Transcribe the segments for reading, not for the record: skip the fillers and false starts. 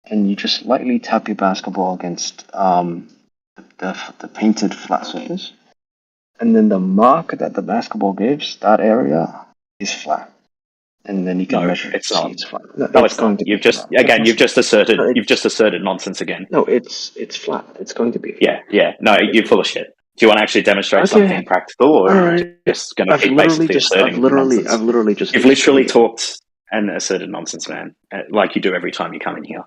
and you just lightly tap your basketball against the painted flat surface, and then the mark that the basketball gives, that area is flat, and then you can No, measure it to it's see not. it's flat. No, No, it's it's going not. to be You've just flat. again, No, you've just asserted nonsense again. no, it's flat. It's going to be flat. Yeah. No, It's you're full of shit. Do you want to actually demonstrate something okay. practical, or All are you right. just going to keep basically asserting I've nonsense? literally just You've literally explained it. talked and asserted nonsense, man, like you do every time you come in here.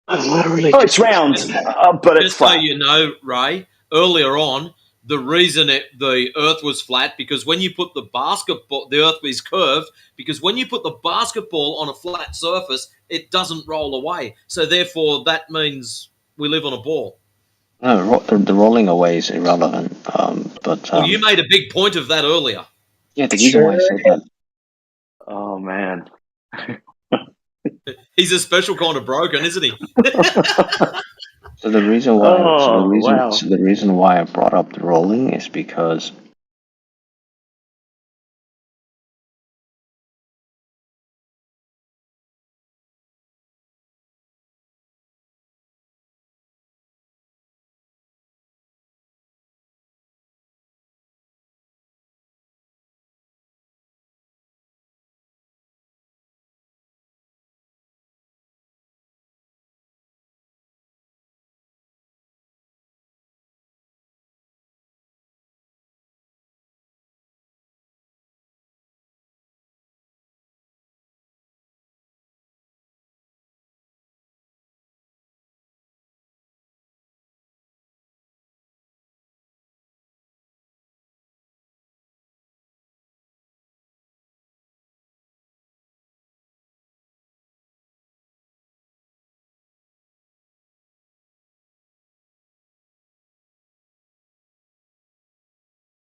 I've literally Oh, it's just round, explained it. but it's Just so flat. you know, Ray, earlier on, the reason the Earth was flat because when you put the basketball, the Earth is curved because when you put the basketball on a flat surface, it doesn't roll away. So therefore, that means we live on a ball. No, the rolling away is irrelevant. But Well, you made a big point of that earlier. yeah, the reason Sure. why I said that. Oh man. He's a special kind of broken, isn't he? So the reason why, Oh wow. so the reason why I brought up the rolling is because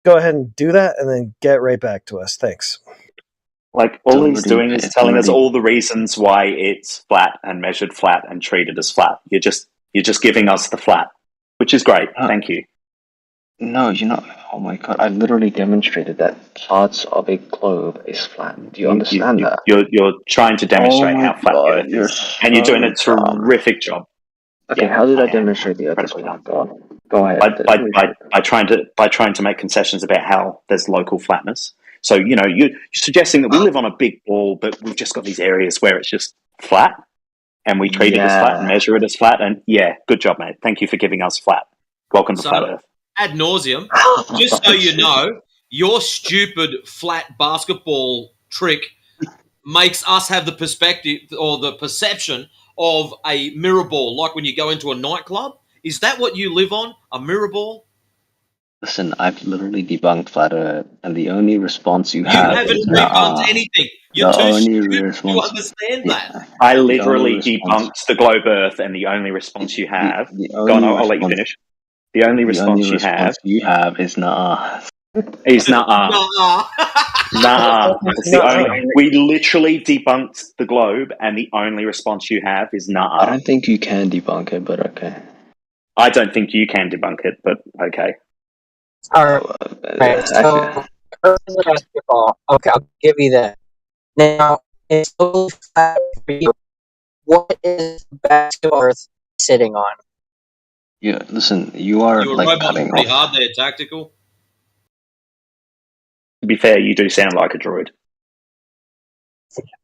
Go ahead and do that, and then get right back to us. Thanks. Like all he's doing is telling us all the reasons why it's flat and measured flat and treated as flat. You're just giving us the flat, which is great. Thank you. no, oh my god, I literally demonstrated that parts of a globe is flat. Do you understand that? You're trying to Oh demonstrate my how flat the god, Earth you're is, and you're doing a so dumb. terrific job. Okay, Yeah, how did I I am demonstrate the Earth is incredibly flat? dumb. Go ahead. By trying to make concessions about how there's local flatness. So you're suggesting that we live on a big ball, but we've just got these areas where it's just flat, and we treat it as flat and Yeah. measure it as flat. And yeah, good job, mate. Thank you for giving us flat. Welcome to So, flat Earth. ad nauseum, just so you know, your stupid flat basketball trick makes us have the perspective or the perception of a mirror ball, like when you go into a nightclub. Is that what you live on? A mirror ball? Listen, I've literally debunked flat Earth, and the only response you You have haven't is debunked nah. anything. You're The too only stupid to response, understand that. yeah, I the only literally response, debunked the globe Earth, and the only response you have. the Go on, only I'll let you response, finish. The only the only response you have response you have is nah. is nah. Nah. Nah, it's the No, only. We literally debunked the globe, and the only response you have is I nah. don't think you can debunk it, but okay. I don't think you can debunk it, but okay. all right. Actually, So, Earth is a basketball. Okay, I'll give you that. Now, it's totally flat for you. What is the basketball Earth sitting on? yeah. Listen, you are You were like roboting cutting pretty off. hard there, Tactical. To be fair, you do sound like a droid.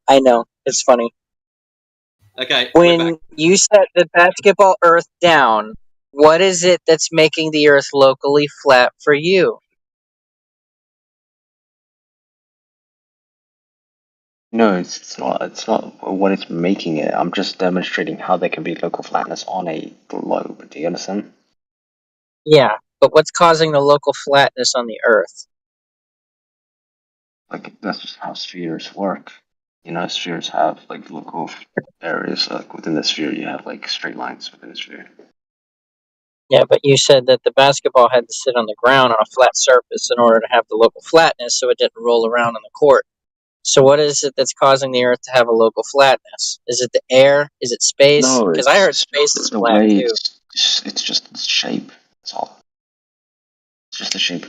I know it's funny. Okay, we're back. When you set the basketball Earth down, what is it that's making the Earth locally flat for you? No, it's not. It's not what it's making it. I'm just demonstrating how there can be local flatness on a globe. Do you understand? Yeah, but what's causing the local flatness on the Earth? Like that's just how spheres work. Spheres have like local areas. Like within the sphere, you have like straight lines within the sphere. Yeah, but you said that the basketball had to sit on the ground on a flat surface in order to have the local flatness so it didn't roll around on the court. So what is it that's causing the Earth to have a local flatness? Is it the air? Is it space? No, Because I heard it's space is the flat way too. it's just its shape. That's all. It's just the shape.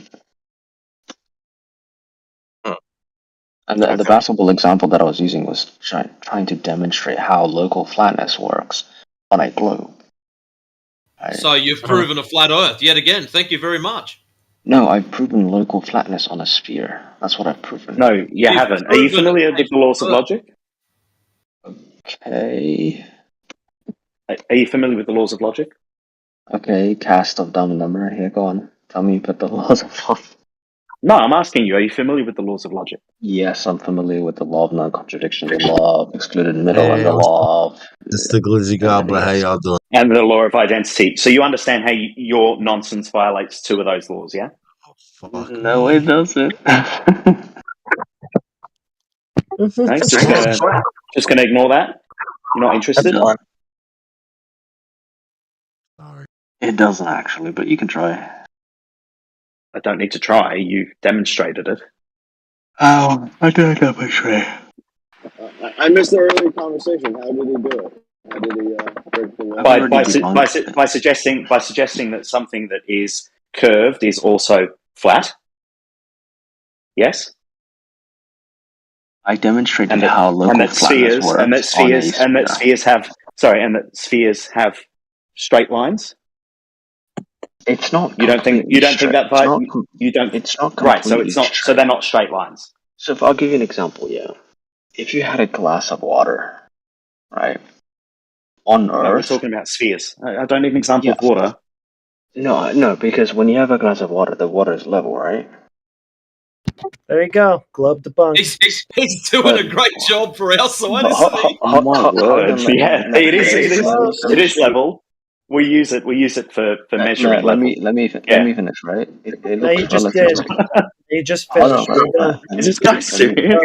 Hmm. And the Okay. basketball example that I was using was trying to demonstrate how local flatness works. on a globe. So you've proven a flat Earth yet again. Thank you very much. No, I've proven local flatness on a sphere. That's what I've proven. No, you haven't. Are you familiar with the laws of logic? Okay. Are you familiar with the laws of logic? Okay, cast of dumb number. Here, go on. Tell me about the laws of logic. No, I'm asking you, are you familiar with the laws of logic? Yes, I'm familiar with the law of non-contradiction, the law of excluded middle, and the law of... It's the Glizzy Gobbler. How y'all doing? And the law of identity. So you understand how your nonsense violates two of those laws, yeah? Fuck No, me. it doesn't. Okay, just gonna ignore that? You're not interested? That's fine. Sorry. It doesn't actually, but you can try. I don't need to try. You demonstrated it. Oh, I did get my tray. I missed the earlier conversation. How did he do it? How did he break the law? By suggesting that something that is curved is also flat. Yes. I demonstrated how local flatness works and that spheres have straight lines. It's not. You don't think that you don't. It's not right. So it's not. straight. So they're not straight lines. So if I'll give you an example, yeah. If you had a glass of water, right, on No, we're Earth. talking about spheres. I don't need an example of water. No, because when you have a glass of water, the water is level, right? There you go. Globe debunked. He's doing a great job for our side, isn't he? Oh my word! Yeah, it is level. We use it for measuring let level. me finish, right? It No, looks you just relative. did. You just Hold on, finished. You're done. Is this guy serious?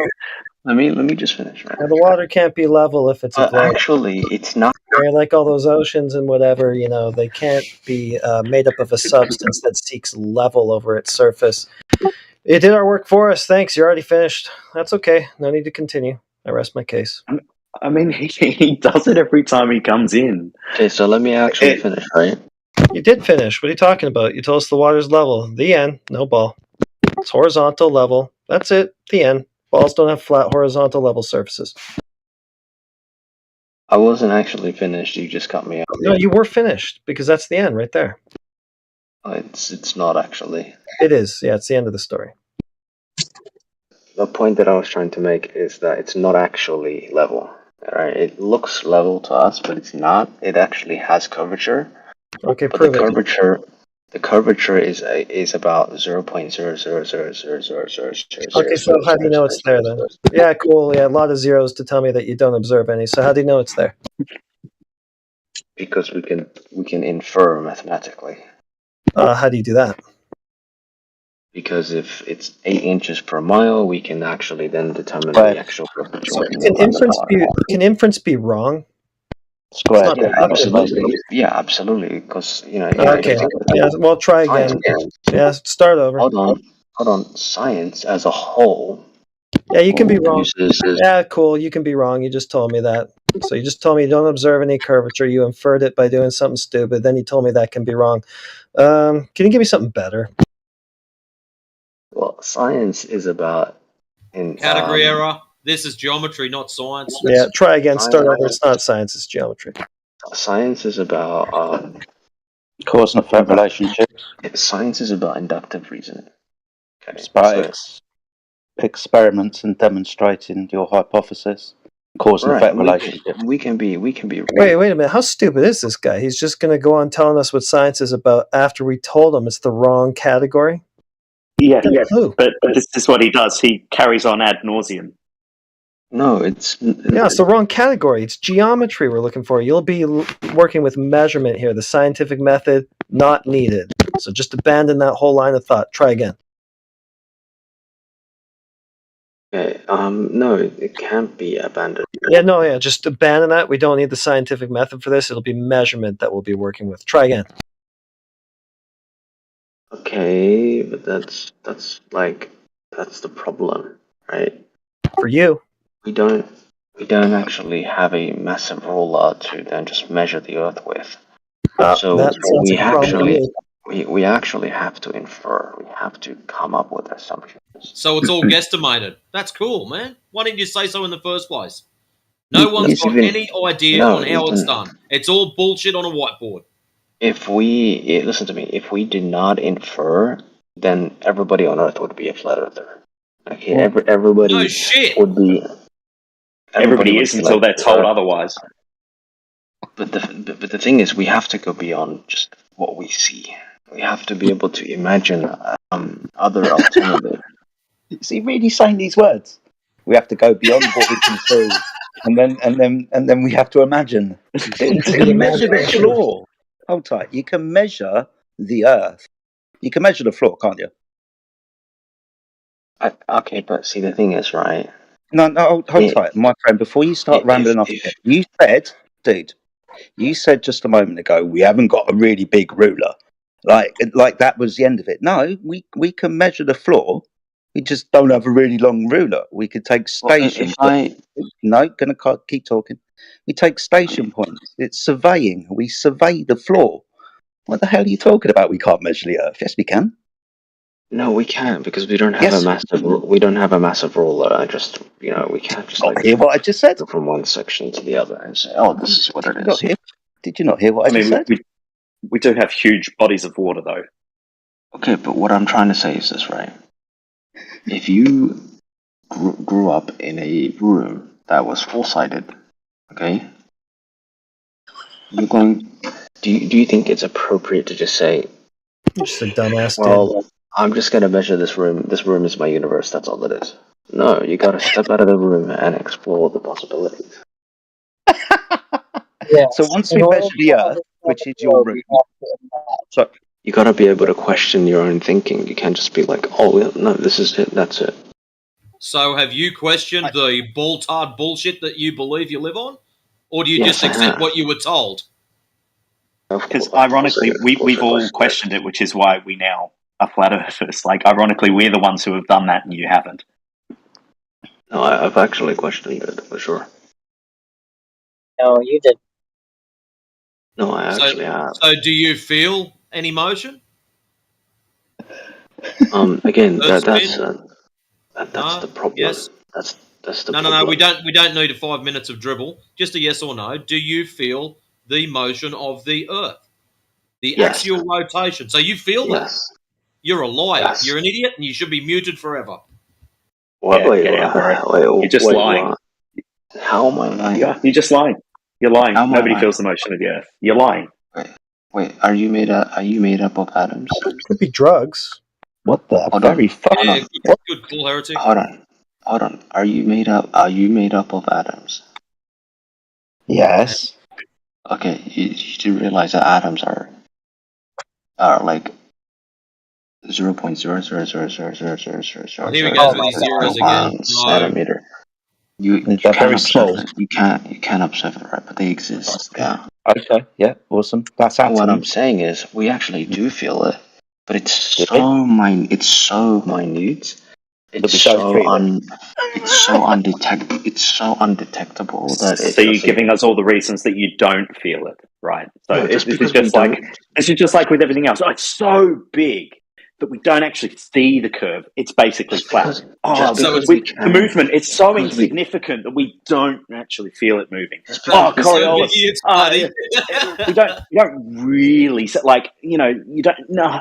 Let me just finish, right? Now, the water can't be level if it's a globe. Actually, it's not. Right? Like all those oceans and whatever, they can't be made up of a substance that seeks level over its surface. You did our work for us. Thanks. You're already finished. That's okay. No need to continue. I rest my case. I mean, he does it every time he comes in. Okay, so let me actually finish, right? You did finish. What are you talking about? You told us the water's level. The end. No ball. It's horizontal level. That's it. The end. Balls don't have flat horizontal level surfaces. I wasn't actually finished. You just cut me off. No, you were finished because that's the end right there. It's not actually. It is. Yeah, it's the end of the story. The point that I was trying to make is that it's not actually level. Right? It looks level to us, but it's not. It actually has curvature. Okay, but prove the curvature is about 0.0000000. Okay, so how do you know it's there then? Yeah, cool. Yeah, a lot of zeros to tell me that you don't observe any. So how do you know it's there? Because we can infer mathematically. How do you do that? Because if it's 8 inches per mile, we can actually then determine the actual curvature. So can inference be wrong? Squared. Yeah, absolutely. Yeah, absolutely. Because Okay. Yeah. Well, try again. Yeah. Start over. Hold on. Science as a whole. Yeah, you can be wrong. Yeah, cool. You can be wrong. You just told me that. So you just told me you don't observe any curvature. You inferred it by doing something stupid. Then you told me that can be wrong. Can you give me something better? Well, science is about category error. This is geometry, not science. Yeah, try again. Start over. It's not science. It's geometry. Science is about cause and effect relationships. Science is about inductive reasoning. Okay, it's about experiments and demonstrating your hypothesis. Cause and effect relationship. We can be. Wait a minute. How stupid is this guy? He's just going to go on telling us what science is about after we told him it's the wrong category. Yeah. But this is what he does. He carries on ad nauseum. No, it's the wrong category. It's geometry we're looking for. You'll be working with measurement here. The scientific method not needed. So just abandon that whole line of thought. Try again. Okay. No, it can't be abandoned. Yeah. Just abandon that. We don't need the scientific method for this. It'll be measurement that we'll be working with. Try again. Okay, but that's the problem, right? For you. We don't actually have a massive ruler to then just measure the Earth with. So we actually have to infer. We have to come up with assumptions. So it's all guesstimated. That's cool, man. Why didn't you say so in the first place? No one's got Even any idea no, on how it's even done. It's all bullshit on a whiteboard. if we listen to me, if we did not infer, then everybody on Earth would be a flat earther. Okay, Well, No everybody shit. would be. Everybody would is be until like, they're told otherwise. But the thing is, we have to go beyond just what we see. We have to be able to imagine other alternatives. is he really saying these words? We have to go beyond what we can see, and then we have to imagine. Dude, you The can measure the imagination. floor. Hold tight. You can measure the Earth. You can measure the floor, can't you? Okay, but see, the thing is, right? No, hold I- tight, my friend. Before you start rambling off, if you said, dude, you said just a moment ago we haven't got a really big ruler, like that was the end of it. No, we can measure the floor. We just don't have a really long ruler. We could take well, station if points. I No, gonna keep talking. We take station points. It's surveying. We survey the floor. What the hell are you talking about? We can't measure the Earth. Yes, we can. no, we can't because we don't have Yes. we don't have a massive ruler. I just we can't just Not like hear what I just said. go from one section to the other and say, oh, this is what it Did you not is. hear? Did you not hear what I just said? We do have huge bodies of water, though. Okay, but what I'm trying to say is this, right? If you grew up in a room that was full-sided, okay, you're going. Do you think it's appropriate to just say, You're just a dumbass, dude. well, I'm just gonna measure this room. This room is my universe. That's all it is. No, you gotta step out of the room and explore the possibilities. Yeah. So once In we order measure to the Earth, understand which the is your globe, room, we have to imagine. so You gotta be able to question your own thinking. You can't just be like, oh, well, no, this is it. That's it. So have you questioned the ball-tard bullshit that you believe you live on? Or do you Yes, just I accept have. what you were told? Because Of course ironically, we've all questioned it, which is why we now are flat earthers. Like, ironically, we're the ones who have done that and you haven't. No, I've actually questioned it for sure. No, you did. No, I So, actually have. so do you feel any motion? Again, Earth that's spin? that's the No? problem. Yes? That's the No, problem. we don't need 5 minutes of dribble. Just a yes or no. Do you feel the motion of the Earth? The Yes. axial rotation. So you feel that? Yes. You're a liar. Yes. You're an idiot and you should be muted forever. What? Yeah, Wait, get out, bro. You're just wait, lying. what? How am I lying? You're just lying. You're lying. How am I Nobody lying? feels the motion of the Earth. You're lying. Wait, are you made up of atoms? Could be drugs. what the Hold very on. fuck? Yeah, What? good call, heretic. Hold on. Are you made up of atoms? Yes. Okay, you do realize that atoms are like 0.00000000001 Oh, here he goes with his zeros again. No. centimeter. You They're can't very observe small. it. You can't observe it, right? But they exist. Yeah. Okay. Yeah. Awesome. That's And what I'm atoms. saying is, we actually do feel it, but it's Do we? so minute. It's so minute. But we don't feel it. It's so undetectable. It's so undetectable that it So you're doesn't. giving us all the reasons that you don't feel it, right? So No, just this is because we just like don't. with everything else. Oh, it's so big that we don't actually see the curve. It's basically Just flat. because. Oh, Just So because it's we the can. movement, it's so Because we. insignificant that we don't actually feel it moving. Just Oh, because. so big Coriolis. it's bloody. We don't really like, you don't no,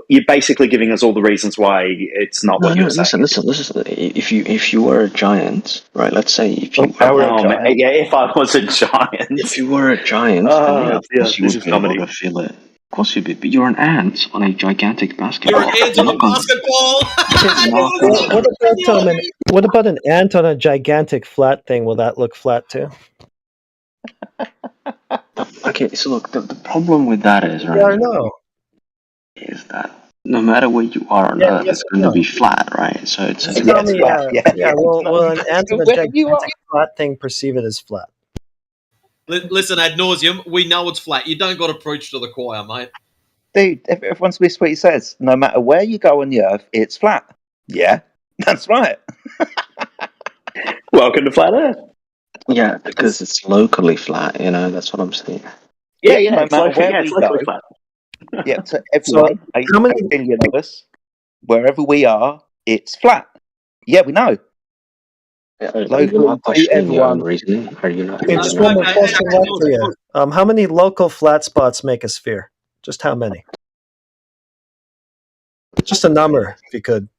you're basically giving us all the reasons why it's not No, what no. you're saying. Listen. If you were a giant, right? Let's say if Oh, you how ever. are a giant? Yeah, if I was a giant. If you were a giant, then yeah, Oh of dear, course you this would is be able comedy. to feel it. Of course you'd be. But you're an ant on a gigantic You're basketball. an ant on a basketball. What about an ant on a gigantic flat thing? Will that look flat too? Okay, so look, the problem with that is, Yeah, right, or no? is that no matter where you are on Yeah, Earth, yes it's or going to no? be flat, right? So it's Just like, tell Yes. me. Yeah. Will an ant on a Where you are. gigantic flat thing perceive it as flat? Listen, ad nauseum, we know it's flat. You don't got to preach to the choir, mate. Dude, everyone's what he says. No matter where you go on the Earth, it's flat. Yeah, that's right. Welcome to Flat Earth. yeah, because it's locally flat, that's what I'm saying. Yeah, No it's matter locally, where we it's locally go. flat. Yeah, to So everyone, eight how many? billion of us, wherever we are, it's flat. Yeah, we know. Are you Locally, not questioning your own everyone. reasoning? Are you not? Okay, Are you just not? one more Okay, question hang left on. for you. How many local flat spots make a sphere? Just how many? Just a number, if you could.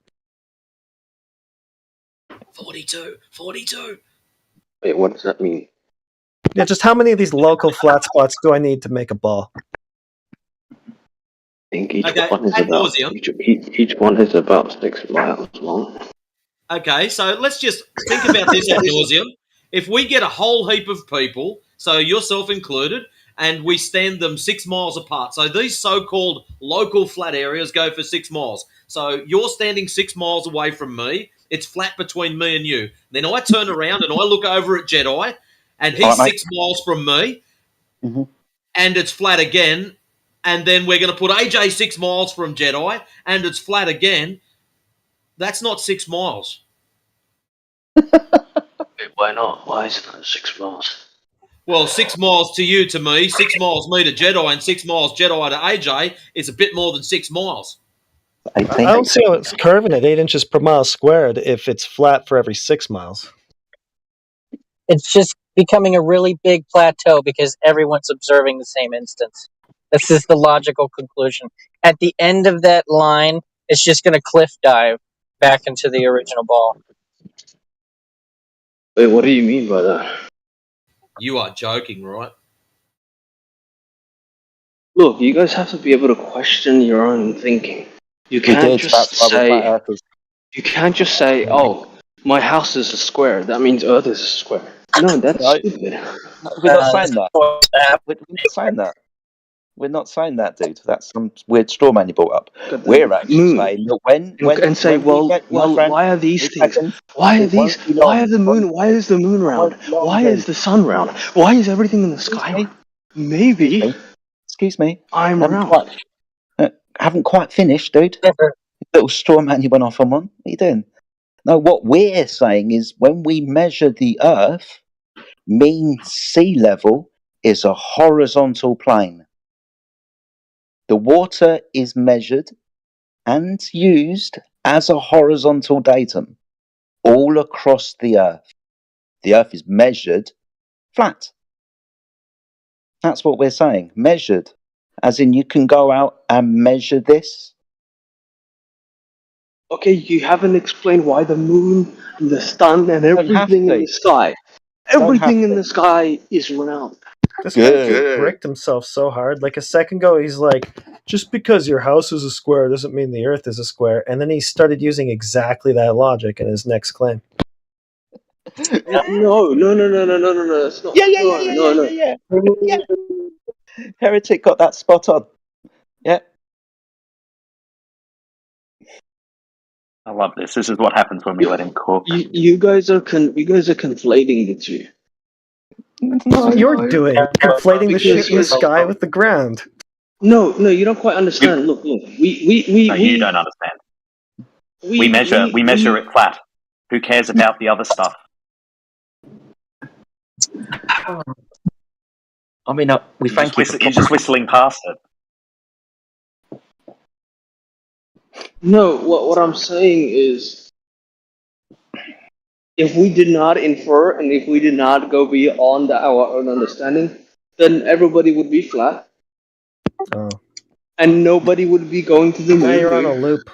42. 42. Wait, what does that mean? Yeah, just how many of these local flat spots do I need to make a ball? I think each Okay, one is ad about nauseum. each one is about 6 miles long. Okay, so let's just think about this ad nauseum. If we get a whole heap of people, so yourself included, and we stand them 6 miles apart, so these so-called local flat areas go for 6 miles. So you're standing 6 miles away from me. It's flat between me and you. Then I turn around and I look over at Jedi, and All he's right, mate. 6 miles from me, Mhm. and it's flat again. And then we're going to put AJ 6 miles from Jedi, and it's flat again. That's not 6 miles. Wait, why not? Why is it not 6 miles? Well, 6 miles to you to me, 6 miles me to Jedi, and 6 miles Jedi to AJ is a bit more than 6 miles. I 18. don't see how it's curving at 8 inches per mile squared if it's flat for every 6 miles. It's just becoming a really big plateau because everyone's observing the same instance. This is the logical conclusion. At the end of that line, it's just going to cliff dive back into the original ball. Wait, what do you mean by that? You are joking, right? Look, you guys have to be able to question your own thinking. You We can't did. just That's why we're flat say earthers. you can't just say, "Oh, my house is a square. That means Earth is a square." No, that's No, stupid. no, we're not saying That's that. what's happening. We're not saying that. We're not saying that, dude. That's some weird straw man you brought up. Look at We're the actually moon saying that when and say, when we "Well, get, my well, friend, why are these 2 things? seconds, Why are it these? won't be Why long. are the moon? Why is the moon It round? won't be long, Why is dude. the sun round? Why is everything in the Excuse sky me. round? Excuse Maybe me. Excuse me. I'm Haven't round." quite, haven't quite finished, dude. Little straw man you went off on one. What are you doing? No, what we're saying is when we measure the Earth, mean sea level is a horizontal plane. The water is measured and used as a horizontal datum all across the Earth. The Earth is measured flat. That's what we're saying. Measured. As in, you can go out and measure this. Okay, you haven't explained why the moon and the sun and Don't have everything in to. the sky, Don't have everything in to. the sky is round. This guy just Good. bricked himself so hard. Like a second ago, he's like, just because your house is a square doesn't mean the earth is a square. And then he started using exactly that logic in his next claim. No, no, no, no, no, no, no, no. It's not. Yeah, yeah, yeah, No, yeah, no, yeah, no. yeah, yeah. Yeah. Heretic got that spot on. Yeah. I love this. This is what happens when we let him cook. You guys are conflating the two. That's what you're doing, conflating the shit in the Because sky with the ground. no, no, you don't quite understand. Look, look. No, you don't understand. We measure we it flat. Who cares about the other stuff? I mean, we thank you for You're just whistling past it. No, what I'm saying is, if we did not infer and if we did not go beyond our own understanding, then everybody would be flat Oh, and nobody would be going to the now you're on a moon loop.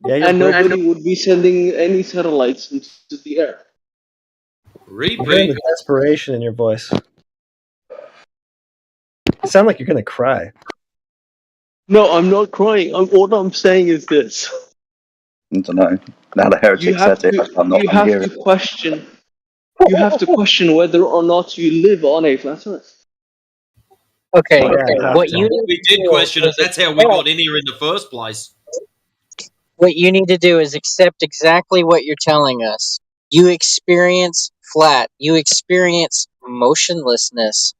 Yeah, you're and bricked. nobody would be sending any satellites into the air. I'm hearing Repeat. the desperation in your voice. You sound like you're gonna cry. No, I'm not crying. What I'm saying is this: I don't know. Now the heretic said it. I'm not. you I'm have hearing. to question, you have to question whether or not you live on a flat Earth. Okay, Yeah, I have what you to. need We to did do question it. is That's how we accept, got in here in the first place. what you need to do is accept exactly what you're telling us. You experience flat. You experience motionlessness.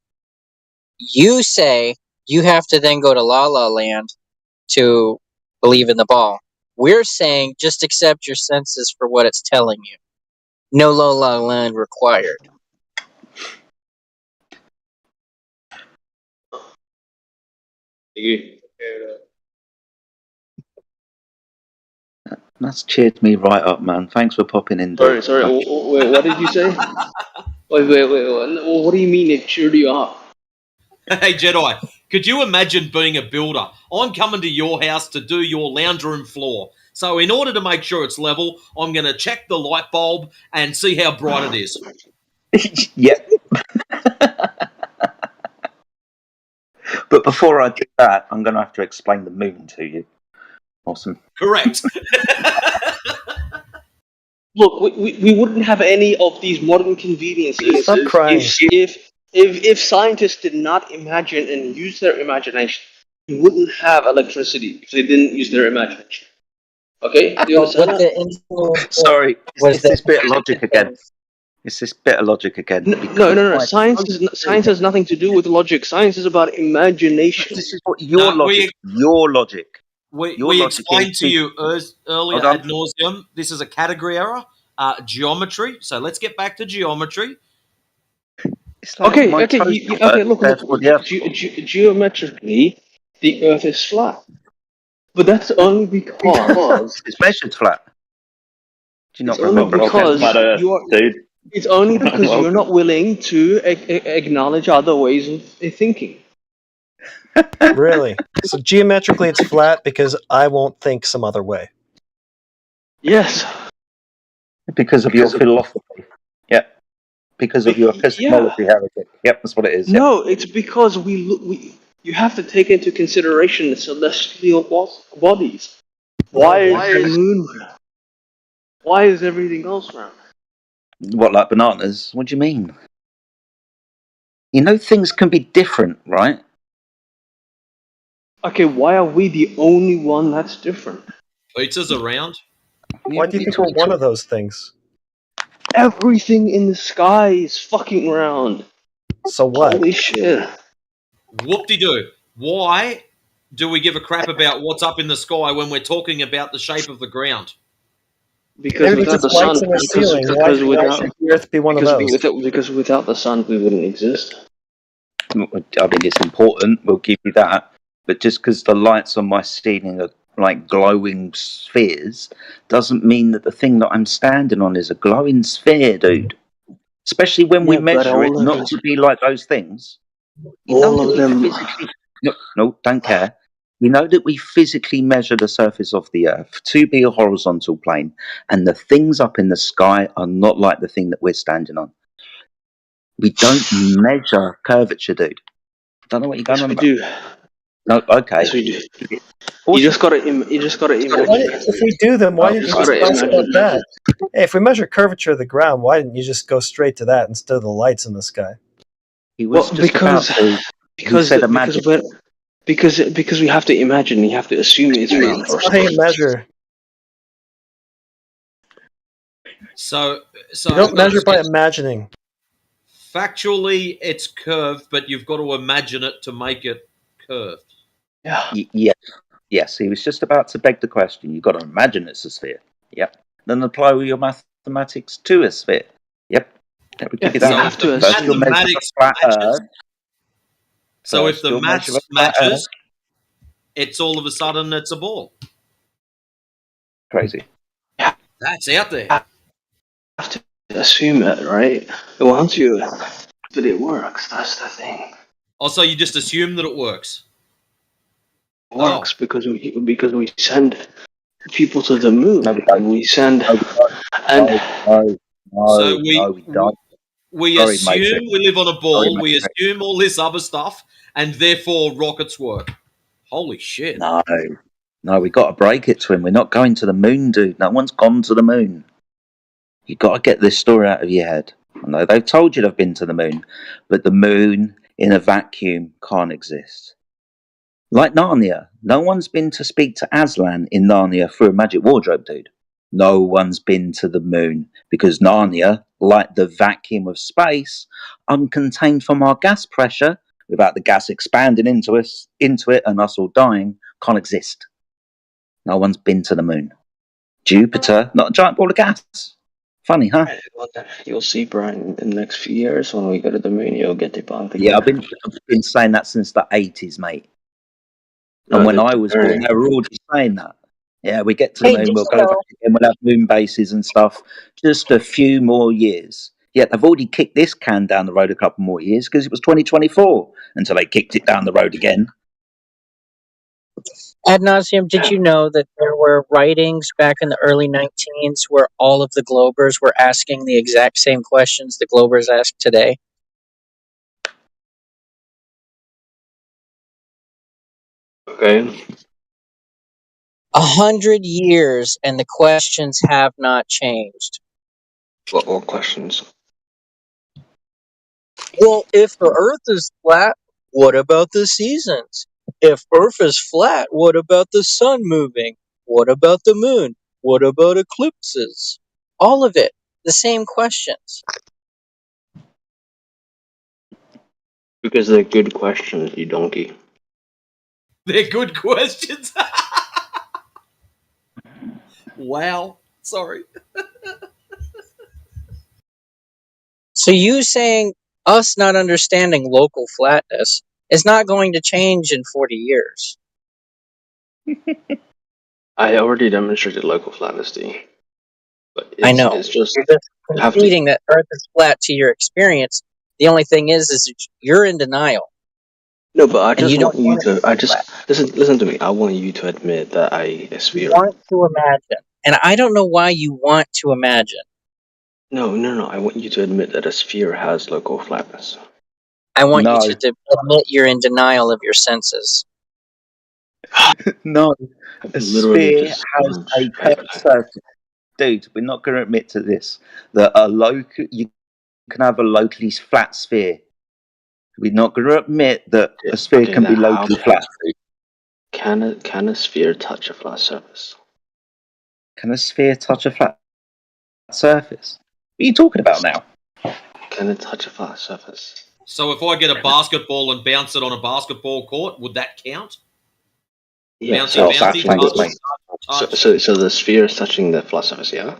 You say you have to then go to La La Land to believe in the ball. We're saying just accept your senses for what it's telling you. No La La Land required. That's cheered me right up, man. Thanks for popping in, dude. Sorry. Wait, what did you say? Wait. What do you mean it cheered you up? Hey, Jedi, could you imagine being a builder? I'm coming to your house to do your lounge room floor. So in order to make sure it's level, I'm going to check the light bulb and see how bright it is. Yeah. But before I do that, I'm going to have to explain the moon to you. Awesome. Correct. Look, we wouldn't have any of these modern conveniences Stop crying. if scientists did not imagine and use their imagination. You wouldn't have electricity if they didn't use their imagination. Okay, do you But understand what that? the influence Sorry, was it's this that bit of logic again. It's this bit of logic again. No. Science has nothing to do with logic. Science is about imagination. This is what your No, logic. We explained to you earlier Hold on. ad nauseum. This is a category error. Geometry. So let's get back to geometry. It's like Okay. my toes hurt, Look. therefore the earth. Geometrically, the Earth is flat, but that's only because It's measured flat. Do you not it's only remember? because Flat Earth, you are. dude. It's only because Well- you're not willing to acknowledge other ways of thinking. Really? So geometrically, it's flat because I won't think some other way. Yes. Because of your philosophy. Yep. Because of your epistemology heretic. Yep, that's what it is. Yep. No, it's because you have to take into consideration the celestial bodies. Why is the moon round? Why is everything else round? What, like bananas? What do you mean? You know, things can be different, right? Okay, why are we the only one that's different? Pizzas around. Why do you think we're one of those things? Everything in the sky is fucking round. So what? Holy shit. Whoop-de-doo. Why do we give a crap about what's up in the sky when we're talking about the shape of the ground? Because Maybe without it's the lights sun, in the ceiling. Why should the Earth be one of those? because without the sun, we wouldn't exist. I mean, it's important. We'll give you that. But just because the lights on my ceiling are like glowing spheres doesn't mean that the thing that I'm standing on is a glowing sphere, dude. Especially when we Yeah, but measure it all of not them- to be like those things. You all know of that we them- physically, no, don't care. You know that we physically measure the surface of the Earth to be a horizontal plane, and the things up in the sky are not like the thing that we're standing on. We don't measure curvature, dude. Don't know what you're going Yes, on we about. do. No, okay. Yes, we do. Awesome. You just gotta imagine. If we do them, why didn't you just tell us about that? Hey, if we measure curvature of the ground, why didn't you just go straight to that instead of the lights in the sky? He was Well, just about to. He said imagine. because we have to imagine. You have to assume it's round That's first. not how you measure. So You don't measure by imagining. factually, it's curved, but you've got to imagine it to make it curved. Yeah. Yes. He was just about to beg the question. You've got to imagine it's a sphere. Yep. Then apply your mathematics to a sphere. Yep. That would give you Yeah, that. you have to First assume. you'll measure a Mathematics flat matches. Earth. So if First the you'll maths measure a flat matches, Earth. it's all of a sudden it's a ball. Crazy. That's out there. Have to assume it, right? Once you, but it works. That's the thing. Also, you just assume that it works. It works because we send people to the moon, No, we don't. and we send No, we don't. and So we don't. we Sorry, assume Matrix. we live on a ball. Sorry, We Matrix. assume all this other stuff, and therefore rockets work. Holy shit! No, we got to break it to him. We're not going to the moon, dude. No one's gone to the moon. You got to get this story out of your head. I know they've told you they've been to the moon, but the moon in a vacuum can't exist. Like Narnia, no one's been to speak to Aslan in Narnia through a magic wardrobe, dude. No one's been to the moon because Narnia, like the vacuum of space, uncontained from our gas pressure, without the gas expanding into it and us all dying, can't exist. No one's been to the moon. Jupiter, not a giant ball of gas. Funny, huh? you'll see, Brian, in the next few years when we go to the moon, you'll get debunked again. Yeah, I've been saying that since the 80s, mate. And when I was born, they were all just saying that. Yeah, we get to the Hey, moon, did we'll you go back know? again, we'll have moon bases and stuff. Just a few more years. Yet they've already kicked this can down the road a couple more years because it was 2024 until they kicked it down the road again. Ad nauseum, did you know that there were writings back in the early 19s where all of the Globers were asking the exact same questions the Globers ask today? Okay. 100 years, and the questions have not changed. What questions? Well, if the Earth is flat, what about the seasons? If Earth is flat, what about the sun moving? What about the moon? What about eclipses? All of it, the same questions. Because they're good questions, you donkey. They're good questions. Wow. Sorry. So you saying us not understanding local flatness is not going to change in 40 years. I already demonstrated local flatness to you, but I it's know. it's just You're just you have to. conceding that Earth is flat to your experience. The only thing is you're in denial, No, but I and just you don't want you want it to. to I be flat. just listen to me. I want you to admit that a You sphere. want to imagine, and I don't know why you want to imagine. No. I want you to admit that a sphere has local flatness. I want you No, admit you're in denial of your senses. no. I've A literally sphere just has gone a straight curved there. surface. Dude, we're not going to admit to this. That you can have a locally flat sphere. We're not going to admit that a sphere Okay, can be then how locally flat. can a sphere touch a flat surface? Can a sphere touch a flat surface? What are you talking about now? Can it touch a flat surface? So if I get a basketball and bounce it on a basketball court, would that count? Yeah. Bouncy, Oh, bouncy, thanks, touch, mate. touch. So the sphere is touching the flat surface. Yeah.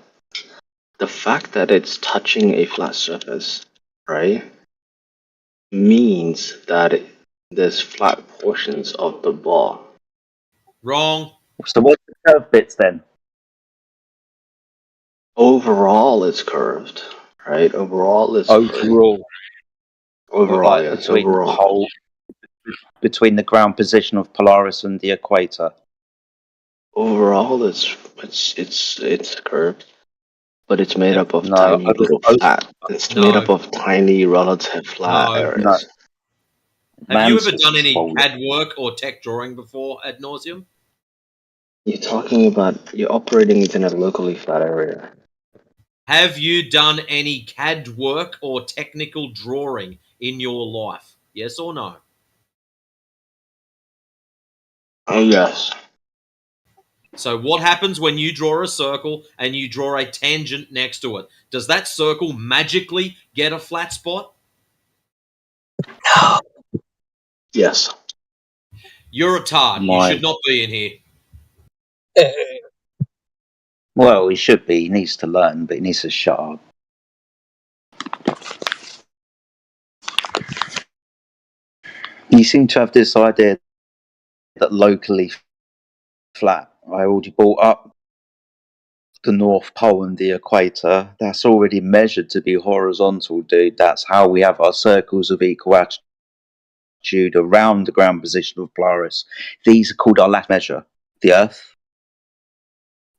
The fact that it's touching a flat surface, right, means that there's flat portions of the ball. Wrong. So what's the curved bits then? Overall, it's curved, right? Overall, it's curved. Overall, Overall, like yes. between the Overall, pole, between the ground position of Polaris and the equator. overall, it's curved, but it's made up of No, tiny little flat. It's made No. up of tiny relative flat No. no. areas. Have you ever Man's done any swollen. CAD work or tech drawing before ad nauseum? You're operating within a locally flat area. Have you done any CAD work or technical drawing in your life? Yes or no? Oh yes. So what happens when you draw a circle and you draw a tangent next to it? Does that circle magically get a flat spot? Yes. You're a tard. You My should not be in here. well, he should be. He needs to learn, but he needs to shut up. You seem to have this idea that locally flat. I already brought up the North Pole and the equator. That's already measured to be horizontal, dude. That's how we have our circles of equal attitude around the ground position of Polaris. These are called our last measure. The Earth,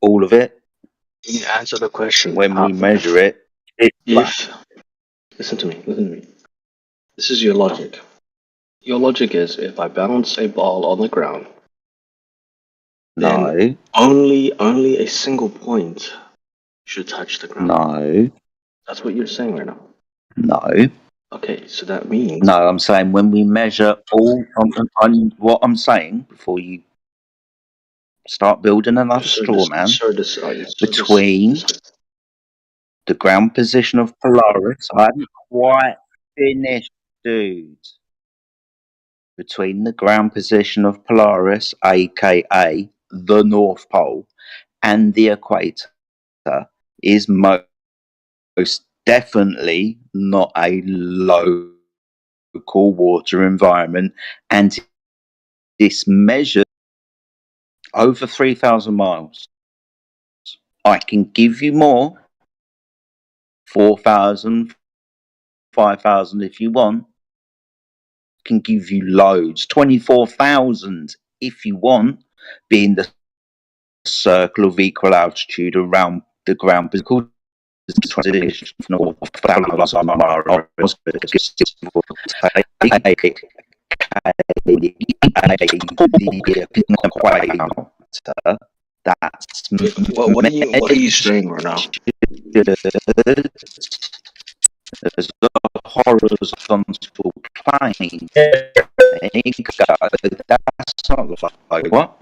all of it. You answer the question. When we measure it, it's flat. If listen to me. Listen to me. This is your logic. Your logic is if I bounce a ball on the ground, then No, only a single point should touch the ground. no, That's what you're saying right now. no. Okay, so that means No, I'm saying when we measure all, what I'm saying before you start building another straw man, between the ground position of Polaris, I haven't quite finished, dude. Between the ground position of Polaris, aka the North Pole, and the equator, is most definitely not a local water environment, and this measure over 3,000 miles. I can give you more, 4,000, 5,000 if you want. Can give you loads, 24,000 if you want, being the circle of equal altitude around the ground. Because the transition from 4,000 miles that's What are you saying right now? as a horizontal plane. That's not like what?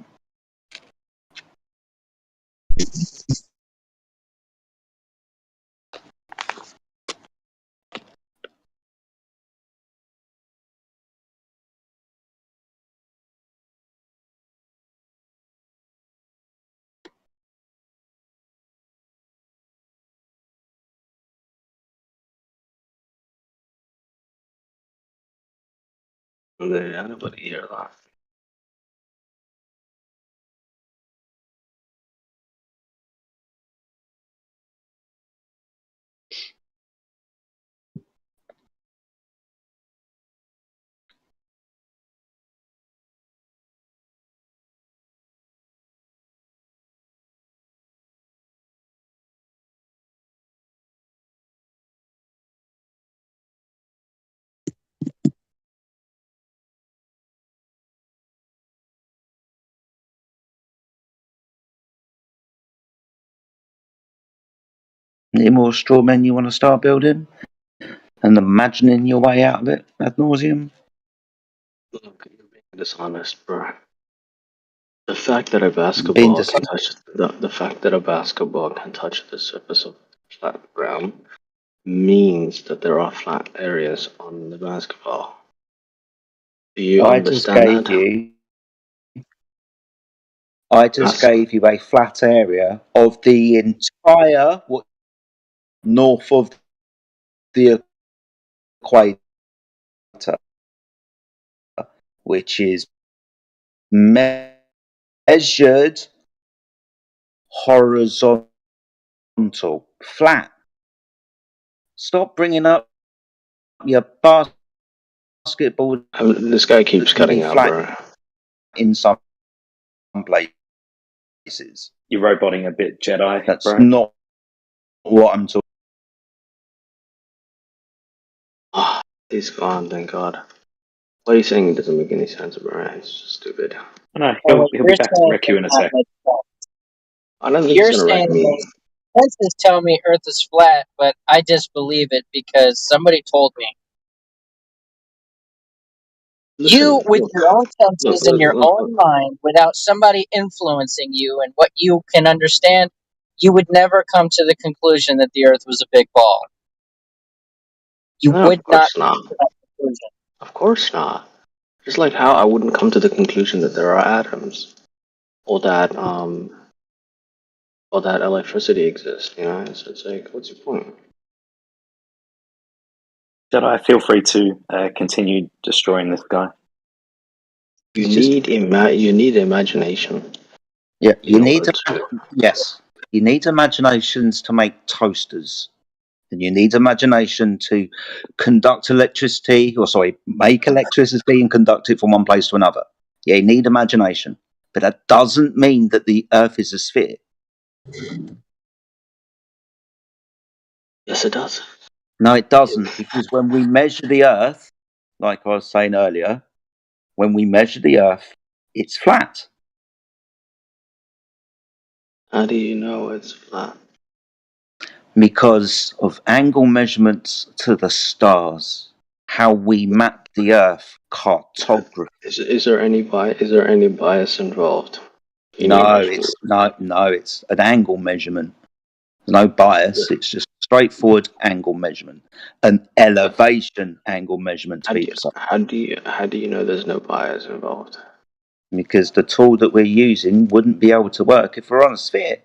Anybody hear that? Any more straw men you want to start building? And imagining your way out of it ad nauseum? Look, you're being dishonest, bro. The fact that a Being basketball can dishonest. touch the fact that a basketball can touch the surface of flat ground means that there are flat areas on the basketball. Do you I just understand gave that? you a flat area of the entire north of the equator, which is measured horizontal, flat. Stop bringing up your basketball This guy keeps being cutting out, flat bro. in some places. You're roboting a bit, Jedi, That's bro. not what I'm talking. Oh, he's gone, thank God. What he's saying doesn't make any sense, bro. It's just stupid. I know So what he'll be you're back to saying wreck you does in a not sec. make sense. I don't think he's You're gonna wreck saying me. that senses tell me Earth is flat, but I disbelieve it because somebody told me. You, Listen, with look, your own look, senses in look, your look, own look. mind, without somebody influencing you and what you can understand, you would never come to the conclusion that the Earth was a big ball. You No, would of not course come not. to that conclusion. Of course not. Just like how I wouldn't come to the conclusion that there are atoms or that electricity exists. You know, it's like, what's your point? Jedi, feel free to continue destroying this guy. You It's just need imagination yeah. in order to. You need imaginations to make toasters, and you need imagination to conduct electricity, or sorry, make electricity and conduct it from one place to another. Yeah, you need imagination, but that doesn't mean that the Earth is a sphere. Yes, it does. No, it doesn't, because when we measure the Earth, like I was saying earlier, when we measure the Earth, it's flat. How do you know it's flat? Because of angle measurements to the stars, how we map the Earth, cartography. Is there any Is there any bias involved in your No, measurement? it's an angle measurement. There's no bias. It's just straightforward angle measurement, an elevation angle measurement to be precise. How do you know there's no bias involved? Because the tool that we're using wouldn't be able to work if we're on a sphere.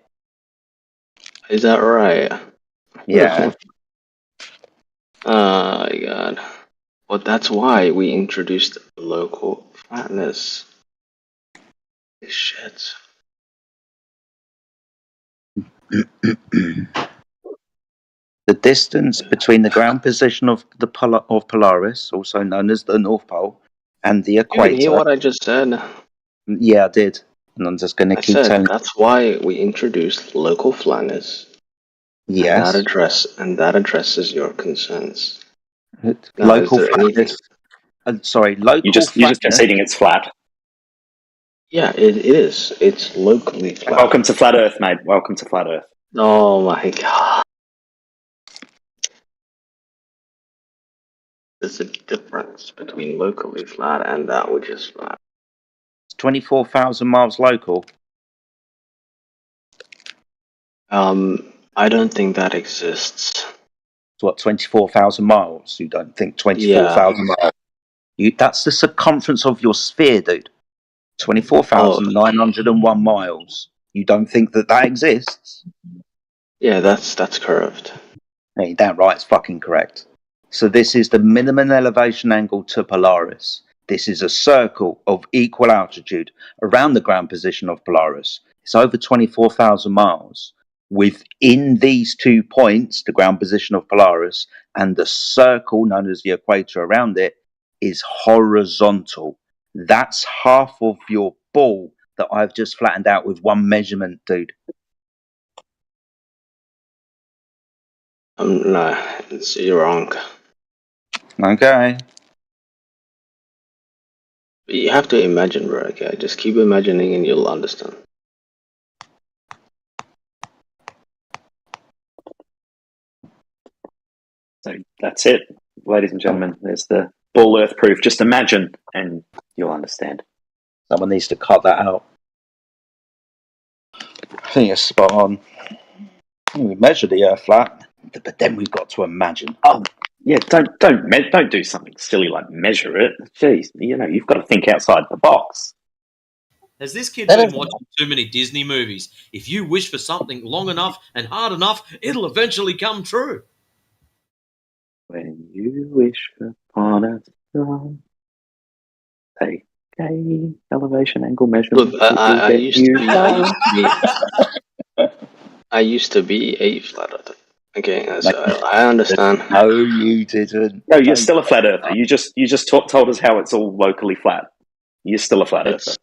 Is that right? Yeah. Oh my God. Well, that's why we introduced local flatness. Shit. The distance between the ground position of the of Polaris, also known as the North Pole, and the You didn't hear equator. what I just said. Yeah, I did. And I'm just going to I keep said telling. that's why we introduced local flatness, Yes. and that addresses your concerns. Now, is Local there anything? flatness. Sorry, local You're just flatness. conceding it's flat. Yeah, it is. It's locally flat. Welcome to Flat Earth, mate. Welcome to Flat Earth. Oh my god. There's a difference between locally flat and that which is flat. It's 24,000 miles local. I don't think that exists. It's what, 24,000 miles? You don't think 24,000 miles? That's the circumference of your sphere, dude. 24,901 miles. You don't think that exists? Yeah, that's curved. Hey, damn right, it's fucking correct. So this is the minimum elevation angle to Polaris. This is a circle of equal altitude around the ground position of Polaris. It's over 24,000 miles. Within these 2 points, the ground position of Polaris and the circle known as the equator around it is horizontal. That's half of your ball that I've just flattened out with one measurement, dude. No, you're wrong. Okay. But you have to imagine, bro. Okay, just keep imagining and you'll understand. So that's it, ladies and gentlemen. There's the ball Earth proof. Just imagine, and you'll understand. Someone needs to cut that out. I think it's spot on. We measure the Earth flat, but then we've got to imagine. Oh, yeah. Don't do something silly like measure it. Jeez, you've got to think outside the box. Has this kid been watching too many Disney movies? If you wish for something long enough and hard enough, it'll eventually come true. When you wish upon a star, take a elevation angle measurement. Look, I used to be a flat earther. Okay, so I understand. No, you didn't. No, you're still a flat earther. You just told us how it's all locally flat. You're still a flat earther.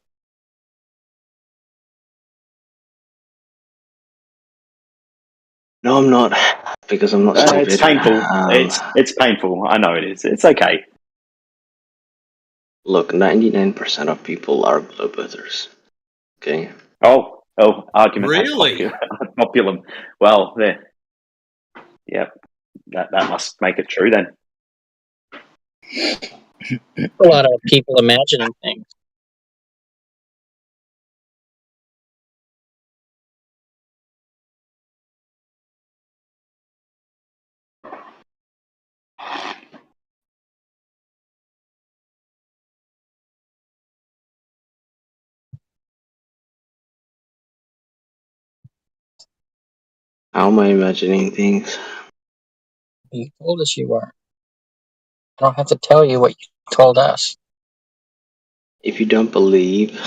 No, I'm not, because I'm not stupid. It's painful. It's painful. I know it is. It's okay. Look, 99% of people are globe earthers. Okay. Oh, argument. Really? Ad populum. Well, there. Yeah, that must make it true then. A lot of people imagining things. How am I imagining things? You told us you were. I don't have to tell you what you told us. If you don't believe,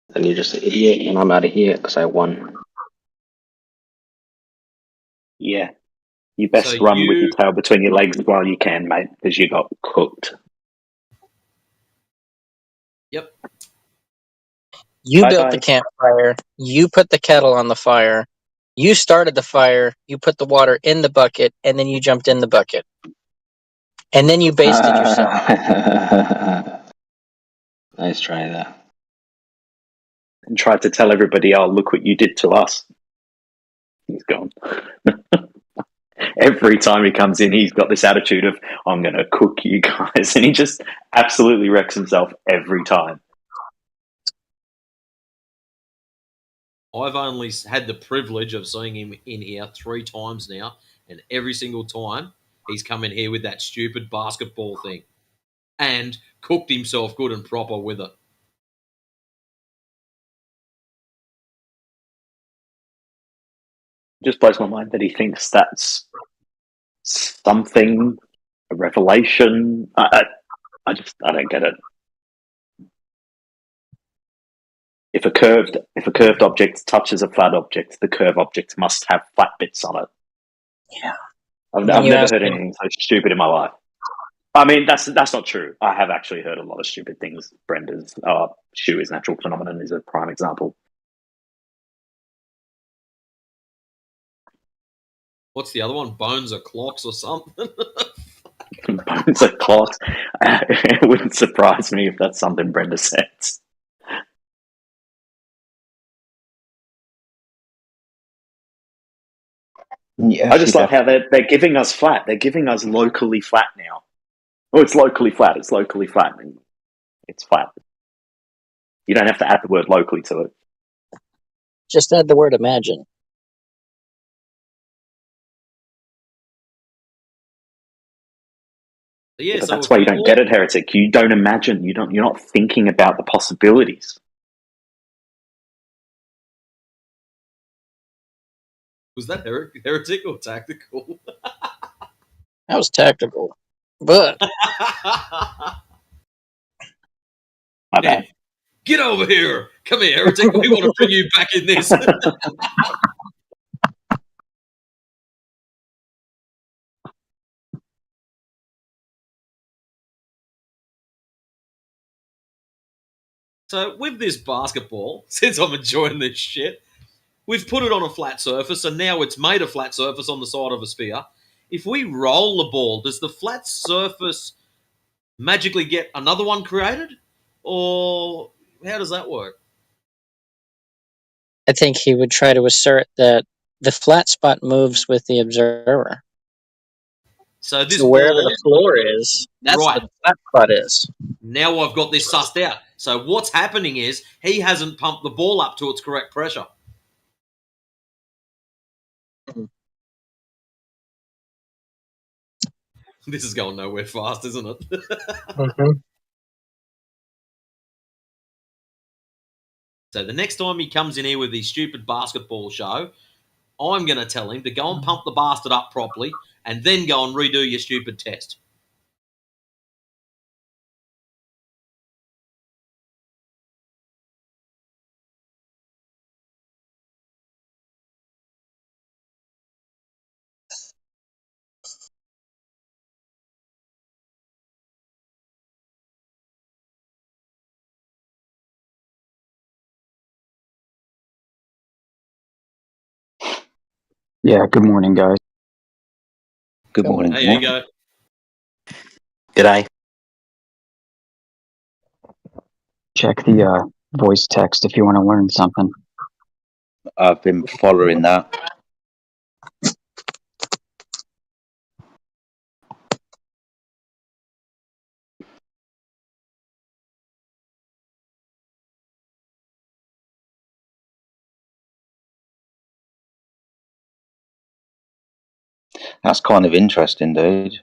then you're just an idiot, and I'm out of here because I won. Yeah. You best run with your tail between your legs while you can, mate, because you got cooked. Yep. You built the campfire. You put the kettle on the fire. You started the fire. You put the water in the bucket, and then you jumped in the bucket. And then you basted yourself. Nice try there. And tried to tell everybody, oh, look what you did to us. He's gone. Every time he comes in, he's got this attitude of, I'm going to cook you guys. And he just absolutely wrecks himself every time. I've only had the privilege of seeing him in here 3 times now, and every single time he's come in here with that stupid basketball thing and cooked himself good and proper with it. It just blows my mind that he thinks that's something, a revelation. I don't get it. If a curved object touches a flat object, the curved object must have flat bits on it. Yeah. I've Then you never ask heard him, anything so stupid in my life. I mean, that's not true. I have actually heard a lot of stupid things. Brenda's shoe is natural phenomenon is a prime example. What's the other one? Bones or clocks or something? Bones are clocks. It wouldn't surprise me if that's something Brenda says. Yeah, I just love how they're giving us flat. They're giving us locally flat now. Oh, it's locally flat. It's locally flat. It's flat. You don't have to add the word locally to it. just add the word imagine. Yeah, But so that's if why we you don't all- get it, heretic. You don't imagine. You're not thinking about the possibilities. Was that heretic or tactical? That was tactical. But My bad. Hey, get over here. Come here, heretic. We want to bring you back in this. So with this basketball, since I'm enjoying this shit, we've put it on a flat surface, and now it's made a flat surface on the side of a sphere. If we roll the ball, does the flat surface magically get another one created? Or how does that work? I think he would try to assert that the flat spot moves with the observer. So this So wherever ball, the floor is, that's right, where the flat spot is. now I've got this sussed out. So what's happening is he hasn't pumped the ball up to its correct pressure. Mhm. This is going nowhere fast, isn't it? Mm-hmm. So the next time he comes in here with his stupid basketball show, I'm going to tell him to go and pump the bastard up properly and then go and redo your stupid test. Yeah, good morning, guys. Good morning. There you go. G'day. Check the voice text if you want to learn something. I've been following that. That's kind of interesting, dude.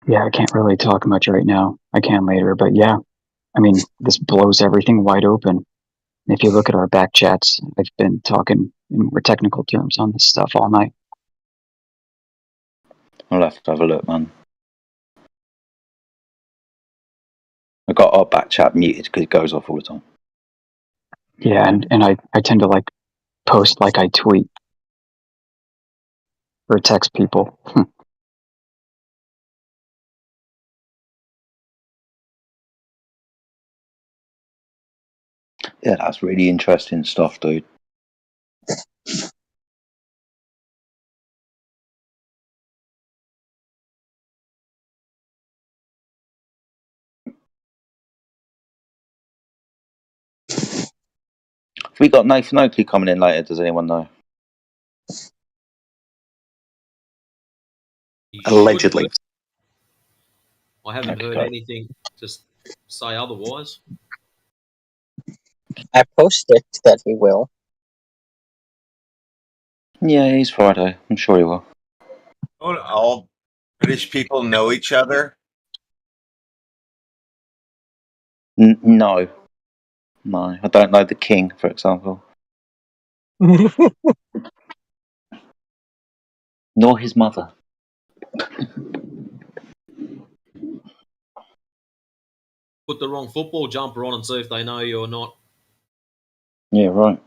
Yeah, I can't really talk much right now. I can later, but yeah, I mean, this blows everything wide open. If you look at our back chats, I've been talking in more technical terms on this stuff all night. I'll have to have a look, man. I got our back chat muted because it goes off all the time. Yeah, and I tend to like post like I tweet or text people. Yeah, that's really interesting stuff, dude. Have we got Nathan Oakley coming in later? Does anyone know? You Allegedly. should. I haven't heard Okay. anything to say otherwise. I posted that he will. Yeah, he's Friday. I'm sure he will. Don't all British people know each other? No. No. I don't know the king, for example. Nor his mother. put the wrong football jumper on and see if they know you or not. Yeah, right.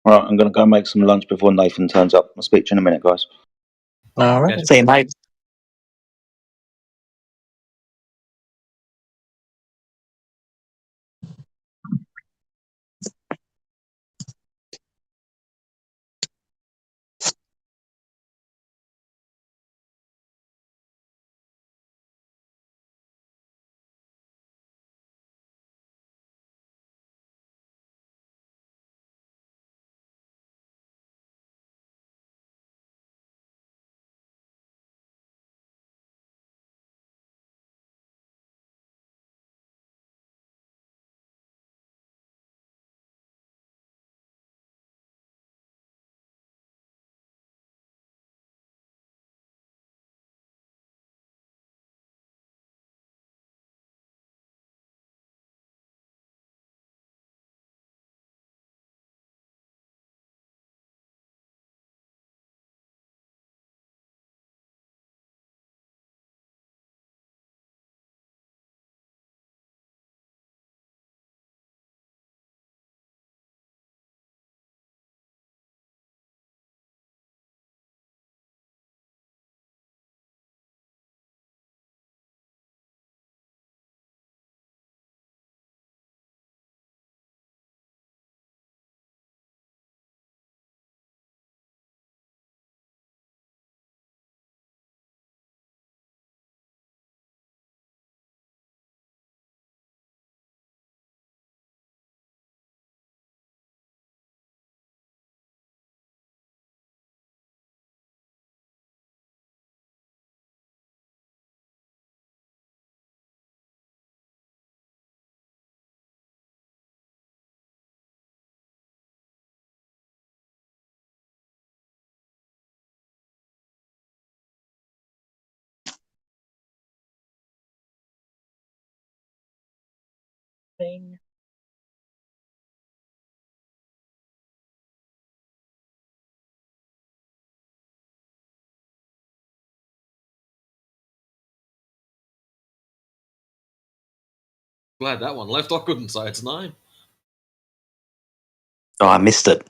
Right, I'm going to go make some lunch before Nathan turns up. I'll speak to you in a minute, guys. All right. See you, mate. Thing. Glad that one left. I couldn't say its name. Oh, I missed it.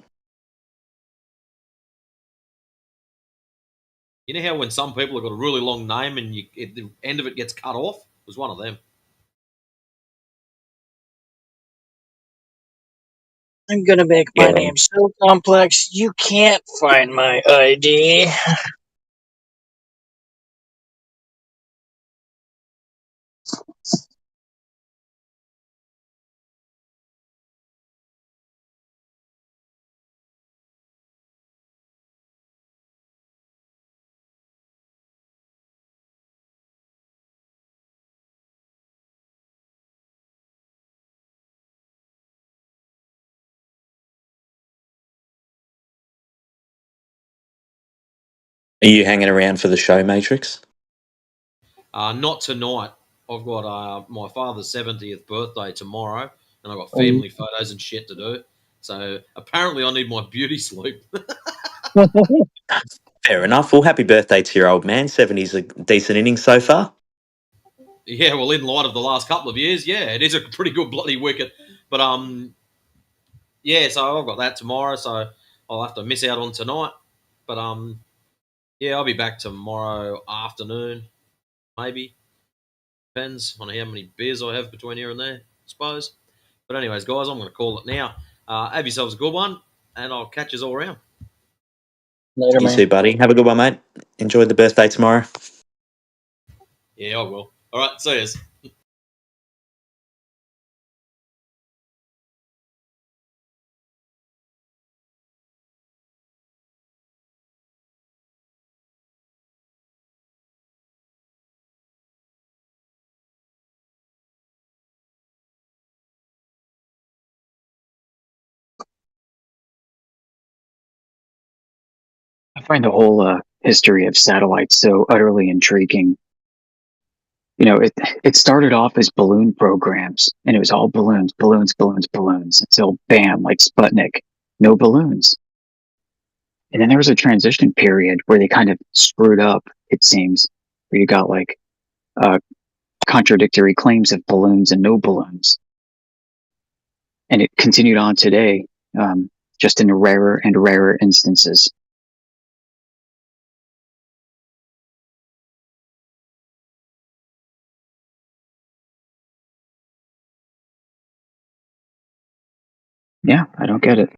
You know how when some people have got a really long name and the end of it gets cut off? It was one of them. I'm gonna make my Yeah. name so complex you can't find my ID. Are you hanging around for the show, Matrix? Not tonight. I've got my father's 70th birthday tomorrow, and I've got Oh. family photos and shit to do. So apparently, I need my beauty sleep. Fair enough. Well, happy birthday to your old man. 70's a decent innings so far. Yeah, well, in light of the last couple of years, yeah, it is a pretty good bloody wicket. But yeah, so I've got that tomorrow, so I'll have to miss out on tonight. But yeah, I'll be back tomorrow afternoon, maybe. Depends on how many beers I have between here and there, I suppose. But anyways, guys, I'm going to call it now. Have yourselves a good one, and I'll catch you all around. Later, You man. too, buddy. Have a good one, mate. Enjoy the birthday tomorrow. Yeah, I will. All right, see yous. I find the whole history of satellites so utterly intriguing. it started off as balloon programs, and it was all balloons, balloons, balloons, balloons, until bam, like Sputnik, no balloons. And then there was a transition period where they kind of screwed up, it seems, where you got like uh, contradictory claims of balloons and no balloons. And it continued on today, just in rarer and rarer instances. Yeah, I don't get it.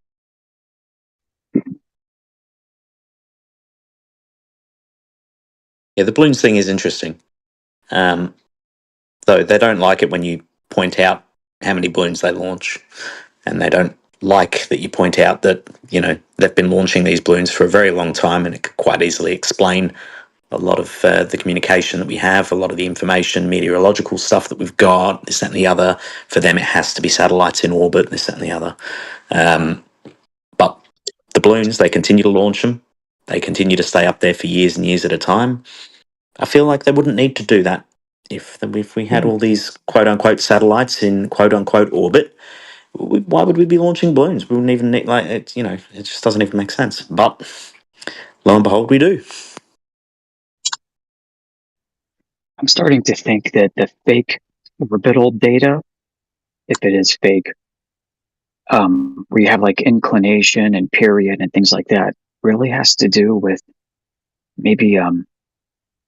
Yeah, the balloons thing is interesting. Though they don't like it when you point out how many balloons they launch, and they don't like that you point out that they've been launching these balloons for a very long time, and it could quite easily explain a lot of the communication that we have, a lot of the information, meteorological stuff that we've got, this, that, and the other. For them, it has to be satellites in orbit, this, that, and the other. But the balloons, they continue to launch them. They continue to stay up there for years and years at a time. I feel like they wouldn't need to do that if we had all these quote unquote satellites in quote unquote orbit. Why would we be launching balloons? We wouldn't even need it. It just doesn't even make sense. But lo and behold, we do. I'm starting to think that the fake orbital data, if it is fake, where you have like inclination and period and things like that, really has to do with maybe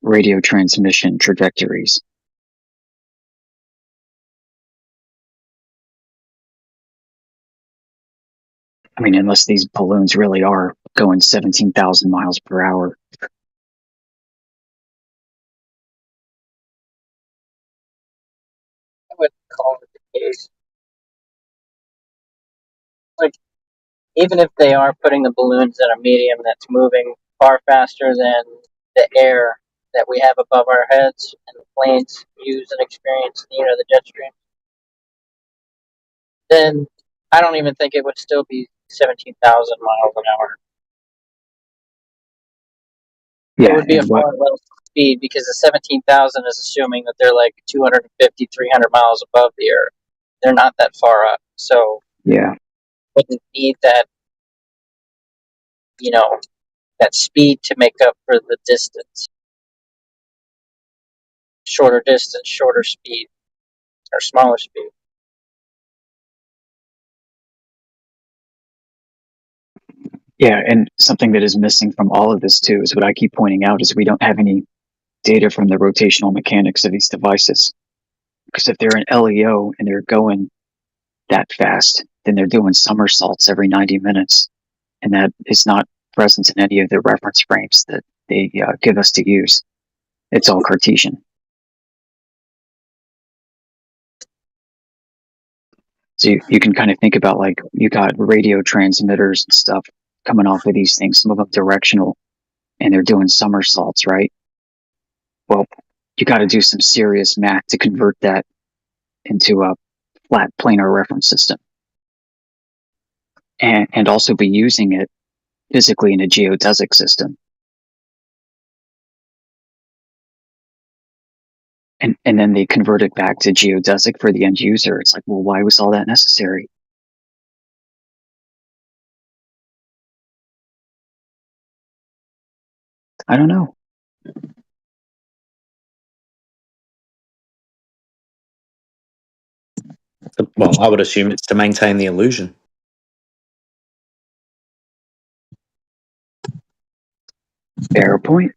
radio transmission trajectories. I mean, unless these balloons really are going 17,000 miles per hour. I would call it the case. Like, even if they are putting the balloons in a medium that's moving far faster than the air that we have above our heads and the planes use and experience, the jet stream, then I don't even think it would still be 17,000 miles an hour. It Yeah, would be a far less speed because the 17,000 is assuming that they're like 250, 300 miles above the Earth. They're not that far up. So yeah, wouldn't need you know, that speed to make up for the distance. Shorter distance, shorter speed, or smaller speed. yeah, and something that is missing from all of this too is what I keep pointing out is we don't have any data from the rotational mechanics of these devices. Because if they're an LEO and they're going that fast, then they're doing somersaults every 90 minutes, and that is not present in any of the reference frames that they give us to use. It's all Cartesian. So you can kind of think about like you got radio transmitters and stuff coming off of these things, some of them directional, and they're doing somersaults, right? Well, you got to do some serious math to convert that into a flat planar reference system, and also be using it physically in a geodesic system. And then they convert it back to geodesic for the end user. It's like, well, why was all that necessary? I don't know. Well, I would assume it's to maintain the illusion. Fair point.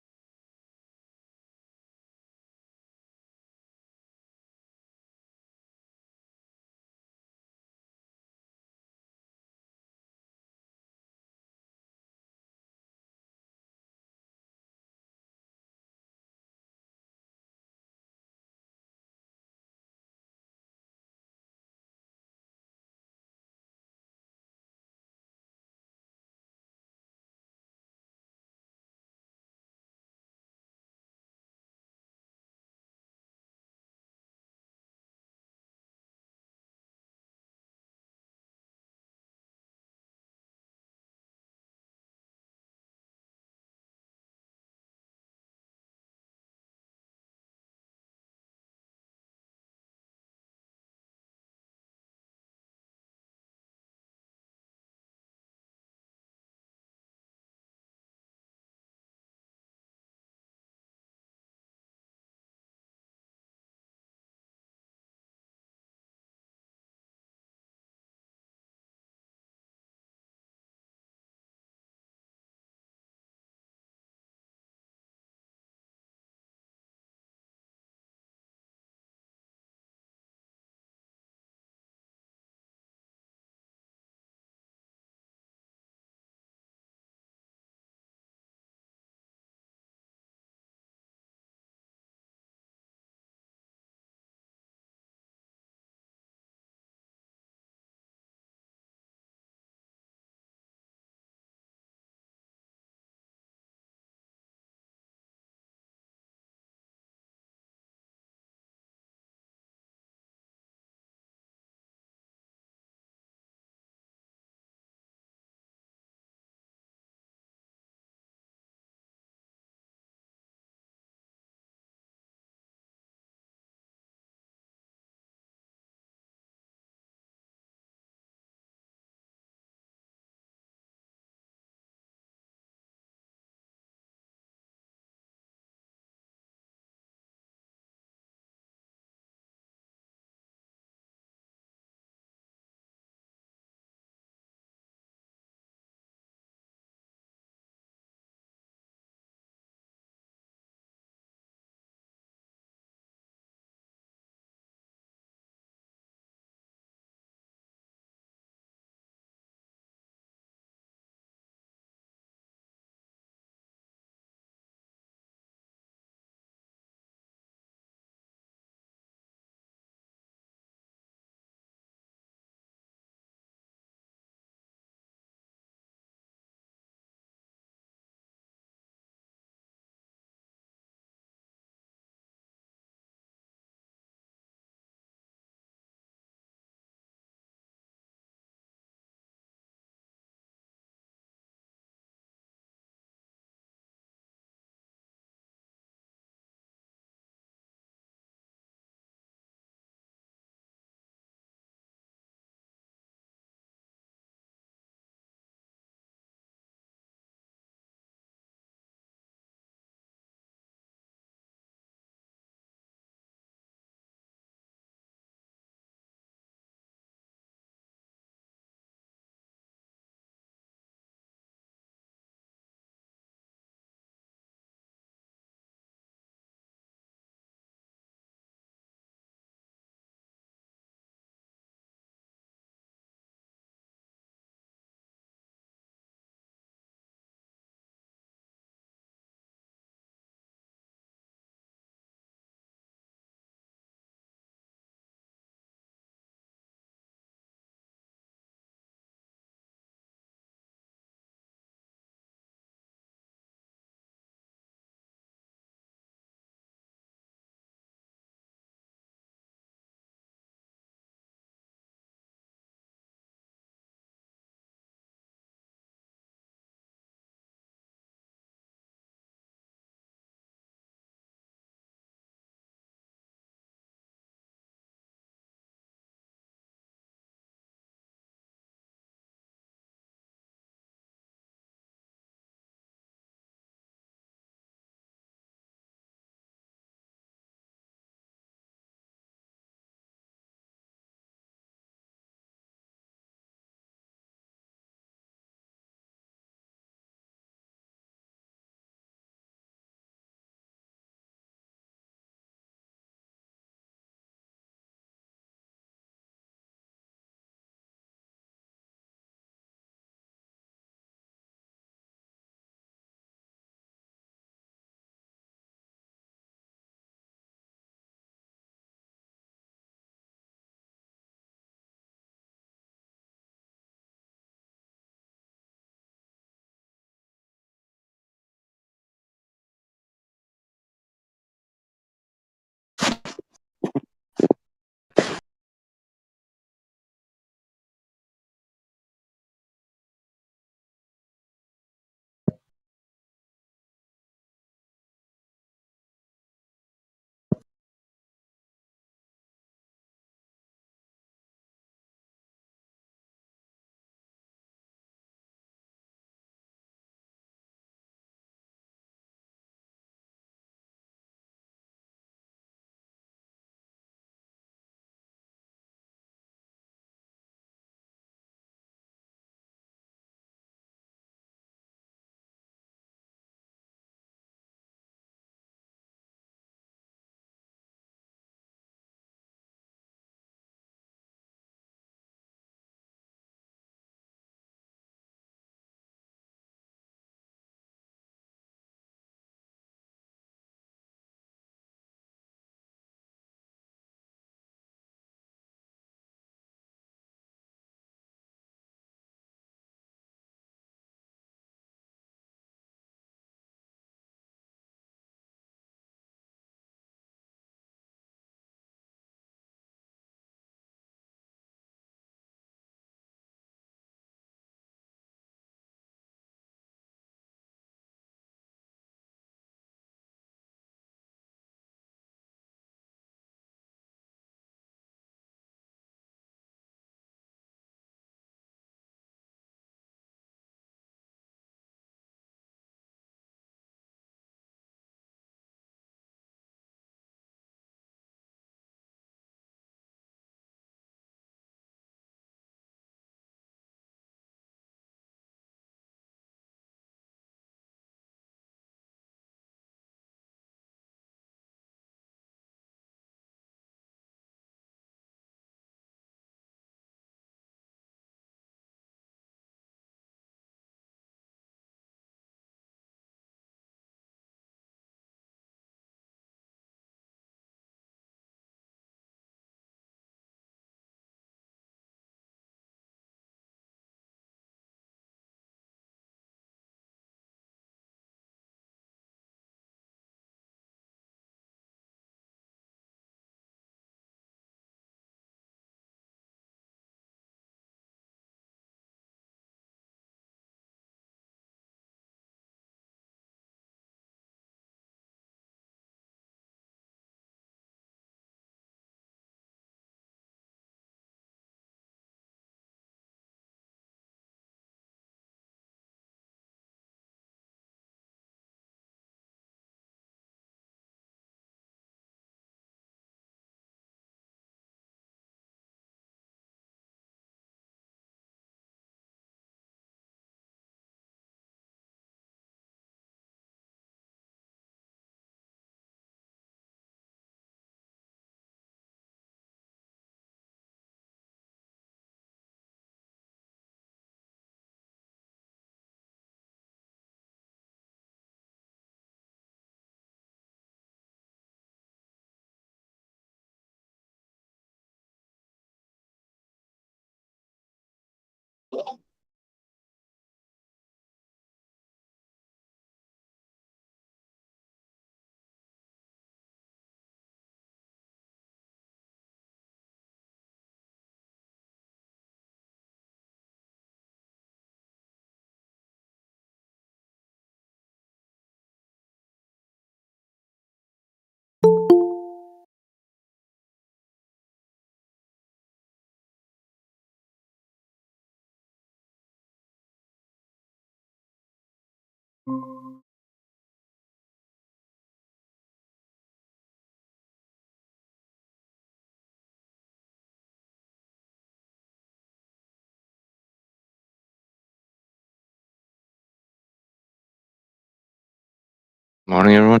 Morning, everyone.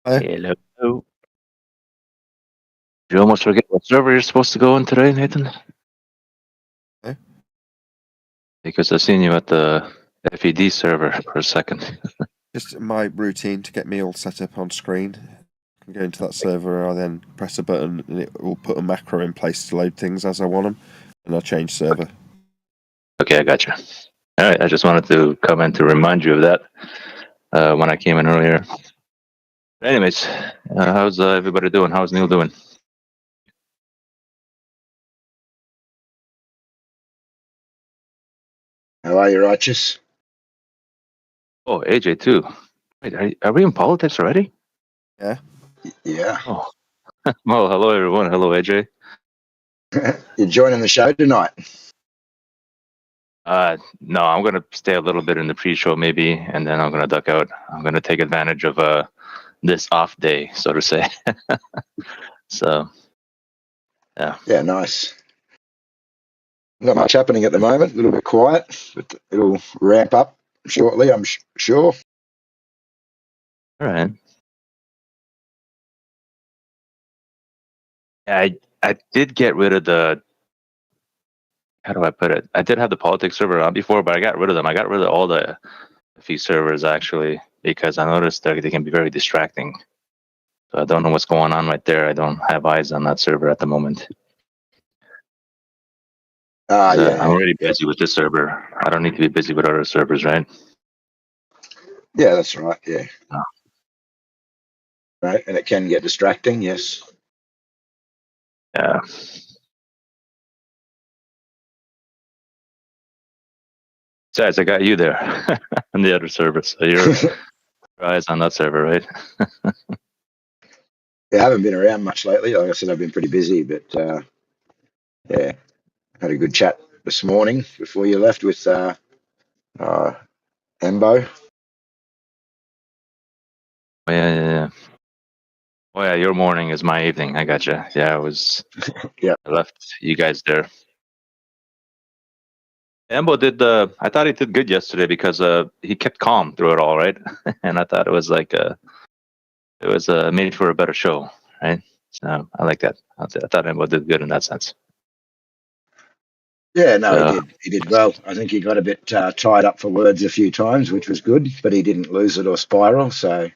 Hi. Hello. Did you almost forget what server you're supposed to go on today, Nathan? Hey? Because I've seen you at the FED server for a second. Just my routine to get me all set up on screen. I can go into that server, I then press a button and it will put a macro in place to load things as I want them, and I'll change server. Okay, I got you. All right, I just wanted to come in to remind you of that when I came in earlier. But anyways, how's everybody doing? How's Neil doing? How are you, Righteous? Oh, AJ too. Wait, are we in politics already? Yeah. Yeah. Oh, well, hello everyone. Hello, AJ. You're joining the show tonight. No, I'm gonna stay a little bit in the pre-show maybe, and then I'm gonna duck out. I'm gonna take advantage of this off day, so to say. So, yeah. Yeah, nice. Not much happening at the moment. A little bit quiet, but it'll ramp up shortly, I'm sure. All right. Yeah, I did get rid of the. How do I put it? I did have the politics server on before, but I got rid of them. I got rid of all the fee servers actually because I noticed that they can be very distracting. So I don't know what's going on right there. I don't have eyes on that server at the moment. Yeah. I'm already busy with this server. I don't need to be busy with other servers, right? Yeah, that's right. Yeah. Oh. Right. And it can get distracting, yes. Yeah. Besides, I got you there on the other server, so you're eyes on that server, right? Yeah, I haven't been around much lately. Like I said, I've been pretty busy, but yeah, had a good chat this morning before you left with Embo. Oh, yeah. Oh yeah, your morning is my evening. I got you. Yeah, I was. Yeah. I left you guys there. Embo did. I thought he did good yesterday because he kept calm through it all, right? And I thought it was like it was made for a better show, right? So I like that. I thought Embo did good in that sense. Yeah, no, he did. He did well. I think he got a bit tied up for words a few times, which was good, but he didn't lose it or spiral. So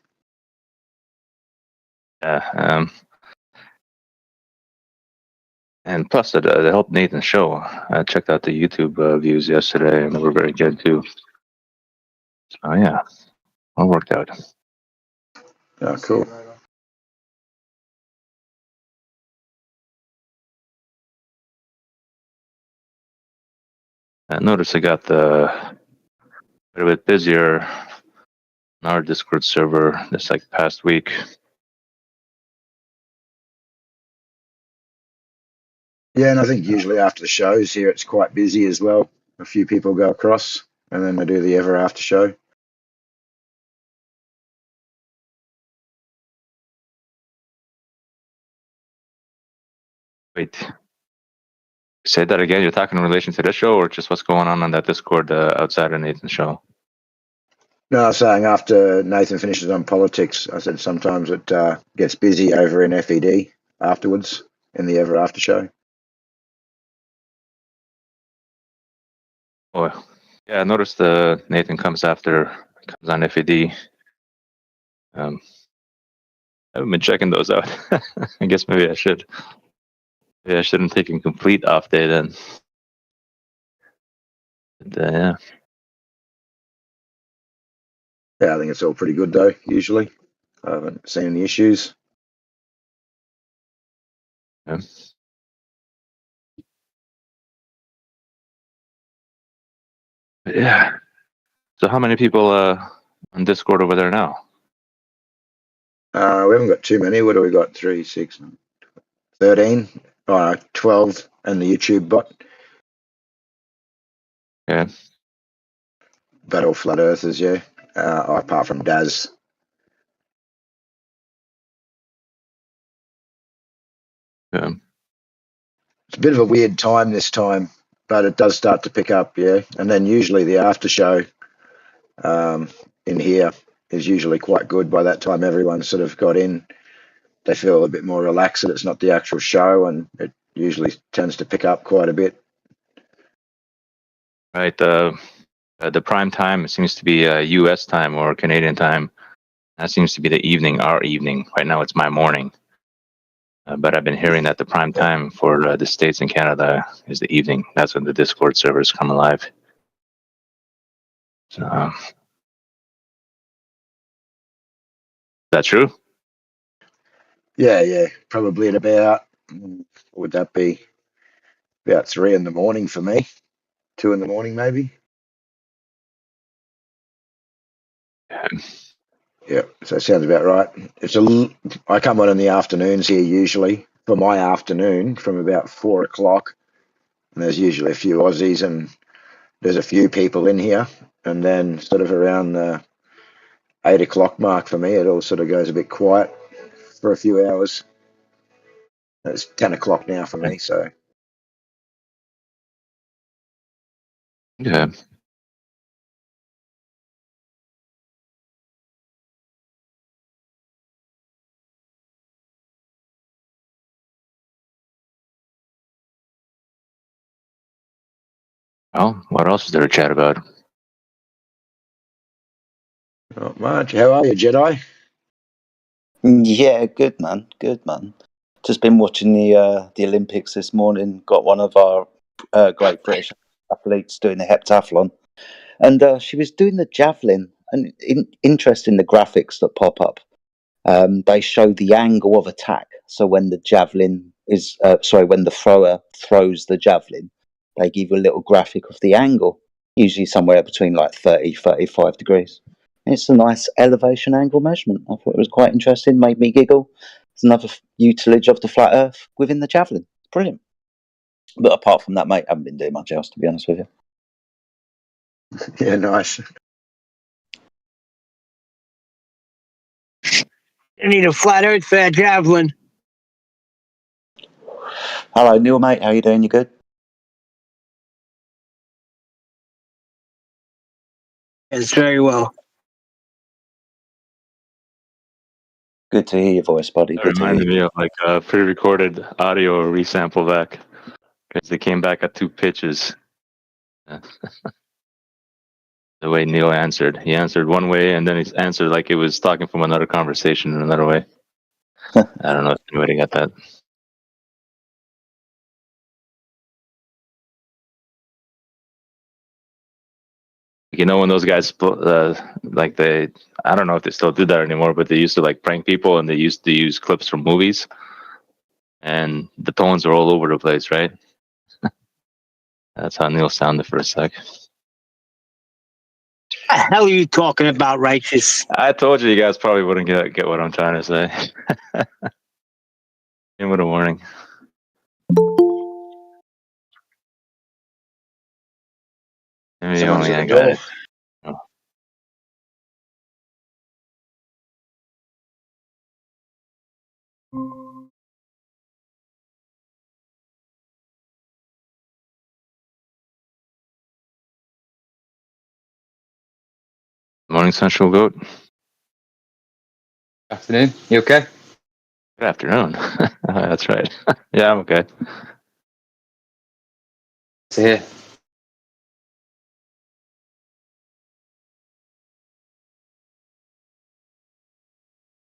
Yeah. And plus, it helped Nathan's show. I checked out the YouTube views yesterday, and they were very good too. So yeah, all worked out. oh, cool. I noticed I got a bit busier on our Discord server this like past week. Yeah, and I think usually after the shows here, it's quite busy as well. A few people go across, and then they do the ever after show. Wait, say that again. You're talking in relation to this show, or just what's going on that Discord outside of Nathan's show? No, I was saying after Nathan finishes on politics, I said sometimes it gets busy over in FED afterwards in the ever after show. Oh, yeah. I noticed Nathan comes on FED. I haven't been checking those out. I guess maybe I should. Maybe I shouldn't take a complete off day then. But, yeah. Yeah, I think it's all pretty good though. Usually, I haven't seen any issues. Yeah. But yeah. So how many people on Discord over there now? We haven't got too many. What do we got? 3, 6, 13, 12, and the YouTube bot. Yeah. But all flat earthers, yeah. Apart from Daz. Yeah. It's a bit of a weird time this time, but it does start to pick up, yeah. And then usually the after show, in here is usually quite good. By that time, everyone's sort of got in. They feel a bit more relaxed that it's not the actual show, and it usually tends to pick up quite a bit. Right. The prime time seems to be U.S. time or Canadian time. That seems to be the evening, our evening. Right now, it's my morning. But I've been hearing that the prime time for the States and Canada is the evening. That's when the Discord servers come alive. So, is that true? Yeah, probably at about, what would that be? About 3 in the morning for me. 2 in the morning, maybe. Yeah, so it sounds about right. I come on in the afternoons here usually for my afternoon from about 4 o'clock. And there's usually a few Aussies and there's a few people in here. And then sort of around the 8 o'clock mark for me, it all sort of goes a bit quiet for a few hours. It's 10 o'clock now for me, so. Yeah. Well, what else is there to chat about? Not much. How are you, Jedi? Yeah, good man, good man. Just been watching the Olympics this morning. Got one of our great British athletes doing the heptathlon, and she was doing the javelin. And interesting, the graphics that pop up. They show the angle of attack. So when the javelin is, when the thrower throws the javelin, they give you a little graphic of the angle, usually somewhere between like 30, 35 degrees. It's a nice elevation angle measurement. I thought it was quite interesting, made me giggle. It's another utilage of the flat earth within the javelin. Brilliant. But apart from that, mate, I haven't been doing much else, to be honest with you. Yeah, nice. I need a flat earth for that javelin. Hello, Neil, mate. How you doing? You good? Yes, very well. Good to hear your voice, buddy. That Good to hear reminded you. me of like pre-recorded audio resample back because they came back at 2 pitches. The way Neil answered, he answered one way, and then he answered like it was talking from another conversation in another way. I don't know if anybody got that. You know, when those guys like I don't know if they still do that anymore, but they used to like prank people, and they used to use clips from movies, and the tones are all over the place, right? That's how Neil sounded for a sec. What the hell are you talking about, Righteous? I told you guys probably wouldn't get what I'm trying to say. Give it a warning. Maybe you Someone's only at the ain't got door. it. Oh. Morning, Central Goat. Afternoon. You okay? Good afternoon. That's right. Yeah, I'm okay. To hear.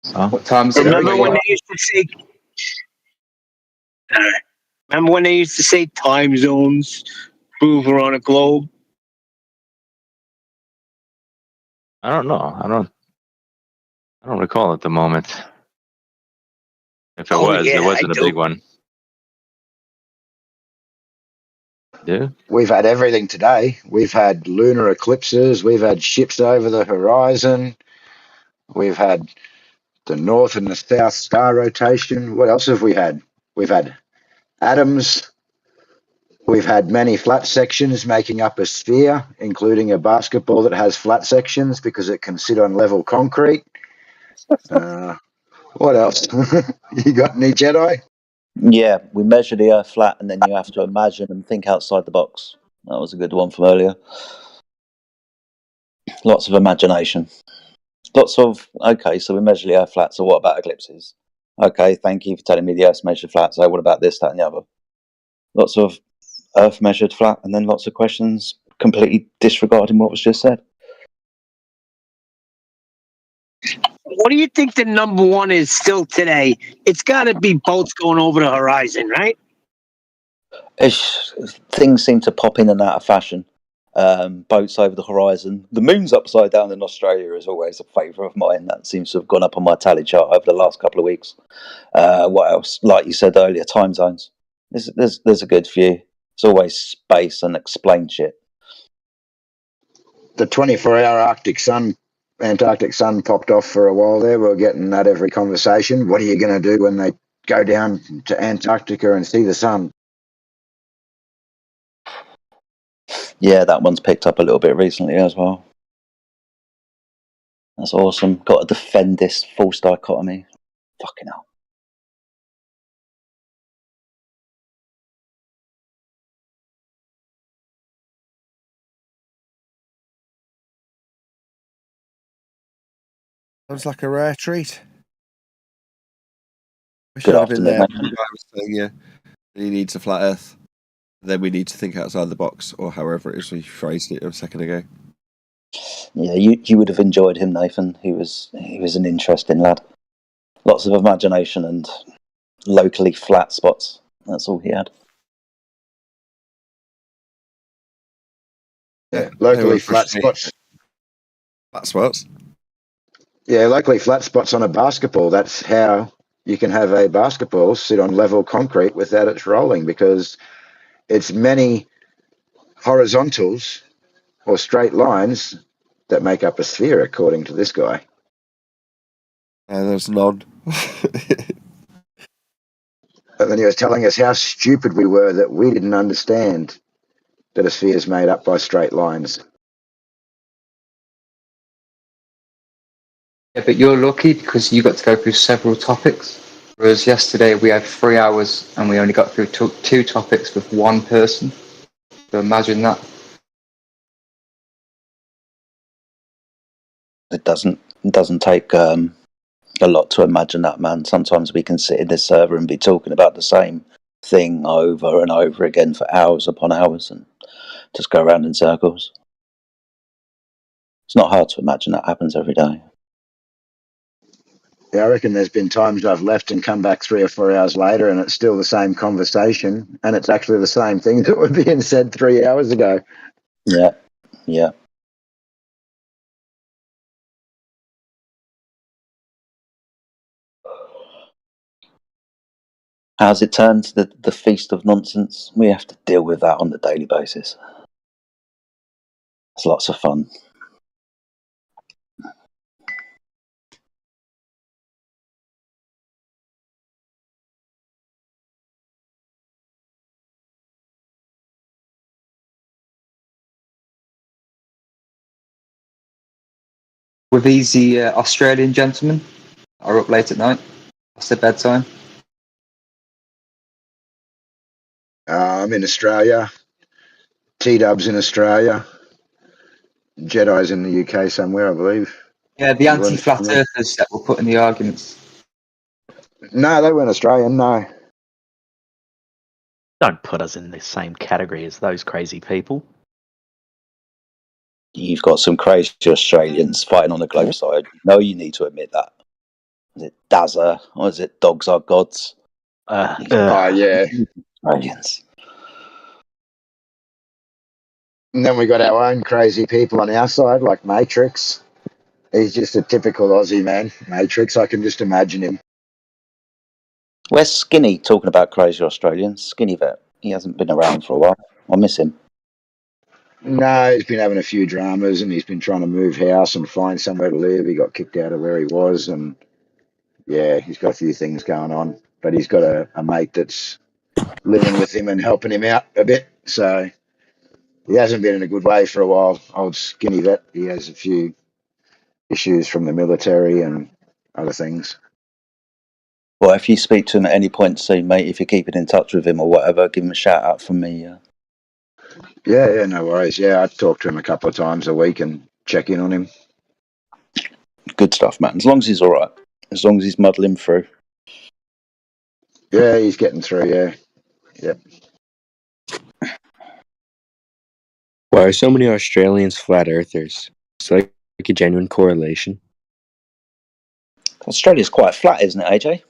So, What time's it? Remember Where when you they are? used to say? Remember when they used to say time zones prove we're on a globe? I don't know. I don't recall at the moment. If it Oh was, it yeah, I wasn't a do. big one. Yeah. We've had everything today. We've had lunar eclipses. We've had ships over the horizon. We've had the north and the south star rotation. What else have we had? We've had atoms. We've had many flat sections making up a sphere, including a basketball that has flat sections because it can sit on level concrete. What else? You got any Jedi? Yeah, we measure the Earth flat, and then you have to imagine and think outside the box. That was a good one from earlier. Lots of imagination. Lots of, okay, so we measure the Earth flat, so what about eclipses? Okay, thank you for telling me the Earth's measured flat, so what about this, that, and the other? Lots of Earth measured flat, and then lots of questions completely disregarding what was just said. What do you think the number one is still today? It's got to be boats going over the horizon, right? Things seem to pop in and out of fashion. Boats over the horizon. The moon's upside down in Australia is always a favourite of mine. That seems to have gone up on my tally chart over the last couple of weeks. What else? Like you said earlier, time zones. There's a good few. It's always space and explain shit. The 24-hour Antarctic sun popped off for a while there. We're getting that every conversation. What are you going to do when they go down to Antarctica and see the sun? Yeah, that one's picked up a little bit recently as well. That's awesome. Got to defend this false dichotomy. Fucking hell. Sounds like a rare treat. Wish Good I'd have been afternoon, there. mate. I was saying, yeah, he needs a flat Earth. Then we need to think outside the box, or however it is we phrased it a second ago. Yeah, you would have enjoyed him, Nathan. He was an interesting lad. Lots of imagination and locally flat spots. That's all he had. Yeah, locally flat frustrating. spots. Flat spots? Yeah, locally flat spots on a basketball. That's how you can have a basketball sit on level concrete without it rolling, because it's many horizontals or straight lines that make up a sphere, according to this guy. There's none. And then he was telling us how stupid we were that we didn't understand that a sphere is made up by straight lines. Yeah, but you're lucky because you got to go through several topics. Whereas yesterday we had 3 hours and we only got through two topics with one person. So imagine that. It doesn't take a lot to imagine that, man. Sometimes we can sit in this server and be talking about the same thing over and over again for hours upon hours and just go around in circles. It's not hard to imagine that happens every day. Yeah, I reckon there's been times I've left and come back 3 or 4 hours later and it's still the same conversation, and it's actually the same thing that were being said 3 hours ago. Yeah, yeah. How's it turned to the feast of nonsense? We have to deal with that on a daily basis. It's lots of fun. Were these the Australian gentlemen are up late at night? What's their bedtime? I'm in Australia. T-Dub's in Australia. Jedi's in the UK somewhere, I believe. Yeah, the anti-flat earthers that were putting the arguments. No, they weren't Australian, no. Don't put us in the same category as those crazy people. You've got some crazy Australians fighting on the globe side. No, you need to admit that. Is it Dazza or is it Dogs Are Gods? Oh, yeah. Australians. And then we got our own crazy people on our side, like Matrix. He's just a typical Aussie man. Matrix, I can just imagine him. Where's Skinny talking about crazy Australians? Skinny Vet. He hasn't been around for a while. I miss him. No, he's been having a few dramas and he's been trying to move house and find somewhere to live. He got kicked out of where he was, and yeah, he's got a few things going on. But he's got a mate that's living with him and helping him out a bit. So he hasn't been in a good way for a while. Old Skinny Vet. He has a few issues from the military and other things. Well, if you speak to him at any point soon, mate, if you're keeping in touch with him or whatever, give him a shout out from me. Yeah, no worries. Yeah, I talk to him a couple of times a week, and check in on him. Good stuff, man. As long as he's all right. As long as he's muddling through. Yeah, he's getting through. Yeah, yeah. Why are so many Australians flat earthers? It's like a genuine correlation. Australia's quite flat, isn't it, AJ?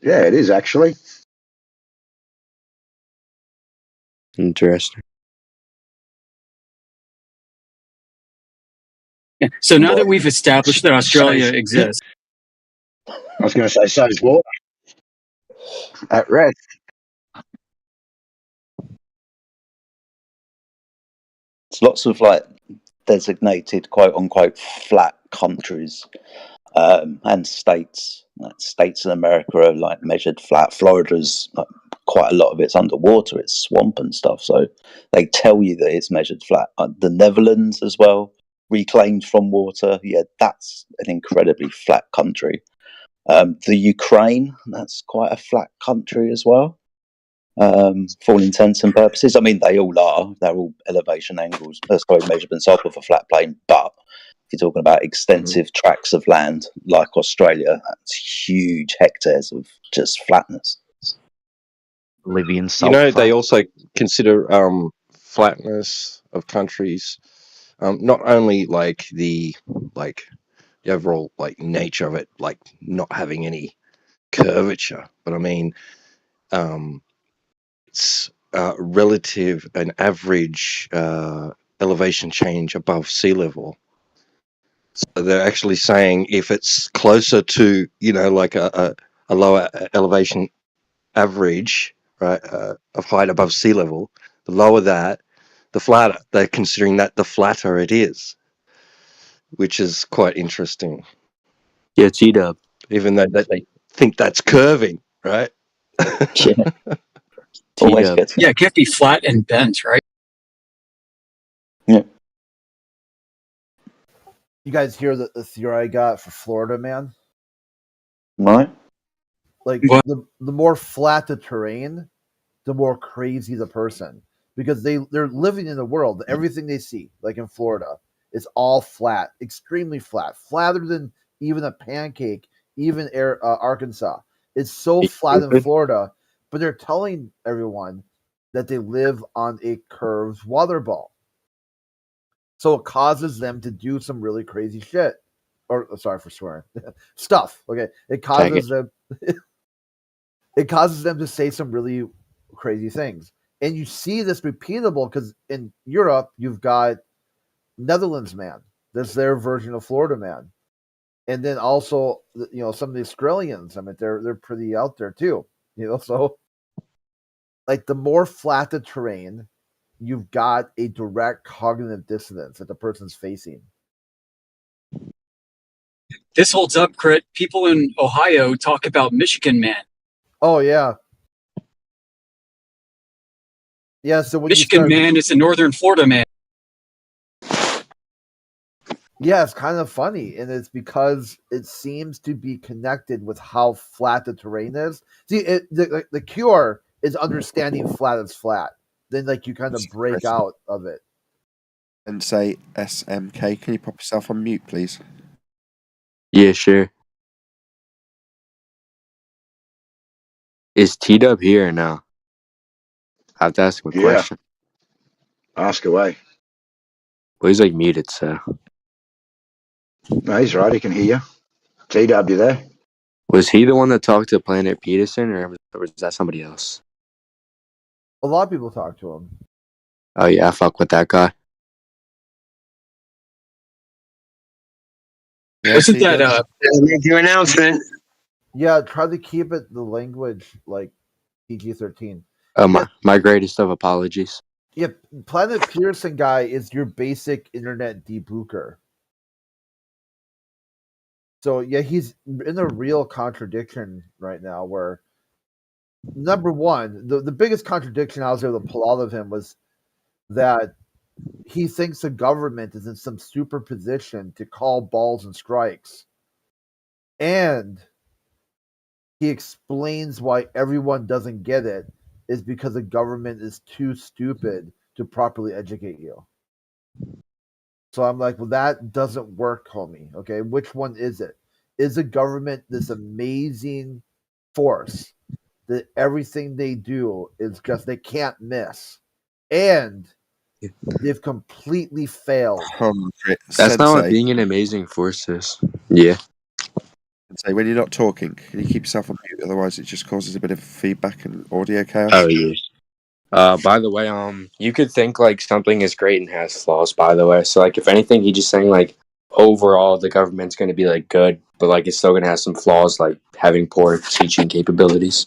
Yeah, it is actually. Interesting. So now that we've established that Australia exists, I was going to say, so is water at rest. It's lots of like designated quote unquote flat countries and states. Like states in America are like measured flat. Florida's like, quite a lot of it's underwater. It's swamp and stuff. So they tell you that it's measured flat. The Netherlands as well, reclaimed from water. Yeah, that's an incredibly flat country. The Ukraine, that's quite a flat country as well. For all intents and purposes, I mean, they all are. They're all elevation angles, measurements off of a flat plane. But if you're talking about extensive tracts of land like Australia, that's huge hectares of just flatness. Libyan You salt know, flat. they also consider flatness of countries not only like the overall like nature of it, like not having any curvature, but I mean it's relative an average elevation change above sea level. So they're actually saying if it's closer to like a lower elevation average, right, of height above sea level, the lower that, the flatter. They're considering that the flatter it is, which is quite interesting. Yeah, T-Dub. Even though they think that's curving, right? Yeah. Always T-Dub. gets me. yeah, it can't be flat and bent, right? Yeah. You guys hear the theory I got for Florida, man? Right. Like What? the more flat the terrain, the more crazy the person, because they're living in the world. Everything they see, like in Florida, is all flat, extremely flat, flatter than even a pancake. Even Arkansas, it's so flat in Florida, but they're telling everyone that they live on a curved water ball. So it causes them to do some really crazy shit. Or sorry for swearing. Stuff. Okay. It causes them it causes them to say some really crazy things. And you see this repeatable because in Europe you've got Netherlands man. That's their version of Florida man. And then also some of the Australians, I mean they're pretty out there too. So like the more flat the terrain, you've got a direct cognitive dissonance that the person's facing. This holds up, Crit. People in Ohio talk about Michigan man. Oh yeah. Yeah, so when Michigan man is a northern Florida man. Yeah, it's kind of funny, and it's because it seems to be connected with how flat the terrain is. See, the cure is understanding flat is flat. Then, like, you kind of break out of it. And say SMK. Can you pop yourself on mute, please? Yeah, sure. Is T-Dub here or no? I have to ask him a question. Ask away. Well, he's like muted, so. No, he's right. He can hear you. TW there. Was he the one that talked to Planet Peterson, or was that somebody else? A lot of people talk to him. Oh, yeah, I fuck with that guy. Yeah, Wasn't that make your announcement? Yeah, try to keep it the language like PG-13. Oh, my greatest of apologies. Yeah, Planet Pearson guy is your basic internet debunker. So yeah, he's in a real contradiction right now. Where number one, the biggest contradiction I was able to pull out of him was that he thinks the government is in some superposition to call balls and strikes, and he explains why everyone doesn't get it is because the government is too stupid to properly educate you. So I'm like, well, that doesn't work, homie. Okay, which one is it? Is the government this amazing force that everything they do is just they can't miss, and they've completely failed? That's not what Sensei, being an amazing force is. Yeah. Sensei, when you're not talking, can you keep yourself on mute? Otherwise, it just causes a bit of feedback and audio chaos. Oh yeah. By the way, you could think like something is great and has flaws, by the way. So like if anything, he's just saying like overall the government's gonna be like good, but like it's still gonna have some flaws, like having poor teaching capabilities.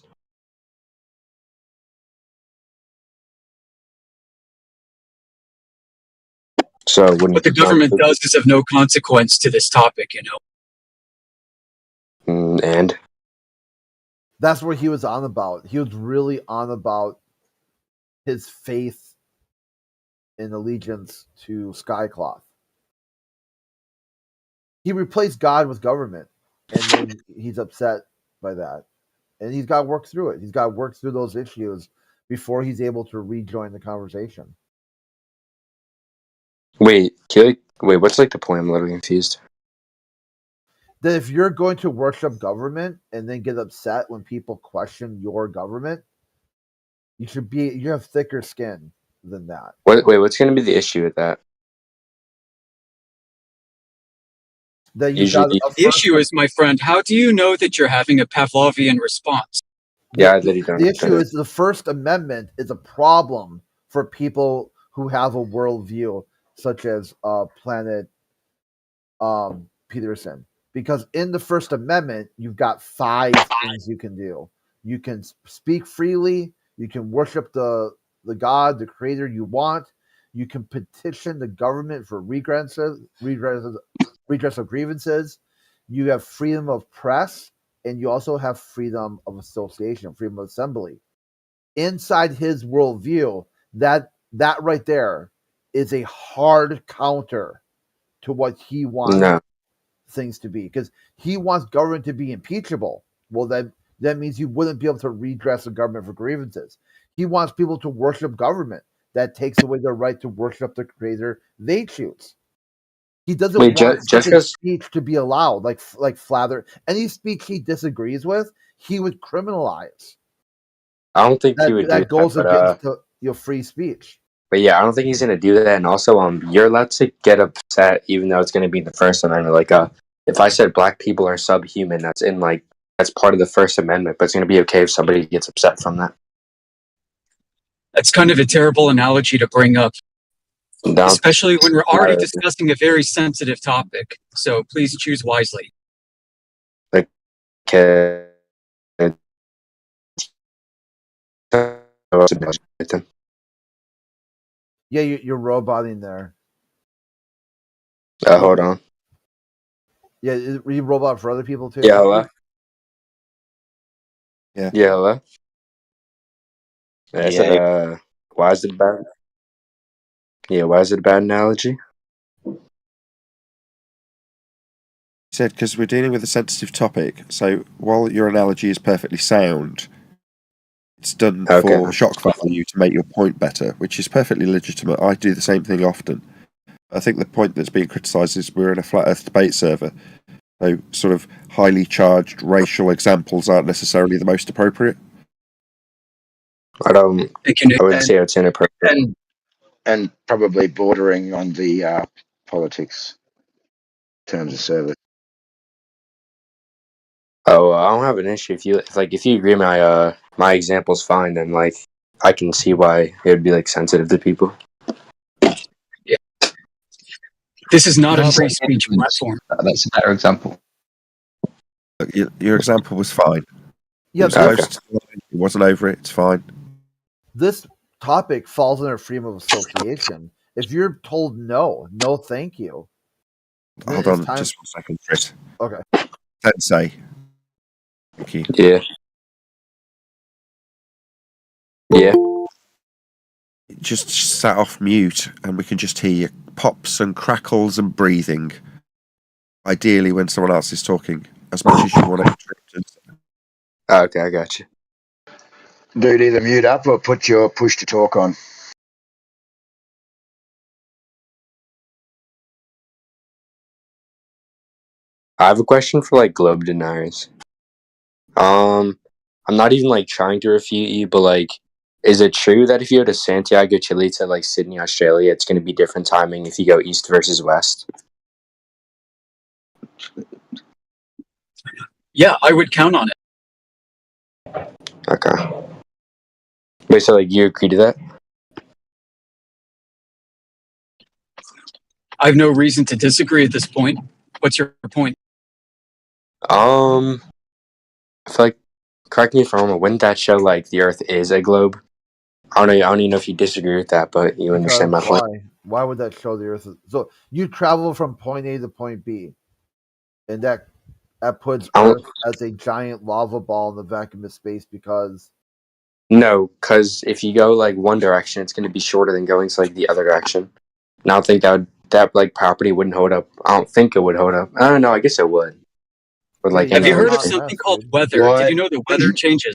So What the government does is of no consequence to this topic, you know. And That's what he was on about. He was really on about his faith and allegiance to Skycloth. He replaced God with government, and then he's upset by that. And he's got to work through it. He's got to work through those issues before he's able to rejoin the conversation. wait, what's like the point? I'm a little confused. That if you're going to worship government and then get upset when people question your government, you have thicker skin than that. What's gonna be the issue with that? That you Usually, got The issue is, my friend, how do you know that you're having a Pavlovian response? yeah, that he don't. The issue is the First Amendment is a problem for people who have a worldview such as Planet Peterson, because in the First Amendment you've got 5 things you can do. You can speak freely. You can worship the God, the Creator you want. You can petition the government for redress of grievances. You have freedom of press, and you also have freedom of association, freedom of assembly. Inside his worldview, that right there is a hard counter to what he wants things to be, because he wants government to be impeachable. Well, that means you wouldn't be able to redress the government for grievances. He wants people to worship government. That takes away their right to worship the creator they choose. He doesn't want certain speech to be allowed, like Flather. Any speech he disagrees with, he would criminalize. I don't think he would do That goes that, against your free speech. but yeah, I don't think he's gonna do that. And also, you're allowed to get upset, even though it's gonna be in the First Amendment. Like, if I said black people are subhuman, that's part of the First Amendment. But it's gonna be okay if somebody gets upset from that. That's kind of a terrible analogy to bring up, especially when we're already discussing a very sensitive topic. So please choose wisely. Yeah, you're roboting there. Hold on. Yeah, were you robot for other people too? Yeah, hello? Yeah. Yeah, hello? I said, why is it bad? Yeah, why is it a bad analogy? He said, because we're dealing with a sensitive topic, so while your analogy is perfectly sound, it's done for shock value to make your point better, which is perfectly legitimate. I do the same thing often. I think the point that's being criticised is we're in a flat earth debate server, so sort of highly charged racial examples aren't necessarily the most appropriate. I wouldn't say it's inappropriate. And probably bordering on the politics terms of service. Oh, I don't have an issue if you agree my example's fine, then like I can see why it would be like sensitive to people. Yeah. This is not a free speech platform. That's a better example. Your example was fine. Yeah, it wasn't over it. It's fine. This topic falls under freedom of association. If you're told no, thank you. Hold on, just 1 second, Chris. Okay. Sensei. Thank you. Yeah. Yeah. Just sat off mute, and we can just hear pops and crackles and breathing. Ideally, when someone else is talking, as much as you want to interrupt. Okay, I got you. Dude, either mute up or put your push to talk on. I have a question for like globe deniers. I'm not even like trying to refute you, but like, is it true that if you go to Santiago, Chile to like Sydney, Australia, it's going to be different timing if you go east versus west? Yeah, I would count on it. Okay. Wait, so like you agree to that? I have no reason to disagree at this point. What's your point? I feel like, correct me if I'm wrong, wouldn't that show like the Earth is a globe? I don't know. I don't even know if you disagree with that, but you understand my point. Why would that show the Earth? So you travel from point A to point B, and that puts Earth as a giant lava ball in the vacuum of space because. No, because if you go like one direction, it's going to be shorter than going to like the other direction. And I don't think that like property wouldn't hold up. I don't think it would hold up. I don't know. I guess it would. Or like Have you heard of something called weather? Why? Did you know the weather changes?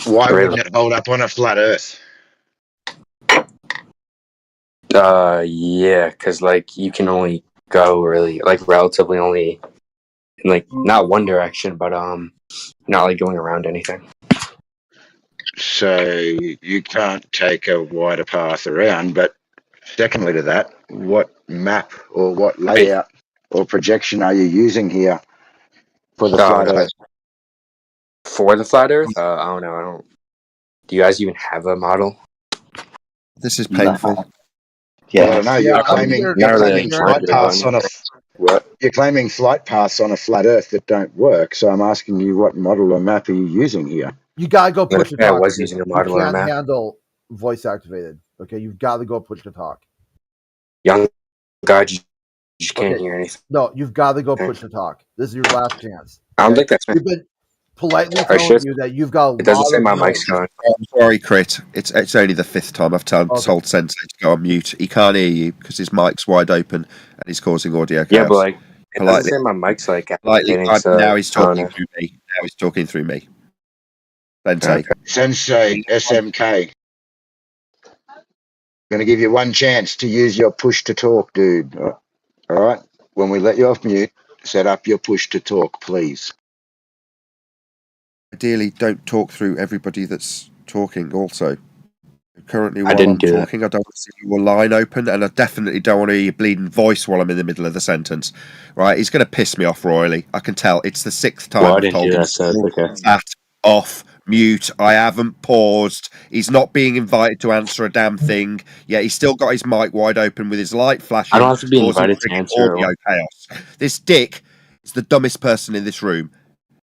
Why Really? wouldn't it hold up on a flat Earth? Yeah, because like you can only go really like relatively only in like not one direction, but not like going around anything. So you can't take a wider path around. But secondly to that, what map or what layout or projection are you using here for the flat Earth? For the flat Earth, I don't know. I don't. Do you guys even have a model? This is painful. Yeah, well, no, you're claiming flight paths on you're claiming flight paths on a flat Earth that don't work. So I'm asking you, what model or map are you using here? You gotta go push to talk. I was using a model you or can't map. handle voice activated. Okay, you've got to go push to talk. Young guy, you just can't hear anything. No, you've got to go push to talk. This is your last chance. I don't think that's. You've been politely telling you that you've got a It doesn't lot say of my knowledge. mic's going. I'm sorry, Crit. It's only the fifth time I've told Sensei to go on mute. He can't hear you because his mic's wide open and he's causing audio chaos. Yeah, but like it doesn't say my mic's like activating. Now he's talking through me. Now he's talking through me. Sensei. Okay. Sensei, SMK. Going to give you one chance to use your push to talk, dude. All right? When we let you off mute, set up your push to talk, please. Ideally, don't talk through everybody that's talking also. Currently, while I'm talking, I don't want to see your line open, and I definitely don't want to hear your bleeding voice while I'm in the middle of the sentence. Right? He's going to piss me off royally. I can tell. It's the sixth time I've told him that off mute. I haven't paused. He's not being invited to answer a damn thing. Yeah, he's still got his mic wide open with his light flashing. I don't have to be invited to answer. Audio chaos. This dick is the dumbest person in this room.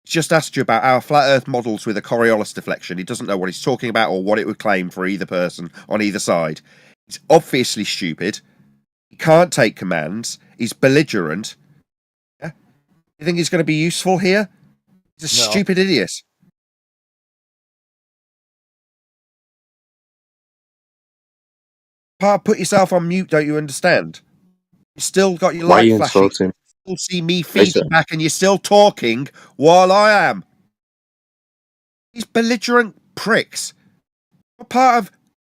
He's just asked you about our flat Earth models with a Coriolis deflection. He doesn't know what he's talking about or what it would claim for either person on either side. He's obviously stupid. He can't take commands. He's belligerent. Yeah? You think he's going to be useful here? He's a stupid idiot. Put yourself on mute, don't you understand? You still got your light flashing. You still see me feeding back and you're still talking while I am. These belligerent pricks. What part of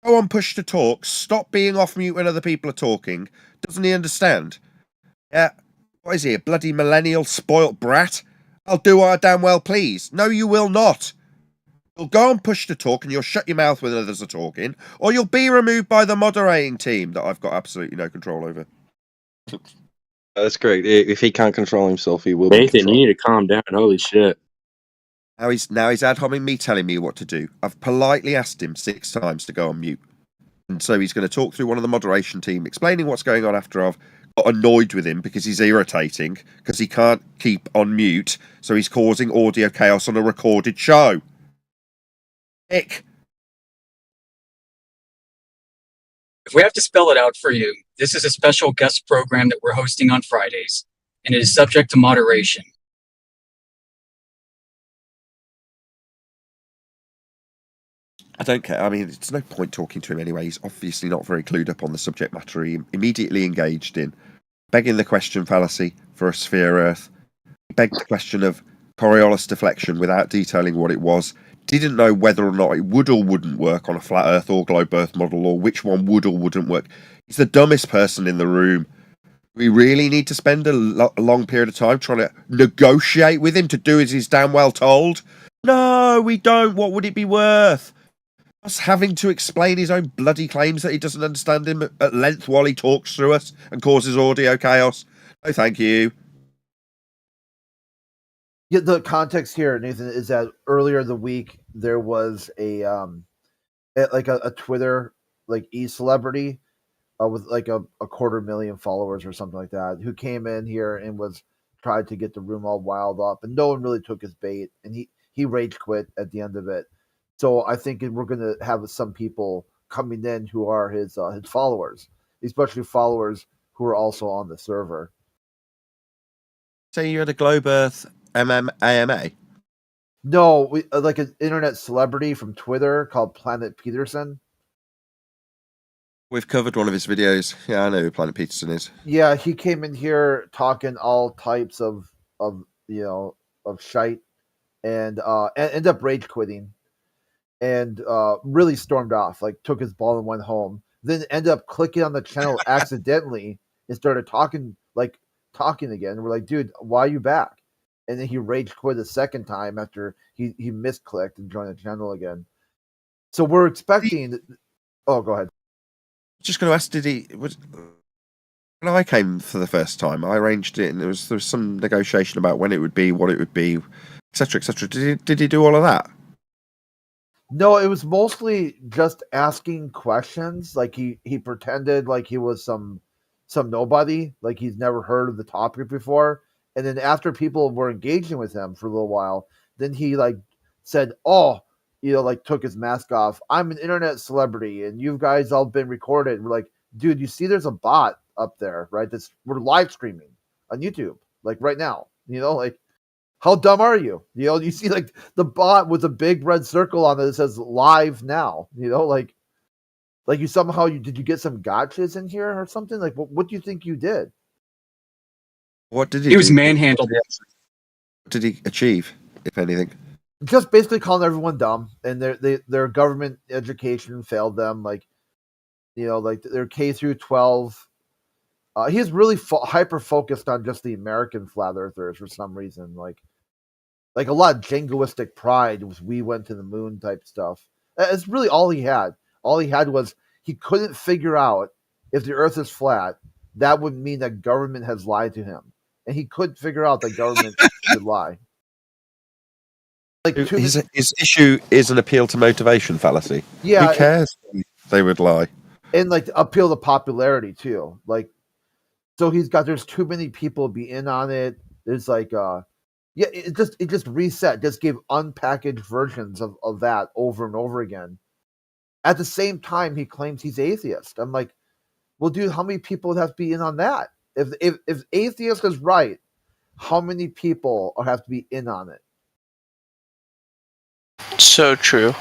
go on push to talk, stop being off mute when other people are talking? Doesn't he understand? Yeah. What is he, a bloody millennial spoilt brat? I'll do what I damn well please. No, you will not. You'll go and push to talk and you'll shut your mouth when others are talking, or you'll be removed by the moderating team that I've got absolutely no control over. That's great. If he can't control himself, he will be Nathan, controlled. you need to calm down. Holy shit. Now he's ad homing me, telling me what to do. I've politely asked him 6 times to go on mute. And so he's going to talk through one of the moderation team, explaining what's going on after I've got annoyed with him because he's irritating, because he can't keep on mute, so he's causing audio chaos on a recorded show. Ick. If we have to spell it out for you, this is a special guest program that we're hosting on Fridays, and it is subject to moderation. I don't care. I mean, it's no point talking to him anyway. He's obviously not very clued up on the subject matter he immediately engaged in. Begging the question fallacy for a sphere Earth. He begged the question of Coriolis deflection without detailing what it was. Didn't know whether or not it would or wouldn't work on a flat Earth or globe Earth model, or which one would or wouldn't work. He's the dumbest person in the room. We really need to spend a long period of time trying to negotiate with him to do as he's damn well told? No, we don't. What would it be worth? Us having to explain his own bloody claims that he doesn't understand him at length while he talks through us and causes audio chaos? No, thank you. Yeah, the context here, Nathan, is that earlier the week there was a Twitter like celebrity with like a 250,000 followers or something like that, who came in here and was tried to get the room all wild up, and no one really took his bait, and he rage quit at the end of it. So I think we're going to have some people coming in who are his followers, especially followers who are also on the server. Say you had a Globe Earth AMA? No, we like an internet celebrity from Twitter called Planet Peterson. We've covered one of his videos. Yeah, I know who Planet Peterson is. Yeah, he came in here talking all types of shite, and ended up rage quitting, and really stormed off. Like took his ball and went home. Then ended up clicking on the channel accidentally and started talking again. We're like, dude, why are you back? And then he rage quit a second time after he misclicked and joined the channel again. So we're expecting. Oh, go ahead. Just going to ask, when I came for the first time, I arranged it, and there was some negotiation about when it would be, what it would be, etc., etc. Did he do all of that? No, it was mostly just asking questions. Like he pretended like he was some nobody, like he's never heard of the topic before. And then after people were engaging with him for a little while, then he like said, "Oh, like took his mask off. I'm an internet celebrity, and you guys all been recorded." We're like, "Dude, you see, there's a bot up there, right? We're live streaming on YouTube, like right now. Like." How dumb are you? You see like the bot with a big red circle on it that says live now, like you somehow did you get some gotchas in here or something? Like what do you think you did? What did he do? He was manhandled. What did he achieve, if anything? Just basically calling everyone dumb, and their government education failed them. Like, like their K through 12. He is really hyper focused on just the American flat earthers for some reason. Like a lot of jingoistic pride was we went to the moon type stuff. It's really all he had. All he had was he couldn't figure out if the earth is flat, that would mean that government has lied to him. And he couldn't figure out that government could lie. Like his issue is an appeal to motivation fallacy. Yeah. Who cares they would lie? And like appeal to popularity too. Like so there's too many people be in on it. There's like yeah, it just reset, just gave unpackaged versions of that over and over again. At the same time, he claims he's atheist. I'm like, well, dude, how many people would have to be in on that? If atheist is right, how many people have to be in on it? So true.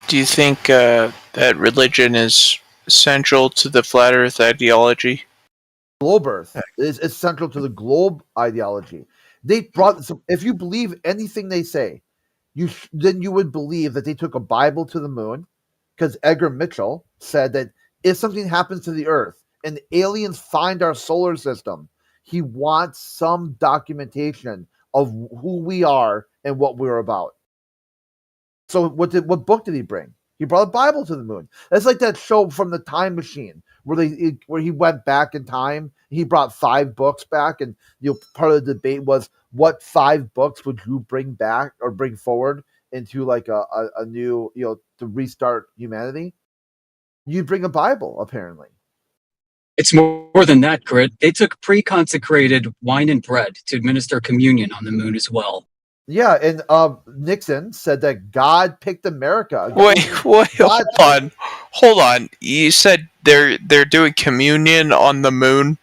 Do you think that religion is central to the flat Earth ideology? Globe Earth is central to the globe ideology. They brought. So if you believe anything they say, then you would believe that they took a Bible to the moon, because Edgar Mitchell said that if something happens to the Earth and aliens find our solar system, he wants some documentation of who we are and what we're about. So what book did he bring? He brought a Bible to the moon. That's like that show from the Time Machine where he went back in time. He brought 5 books back, and part of the debate was what 5 books would you bring back or bring forward into like a new to restart humanity. You'd bring a Bible, apparently. It's more than that, Grit. They took pre-consecrated wine and bread to administer communion on the moon as well. Yeah, and Nixon said that God picked America. Wait, hold on. You said they're doing communion on the moon?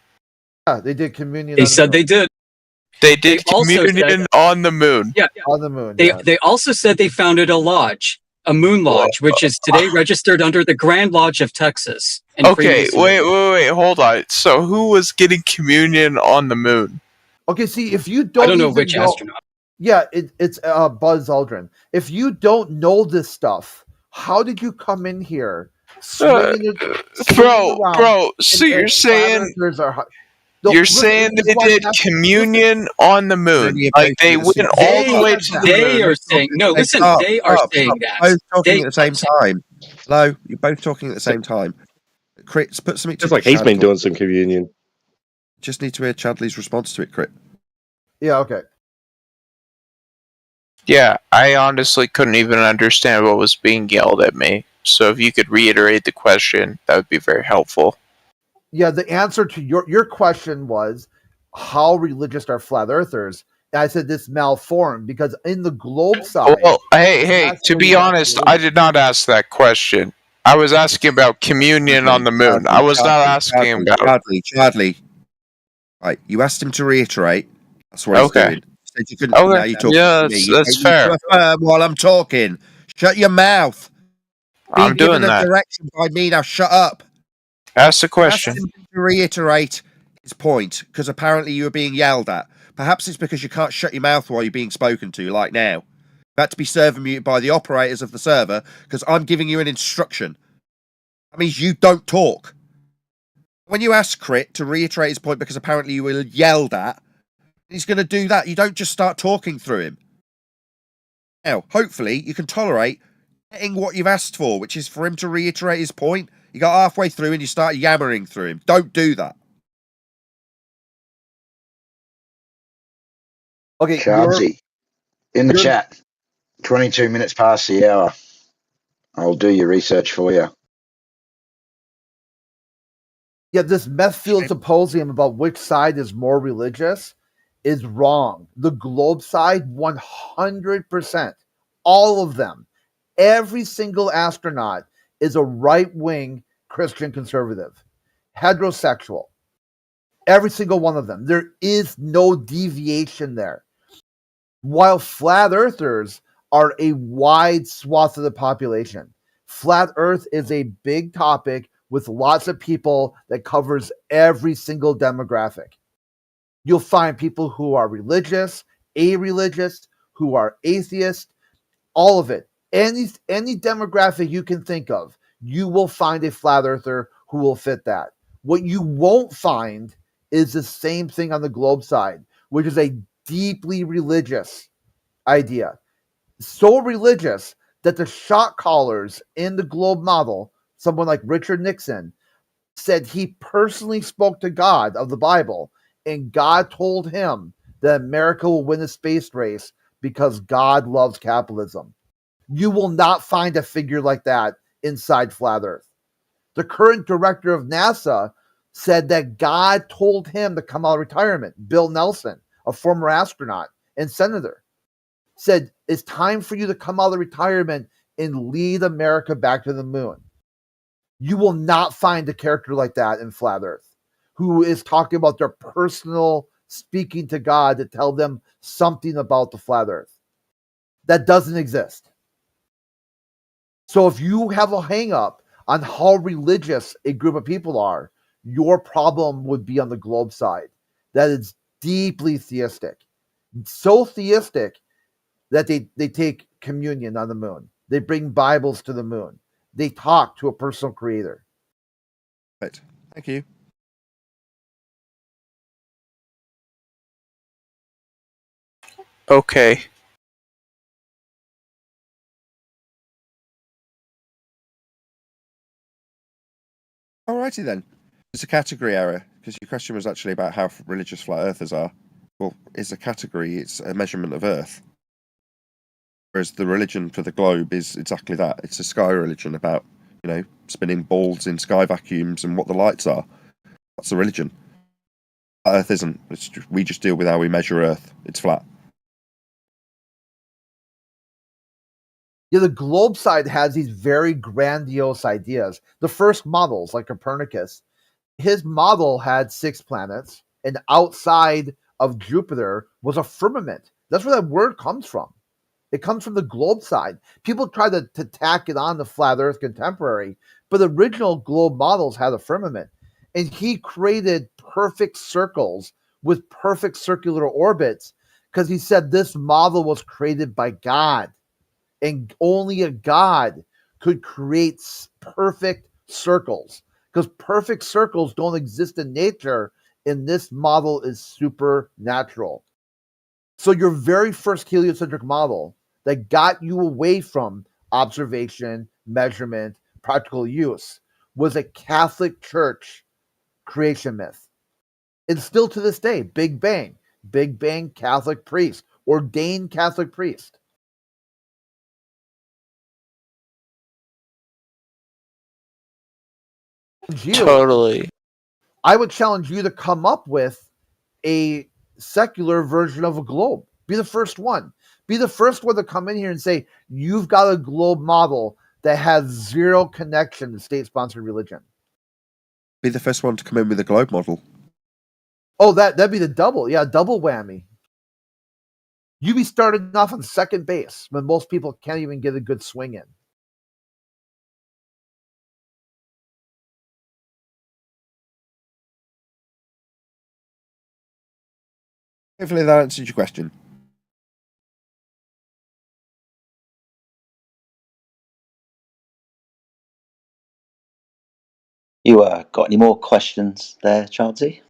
Yeah, they did communion. They said they did. They did communion on the moon. Yeah, on the moon. They also said they founded a lodge, a moon lodge, which is today registered under the Grand Lodge of Texas. Okay, wait, hold on. So who was getting communion on the moon? Okay, see, if you don't, I don't know which astronaut. Yeah, it's Buzz Aldrin. If you don't know this stuff, how did you come in here swinging, bro. So and you're flat saying earthers are. you're saying they did communion on the moon, like they went all the way to the They moon. are saying no. Hey, Listen, stop, they are stop, saying stop. that. Both talking They at the same time. Hello, you're both talking at the same time. Crit, put something to It's like he's Chad. been doing some communion. Just need to hear Chadley's response to it, Crit. Yeah, okay. Yeah, I honestly couldn't even understand what was being yelled at me. So if you could reiterate the question, that would be very helpful. Yeah, the answer to your question was how religious are flat earthers? And I said this malformed because in the globe side. Well, hey, to be honest, I did not ask that question. I was asking about communion on the moon. I was not asking about. Chadley. Right, you asked him to reiterate. That's what he's Okay. doing. Said you couldn't. Okay. Now you're talking Yeah, to me. You that's don't need fair. to affirm while I'm talking. Shut your mouth. I'm Being given doing a that. direction by me. Now shut up. Ask the You asked question. him to reiterate his point because apparently you were being yelled at. Perhaps it's because you can't shut your mouth while you're being spoken to, like now. About to be server muted by the operators of the server because I'm giving you an instruction. That means you don't talk. When you ask Crit to reiterate his point because apparently you were yelled at, he's going to do that. You don't just start talking through him. Now, hopefully, you can tolerate getting what you've asked for, which is for him to reiterate his point. You got halfway through and you start yammering through him. Don't do that. Okay, Chardsy, in the chat, 22 minutes past the hour. I'll do your research for you. Yeah, this Methfield symposium about which side is more religious is wrong. The globe side, 100%. All of them. Every single astronaut is a right-wing Christian conservative, heterosexual. Every single one of them. There is no deviation there. While flat earthers are a wide swath of the population. Flat Earth is a big topic with lots of people that covers every single demographic. You'll find people who are religious, a-religious, who are atheist, all of it. Any demographic you can think of, you will find a flat earther who will fit that. What you won't find is the same thing on the globe side, which is a deeply religious idea. So religious that the shot callers in the globe model, someone like Richard Nixon, said he personally spoke to God of the Bible, and God told him that America will win the space race because God loves capitalism. You will not find a figure like that inside Flat Earth. The current director of NASA said that God told him to come out of retirement. Bill Nelson, a former astronaut and senator, said it's time for you to come out of retirement and lead America back to the moon. You will not find a character like that in Flat Earth who is talking about their personal speaking to God to tell them something about the Flat Earth. That doesn't exist. So if you have a hang up on how religious a group of people are, your problem would be on the globe side. That is deeply theistic. So theistic that they take communion on the moon. They bring Bibles to the moon. They talk to a personal creator. Right. Thank you. Okay. Alrighty then. It's a category error because your question was actually about how religious flat earthers are. Well, it's a category, it's a measurement of Earth. Whereas the religion for the globe is exactly that. It's a sky religion about, spinning balls in sky vacuums and what the lights are. That's the religion. Earth isn't. We just deal with how we measure Earth. It's flat. Yeah, the globe side has these very grandiose ideas. The first models, like Copernicus, his model had 6 planets, and outside of Jupiter was a firmament. That's where that word comes from. It comes from the globe side. People try to tack it on to flat Earth contemporary, but the original globe models had a firmament. And he created perfect circles with perfect circular orbits because he said this model was created by God. And only a God could create perfect circles, because perfect circles don't exist in nature, and this model is supernatural. So your very first heliocentric model that got you away from observation, measurement, practical use was a Catholic Church creation myth. And still to this day, Big Bang Catholic priest, ordained Catholic priest. Totally. I would challenge you to come up with a secular version of a globe. Be the first one. Be the first one to come in here and say, you've got a globe model that has zero connection to state-sponsored religion. Be the first one to come in with a globe model. Oh, that'd be the double. Yeah, double whammy. You be starting off on second base when most people can't even get a good swing in. Hopefully that answers your question. You got any more questions there, Chauncey?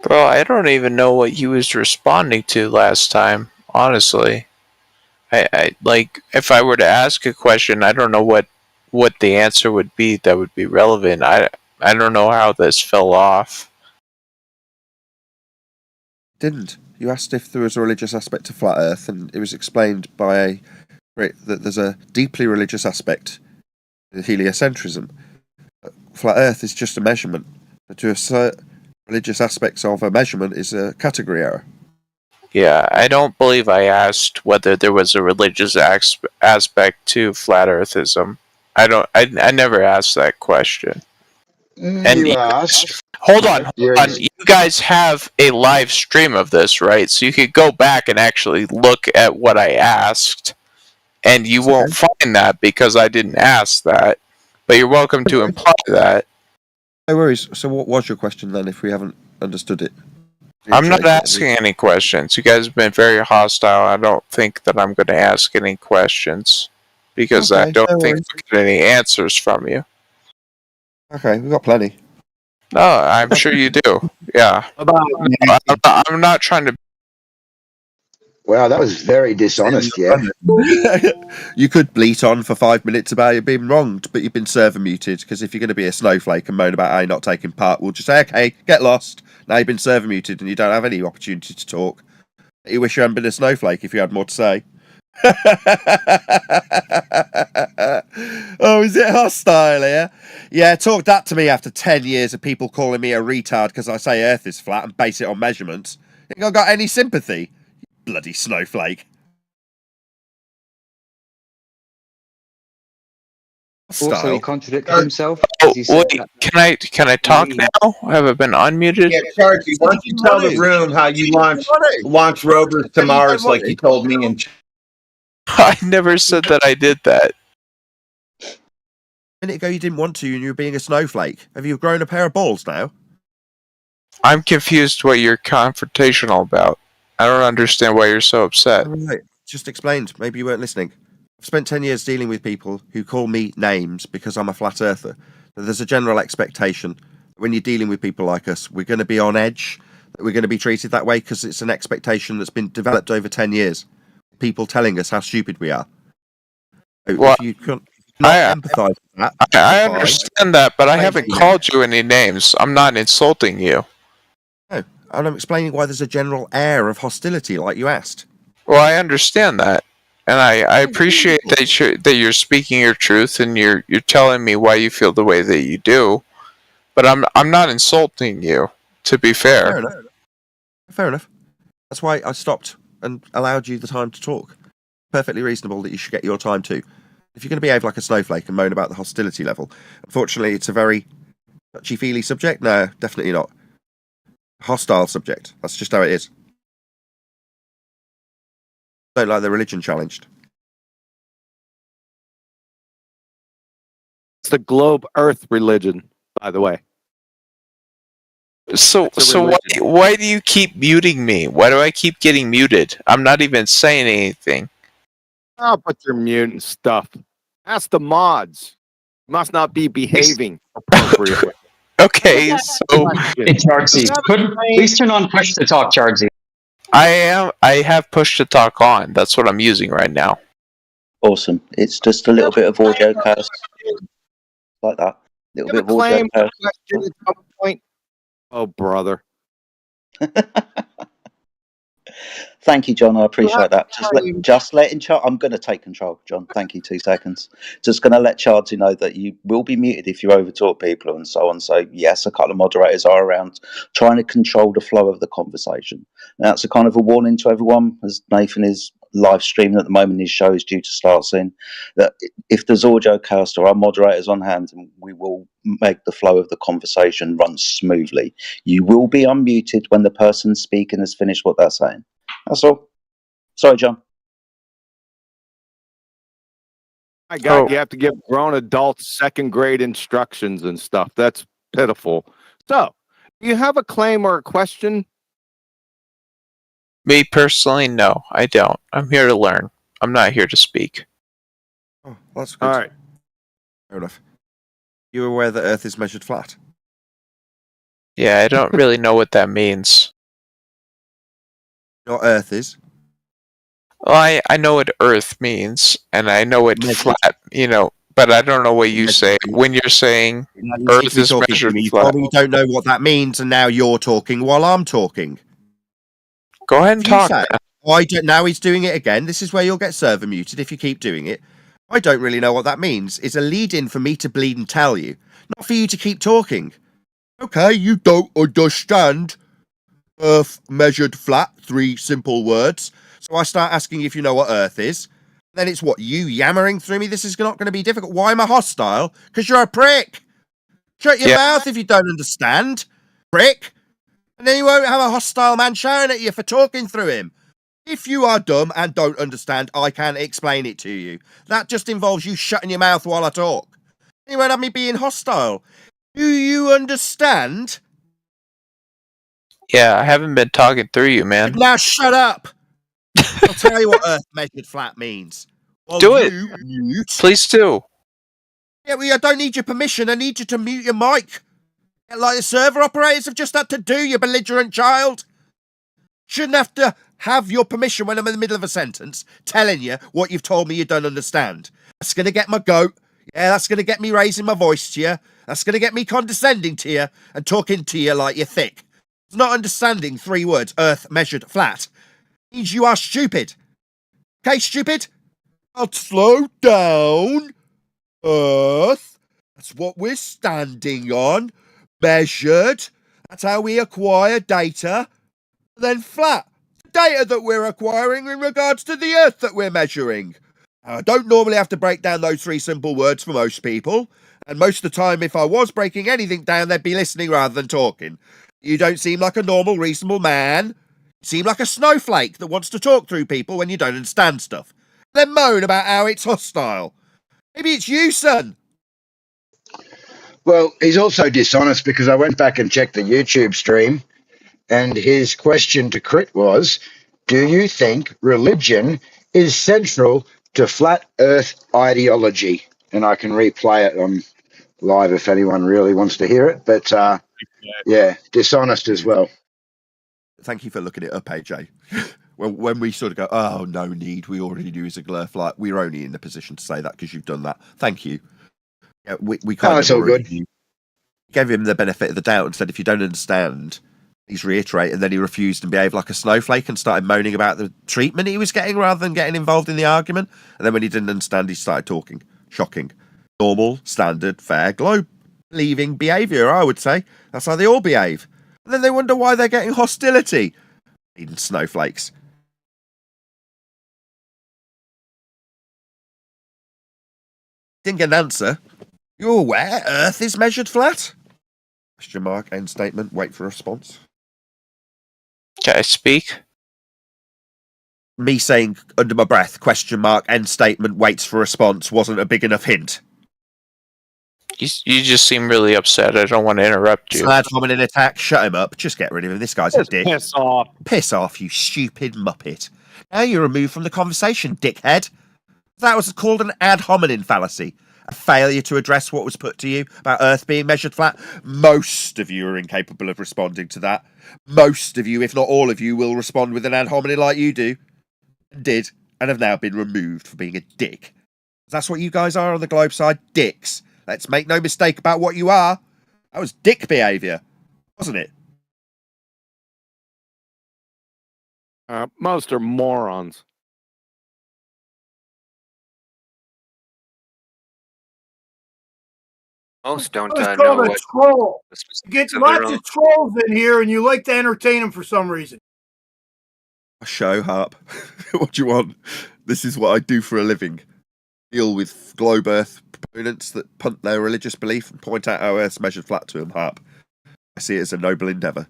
Bro, I don't even know what he was responding to last time, honestly. I like, if I were to ask a question, I don't know what the answer would be that would be relevant. I don't know how this fell off. Didn't. You asked if there was a religious aspect to flat Earth, and it was explained by that there's a deeply religious aspect to heliocentrism. Flat Earth is just a measurement, but to assert religious aspects of a measurement is a category error. Yeah, I don't believe I asked whether there was a religious aspect to flat earthism. I never asked that question. And You asked. hold on. You guys have a live stream of this, right? So you could go back and actually look at what I asked, and you won't find that because I didn't ask that. But you're welcome to imply that. No worries. So what was your question then, if we haven't understood it? I'm not asking any questions. You guys have been very hostile. I don't think that I'm going to ask any questions because I don't think we'll get any answers from you. Okay, we've got plenty. No, I'm sure you do. Yeah. I'm not trying to. Wow, that was very dishonest, yeah. You could bleat on for 5 minutes about it being wronged, but you've been server muted, because if you're going to be a snowflake and moan about how you're not taking part, we'll just say, okay, get lost. Now you've been server muted and you don't have any opportunity to talk. You wish you hadn't been a snowflake if you had more to say. Oh, is it hostile here? Yeah, talk that to me after 10 years of people calling me a retard because I say Earth is flat and base it on measurements. Think I got any sympathy? You bloody snowflake. Also, he contradicted himself. Wait, can I talk now? Have I been unmuted? Yeah, Charlie, why don't you tell the room how you launch rovers to Mars like you told me and I never said that I did that. A minute ago you didn't want to and you were being a snowflake. Have you grown a pair of balls now? I'm confused what you're confrontational about. I don't understand why you're so upset. Right, just explained. Maybe you weren't listening. I've spent 10 years dealing with people who call me names because I'm a flat earther. There's a general expectation that when you're dealing with people like us, we're going to be on edge, that we're going to be treated that way because it's an expectation that's been developed over 10 years. People telling us how stupid we are. Well, if you can not empathise with that, I understand that, but I haven't called you any names. I'm not insulting you. No, and I'm explaining why there's a general air of hostility, like you asked. Well, I understand that, and I appreciate that you're speaking your truth and you're telling me why you feel the way that you do. But I'm not insulting you. To be fair. Fair enough. Fair enough. That's why I stopped and allowed you the time to talk. Perfectly reasonable that you should get your time too. If you're going to behave like a snowflake and moan about the hostility level, unfortunately, it's a very touchy-feely subject. No, definitely not. Hostile subject. That's just how it is. Don't like the religion challenged. It's the globe Earth religion, by the way. So why do you keep muting me? Why do I keep getting muted? I'm not even saying anything. Stop with your mutant stuff. Ask the mods. Must not be behaving appropriately. Okay, so Hey, Chargsy, please turn on push to talk, Chargsy. I have push to talk on. That's what I'm using right now. Awesome. It's just a little bit of audio chaos. Like that. Little bit of audio Claim chaos. question at some point. Oh, brother. Thank you, John. I appreciate that. Just letting I'm going to take control, John. Thank you. 2 seconds. Just going to let Chardsy know that you will be muted if you overtalk people and so on. So yes, a couple of moderators are around trying to control the flow of the conversation. Now it's a kind of a warning to everyone, as Nathan is live streaming at the moment. His show is due to start soon. That if there's audio chaos, there are moderators on hand, and we will make the flow of the conversation run smoothly. You will be unmuted when the person speaking has finished what they're saying. That's all. Sorry, John. My God, you have to give grown adults second grade instructions and stuff. That's pitiful. So, do you have a claim or a question? Me personally, no, I don't. I'm here to learn. I'm not here to speak. Oh, that's good. All right. Fair enough. You aware that Earth is measured flat? Yeah, I don't really know what that means. You know what Earth is? Well, I know what Earth means, and I know what flat, but I don't know what you say when you're saying Earth is measured flat. You don't know what that means, and now you're talking while I'm talking. Go ahead and talk. I don't. Now he's doing it again. This is where you'll get server muted if you keep doing it. I don't really know what that means. It's a lead-in for me to bleed and tell you, not for you to keep talking. Okay, you don't understand. Earth measured flat, 3 simple words. So I start asking if you know what Earth is. Then it's what, you yammering through me? This is not going to be difficult. Why am I hostile? Because you're a prick. Shut your mouth if you don't understand, prick. And then you won't have a hostile man shouting at you for talking through him. If you are dumb and don't understand, I can explain it to you. That just involves you shutting your mouth while I talk. You won't have me being hostile. Do you understand? Yeah, I haven't been talking through you, man. Now shut up. I'll tell you what Earth measured flat means. Do it. Please do. Yeah, well, I don't need your permission. I need you to mute your mic. Like the server operators have just had to do, you belligerent child. Shouldn't have to have your permission when I'm in the middle of a sentence telling you what you've told me you don't understand. That's going to get my goat. Yeah, that's going to get me raising my voice to you. That's going to get me condescending to you and talking to you like you're thick. It's not understanding 3 words, Earth measured flat, means you are stupid. Okay, stupid? I'll slow down. Earth. That's what we're standing on. Measured. That's how we acquire data. Then flat. Data that we're acquiring in regards to the Earth that we're measuring. Now, I don't normally have to break down those 3 simple words for most people. And most of the time, if I was breaking anything down, they'd be listening rather than talking. You don't seem like a normal, reasonable man. You seem like a snowflake that wants to talk through people when you don't understand stuff. Then moan about how it's hostile. Maybe it's you, son. Well, he's also dishonest because I went back and checked the YouTube stream, and his question to Crit was, do you think religion is central to flat earth ideology? And I can replay it on live if anyone really wants to hear it. But yeah, dishonest as well. Thank you for looking it up, AJ. When we sort of go, oh, no need, we already knew he's a glurf, like, we're only in the position to say that because you've done that. Thank you. Yeah, we kind it's all good. Gave him the benefit of the doubt and said, if you don't understand, please reiterate. And then he refused and behaved like a snowflake and started moaning about the treatment he was getting rather than getting involved in the argument. And then when he didn't understand, he started talking. Shocking. Normal, standard, fair, globe-leaving behaviour, I would say. That's how they all behave. And then they wonder why they're getting hostility. Even snowflakes. Didn't get an answer. You're aware Earth is measured flat? Question mark, end statement, wait for a response. Can I speak? Me saying under my breath, question mark, end statement, waits for a response, wasn't a big enough hint. You just seem really upset. I don't want to interrupt you. Slad an attack, shut him up. Just get rid of him. This guy's a dick. Piss off. Piss off, you stupid muppet. Now you're removed from the conversation, dickhead. That was called an ad hominem fallacy. A failure to address what was put to you about Earth being measured flat. Most of you are incapable of responding to that. Most of you, if not all of you, will respond with an ad hominem like you do. Did, and have now been removed for being a dick. That's what you guys are on the globe side, dicks. Let's make no mistake about what you are. That was dick behaviour, wasn't it? Most are morons. Most don't It's know called a what troll. the You get specifics of their lots own. of trolls in here, and you like to entertain them for some reason. A show, Harp. What do you want? This is what I do for a living. Deal with globe Earth proponents that punt their religious belief and point out how Earth's measured flat to them, Harp. I see it as a noble endeavour.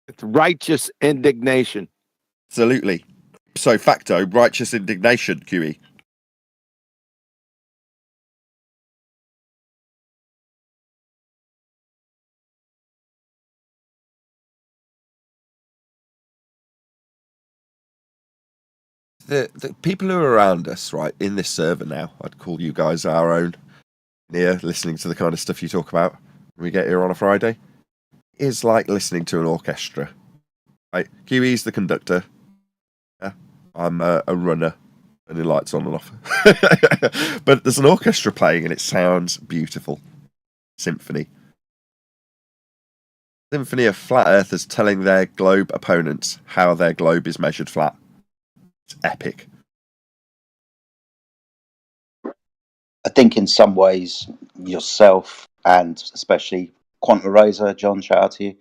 It's righteous indignation. Absolutely. So facto, righteous indignation, QE. The people who are around us, right, in this server now, I'd call you guys our own, here, listening to the kind of stuff you talk about when we get here on a Friday, is like listening to an orchestra. Right? QE's the conductor. Yeah? I'm a runner, and the lights on and off. But there's an orchestra playing, and it sounds beautiful. Symphony. Symphony of flat earthers telling their globe opponents how their globe is measured flat. It's epic. I think in some ways, yourself and especially Quantum Razor, John, shout out to you,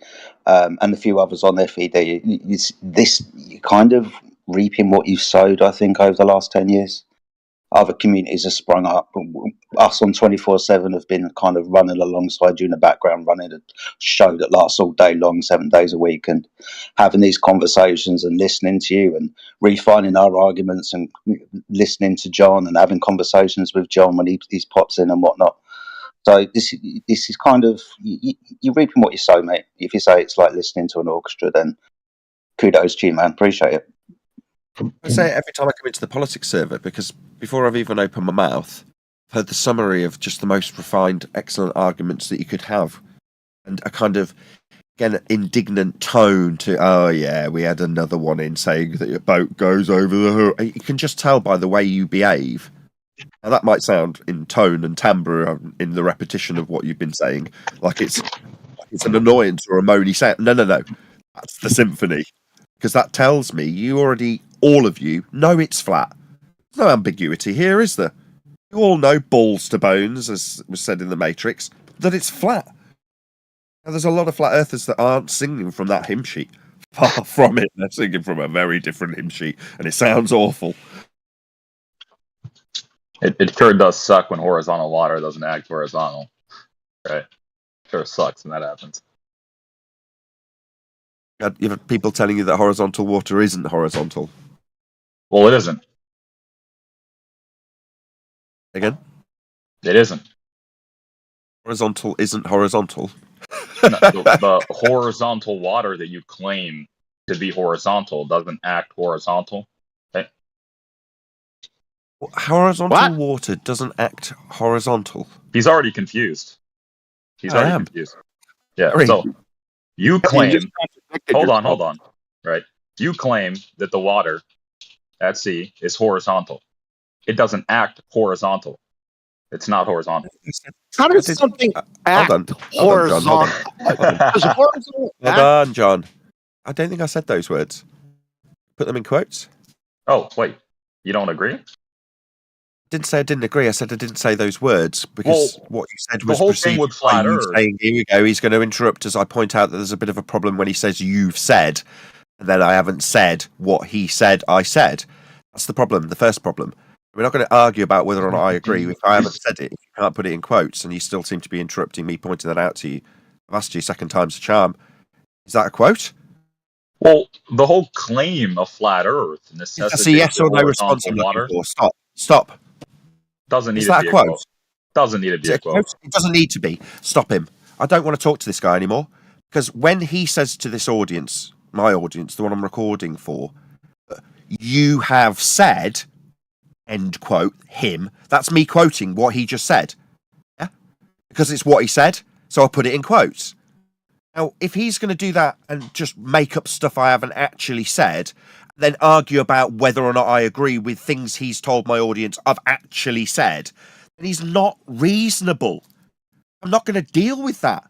and a few others on their feed there, you're kind of reaping what you've sowed, I think, over the last 10 years. Other communities have sprung up. Us on 24/7 have been kind of running alongside you in the background, running a show that lasts all day long, 7 days a week, and having these conversations and listening to you and refining our arguments and listening to John and having conversations with John when he pops in and whatnot. So this is kind of, you're reaping what you sow, mate. If you say it's like listening to an orchestra, then kudos to you, man. Appreciate it. I say it every time I come into the politics server, because before I've even opened my mouth, I've heard the summary of just the most refined, excellent arguments that you could have, and a kind of, again, indignant tone to, oh yeah, we had another one in saying that your boat goes over the hook. You can just tell by the way you behave. Now that might sound in tone and timbre in the repetition of what you've been saying, like it's an annoyance or a moany sound. No, that's the symphony. Because that tells me you already, all of you, know it's flat. There's no ambiguity here, is there? You all know balls to bones, as was said in The Matrix, that it's flat. Now, there's a lot of flat earthers that aren't singing from that hymn sheet. Far from it. They're singing from a very different hymn sheet, and it sounds awful. It sure does suck when horizontal water doesn't act horizontal. Right? Sure sucks when that happens. You have people telling you that horizontal water isn't horizontal. Well, it isn't. Again? It isn't. Horizontal isn't horizontal. No, the horizontal water that you claim to be horizontal doesn't act horizontal. Okay? Horizontal water doesn't act horizontal. He's already confused. He's I already am. confused. Yeah. Sorry. So you You claim. just contradicted Hold yourself. on. Right. You claim that the water at sea is horizontal. It doesn't act horizontal. It's not horizontal. How does something act horizontal? Does horizontal Hold act? on, John. I don't think I said those words. Put them in quotes. Oh, wait. You don't agree? Didn't say I didn't agree. I said I didn't say those words because what you said was the whole thing preceded with by flat you Earth. saying, here we go, he's going to interrupt as I point out that there's a bit of a problem when he says you've said, and then I haven't said what he said I said. That's the problem, the first problem. We're not going to argue about whether or not I agree. If I haven't said it, if you can't put it in quotes, and you still seem to be interrupting me, pointing that out to you. I've asked you second time's a charm. Is that a quote? Well, the whole claim of flat Earth necessitates That's a yes or no response horizontal I'm looking water. for. Stop. Doesn't need Is to that be a a quote? quote. Doesn't need to be Is it a quote. It doesn't need to be. Stop him. I don't want to talk to this guy anymore. Because when he says to this audience, my audience, the one I'm recording for, you have said, end quote, him. That's me quoting what he just said. Yeah? Because it's what he said, so I put it in quotes. Now, if he's going to do that and just make up stuff I haven't actually said, then argue about whether or not I agree with things he's told my audience I've actually said, then he's not reasonable. I'm not going to deal with that.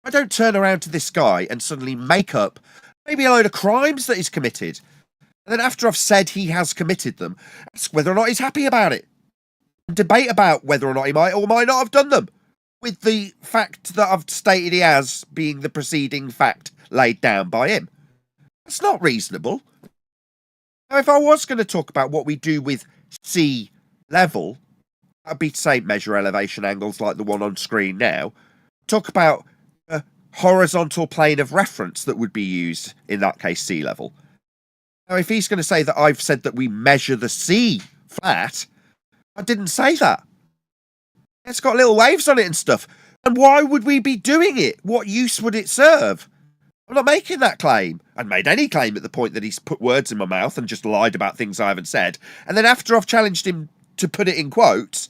I don't turn around to this guy and suddenly make up maybe a load of crimes that he's committed. And then after I've said he has committed them, ask whether or not he's happy about it. Debate about whether or not he might or might not have done them, with the fact that I've stated he has being the preceding fact laid down by him. That's not reasonable. Now, if I was going to talk about what we do with sea level, that'd be to say measure elevation angles like the one on screen now. Talk about a horizontal plane of reference that would be used, in that case, sea level. Now, if he's going to say that I've said that we measure the sea flat, I didn't say that. It's got little waves on it and stuff. And why would we be doing it? What use would it serve? I'm not making that claim. I'd made any claim at the point that he's put words in my mouth and just lied about things I haven't said. And then after I've challenged him to put it in quotes,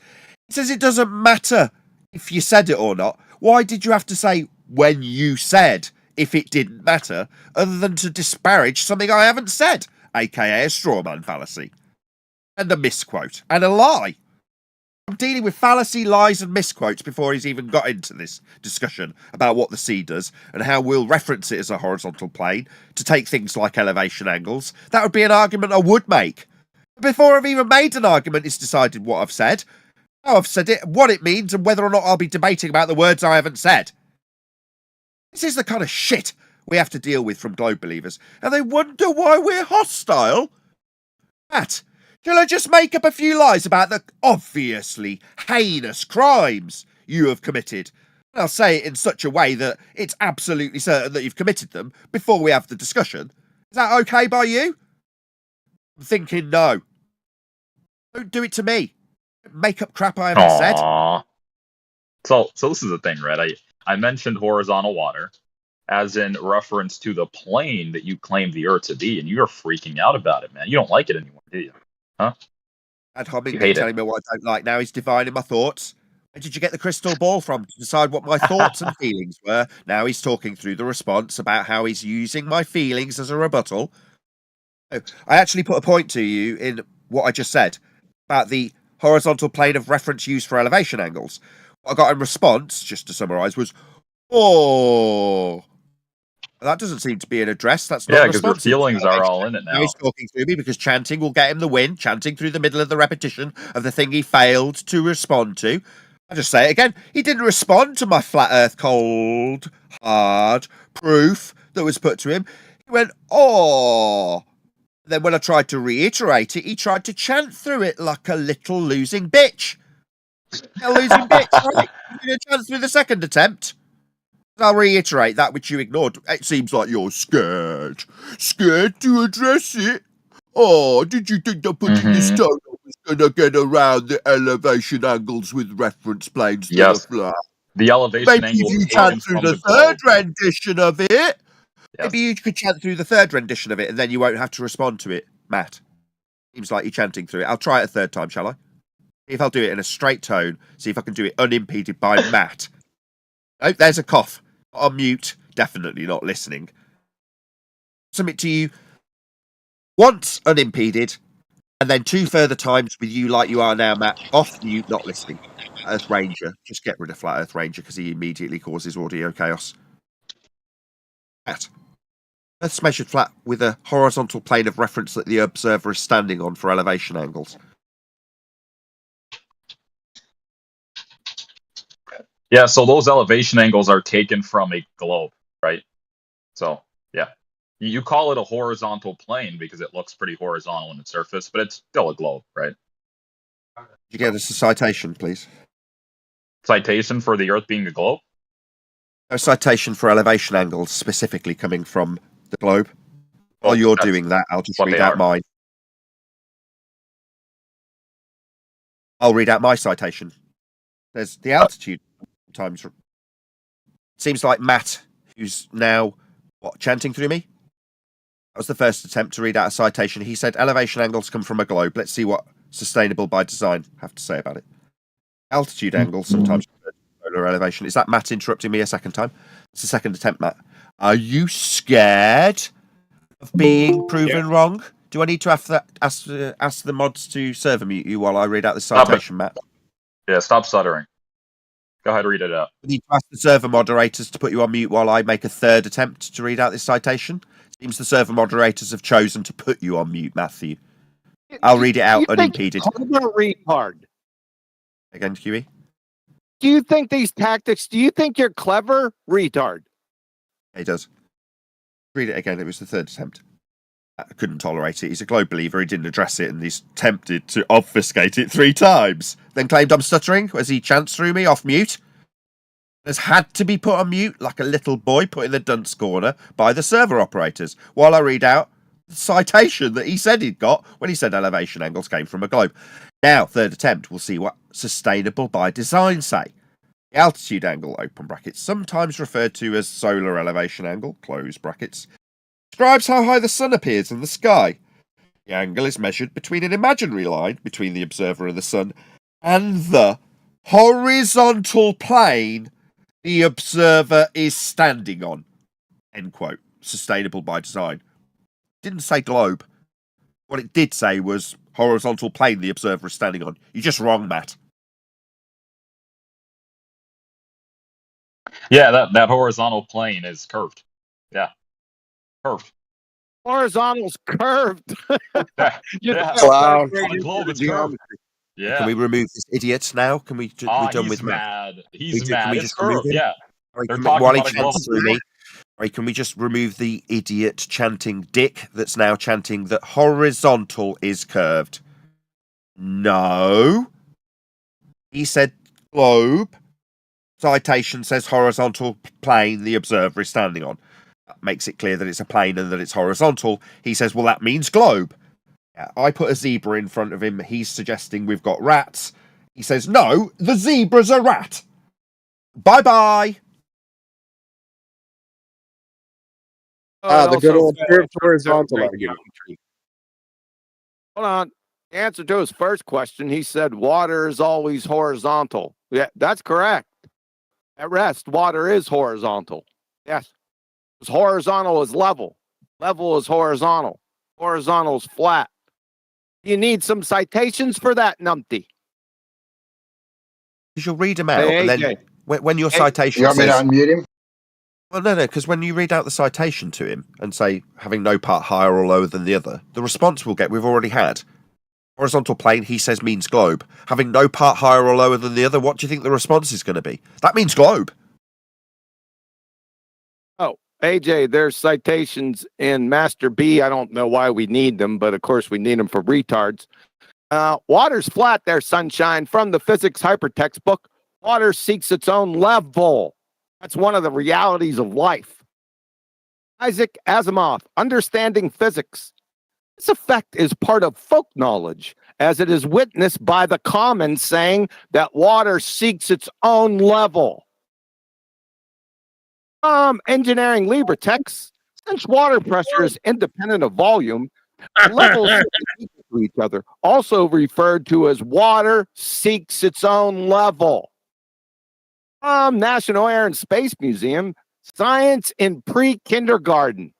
he says it doesn't matter if you said it or not. Why did you have to say when you said if it didn't matter, other than to disparage something I haven't said, aka a straw man fallacy? And a misquote. And a lie. I'm dealing with fallacy, lies, and misquotes before he's even got into this discussion about what the sea does and how we'll reference it as a horizontal plane to take things like elevation angles. That would be an argument I would make. Before I've even made an argument, it's decided what I've said, how I've said it, what it means, and whether or not I'll be debating about the words I haven't said. This is the kind of shit we have to deal with from globe believers, and they wonder why we're hostile. Matt, shall I just make up a few lies about the obviously heinous crimes you have committed? And I'll say it in such a way that it's absolutely certain that you've committed them before we have the discussion. Is that okay by you? I'm thinking no. Don't do it to me. Make up crap I haven't said. Aww. So this is the thing, right? I mentioned horizontal water as in reference to the plane that you claim the Earth to be, and you're freaking out about it, man. You don't like it anymore, do you? Huh? Ad hominem You hate it. telling me what I don't like. Now he's divining my thoughts. Where did you get the crystal ball from to decide what my thoughts and feelings were? Now he's talking through the response about how he's using my feelings as a rebuttal. I actually put a point to you in what I just said about the horizontal plane of reference used for elevation angles. What I got in response, just to summarise, was, oh, that doesn't seem to be an address. That's not Yeah, because your responsive. feelings are all in it Now now. he's talking through me because chanting will get him the win. Chanting through the middle of the repetition of the thing he failed to respond to. I'll just say it again. He didn't respond to my flat earth cold, hard proof that was put to him. He went, oh. Then when I tried to reiterate it, he tried to chant through it like a little losing bitch. A losing bitch, right? You going to chant through the second attempt? I'll reiterate that which you ignored. It seems like you're scared. Scared to address it? Oh, did you think that putting this tone on was going to get around the elevation angles with reference planes to Yes. the flat? The elevation Maybe angle if you is chant taken through from the the third globe. rendition of it, Yes. maybe you could chant through the third rendition of it and then you won't have to respond to it, Matt. Seems like you're chanting through it. I'll try it a third time, shall I? See if I'll do it in a straight tone. See if I can do it unimpeded by Matt. Oh, there's a cough. On mute. Definitely not listening. Submit to you once unimpeded, and then 2 further times with you like you are now, Matt. Off mute, not listening. Earth Ranger. Just get rid of Flat Earth Ranger because he immediately causes audio chaos. Matt. Earth's measured flat with a horizontal plane of reference that the observer is standing on for elevation angles. Yeah, so those elevation angles are taken from a globe, right? So, yeah. You call it a horizontal plane because it looks pretty horizontal on its surface, but it's still a globe, right? Could you get us a citation, please? Citation for the Earth being a globe? A citation for elevation angles specifically coming from the globe. While you're doing that, I'll just read out mine. I'll read out my citation. There's the altitude times. It seems like Matt, who's now chanting through me. That was the first attempt to read out a citation. He said elevation angles come from a globe. Let's see what sustainable by design have to say about it. Altitude angles sometimes solar elevation. Is that Matt interrupting me a second time? It's the second attempt, Matt. Are you scared of being proven wrong? Do I need to ask the mods to server mute you while I read out the citation, Matt? Yeah, stop stuttering. Go ahead, read it out. I need to ask the server moderators to put you on mute while I make a third attempt to read out this citation. Seems the server moderators have chosen to put you on mute, Matthew. I'll read it out unimpeded. Retard. Again, QE. Do you think these tactics? Do you think you're clever, retard? He does. Read it again. It was the third attempt. I couldn't tolerate it. He's a globe believer. He didn't address it, and he's tempted to obfuscate it 3 times. Then claimed I'm stuttering as he chants through me off mute. Has had to be put on mute like a little boy put in the dunce corner by the server operators while I read out the citation that he said he'd got when he said elevation angles came from a globe. Now, third attempt, we'll see what sustainable by design say. The altitude angle, open brackets, sometimes referred to as solar elevation angle, close brackets, describes how high the sun appears in the sky. The angle is measured between an imaginary line between the observer and the sun and the horizontal plane the observer is standing on. End quote. Sustainable by design. Didn't say globe. What it did say was horizontal plane the observer is standing on. You're just wrong, Matt. Yeah, that horizontal plane is curved. Yeah, curved. Horizontal's curved. Yeah. Clown. On a globe, it's curved. Yeah. Can we remove this idiot now? Can we? We're done with mad. Matt. He's Can mad. we It's just remove curved. him? Yeah. Right, They're can talking while he about a chants globe. through me, right, can we just remove the idiot chanting dick that's now chanting that horizontal is curved? No. He said globe. Citation says horizontal plane the observer is standing on. That makes it clear that it's a plane and that it's horizontal. He says, well, that means globe. Yeah, I put a zebra in front of him. He's suggesting we've got rats. He says, no, the zebra's a rat. Bye-bye. The good old horizontal argument. Hold on. Answer to his first question, he said water is always horizontal. Yeah, that's correct. At rest, water is horizontal. Yes. Because horizontal is level. Level is horizontal. Horizontal is flat. You need some citations for that, numpty. Because you'll read them out, Hey, and then AJ. when your Hey, citation You want me to says... unmute him? Well, no, because when you read out the citation to him and say, having no part higher or lower than the other, the response we'll get, we've already had. Horizontal plane, he says, means globe. Having no part higher or lower than the other, what do you think the response is going to be? That means globe. Oh, AJ, there's citations in Master B. I don't know why we need them, but of course we need them for retards. Water's flat there, sunshine. From the physics hypertextbook, water seeks its own level. That's one of the realities of life. Isaac Asimov, Understanding Physics. This effect is part of folk knowledge, as it is witnessed by the common saying that water seeks its own level. Engineering LibreText, since water pressure is independent of volume, levels are equal to each other, also referred to as water seeks its own level. National Air and Space Museum, Science in Pre-Kindergarten.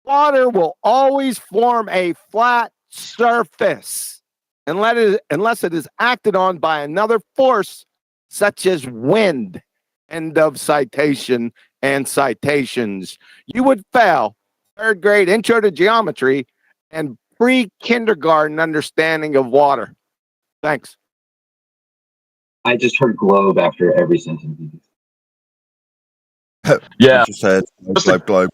Water will always form a flat surface unless it is acted on by another force, such as wind. End of citation and citations. You would fail third grade intro to geometry and pre-kindergarten understanding of water. Thanks. I just heard globe after every sentence. Yeah. Just said globe.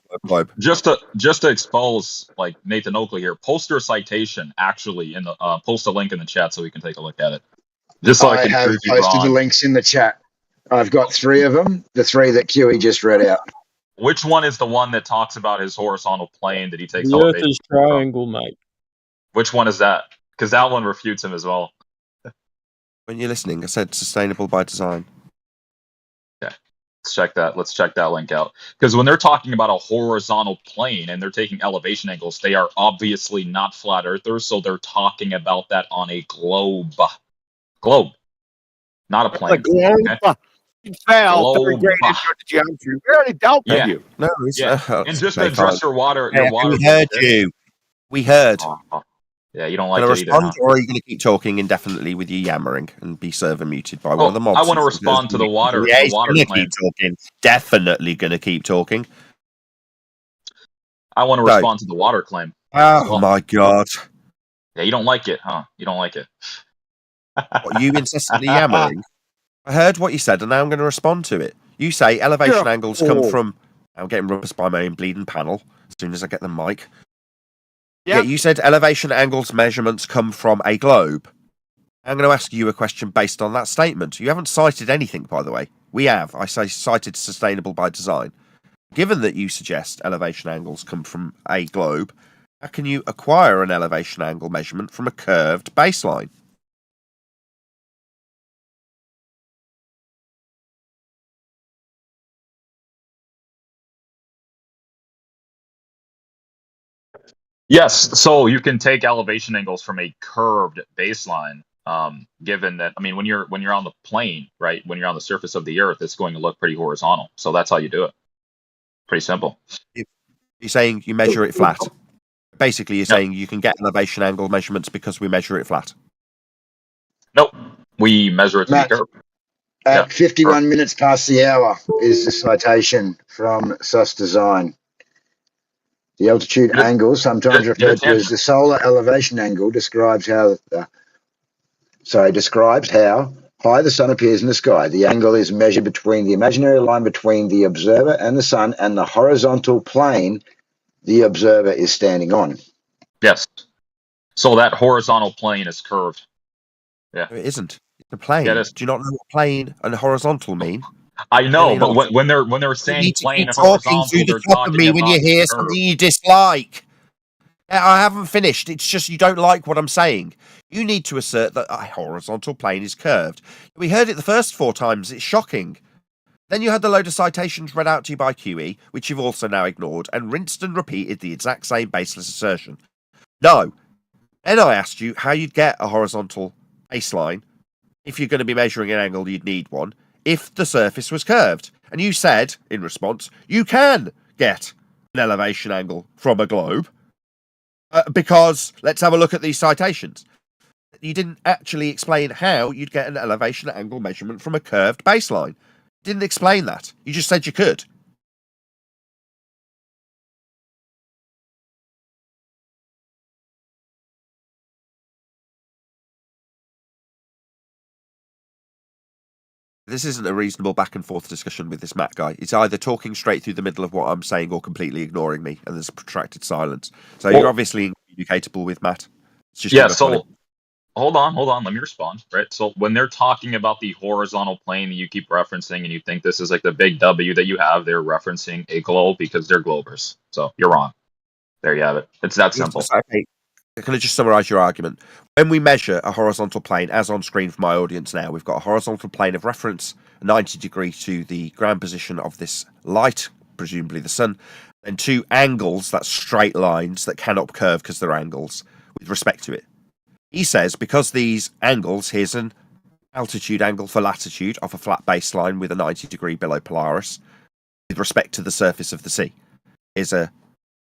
Just to expose like Nathan Oakley here, post your citation actually in the post a link in the chat so we can take a look at it. Just so I I can have prove you posted the wrong. links in the chat. I've got 3 of them, the 3 that QE just read out. Which one is the one that talks about his horizontal plane that he takes The Earth elevation is triangle, mate. Which one is that? Because that one refutes him as well. When you're listening, I said sustainable by design. Yeah. Let's check that link out. Because when they're talking about a horizontal plane and they're taking elevation angles, they are obviously not flat earthers. So they're talking about that on a globe. Globe, not a plane. Globe. Okay? You failed third Globe. grade intro to geometry. We already dealt with Yeah. you. No, it's, Yeah. And it's just to okay, fine. address your water Yeah, we heard you. We heard. Yeah, you don't Can like I it respond, either, huh? or are you going to keep talking indefinitely with you yammering and be server muted by one of the Oh, mobs? I want to respond to the water. Yeah, The he's water going to claim. keep talking. Definitely going to keep talking. I want to So- respond to the water claim. Oh my god! Yeah, you don't like it, huh? You don't like it. What, you incessantly yammering? I heard what you said, and now I'm going to respond to it. You say elevation angles come from. I'm getting rubbers by my own bleeding panel as soon as I get the mic. Yeah, you said elevation angles measurements come from a globe. I'm going to ask you a question based on that statement. You haven't cited anything, by the way. We have. I say cited sustainable by design. Given that you suggest elevation angles come from a globe, how can you acquire an elevation angle measurement from a curved baseline? Yes, so you can take elevation angles from a curved baseline. Given that, I mean, when you're on the plane, right? When you're on the surface of the Earth, it's going to look pretty horizontal. So that's how you do it. Pretty simple. You're saying you measure it flat. Basically, you're saying you can get elevation angle measurements because we measure it flat. Nope, we measure it to Matt, be curved. At 51 minutes past the hour is the citation from SUS Design. The altitude angle, sometimes referred to as the solar elevation angle, describes how high the sun appears in the sky. The angle is measured between the imaginary line between the observer and the sun and the horizontal plane the observer is standing on. Yes. So that horizontal plane is curved. Yeah. No, it isn't. It's a plane. Yeah, it is. Do you not know what plane and horizontal mean? I know, Clearly but not. when they're You saying need to plane keep and talking horizontal, through the they're top of talking me when you about hear curved. something you dislike. I haven't finished. It's just you don't like what I'm saying. You need to assert that a horizontal plane is curved. We heard it the first 4 times. It's shocking. Then you had the load of citations read out to you by QE, which you've also now ignored, and rinsed and repeated the exact same baseless assertion. No. Then I asked you how you'd get a horizontal baseline. If you're going to be measuring an angle, you'd need one. If the surface was curved. And you said, in response, you can get an elevation angle from a globe. Because, let's have a look at these citations. You didn't actually explain how you'd get an elevation angle measurement from a curved baseline. Didn't explain that. You just said you could. This isn't a reasonable back and forth discussion with this Matt guy. He's either talking straight through the middle of what I'm saying or completely ignoring me, and there's a protracted silence. So you're obviously incommunicatable with Matt. It's just Yeah, so hold on, let me respond. Right. So when they're talking about the horizontal plane that you keep referencing and you think this is like the big W that you have, they're referencing a globe because they're globers. So you're wrong. There you have it. It's that simple. Okay. Can I just summarize your argument? When we measure a horizontal plane, as on screen for my audience now, we've got a horizontal plane of reference, 90 degrees to the ground position of this light, presumably the sun, and 2 angles, that's straight lines that cannot curve because they're angles, with respect to it. He says because these angles, here's an altitude angle for latitude of a flat baseline with a 90 degree below Polaris, with respect to the surface of the sea. Here's a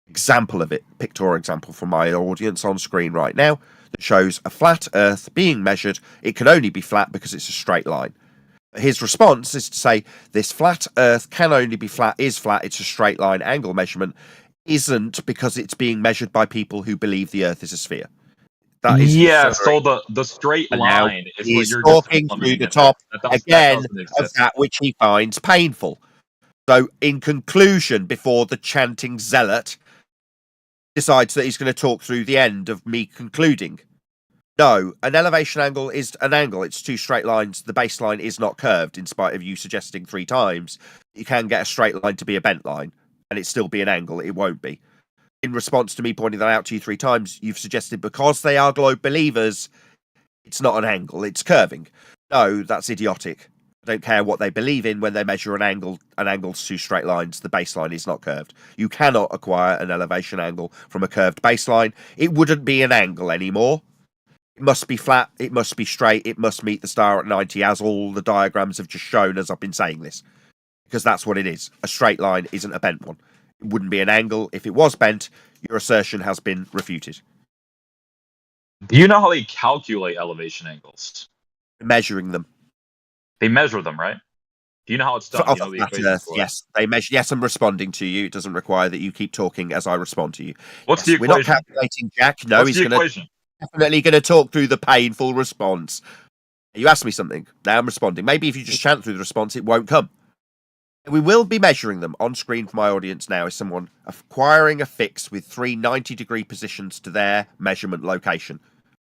example of it, pictorial example from my audience on screen right now, that shows a flat Earth being measured. It can only be flat because it's a straight line. His response is to say this flat Earth can only be flat, is flat, it's a straight line angle measurement, isn't because it's being measured by people who believe the Earth is a sphere. That is so the straight line is what he's you're talking just through the top again that of that which he finds painful. So, in conclusion, before the chanting zealot decides that he's going to talk through the end of me concluding, no, an elevation angle is an angle. It's 2 straight lines. The baseline is not curved, in spite of you suggesting 3 times. You can get a straight line to be a bent line, and it still be an angle. It won't be. In response to me pointing that out to you 3 times, you've suggested because they are globe believers, it's not an angle, it's curving. No, that's idiotic. I don't care what they believe in when they measure an angle. An angle's two straight lines. The baseline is not curved. You cannot acquire an elevation angle from a curved baseline. It wouldn't be an angle anymore. It must be flat. It must be straight. It must meet the star at 90, as all the diagrams have just shown as I've been saying this. Because that's what it is. A straight line isn't a bent one. It wouldn't be an angle. If it was bent, your assertion has been refuted. Do you know how they calculate elevation angles? Measuring them. They measure them, right? Do you know how it's done? Do you know the equation for it? Yes, they measure. Yes, I'm responding to you. It doesn't require that you keep talking as I respond to you. What's Yes, the we're not equation? calculating, Jack. No, What's he's the going to equation? definitely going to talk through the painful response. You asked me something. Now I'm responding. Maybe if you just chant through the response, it won't come. We will be measuring them on screen for my audience now. Is someone acquiring a fix with 3 90-degree positions to their measurement location,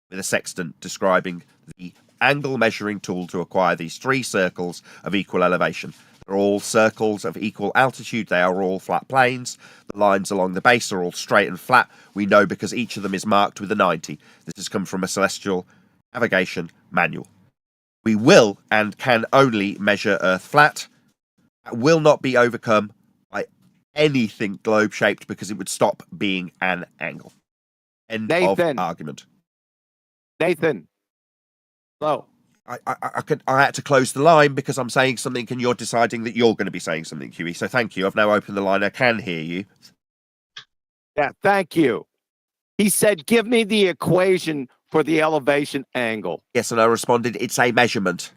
with a sextant describing the angle measuring tool to acquire these 3 circles of equal elevation. They're all circles of equal altitude. They are all flat planes. The lines along the base are all straight and flat. We know because each of them is marked with a 90. This has come from a celestial navigation manual. We will and can only measure Earth flat. That will not be overcome by anything globe-shaped because it would stop being an angle. End of argument. Nathan. Hello. I had to close the line because I'm saying something and you're deciding that you're going to be saying something, Huey. So thank you. I've now opened the line. I can hear you. Yeah, thank you. He said, give me the equation for the elevation angle. Yes, and I responded, it's a measurement.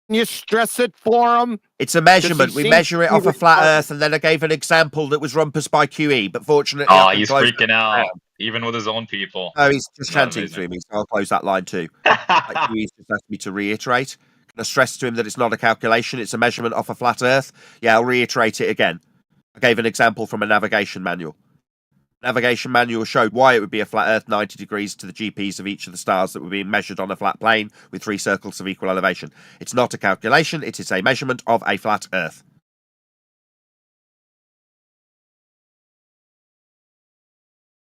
Can you stress it for him? It's a measurement. We measure it off a flat Earth, and then I gave an example that was rumpus by QE, but fortunately, Oh, he's freaking out, even with his own people. Oh, he's just chanting through me, so I'll close that line too. QE's just asked me to reiterate. Can I stress to him that it's not a calculation, it's a measurement off a flat Earth? Yeah, I'll reiterate it again. I gave an example from a navigation manual. Navigation manual showed why it would be a flat Earth 90 degrees to the GPs of each of the stars that were being measured on a flat plane with 3 circles of equal elevation. It's not a calculation, it is a measurement of a flat Earth.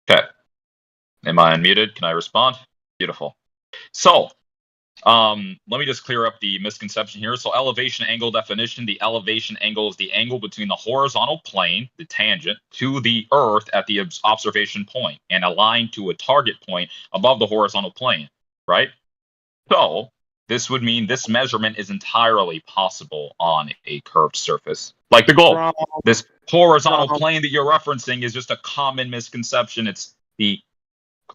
Okay. Am I unmuted? Can I respond? Beautiful. So, let me just clear up the misconception here. So elevation angle definition, the elevation angle is the angle between the horizontal plane, the tangent, to the Earth at the observation point and aligned to a target point above the horizontal plane, right? So this would mean this measurement is entirely possible on a curved surface, like the globe. This horizontal plane that you're referencing is just a common misconception. It's the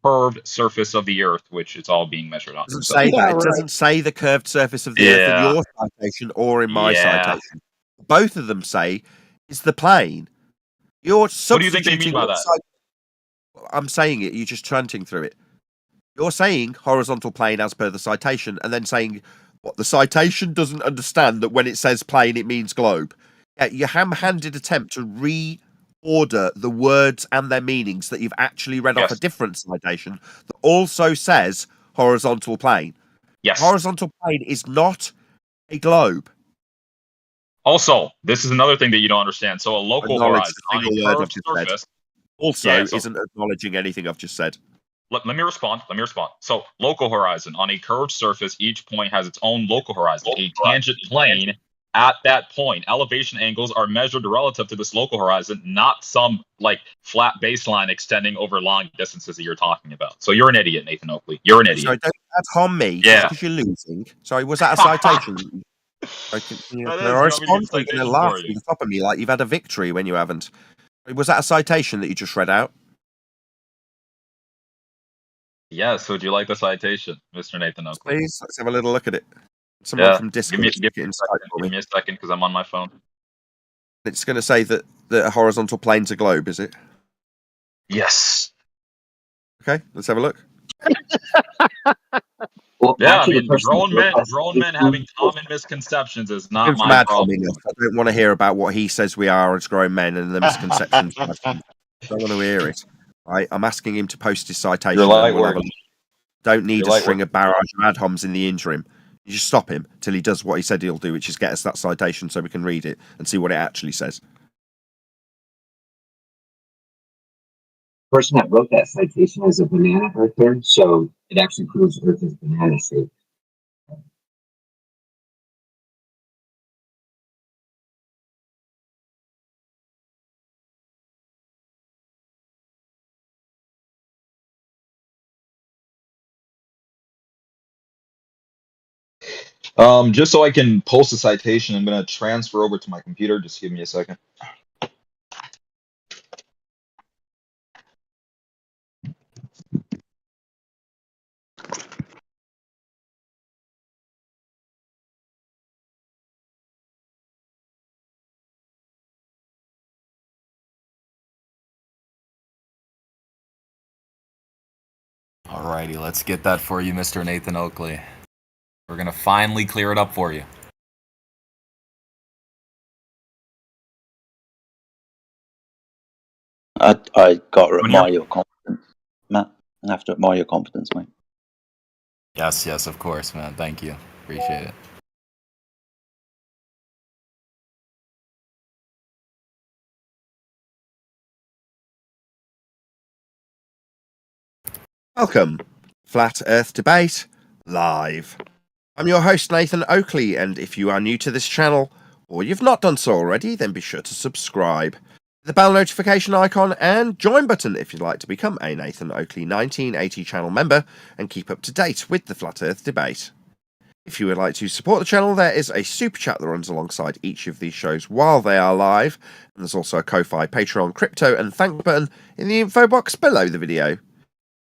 curved surface of the Earth, which it's all being measured on. It doesn't say that. It doesn't say the curved surface of the Earth in your citation or in my citation. Both of them say it's the plane. You're substituting. What do you think they mean by that? I'm saying it. You're just chanting through it. You're saying horizontal plane as per the citation, and then saying what the citation doesn't understand that when it says plane, it means globe. Yeah, your ham-handed attempt to reorder the words and their meanings that you've actually read off a different citation that also says horizontal plane. Yes. Horizontal plane is not a globe. Also, this is another thing that you don't understand. So a local horizon on a curved surface also isn't acknowledging anything I've just said. Let me respond. So local horizon on a curved surface, each point has its own local horizon, a tangent plane at that point. Elevation angles are measured relative to this local horizon, not some like flat baseline extending over long distances that you're talking about. So you're an idiot, Nathan Oakley. You're an idiot. Sorry, don't on me because you're losing. Sorry, was that a citation? Can I respond? You're going to laugh at the top of me like you've had a victory when you haven't. Was that a citation that you just read out? Yes. Would you like the citation, Mr. Nathan Oakley? Please, let's have a little look at it. Someone from Discord. Give me a second because I'm on my phone. It's going to say that a horizontal plane's a globe, is it? Yes. Okay, let's have a look. Well, yeah, I mean, grown men having common misconceptions is not my problem. I don't want to hear about what he says we are as grown men and the misconceptions. I don't want to hear it. I'm asking him to post his citation. Don't need a string of barrage of ad homs in the interim. You just stop him till he does what he said he'll do, which is get us that citation so we can read it and see what it actually says. person that wrote that citation is a banana earther, so it actually proves Earth is banana shaped. Just so I can post a citation, I'm going to transfer over to my computer. Just give me a second. Alrighty, let's get that for you, Mr. Nathan Oakley. We're going to finally clear it up for you. I got to admire your confidence, Matt. I have to admire your confidence, mate. Yes, of course, man. Thank you. Appreciate it. Welcome, Flat Earth Debate Live. I'm your host, Nathan Oakley, and if you are new to this channel, or you've not done so already, then be sure to subscribe. The bell notification icon and join button if you'd like to become a Nathan Oakley 1980 channel member and keep up to date with the Flat Earth Debate. If you would like to support the channel, there is a super chat that runs alongside each of these shows while they are live, and there's also a Ko-Fi, Patreon, crypto and thank button in the info box below the video.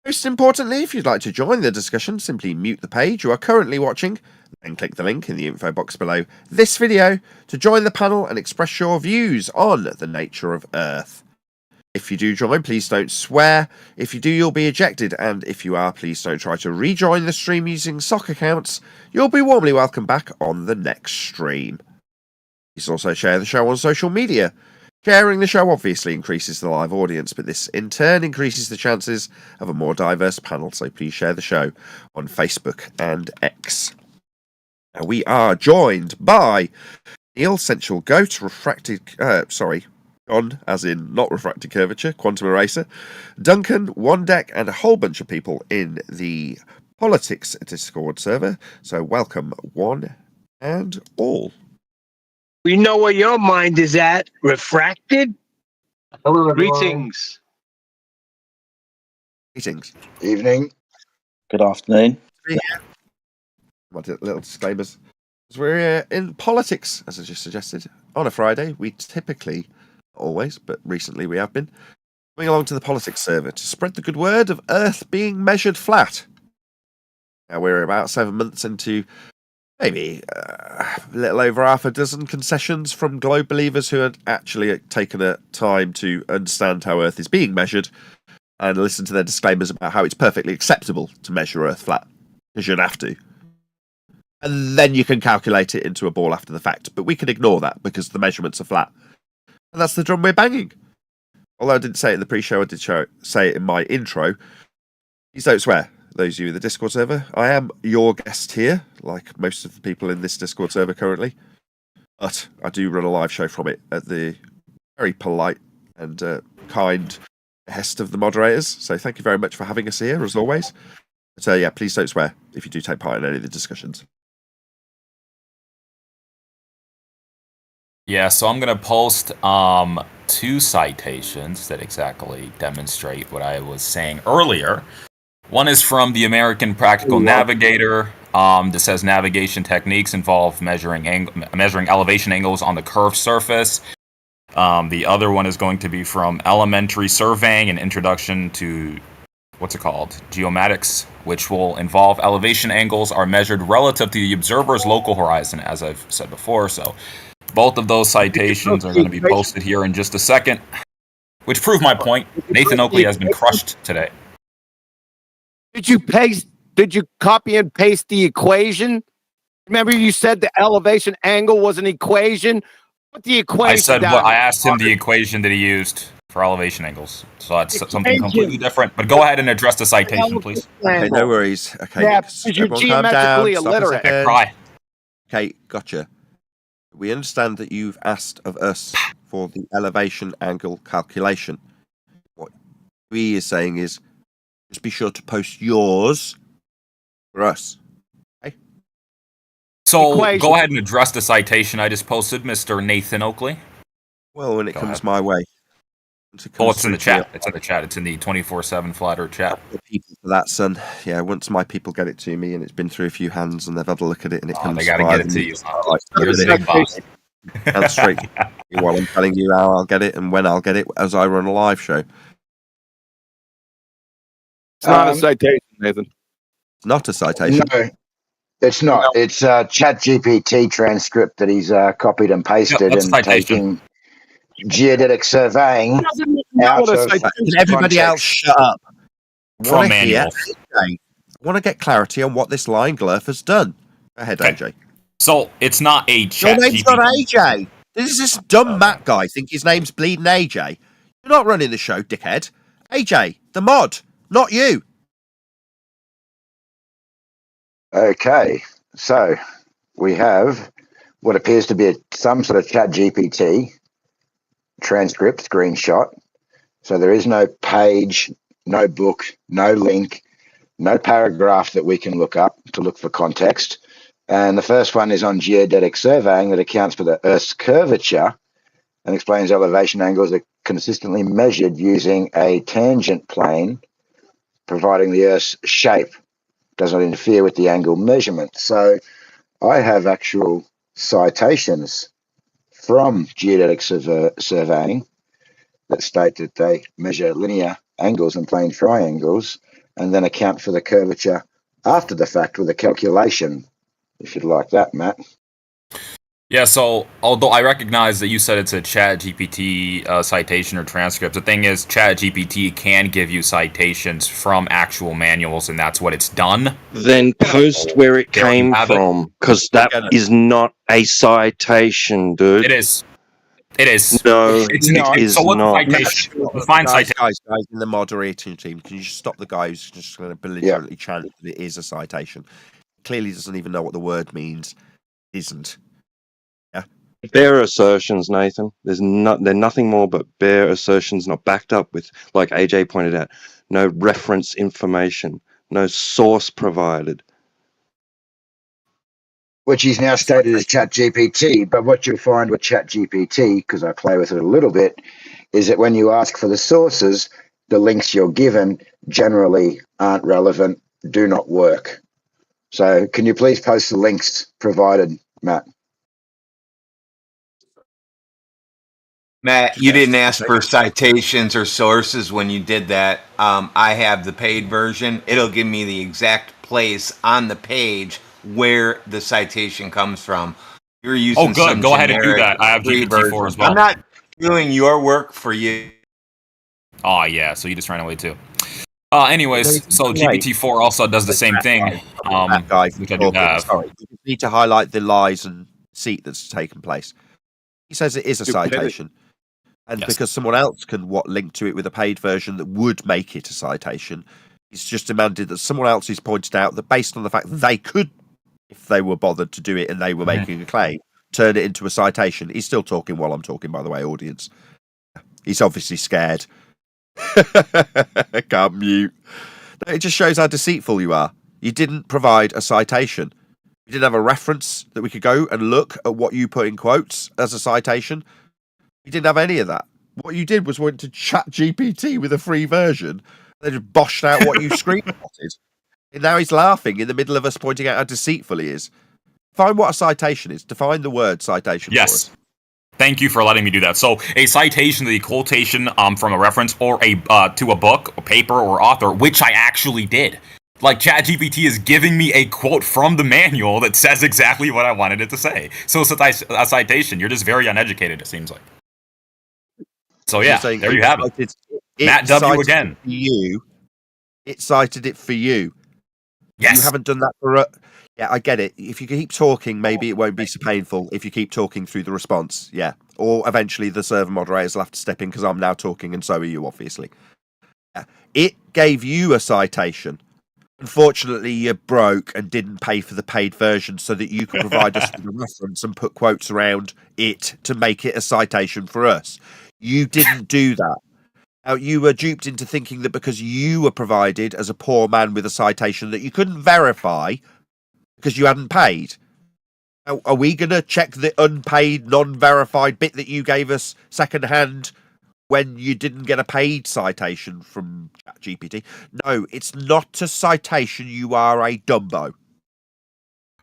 Most importantly, if you'd like to join the discussion, simply mute the page you are currently watching, then click the link in the info box below this video to join the panel and express your views on the nature of Earth. If you do join, please don't swear. If you do, you'll be ejected, and if you are, please don't try to rejoin the stream using sock accounts. You'll be warmly welcome back on the next stream. Please also share the show on social media. Sharing the show obviously increases the live audience, but this in turn increases the chances of a more diverse panel, so please share the show on Facebook and X. Now we are joined by Neil, Sensual Goat, John, as in not refracted curvature, Quantum Eraser, Duncan, One Deck, and a whole bunch of people in the Politics Discord server, so welcome one and all. We know where your mind is at. Refracted. Hello, Greetings. Greetings. Evening. Good afternoon. Little disclaimers. We're in politics, as I just suggested, on a Friday. We typically, always, but recently we have been, coming along to the politics server to spread the good word of Earth being measured flat. Now we're about 7 months into maybe a little over half a dozen concessions from globe believers who had actually taken a time to understand how Earth is being measured and listen to their disclaimers about how it's perfectly acceptable to measure Earth flat, because you don't have to. And then you can calculate it into a ball after the fact, but we can ignore that because the measurements are flat. And that's the drum we're banging. Although I didn't say it in the pre-show, I did say it in my intro. Please don't swear. Those of you in the Discord server, I am your guest here, like most of the people in this Discord server currently. But I do run a live show from it at the very polite and kind behest of the moderators. So thank you very much for having us here, as always. But yeah, please don't swear if you do take part in any of the discussions. Yeah, so I'm going to post 2 citations that exactly demonstrate what I was saying earlier. One is from the American Practical Navigator. This says navigation techniques involve measuring elevation angles on the curved surface. The other one is going to be from Elementary Surveying, an introduction to, geomatics, which will involve elevation angles are measured relative to the observer's local horizon, as I've said before. So both of those citations are going to be posted here in just a second, which prove my point. Nathan Oakley has been crushed today. Did you copy and paste the equation? Remember you said the elevation angle was an equation? Put the equation I said down. I asked him the equation that he used for elevation angles. So that's something completely different. But go ahead and address the citation, please. Okay, no worries. Okay, Yeah, because you're geometrically illiterate. I cry. Okay, gotcha. We understand that you've asked of us for the elevation angle calculation. What he is saying is just be sure to post yours for us. Okay? So Equation. go ahead and address the citation I just posted, Mr. Nathan Oakley. Well, when it Go comes ahead. my way. Oh, it's in the chat. It's in the chat. It's in the 24/7 Flat Earth chat. People for that, son. Yeah, once my people get it to me and it's been through a few hands and they've had a look at it and it comes They gotta via get it the to you. I like to You're the get big boss. Out straight while I'm telling you how I'll get it and when I'll get it as I run a live show. It's not a citation, Nathan. It's not a citation. No, it's not. No. It's a ChatGPT transcript that he's copied and pasted and taking geodetic surveying out of Can everybody context. else shut up? From manuals. I want to get clarity on what this line glurf has done. Go ahead, AJ. So it's not a chat. Your name's not AJ. This is this dumb Matt guy think his name's bleeding AJ. You're not running the show, dickhead. AJ, the mod, not you. Okay, so we have what appears to be some sort of ChatGPT transcript screenshot. So there is no page, no book, no link, no paragraph that we can look up to look for context. And the first one is on geodetic surveying that accounts for the Earth's curvature and explains elevation angles are consistently measured using a tangent plane, providing the Earth's shape does not interfere with the angle measurement. So I have actual citations from geodetic surveying that state that they measure linear angles and plane triangles and then account for the curvature after the fact with a calculation, if you'd like that, Matt. Yeah, so although I recognize that you said it's a ChatGPT citation or transcript, the thing is ChatGPT can give you citations from actual manuals, and that's what it's done. Then post where it came from, because that is not a citation, dude. It is. It is. No, it's it is so what's not. the citation? Define citation. Guys, in the moderating team, can you just stop the guy who's just going to belligerently chant that it is a citation? Clearly doesn't even know what the word means. Isn't. Yeah. Bare assertions, Nathan. They're nothing more but bare assertions, not backed up with, like AJ pointed out, no reference information, no source provided. Which he's now stated as ChatGPT. But what you'll find with ChatGPT, because I play with it a little bit, is that when you ask for the sources, the links you're given generally aren't relevant, do not work. So can you please post the links provided, Matt? Matt, you didn't ask for citations or sources when you did that. I have the paid version. It'll give me the exact place on the page where the citation comes from. You're using some Go ahead and do that. I have GPT-4 as well. I'm not doing your work for you. Oh, yeah, so you just ran away too. Anyways, so GPT-4 also does the same thing. That guy which I do have. Sorry, you need to highlight the lies and deceit that's taken place. He says it is a citation. And because someone else can link to it with a paid version that would make it a citation, it's just demanded that someone else is pointed out that based on the fact that they could, if they were bothered to do it and they were making a claim, turn it into a citation. He's still talking while I'm talking, by the way, audience. He's obviously scared. Can't mute. It just shows how deceitful you are. You didn't provide a citation. You didn't have a reference that we could go and look at what you put in quotes as a citation. You didn't have any of that. What you did was went to ChatGPT with a free version. They just boshed out what you screenshotted. And now he's laughing in the middle of us pointing out how deceitful he is. Define what a citation is. Define the word citation for us. Thank you for letting me do that. So, a citation, the quotation from a reference or to a book, or paper, or author, which I actually did. Like, ChatGPT is giving me a quote from the manual that says exactly what I wanted it to say. So it's a citation. You're just very uneducated, it seems like. So yeah, there you have it. Matt W. again. It cited it for you. Yes. You haven't done that for yeah, I get it. If you keep talking, maybe it won't be so painful if you keep talking through the response. Yeah. Or eventually the server moderators will have to step in because I'm now talking and so are you, obviously. Yeah. It gave you a citation. Unfortunately, you broke and didn't pay for the paid version so that you could provide us with a reference and put quotes around it to make it a citation for us. You didn't do that. You were duped into thinking that because you were provided as a poor man with a citation that you couldn't verify because you hadn't paid. Now, are we going to check the unpaid, non-verified bit that you gave us secondhand when you didn't get a paid citation from ChatGPT? No, it's not a citation. You are a Dumbo.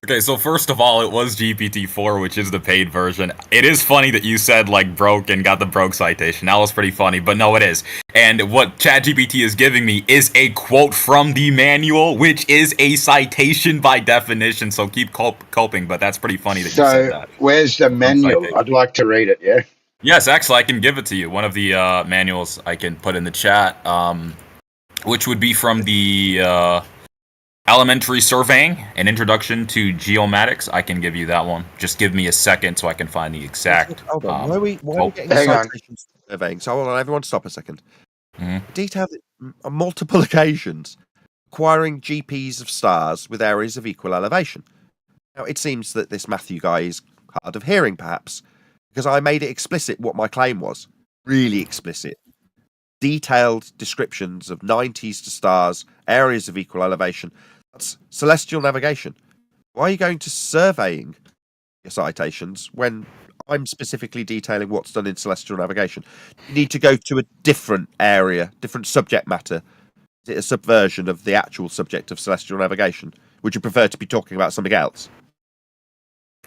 Okay, so first of all, it was GPT-4, which is the paid version. It is funny that you said, like, broke and got the broke citation. That was pretty funny, but no, it is. And what ChatGPT is giving me is a quote from the manual, which is a citation by definition, so keep coping, but that's pretty funny that you said that. Where's the manual? I'd like to read it, yeah? Yes, actually, I can give it to you. One of the manuals I can put in the chat, which would be from the... Elementary Surveying, an Introduction to Geomatics. I can give you that one. Just give me a second so I can find the exact. Hold on. Why are we getting citations for surveying? So hold on, everyone, stop a second. Detailed on multiple occasions, acquiring GPs of stars with areas of equal elevation. Now, it seems that this Matthew guy is hard of hearing, perhaps, because I made it explicit what my claim was. Really explicit. Detailed descriptions of 90s to stars, areas of equal elevation. That's celestial navigation. Why are you going to surveying your citations when I'm specifically detailing what's done in celestial navigation? You need to go to a different area, different subject matter. Is it a subversion of the actual subject of celestial navigation? Would you prefer to be talking about something else?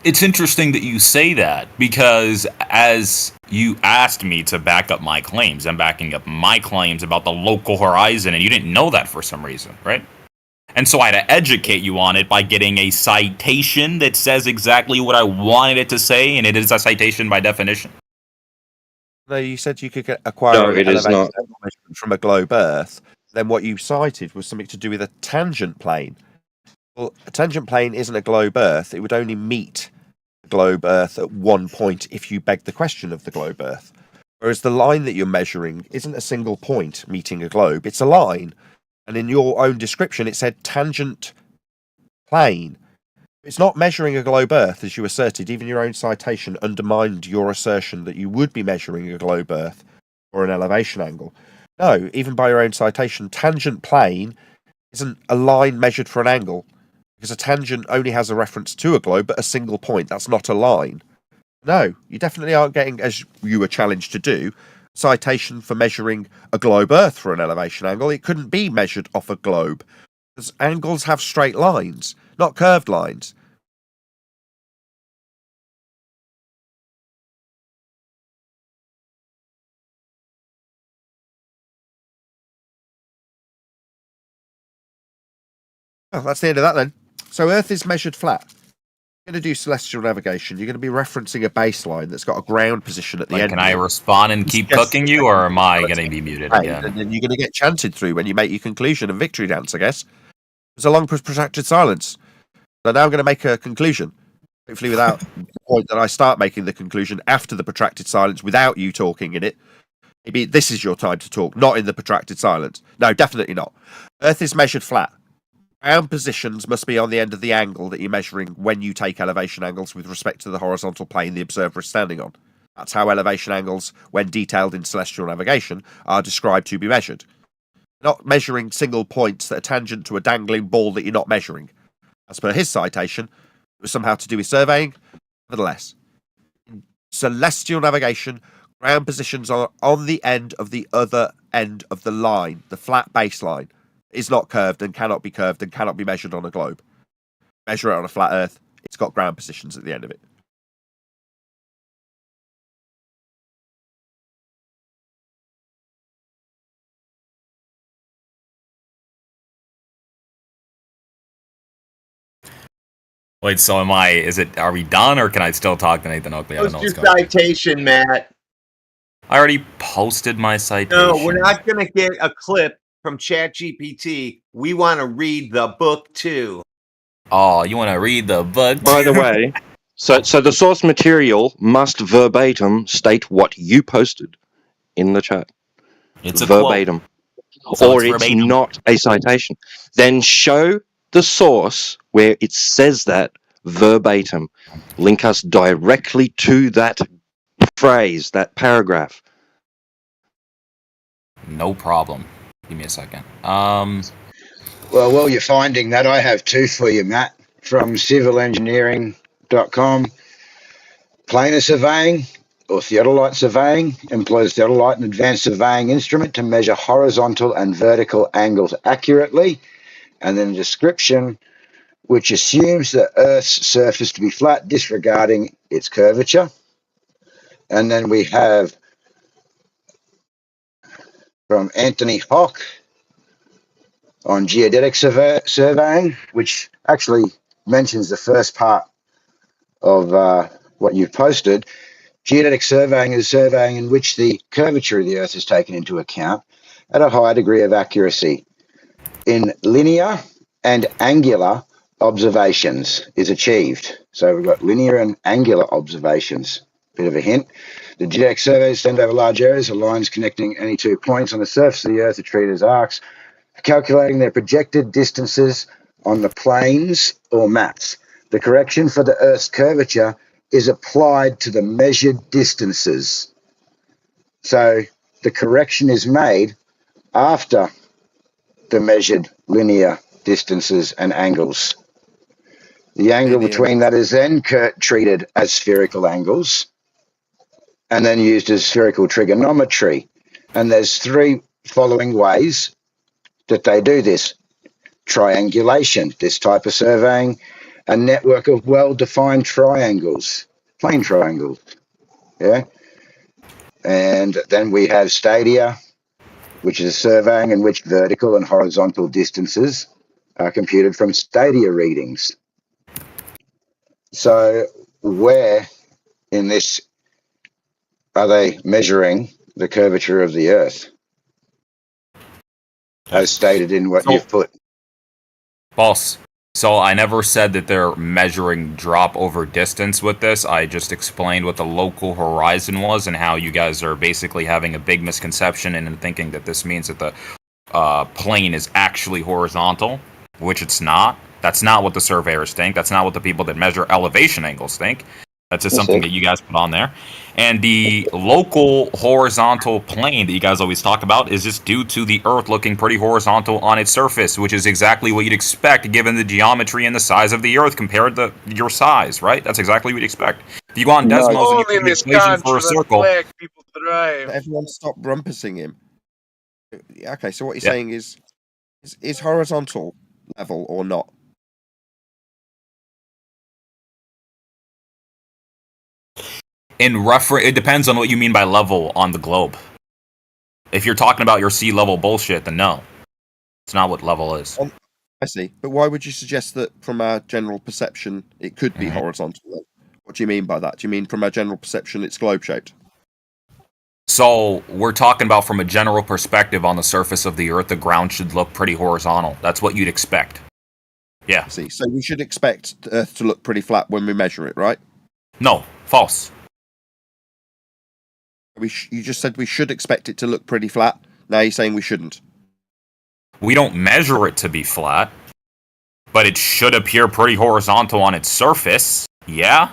It's interesting that you say that, because as you asked me to back up my claims, I'm backing up my claims about the local horizon, and you didn't know that for some reason, right? And so I had to educate you on it by getting a citation that says exactly what I wanted it to say, and it is a citation by definition. No, you said you could acquire it is not. Measurement from a globe Earth. Then what you cited was something to do with a tangent plane. Well, a tangent plane isn't a globe Earth. It would only meet the globe Earth at one point if you begged the question of the globe Earth. Whereas the line that you're measuring isn't a single point meeting a globe. It's a line. And in your own description, it said tangent plane. It's not measuring a globe Earth, as you asserted. Even your own citation undermined your assertion that you would be measuring a globe Earth or an elevation angle. No, even by your own citation, tangent plane isn't a line measured for an angle, because a tangent only has a reference to a globe, but a single point. That's not a line. No, you definitely aren't getting, as you were challenged to do, citation for measuring a globe Earth for an elevation angle. It couldn't be measured off a globe, because angles have straight lines, not curved lines. Well, that's the end of that then. So Earth is measured flat. You're going to do celestial navigation. You're going to be referencing a baseline that's got a ground position at the end. Can I respond and keep cooking you, or am I going to be muted again? And then you're going to get chanted through when you make your conclusion and victory dance, I guess. There's a long protracted silence. So now I'm going to make a conclusion. Hopefully without the point that I start making the conclusion after the protracted silence without you talking in it. Maybe this is your time to talk, not in the protracted silence. No, definitely not. Earth is measured flat. Ground positions must be on the end of the angle that you're measuring when you take elevation angles with respect to the horizontal plane the observer is standing on. That's how elevation angles, when detailed in celestial navigation, are described to be measured. Not measuring single points that are tangent to a dangling ball that you're not measuring. As per his citation, it was somehow to do with surveying. Nevertheless, in celestial navigation, ground positions are on the end of the other end of the line, the flat baseline. Is not curved and cannot be curved and cannot be measured on a globe. Measure it on a flat Earth, it's got ground positions at the end of it. Wait, so am I? Are we done, or can I still talk to Nathan Oakley? I don't know Post what's your going on. citation, Matt. I already posted my citation. No, we're not going to get a clip from ChatGPT. We want to read the book too. Oh, you want to read the book? By the way, so the source material must verbatim state what you posted in the chat. It's a verbatim. Quote. So Or it's it's verbatim. not a citation. Then show the source where it says that verbatim. Link us directly to that phrase, that paragraph. No problem. Give me a second. Well, while you're finding that, I have two for you, Matt, from civilengineering.com. Planar surveying or theodolite surveying employs theodolite, an advanced surveying instrument to measure horizontal and vertical angles accurately. And then a description which assumes the Earth's surface to be flat, disregarding its curvature. And then we have from Anthony Hock on geodetic surveying, which actually mentions the first part of what you've posted. Geodetic surveying is surveying in which the curvature of the Earth is taken into account at a high degree of accuracy. In linear and angular observations is achieved. So we've got linear and angular observations. Bit of a hint. The geodetic surveys send over large areas of lines connecting any 2 points on the surface of the Earth are treated as arcs, calculating their projected distances on the planes or maps. The correction for the Earth's curvature is applied to the measured distances. So the correction is made after the measured linear distances and angles. The angle between that is then treated as spherical angles and then used as spherical trigonometry. And there's three following ways that they do this. Triangulation, this type of surveying, a network of well-defined triangles, plane triangles, yeah? And then we have stadia, which is surveying in which vertical and horizontal distances are computed from stadia readings. So where in this are they measuring the curvature of the Earth, as stated in what you've put? False. So I never said that they're measuring drop over distance with this. I just explained what the local horizon was and how you guys are basically having a big misconception and thinking that this means that the plane is actually horizontal, which it's not. That's not what the surveyors think. That's not what the people that measure elevation angles think. That's just something that you guys put on there. And the local horizontal plane that you guys always talk about is just due to the Earth looking pretty horizontal on its surface, which is exactly what you'd expect given the geography and the size of the Earth compared to your size, right? That's exactly what you'd expect. If you go on Desmos and you put the equation for a circle... Everyone stop rumpusing him. Okay, so what you're saying is horizontal level or not? It depends on what you mean by level on the globe. If you're talking about your sea level bullshit, then no. It's not what level is. I see. But why would you suggest that from our general perception it could be horizontal? What do you mean by that? Do you mean from our general perception it's globe-shaped? So we're talking about from a general perspective on the surface of the Earth, the ground should look pretty horizontal. That's what you'd expect. Yeah. I see. So we should expect the Earth to look pretty flat when we measure it, right? No, false. You just said we should expect it to look pretty flat. Now you're saying we shouldn't. We don't measure it to be flat, but it should appear pretty horizontal on its surface. Yeah?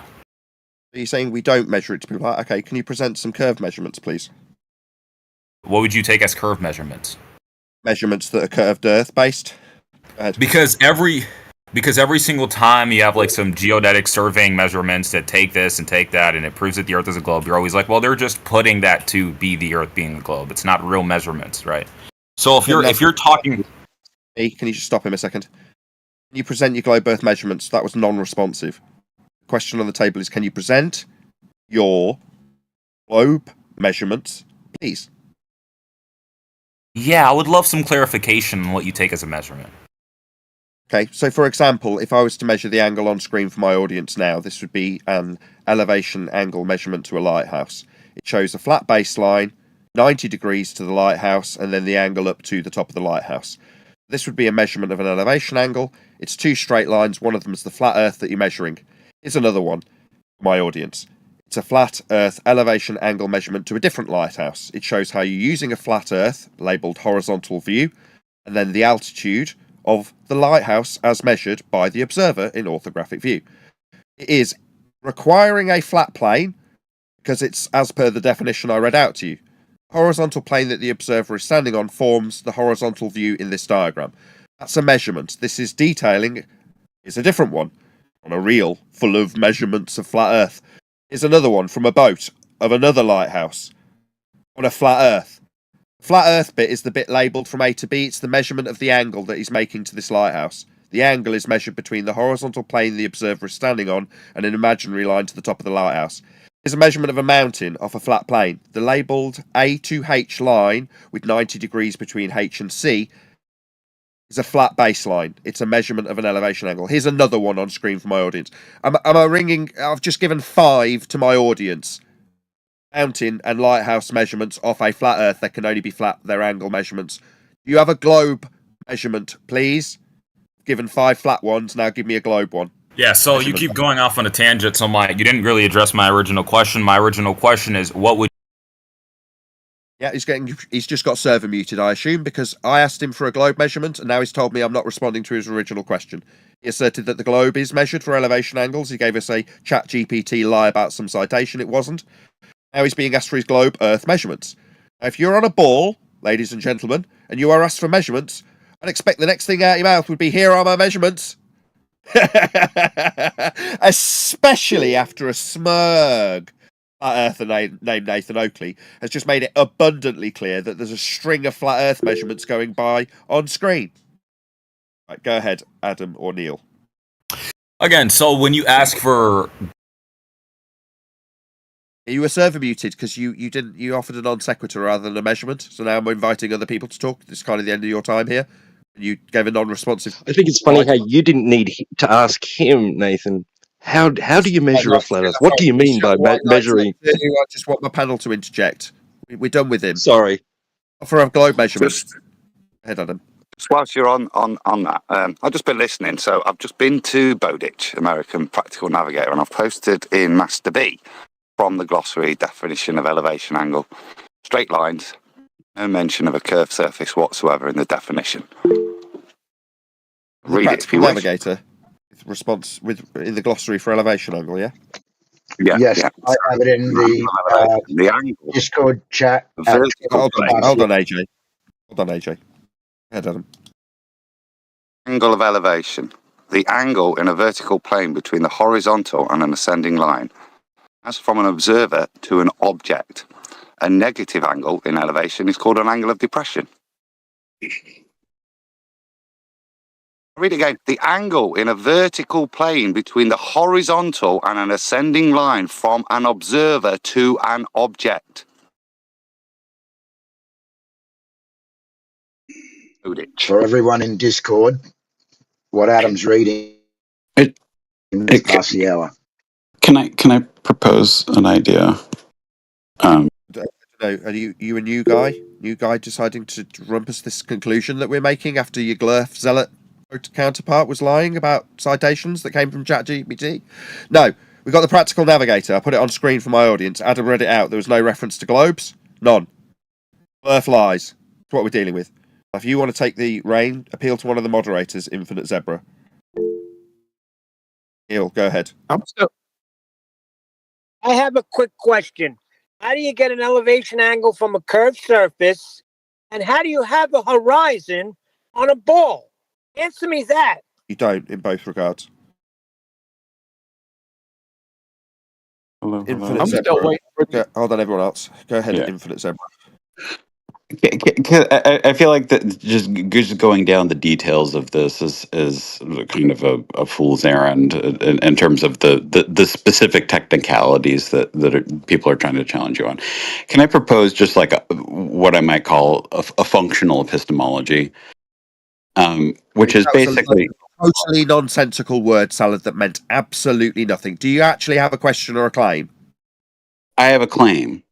You're saying we don't measure it to be flat. Okay, can you present some curve measurements, please? What would you take as curve measurements? Measurements that are curved Earth based. Because every single time you have like some geodetic surveying measurements that take this and take that and it proves that the Earth is a globe, you're always like, well, they're just putting that to be the Earth being a globe. It's not real measurements, right? So if you're talking, hey, can you just stop him a second? Can you present your globe Earth measurements? That was non-responsive. The question on the table is, can you present your globe measurements, please? Yeah, I would love some clarification on what you take as a measurement. Okay, so for example, if I was to measure the angle on screen for my audience now, this would be an elevation angle measurement to a lighthouse. It shows a flat baseline, 90 degrees to the lighthouse, and then the angle up to the top of the lighthouse. This would be a measurement of an elevation angle. It's two straight lines. One of them is the flat Earth that you're measuring. Here's another one for my audience. It's a flat Earth elevation angle measurement to a different lighthouse. It shows how you're using a flat Earth, labelled horizontal view, and then the altitude of the lighthouse as measured by the observer in orthographic view. It is requiring a flat plane because it's as per the definition I read out to you. horizontal plane that the observer is standing on forms the horizontal view in this diagram. That's a measurement. This is detailing. Is a different one on a reel full of measurements of flat Earth. Is another one from a boat of another lighthouse on a flat Earth. Flat Earth bit is the bit labelled from A to B. It's the measurement of the angle that he's making to this lighthouse. The angle is measured between the horizontal plane the observer is standing on and an imaginary line to the top of the lighthouse. Here's a measurement of a mountain off a flat plane. The labelled A to H line with 90 degrees between H and C is a flat baseline. It's a measurement of an elevation angle. Here's another one on screen for my audience. Am I ringing? I've just given 5 to my audience. Mountain and lighthouse measurements off a flat Earth. There can only be flat, their angle measurements. Do you have a globe measurement, please? Given 5 flat ones, now give me a globe one. Yeah, so you keep going off on a tangent, so you didn't really address my original question. My original question is, what would... Yeah, he's just got server muted, I assume, because I asked him for a globe measurement, and now he's told me I'm not responding to his original question. He asserted that the globe is measured for elevation angles. He gave us a chat GPT lie about some citation. It wasn't. Now he's being asked for his globe Earth measurements. Now, if you're on a ball, ladies and gentlemen, and you are asked for measurements, I'd expect the next thing out of your mouth would be, here are my measurements. Especially after a smug flat earther named Nathan Oakley has just made it abundantly clear that there's a string of flat earth measurements going by on screen. Right, go ahead, Adam or Neil. Again, so when you ask for... You were server muted because you offered a non sequitur rather than a measurement. So now I'm inviting other people to talk. This is kind of the end of your time here. You gave a non-responsive. I think it's funny how you didn't need to ask him, Nathan. How do you measure a flat Earth? What do you mean by measuring? I just want my panel to interject. We're done with him. Sorry. For a globe measurement. Go ahead, Adam. Just whilst you're on that, I've just been listening. So I've just been to Bowditch, American Practical Navigator, and I've posted in Master B from the glossary definition of elevation angle. Straight lines, no mention of a curved surface whatsoever in the definition. Read it if you wish. Navigator with response in the glossary for elevation angle, yeah? Yes, yeah. I have it in the angle. Discord chat. Hold on, AJ. Hold on, AJ. Go ahead, Adam. Angle of elevation. The angle in a vertical plane between the horizontal and an ascending line, as from an observer to an object. A negative angle in elevation is called an angle of depression. Read it again. The angle in a vertical plane between the horizontal and an ascending line from an observer to an object. For everyone in Discord, what Adam's reading is past the hour. Can I propose an idea? I don't know. Are you a new guy? New guy deciding to rumpus this conclusion that we're making after your Glurf zealot counterpart was lying about citations that came from ChatGPT? No, we got the Practical Navigator. I put it on screen for my audience. Adam read it out. There was no reference to globes. None. Glurf lies. That's what we're dealing with. If you want to take the reign, appeal to one of the moderators, Infinite Zebra. Neil, go ahead. I have a quick question. How do you get an elevation angle from a curved surface? And how do you have a horizon on a ball? Answer me that. You don't, in both regards. Hello. Infinite Zebra. Hold on, everyone else. Go ahead, Infinite Zebra. I feel like that just going down the details of this is kind of a fool's errand in terms of the specific technicalities that people are trying to challenge you on. Can I propose just like what I might call a functional epistemology, which is basically a totally nonsensical word salad that meant absolutely nothing. Do you actually have a question or a claim? I have a claim.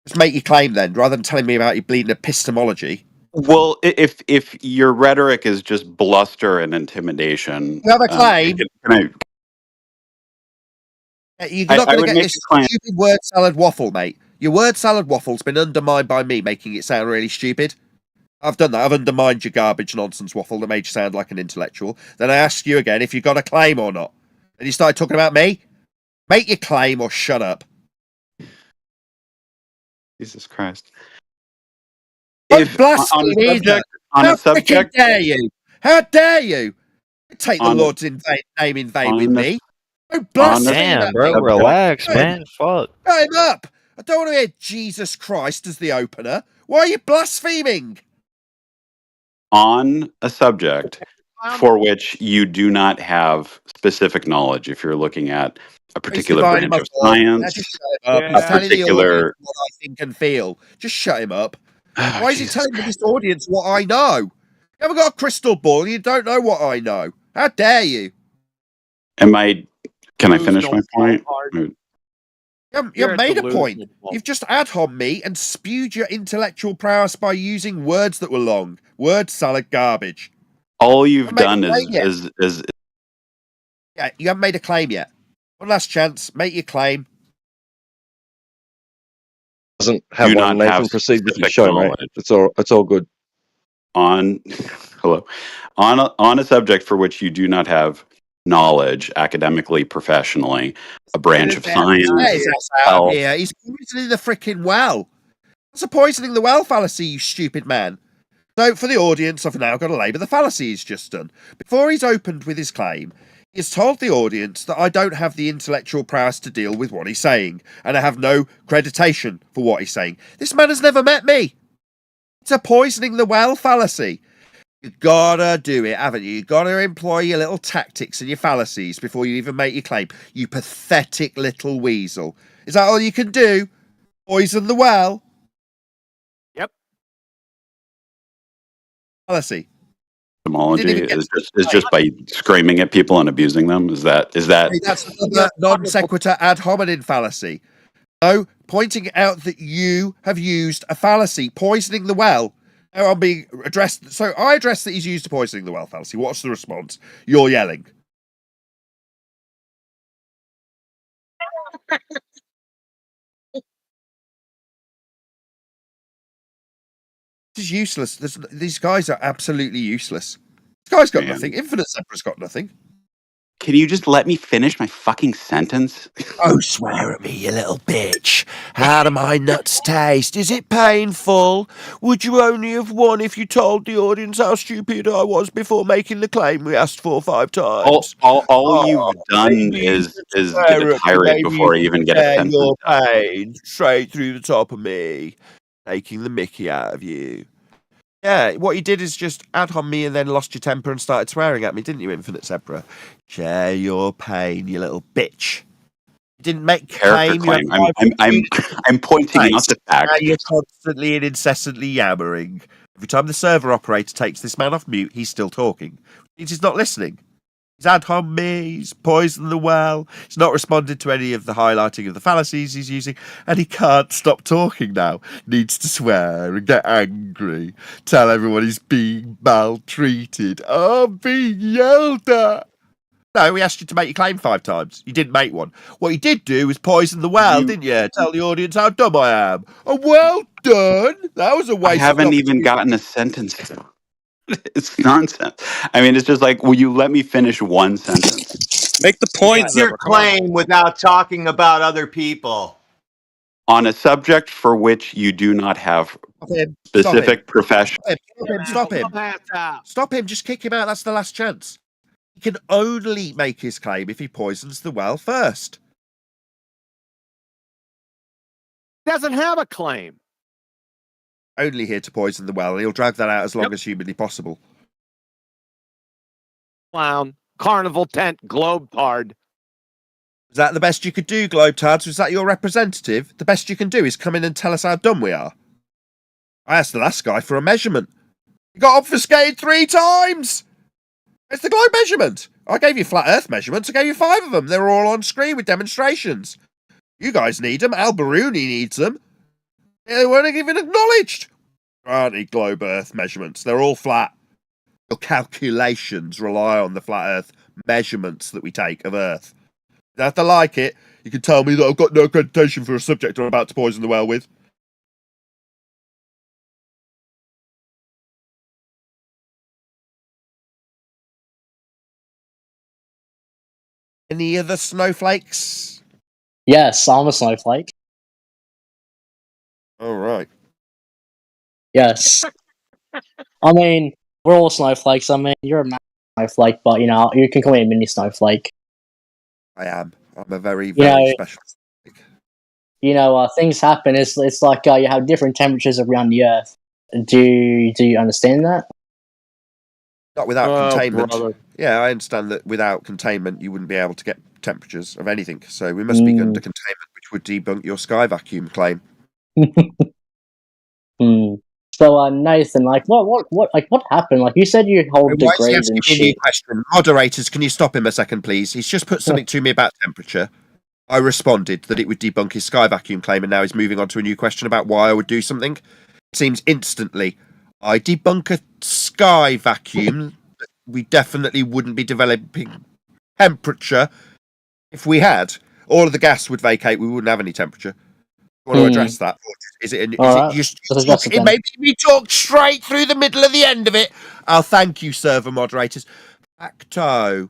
Just make your claim then, rather than telling me about your bleeding epistemology. Well, if your rhetoric is just bluster and intimidation, you have a claim. You're not going to get this stupid word salad waffle, mate. Your word salad waffle's been undermined by me, making it sound really stupid. I've done that. I've undermined your garbage nonsense waffle that made you sound like an intellectual. Then I asked you again if you got a claim or not. And you started talking about me. Make your claim or shut up. Jesus Christ. Don't If blaspheme on a either. subject, on How a freaking subject, dare you? How dare you? Take the on Lord's name in vain with on a, me. Don't on a blaspheme Damn, at bro, me. subject, relax, Shut him, man. Fuck. shut him up. I don't want to hear Jesus Christ as the opener. Why are you blaspheming? on a subject for which you do not have specific knowledge, if you're looking at a He's particular dividing branch my of thought. Now just science, shut him up. a He's telling the audience particular. what I think and feel. Just shut him up. Oh, Why is he Jesus telling Christ. this audience what I know? You haven't got a crystal ball. You don't know what I know. How dare you? Can I finish Delusional my point? blowhard. Or- You You're a made a point. delusional blow. You've just ad hom me and spewed your intellectual prowess by using words that were long. Word salad garbage. All You you've haven't made done a claim yet. is Yeah, you haven't made a claim yet. One last chance. Make your claim. Doesn't have do one. not have Nathan, proceed with your specific show, mate. knowledge It's all good. on hello on a subject for which you do not have knowledge academically, professionally, a branch of Get science, his ass out of health. here. He's poisoning the freaking well. That's a poisoning the well fallacy, you stupid man. So, for the audience, I've now got to labour the fallacy he's just done. Before he's opened with his claim, he's told the audience that I don't have the intellectual prowess to deal with what he's saying, and I have no creditation for what he's saying. This man has never met me. It's a poisoning the well fallacy. You gotta do it, haven't you? You gotta employ your little tactics and your fallacies before you even make your claim. You pathetic little weasel. Is that all you can do? Poison the well? Yep. Fallacy. Etymology is just by screaming at people and abusing them. Is that That's another non sequitur ad hominem fallacy. No, pointing out that you have used a fallacy, poisoning the well. Now I'm being addressed. So I address that he's used a poisoning the well fallacy. What's the response? You're yelling. This is useless. These guys are absolutely useless. This guy's got nothing. Infinite Zebra's got nothing. Can you just let me finish my fucking sentence? Oh, swear at me, you little bitch. How do my nuts taste? Is it painful? Would you only have won if you told the audience how stupid I was before making the claim we asked 4 or 5 times? All you've done is get a tirade before I even get a sentence your out. pain straight through the top of me, taking the mickey out of you. Yeah, what you did is just ad hom me and then lost your temper and started swearing at me, didn't you, Infinite Zebra? Share your pain, you little bitch. You didn't make Character claim. I'm pointing out the fact. Now you're constantly and incessantly yammering. Every time the server operator takes this man off mute, he's still talking. He's not listening. He's ad hom me, he's poisoned the well, he's not responded to any of the highlighting of the fallacies he's using, and he can't stop talking now. Needs to swear and get angry, tell everyone he's being maltreated. Oh, being yelled at. No, we asked you to make your claim 5 times. You didn't make one. What you did do was poison the well, didn't you? Tell the audience how dumb I am. Oh, well done. That was a I waste. haven't even gotten a sentence. It's nonsense. I mean, it's just like, will you let me finish one sentence? Make the point, Make your Zebra. Come on. claim without talking about other people. On a subject for which you do not have specific profession. Stop him. Stop him. Just kick him out. That's the last chance. He can only make his claim if he poisons the well first. Doesn't have a claim. Only here to poison the well, and he'll drag that out as long as humanly possible. Clown, carnival tent, globetard. Is that the best you could do, Globetards? Was that your representative? The best you can do is come in and tell us how dumb we are. I asked the last guy for a measurement. He got obfuscated 3 times! It's the globe measurement. I gave you flat earth measurements. I gave you 5 of them. They were all on screen with demonstrations. You guys need them. Al Baruni needs them. They weren't even acknowledged. Aren't they globe earth measurements? They're all flat. Your calculations rely on the flat earth measurements that we take of earth. You don't have to like it. You can tell me that I've got no accreditation for a subject I'm about to poison the well with. Any other snowflakes? Yes, I'm a snowflake. All Yes. I mean, we're all snowflakes. I mean, you're a massive snowflake, but you can call me a mini snowflake. I am. I'm a very, You very know, special. things happen. It's like you have different temperatures around the Earth. Do you understand that? Not without Oh, containment. brother. Yeah, I understand that without containment, you wouldn't be able to get temperatures of anything. So we must be under Mm. containment, which would debunk your sky vacuum claim. Hmm. So, Nathan, like, what happened? Like, you said you hold Why is he degrees asking and me a new shit. question? Moderators, can you stop him a second, please? He's just put something to me about temperature. I responded that it would debunk his sky vacuum claim, and now he's moving on to a new question about why I would do something. It seems instantly. I debunk a sky vacuum. We definitely wouldn't be developing temperature if we had. All of the gas would vacate. We wouldn't have any temperature. Want to Hmm. address that? Or is it? All Is it? right. You Let's talk, address it it then. maybe we talk straight through the middle of the end of it. Oh, thank you, server moderators. Facto.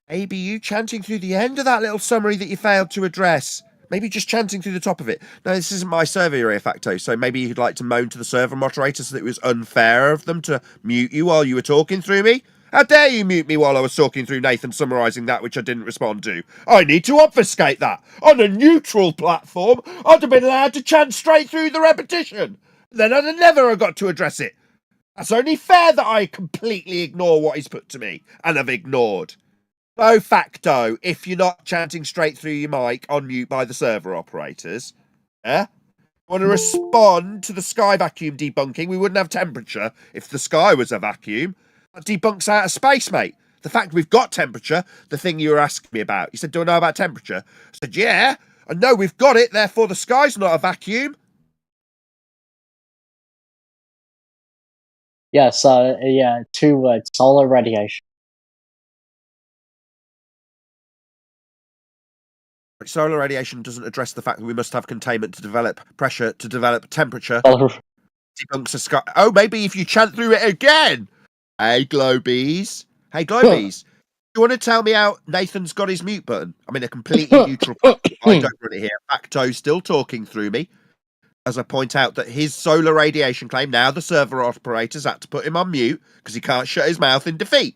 Maybe you chanting through the end of that little summary that you failed to address. Maybe just chanting through the top of it. No, this isn't my server area, Facto, so maybe you'd like to moan to the server moderators that it was unfair of them to mute you while you were talking through me. How dare you mute me while I was talking through Nathan summarising that which I didn't respond to? I need to obfuscate that. On a neutral platform, I'd have been allowed to chant straight through the repetition. Then I'd have never got to address it. That's only fair that I completely ignore what he's put to me, and have ignored. So, Facto, if you're not chanting straight through your mic on mute by the server operators, want to respond to the sky vacuum debunking? We wouldn't have temperature if the sky was a vacuum. That debunks outer space, mate. The fact we've got temperature, the thing you were asking me about. You said, do I know about temperature? I said, yeah, I know we've got it, therefore the sky's not a vacuum. Yeah. So, 2 words: solar radiation. Solar radiation doesn't address the fact that we must have containment to develop pressure, to develop temperature. Solar. Debunks the sky. Oh, maybe if you chant through it again. Hey, Globies. Hey, Globies. Do you want to tell me how Nathan's got his mute button? I'm in a completely neutral platform. I don't run it here. Facto's still talking through me. As I point out that his solar radiation claim, now the server operators had to put him on mute because he can't shut his mouth in defeat.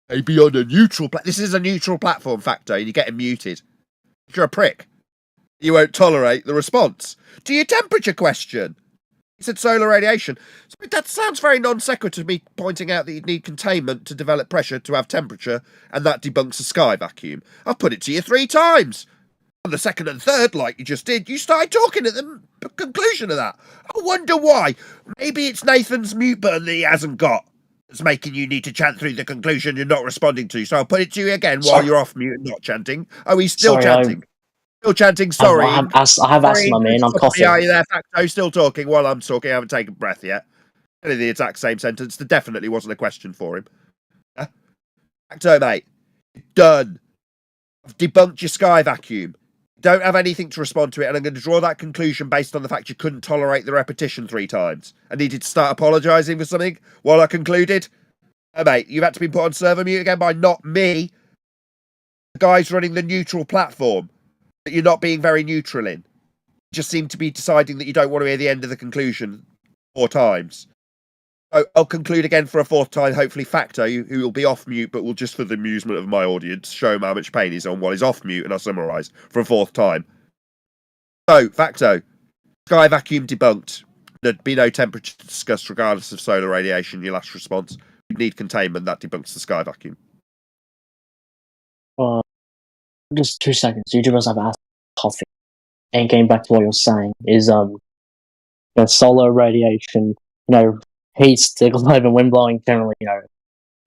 Maybe on a neutral this is a neutral platform, Facto, and you get him muted. You're a prick. You won't tolerate the response to your temperature question. He said solar radiation. So that sounds very non sequitur to me pointing out that you'd need containment to develop pressure to have temperature, and that debunks a sky vacuum. I've put it to you 3 times. On the second and third, like you just did, you started talking at the conclusion of that. I wonder why. Maybe it's Nathan's mute button that he hasn't got that's making you need to chant through the conclusion you're not responding to. So I'll put it to you again while you're off mute and not chanting. Oh, he's still Sorry, chanting. Still chanting, I sorry. have asthma, man. I'm coughing. Are you there, Facto? Still talking while I'm talking. I haven't taken breath yet. Only the exact same sentence. There definitely wasn't a question for him. Facto, mate. Done. I've debunked your sky vacuum. Don't have anything to respond to it, and I'm going to draw that conclusion based on the fact you couldn't tolerate the repetition 3 times. I needed to start apologising for something while I concluded. Oh, mate, you've had to be put on server mute again by not me. The guys running the neutral platform that you're not being very neutral in. You just seem to be deciding that you don't want to hear the end of the conclusion 4 times. So I'll conclude again for a 4th time, hopefully Facto, who will be off mute, but will just for the amusement of my audience, show him how much pain he's on while he's off mute, and I'll summarise for a 4th time. So, Facto, sky vacuum debunked. There'd be no temperature to discuss regardless of solar radiation, your last response. You need containment, that debunks the sky vacuum. Just 2 seconds. You must have asked coffee. And getting back to what you're saying is the solar radiation, heats the globe, and wind blowing generally,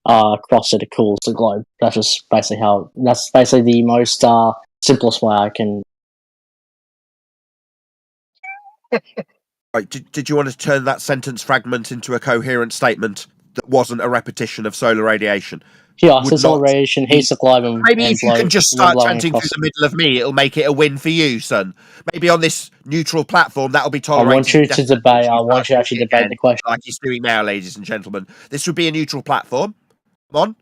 across it cools the globe. That's just basically that's basically the most simplest way I can. Right, did you want to turn that sentence fragment into a coherent statement that wasn't a repetition of solar radiation? Yeah, so solar radiation heats the globe and Maybe if you can just wind start blowing chanting through across. the middle of me, it'll make it a win for you, son. Maybe on this neutral platform, that'll be I tolerated. want you to debate. I want you to actually debate the question. Like he's doing now, ladies and gentlemen. This would be a neutral platform. Come on.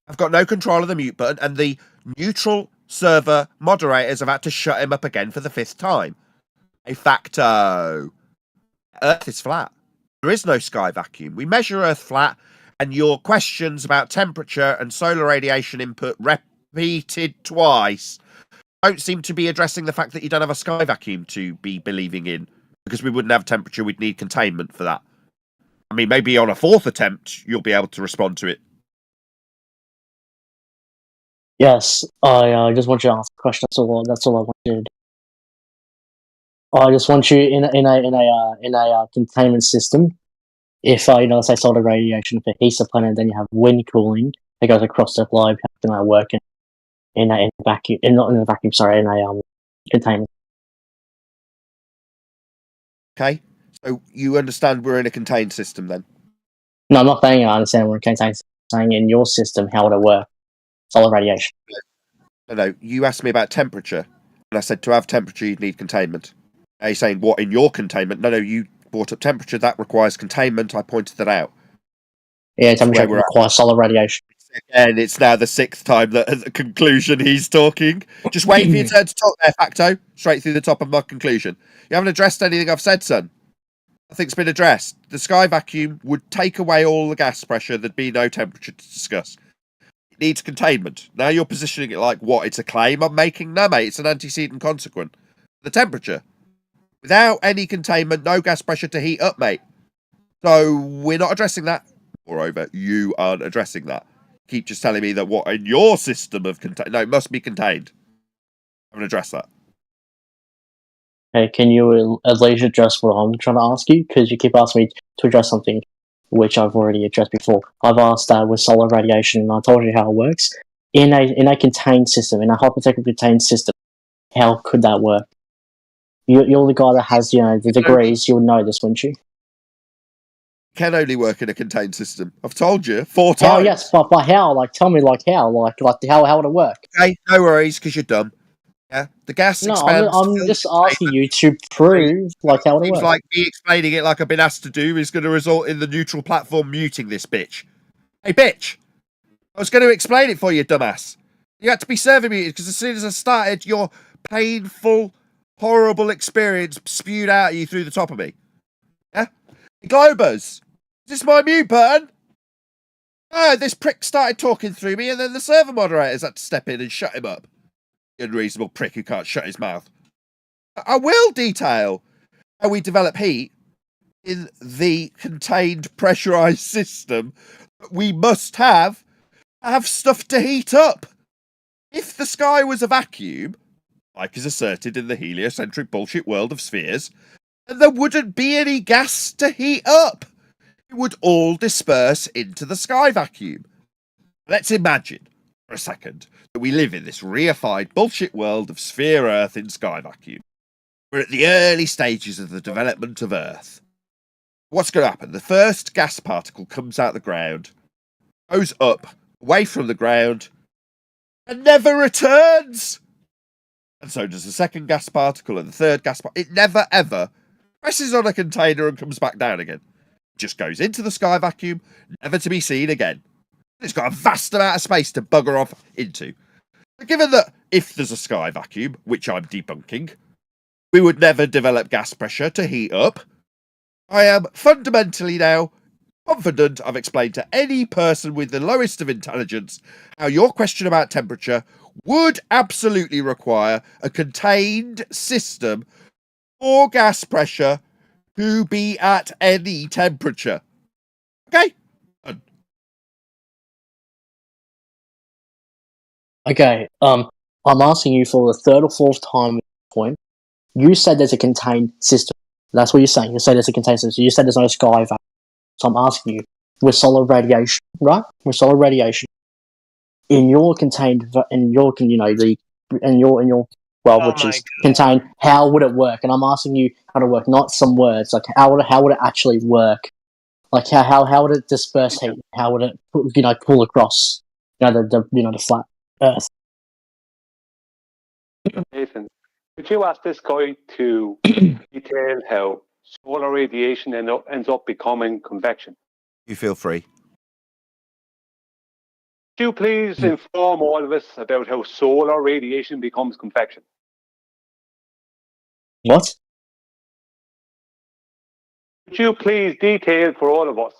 I've got no control of the mute button, and the neutral server moderators have had to shut him up again for the 5th time. A Facto. Earth is flat. There is no sky vacuum. We measure Earth flat, and your questions about temperature and solar radiation input repeated twice don't seem to be addressing the fact that you don't have a sky vacuum to be believing in, because we wouldn't have temperature, we'd need containment for that. I mean, maybe on a fourth attempt, you'll be able to respond to it. Yes, I just want you to ask a question. That's all I wanted. I just want you in a containment system. If let's say solar radiation, if it heats the planet, then you have wind cooling that goes across the globe. How can that work in a vacuum? Not in a vacuum. Sorry, in a containment. Okay, so you understand we're in a contained system then? No, I'm not saying I understand we're in a contained system. I'm saying in your system, how would it work? Solar radiation. No, you asked me about temperature, and I said to have temperature, you'd need containment. Are you saying what in your containment? No, you brought up temperature. That requires containment. I pointed that out. Yeah, temperature requires solar radiation. And it's now the sixth time that at the conclusion he's talking. Just wait for your turn to talk there, Facto. Straight through the top of my conclusion. You haven't addressed anything I've said, son. Nothing's been addressed. The sky vacuum would take away all the gas pressure. There'd be no temperature to discuss. It needs containment. Now you're positioning it like what? It's a claim I'm making? No, mate. It's an antecedent consequent. The temperature. Without any containment, no gas pressure to heat up, mate. So we're not addressing that. Moreover, you aren't addressing that. Keep just telling me that what in your system of no, it must be contained. I'm gonna address that. Hey, can you at least address what I'm trying to ask you? Because you keep asking me to address something which I've already addressed before. I've asked that with solar radiation, and I told you how it works. In a contained system, in a hypothetical contained system, how could that work? You're the guy that has the degrees. You would know this, wouldn't you? Can only work in a contained system. I've told you 4 times. How? Yes, but how? Like, tell me, like how? Like how would it work? Okay, no worries, because you're dumb. Yeah, the gas No, expands. I'm just asking you to prove like how would it Seems work. like me explaining it like I've been asked to do is going to result in the neutral platform muting this bitch. Hey, bitch! I was going to explain it for you, dumbass. You had to be server muted because as soon as I started, your painful, horrible experience spewed out at you through the top of me. Yeah? Globers! Is this my mute button? Oh, this prick started talking through me and then the server moderators had to step in and shut him up. The unreasonable prick who can't shut his mouth. I will detail how we develop heat in the contained pressurized system. We must have stuff to heat up. If the sky was a vacuum, like is asserted in the heliocentric bullshit world of spheres, then there wouldn't be any gas to heat up. It would all disperse into the sky vacuum. Let's imagine for a second that we live in this reified bullshit world of sphere Earth in sky vacuum. We're at the early stages of the development of Earth. What's going to happen? The first gas particle comes out of the ground, goes up, away from the ground, and never returns. And so does the second gas particle and the third gas particle. It never, ever presses on a container and comes back down again. It just goes into the sky vacuum, never to be seen again. It's got a vast amount of space to bugger off into. But given that if there's a sky vacuum, which I'm debunking, we would never develop gas pressure to heat up, I am fundamentally now confident I've explained to any person with the lowest of intelligence how your question about temperature would absolutely require a contained system for gas pressure to be at any temperature. Okay? Okay, I'm asking you for the third or fourth time at this point. You said there's a contained system. That's what you're saying. You said there's a contained system. You said there's no sky vacuum. So I'm asking you, with solar radiation, right? With solar radiation, in your contained, in your, which is contained, how would it work? And I'm asking you how to work, not some words. Like how would it actually work? Like how would it disperse heat? How would it pull across the flat Earth? Nathan, could you ask this guy to detail how solar radiation ends up becoming convection? You feel free. Could you please inform all of us about how solar radiation becomes convection? What? Could you please detail for all of us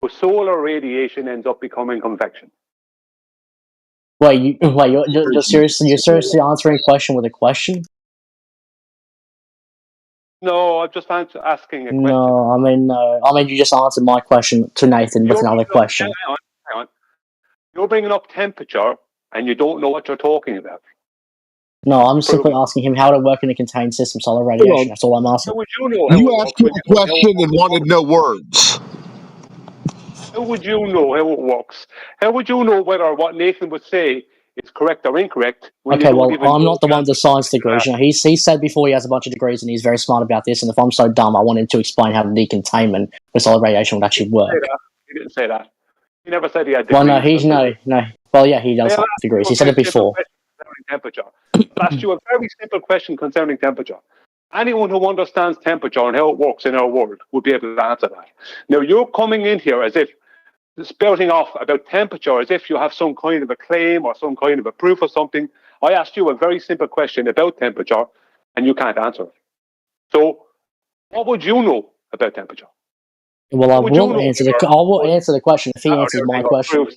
how solar radiation ends up becoming convection? Wait, you're seriously answering a question with a question? No, I'm just asking a question. No, I mean, you just answered my question to Nathan with another question. Hang on. You're bringing up temperature, and you don't know what you're talking about. No, I'm simply asking him how to work in a contained system, solar radiation. That's all I'm asking. How would you know? You asked him a question and wanted no words. How would you know how it works? How would you know whether what Nathan would say is correct or incorrect? Okay, well, I'm not the one with the science degrees. You know, he said before he has a bunch of degrees and he's very smart about this. And if I'm so dumb, I want him to explain how the decontainment with solar radiation would actually work. He didn't say that. He never said he had Well, degrees. no. Well, yeah, he does have degrees. He said it before. Temperature. I'll ask you a very simple question concerning temperature. Anyone who understands temperature and how it works in our world would be able to answer that. Now, you're coming in here as if spouting off about temperature as if you have some kind of a claim or some kind of a proof or something. I asked you a very simple question about temperature, and you can't answer it. So, what would you know about temperature? Well, I will answer the question if he answers my question.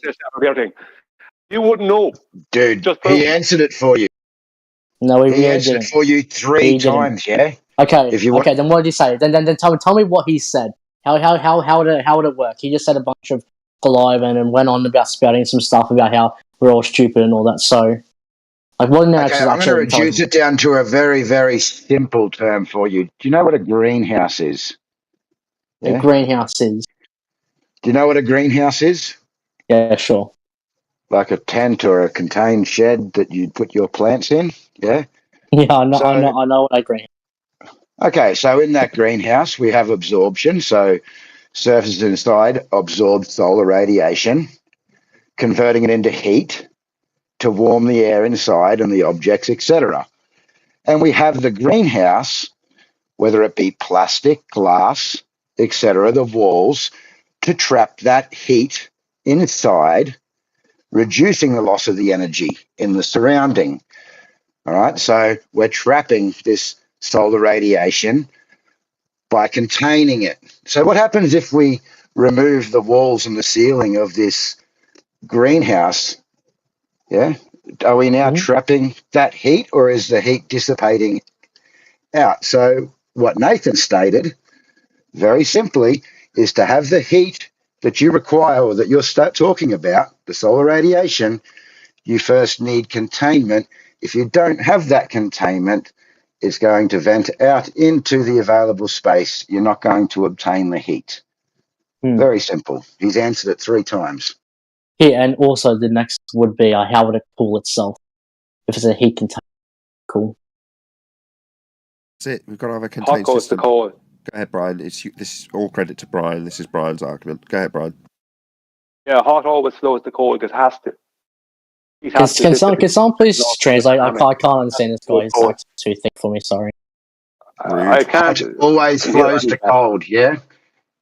You wouldn't know. Dude, he answered it for you. No, he really answered didn't. it for you three times, yeah? Okay, If you okay, then what did he say? Then tell me what he said. How would it work? He just said a bunch of palaver and went on about spouting some stuff about how we're all stupid and all that. So, like, what now? Okay, I'm going to reduce it down to a very, very simple term for you. Do you know what a greenhouse is? A greenhouse is. Do you know what a greenhouse is? Yeah, sure. Like a tent or a contained shed that you put your plants in, yeah? Yeah, I know what a greenhouse. Okay, so in that greenhouse we have absorption. So surfaces inside absorb solar radiation, converting it into heat to warm the air inside and the objects, etc. And we have the greenhouse, whether it be plastic, glass, etc., the walls, to trap that heat inside, reducing the loss of the energy in the surrounding. All right, so we're trapping this solar radiation by containing it. So what happens if we remove the walls and the ceiling of this greenhouse? Yeah, are we now trapping that heat, or is the heat dissipating out? So what Nathan stated, very simply, is to have the heat that you require or that you're talking about, the solar radiation, you first need containment. If you don't have that containment, it's going to vent out into the available space. You're not going to obtain the heat. Very simple. He's answered it 3 times. Yeah, and also the next would be how would it cool itself if it's a heat container? Cool. That's it. We've got to have a contained system. Go ahead, Brian. This is all credit to Brian. This is Brian's argument. Go ahead, Brian. Yeah, hot always slows the cold. It has to. Can someone please translate? I can't understand this guy. It's like too thick for me. Sorry. I can't. Hot always flows to cold. Yeah,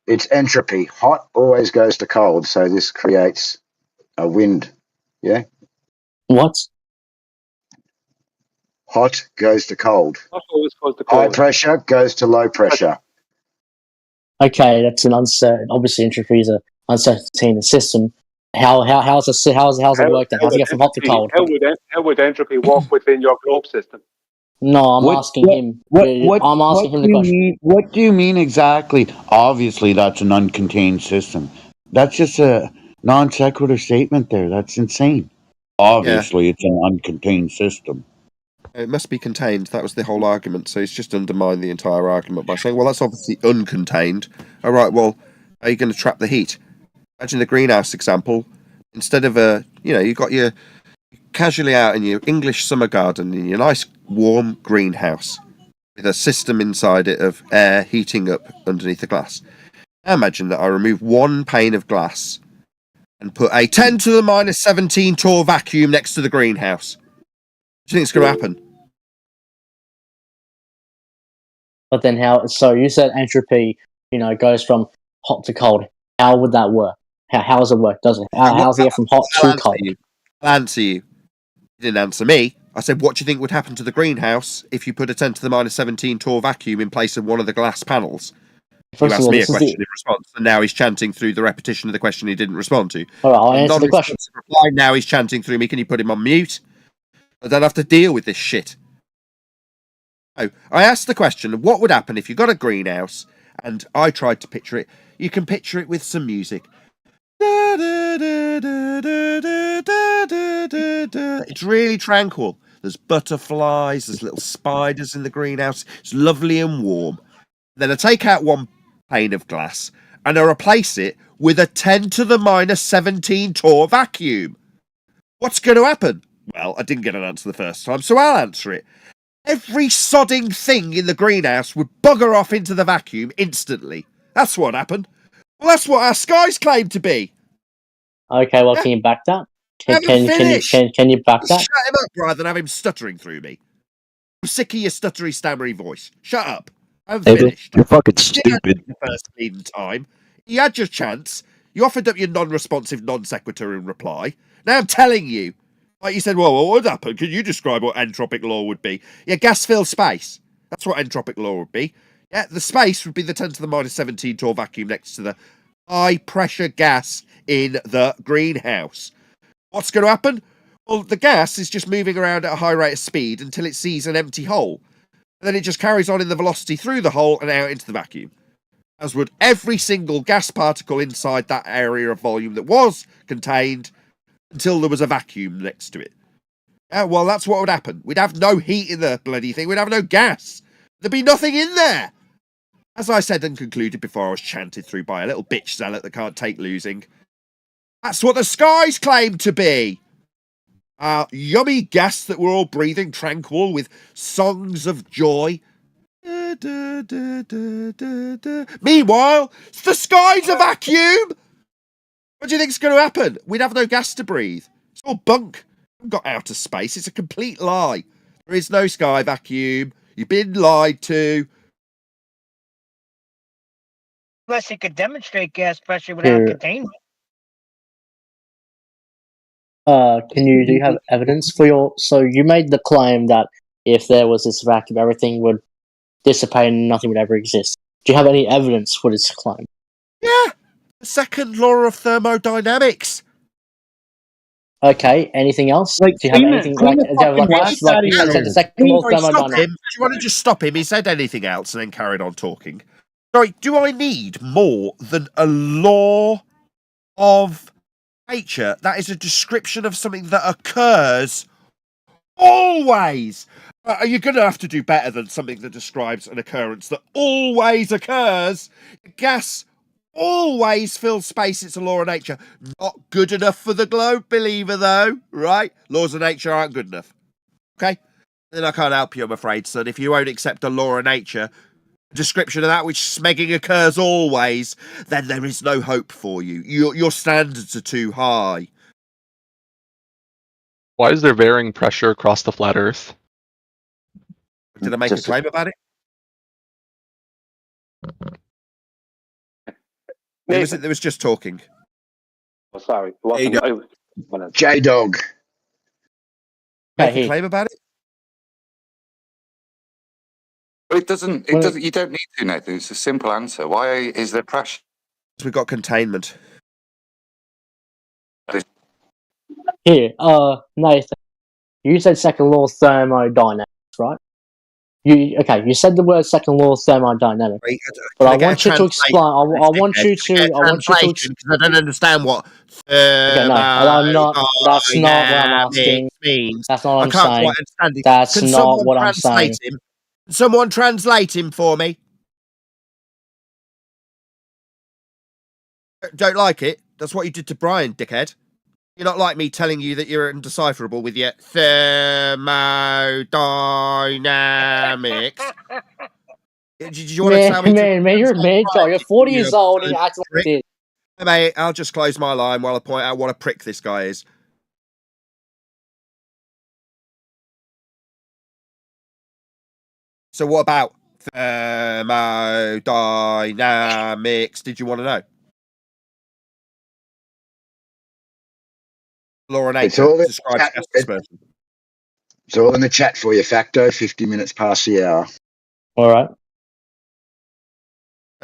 it's entropy. Hot always goes to cold. So this creates a wind. Yeah. What? Hot goes to cold. Hot always goes to cold. High pressure goes to low pressure. Okay, that's an uncertain. Obviously, entropy is an uncertainty in the system. How's it work then? How's it get from hot to cold? How would entropy work within your globe system? No, I'm asking him. I'm asking him the question. What do you mean exactly? Obviously, that's an uncontained system. That's just a non sequitur statement there. That's insane. Obviously, it's an uncontained system. It must be contained. That was the whole argument. So he's just undermined the entire argument by saying, well, that's obviously uncontained. All right, well, how are you going to trap the heat? Imagine the greenhouse example. Instead of you've got your casually out in your English summer garden in your nice warm greenhouse with a system inside it of air heating up underneath the glass. Now imagine that I remove one pane of glass and put a 10 to the minus 17 torr vacuum next to the greenhouse. Do you think it's going to happen? But then how? So you said entropy, goes from hot to cold. How would that work? How does it work? Does it? How does it get from hot to cold? I'll answer you. You didn't answer me. I said, what do you think would happen to the greenhouse if you put a 10 to the minus 17 torr vacuum in place of one of the glass panels? First you of asked all, me a this is question the. in response, and now he's chanting through the repetition of the question he didn't respond to. All right, I'll answer the question. Non-responsive reply. Now he's chanting through me. Can you put him on mute? I don't have to deal with this shit. Oh, I asked the question: what would happen if you got a greenhouse? And I tried to picture it. You can picture it with some music. It's really tranquil. There's butterflies, there's little spiders in the greenhouse. It's lovely and warm. Then I take out one pane of glass and I replace it with a 10 to the minus 17 torr vacuum. What's going to happen? Well, I didn't get an answer the first time, so I'll answer it. Every sodding thing in the greenhouse would bugger off into the vacuum instantly. That's what happened. Well, that's what our skies claim to be. Okay, well, can you back that? Can you back that? Shut him up rather than have him stuttering through me. I'm sick of your stuttery, stammery voice. Shut up. I'm finished. You're fucking stupid. The first leading time. You had your chance. You offered up your non-responsive non sequitur in reply. Now I'm telling you. Like you said, well, what would happen? Can you describe what entropic law would be? Yeah, gas fills space. That's what entropic law would be. Yeah, the space would be the 10 to the minus 17 torr vacuum next to the high pressure gas in the greenhouse. What's going to happen? Well, the gas is just moving around at a high rate of speed until it sees an empty hole. And then it just carries on in the velocity through the hole and out into the vacuum. As would every single gas particle inside that area of volume that was contained until there was a vacuum next to it. Well, that's what would happen. We'd have no heat in the bloody thing. We'd have no gas. There'd be nothing in there. As I said and concluded before I was chanted through by a little bitch zealot that can't take losing. That's what the skies claim to be. Yummy gas that we're all breathing tranquil with songs of joy. Meanwhile, the sky's a vacuum. What do you think's going to happen? We'd have no gas to breathe. It's all bunk. We haven't got outer space. It's a complete lie. There is no sky vacuum. You've been lied to. Unless you could demonstrate gas pressure without containment. Do you have evidence for your? So you made the claim that if there was this vacuum, everything would dissipate and nothing would ever exist. Do you have any evidence for this claim? Yeah, the second law of thermodynamics. Okay, anything else? Like, do you have anything like the second law of thermodynamics? Do you want to just stop him? He said anything else and then carried on talking. Sorry, do I need more than a law of nature? That is a description of something that occurs always. You're going to have to do better than something that describes an occurrence that always occurs. Gas always fills space. It's a law of nature. Not good enough for the globe believer, though, right? Laws of nature aren't good enough. Okay? Then I can't help you, I'm afraid, son. If you won't accept a law of nature, a description of that which smegging occurs always, then there is no hope for you. Your standards are too high. Why is there varying pressure across the flat Earth? Did I make a claim about it? It was just talking. Oh, sorry. J-Dog. Make a claim about it? It doesn't. It doesn't. You don't need to, Nathan. It's a simple answer. Why is there pressure? We've got containment. Here, Nathan, you said second law of thermodynamics, right? You said the word second law of thermodynamics, but I want you to explain. I want you to. Because I don't understand what Okay, no, I'm not. That's not what I'm asking. Means. That's not what I'm I can't saying. quite understand it. That's Can not what I'm saying. Can someone translate him for me? Don't like it? That's what you did to Brian, dickhead. You're not like me telling you that you're indecipherable with your thermodynamics. Did you want to tell me? You're 40 years old and you act like this. Hey, mate, I'll just close my line while I point out what a prick this guy is. So what about thermodynamics? Did you want to know? Law of nature describes gas dispersion. It's all in the chat for you, Facto. 50 minutes past the hour. All right.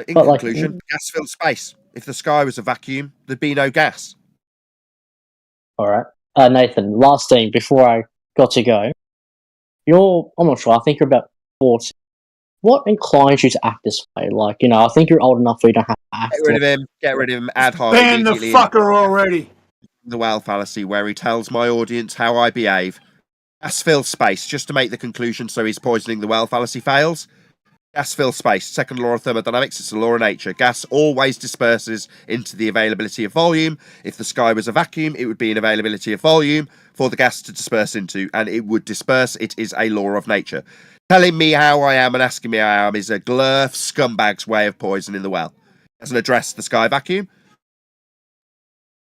In But, like, conclusion, gas filled space. If the sky was a vacuum, there'd be no gas. all right. Nathan, last thing before I got to go. I'm not sure, I think you're about 40. What inclines you to act this way? Like, I think you're old enough where you don't have to act. Get rid of him. Get rid of him. Ad hoc Ban the immediately. fucker already. The well fallacy, where he tells my audience how I behave. Gas fills space, just to make the conclusion so he's poisoning the well fallacy fails. Gas fills space. Second law of thermodynamics, it's a law of nature. Gas always disperses into the availability of volume. If the sky was a vacuum, it would be an availability of volume for the gas to disperse into, and it would disperse. It is a law of nature. Telling me how I am and asking me how I am is a glurf scumbag's way of poisoning the well. Doesn't address the sky vacuum.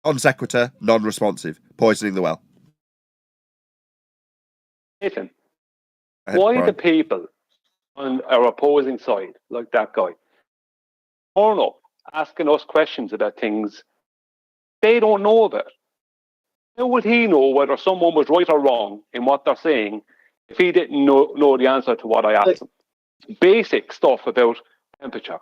Non sequitur, non-responsive, poisoning the well. Nathan, Ahead, why Brian. the people on our opposing side, like that guy, turn up asking us questions about things they don't know about? How would he know whether someone was right or wrong in what they're saying if he didn't know the answer to what I asked him? Basic stuff about temperature.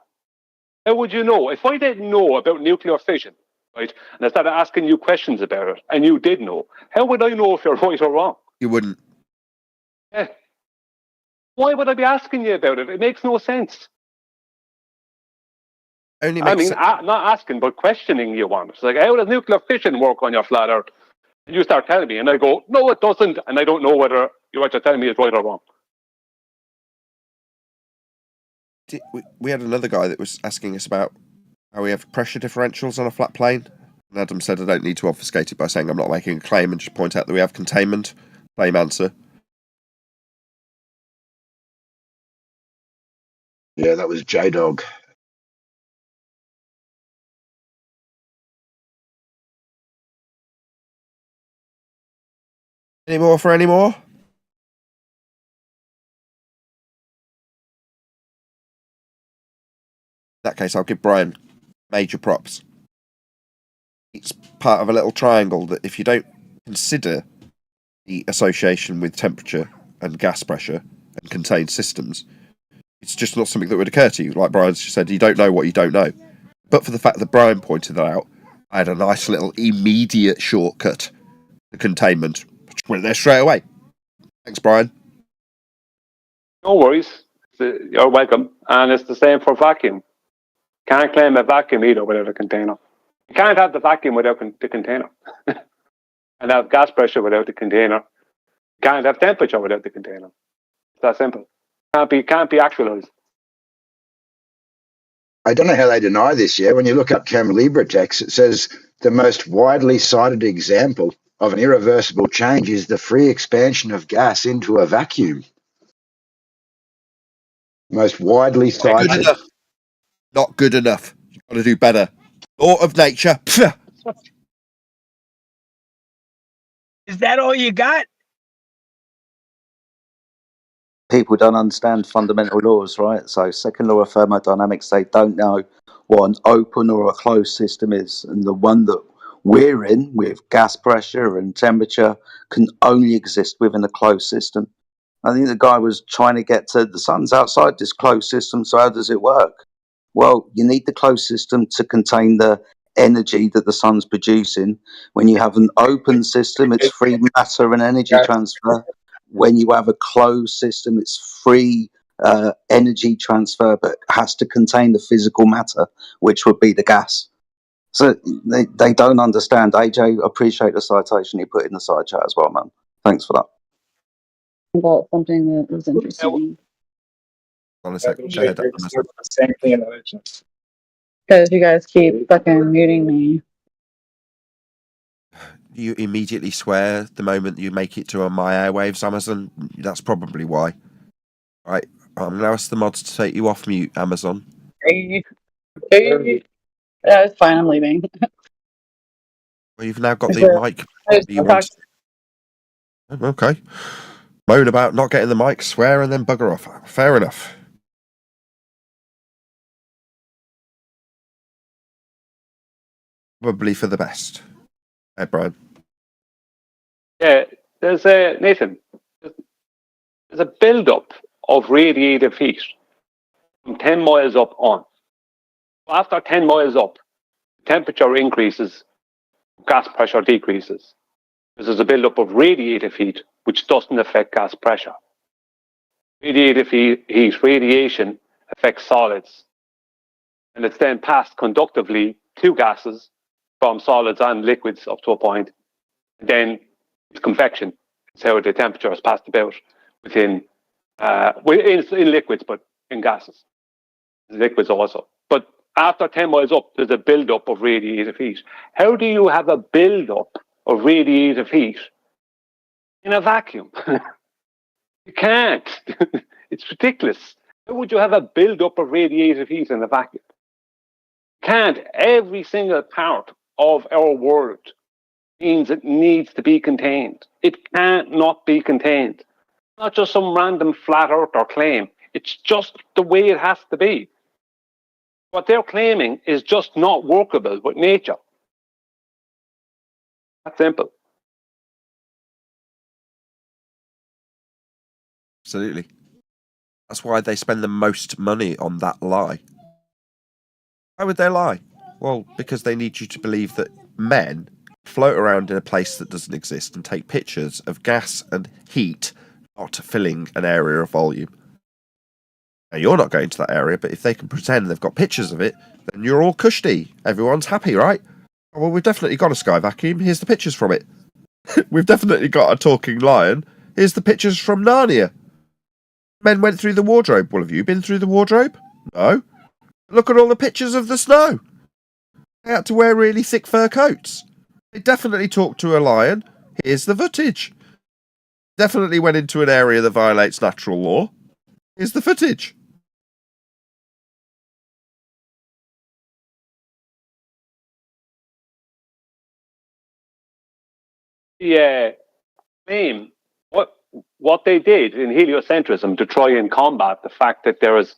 How would you know? If I didn't know about nuclear fission, right, and I started asking you questions about it, and you did know, how would I know if you're right or wrong? You wouldn't. Yeah. Why would I be asking you about it? It makes no sense. Only makes sense. Not asking, but questioning you on it. It's like, how does nuclear fission work on your flat earth? And you start telling me, and I go, no, it doesn't, and I don't know whether you're telling me is right or wrong. We had another guy that was asking us about how we have pressure differentials on a flat plane. And Adam said I don't need to obfuscate it by saying I'm not making a claim and just point out that we have containment. Same answer. Yeah, that was J-Dog. Any more for any more? In that case, I'll give Brian major props. It's part of a little triangle that if you don't consider the association with temperature and gas pressure and contained systems, it's just not something that would occur to you. Like Brian said, you don't know what you don't know. But for the fact that Brian pointed that out, I had a nice little immediate shortcut to containment. Just went there straight away. Thanks, Brian. No worries. You're welcome. And it's the same for vacuum. Can't claim a vacuum either without a container. You can't have the vacuum without the container. And have gas pressure without the container. You can't have temperature without the container. It's that simple. Can't be actualized. I don't know how they deny this yet. When you look up Chem Libre text, it says the most widely cited example of an irreversible change is the free expansion of gas into a vacuum. Most widely cited. Good enough. Not good enough. You've got to do better. Law of nature. Is that all you got? People don't understand fundamental laws, right? So, second law of thermodynamics, they don't know what an open or a closed system is. And the one that we're in, with gas pressure and temperature, can only exist within a closed system. I think the guy was trying to get to the sun's outside this closed system, so how does it work? Well, you need the closed system to contain the energy that the sun's producing. When you have an open system, it's free matter and energy transfer. When you have a closed system, it's free energy transfer, but has to contain the physical matter, which would be the gas. So they don't understand. AJ, appreciate the citation you put in the side chat as well, man. Thanks for that. About something that was interesting. On a sec. Go ahead. Same thing in the because you guys keep fucking muting me. You immediately swear the moment you make it to a My Airwaves Amazon. That's probably why. All right. I'm going to ask the mods to take you off mute, Amazon. Yeah, it's fine. I'm leaving. Well, you've now got the mic. You want. Okay. Moan about not getting the mic, swear, and then bugger off. Fair enough. Probably for the best. Hey, Brian. Yeah, there's Nathan. There's a build-up of radiative heat from 10 miles up on. After 10 miles up, temperature increases, gas pressure decreases. There's a buildup of radiative heat, which doesn't affect gas pressure. Radiative heat, radiation affects solids, and it's then passed conductively to gases from solids and liquids up to a point. And then it's convection. It's how the temperature is passed about in liquids, but in gases. Liquids also. But after 10 miles up, there's a buildup of radiative heat. How do you have a buildup of radiative heat in a vacuum? You can't. It's ridiculous. How would you have a buildup of radiative heat in a vacuum? You can't. Every single part of our world means it needs to be contained. It can't not be contained. Not just some random flat earth or claim. It's just the way it has to be. What they're claiming is just not workable with nature. That's simple. Absolutely. That's why they spend the most money on that lie. Why would they lie? Well, because they need you to believe that men float around in a place that doesn't exist and take pictures of gas and heat not filling an area of volume. Now, you're not going to that area, but if they can pretend they've got pictures of it, then you're all cushy. Everyone's happy, right? Oh, well, we've definitely got a sky vacuum. Here's the pictures from it. We've definitely got a talking lion. Here's the pictures from Narnia. Men went through the wardrobe. Well, have you been through the wardrobe? No. Look at all the pictures of the snow. They had to wear really thick fur coats. They definitely talked to a lion. Here's the footage. Definitely went into an area that violates natural law. Here's the footage. Yeah, claim what they did in heliocentrism to try and combat the fact that there is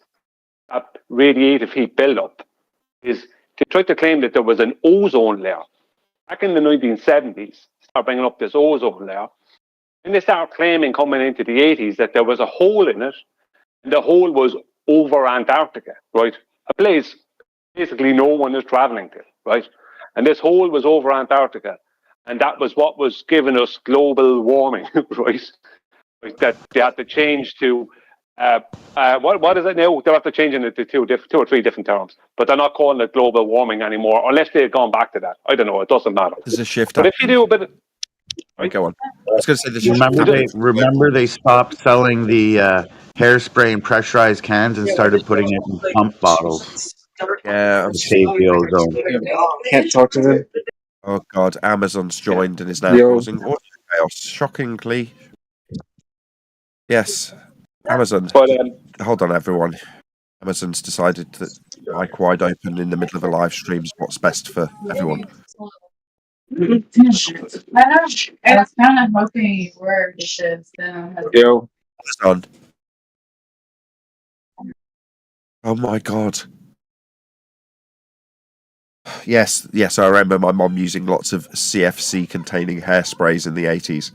a radiative heat buildup is they tried to claim that there was an ozone layer. Back in the 1970s, started bringing up this ozone layer, and they started claiming coming into the 80s that there was a hole in it, and the hole was over Antarctica, right? A place basically no one is traveling to, right? And this hole was over Antarctica, and that was what was giving us global warming, right? That they had to change to what is it now? They'll have to change it to two or three different terms, but they're not calling it global warming anymore, unless they've gone back to that. I don't know. It doesn't matter. There's a shift. But if you do a bit, right, go on. I was going to say this. Remember they stopped selling the hairspray in pressurized cans and started putting it in pump bottles. Yeah, to save the ozone. Can't talk to them. Oh God, Amazon's joined and is now Yo. causing audio chaos. Shockingly, yes, Amazon. Hold on, everyone. Amazon's decided that mic wide open in the middle of a live stream is what's best for everyone. I was kind of hoping you were because then I had Yo, Amazon. Oh my God. Yes, I remember my mom using lots of CFC containing hairsprays in the 80s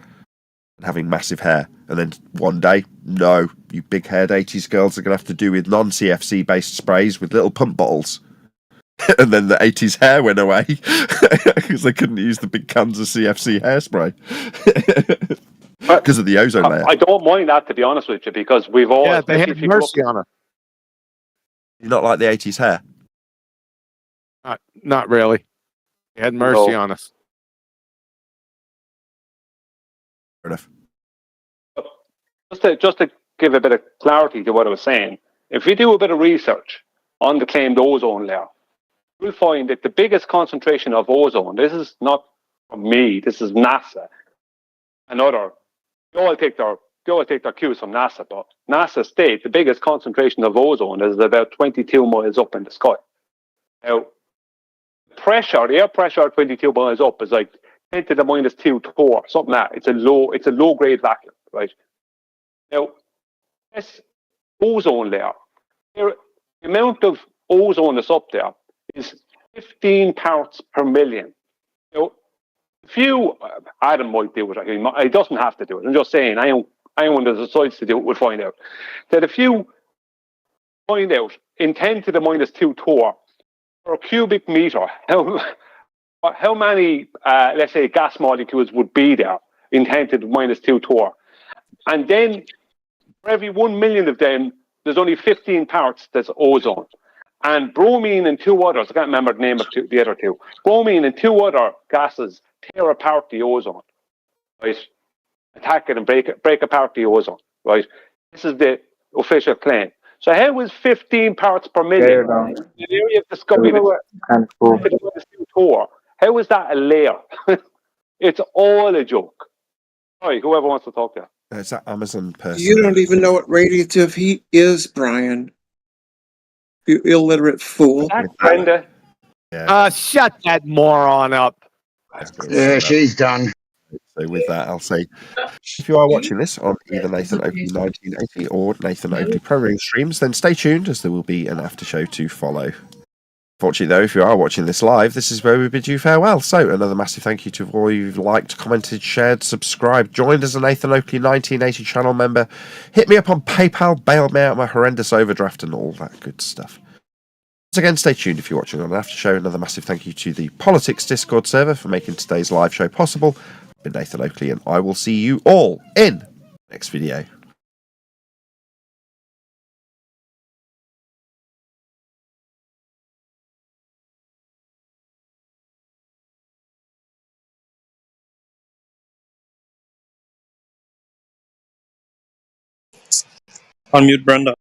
and having massive hair. And then one day, no, you big haired 80s girls are going to have to do with non CFC based sprays with little pump bottles. And then the 80s hair went away because they couldn't use the big cans of CFC hairspray because of the ozone layer. I don't mind that, to be honest with you, because we've all. Yeah, they had mercy on us. You not like the 80s hair? Not really. They had mercy on us. Fair enough. Just to give a bit of clarity to what I was saying, if we do a bit of research on the claimed ozone layer, we'll find that the biggest concentration of ozone, this is not from me, this is NASA, another, they all take their cues from NASA, but NASA state the biggest concentration of ozone is about 22 miles up in the sky. Now, the air pressure at 22 miles up is like 10 to the minus 2 torr, something like that. It's a low grade vacuum, right? Now, this ozone layer, the amount of ozone that's up there is 15 parts per million. Now, Adam might do it. He doesn't have to do it. I'm just saying, anyone that decides to do it will find out that if you find out in 10 to the minus 2 torr per cubic meter, how many, let's say, gas molecules would be there in 10 to the minus 2 torr? And then for every 1 million of them, there's only 15 parts that's ozone. And bromine and two others, I can't remember the name of the other two, bromine and two other gases tear apart the ozone, right? Attack it and break apart the ozone, right? This is the official claim. So how is 15 parts per million, the area of discovery that's torr, how is that a layer? It's all a joke. Sorry, whoever wants to talk there. It's that Amazon person. You don't even know what radiative heat is, Brian. You illiterate fool. Brenda. Yeah. Shut that moron up. Yeah, she's done. So with that, I'll say, if you are watching this on either Nathan Oakley 1980 or Nathan Oakley Programming streams, then stay tuned as there will be an after show to follow. Fortunately, though, if you are watching this live, this is where we bid you farewell. So, another massive thank you to all you've liked, commented, shared, subscribed, joined as a Nathan Oakley 1980 channel member, hit me up on PayPal, bailed me out of my horrendous overdraft, and all that good stuff. Once again, stay tuned if you're watching on an after show. Another massive thank you to the Politics Discord server for making today's live show possible. I've been Nathan Oakley, and I will see you all in the next video. Unmute Brenda.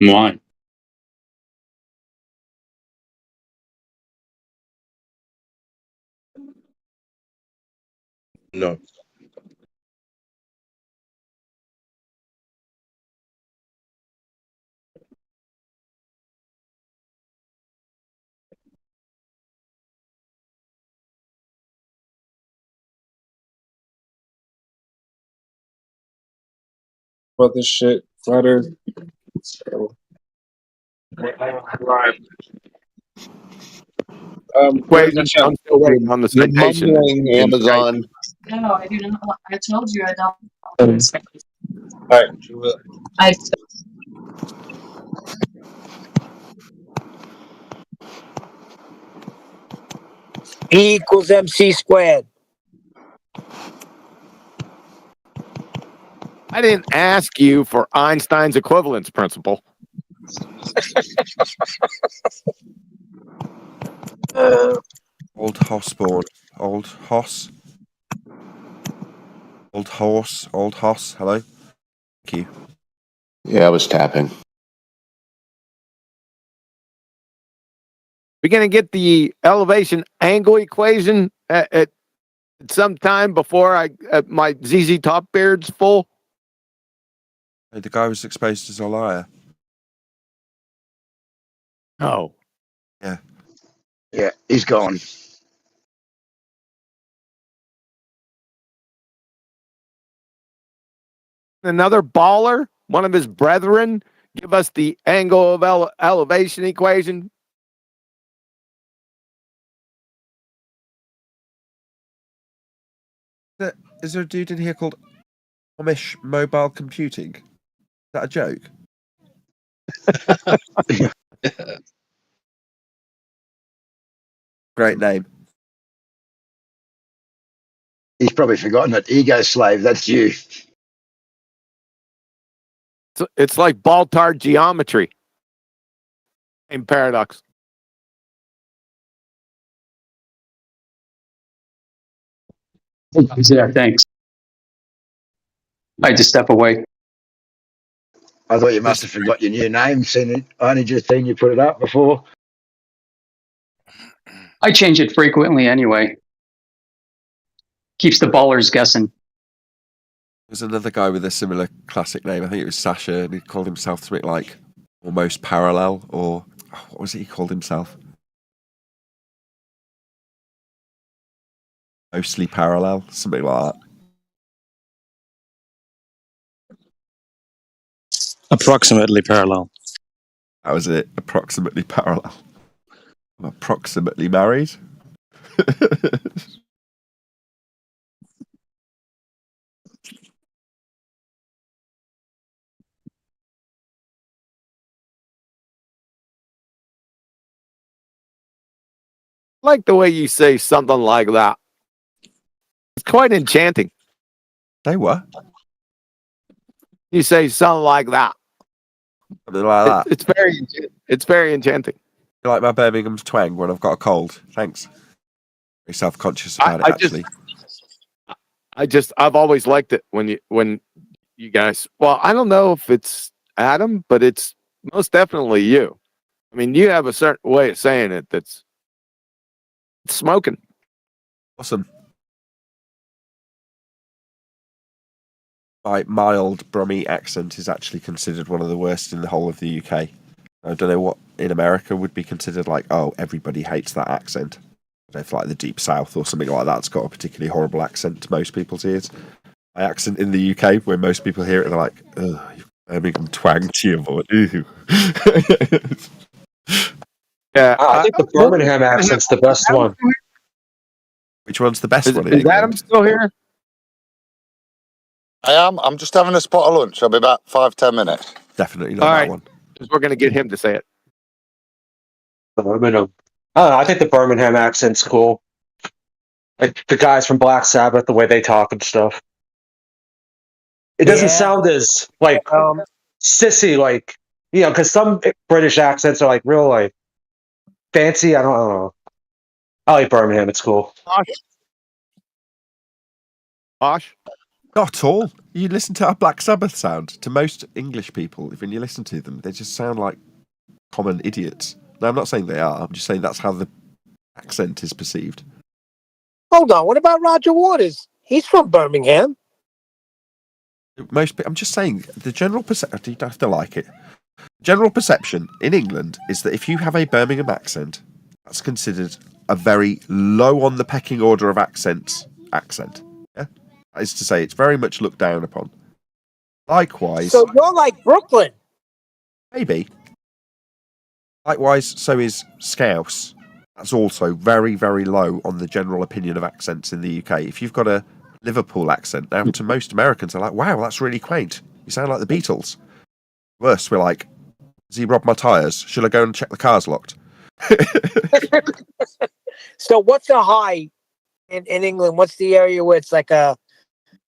Why? No. About this shit, flatter. Right. Wait, I'm still waiting on the You're citation. mumbling, Amazon. No, I do not. I told you I don't. Alright. I E equals MC squared. I didn't ask you for Einstein's equivalence principle. Old Hossborn. Old Hoss. Old Horse. Old Hoss. Hello. Thank you. Yeah, I was tapping. We're going to get the elevation angle equation at some time before my ZZ Top beard's full. Hey, the guy was exposed as a liar. Oh. Yeah. Yeah, he's gone. Another baller, one of his brethren, give us the angle of elevation equation. Is there a dude in here called Amish Mobile Computing? Is that a joke? Great name. He's probably forgotten that ego slave. That's you. It's like Baltard geometry. Same paradox. Yeah, thanks. I had to step away. I thought you must have forgot your new name. I only just seen you put it up before. I change it frequently anyway. Keeps the ballers guessing. There's another guy with a similar classic name. I think it was Sasha, and he called himself something like Almost Parallel, or what was it he called himself? Mostly Parallel, something like that. Approximately parallel. That was it. Approximately Parallel. I'm approximately married. like the way you say something like that. It's quite enchanting. Say what? You say something like that. Something like that. It's very enchanting. You like my Birmingham's twang when I've got a cold? Thanks. Very self-conscious about it, actually. I've always liked it when you guys. Well, I don't know if it's Adam, but it's most definitely you. I mean, you have a certain way of saying it that's smoking. Awesome. My mild Brummie accent is actually considered one of the worst in the whole of the UK. I don't know what in America would be considered like, oh, everybody hates that accent. I don't know if like the Deep South or something like that's got a particularly horrible accent to most people's ears. My accent in the UK, where most people hear it, they're like, ugh, you've Birmingham twang to your voice. Ew. Yeah, I think the Birmingham accent's the best one. Which one's the best one in Is England? Adam still here? I am. I'm just having a spot of lunch. I'll be back 5-10 minutes. Definitely not All that right, one. because we're going to get him to say it. Birmingham. I think the Birmingham accent's cool. Like the guys from Black Sabbath, the way they talk and stuff. It doesn't sound as like sissy, like because some British accents are like real like fancy. I don't know. I like Birmingham. It's cool. Posh? Not at all. You listen to how Black Sabbath sound. To most English people, when you listen to them, they just sound like common idiots. Now, I'm not saying they are. I'm just saying that's how the accent is perceived. Hold on. What about Roger Waters? He's from Birmingham. I'm just saying the general perception. You don't have to like it. General perception in England is that if you have a Birmingham accent, that's considered a very low on the pecking order of accent. Yeah, that is to say, it's very much looked down upon. Likewise, So you're like Brooklyn. maybe. Likewise, so is Scouse. That's also very, very low on the general opinion of accents in the UK. If you've got a Liverpool accent, now to most Americans are like, wow, that's really quaint. You sound like the Beatles. Worse, we're like, has he robbed my tyres? Should I go and check the car's locked? So what's a high in England? What's the area where it's like a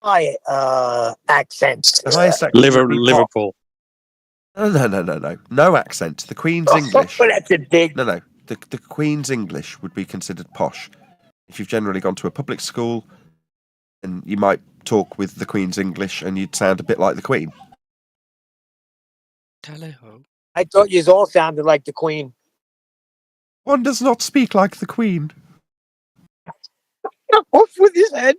high accent? The highest accent would be Liverpool. No. No accent. The Queen's English. That's a dig. No. The Queen's English would be considered posh. If you've generally gone to a public school, then you might talk with the Queen's English and you'd sound a bit like the Queen. I thought you all sounded like the Queen. One does not speak like the Queen. Off with his head.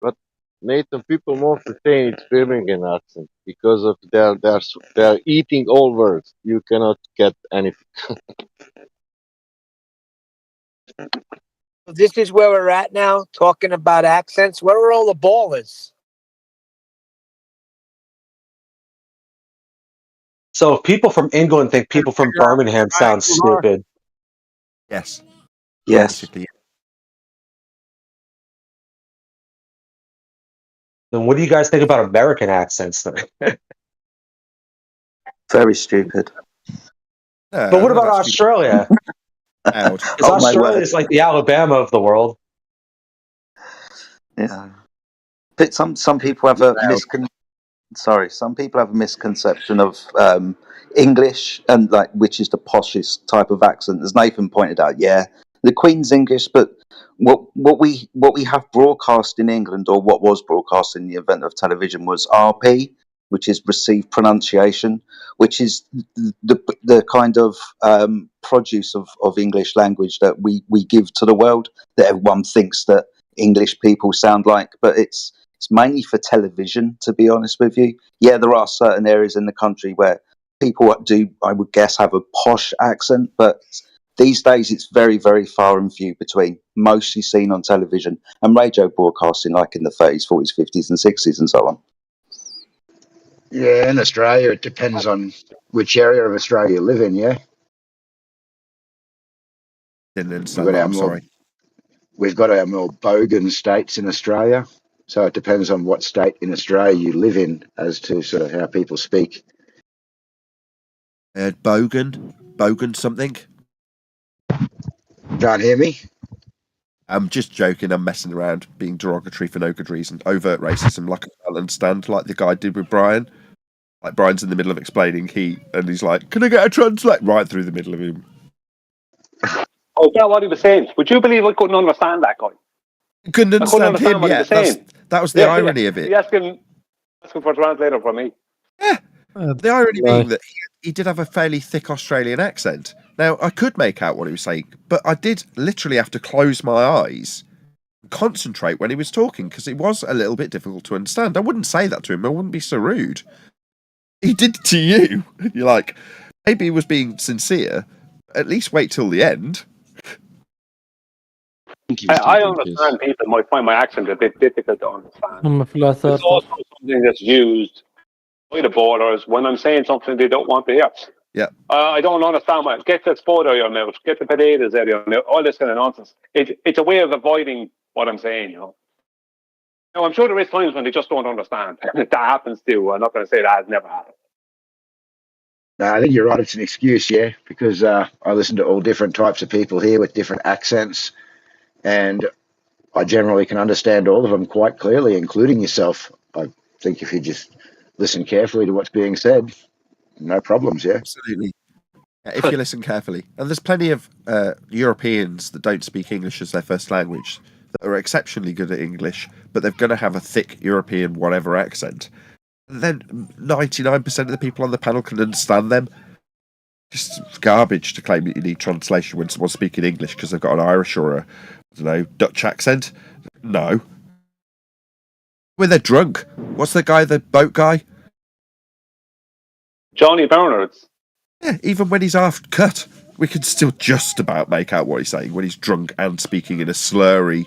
But Nathan, people mostly say it's Birmingham accent because of they're eating all words. You cannot get anything. This is where we're at now, talking about accents. Where are all the ballers? So if people from England think people from Birmingham sound stupid. Yes. Yes. Then what do you guys think about American accents? Very stupid. But what about Australia? Because Australia is like the Alabama of the world. Yeah. But some people have a some people have a misconception of English and like which is the poshest type of accent. As Nathan pointed out, yeah, the Queen's English, but what we have broadcast in England, or what was broadcast in the event of television, was RP, which is received pronunciation, which is the kind of produce of English language that we give to the world, that everyone thinks that English people sound like, but it's mainly for television, to be honest with you. Yeah, there are certain areas in the country where people do, I would guess, have a posh accent, but these days it's very, very far and few between, mostly seen on television and radio broadcasting like in the 30s, 40s, 50s and 60s and so on. Yeah, in Australia, it depends on which area of Australia you live in, yeah? Didn't understand that, I'm sorry. We've got our more bogan states in Australia, so it depends on what state in Australia you live in as to sort of how people speak. Bogan? bogan something. Can't hear me? I'm just joking. I'm messing around, being derogatory for no good reason. Overt racism, like I don't understand, like the guy did with Brian. Like Brian's in the middle of explaining heat, and he's like, "Can I get a translate?" Right through the middle of him. Oh, yeah, what he was saying. Would you believe I couldn't understand that guy? You couldn't understand him, what he yeah. was saying. That was the irony of it. He asking for a translator for me. Yeah. The irony being that he did have a fairly thick Australian accent. Now, I could make out what he was saying, but I did literally have to close my eyes and concentrate when he was talking because it was a little bit difficult to understand. I wouldn't say that to him. I wouldn't be so rude. He did it to you. You're like, maybe he was being sincere. At least wait till the end. I understand people might find my accent a bit difficult to understand. It's also something that's used by the borders when I'm saying something they don't want to hear. Yeah. I don't understand why. Get the sport out of your mouth. Get the potatoes out of your mouth. All this kind of nonsense. It's a way of avoiding what I'm saying, you know. Now, I'm sure there is times when they just don't understand. That happens too. I'm not going to say that has never happened. No, I think you're right. It's an excuse, yeah, because I listen to all different types of people here with different accents, and I generally can understand all of them quite clearly, including yourself. I think if you just listen carefully to what's being said, no problems, yeah. Absolutely. If you listen carefully. And there's plenty of Europeans that don't speak English as their first language that are exceptionally good at English, but they're going to have a thick European whatever accent. And then 99% of the people on the panel can understand them. Just garbage to claim that you need translation when someone's speaking English because they've got an Irish or a, I don't know, Dutch accent. No. When they're drunk. What's the guy, the boat guy? Johnny Bernards. Yeah, even when he's half cut, we can still just about make out what he's saying when he's drunk and speaking in a slurry,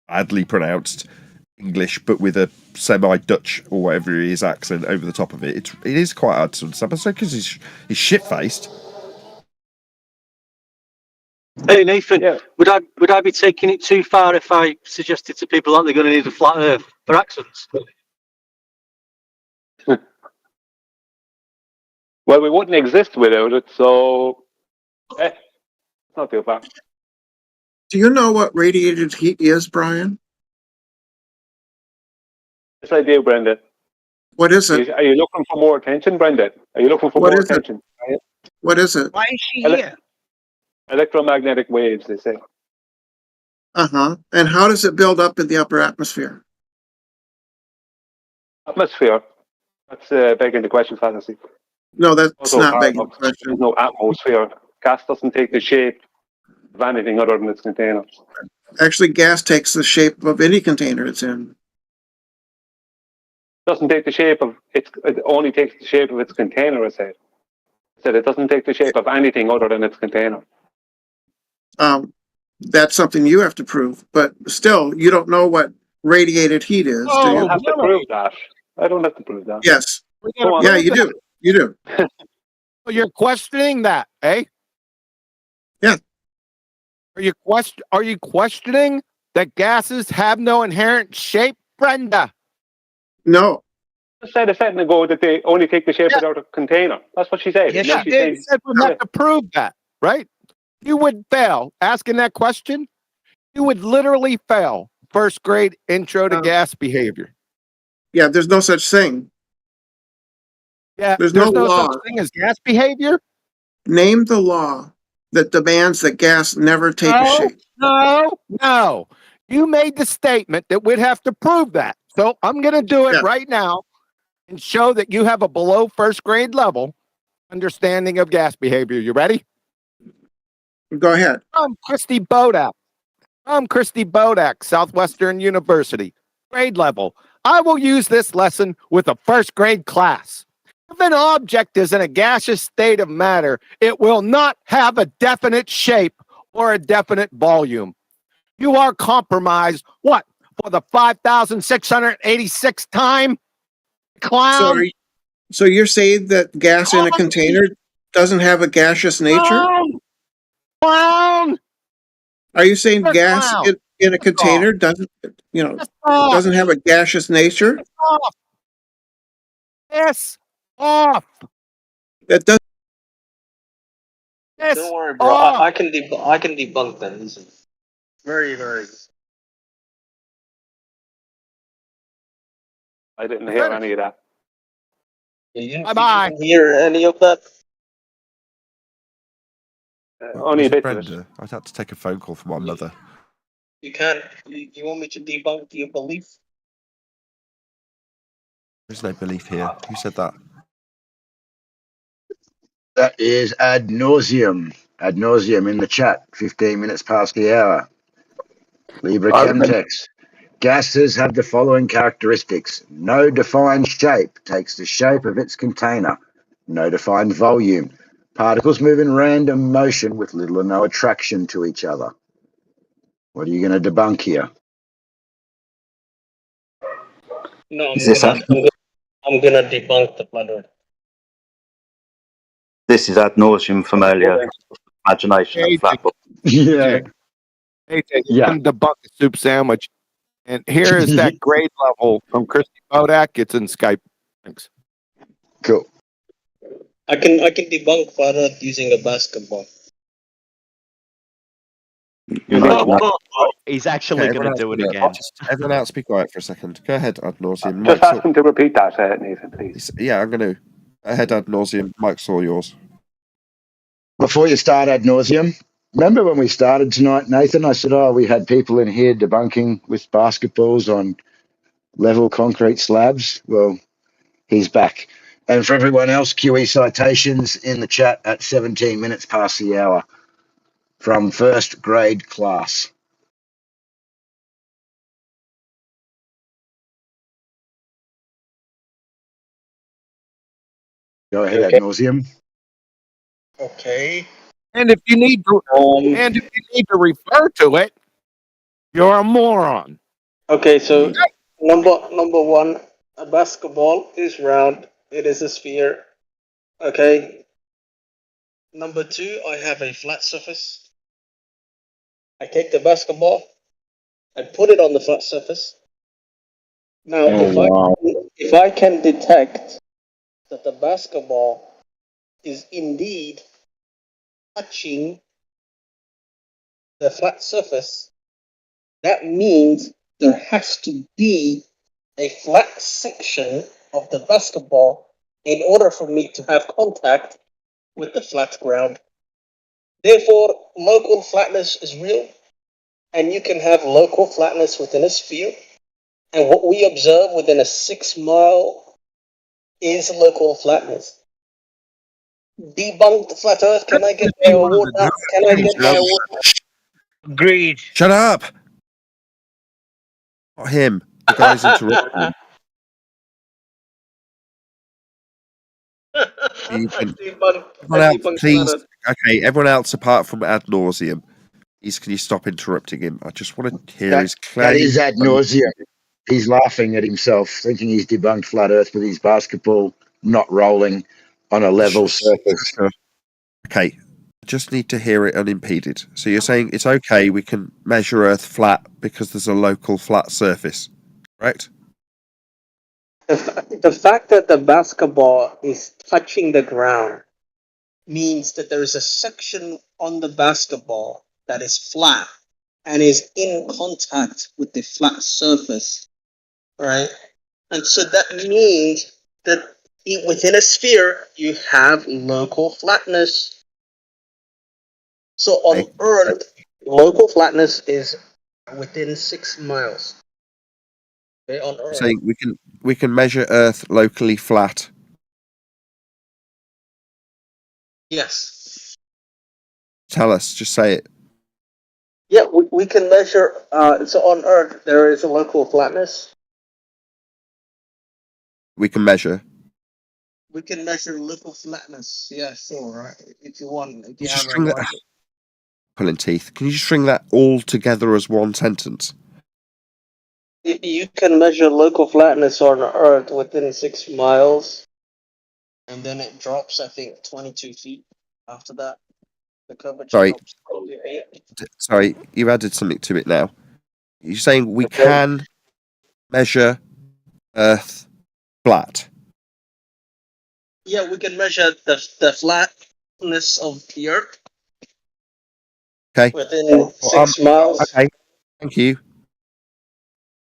badly pronounced English, but with a semi-Dutch or whatever it is accent over the top of it. It is quite hard to understand, but because he's shit-faced. Hey Nathan, would I be taking it too far if I suggested to people that they're going to need a flat Earth for accents? Well, we wouldn't exist without it, so it's not too far. Do you know what radiated heat is, Brian? Yes, I do, Brenda. What is it? Are you looking for more attention, Brenda? Are you looking for What more is it? attention? What is it? Why is she here? Electromagnetic waves, they say. Uh-huh. And how does it build up in the upper atmosphere? Atmosphere. That's begging the question, fantasy. No, that's Also, not begging the question. There's no atmosphere. Gas doesn't take the shape of anything other than its container. Actually, gas takes the shape of any container it's in. Doesn't take the shape of it only takes the shape of its container, I said. It doesn't take the shape of anything other than its container. That's something you have to prove, but still, you don't know what radiated heat is, do I you? don't have to prove that. I don't have to prove that. Yes. Go on. Yeah, you do. You do. You're questioning that, eh? Yeah. Are you questioning that gases have no inherent shape, Brenda? No. She said a second ago that they only take the shape of their container. That's what she said. Yes, And then she said we have to prove that, right? You would fail asking that question. You would literally fail first grade intro to gas behavior. Yeah, there's no such thing. Yeah, There's there's no no law. such thing as gas behavior. Name the law that demands that gas never take a shape. No. You made the statement that we'd have to prove that. So I'm going to do it right now and show that you have a below first grade level understanding of gas behavior. You ready? Go ahead. I'm Christy Bodak. Southwestern University. Grade level. I will use this lesson with a first grade class. If an object is in a gaseous state of matter, it will not have a definite shape or a definite volume. You are compromised, what, for the 5,686th time? Clown? So you're saying that gas in a container doesn't have a gaseous nature? Clown! Are you saying gas in a container doesn't have a gaseous nature? Piss off. That doesn't Piss Don't worry, bro. off. I can debunk that. Easy. Very, very easy. I didn't hear any of that. You Bye-bye. didn't hear any of that? Only Was a it bit of it. Brenda? I'd have to take a phone call from my mother. You can't. You want me to debunk your belief? There's no belief here. Who said that? That is ad nauseum. Ad nauseum in the chat. 15 minutes past the hour. Libra I remember. Chemtex. Gases have the following characteristics. No defined shape. Takes the shape of its container. No defined volume. Particles move in random motion with little or no attraction to each other. What are you going to debunk here? No, Is this I'm gonna debunk the flat Earth. This is ad nauseum familiar. Imagination and AJ, flatbook. Yeah. AJ, you Yeah. can debunk a soup sandwich. And here is that grade level from Christy Bodak. It's in Skype. Thanks. Cool. I can debunk flat Earth using a basketball. He's actually going to do it again. Everyone else be quiet for a second. Go ahead, ad nauseum. Just ask him to repeat that, Nathan, please. Yeah, I'm going to. Go ahead, ad nauseum. Mike's all yours. Before you start ad nauseum, remember when we started tonight, Nathan? I said, we had people in here debunking with basketballs on level concrete slabs. Well, he's back. And for everyone else, QE citations in the chat at 17 minutes past the hour from first grade class. Go ahead, ad nauseum. Okay. And if you need to refer to it, you're a moron. Okay, so number one, a basketball is round. It is a sphere. Okay. Number two, I have a flat surface. I take the basketball, I put it on the flat surface. Now, if I can detect that the basketball is indeed touching the flat surface, that means there has to be a flat section of the basketball in order for me to have contact with the flat ground. Therefore, local flatness is real, and you can have local flatness within a sphere. And what we observe within a 6 mile is local flatness. Debunked flat Earth. Can I get my award now? Can I get my award now? Agreed. Shut up! Not him. The guy's interrupting him. Everyone else, please. Okay, everyone else apart from ad nauseum. Please, can you stop interrupting him? I just want to hear his claim. That is ad nauseum. He's laughing at himself, thinking he's debunked flat Earth with his basketball not rolling on a level surface. Okay, I just need to hear it unimpeded. So you're saying it's okay, we can measure Earth flat because there's a local flat surface, correct? The fact that the basketball is touching the ground means that there is a section on the basketball that is flat and is in contact with the flat surface, right? And so that means that within a sphere, you have local flatness. So on Earth, local flatness is within 6 miles. Okay, on Earth. Saying we can measure Earth locally flat. Yes. Tell us, just say it. Yeah, we can measure. So on Earth, there is a local flatness. We can measure. We can measure local flatness. Yeah, sure. Right? If you want, if you Just have string a that. Pulling teeth. Can you just string that all together as one sentence? You can measure local flatness on Earth within 6 miles, and then it drops, I think, 22 feet after that. The curvature Sorry. drops 22 feet. Sorry, you've added something to it now. You're saying we can measure Earth flat. Yeah, we can measure the flatness of the Earth Okay. Within 6 miles. Okay. Thank you.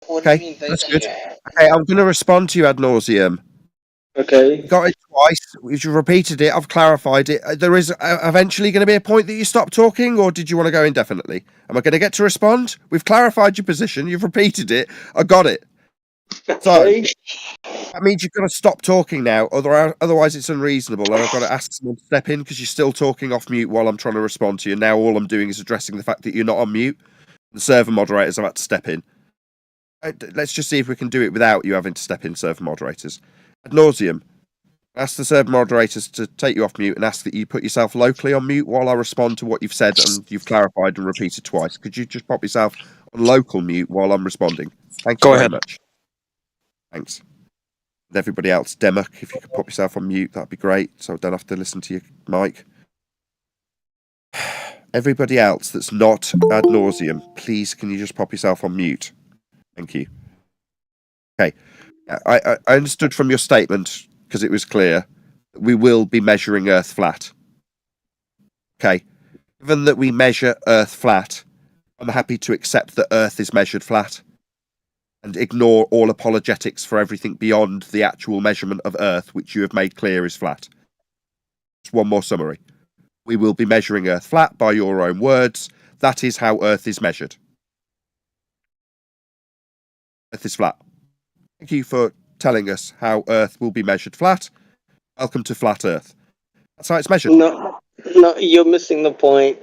What do you mean, That's thank good. you? Okay, I'm going to respond to you ad nauseum. Okay. You got it twice. You've repeated it. I've clarified it. There is eventually going to be a point that you stop talking, or did you want to go indefinitely? Am I going to get to respond? We've clarified your position. You've repeated it. I got it. So that means you've got to stop talking now. Otherwise, it's unreasonable, and I've got to ask someone to step in because you're still talking off mute while I'm trying to respond to you. Now all I'm doing is addressing the fact that you're not on mute. The server moderators have had to step in. Let's just see if we can do it without you having to step in, server moderators. Ad nauseum. Ask the server moderators to take you off mute and ask that you put yourself locally on mute while I respond to what you've said and you've clarified and repeated twice. Could you just pop yourself on local mute while I'm responding? Thank you very much. Thanks. And everybody else, Demuck, if you could pop yourself on mute, that'd be great, so I don't have to listen to your mic. Everybody else that's not ad nauseum, please can you just pop yourself on mute? Thank you. Okay. I understood from your statement, because it was clear, that we will be measuring Earth flat. Okay. Given that we measure Earth flat, I'm happy to accept that Earth is measured flat and ignore all apologetics for everything beyond the actual measurement of Earth, which you have made clear is flat. Just one more summary. We will be measuring Earth flat by your own words. That is how Earth is measured. Earth is flat. Thank you for telling us how Earth will be measured flat. Welcome to Flat Earth. That's how it's measured. No, you're missing the point.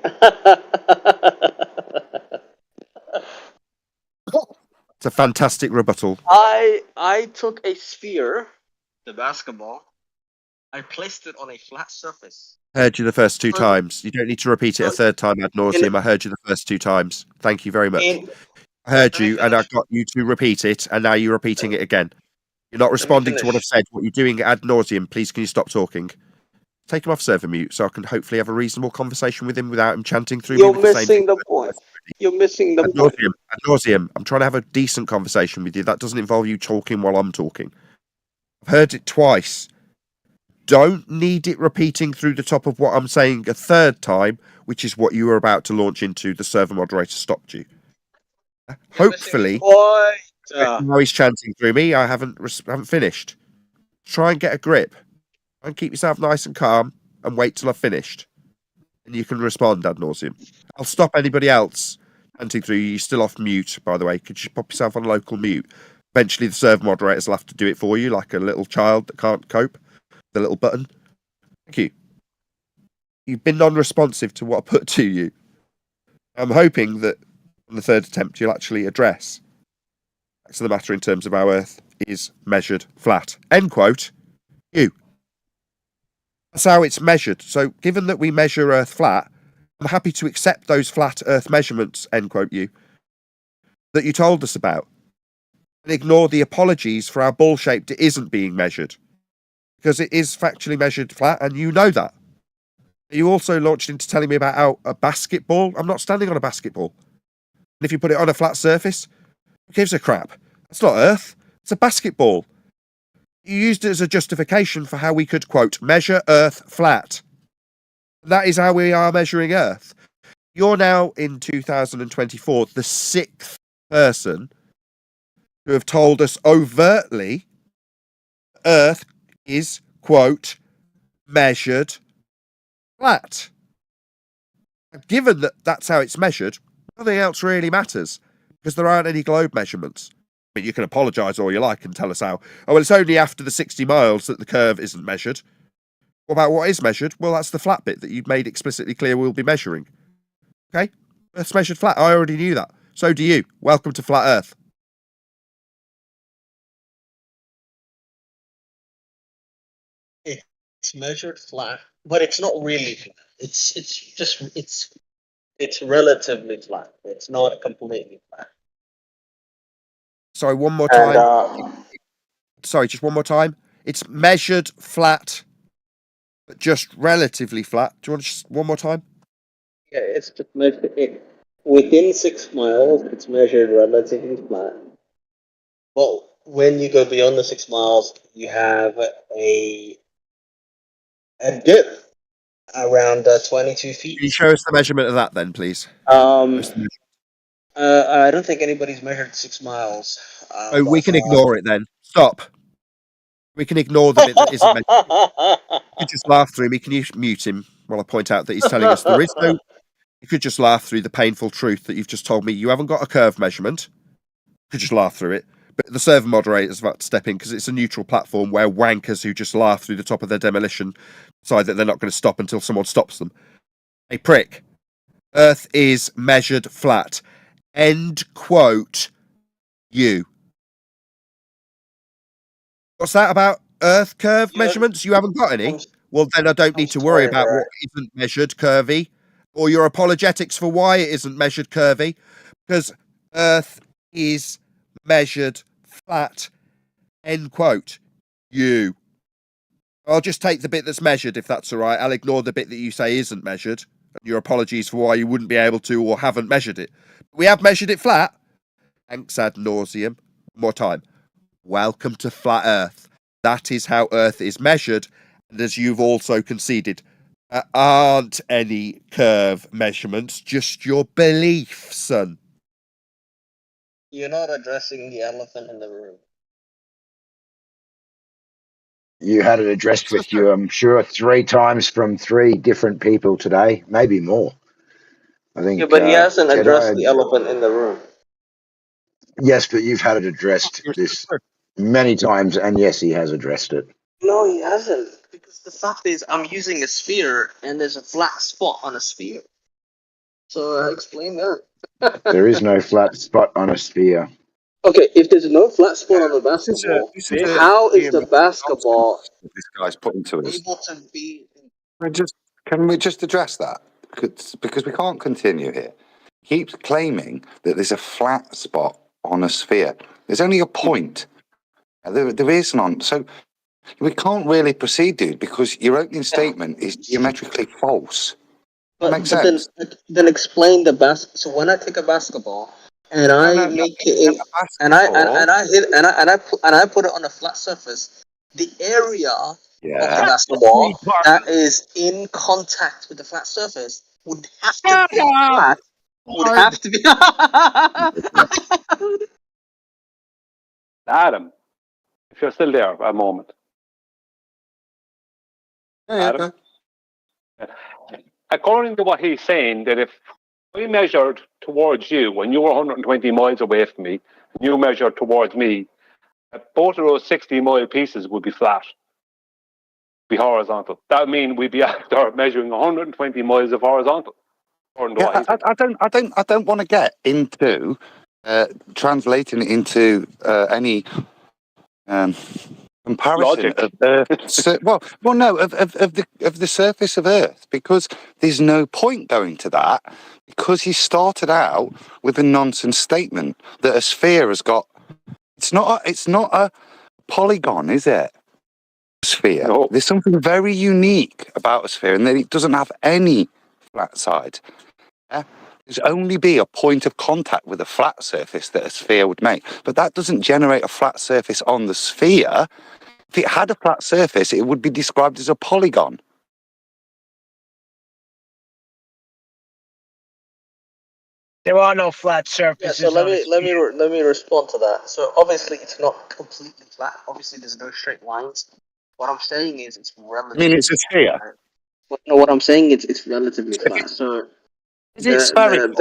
It's a fantastic rebuttal. I took a sphere, the basketball. I placed it on a flat surface. Heard you the first two times. You don't need to repeat it a third time ad nauseum. I heard you the first two times. Thank you very much. I heard you, and I got you to repeat it, and now you're repeating it again. You're not responding to what I've said. What you're doing ad nauseum. Please, can you stop talking? Take him off server mute so I can hopefully have a reasonable conversation with him without him chanting through me with the same thing. You're missing the point. You're missing the point. Ad nauseum. I'm trying to have a decent conversation with you. That doesn't involve you talking while I'm talking. I've heard it twice. Don't need it repeating through the top of what I'm saying a third time, which is what you were about to launch into. The server moderator stopped you. Hopefully, now he's chanting through me. I haven't finished. Try and get a grip. Try and keep yourself nice and calm and wait till I've finished. And you can respond ad nauseum. I'll stop anybody else chanting through you. You're still off mute, by the way. Could you pop yourself on local mute? Eventually, the server moderators will have to do it for you, like a little child that can't cope. The little button. Thank you. You've been non-responsive to what I put to you. I'm hoping that on the third attempt you'll actually address facts of the matter in terms of how Earth is measured flat. End quote. You. That's how it's measured. So given that we measure Earth flat, I'm happy to accept those flat Earth measurements, end quote you, that you told us about. And ignore the apologies for how ball-shaped it isn't being measured. Because it is factually measured flat, and you know that. You also launched into telling me about how a basketball. I'm not standing on a basketball. And if you put it on a flat surface, who gives a crap? That's not Earth. It's a basketball. You used it as a justification for how we could, quote, measure Earth flat. That is how we are measuring Earth. You're now in 2024 the sixth person who have told us overtly Earth is, quote, measured flat. Given that that's how it's measured, nothing else really matters because there aren't any globe measurements. I mean, you can apologise all you like and tell us how. Oh, well, it's only after the 60 miles that the curve isn't measured. What about what is measured? Well, that's the flat bit that you've made explicitly clear we'll be measuring. Okay? Earth's measured flat. I already knew that. So do you. Welcome to Flat Earth. It's measured flat, but it's not really flat. It's relatively flat. It's not completely flat. Sorry, one more time. Sorry, just one more time. It's measured flat, but just relatively flat. Do you want to just one more time? Yeah, it's just measured within 6 miles. It's measured relatively flat. But when you go beyond the 6 miles, you have a dip Around 22 Can you feet. show us the measurement of that then, please? Um, I don't think anybody's measured 6 miles. Oh, we But can ignore it then. Stop. We can ignore the bit that isn't measured. You could just laugh through me. Can you mute him while I point out that he's telling us there is no... You could just laugh through the painful truth that you've just told me. You haven't got a curve measurement. You could just laugh through it. But the server moderator's about to step in because it's a neutral platform where wankers who just laugh through the top of their demolition decide that they're not going to stop until someone stops them. Hey, prick. Earth is measured flat. End quote. You. What's that about Earth curve measurements? You haven't got any? Well, then I don't need to worry about what isn't measured curvy or your apologetics for why it isn't measured curvy, because Earth is measured flat. End quote. You. I'll just take the bit that's measured if that's all right. I'll ignore the bit that you say isn't measured. And your apologies for why you wouldn't be able to or haven't measured it. We have measured it flat. Thanks ad nauseum. One more time. Welcome to Flat Earth. That is how Earth is measured. And as you've also conceded, there aren't any curve measurements, just your belief, son. you're not addressing the elephant in the room. You had it addressed with you, I'm sure, 3 times from 3 different people today, maybe more. I think. Yeah, but he hasn't addressed Jedi. the elephant in the room. Yes, but you've had it addressed this many times, and yes, he has addressed it. No, he hasn't. Because the fact is, I'm using a sphere, and there's a flat spot on a sphere. So explain that. There is no flat spot on a sphere. Okay, if there's no flat spot on the basketball, This is how is the geometric basketball nonsense that this guy's putting to us. able to be? Can we just address that? Because we can't continue here. He keeps claiming that there's a flat spot on a sphere. There's only a point. There is none. So we can't really proceed, dude, because your opening statement is geometrically false. That makes sense. Then explain the So when I take a basketball and I make it, and I put it on a flat surface, the area of the basketball that is in contact with the flat surface would have to be flat. Would have to be. Adam, if you're still there a moment. Adam? According to what he's saying, that if we measured towards you when you were 120 miles away from me, and you measured towards me, both of those 60-mile pieces would be flat, be horizontal. That would mean we'd be after measuring 120 miles of horizontal. Yeah, I don't want to get into translating it into any comparison of Earth. of the surface of Earth, because there's no point going to that, because he started out with a nonsense statement that a sphere has got. It's not a polygon, is it? Sphere. No. There's something very unique about a sphere, and that it doesn't have any flat side. Yeah? There's only be a point of contact with a flat surface that a sphere would make, but that doesn't generate a flat surface on the sphere. If it had a flat surface, it would be described as a polygon. There are no flat surfaces. Yeah, so let me respond to that. So obviously it's not completely flat. Obviously there's no straight lines. What I'm saying is it's relatively. I mean, it's a sphere. No, what I'm saying is it's relatively flat. So is it spherical?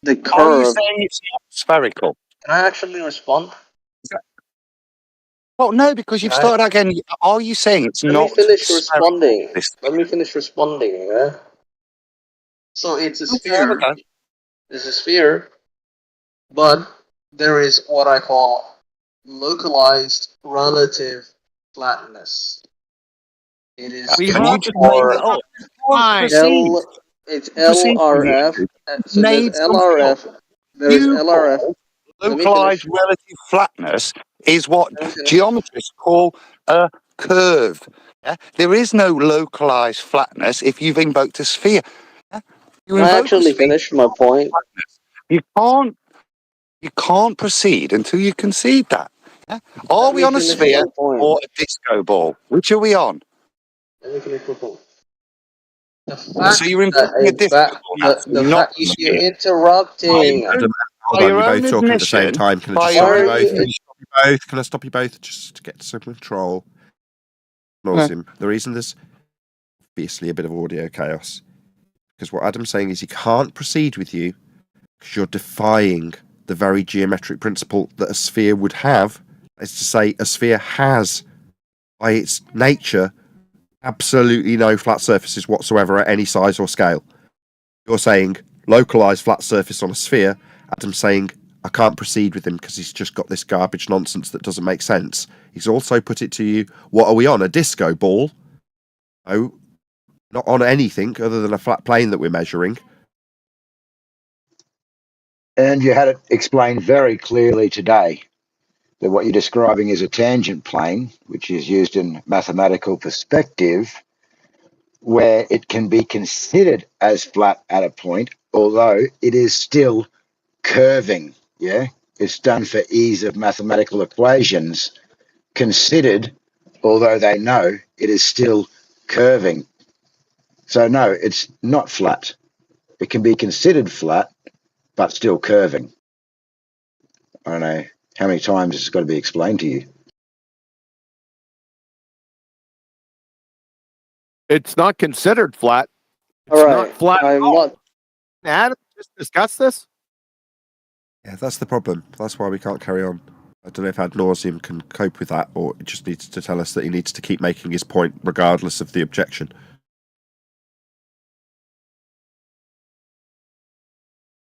The curve. Are you saying it's not spherical? Can I actually respond? Well, no, because you've started out again. Are you saying it's not? Let me finish responding. Let me finish responding. Yeah. So it's a sphere. Okay. It's a sphere, but there is what I call localized relative flatness. It is Can you just name it up? It's LRF. So there's LRF. There's LRF. Localized relative flatness is what geometrists call a curve. Yeah? There is no localized flatness if you've invoked a sphere. Yeah? I actually finished my point. You can't proceed until you concede that. Yeah? Are we on a sphere or a disco ball? Which are we on? Let me finish my point. The fact So you're that inflicting a difficulty. the Not fact you're interrupting. Adam, hold by on, your you're own both talking at the same admission, time. Can I by just your stop you Why own are both? you? Can I stop you both? Just to get some control. Okay. The reason there's obviously a bit of audio chaos, because what Adam's saying is he can't proceed with you because you're defying the very geometric principle that a sphere would have. Is to say, a sphere has, by its nature, absolutely no flat surfaces whatsoever at any size or scale. You're saying localized flat surface on a sphere. Adam's saying I can't proceed with him because he's just got this garbage nonsense that doesn't make sense. He's also put it to you, what are we on, a disco ball? No, not on anything other than a flat plane that we're measuring. And you had it explained very clearly today that what you're describing is a tangent plane, which is used in mathematical perspective, where it can be considered as flat at a point, although it is still curving. Yeah, it's done for ease of mathematical equations. Considered, although they know it is still curving. So no, it's not flat. It can be considered flat, but still curving. I don't know how many times it's got to be explained to you. It's not considered flat. It's All not right, flat at I'm all. not. Adam, just discuss this. Yeah, that's the problem. That's why we can't carry on. I don't know if ad nauseum can cope with that, or it just needs to tell us that he needs to keep making his point regardless of the objection.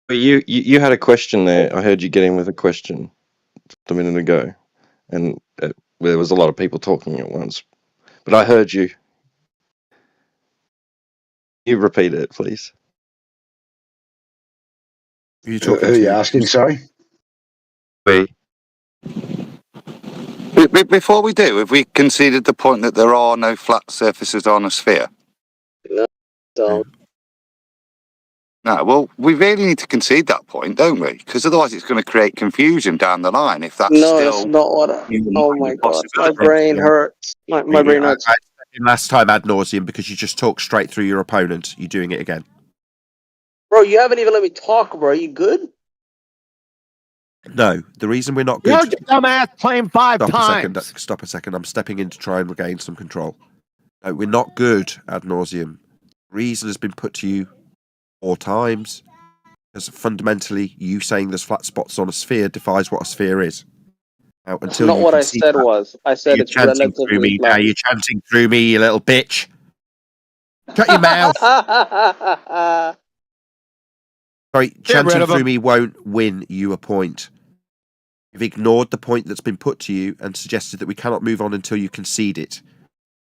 But you had a question there. I heard you get in with a question a minute ago, and there was a lot of people talking at once. But I heard you. You repeat it, please. Who are you Who talking are you to? asking, sorry? Before we do, have we conceded the point that there are no flat surfaces on a sphere? No, don't. No, well, we really need to concede that point, don't we? Because otherwise it's going to create confusion down the line if that's No, that's still not what. Oh my a god, my possibility. brain hurts. My brain hurts. Last time ad nauseum because you just talked straight through your opponent. You're doing it again. Bro, you haven't even let me talk, bro. Are you good? No, the reason we're not You good. heard your dumbass claim 5 times. Stop a second. I'm stepping in to try and regain some control. No, we're not good ad nauseum. Reason has been put to you 4 times. Because fundamentally, you saying there's flat spots on a sphere defies what a sphere is. Now, That's until not you what can I see said. that, I said you're it's chanting through relatively me. Now flat. you're chanting through me, you little bitch. Shut your mouth. Sorry, chanting through me won't win you a point. You've ignored the point that's been put to you and suggested that we cannot move on until you concede it.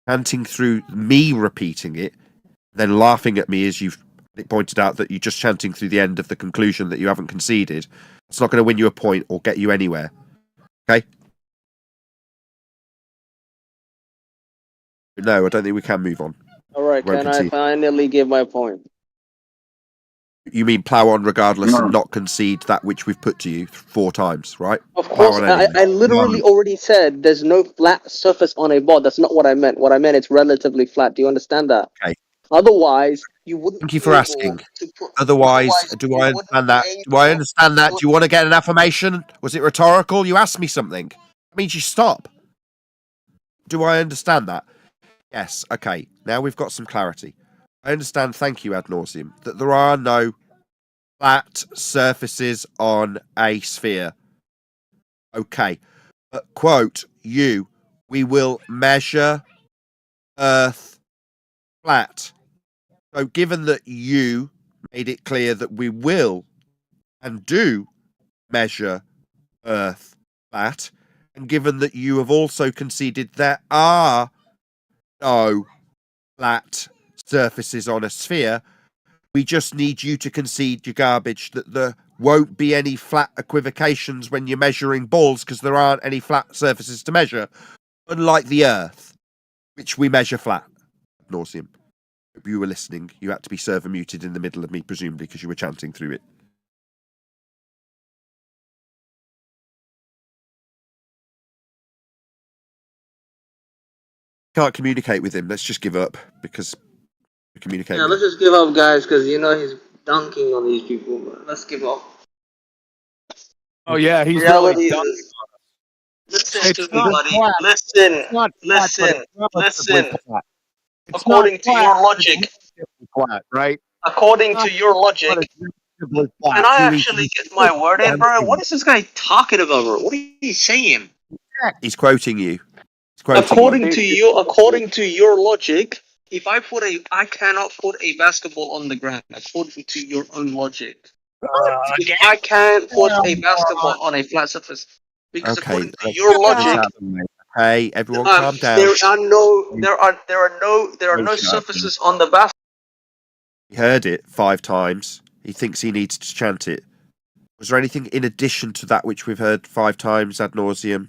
Chanting through me repeating it, then laughing at me as you've pointed out that you're just chanting through the end of the conclusion that you haven't conceded. It's not going to win you a point or get you anywhere. Okay? No, I don't think we can move on. All right, Won't can I concede. finally give my point? You mean plough on regardless and not concede that which we've put to you 4 times, right? Of Plough course, on I, anyway. I literally already said there's no flat surface on a ball. That's not what I meant. What I meant it's relatively flat. Do you understand that? Okay. Otherwise, you wouldn't. Thank you for asking. Otherwise, do I understand that? Do I understand that? Do you want to get an affirmation? Was it rhetorical? You asked me something. That means you stop. Do I understand that? Yes. Okay. Now we've got some clarity. I understand, thank you, ad nauseum, that there are no flat surfaces on a sphere. Okay. But, quote, we will measure Earth flat. So given that you made it clear that we will and do measure Earth flat, and given that you have also conceded there are no flat surfaces on a sphere, we just need you to concede your garbage that there won't be any flat equivocations when you're measuring balls because there aren't any flat surfaces to measure, unlike the Earth, which we measure flat. Nauseum. If you were listening, you had to be server muted in the middle of me, presumably because you were chanting through it. Can't communicate with him. Let's just give up because communicate Yeah, with let's him. just give up, guys, because you know he's dunking on these people. But let's give up. Oh yeah, he's really Reality dumb. is, listen to It's me, not buddy. flat. Listen, It's not flat, but listen, it's relatively listen. flat. It's not According to flat, your but it's logic, relatively flat, right? according Not to your flat, but logic, it's relatively can flat. I actually get my word in, bro? What is this guy talking about, bro? What are you saying? He's quoting you. He's quoting you. According to your logic, if I cannot put a basketball on the ground. According to your own logic, if I can't put a basketball on a flat surface, because Okay, according to let's your calm logic, down, mate. Hey, everyone, calm down. there are no surfaces on the basketball. He heard it 5 times. He thinks he needs to chant it. Was there anything in addition to that which we've heard 5 times ad nauseum?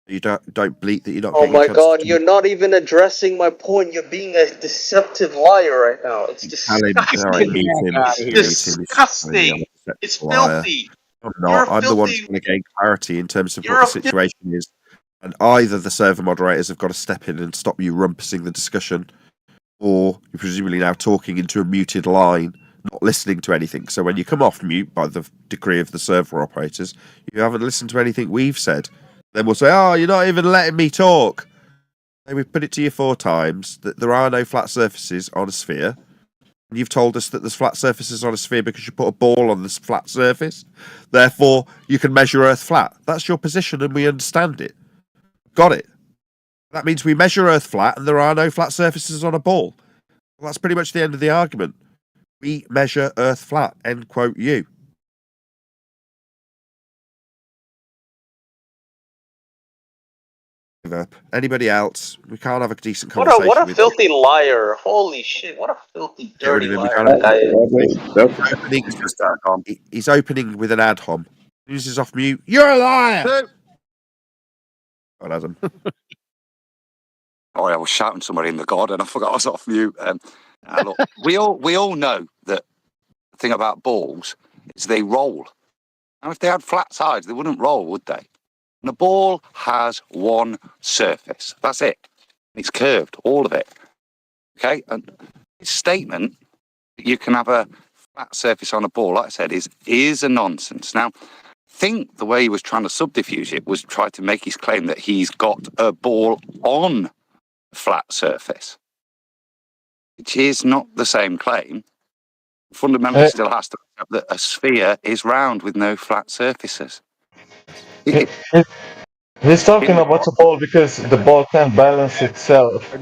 You don't bleat that you're not Oh getting a my chance god, to you're not even addressing my point. You're being a deceptive liar right now. It's tell him. All right, disgusting. mute him. It's Mute him. He's telling me I'm disgusting. a It's liar. filthy. I'm You're not. a I'm the one filthy. trying to gain clarity in terms of what You're the a situation is. And either the server moderators have got to step in and stop you rumpusing the discussion, or you're presumably now talking into a muted line, not listening to anything. So when you come off mute by the decree of the server operators, you haven't listened to anything we've said. Then we'll say, "Oh, you're not even letting me talk." And we've put it to you 4 times that there are no flat surfaces on a sphere. And you've told us that there's flat surfaces on a sphere because you put a ball on this flat surface. Therefore, you can measure Earth flat. That's your position, and we understand it. Got it. That means we measure Earth flat, and there are no flat surfaces on a ball. Well, that's pretty much the end of the argument. We measure Earth flat. End quote. You. Anybody else? We can't have a decent conversation what a with you. filthy liar. Holy shit! What a filthy, Get rid dirty of him. We liar can't that guy is. He's opening with an ad hom. As he's off mute. You're a liar. Oh, Adam. Oh, I was shouting somewhere in the garden. I forgot I was off mute. Look, we all know that the thing about balls is they roll. Now, if they had flat sides, they wouldn't roll, would they? And a ball has one surface. That's it. It's curved, all of it. Okay? And his statement that you can have a flat surface on a ball, like I said, is a nonsense. Now, I think the way he was trying to subterfuge it was try to make his claim that he's got a ball on a flat surface, which is not the same claim. Fundamentally, still has to accept that a sphere is round with no flat surfaces. He's talking about the ball because the ball can't balance itself.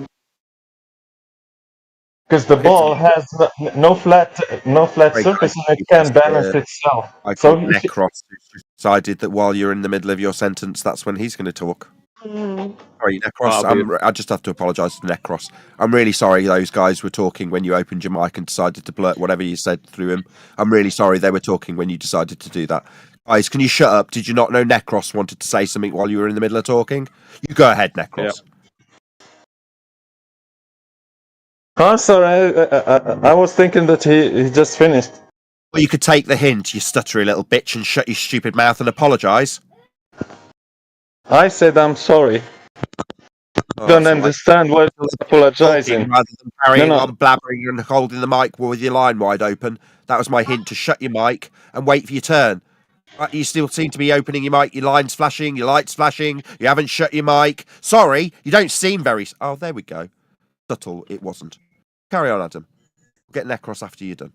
Because the ball has no flat surface and it can balance itself. I've So got Necros who's decided that while you're in the middle of your sentence, that's when he's going to talk. Sorry, Necros. I just have to apologise to Necros. I'm really sorry those guys were talking when you opened your mic and decided to blurt whatever you said through him. I'm really sorry they were talking when you decided to do that. Guys, can you shut up? Did you not know Necros wanted to say something while you were in the middle of talking? You go ahead, Necros. Oh, sorry, I was thinking that he just finished. Well, you could take the hint, you stuttery little bitch, and shut your stupid mouth and apologise. I said I'm sorry. Oh, Don't understand why you're apologizing. Rather than carrying No. on blabbering and holding the mic with your line wide open. That was my hint to shut your mic and wait for your turn. You still seem to be opening your mic, your line's flashing, your light's flashing, you haven't shut your mic. Sorry, you don't seem very... Oh, there we go. Subtle, it wasn't. Carry on, Adam. Get Necros after you're done.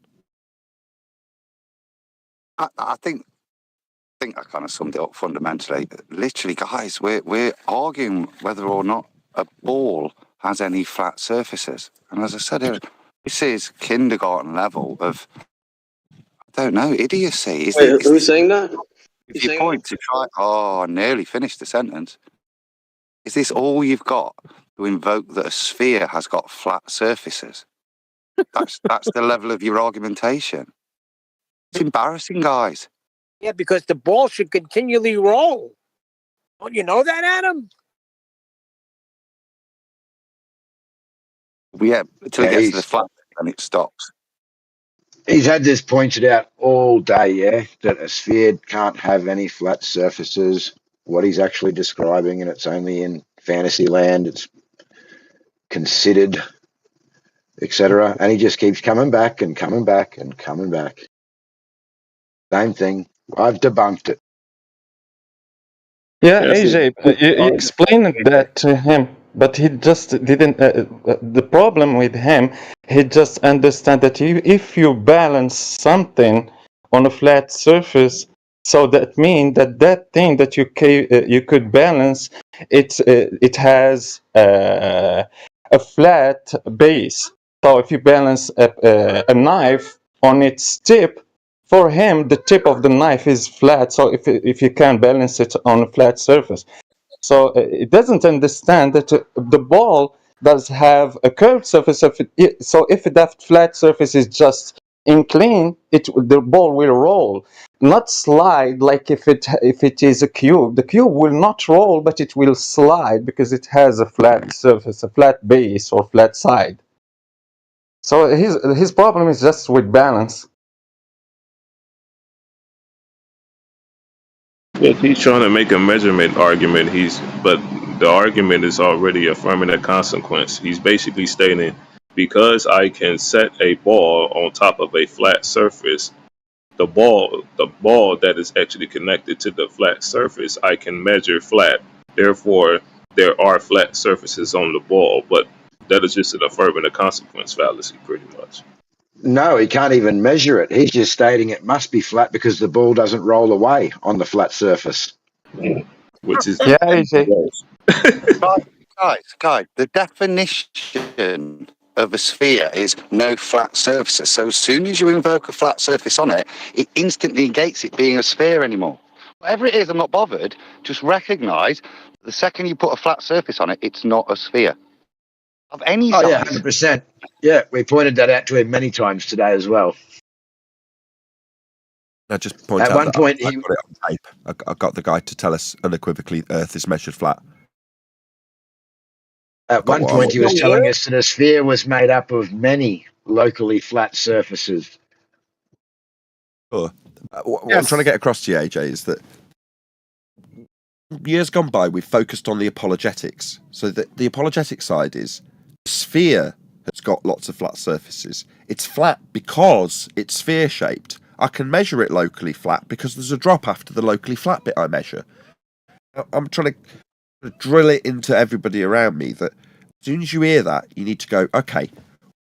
I think I kind of summed it up fundamentally. Literally, guys, we're arguing whether or not a ball has any flat surfaces. And as I said, this is kindergarten level of, I don't know, idiocy. Wait, who's saying that? If you point to try, I nearly finished the sentence. Is this all you've got to invoke that a sphere has got flat surfaces? That's the level of your argumentation. It's embarrassing, guys. Yeah, because the ball should continually roll. Don't you know that, Adam? Yeah, until it gets to the flat and it stops. He's had this pointed out all day, yeah, that a sphere can't have any flat surfaces. What he's actually describing, and it's only in fantasy land, it's considered etc. And he just keeps coming back and coming back and coming back. Same thing. I've debunked it. Yeah, AJ, you explained that to him, but he just didn't. The problem with him, he just understand that if you balance something on a flat surface, so that means that that thing that you could balance, it has a flat base. So if you balance a knife on its tip, for him, the tip of the knife is flat, so if you can balance it on a flat surface. So it doesn't understand that the ball does have a curved surface. So if that flat surface is just inclined, the ball will roll, not slide like if it is a cube. The cube will not roll, but it will slide because it has a flat surface, a flat base or flat side. So his problem is just with balance. If he's trying to make a measurement argument, but the argument is already affirming a consequence. He's basically stating, because I can set a ball on top of a flat surface, the ball that is actually connected to the flat surface, I can measure flat. Therefore, there are flat surfaces on the ball, but that is just an affirming a consequence fallacy, pretty much. No, he can't even measure it. He's just stating it must be flat because the ball doesn't roll away on the flat surface. Which is Yeah, AJ. Guys, the definition of a sphere is no flat surfaces. So as soon as you invoke a flat surface on it, it instantly negates it being a sphere anymore. Whatever it is, I'm not bothered. Just recognise the second you put a flat surface on it, it's not a sphere of any size. Oh yeah, 100%. Yeah, we pointed that out to him many times today as well. I just point At out one that point, I got it on tape. I got the guy to tell us unequivocally Earth is measured flat. At one point, he was telling us that a sphere was made up of many locally flat surfaces. Sure. What I'm trying to get across to you, AJ, is that years gone by, we've focused on the apologetics. So the apologetic side is the sphere has got lots of flat surfaces. It's flat because it's sphere shaped. I can measure it locally flat because there's a drop after the locally flat bit I measure. I'm trying to drill it into everybody around me that as soon as you hear that, you need to go, okay,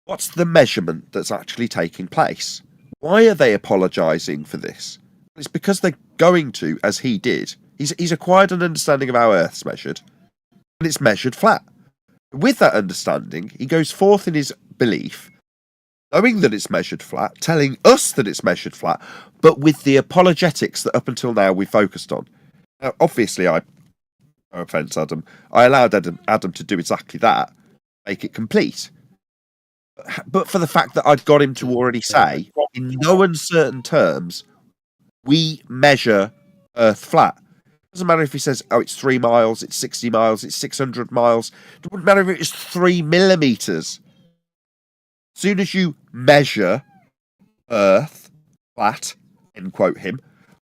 what's the measurement that's actually taking place? Why are they apologising for this? It's because they're going to, as he did. He's acquired an understanding of how Earth's measured, and it's measured flat. With that understanding, he goes forth in his belief, knowing that it's measured flat, telling us that it's measured flat, but with the apologetics that up until now we focused on. Now, obviously, no offence, Adam, I allowed Adam to do exactly that, make it complete. But for the fact that I'd got him to already say, in no uncertain terms, we measure Earth flat. Doesn't matter if he says, oh, it's 3 miles, it's 60 miles, it's 600 miles. It wouldn't matter if it's 3 millimeters. As soon as you measure Earth flat, end quote him,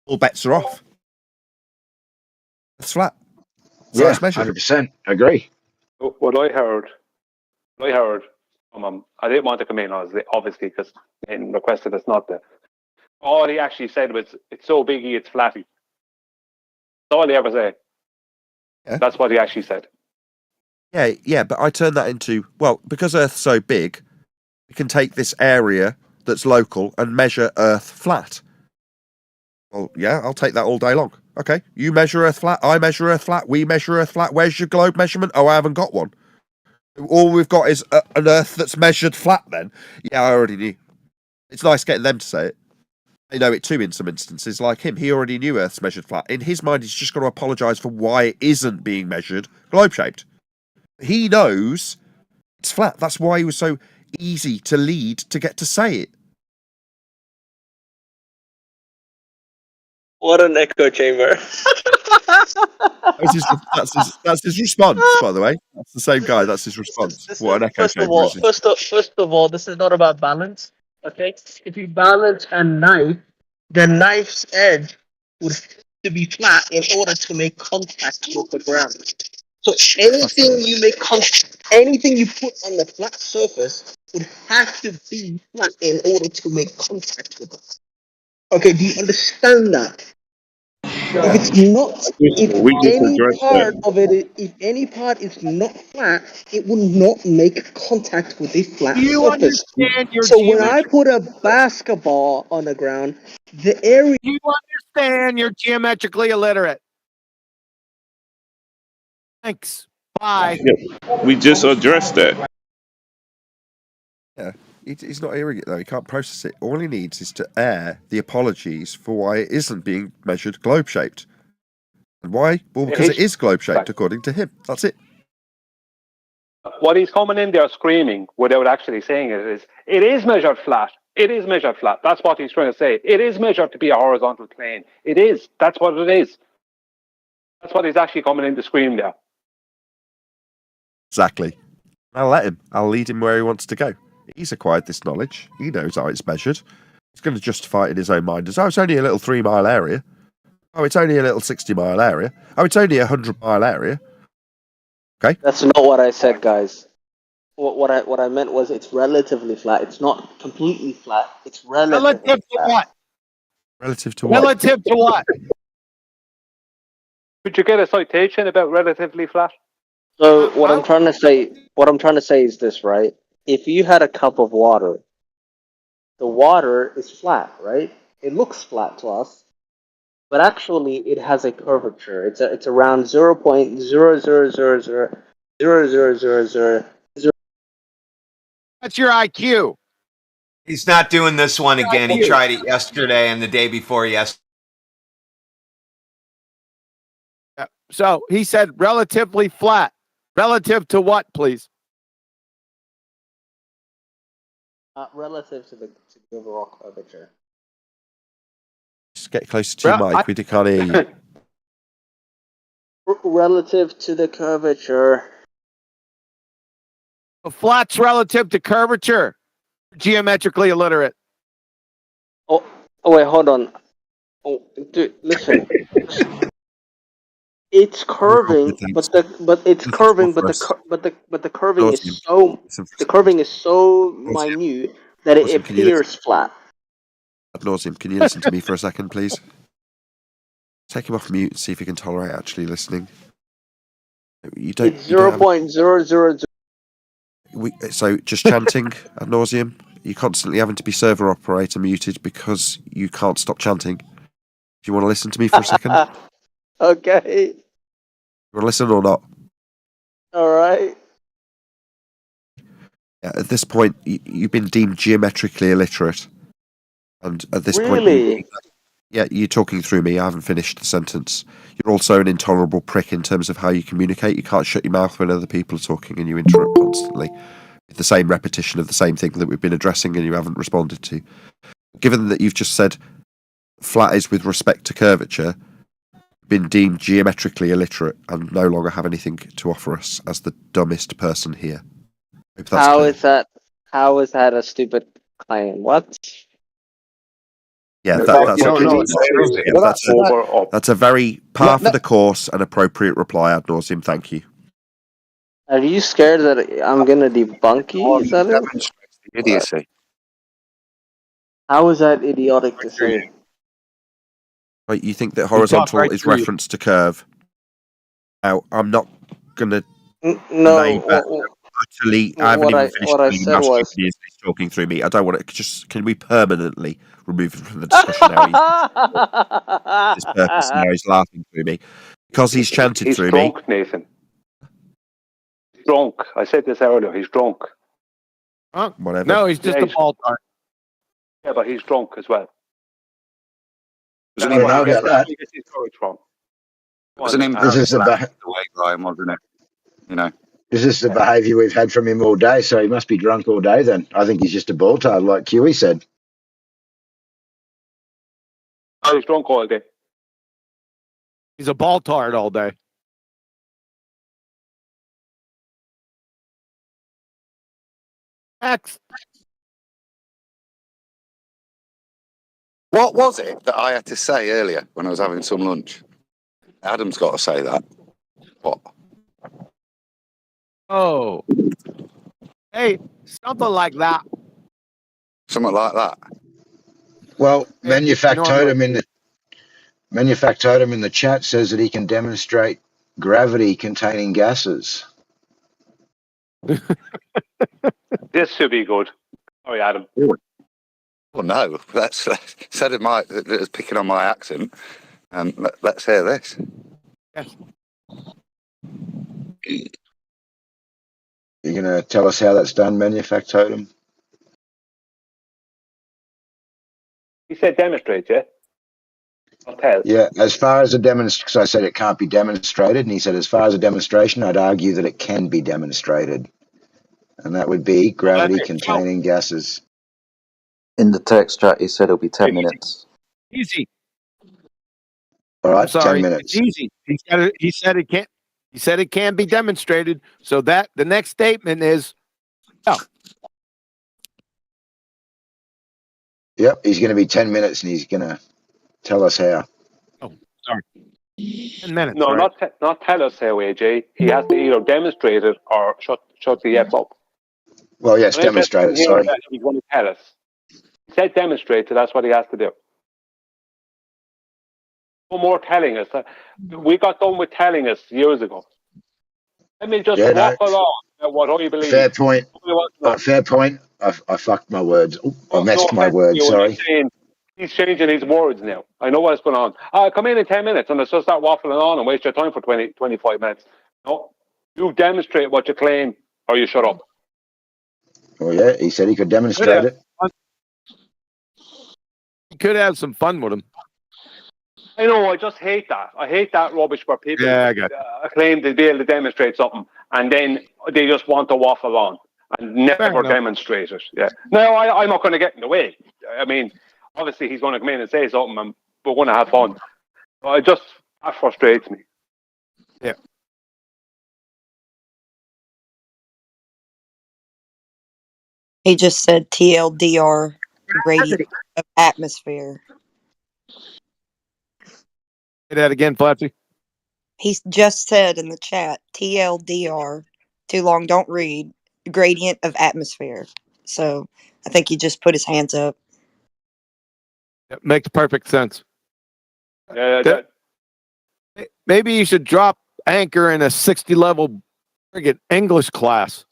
all bets are off. It's flat. So Yeah, it's measured. 100%. Agree. What I heard from I didn't want to come in, obviously, because in requested it's not there. All he actually said was, it's so biggy, it's flatty. That's all he ever said. Yeah. That's what he actually said. Yeah, but I turned that into, well, because Earth's so big, we can take this area that's local and measure Earth flat. Well, yeah, I'll take that all day long. Okay, you measure Earth flat, I measure Earth flat, we measure Earth flat. Where's your globe measurement? Oh, I haven't got one. All we've got is an Earth that's measured flat then. Yeah, I already knew. It's nice getting them to say it. They know it too in some instances. Like him, he already knew Earth's measured flat. In his mind, he's just got to apologise for why it isn't being measured globe-shaped. He knows it's flat. That's why he was so easy to lead to get to say it. What an echo chamber. That's his response, by the way. That's the same guy. That's his response. What an echo chamber is. First of all, this is not about balance. Okay, if you balance a knife, the knife's edge would have to be flat in order to make contact with the ground. So anything you put on the flat surface would have to be flat in order to make contact with us. Okay, do you understand that? If it's not, We just addressed that. if any part is not flat, it will not make contact with the flat Do you surface. understand your So when I geometry? put a basketball on the ground, the area. You understand you're geometrically illiterate. Thanks. Bye. Yeah, we just addressed that. Yeah, he's not hearing it though. He can't process it. All he needs is to air the apologies for why it isn't being measured globe shaped. And why? Well, because it is globe shaped according to him. That's it. What he's coming in there screaming without actually saying it is measured flat. It is measured flat. That's what he's trying to say. It is measured to be a horizontal plane. It is. That's what it is. That's what he's actually coming in to scream there. Exactly. I'll let him. I'll lead him where he wants to go. He's acquired this knowledge. He knows how it's measured. He's going to justify it in his own mind as, oh, it's only a little 3-mile area. Oh, it's only a little 60-mile area. Oh, it's only a 100-mile area. Okay. That's not what I said, guys. What I meant was it's relatively flat. It's not completely flat. It's relatively Relative to flat. what? Relative to what? Relative to what? Could you get a citation about relatively flat? So what I'm trying to say is this, right? If you had a cup of water, the water is flat, right? It looks flat to us, but actually it has a curvature. It's around 0.000000000. That's your IQ. He's not doing this one again. He tried it yesterday and the day before yesterday. So he said relatively flat. Relative to what, please? Relative to the overall curvature. Just get closer to your mic. We can't hear you. Relative to the curvature. A flat's relative to curvature. Geometrically illiterate. Oh wait, hold on. Oh, dude, listen. It's curving, but the curving is so minute that it appears flat. Ad nauseam. Can you listen to me for a second, please? Take him off mute and see if he can tolerate actually listening. You don't. It's 0.000. So just chanting ad nauseam. You're constantly having to be server operator muted because you can't stop chanting. Do you want to listen to me for a second? Okay. You want to listen or not? All right. Yeah, at this point, you've been deemed geometrically illiterate, and at this Really? point, you're talking through me. I haven't finished the sentence. You're also an intolerable prick in terms of how you communicate. You can't shut your mouth when other people are talking, and you interrupt constantly with the same repetition of the same thing that we've been addressing, and you haven't responded to. Given that you've just said flat is with respect to curvature, been deemed geometrically illiterate and no longer have anything to offer us as the dumbest person here. Hope that's How clear. is that? How is that a stupid claim? What? Yeah, that's a very par for the course and appropriate reply ad nauseam. Thank you. Are you scared that I'm gonna debunk you? Is that it? Idiocy. How is that idiotic to say? Right, you think that horizontal is reference to curve. Now, I'm not gonna No. utterly. I haven't even finished. What I said was. He's talking through me. I don't want to. Just can we permanently remove him from the discussion now? His purpose now he's laughing through me because he's chanted through me. He's drunk, Nathan. He's drunk. I said this earlier. He's drunk. Huh? Whatever. No, he's just a ball tart. Yeah, but he's drunk as well. I don't know about that. It was an imperfect the way Graham, wasn't it? You know. This is the behaviour we've had from him all day, so he must be drunk all day then. I think he's just a ball-tard, like Huey said. Oh, he's drunk all day. He's a ball tart all day. X. What was it that I had to say earlier when I was having some lunch? Adam's got to say that. What? Oh. Hey, something like that. Something like that. Well, Normally. Manufactotum in the chat says that he can demonstrate gravity containing gases. This should be good. Sorry, Adam. Well, no, that's said it might. It's picking on my accent. Let's hear this. Yes. You're going to tell us how that's done, Manufactotum? He said demonstrate, yeah? I'll tell. Yeah, as far as a demonstration, because I said it can't be demonstrated, and he said as far as a demonstration, I'd argue that it can be demonstrated. And that would be gravity containing gases. In the text chat, he said it'll be 10 minutes. Easy. All right, I'm sorry. 10 minutes. It's easy. He said it can't. He said it can be demonstrated. So that the next statement is, oh, Yep, he's going to be 10 minutes, and he's going to tell us how. oh, sorry. 10 minutes. No, right? not tell us how, AJ. He has to either demonstrate it or shut the F up. Well, yes, I'm interested demonstrate in it, hearing sorry. that he's going to tell us. He said demonstrate, so that's what he has to do. No more telling us. We got done with telling us years ago. Let me just waffle on at what I believe. Fair point. Fair point. I fucked my words. Ooh, I messed my words, sorry. He's changing his words now. I know what's going on. Come in 10 minutes and let's just start waffling on and waste your time for 25 minutes. No, you demonstrate what you claim or you shut up. Oh, yeah, he said he could demonstrate it. You could have some fun with him. I know, I just hate that. I hate that rubbish where people claim to be able to demonstrate something and then they just want to waffle on and never demonstrate it. Yeah. No, I'm not going to get in the way. I mean, obviously he's going to come in and say something and we're going to have fun. That frustrates me. Yeah. He just said TLDR, gradient of atmosphere. Say that again, Flatsy. He just said in the chat, TLDR, too long, don't read, gradient of atmosphere. So I think he just put his hands up. It makes perfect sense. Yeah, maybe you should drop anchor in a 60 level friggin' English class.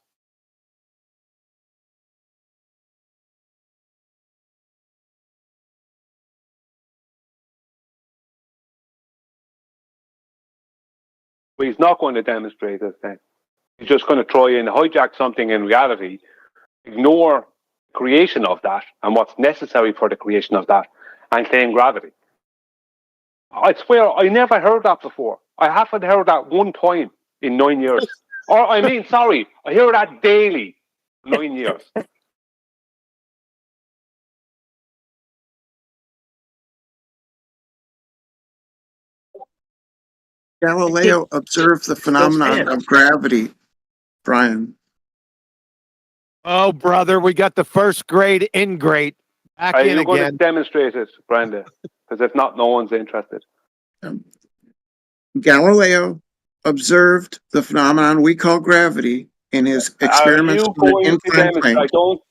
But he's not going to demonstrate this thing. He's just going to try and hijack something in reality, ignore creation of that and what's necessary for the creation of that, and claim gravity. I swear, I never heard that before. I haven't heard that one time in 9 years. I hear that daily. 9 years. Galileo observed the phenomenon of gravity, Brian. Oh, brother, we got the first grade ingrate back Are in you going again. to demonstrate it, Brenda? Because if not, no one's interested. Galileo observed the phenomenon we call gravity in his experiments on an inclined plane. I don't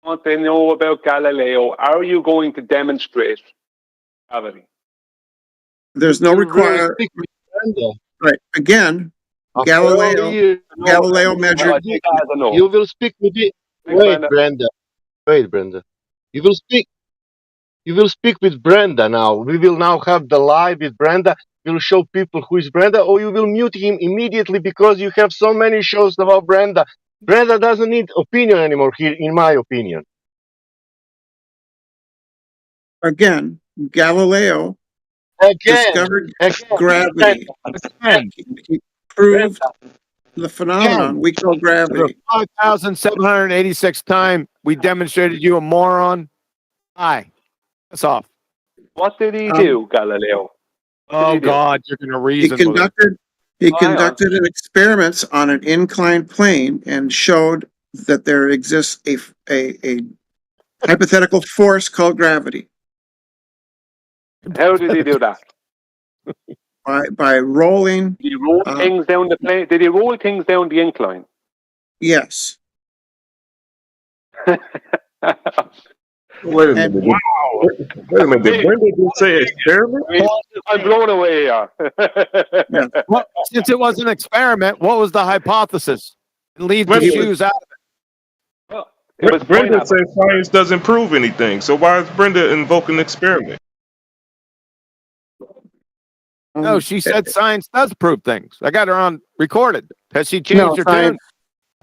want to know about Galileo. Are you going to demonstrate gravity? There's no require. Right. Again, Galileo measured. You will speak with it. Wait, Brenda. Wait, Brenda. You will speak. You will speak with Brenda now. We will now have the live with Brenda. We'll show people who is Brenda, or you will mute him immediately because you have so many shows about Brenda. Brenda doesn't need opinion anymore here, in my opinion. Again, Galileo discovered gravity. He proved the phenomenon we call gravity. 5,786 time we demonstrated you a moron. Hi. That's off. What did he do, Galileo? Oh God, you're gonna reason with it. He conducted experiments on an inclined plane and showed that there exists a hypothetical force called gravity. How did he do that? By rolling. Did he roll things down the plane? Did he roll things down the incline? Yes. Wait a minute. Wow. Wait a minute. Did Brenda just say experiment? I'm blown away here. Yeah. Well, since it was an experiment, what was the hypothesis? Leave Wait the a minute. shoes out of it. It was Brenda pineapple. says science doesn't prove anything. So why is Brenda invoking experiment? No, she said science does prove things. I got her on recorded. Has she changed No, her science.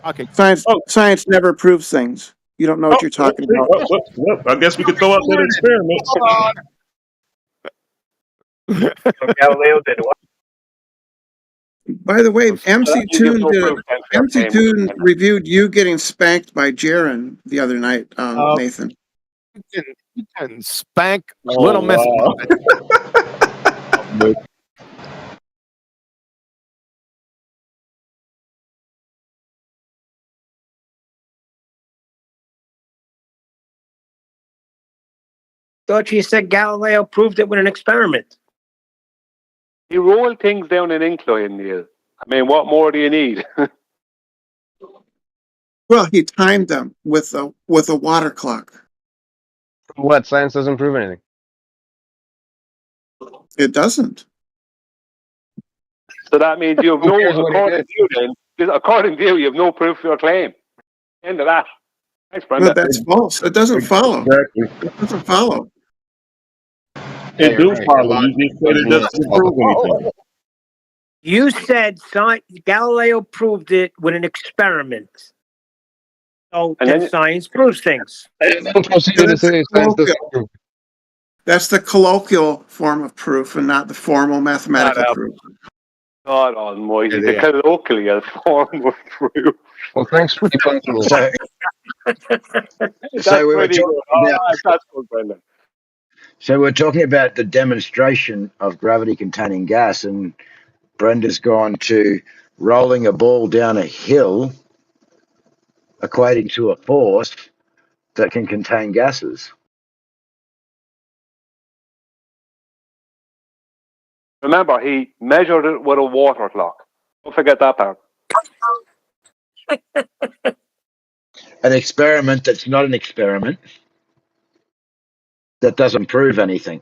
tune? Okay. Science never proves things. You don't know what you're talking about. Well, I guess we could throw out that experiment. Galileo did what? By the way, MC You give Toon no did proof, then fair MC game. Toon reviewed you getting spanked by Jaren the other night, Nathan. You can spank Oh, Little Miss. wow. Thought you said Galileo proved it with an experiment. You roll things down an incline, Neil. I mean, what more do you need? Well, he timed them with a water clock. What? Science doesn't prove anything. It doesn't. So that means you have Who no, cares what he according to you then, according to you have no proof for your claim. End of that. Thanks, Brenda. No, that's false. It doesn't follow. Exactly. It doesn't follow. It do follow. You just said it doesn't prove anything. You said Galileo proved it with an experiment. So And then then- science proves things. That's the colloquial form of proof and not the formal mathematical Shut up. proof. God almighty, Yeah. the colloquial form of proof. Well, thanks for debunking it. That's So we were pretty talking good. about. That's good, Brenda. So we're talking about the demonstration of gravity-containing gas, and Brenda's gone to rolling a ball down a hill, equating to a force that can contain gases. Remember, he measured it with a water clock. Don't forget that part. An experiment that's not an experiment, that doesn't prove anything.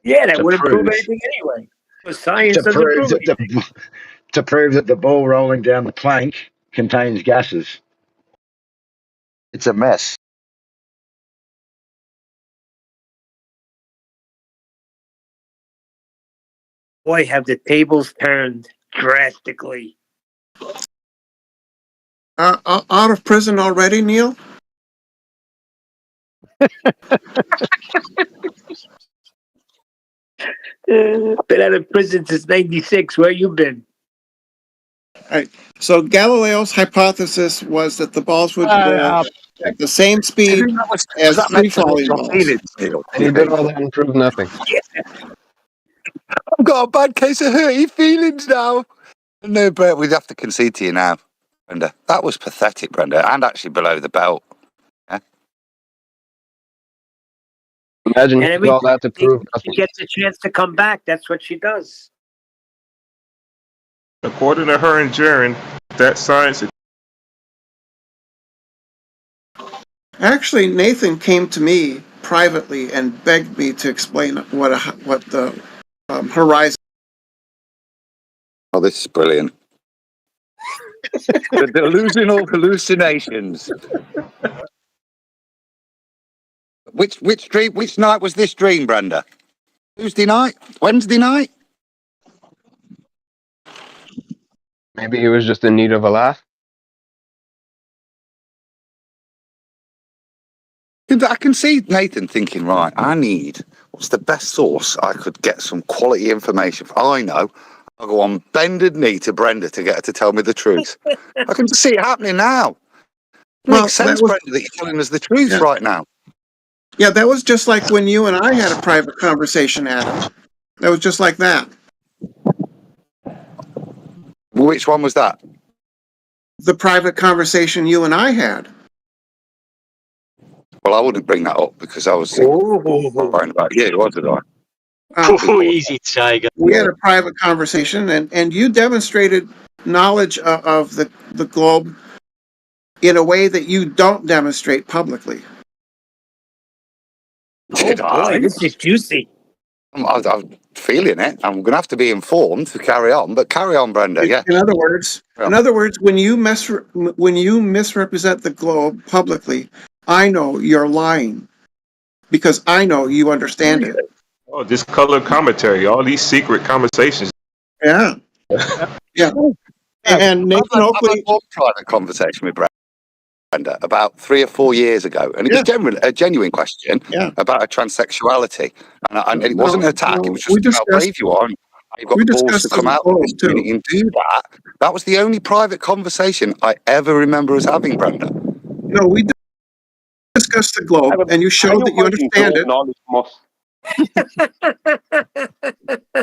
Yeah, that To wouldn't prove prove- anything anyway. Because science To doesn't prove prove that anything. to prove that the ball rolling down the plank contains gases. It's a mess. Boy, have the tables turned drastically. Out of prison already, Neil? Been out of prison since '96. Where you been? Right. So Galileo's hypothesis was that the balls would roll at the same speed as free falling balls. And he did all that and proved nothing. I've got a bad case of hurty feelings now. No, Brett, we'd have to concede to you now, Brenda. That was pathetic, Brenda, and actually below the belt. Yeah? Imagine And he every did all that to prove she nothing. gets a chance to come back, that's what she does. According to her and Jaren, that science. Actually, Nathan came to me privately and begged me to explain what the horizon. Oh, this is brilliant. The delusional hallucinations. Which dream? Which night was this dream, Brenda? Tuesday night? Wednesday night? Maybe he was just in need of a laugh. I can see Nathan thinking, right, what's the best source I could get some quality information from? I know. I'll go on bended knee to Brenda to get her to tell me the truth. I can just see it happening now. It makes sense, Brenda, that you're telling us the truth right now. Yeah, that was just like when you and I had a private conversation, Adam. That was just like that. Which one was that? The private conversation you and I had. Well, I wouldn't bring that up because I was worrying about you, wasn't I? Easy, Tiger. We had a private conversation, and you demonstrated knowledge of the globe in a way that you don't demonstrate publicly. Oh boy, this is juicy. I'm feeling it. I'm going to have to be informed to carry on, but carry on, Brenda. Yeah. In other words, when you misrepresent the globe publicly, I know you're lying because I know you understand it. Oh, this color commentary, all these secret conversations. Yeah. Yeah. And Nathan I've Oakley. had one private conversation with Brenda about 3 or 4 years ago, and it was a genuine question about a transsexuality, and it wasn't an attack. It was just how brave you are. And you've got the balls to come out of this community and do that. That was the only private conversation I ever remember us having, Brenda. No, we discussed the globe, and you showed that you understand it.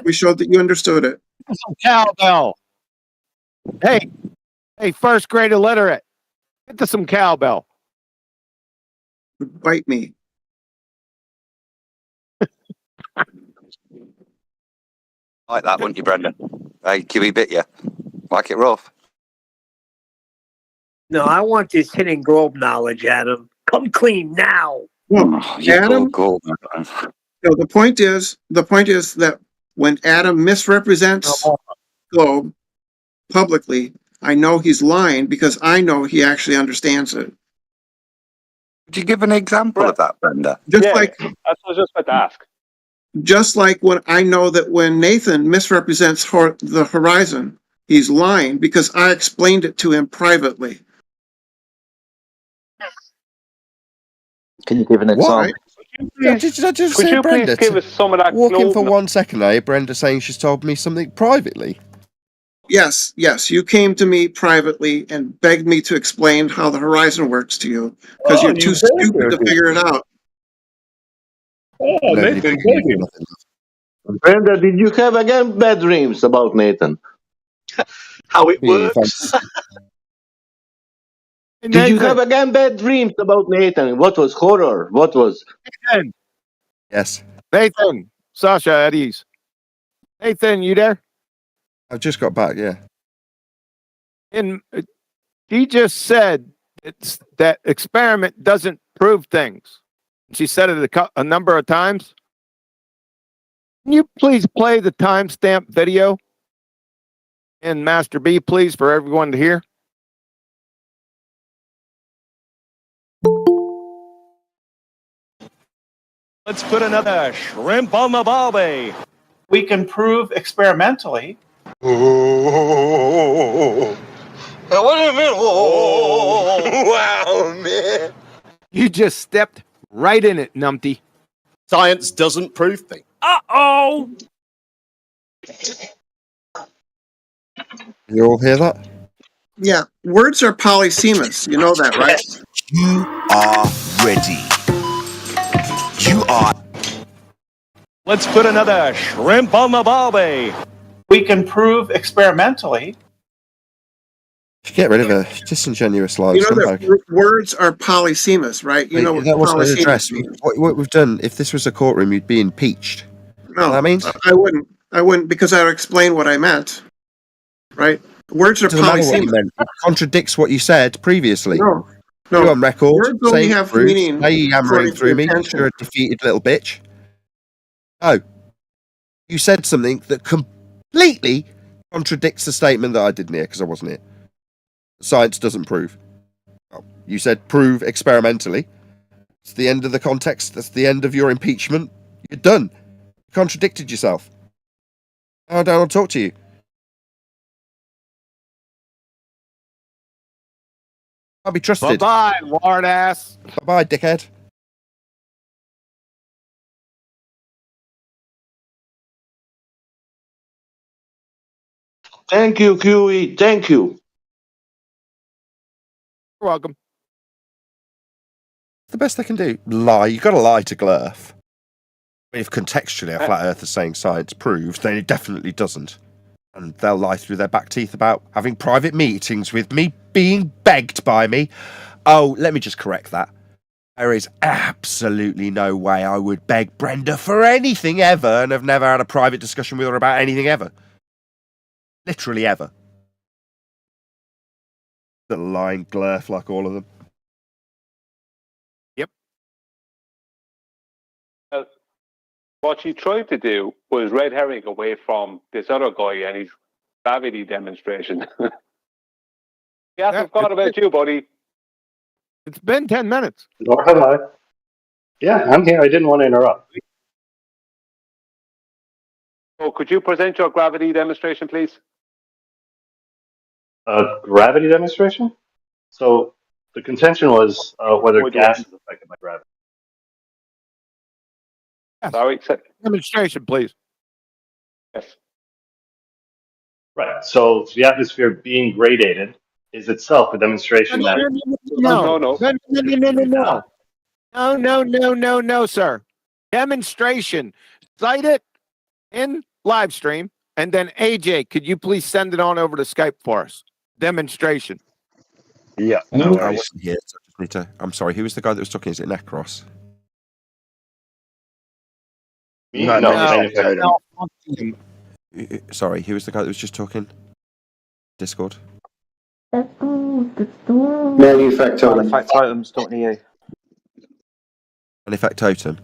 We showed that you understood it. Some cowbell. Hey, first grade illiterate. Get to some cowbell. Bite me. Like that, wouldn't you, Brenda? Hey, QE bit you. Like it rough. No, I want this hidden globe knowledge, Adam. Come clean now. Well, Adam. No, the point is that when Adam misrepresents globe publicly, I know he's lying because I know he actually understands it. Could you give an example of that, Brenda? Just like that's what I was just about to ask. Just like when I know that when Nathan misrepresents the horizon, he's lying because I explained it to him privately. Can you give an example? Did I just say, Brenda, give us some of that walk in for 1 second, Brenda saying she's told me something privately. Yes, you came to me privately and begged me to explain how the horizon works to you because you're too stupid to figure it out. Oh, Nathan, Brenda, did you have again bad dreams about Nathan? How it works? Did you have again bad dreams about Nathan? What was horror? What was? Nathan. Yes. Nathan. Sasha, at ease. Nathan, you there? I've just got back, yeah. And she just said that experiment doesn't prove things. She said it a number of times. Can you please play the timestamp video in Master B, please, for everyone to hear? Let's put another shrimp on the barbie. We can prove experimentally. Oh, what do you mean? Oh, wow, man. You just stepped right in it, numpty. Science doesn't prove things. Uh-oh! You all hear that? Yeah, words are polysemous. You know that, right? You are ready. You are. Let's put another shrimp on the barbie. We can prove experimentally. Get rid of a disingenuous lie. You know that words are polysemous, right? You know what that wasn't an polysemous address. means. What we've done, if this was a courtroom, you'd be impeached. No, that means I wouldn't. I wouldn't because I would explain what I meant. Right? Words are it doesn't matter what you polysemous. meant. It contradicts what you said previously. No. You're on record. Words only have meaning. Are you yammering according to through me? intention. You're a defeated little bitch. No. You said something that completely contradicts the statement that I didn't hear because I wasn't here. Science doesn't prove. Well, you said prove experimentally. It's the end of the context. That's the end of your impeachment. You're done. You contradicted yourself. Now I don't want to talk to you. I'll be trusted. Bye-bye, lard ass. Bye-bye, dickhead. Thank you, QE. Thank you. You're welcome. The best they can do. Lie. You've got to lie to Glurf. If contextually a flat earth is saying science proves, then it definitely doesn't. And they'll lie through their back teeth about having private meetings with me, being begged by me. Oh, let me just correct that. There is absolutely no way I would beg Brenda for anything ever and have never had a private discussion with her about anything ever. Literally ever. Little line glurf like all of them. Yep. What she tried to do was red herring away from this other guy and his gravity demonstration. He hasn't forgot about you, buddy. It's been 10 minutes. Nor have I. Yeah, I'm here. I didn't want to interrupt. So could you present your gravity demonstration, please? A gravity demonstration? So the contention was whether gas is affected by gravity. Yes. Sorry. Demonstration, please. Yes. Right. So the atmosphere being gradated is itself a demonstration that. No, sir. Demonstration. Cite it in live stream, and then AJ, could you please send it on over to Skype for us? Demonstration. Yeah, no worries. I wasn't here, so I just need to. I'm sorry. Who was the guy that was talking? Is it Necros? No. Sorry, who was the guy that was just talking? Discord. Manufactotum's talking to you. Manufactotum.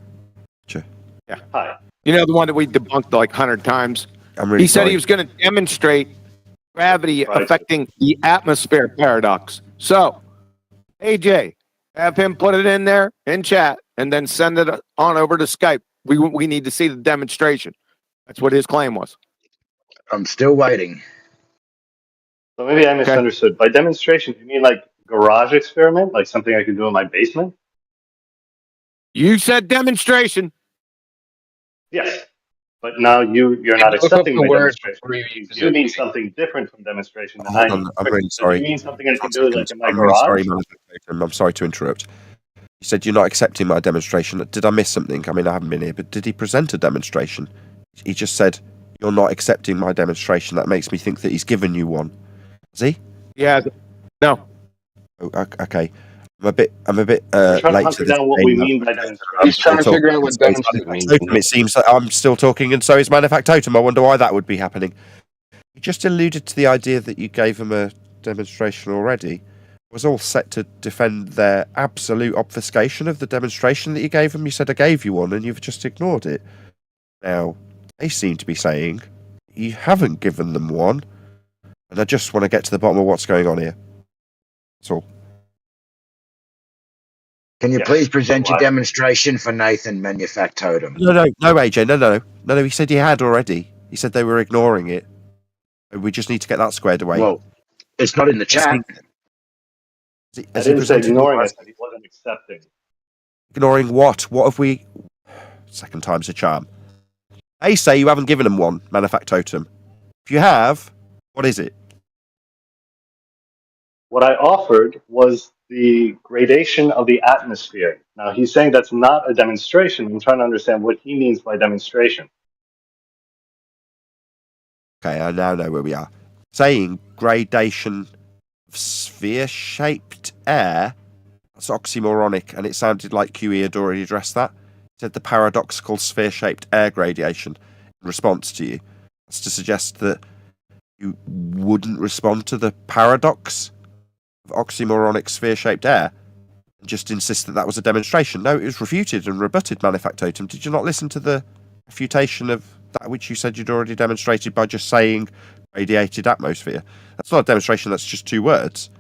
Sure. Yeah. Hi. You know the one that we debunked like 100 times? I'm really He said sorry. he was going to demonstrate gravity affecting the atmosphere paradox. So, AJ, have him put it in there in chat and then send it on over to Skype. We need to see the demonstration. That's what his claim was. I'm still waiting. So maybe I misunderstood. By demonstration, do you mean like garage experiment, like something I can do in my basement? You said demonstration. Yes. But now you're not accepting my demonstration. You mean it. something different from demonstration than I Hold mean. on, I'm really So do sorry. you mean something I can 1 do second. like in my I'm really sorry, garage? Manufactotum. I'm sorry to interrupt. You said you're not accepting my demonstration. Did I miss something? I mean, I haven't been here, but did he present a demonstration? He just said, you're not accepting my demonstration. That makes me think that he's given you one. Has he? Yeah. No. Oh, okay. I'm a bit We're trying to late hunker to this down what game. we mean by demonstration. He's trying to figure out what demonstrate means. It seems that I'm still talking, and so is Manufactotum. I wonder why that would be happening. You just alluded to the idea that you gave him a demonstration already. It was all set to defend their absolute obfuscation of the demonstration that you gave them. You said I gave you one, and you've just ignored it. Now, they seem to be saying you haven't given them one, and I just want to get to the bottom of what's going on here. That's all. Can you please present your demonstration for Nathan Manufactotum? No, AJ, no. He said he had already. He said they were ignoring it. We just need to get that squared away. Well, it's not in the chat. I didn't say ignoring. I said he wasn't accepting. Ignoring what? What have we? Second time's a charm. They say you haven't given them one, Manufactotum. If you have, what is it? What I offered was the gradation of the atmosphere. Now, he's saying that's not a demonstration. I'm trying to understand what he means by demonstration. Okay, I now know where we are. Saying gradation of sphere-shaped air, that's oxymoronic, and it sounded like QE had already addressed that. He said the paradoxical sphere-shaped air gradation in response to you. That's to suggest that you wouldn't respond to the paradox of oxymoronic sphere-shaped air and just insist that that was a demonstration. No, it was refuted and rebutted, Manufactotum. Did you not listen to the refutation of that which you said you'd already demonstrated by just saying radiated atmosphere? That's not a demonstration, that's just two words.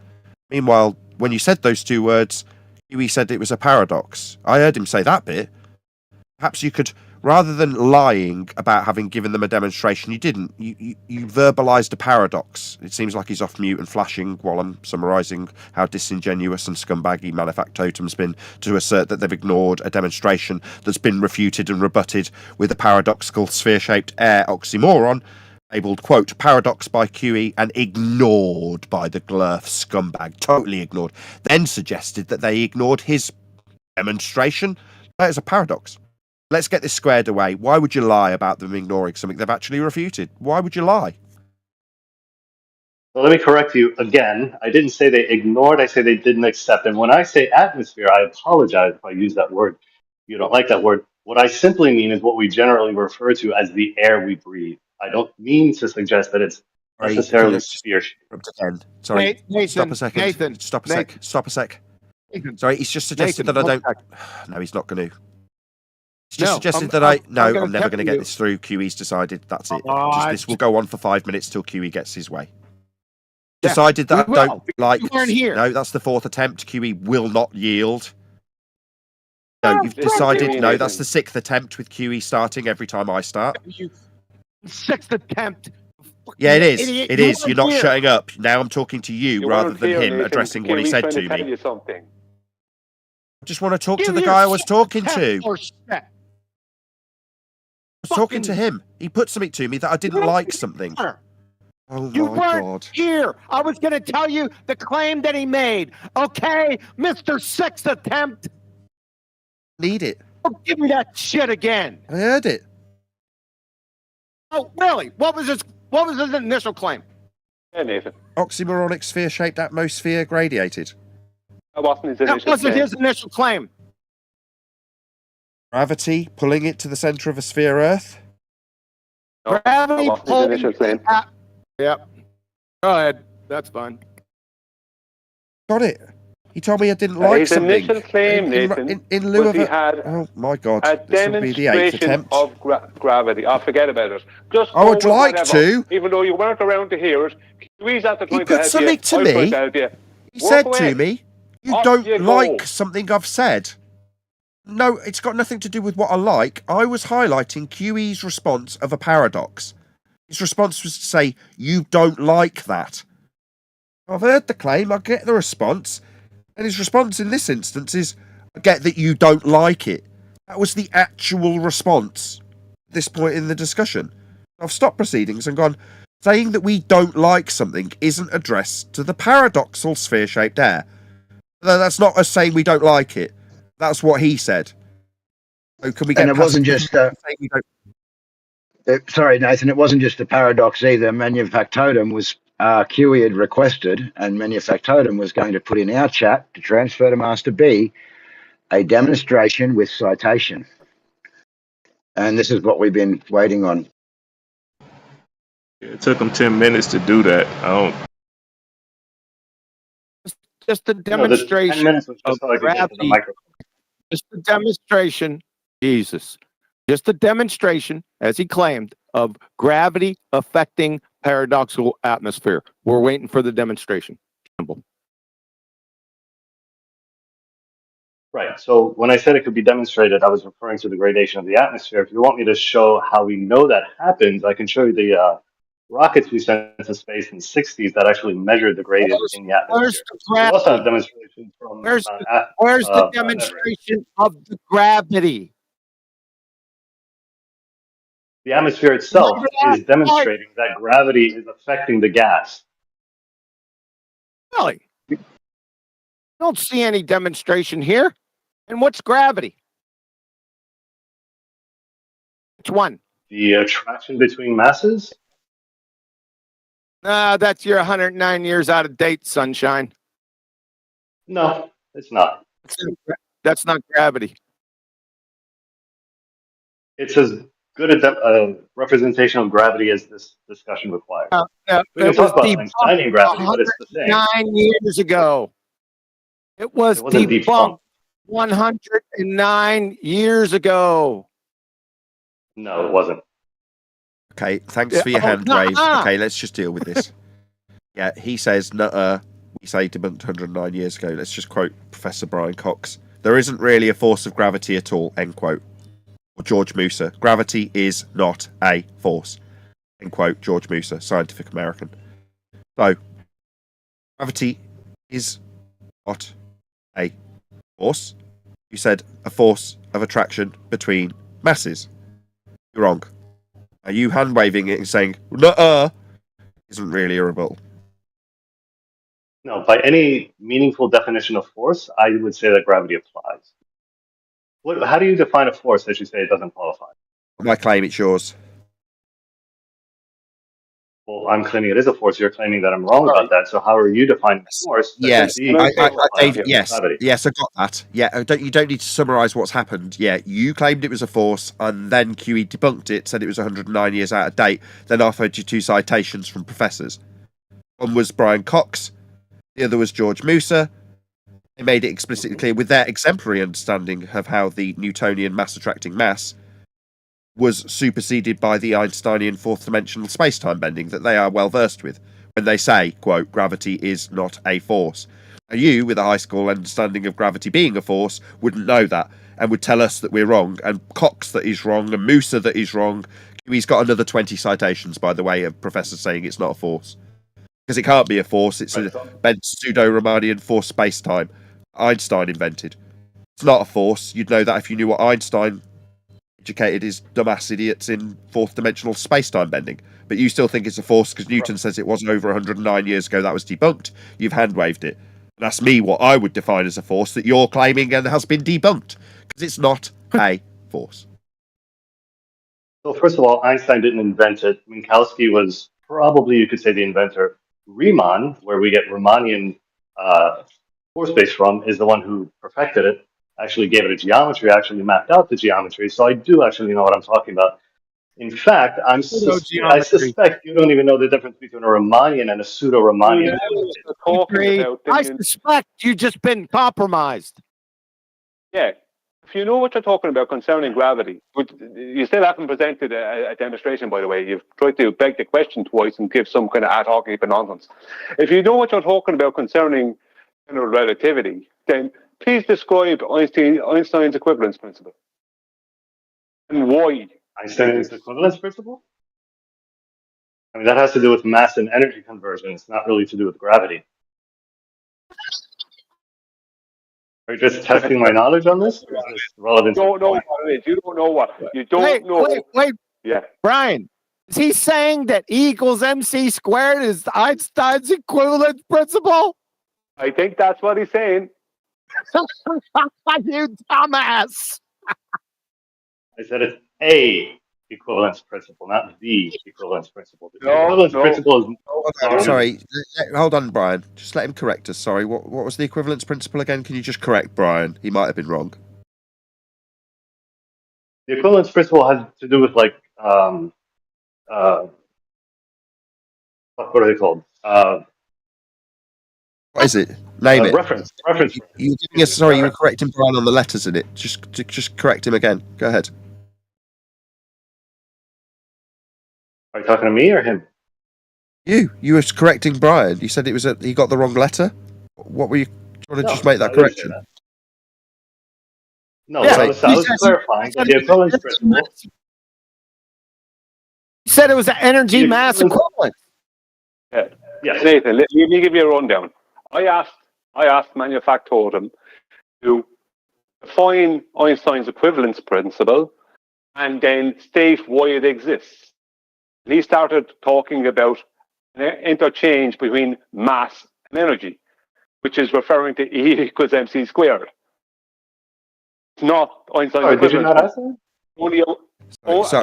Meanwhile, when you said those two words, Huey said it was a paradox. I heard him say that bit. Perhaps you could, rather than lying about having given them a demonstration, you didn't. You verbalised a paradox. It seems like he's off mute and flashing while I'm summarising how disingenuous and scumbaggy Manufactotum's been to assert that they've ignored a demonstration that's been refuted and rebutted with a paradoxical sphere-shaped air oxymoron, labelled, quote, paradox by QE and ignored by the Glurf scumbag. Totally ignored. Then suggested that they ignored his demonstration. That is a paradox. Let's get this squared away. Why would you lie about them ignoring something they've actually refuted? Why would you lie? Well, let me correct you again. I didn't say they ignored. I say they didn't accept. And when I say atmosphere, I apologize if I use that word. You don't like that word. What I simply mean is what we generally refer to as the air we breathe. I don't mean to suggest that it's necessarily just sphere shaped. interrupt again. Sorry, Nathan, stop a second. Nathan, Stop a Nathan, sec. Stop a sec. Nathan, Sorry, he's just suggested Nathan, that I one don't. sec. No, he's not going to. He's just No, suggested that I. No, gonna I'm never tell going to get you. this through. QE's decided. That's it. Uh, This will go on for 5 minutes till QE gets his way. Yeah, Decided that we I don't will, because like. you weren't here. No, that's the 4th attempt. QE will not yield. No, you've Listen, decided. QE, No, that's Nathan. the 6th attempt with QE starting every time I start. You 6th attempt. Yeah, it is. Idiot. It You is. weren't You're not here. shutting up. Now I'm talking to you You rather weren't than here, him Nathan. addressing what he QE's said trying to to me. tell you something. I just want to talk to Give the guy I was yourself talking 10 to. more steps. I was talking to him. He put something to me that I didn't like something. Oh You my weren't God. here. I was going to tell you the claim that he made. Okay, Mr. 6th attempt. Need it. Don't give me that shit again. I heard it. Oh, really? What was his initial claim? Yeah, Nathan. Oxymoronic sphere-shaped atmosphere gradiated. That wasn't his That initial wasn't claim. his initial claim. Gravity pulling it to the center of a sphere Earth. No, Gravity that wasn't his pulling initial claim. Yep. Go ahead. That's fine. Got it. He told me I didn't like His something. initial claim, Nathan, in lieu was of he had oh my God. a This will be the 8th demonstration attempt. of gravity. Oh, forget about it. Just I go would with like whatever. to. Even though you weren't around to hear it, QE's at the He trying to put help something you. to I'm trying me. to help you. He Work said away. to me, you Off don't you go. like something I've said. No, it's got nothing to do with what I like. I was highlighting QE's response of a paradox. His response was to say, you don't like that. I've heard the claim, I get the response. And his response in this instance is, I get that you don't like it. That was the actual response at this point in the discussion. I've stopped proceedings and gone, saying that we don't like something isn't addressed to the paradoxal sphere-shaped air. That's not us saying we don't like it. That's what he said. So can we get And it past wasn't just sorry, Nathan, it wasn't just a paradox either. Manufactotum was QE had requested, and Manufactotum was going to put in our chat to transfer to Master B a demonstration with citation. And this is what we've been waiting on. It took him 10 minutes to do that. I don't. Just a No, the 10 demonstration minutes was of just so I could get to the gravity. microphone. Just a demonstration. Jesus. Just a demonstration, as he claimed, of gravity affecting paradoxical atmosphere. We're waiting for the demonstration. Simple. Right. So when I said it could be demonstrated, I was referring to the gradation of the atmosphere. If you want me to show how we know that happens, I can show you the rockets we sent into space in the 60s that actually measured the gradient in the atmosphere. We also have demonstrations from Where's the Mount Everest. demonstration of the gravity? The atmosphere itself is demonstrating that gravity is affecting the gas. Really? Don't see any demonstration here. And what's gravity? Which one? The attraction between masses? That's your 109 years out of date, sunshine. No, it's not. That's not gravity. It's as good a representation of gravity as this discussion requires. We can It was talk about debunked Einsteinian gravity, but it's the same. 9 years ago. It was wasn't debunked debunked. 109 years ago. No, it wasn't. Okay, thanks for your hand wave. Okay, let's just deal with this. Yeah, he says, we say debunked 109 years ago. Let's just quote Professor Brian Cox. There isn't really a force of gravity at all, end quote. Or George Musa. Gravity is not a force. End quote, George Musa, Scientific American. So, gravity is not a force. You said a force of attraction between masses. You're wrong. Are you hand waving it and saying, isn't really a rebuttal? No, by any meaningful definition of force, I would say that gravity applies. How do you define a force that you say it doesn't qualify? My claim, it's yours. Well, I'm claiming it is a force. You're claiming that I'm wrong about that. So how are you defining force that Yes, could be applied David. to Yes, gravity? yes, I got that. Yeah, you don't need to summarise what's happened. Yeah, you claimed it was a force, and then QE debunked it, said it was 109 years out of date. Then offered you two citations from professors. One was Brian Cox, the other was George Musa. They made it explicitly clear with their exemplary understanding of how the Newtonian mass attracting mass was superseded by the Einsteinian fourth dimensional space-time bending that they are well versed with when they say, quote, gravity is not a force. And you, with a high school understanding of gravity being a force, wouldn't know that and would tell us that we're wrong, and Cox that is wrong, and Musa that is wrong. He's got another 20 citations, by the way, of professors saying it's not a force. Because it can't be a force, it's a bent pseudo-Riemannian force space-time Einstein invented. It's not a force. You'd know that if you knew what Einstein educated his dumbass idiots in fourth dimensional space-time bending. But you still think it's a force because Newton says it wasn't over 109 years ago. That was debunked. You've hand-waved it. And that's me what I would define as a force that you're claiming and has been debunked because it's not a force. So first of all, Einstein didn't invent it. Minkowski was probably, you could say, the inventor. Riemann, where we get Riemannian force space from, is the one who perfected it, actually gave it a geometry, actually mapped out the geometry. So I do actually know what I'm talking about. In fact, I suspect you don't even know the difference between a Riemannian and a pseudo-Riemannian. I suspect you've just been compromised. Yeah. If you know what you're talking about concerning gravity, but you still haven't presented a demonstration, by the way. You've tried to beg the question twice and give some kind of ad hoc heap of nonsense. If you know what you're talking about concerning general relativity, then please describe Einstein's equivalence principle and why. Einstein's equivalence principle? I mean, that has to do with mass and energy conversion. It's not really to do with gravity. Are you just testing my knowledge on this? Or is this relevant? You don't know what it is. You don't know what. You don't know. Wait. Yeah. Brian, is he saying that E equals MC squared is Einstein's equivalence principle? I think that's what he's saying. You dumbass. I said it's a equivalence principle, not the equivalence principle. The equivalence principle is... Sorry, hold on, Brian. Just let him correct us. Sorry, what was the equivalence principle again? Can you just correct Brian? He might have been wrong. The equivalence principle has to do with like what are they called? What is it? Name it. Reference. You giving us? Sorry, you were correcting Brian on the letters in it. Just correct him again. Go ahead. Are you talking to me or him? You were correcting Brian. You said it was he got the wrong letter. What were you trying to just make that correction? No, I was clarifying that the equivalence principle. You said it was an energy mass equivalent. Yeah. Yes. Nathan, let me give you a rundown. I asked Manufactorum to define Einstein's equivalence principle and then state why it exists. And he started talking about an interchange between mass and energy, which is referring to E equals MC squared. It's not Einstein's equivalence. Did you not ask that?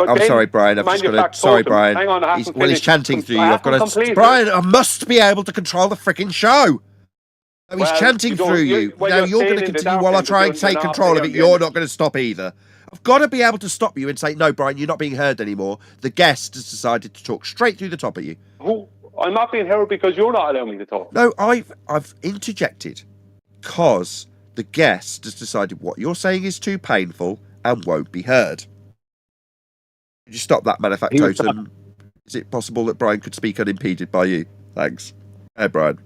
I'm sorry, Brian. I've just got to. Sorry, Brian. Hang on, he's chanting through you. I've got to. Brian, I must be able to control the freaking show. No, he's chanting through you. Now you're going to continue while I try and take control of it. You're not going to stop either. I've got to be able to stop you and say, no, Brian, you're not being heard anymore. The guest has decided to talk straight through the top of you. I'm not being heard because you're not allowing me to talk. No, I've interjected because the guest has decided what you're saying is too painful and won't be heard. Could you stop that, Manufactotum? Is it possible that Brian could speak unimpeded by you? Thanks. Hey, Brian.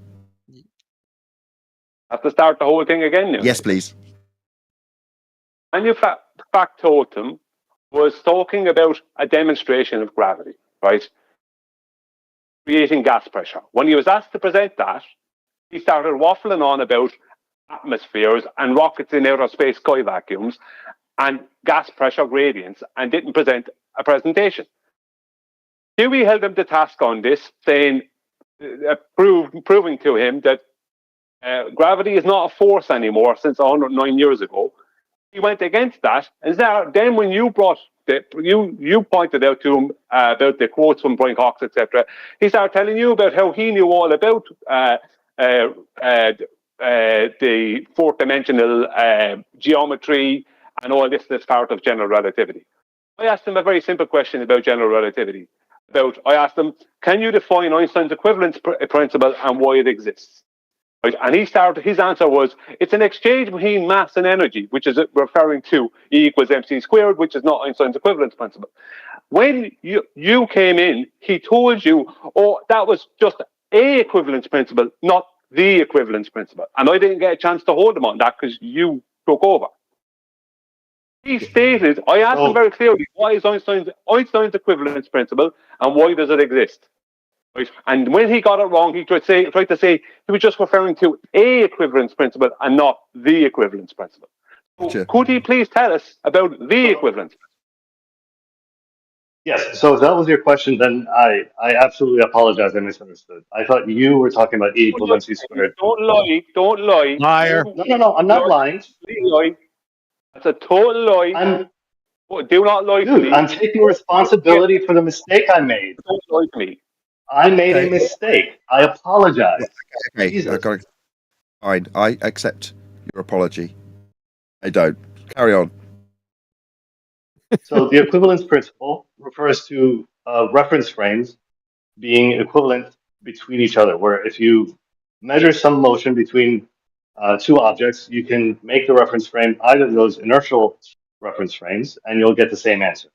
Have to start the whole thing again now? Yes, please. Manufactotum was talking about a demonstration of gravity, right? Creating gas pressure. When he was asked to present that, he started waffling on about atmospheres and rockets in outer space sky vacuums and gas pressure gradients and didn't present a presentation. Dewey held him to task on this, saying, proving to him that gravity is not a force anymore since 109 years ago. he went against that, and then when you brought you pointed out to him about the quotes from Brian Cox, etc., he started telling you about how he knew all about the fourth dimensional geometry and all this that's part of general relativity. I asked him a very simple question about general relativity. I asked him, can you define Einstein's equivalence principle and why it exists? Right? And his answer was, it's an exchange between mass and energy, which is referring to E equals mc squared, which is not Einstein's equivalence principle. When you came in, he told you, oh, that was just a equivalence principle, not the equivalence principle. And I didn't get a chance to hold him on that because you took over. He stated, I asked him very clearly, what is Einstein's equivalence principle and why does it exist? Right? And when he got it wrong, he tried to say he was just referring to a equivalence principle and not the equivalence principle. So could he please tell us about the equivalence? Yes. So if that was your question, then I absolutely apologize. I misunderstood. I thought you were talking about E equals mc squared. Don't lie. Don't lie. Liar. No. I'm not lying. Lie. That's a total lie. Do not lie to me. Dude, I'm taking responsibility for the mistake I made. Don't lie to me. I made a mistake. I apologize. Okay, Jesus. Fine. I accept your apology. I don't. Carry on. So the equivalence principle refers to reference frames being equivalent between each other, where if you measure some motion between two objects, you can make the reference frame either of those inertial reference frames, and you'll get the same answer.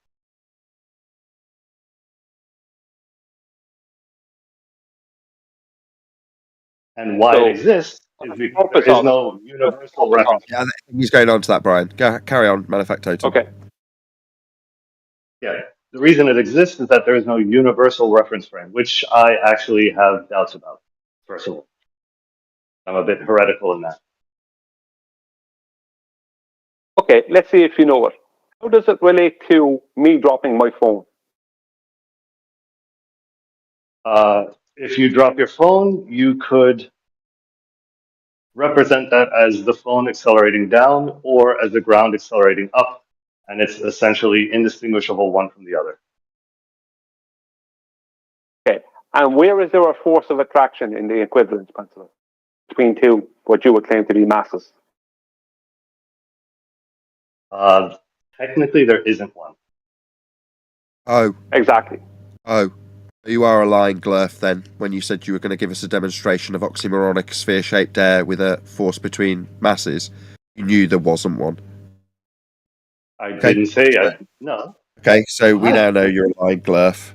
And why it exists is because there is no universal reference. Yeah, I think he's going on to that, Brian. Carry on, Manufactotum. Okay. Yeah, the reason it exists is that there is no universal reference frame, which I actually have doubts about, first of all. I'm a bit heretical in that. Okay, let's see if you know it. How does it relate to me dropping my phone? If you drop your phone, you could represent that as the phone accelerating down or as the ground accelerating up, and it's essentially indistinguishable one from the other. Okay, and where is there a force of attraction in the equivalence principle between two, what you would claim to be masses? Technically, there isn't one. Oh. Exactly. Oh. You are a lying glurf then, when you said you were going to give us a demonstration of oxymoronic sphere-shaped air with a force between masses. You knew there wasn't one. I didn't say no. Okay, so we now know you're a lying glurf.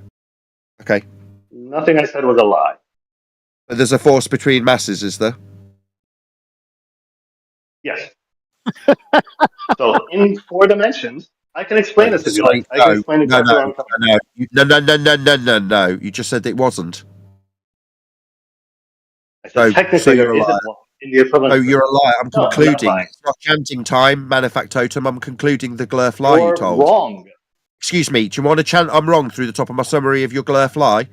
Okay. Nothing I said was a lie. But there's a force between masses, is there? Yes. So in 4 dimensions, I can explain this if you like. I can explain exactly what I'm talking about. No. You just said it wasn't. I said technically there isn't one in the equivalent. No, you're a liar. I'm No, concluding. I'm not lying. It's not chanting time, Manufactotum. I'm concluding the glurf lie you told. You're wrong. Excuse me, do you want to chant I'm wrong through the top of my summary of your glurf lie?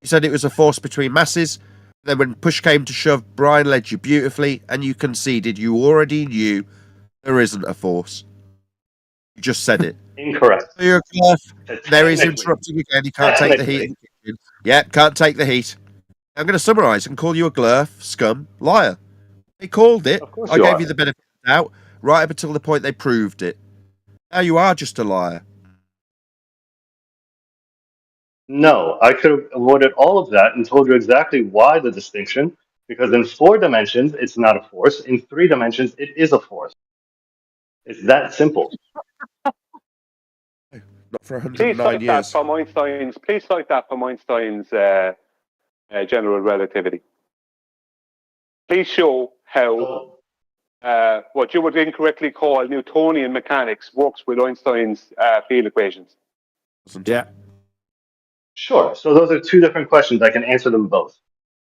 You said it was a force between masses. Then when push came to shove, Brian led you beautifully and you conceded you already knew there isn't a force. You just said it. Incorrect. So you're a glurf. There is interrupting again. You can't take the heat in the kitchen. Yeah, can't take the heat. I'm going to summarise and call you a glurf, scum, liar. They called it. I gave you the benefit of the doubt right up until the point they proved it. Now you are just a liar. No, I could have avoided all of that and told you exactly why the distinction. Because in 4 dimensions, it's not a force. In 3 dimensions, it is a force. It's that simple. Not for 109 Please cite years. that from Einstein's. Please cite that from Einstein's general relativity. Please show how what you would incorrectly call Newtonian mechanics works with Einstein's field equations. Yeah. Sure. So those are 2 different questions. I can answer them both.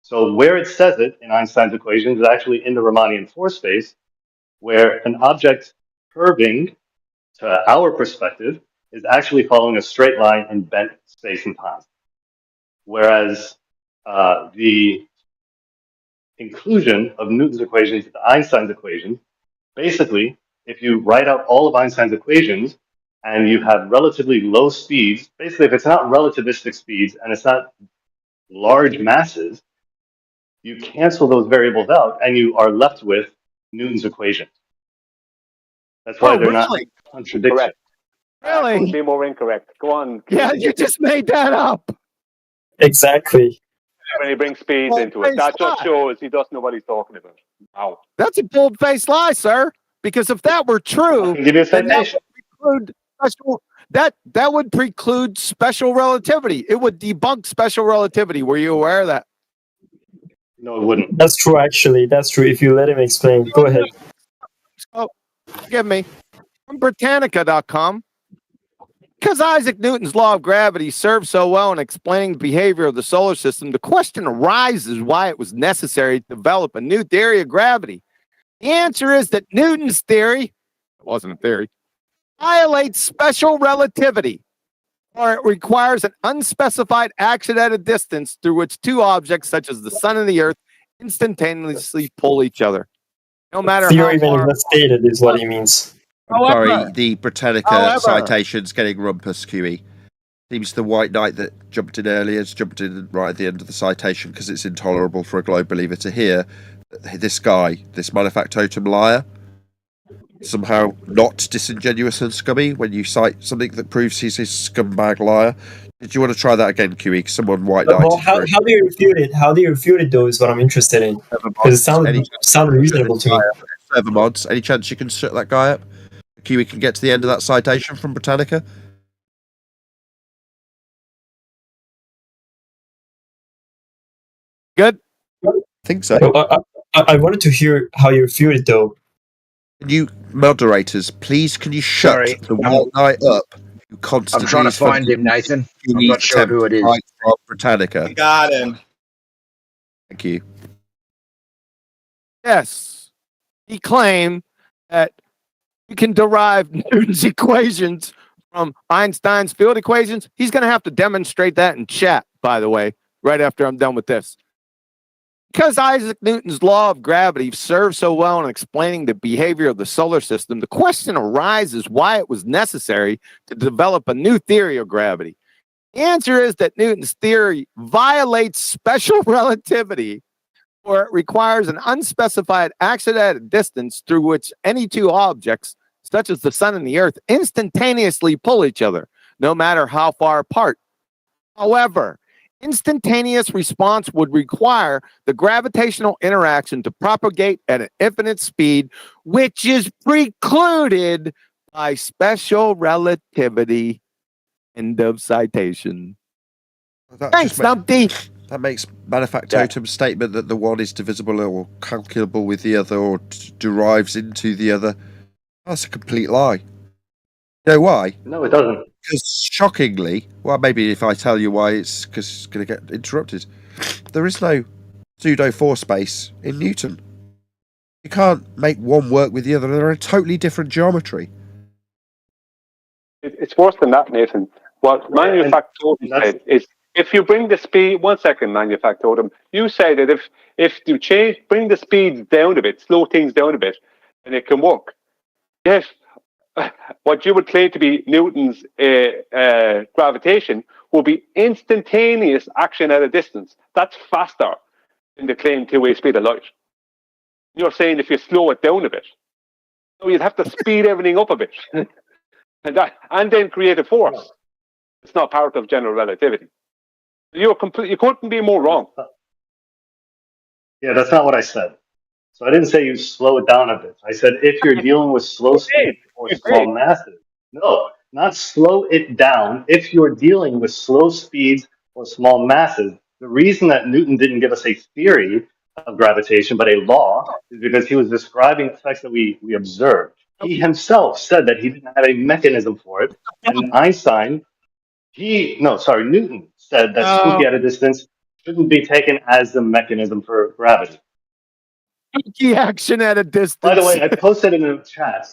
So where it says it in Einstein's equations is actually in the Riemannian force space, where an object curving to our perspective is actually following a straight line in bent space and time. Whereas the inclusion of Newton's equations into Einstein's equation basically if you write out all of Einstein's equations and you have relatively low speeds, basically if it's not relativistic speeds and it's not large masses, you cancel those variables out and you are left with Newton's equations. That's why they're not contradiction. Correct. Really? Couldn't be more incorrect. Go on. Yeah, you just made that up. Exactly. When he brings speeds into it, that just shows he doesn't know what he's talking about. Wow. That's a bold-faced lie, sir. Because if that were true, I can give you a then citation. that would preclude special relativity. It would debunk special relativity. Were you aware of that? No, it wouldn't. That's true, actually. That's true. If you let him explain. Go ahead. Oh, forgive me. From Britannica.com. Because Isaac Newton's law of gravity served so well in explaining the behavior of the solar system, the question arises why it was necessary to develop a new theory of gravity. The answer is that Newton's theory, it wasn't a theory, violates special relativity, or it requires an unspecified action at a distance through which two objects, such as the sun and the earth, instantaneously pull each other. No matter Theory how when far. it's not stated is what he means. I'm sorry, the Britannica citation's getting rumpus, QE. Seems the white knight that jumped in earlier has jumped in right at the end of the citation because it's intolerable for a globe believer to hear that this guy, this manufactotum liar, somehow not disingenuous and scummy when you cite something that proves he's a scumbag liar. Did you want to try that again, QE? Someone white knight. Well, how do you refute it? How do you refute it, though, is what I'm interested in. Because it sounded reasonable to me. Server mods, any chance you can shut that guy up? QE can get to the end of that citation from Britannica? Good. I think so. I wanted to hear how you refute it, though. Can you moderators, please, can you shut the white knight up? Who constantly I'm trying to find him, Nathan. I'm not sure who it is. From Britannica. You got him. Thank you. Yes. He claimed that you can derive Newton's equations from Einstein's field equations. He's going to have to demonstrate that in chat, by the way, right after I'm done with this. Because Isaac Newton's law of gravity serves so well in explaining the behavior of the solar system, the question arises why it was necessary to develop a new theory of gravity. The answer is that Newton's theory violates special relativity, or it requires an unspecified action at a distance through which any two objects, such as the sun and the earth, instantaneously pull each other, no matter how far apart. However, instantaneous response would require the gravitational interaction to propagate at an infinite speed, which is precluded by special relativity. End of citation. Thanks, Dumpty. That makes manufactotum's statement that the one is divisible or calculable with the other or derives into the other. That's a complete lie. You know why? No, it doesn't. Because shockingly, well, maybe if I tell you why, it's because it's going to get interrupted. There is no pseudo force space in Newton. You can't make one work with the other. They're a totally different geometry. It's worse than that, Nathan. What manufactotum said is, if you bring the speed, 1 second, manufactotum, you say that if you bring the speeds down a bit, slow things down a bit, and it can work. Yes, what you would claim to be Newton's gravitation will be instantaneous action at a distance. That's faster than the claimed two-way speed of light. You're saying if you slow it down a bit, so you'd have to speed everything up a bit, and then create a force. It's not part of general relativity. You couldn't be more wrong. Yeah, that's not what I said. So I didn't say you slow it down a bit. I said if you're dealing with slow speed or small masses. No, not slow it down. If you're dealing with slow speeds or small masses, the reason that Newton didn't give us a theory of gravitation, but a law, is because he was describing effects that we observed. He himself said that he didn't have a mechanism for it. And Einstein, Newton said that spooky at a distance shouldn't be taken as the mechanism for gravity. Spooky action at a distance. By the way, I posted in the chat.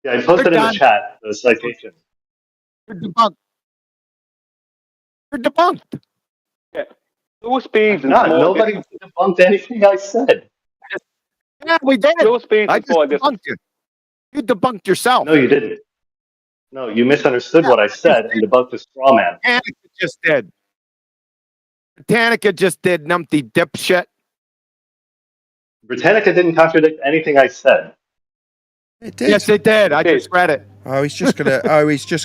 Yeah, I posted in the chat the citation. You're debunked. You're debunked. Yeah. Those speeds and not. small Nobody debunked anything I said. Yeah, we did. Slow speed I is just more distant. debunked you. You debunked yourself. No, you didn't. No, you misunderstood Yeah, what I said and debunked the straw man. Britannica just did. Britannica just did, numpty dipshit. Britannica didn't contradict anything I said. It did. Yes, it did. I just read it. Oh, he's just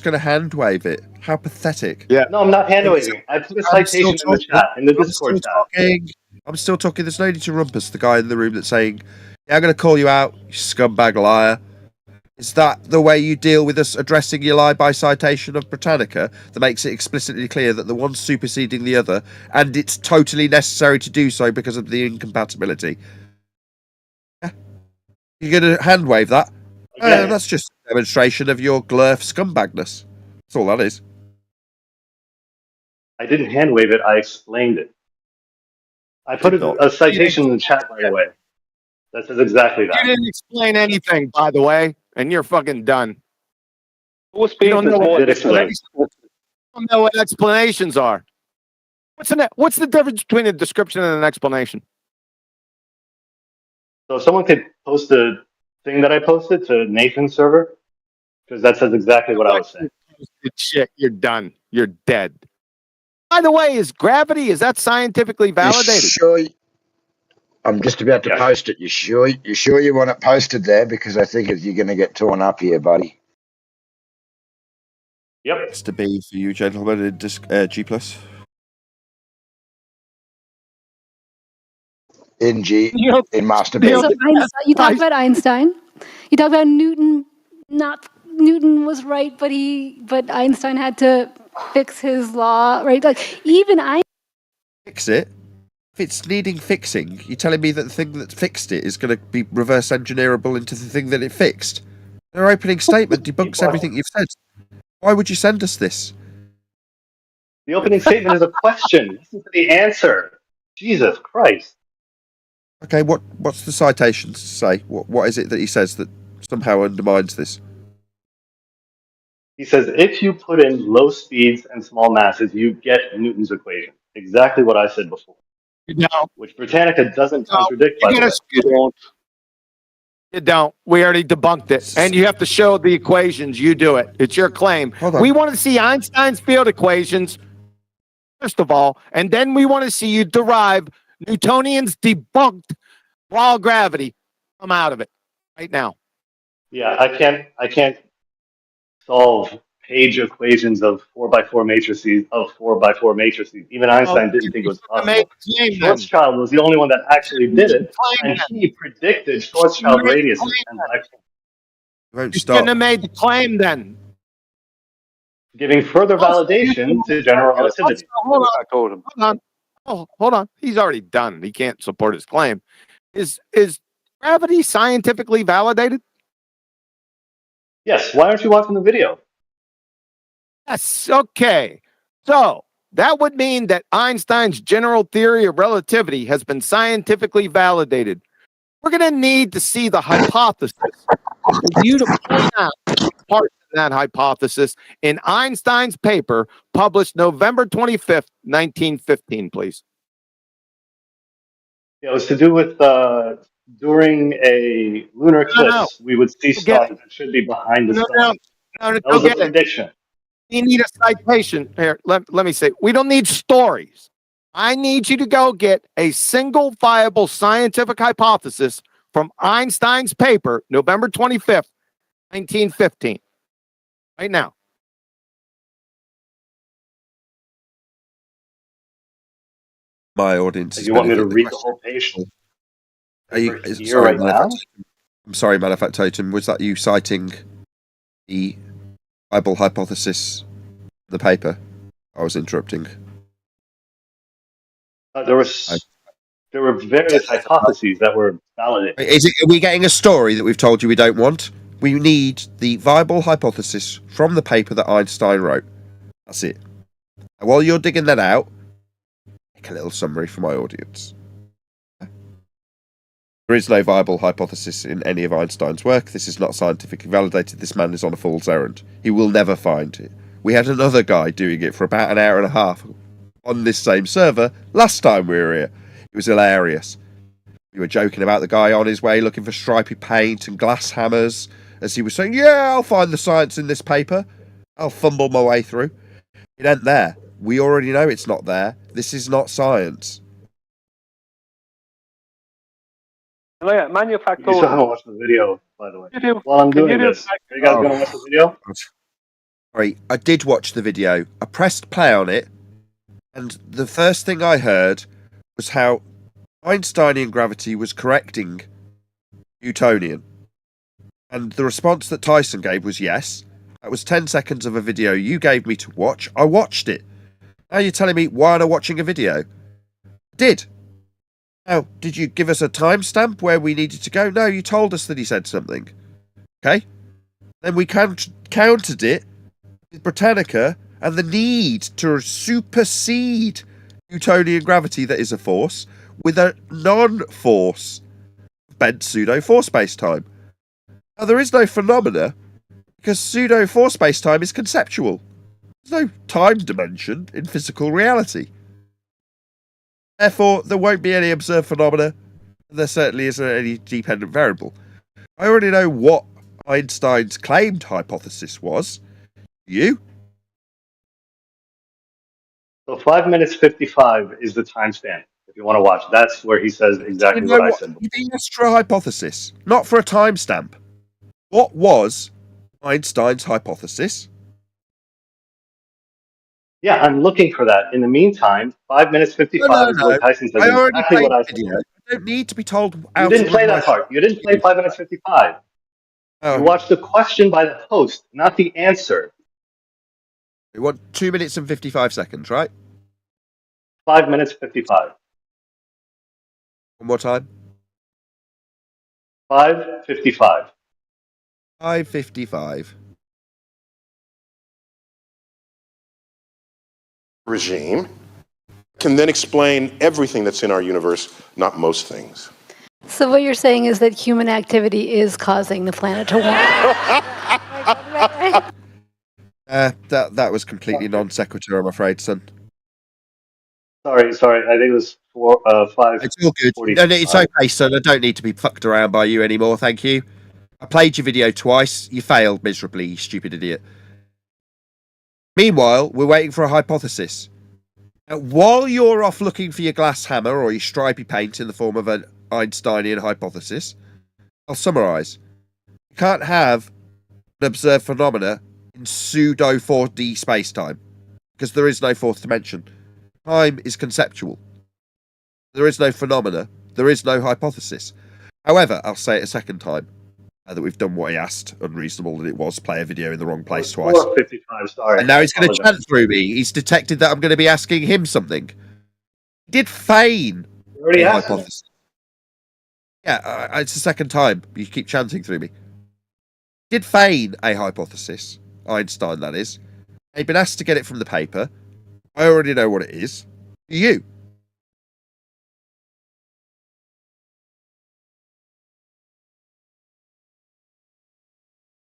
gonna hand wave it. How pathetic. Yeah. No, I'm not hand waving. I put a citation in the chat, in the Discord chat. I'm still talking. There's no need to rumpus the guy in the room that's saying, "Yeah, I'm going to call you out, you scumbag liar." Is that the way you deal with us addressing your lie by citation of Britannica that makes it explicitly clear that the one's superseding the other, and it's totally necessary to do so because of the incompatibility? Yeah. You're going to hand wave that? That's just a demonstration of your glurf scumbagness. That's all that is. I didn't hand wave it, I explained it. I put a citation in the chat, by the way. That says exactly that. You didn't explain anything, by the way, and you're fucking done. Slow speed don't is know more what distant. you don't know what explanations are. What's the difference between a description and an explanation? So if someone could post the thing that I posted to Nathan's server, because that says exactly what I was saying. Shit, you're done. You're dead. By the way, is that scientifically validated? Sure. I'm just about to post it. You sure you want it posted there? Because I think you're going to get torn up here, buddy. Yep. It's to be for you, gentlemen, in G+. In G, in Master B. So Einstein, you talked about Einstein. You talked about Newton. Newton was right, but Einstein had to fix his law, right? Like even I Fix it? If it's needing fixing, you're telling me that the thing that fixed it is going to be reverse engineerable into the thing that it fixed? Their opening statement debunks everything you've said. Why would you send us this? The opening statement is a question. Listen to the answer. Jesus Christ. Okay, what's the citations say? What is it that he says that somehow undermines this? He says, if you put in low speeds and small masses, you get Newton's equation. Exactly what I said before. No. Which Britannica doesn't contradict, by the way. You don't. We already debunked it. And you have to show the equations. You do it. It's your claim. We want to see Einstein's field equations, first of all, and then we want to see you derive Newtonian's debunked law of gravity. Come out of it right now. Yeah, I can't solve page equations of 4x4 matrices of 4x4 matrices. Even Einstein didn't think it was possible. Schwarzschild was the only one that actually did it, and he predicted Schwarzschild radiuses and black holes. You shouldn't have made the claim then. Giving further validation to general relativity. Hold on. He's already done. He can't support his claim. Is gravity scientifically validated? Yes. Why aren't you watching the video? Yes. Okay. So that would mean that Einstein's general theory of relativity has been scientifically validated. We're going to need to see the hypothesis for you to point out part of that hypothesis in Einstein's paper published November 25th, 1915, please. It was to do with during a lunar eclipse, we would see stars that should be behind the sun. That was a prediction. We need a citation. Here, let me say, we don't need stories. I need you to go get a single viable scientific hypothesis from Einstein's paper, November 25th, 1915. Right now. My audience. You want me to read the whole page? Sorry, I'm sorry, Manufactotum. Was that you citing the Bible hypothesis in the paper? I was interrupting. There were various hypotheses that were validated. Are we getting a story that we've told you we don't want? We need the viable hypothesis from the paper that Einstein wrote. That's it. And while you're digging that out, make a little summary for my audience. There is no viable hypothesis in any of Einstein's work. This is not scientifically validated. This man is on a fool's errand. He will never find it. We had another guy doing it for about an hour and a half on this same server last time we were here. It was hilarious. You were joking about the guy on his way looking for stripy paint and glass hammers, as he was saying, yeah, I'll find the science in this paper. I'll fumble my way through. It ain't there. We already know it's not there. This is not science. You still haven't watched the video, by the way. While I'm doing this, are you guys going to watch the video? Sorry, I did watch the video. I pressed play on it, and the first thing I heard was how Einsteinian gravity was correcting Newtonian. And the response that Tyson gave was yes. That was 10 seconds of a video you gave me to watch. I watched it. Now you're telling me why am I watching a video? I did. Now, did you give us a timestamp where we needed to go? No, you told us that he said something. Okay? Then we countered it with Britannica and the need to supersede Newtonian gravity that is a force with a non-force bent pseudo-force space-time. Now, there is no phenomena because pseudo-force space-time is conceptual. There's no time dimension in physical reality. Therefore, there won't be any observed phenomena, and there certainly isn't any dependent variable. I already know what Einstein's claimed hypothesis was. You? So 5 minutes 55 is the timestamp. If you want to watch, that's where he says exactly what I said. You're being asked for a hypothesis, not for a timestamp. What was Einstein's hypothesis? Yeah, I'm looking for that. In the meantime, 5 minutes 55 is where Tyson says exactly what I said. I don't need to be told. You didn't play that part. You didn't play 5 minutes 55. You watched the question by the host, not the answer. We want 2 minutes and 55 seconds, right? 5 minutes 55. One more time. 5:55. 5:55. Regime can then explain everything that's in our universe, not most things. So what you're saying is that human activity is causing the planet to warm. That was completely non sequitur, I'm afraid, son. Sorry. I think it was 5. It's all good. No, it's okay, son. I don't need to be fucked around by you anymore, thank you. I played your video twice. You failed miserably, you stupid idiot. Meanwhile, we're waiting for a hypothesis. Now, while you're off looking for your glass hammer or your stripy paint in the form of an Einsteinian hypothesis, I'll summarise. You can't have an observed phenomena in pseudo 4D space-time because there is no fourth dimension. Time is conceptual. There is no phenomena. There is no hypothesis. However, I'll say it a second time. That we've done what he asked, unreasonable that it was, play a video in the wrong place twice. 4:55, sorry. And now he's going to chant through me. He's detected that I'm going to be asking him something. He did feign a hypothesis. Yeah, it's the second time. You keep chanting through me. He did feign a hypothesis. Einstein, that is. He'd been asked to get it from the paper. I already know what it is. You.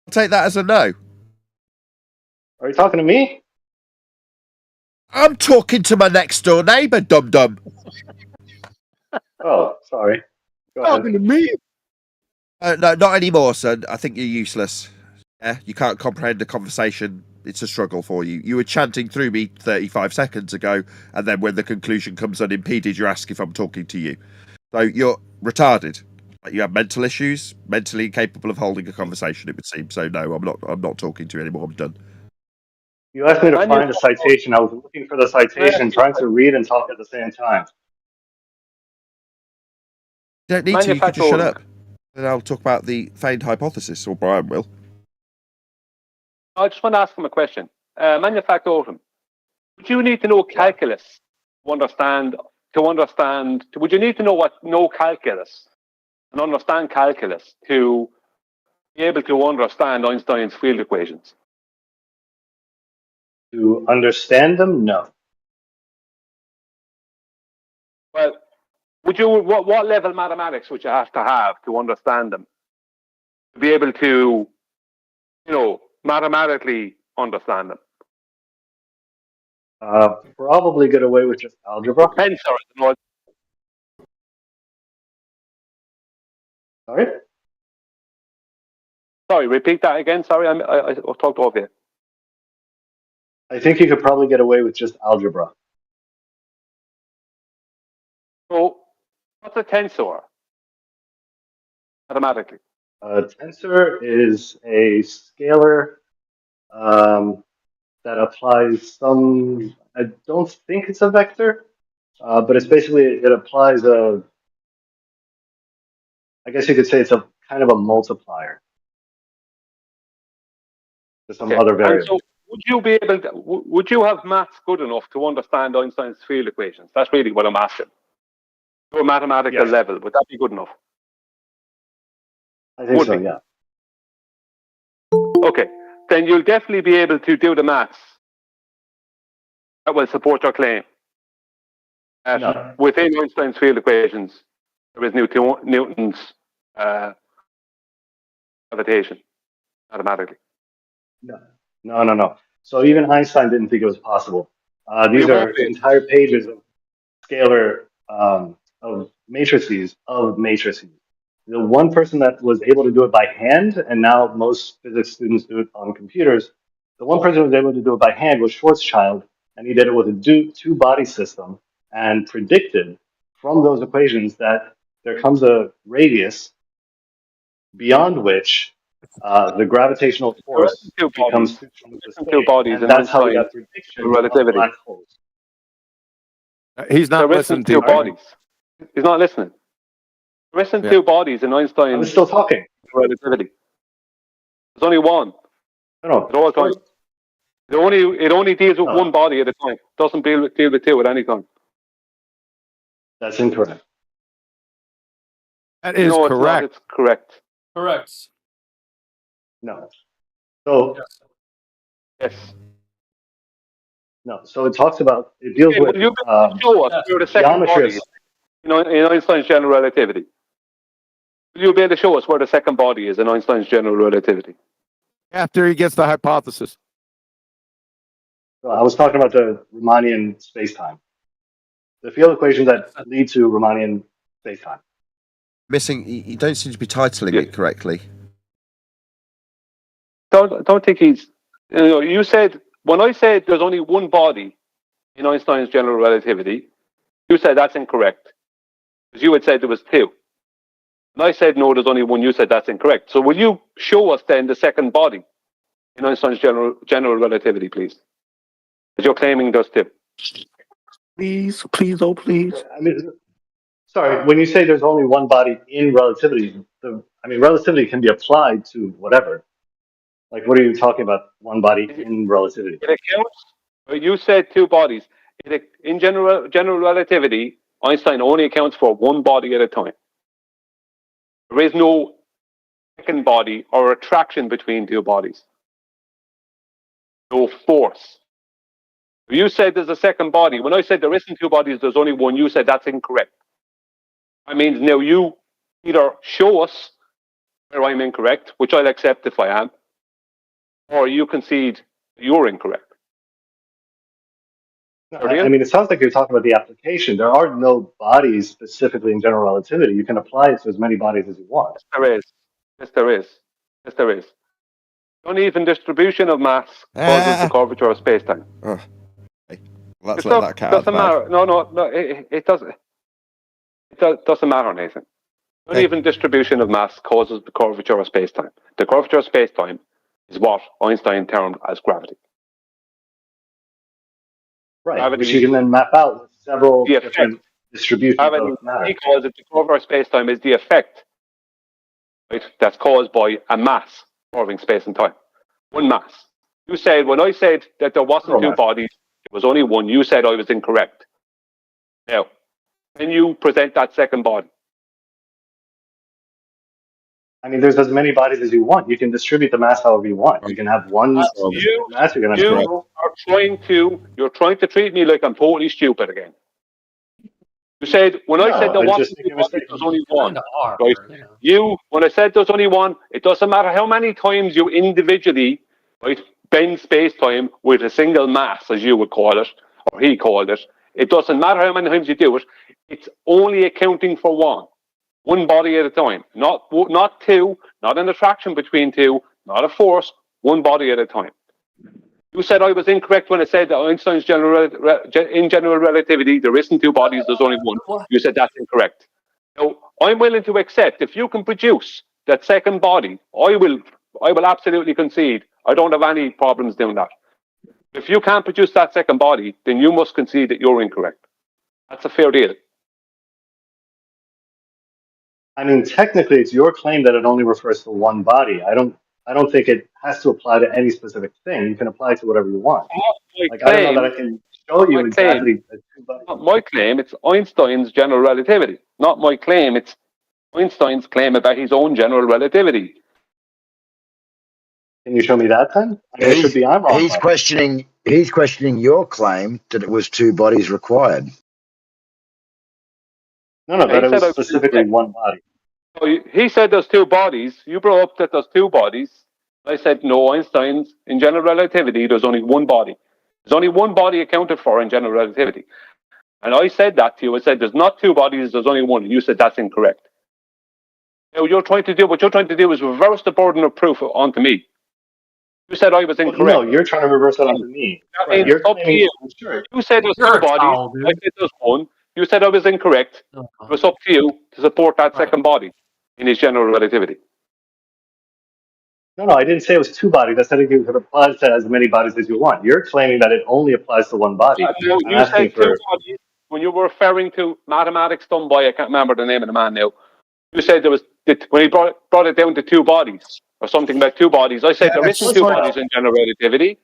I'll take that as a no. Are you talking to me? I'm talking to my next door neighbour, dum-dum. Oh, sorry. Go ahead. Talking to me? No, not anymore, son. I think you're useless. Yeah, you can't comprehend a conversation. It's a struggle for you. You were chanting through me 35 seconds ago, and then when the conclusion comes unimpeded, you ask if I'm talking to you. So you're retarded. You have mental issues, mentally incapable of holding a conversation, it would seem. So no, I'm not talking to you anymore. I'm done. You asked me to find a citation. I was looking for the citation, trying to read and talk at the same time. You don't need to. You can just shut up. And I'll talk about the feigned hypothesis, or Brian will. I just want to ask him a question. Manufactorum, would you need to know calculus to understand? Would you need to know calculus and understand calculus to be able to understand Einstein's field equations? To understand them, no. Well, what level mathematics would you have to understand them? To be able to, mathematically understand them? Probably get away with just algebra. Sorry? Sorry, repeat that again. Sorry, I talked over you. I think you could probably get away with just algebra. So, what's a tensor? Mathematically. A tensor is a scalar that applies some. I don't think it's a vector, but it's basically it applies a. I guess you could say it's a kind of a multiplier to some other And variable. so, would you be able to, would you have maths good enough to understand Einstein's field equations? That's really what I'm asking. To a mathematical level, would that be good enough? I think so, yeah. Okay, then you'll definitely be able to do the maths that will support your claim. Within Einstein's field equations, there is Newton's gravitation, mathematically. No. So even Einstein didn't think it was possible. These are entire pages of scalar of matrices. The one person that was able to do it by hand, and now most physics students do it on computers, the one person who was able to do it by hand was Schwarzschild, and he did it with a two-body system and predicted from those equations that there comes a radius beyond which the gravitational force becomes fixed to the state, and that's how we got predictions of black holes. He's not listening to two bodies. He's not listening. There isn't two bodies in Einstein's. I was still talking. Relativity. There's only one. No. At all times. It only deals with one body at a time. It doesn't deal with two at any time. That's incorrect. That is correct. It's correct. Correct. No. So. Yes. No. So it talks about it deals with show us where the second body is, in Einstein's general relativity. Will you be able to show us where the second body is in Einstein's general relativity? After he gets the hypothesis. So I was talking about the Riemannian spacetime. The field equations that lead to Riemannian spacetime. Missing, you don't seem to be titling it correctly. Don't think he's. You said, when I said there's only one body in Einstein's general relativity, you said that's incorrect. Because you had said there was two. And I said, no, there's only one. You said that's incorrect. So will you show us then the second body in Einstein's general relativity, please? As you're claiming there's two. Please, oh please. I mean, sorry, when you say there's only one body in relativity, relativity can be applied to whatever. Like, what are you talking about? One body in relativity? It accounts. You said two bodies. In general relativity, Einstein only accounts for one body at a time. There is no second body or attraction between two bodies. No force. You said there's a second body. When I said there isn't two bodies, there's only one, you said that's incorrect. I mean, now you either show us where I'm incorrect, which I'll accept if I am, or you concede you're incorrect. I mean, it sounds like you're talking about the application. There are no bodies specifically in general relativity. You can apply it to as many bodies as you want. Yes, there is. Yes, there is. Uneven distribution of mass causes the curvature of space-time. Oh. Okay. Well, let's let that cat out of the bag. Matter. No. It doesn't. It doesn't matter, Nathan. Uneven distribution of mass causes the curvature of space-time. The curvature of space-time is what Einstein termed as gravity. Right, gravity, which you can then map out with several different distributions of matter. He calls it the curvature of space-time is the effect, right, that's caused by a mass forming space and time. One mass. You said, when I said that there wasn't two bodies, it was only one, you said I was incorrect. Now, can you present that second body? I mean, there's as many bodies as you want. You can distribute the mass however you want. You can have one mass. You're trying to treat me like I'm totally stupid again. You said, when I said there wasn't two bodies, there's only one. Right? When I said there's only one, it doesn't matter how many times you individually, right, bend space-time with a single mass, as you would call it, or he called it. It doesn't matter how many times you do it. It's only accounting for one. One body at a time. Not two, not an attraction between two, not a force, one body at a time. You said I was incorrect when I said that Einstein's in general relativity, there isn't two bodies, there's only one. You said that's incorrect. So I'm willing to accept if you can produce that second body, I will absolutely concede. I don't have any problems doing that. If you can't produce that second body, then you must concede that you're incorrect. That's a fair deal. I mean, technically, it's your claim that it only refers to one body. I don't think it has to apply to any specific thing. You can apply it to whatever you want. Like, I don't know that I can show you exactly the two bodies. Not my claim, it's Einstein's general relativity. Not my claim, it's Einstein's claim about his own general relativity. Can you show me that then? I mean, it could be I'm wrong. He's questioning your claim that it was two bodies required. No, that it was specifically one body. So he said there's two bodies. You brought up that there's two bodies. I said, no, Einstein's, in general relativity, there's only one body. There's only one body accounted for in general relativity. And I said that to you. I said, there's not two bodies, there's only one. And you said, that's incorrect. Now, what you're trying to do is reverse the burden of proof onto me. You said I was incorrect. No, you're trying to reverse it onto me. Right, you're up to you. Sure. You said there's two bodies. I said there's one. You said I was incorrect. It was up to you to support that second body in his general relativity. No, I didn't say it was two bodies. I said it could apply to as many bodies as you want. You're claiming that it only applies to one body. No, you said two bodies when you were referring to mathematics done by, I can't remember the name of the man now. You said there was, when he brought it down to two bodies, or something about two bodies. I said there isn't two bodies in general relativity.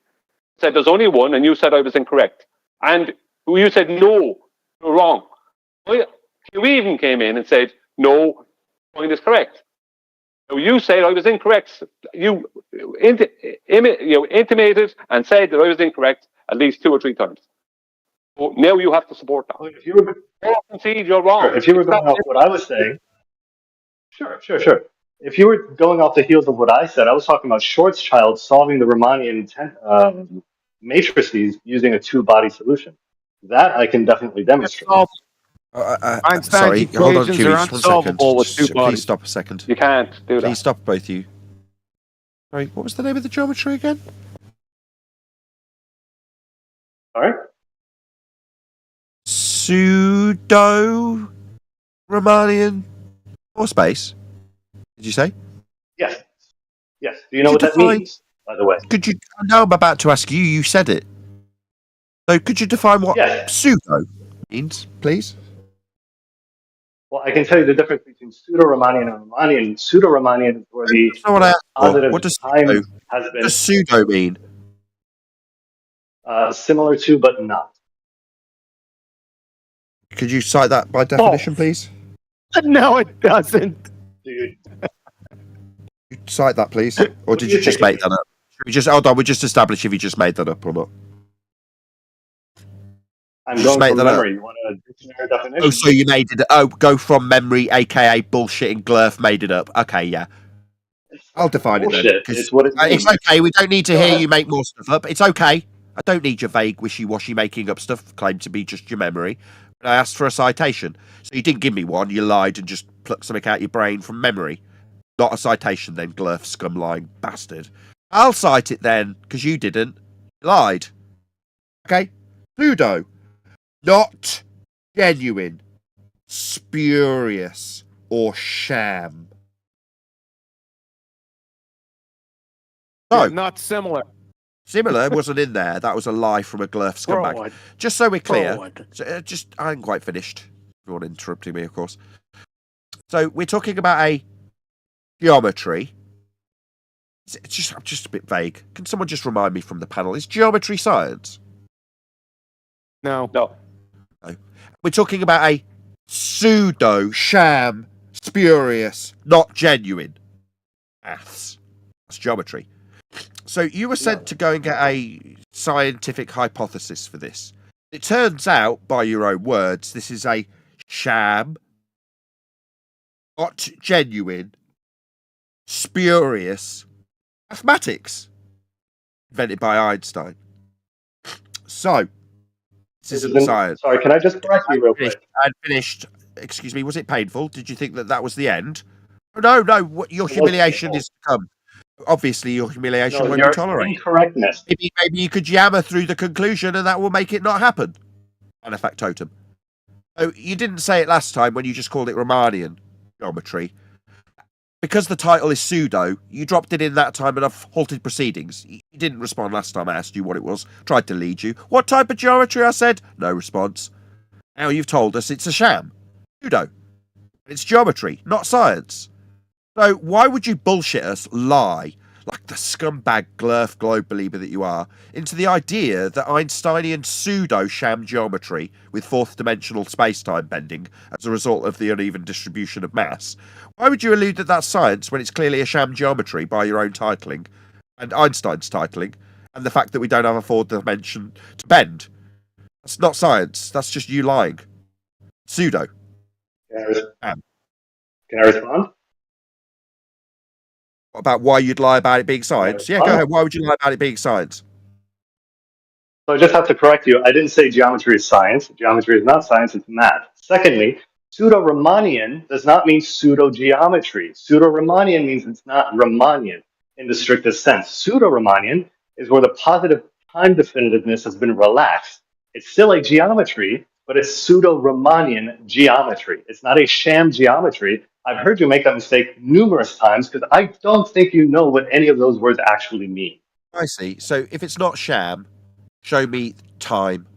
I said there's only one, and you said I was incorrect. And you said, no, you're wrong. You even came in and said, no, point is correct. So you said I was incorrect. You intimated and said that I was incorrect at least 2 or 3 times. So now you have to support that. If you were, concede, you're wrong. Sure, if you were going off what I was saying, sure. If you were going off the heels of what I said, I was talking about Schwarzschild solving the Riemannian matrices using a two-body solution. That I can definitely demonstrate. Sorry, hold on, Chewie, just 1 second. Please stop a second. You can't do that. Please stop, both of you. Sorry, what was the name of the geometry again? Sorry? Pseudo Riemannian or space? Did you say? Yes. Do you know what that means, by the way? Could you? No, I'm about to ask you. You said it. So could you define what pseudo means, please? Well, I can tell you the difference between pseudo-Riemannian and Riemannian. Pseudo-Riemannian is where the positive time has been... What does pseudo mean? Similar to, but not. Could you cite that by definition, please? No, it doesn't. Dude. You cite that, please? Or did you just make that up? Hold on, we just establish if you just made that up or not. I'm going from memory. You want a dictionary definition? Oh, so you made it. Oh, go from memory, aka bullshitting Glurf made it up. Okay, yeah. I'll define it then. It's what it means. It's okay. We don't need to hear you make more stuff up. It's okay. I don't need your vague, wishy-washy making up stuff claimed to be just your memory. But I asked for a citation. So you didn't give me one. You lied and just plucked something out your brain from memory. Not a citation then, Glurf, scum lying bastard. I'll cite it then, because you didn't. You lied. Okay? Pseudo. Not genuine, spurious, or sham. No, not similar. Similar wasn't in there. That was a lie from a Glurf scumbag. Just so we're clear, I ain't quite finished. Everyone interrupting me, of course. So we're talking about a geometry. I'm just a bit vague. Can someone just remind me from the panel? Is geometry science? No. We're talking about a pseudo, sham, spurious, not genuine maths. That's geometry. So you were sent to go and get a scientific hypothesis for this. It turns out, by your own words, this is a sham, not genuine, spurious mathematics invented by Einstein. So, this isn't science. Sorry, can I just correct you real quick? I finished. excuse me, was it painful? Did you think that that was the end? No. Your humiliation is to come. Obviously, your humiliation No, won't be your tolerated. incorrectness. Maybe you could yammer through the conclusion, and that will make it not happen. An effect totem. Oh, you didn't say it last time when you just called it Riemannian geometry. Because the title is pseudo, you dropped it in that time and I've halted proceedings. You didn't respond last time I asked you what it was. Tried to lead you. What type of geometry? I said. No response. Now you've told us it's a sham. Pseudo. It's geometry, not science. So why would you bullshit us, lie, like the scumbag glurf globe believer that you are, into the idea that Einsteinian pseudo-sham geometry with fourth-dimensional space-time bending as a result of the uneven distribution of mass? Why would you allude that that's science when it's clearly a sham geometry by your own titling, and Einstein's titling, and the fact that we don't have a fourth dimension to bend? That's not science, that's just you lying. Pseudo. Can I respond? About why you'd lie about it being science? Yeah, go ahead. Why would you lie about it being science? So I just have to correct you. I didn't say geometry is science. Geometry is not science, it's math. Secondly, pseudo-Riemannian does not mean pseudo-geometry. Pseudo-Riemannian means it's not Riemannian in the strictest sense. Pseudo-Riemannian is where the positive time definitiveness has been relaxed. It's still a geometry, but it's pseudo-Riemannian geometry. It's not a sham geometry. I've heard you make that mistake numerous times because I don't think you know what any of those words actually mean. I see. So if it's not sham, show me time.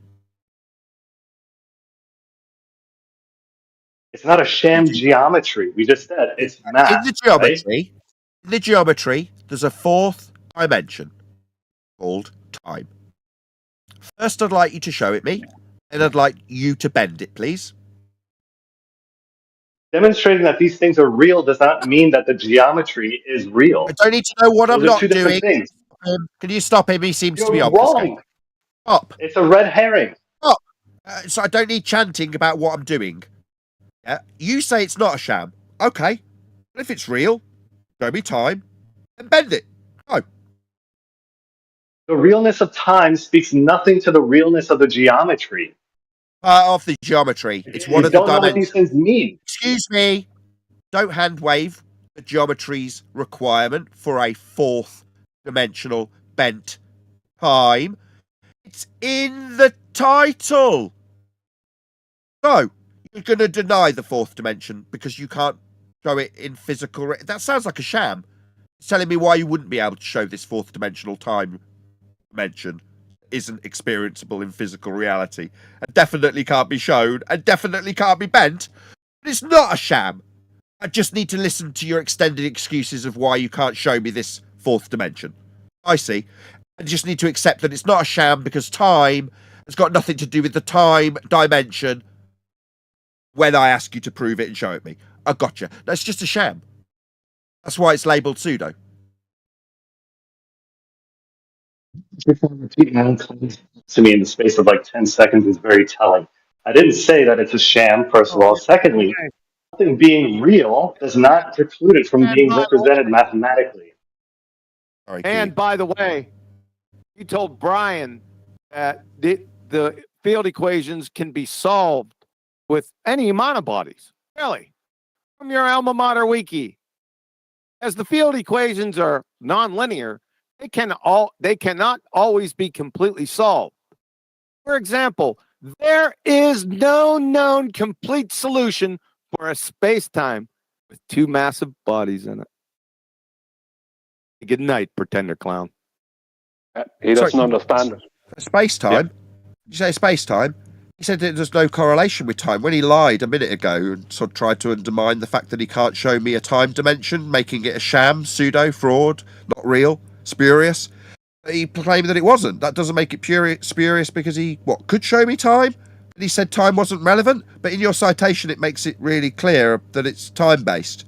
It's not a sham geometry. We just said it's math. In the geometry, right? in the geometry, there's a fourth dimension called time. First, I'd like you to show it me, and I'd like you to bend it, please. Demonstrating that these things are real does not mean that the geometry is real. I don't need to know what Those I'm are not two different doing. things. Can you stop him? He seems to be You're obfuscating. wrong. Stop. It's a red herring. Stop. So I don't need chanting about what I'm doing. Yeah. You say it's not a sham. Okay. But if it's real, show me time and bend it. Go. The realness of time speaks nothing to the realness of the geometry. Part of the geometry. It's one You of the don't know what these dimensions. things mean. Excuse me. Don't hand wave the geometry's requirement for a fourth dimensional bent time. It's in the title. So, you're going to deny the fourth dimension because you can't show it in physical... That sounds like a sham. It's telling me why you wouldn't be able to show this fourth dimensional time dimension isn't experienceable in physical reality and definitely can't be shown and definitely can't be bent. But it's not a sham. I just need to listen to your extended excuses of why you can't show me this fourth dimension. I see. I just need to accept that it's not a sham because time has got nothing to do with the time dimension when I ask you to prove it and show it me. I gotcha. No, it's just a sham. That's why it's labelled pseudo. To me in the space of like 10 seconds is very telling. I didn't say that it's a sham, first of all. Secondly, something being real does not preclude it from being represented mathematically. And by the way, you told Brian that the field equations can be solved with any amount of bodies. Really? From your alma mater wiki. As the field equations are nonlinear, they cannot always be completely solved. For example, there is no known complete solution for a space-time with two massive bodies in it. Good night, pretender clown. He doesn't understand it. Space-time? Did you say space-time? He said that there's no correlation with time. When he lied a minute ago and sort of tried to undermine the fact that he can't show me a time dimension, making it a sham, pseudo, fraud, not real, spurious, he claimed that it wasn't. That doesn't make it spurious because he, could show me time? But he said time wasn't relevant? But in your citation, it makes it really clear that it's time-based.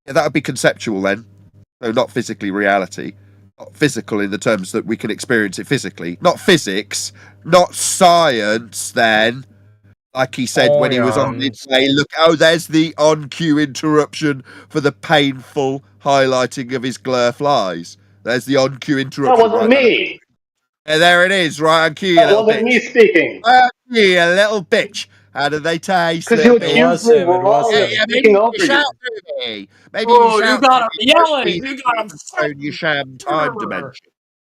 Yeah, that would be conceptual then. So not physically reality. Not physical in the terms that we can experience it physically. Not physics. Not science, then. Like he said when he was on midway. Look, there's the on-cue interruption for the painful highlighting of his glurf lies. There's the on-cue interruption. That wasn't me. Yeah, there it is, right on cue, you That little wasn't bitch. me speaking. You little bitch. How do they taste? Because you accused me wrong of Yeah, maybe speaking you over shout you. to me. Maybe you Oh, you shout to got me. him It must yelling. be You that got you him haven't shown your sham time sweating. dimension.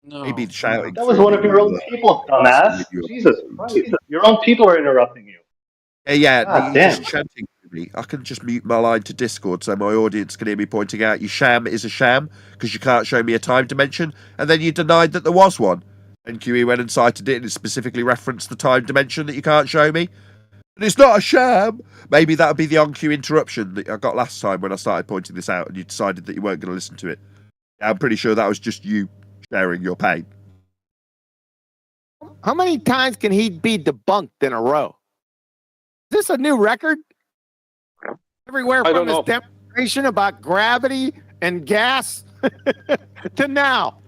Maybe No, the no. shouting That was threw one me of your with own people, dumbass. with your Jesus words. Christ. Your own people are interrupting you. Yeah, God you're just damn. chanting to me. I can just mute my line to Discord so my audience can hear me pointing out your sham is a sham because you can't show me a time dimension, and then you denied that there was one. And QE went and cited it and it specifically referenced the time dimension that you can't show me. And it's not a sham. Maybe that would be the on-cue interruption that I got last time when I started pointing this out and you decided that you weren't going to listen to it. Yeah, I'm pretty sure that was just you sharing your pain. How many times can he be debunked in a row? Is this a new record? Everywhere I from don't his know. demonstration about gravity and gas to now.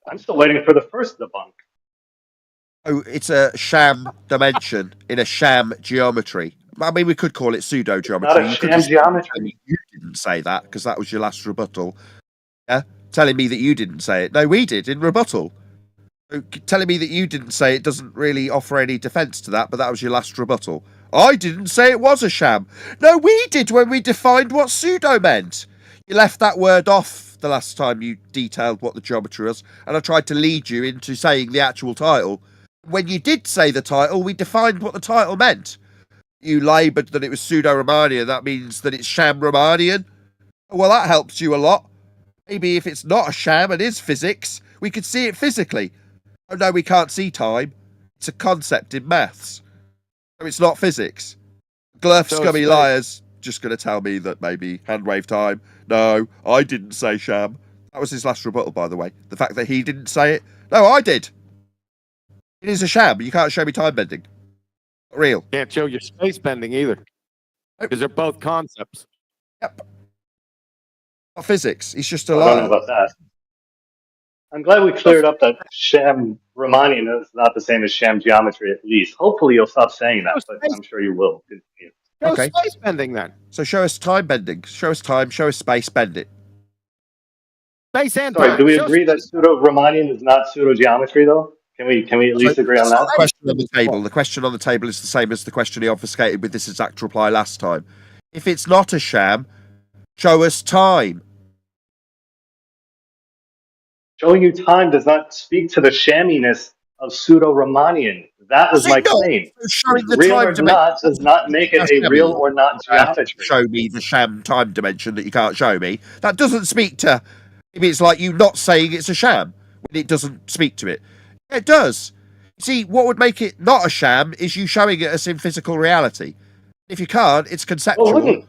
I'm still waiting for the first debunk. Oh, it's a sham dimension in a sham geometry. I mean, we could call it pseudo It's not a geometry. You could sham just tell me geometry. you didn't say that because that was your last rebuttal. Yeah, telling me that you didn't say it. No, we did in rebuttal. Telling me that you didn't say it doesn't really offer any defence to that, but that was your last rebuttal. I didn't say it was a sham. No, we did when we defined what pseudo meant. You left that word off the last time you detailed what the geometry was, and I tried to lead you into saying the actual title. When you did say the title, we defined what the title meant. You laboured that it was pseudo-Riemannian. That means that it's sham-Riemannian. Well, that helps you a lot. Maybe if it's not a sham and is physics, we could see it physically. Oh no, we can't see time. It's a concept in maths. So it's not physics. Glurf So scummy space. liars just going to tell me that maybe handwave time. No, I didn't say sham. That was his last rebuttal, by the way. The fact that he didn't say it. No, I did. It is a sham. You can't show me time bending. Not real. Can't show you space bending either. Because they're both concepts. Yep. Not physics. He's just a I don't know liar. about that. I'm glad we cleared up that sham Riemannian is not the same as sham geometry, at least. Hopefully you'll stop saying that, but I'm sure you will continue. Show Okay. space bending then. So show us time bending. Show us time. Show us space. Bend it. Space and Sorry, time. do we Show agree that pseudo-Riemannian is not pseudo-geometry, though? Can we at least agree on That's not that? the question on the table. The question on the table is the same as the question he obfuscated with this exact reply last time. If it's not a sham, show us time. Showing you time does not speak to the shamminess of pseudo-Riemannian. That was my claim. Showing the Real time or dimension not does not make it a real or not geometry. show me the sham time dimension that you can't show me. That doesn't speak to. Maybe it's like you not saying it's a sham when it doesn't speak to it. It does. See, what would make it not a sham is you showing it us in physical reality. If you can't, it's conceptual.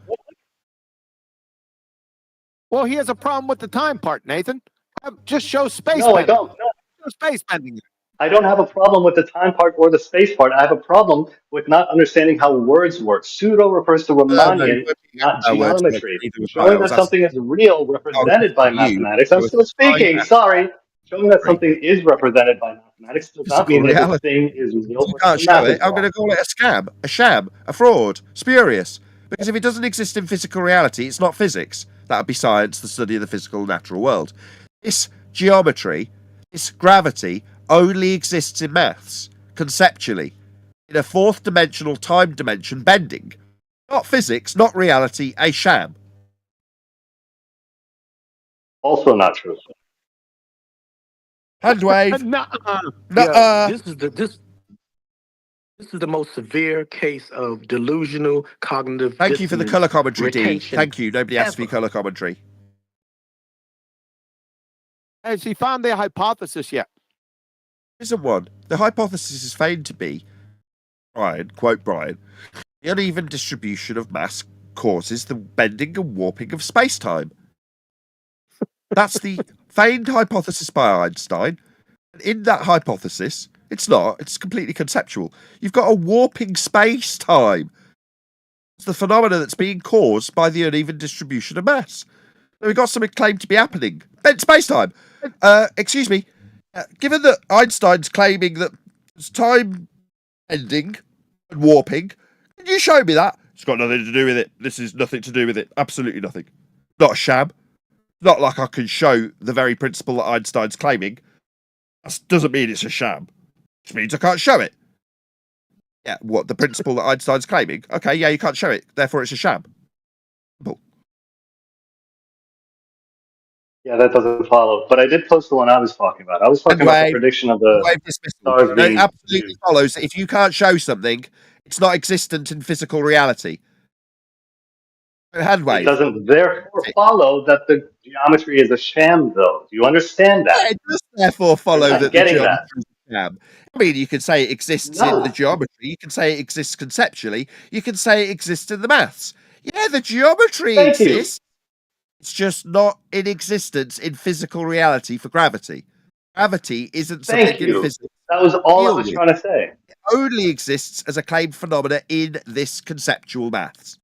Well, he has a problem with the time part, Nathan. Just show space No, I bending. don't. No. Show space bending. I don't have a problem with the time part or the space part. I have a problem with not understanding how words work. Pseudo refers to Riemannian, not geometry. Showing that something is real represented by mathematics. I'm still speaking. Sorry. Showing that something is represented by mathematics does not Physical mean that the reality. thing is real You or can't the show math it. is I'm going wrong. to call it a scam, a sham, a fraud, spurious. Because if it doesn't exist in physical reality, it's not physics. That would be science, the study of the physical natural world. This geometry, this gravity, only exists in maths, conceptually, in a fourth dimensional time dimension bending. Not physics, not reality, a sham. Also not true. Hand wave. Yeah, this is the most severe case of delusional cognitive Thank you for the dissonance colour commentary, D. retention Thank you. Nobody asked for ever. colour commentary. Has he found the hypothesis yet? Isn't one. The hypothesis is feigned to be, Brian, quote Brian, the uneven distribution of mass causes the bending and warping of space-time. That's the feigned hypothesis by Einstein. And in that hypothesis, it's completely conceptual. You've got a warping space-time. It's the phenomena that's being caused by the uneven distribution of mass. We've got something claimed to be happening. Bent space-time. Excuse me. Given that Einstein's claiming that it's time bending and warping, can you show me that? It's got nothing to do with it. This is nothing to do with it. Absolutely nothing. Not a sham. Not like I can show the very principle that Einstein's claiming. That doesn't mean it's a sham. It just means I can't show it. Yeah, what, the principle that Einstein's claiming? Okay, yeah, you can't show it, therefore it's a sham. Simple. Yeah, that doesn't follow. But I did post the one I was talking about. I was talking about the Handwave, prediction of the handwave dismissal. stars No, it being absolutely follows that if you can't show something, it's not existent in physical reality. Handwave. It doesn't therefore follow that the geometry is a sham, though. Do you understand that? Yeah, it does therefore follow not that the getting geometry that. is a sham. I mean, you can say it exists in the No. geometry, you can say it exists conceptually, you can say it exists in the maths. Yeah, the geometry Thank you. exists. It's just not in existence in physical reality for gravity. Gravity isn't something Thank in you. physics That was all I deal was with. trying to say. It only exists as a claimed phenomena in this conceptual maths.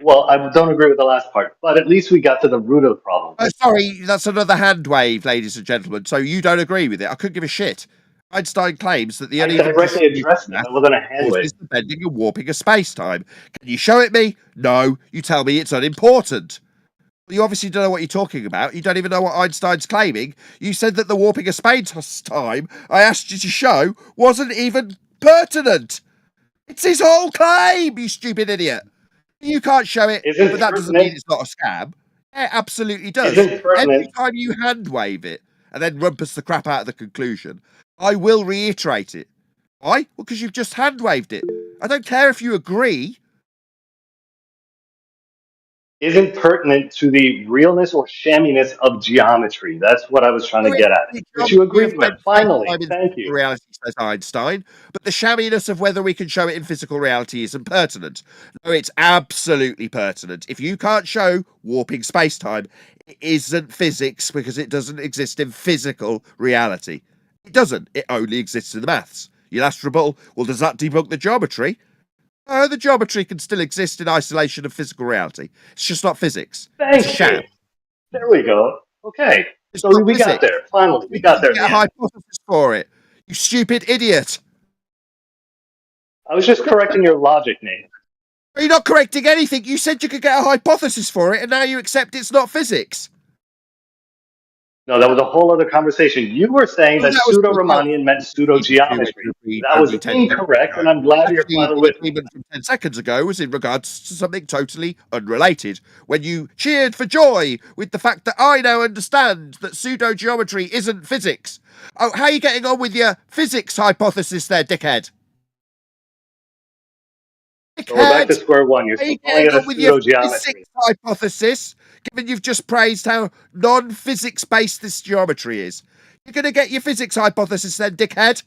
Well, I don't agree with the last part, but at least we got to the root of the problem. Oh, sorry, that's another hand wave, ladies and gentlemen. So you don't agree with it? I couldn't give a shit. Einstein claims that the I uneven directly distribution addressed of it. mass That wasn't a hand wave. causes the bending and warping of space-time. Can you show it me? No. You tell me it's unimportant. You obviously don't know what you're talking about. You don't even know what Einstein's claiming. You said that the warping of space-time I asked you to show wasn't even pertinent. It's his whole claim, you stupid idiot. You can't show it, Isn't but that doesn't mean pertinent? it's not a scam. It absolutely does. Isn't Every pertinent? time you hand wave it and then rumpus the crap out of the conclusion, I will reiterate it. Why? Well, because you've just hand waved it. I don't care if you agree. Isn't pertinent to the realness or shamminess of geometry. That's what I was trying to get at, The which you geometry agreed of with. bent Finally, space-time in thank physical you. reality, says Einstein, but the shamminess of whether we can show it in physical reality isn't pertinent. No, it's absolutely pertinent. If you can't show warping space-time, it isn't physics because it doesn't exist in physical reality. It doesn't. It only exists in the maths. Your last rebuttal, well, does that debunk the geometry? No, the geometry can still exist in isolation of physical reality. It's just not physics. It's a Thank sham. you. There we go. Okay. It's So not we got physics. there. Finally, we You got there in get the a end. hypothesis for it. You stupid idiot. I was just correcting your logic, Nate. You're not correcting anything. You said you could get a hypothesis for it, and now you accept it's not physics. No, that was a whole other conversation. You were saying Oh, that that was pseudo-Riemannian meant pseudo-geometry. That was only 10 seconds incorrect, ago. and I'm glad you're Actually, finally the with me. agreement from 10 seconds ago was in regards to something totally unrelated. When you cheered for joy with the fact that I now understand that pseudo-geometry isn't physics. Oh, how are you getting on with your physics hypothesis there, dickhead? So we're back to square one. You're Are you still calling getting it a on with your pseudo-geometry. physics hypothesis, given you've just praised how non-physics based this geometry is? You're going to get your physics hypothesis then, dickhead?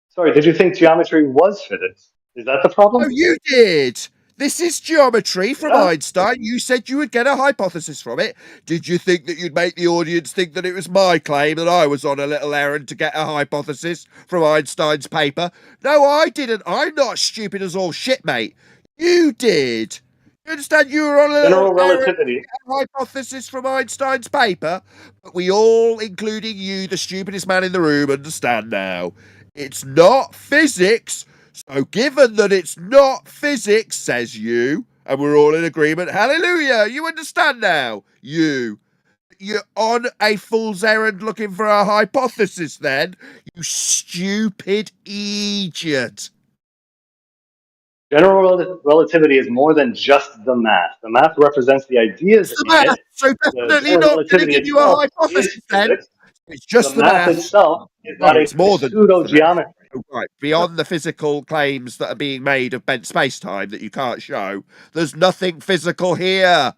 Sorry, did you think geometry was physics? Is that the problem? Oh, you did. This is geometry from Yeah. Einstein. You said you would get a hypothesis from it. Did you think that you'd make the audience think that it was my claim that I was on a little errand to get a hypothesis from Einstein's paper? No, I didn't. I'm not stupid as all shit, mate. You did. You understand you were on a little General errand to relativity. get a hypothesis from Einstein's paper? But we all, including you, the stupidest man in the room, understand now. It's not physics. So given that it's not physics, says you, and we're all in agreement, hallelujah, you understand now, you're on a fool's errand looking for a hypothesis then, you stupid idiot. General relativity is more than just the math. The math represents the ideas It's the in math, it. so The definitely general not going to relativity give you a itself is hypothesis then. physics. It's The just the math math. itself is No, not a it's more than just the math. pseudo-geometry. Right, beyond the physical claims that are being made of bent space-time that you can't show, there's nothing physical here.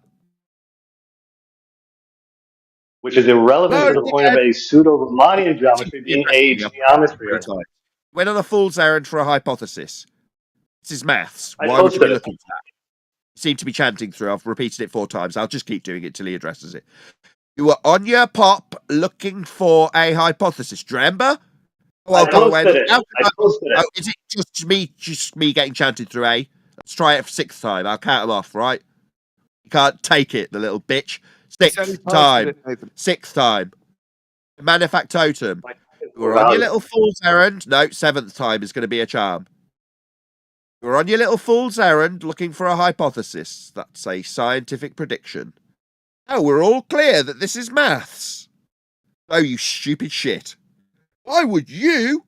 Which is irrelevant No, to the point of a pseudo-Riemannian geometry being a geometry. Went on a fool's errand for a hypothesis. This is maths. I Why would you be posted it. looking for that? You seem to be chanting through. I've repeated it 4 times. I'll just keep doing it till he addresses it. You were on your pop looking for a hypothesis. Do you remember? Oh, I'll I go away. posted Look, it. how can I posted it. Oh, is it just me getting chanted through, eh? Let's try it for 6th time. I'll count them off, right? You can't take it, the little bitch. 6th time. 6th time. Manufactotum. You were on your little fool's errand. No, 7th time is going to be a charm. You're on your little fool's errand looking for a hypothesis. That's a scientific prediction. Oh, we're all clear that this is maths. Oh, you stupid shit. Why would you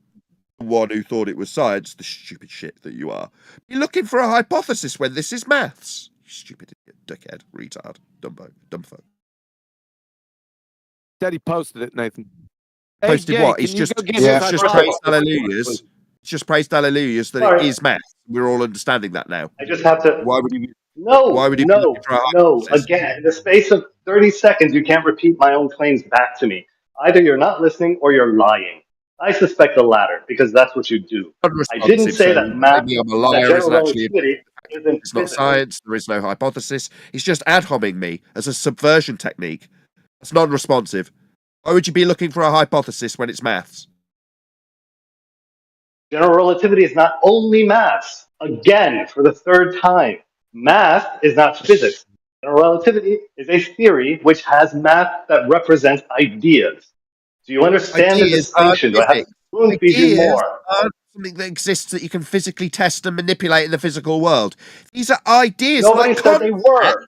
one who thought it was science, the stupid shit that you are. You're looking for a hypothesis when this is maths. You stupid idiot, dickhead, retard, dumbo, dumbfuck. Said he posted it, Nathan. Posted AJ, what? He's can you just, go get he's his just hypothesis? praised hallelujahs. It's just praised hallelujahs that Sorry. it is maths. We're all understanding that now. I just have to. Why would you? No, Why would you be looking for a no. hypothesis? Again, in the space of 30 seconds, you can't repeat my own claims back to me. Either you're not listening or you're lying. I suspect the latter because that's what you do. I didn't Unresponsive. say So that math, maybe I'm a that liar general isn't actually. relativity isn't It's not physical. science. There is no hypothesis. He's just ad homing me as a subversion technique. It's non-responsive. Why would you be looking for a hypothesis when it's maths? General relativity is not only maths. Again, for the third time, math is not physics. General relativity is a theory which has math that represents ideas. Do you understand the Ideas aren't distinction? Do I have to physics. spoon feed you Ideas more? aren't something that exists that you can physically test and manipulate in the physical world. These are ideas, Nobody not said they were.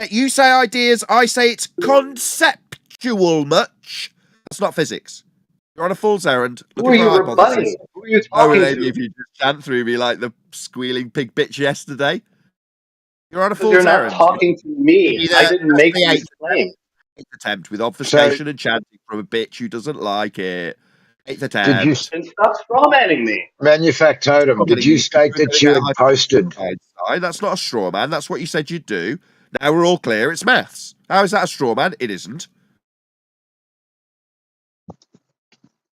You say ideas, I say it's conceptual much. That's not physics. You're on a fool's errand. Who are Looking for you a hypothesis. rebutting? Who are you Oh, talking maybe to? if you just chant through me like the squealing pig bitch yesterday. You're on a Because fool's you're not errand. talking to me. I didn't make these claims. Eighth attempt with obfuscation and chanting from a bitch who doesn't like it. Eighth attempt. Did you And stop strawmanning me. Manufactotum? Did you state that you had posted? Einstein. That's not a straw man. That's what you said you'd do. Now we're all clear. It's maths. How is that a straw man? It isn't.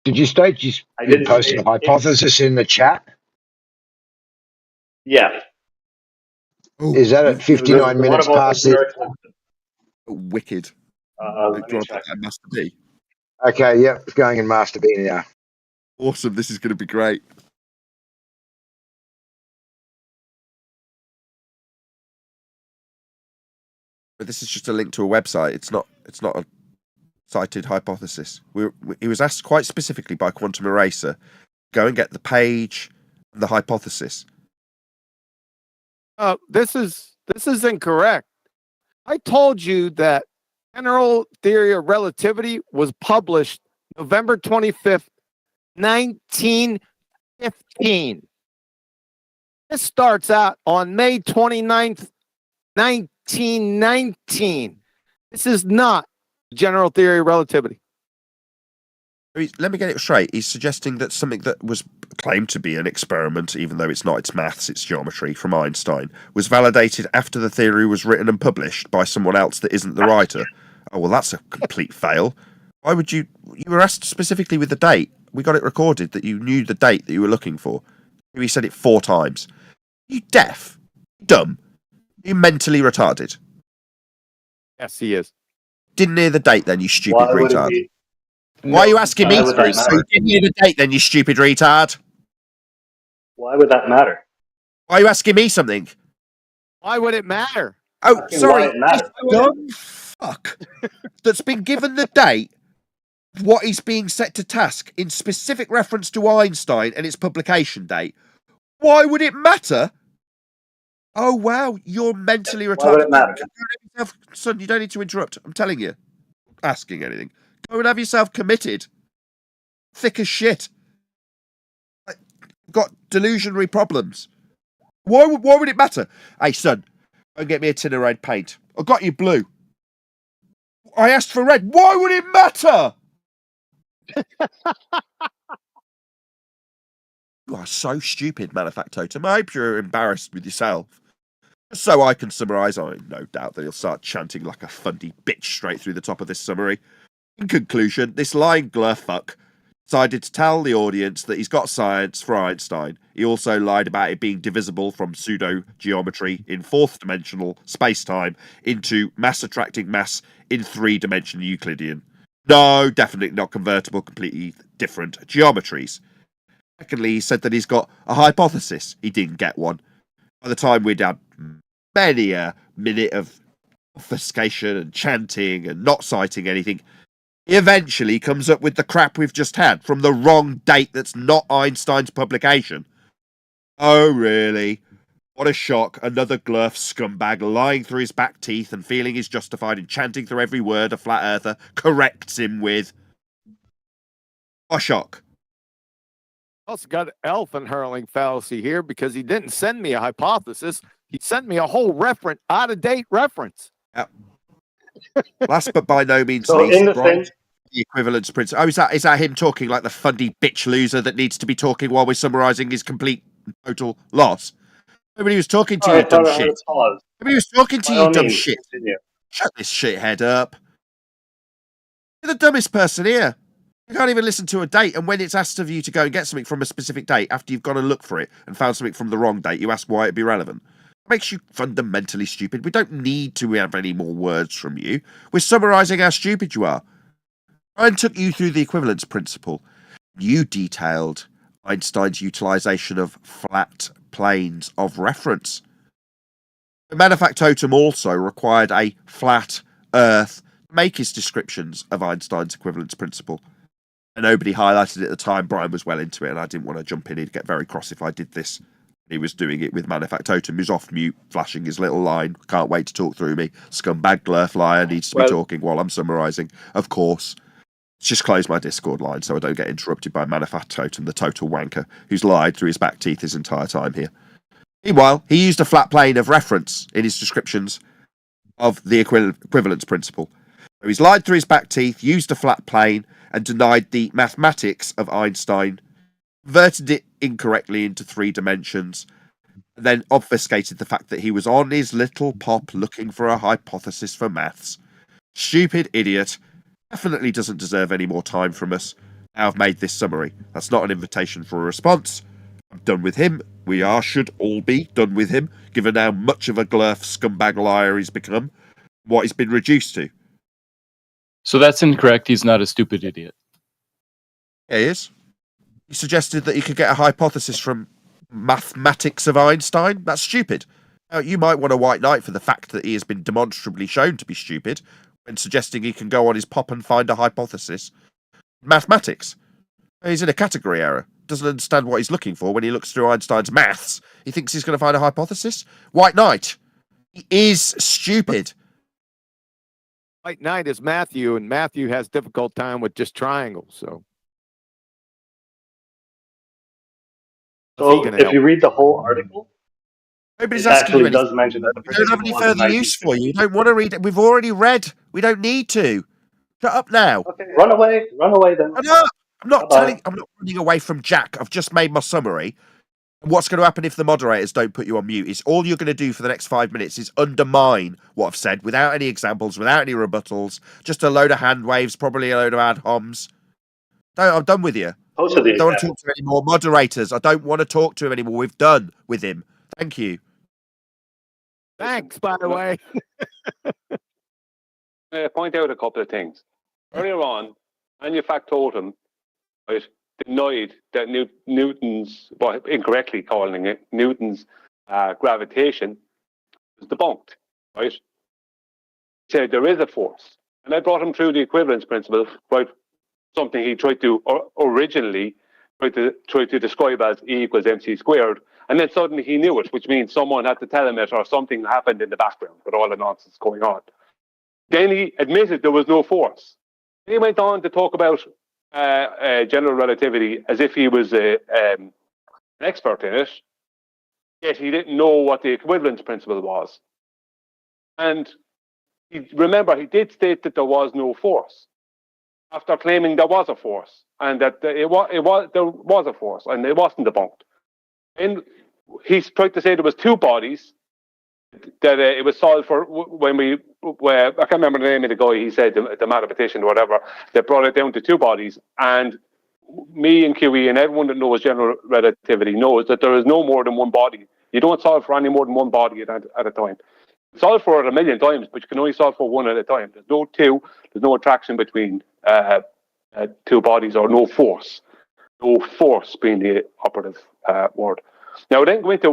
Did you state you posted a hypothesis in the chat? Yeah. Is that at 59 minutes past the? Wicked. Let me check. Master B. Okay, yep, it's going in Master B now. Awesome. This is going to be great. But this is just a link to a website. It's not a cited hypothesis. He was asked quite specifically by Quantum Eraser, go and get the page and the hypothesis. This is incorrect. I told you that General Theory of Relativity was published November 25th, 1915. This starts out on May 29th, 1919. This is not General Theory of Relativity. Let me get it straight. He's suggesting that something that was claimed to be an experiment, even though it's not, it's maths, it's geometry, from Einstein, was validated after the theory was written and published by someone else that isn't the writer. Oh, well, that's a complete fail. Why would you were asked specifically with the date. We got it recorded that you knew the date that you were looking for. He said it 4 times. You deaf? Dumb? You mentally retarded? Yes, he is. Didn't hear the date then, you stupid Why would it retard. be? Why are you asking me Why would through? that So you matter? didn't hear the date then, you stupid retard. Why would that matter? Why are you asking me something? Why would it matter? Oh, Asking sorry. why it matters. Dumb fuck that's been given the date, what he's being set to task in specific reference to Einstein and its publication date. Why would it matter? Oh, wow. You're mentally retarded. Why would it matter? Son, you don't need to interrupt. I'm telling you. Asking anything. Go and have yourself committed. Thick as shit. Got delusionary problems. Why would it matter? Hey, son, go and get me a tin of red paint. I got you blue. I asked for red. Why would it matter? You are so stupid, Manufactotum. I hope you're embarrassed with yourself. Just so I can summarise, I have no doubt that he'll start chanting like a fundy bitch straight through the top of this summary. In conclusion, this lying glurfuck decided to tell the audience that he's got science for Einstein. He also lied about it being divisible from pseudo-geometry in 4th-dimensional space-time into mass-attracting mass in 3-dimensional Euclidean. No, definitely not convertible, completely different geometries. Secondly, he said that he's got a hypothesis. He didn't get one. By the time we'd had many a minute of obfuscation and chanting and not citing anything, he eventually comes up with the crap we've just had from the wrong date that's not Einstein's publication. Oh, really? What a shock. Another glurf scumbag lying through his back teeth and feeling he's justified in chanting through every word a flat earther corrects him with. What a shock. Also got elephant hurling fallacy here because he didn't send me a hypothesis. He sent me a whole out of date reference. Yep. Last but by no means So least, in the Brian, same, the equivalence principle. Oh, is that him talking like the fundy bitch loser that needs to be talking while we're summarising his complete total loss? Nobody was talking to all you, right, dumb hold on, shit. pause. Nobody was talking to By you, all dumb means, shit. continue. Shut this shithead up. You're the dumbest person here. You can't even listen to a date, and when it's asked of you to go and get something from a specific date after you've gone and looked for it and found something from the wrong date, you ask why it'd be relevant. It makes you fundamentally stupid. We don't need to have any more words from you. We're summarising how stupid you are. Brian took you through the equivalence principle. You detailed Einstein's utilisation of flat planes of reference. The manifactotum also required a flat Earth to make his descriptions of Einstein's equivalence principle. And nobody highlighted it at the time. Brian was well into it, and I didn't want to jump in. He'd get very cross if I did this. He was doing it with manifactotum, who's off mute, flashing his little line. Can't wait to talk through me. Scumbag glurf liar needs to be talking while I'm summarising. Of course. Just close my Discord line so I don't get interrupted by manifactotum, the total wanker, who's lied through his back teeth his entire time here. Meanwhile, he used a flat plane of reference in his descriptions of the equivalence principle. So he's lied through his back teeth, used a flat plane, and denied the mathematics of Einstein, converted it incorrectly into 3 dimensions, and then obfuscated the fact that he was on his little pop looking for a hypothesis for maths. Stupid idiot. Definitely doesn't deserve any more time from us. Now I've made this summary. That's not an invitation for a response. I'm done with him. We should all be done with him, given how much of a glurf scumbag liar he's become, what he's been reduced to. So that's incorrect. He's not a stupid idiot. Yeah, he is. He suggested that he could get a hypothesis from mathematics of Einstein. That's stupid. Now, you might want a white knight for the fact that he has been demonstrably shown to be stupid when suggesting he can go on his pop and find a hypothesis. Mathematics. He's in a category error. Doesn't understand what he's looking for when he looks through Einstein's maths. He thinks he's going to find a hypothesis. White knight. He is stupid. White knight is Matthew, and Matthew has difficult time with just triangles. So if you read the whole article, Nobody's it asking you actually anything. does mention that the We don't have prediction any was in further use for you. You don't want to read it. We've already read. We don't need to. Shut up now. Okay, run away then. I'm not Bye-bye. I'm not running away from Jack. I've just made my summary. What's going to happen if the moderators don't put you on mute is all you're going to do for the next 5 minutes is undermine what I've said without any examples, without any rebuttals, just a load of hand waves, probably a load of ad homs. I'm done with you. I don't want to talk to any more moderators. I don't want to talk to him anymore. We've done with him. Thank you. Thanks, by the way. Point out a couple of things. Earlier on, manufactotum, right, denied that Newton's, well, incorrectly calling it Newton's gravitation was debunked, right? He said there is a force, and I brought him through the equivalence principle, right? Something he tried to originally try to describe as E equals mc squared, and then suddenly he knew it, which means someone had to tell him it, or something happened in the background with all the nonsense going on. Then he admitted there was no force. He went on to talk about general relativity as if he was an expert in it, yet he didn't know what the equivalence principle was. And remember, he did state that there was no force after claiming there was a force, and that there was a force, and it wasn't debunked. And he tried to say there was 2 bodies, that it was solved for when I can't remember the name of the guy, he said, the mathematician or whatever, that brought it down to 2 bodies. And me and QE and everyone that knows general relativity knows that there is no more than one body. You don't solve for any more than one body at a time. You solve for it 1,000,000 times, but you can only solve for one at a time. There's no 2, there's no attraction between 2 bodies, or no force. No force being the operative word. Now then go into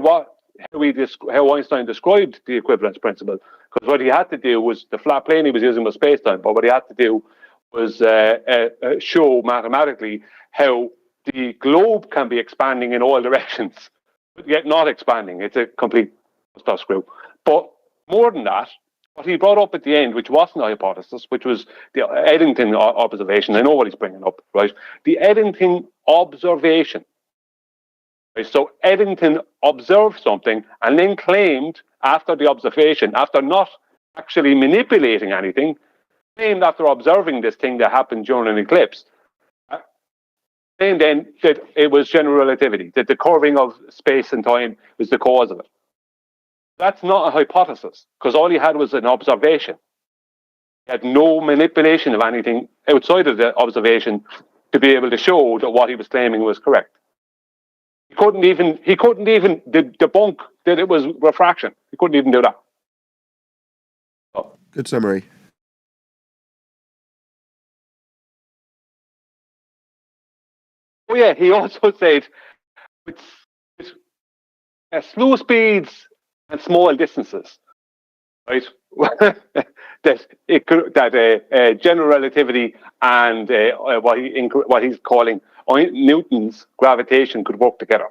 how Einstein described the equivalence principle, because what he had to do was, the flat plane he was using was space-time, but what he had to do was show mathematically how the globe can be expanding in all directions, but yet not expanding. It's a complete stuff screw. But more than that, what he brought up at the end, which wasn't a hypothesis, which was the Eddington observation. I know what he's bringing up, right? The Eddington observation Right? So Eddington observed something and then claimed after the observation, after not actually manipulating anything, claimed after observing this thing that happened during an eclipse, claimed then that it was general relativity, that the curving of space and time was the cause of it. That's not a hypothesis, because all he had was an observation. He had no manipulation of anything outside of the observation to be able to show that what he was claiming was correct. He couldn't even debunk that it was refraction. He couldn't even do that. Good summary. Oh yeah, he also said with slow speeds and small distances, right? that general relativity and what he's calling Newton's gravitation could work together.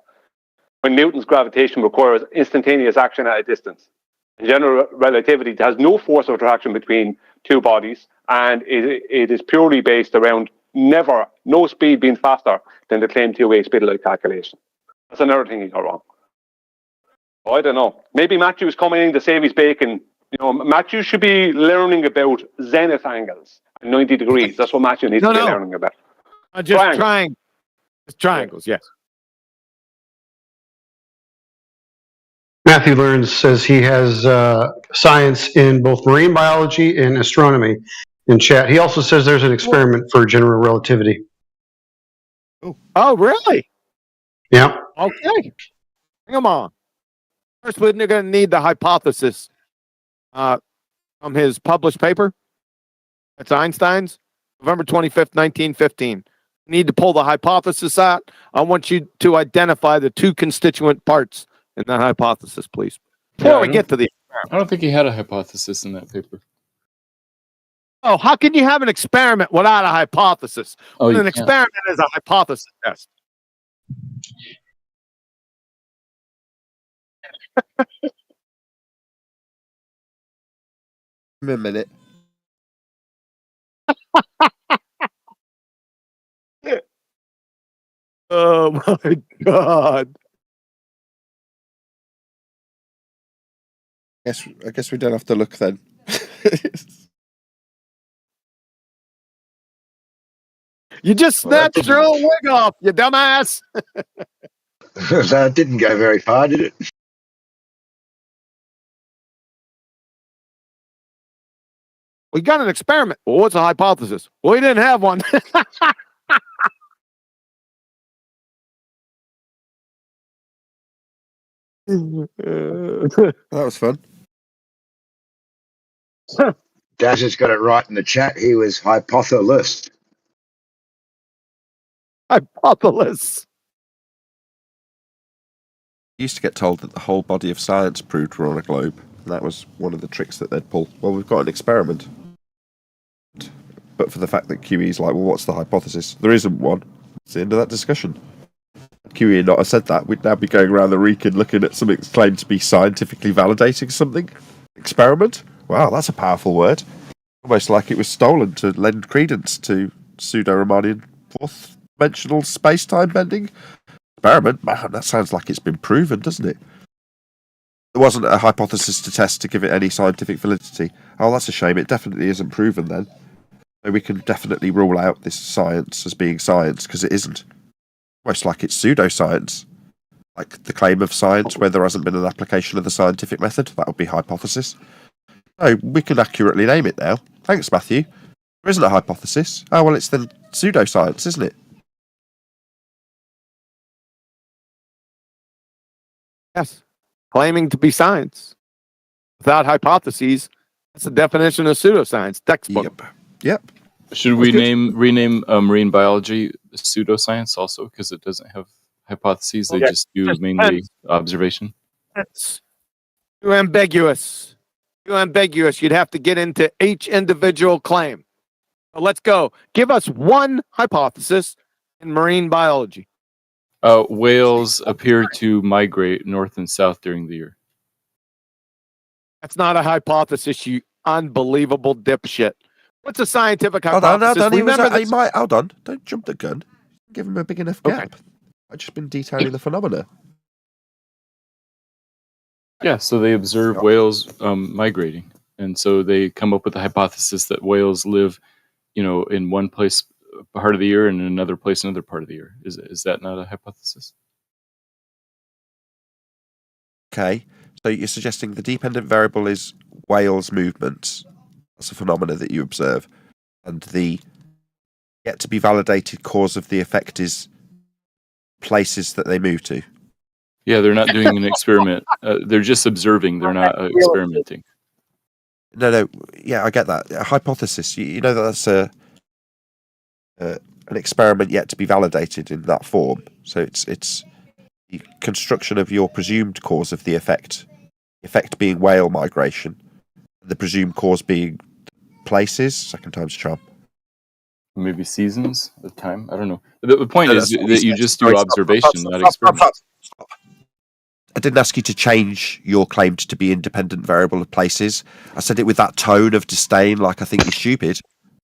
When Newton's gravitation requires instantaneous action at a distance, and general relativity has no force of attraction between two bodies, and it is purely based around no speed being faster than the claimed two-way speed of light calculation. That's another thing he got wrong. Oh, I don't know. Maybe Matthew's coming in to save his bacon. Matthew should be learning about zenith angles and 90 degrees. That's what Matthew needs to be learning about. Just triangles, yes. Matthew says he has science in both marine biology and astronomy in chat. He also says there's an experiment for general relativity. Oh, really? Yeah. Okay. Come on. First, we're going to need the hypothesis from his published paper. That's Einstein's, November 25th, 1915. Need to pull the hypothesis out. I want you to identify the two constituent parts in that hypothesis, please. Before we get to the experiment. I don't think he had a hypothesis in that paper. Oh, how can you have an experiment without a hypothesis? Oh, An experiment is a hypothesis test. Give me a minute. Oh my God. I guess we don't have to look then. You just snatched your own wig off, you dumbass. That didn't go very far, did it? We got an experiment. Well, what's a hypothesis? Well, we didn't have one. That was fun. Daz has got it right in the chat. He was hypothesis. Hypothesis. You used to get told that the whole body of science proved we're on a globe. And that was one of the tricks that they'd pull. Well, we've got an experiment. But for the fact that QE's like, well, what's the hypothesis? There isn't one. It's the end of that discussion. QE had not have said that, we'd now be going around the Reekin looking at something that's claimed to be scientifically validating something. Experiment? Wow, that's a powerful word. Almost like it was stolen to lend credence to pseudo-Riemannian fourth-dimensional space-time bending. Experiment? Man, that sounds like it's been proven, doesn't it? There wasn't a hypothesis to test to give it any scientific validity. Oh, that's a shame. It definitely isn't proven then. So we can definitely rule out this science as being science, because it isn't. Almost like it's pseudoscience. Like the claim of science where there hasn't been an application of the scientific method. That would be hypothesis. Oh, we can accurately name it now. Thanks, Matthew. There isn't a hypothesis. Oh, well, it's then pseudoscience, isn't it? Yes. Claiming to be science without hypotheses. That's the definition of pseudoscience. Textbook. Yep. Should we rename marine biology pseudoscience also, because it doesn't have hypotheses? They just do mainly observation. That's too ambiguous. Too ambiguous. You'd have to get into each individual claim. So let's go. Give us one hypothesis in marine biology. Whales appear to migrate north and south during the year. That's not a hypothesis, you unbelievable dipshit. What's a scientific hypothesis? Hold on. Hold on. Don't jump the gun. Give him a big enough gap. I've just been detailing the phenomena. Yeah, so they observe whales migrating, and so they come up with the hypothesis that whales live, in one place part of the year and in another place another part of the year. Is that not a hypothesis? Okay, so you're suggesting the dependent variable is whales' movements. That's a phenomena that you observe, and the yet to be validated cause of the effect is places that they move to. Yeah, they're not doing an experiment. They're just observing. They're not experimenting. No, yeah, I get that. A hypothesis, you know that's an experiment yet to be validated in that form. So it's the construction of your presumed cause of the effect being whale migration, the presumed cause being places. Second time's a charm. Maybe seasons of time. I don't know. The point No, is that's what that he you said. just Sorry, do stop. observation, not experiment. I didn't ask you to change your claim to be independent variable of places. I said it with that tone of disdain, like I think you're stupid.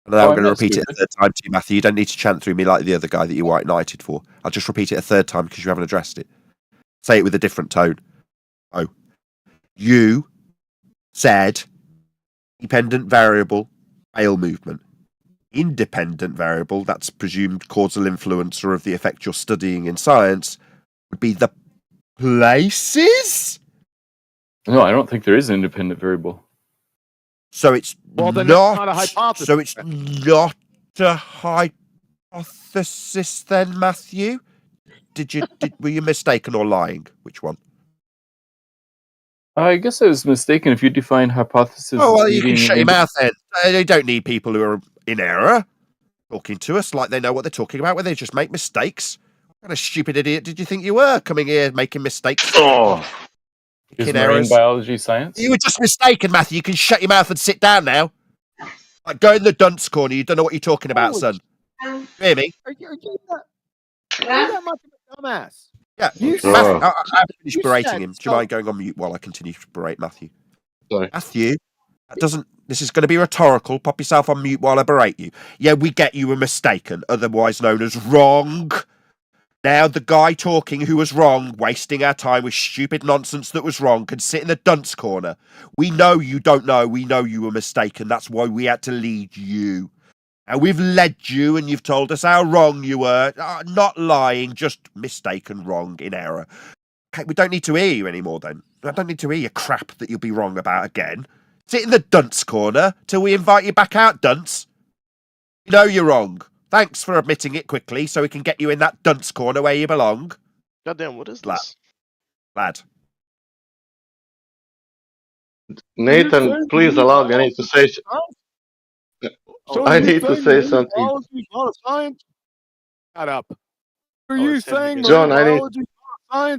And now I'm going to repeat it a third time to you, Matthew. You don't need to chant through me like the other guy that you white knighted for. I'll just repeat it a third time because you haven't addressed it. Say it with a different tone. Oh. You said dependent variable, whale movement. Independent variable, that's presumed causal influencer of the effect you're studying in science, would be the places? No, I don't think there is an independent variable. So it's then not, that's not a hypothesis. So it's not a hypothesis then, Matthew? Were you mistaken or lying? Which one? I guess I was mistaken. If you define hypothesis Oh, as well, you can needing shut an your mouth then. They don't need people who are in error talking to us like they know what they're talking about, where they just make mistakes. What kind of stupid idiot did you think you were, coming here making mistakes? Is Making marine errors. biology science? You were just mistaken, Matthew. You can shut your mouth and sit down now. Like, go in the dunce corner. You don't know what you're talking about, son. You hear me? Are you that much of a dumbass? Yeah, You Matthew, said- I've finished you berating said him. Do you so- mind going on mute while I continue to berate Matthew? Sorry. Matthew, that doesn't. This is going to be rhetorical. Pop yourself on mute while I berate you. Yeah, we get you were mistaken, otherwise known as wrong. Now the guy talking who was wrong, wasting our time with stupid nonsense that was wrong, can sit in the dunce corner. We know you don't know. We know you were mistaken. That's why we had to lead you. And we've led you, and you've told us how wrong you were. Not lying, just mistaken, wrong, in error. Okay, we don't need to hear you anymore, then. I don't need to hear your crap that you'll be wrong about again. Sit in the dunce corner till we invite you back out, dunce. You know you're wrong. Thanks for admitting it quickly so we can get you in that dunce corner where you belong. Goddamn, what is this? Lad. Nathan, please allow me. I need to say. So I you need to saying say marine something. biology is not a science? Shut up. Are you saying John, marine I need. biology is not a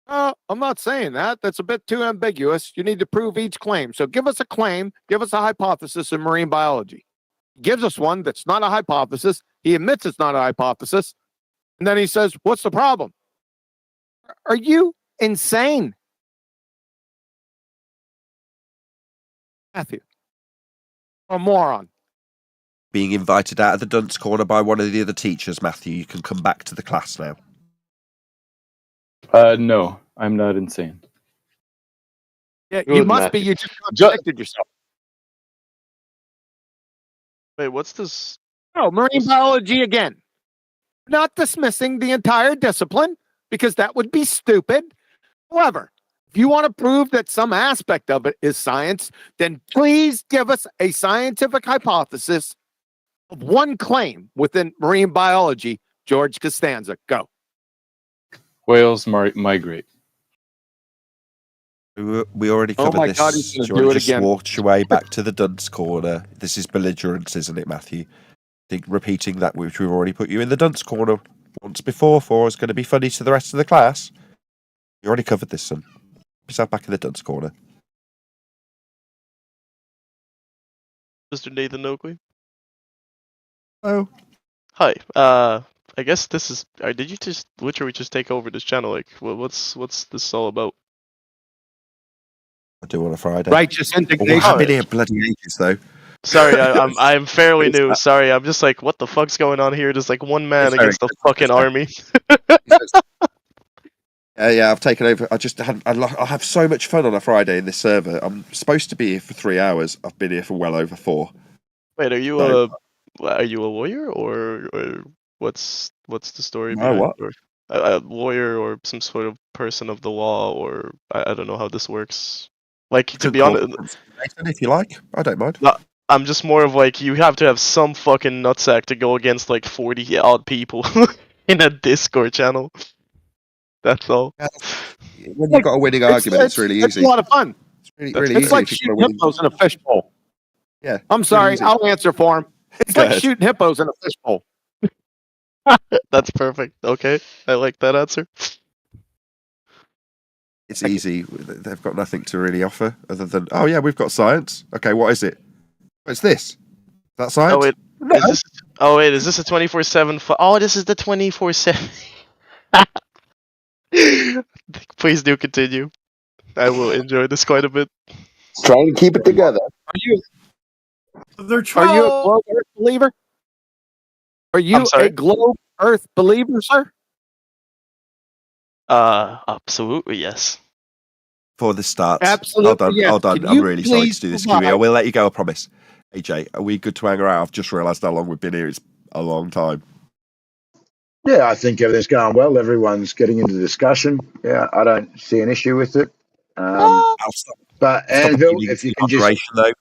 science? I'm not saying that. That's a bit too ambiguous. You need to prove each claim. So give us a claim, give us a hypothesis in marine biology. He gives us one that's not a hypothesis. He admits it's not a hypothesis. And then he says, what's the problem? Are you insane? Matthew. A moron. Being invited out of the dunce corner by one of the other teachers, Matthew. You can come back to the class now. No, I'm not insane. Yeah, you Good, must Matthew. be. You just contradicted yourself. Wait, what's this? No, marine biology again. Not dismissing the entire discipline because that would be stupid. However, if you want to prove that some aspect of it is science, then please give us a scientific hypothesis of one claim within marine biology. George Costanza, go. Whales migrate. We already Oh covered my this. God, he's gonna Do you do want it to just again. walk your way back to the dunce corner? This is belligerence, isn't it, Matthew? I think repeating that which we've already put you in the dunce corner once before for is going to be funny to the rest of the class. You already covered this, son. Put yourself back in the dunce corner. Mr. Nathan Oakley? Oh. Hi. I guess this is. Did you just literally just take over this channel? Like, what's this all about? I do on a Friday. Righteous indignation. I've been here bloody ages, though. Sorry, I'm fairly new. Sorry, I'm just like, what the fuck's going on here? There's like one man against the fucking army. Yeah, I've taken over. I have so much fun on a Friday in this server. I'm supposed to be here for 3 hours. I've been here for well over 4. Wait, are you So, a lawyer or what's the story no, behind what? your a lawyer or some sort of person of the law or I don't know how this works. Like to Could be call honest, me Nathan if you like. I don't mind. no, I'm just more of like you have to have some fucking nutsack to go against like 40 odd people in a Discord channel. That's all. When you've got a winning argument, it's really It's a easy. lot of fun. It's really, That's really It's easy like if you've got a shooting winning. hippos in a fishbowl. Yeah. I'm it's really sorry, easy. I'll answer for him. It's Go like ahead. shooting hippos in a fishbowl. That's perfect. Okay, I like that answer. It's easy. They've got nothing to really offer other than, oh yeah, we've got science. Okay, what is it? It's this. Is that science? Oh wait, No. is this a 24/7? Oh, this is the 24/7. Please do continue. I will enjoy this quite a bit. Trying to keep it together. Are you They're are you a trolls. globe Earth believer? Are I'm you sorry? a globe Earth believer, sir? Absolutely yes. For the starts. Absolutely, yes. Hold on. Can I'm you really sorry please to do this, provide- Kiwi. I will let you go, I promise. AJ, are we good to hang around? I've just realised how long we've been here. It's a long time. Yeah, I think everything's going well. Everyone's getting into discussion. Yeah, I don't see an issue with it. I'll stop. But Stop Anvil, reading if you into can just moderation, though.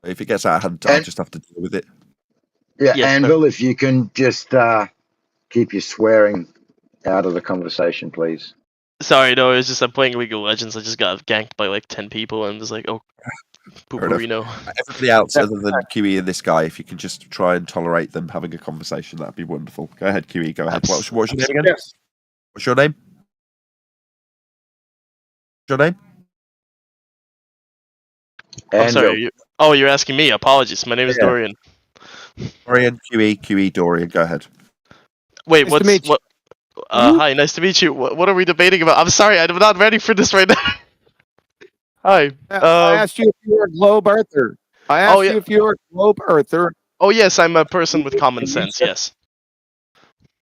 If it gets out of hand, I'll just have to deal with it. yeah, Yes, sir. Anvil, if you can just keep your swearing out of the conversation, please. Sorry, no, it's just I'm playing League of Legends. I just got ganked by like 10 people and was like, oh, Fair enough. pooperino. Everybody else, other than QE and this guy, if you can just try and tolerate them having a conversation, that'd be wonderful. Go ahead, QE. Go ahead. What's your name again? Yes. What's your name? What's your name? I'm sorry. You're asking me. Apologies. My name is Yeah. Dorian. Dorian, QE, Dorian. Go ahead. Wait, Nice to meet you. what? Hi, nice to meet you. What are we debating about? I'm sorry, I'm not ready for this right now. Hi. I asked you if you were a globe Earther. I asked you if you were a globe Earther. Oh yes, I'm a person with common sense. Yes.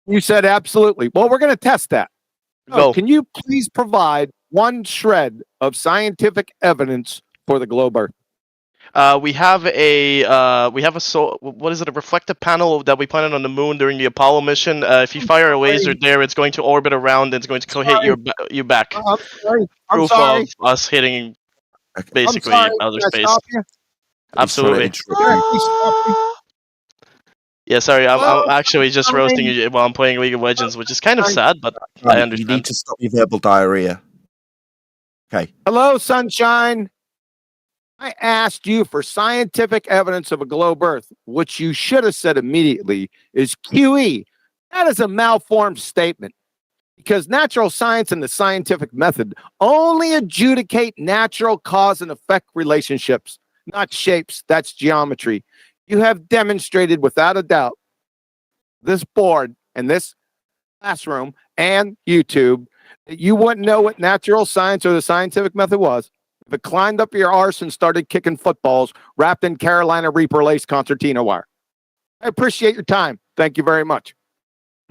You said absolutely. Well, we're going to test that. So, Go. can you please provide one shred of scientific evidence for the globe Earth? We have a what is it? A reflective panel that we planted on the moon during the Apollo mission. If you fire a laser there, it's going to orbit around and it's going to hit you back. I'm sorry. I'm Proof sorry. of us hitting basically I'm sorry. outer Can I space. stop you? Absolutely. Can I please stop you? Yeah, sorry, I'm Oh, actually just sorry. roasting you while I'm playing League of Legends, which is kind of sad, but I understand. You need to stop your verbal diarrhea. Okay. Hello, sunshine. I asked you for scientific evidence of a globe Earth, which you should have said immediately is QE. That is a malformed statement because natural science and the scientific method only adjudicate natural cause and effect relationships, not shapes. That's geometry. You have demonstrated without a doubt this board and this classroom and YouTube that you wouldn't know what natural science or the scientific method was if it climbed up your arse and started kicking footballs wrapped in Carolina Reaper lace concertina wire. I appreciate your time. Thank you very much.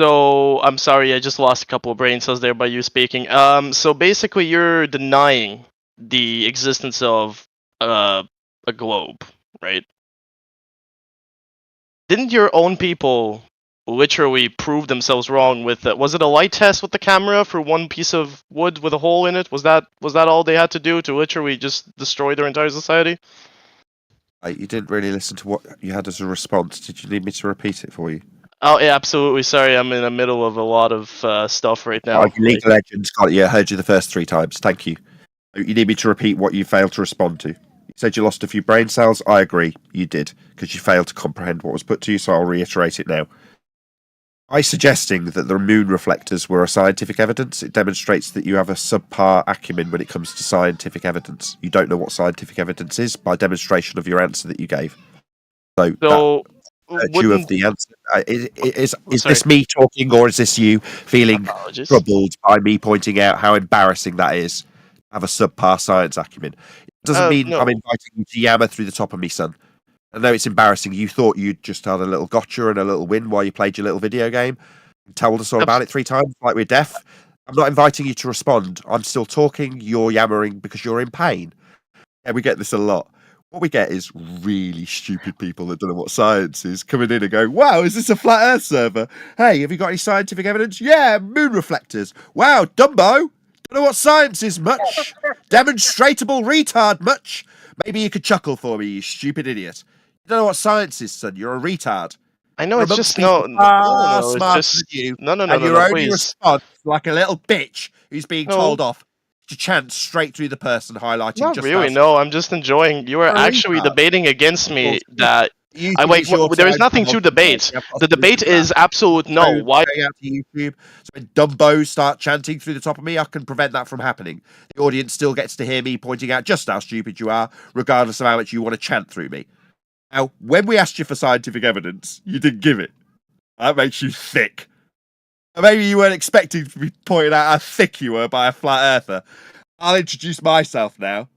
So I'm sorry, I just lost a couple of brain cells there by you speaking. So basically, you're denying the existence of a globe, right? Didn't your own people literally prove themselves wrong with it? Was it a light test with the camera for one piece of wood with a hole in it? Was that all they had to do to literally just destroy their entire society? You didn't really listen to what you had as a response. Did you need me to repeat it for you? Oh yeah, absolutely. Sorry, I'm in the middle of a lot of stuff right now. League of Legends. Yeah, I heard you the first 3 times. Thank you. You need me to repeat what you failed to respond to. You said you lost a few brain cells. I agree, you did, because you failed to comprehend what was put to you, so I'll reiterate it now. By suggesting that the moon reflectors were a scientific evidence, it demonstrates that you have a subpar acumen when it comes to scientific evidence. You don't know what scientific evidence is by demonstration of your answer that you gave. So that virtue of the answer. Is this me talking, or is this you feeling troubled by me pointing out how embarrassing that is? Have a subpar science acumen. It doesn't mean no. I'm inviting you to yammer through the top of me, son. I know it's embarrassing. You thought you'd just had a little gotcha and a little win while you played your little video game. Told us all about it 3 times, like we're deaf. I'm not inviting you to respond. I'm still talking. You're yammering because you're in pain. Yeah, we get this a lot. What we get is really stupid people that don't know what science is coming in and going, wow, is this a flat earth server? Hey, have you got any scientific evidence? Yeah, moon reflectors. Wow, Dumbo, don't know what science is much. Demonstratable retard much. Maybe you could chuckle for me, you stupid idiot. You don't know what science is, son. You're a retard. I know You're it's amongst just people no, far it's smarter just than you, no, and your only please. response, like a little bitch who's being No. told off, to chant straight through the person highlighting Not just really. how No, I'm just enjoying. You are You're a actually retard. debating against me that YouTube I like. is your There is time nothing to to help me. debate. I've got The a debate solution to is absolute no. that. Why? Going out to YouTube. So when Dumbos start chanting through the top of me, I can prevent that from happening. The audience still gets to hear me pointing out just how stupid you are, regardless of how much you want to chant through me. Now, when we asked you for scientific evidence, you didn't give it. That makes you thick. Maybe you weren't expecting to be pointed out how thick you were by a flat earther. I'll introduce myself now.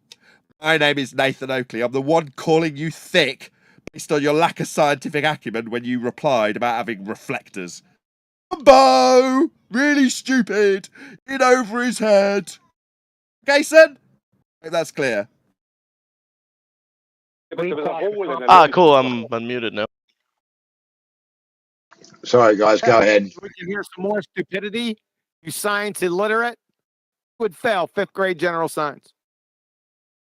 My name is Nathan Oakley. I'm the one calling you thick based on your lack of scientific acumen when you replied about having reflectors. Bo! Really stupid! In over his head! Okay, son? I think that's clear. Cool. I'm unmuted now. Sorry, guys, go ahead. We can hear some more stupidity. You science illiterate would fail 5th grade general science.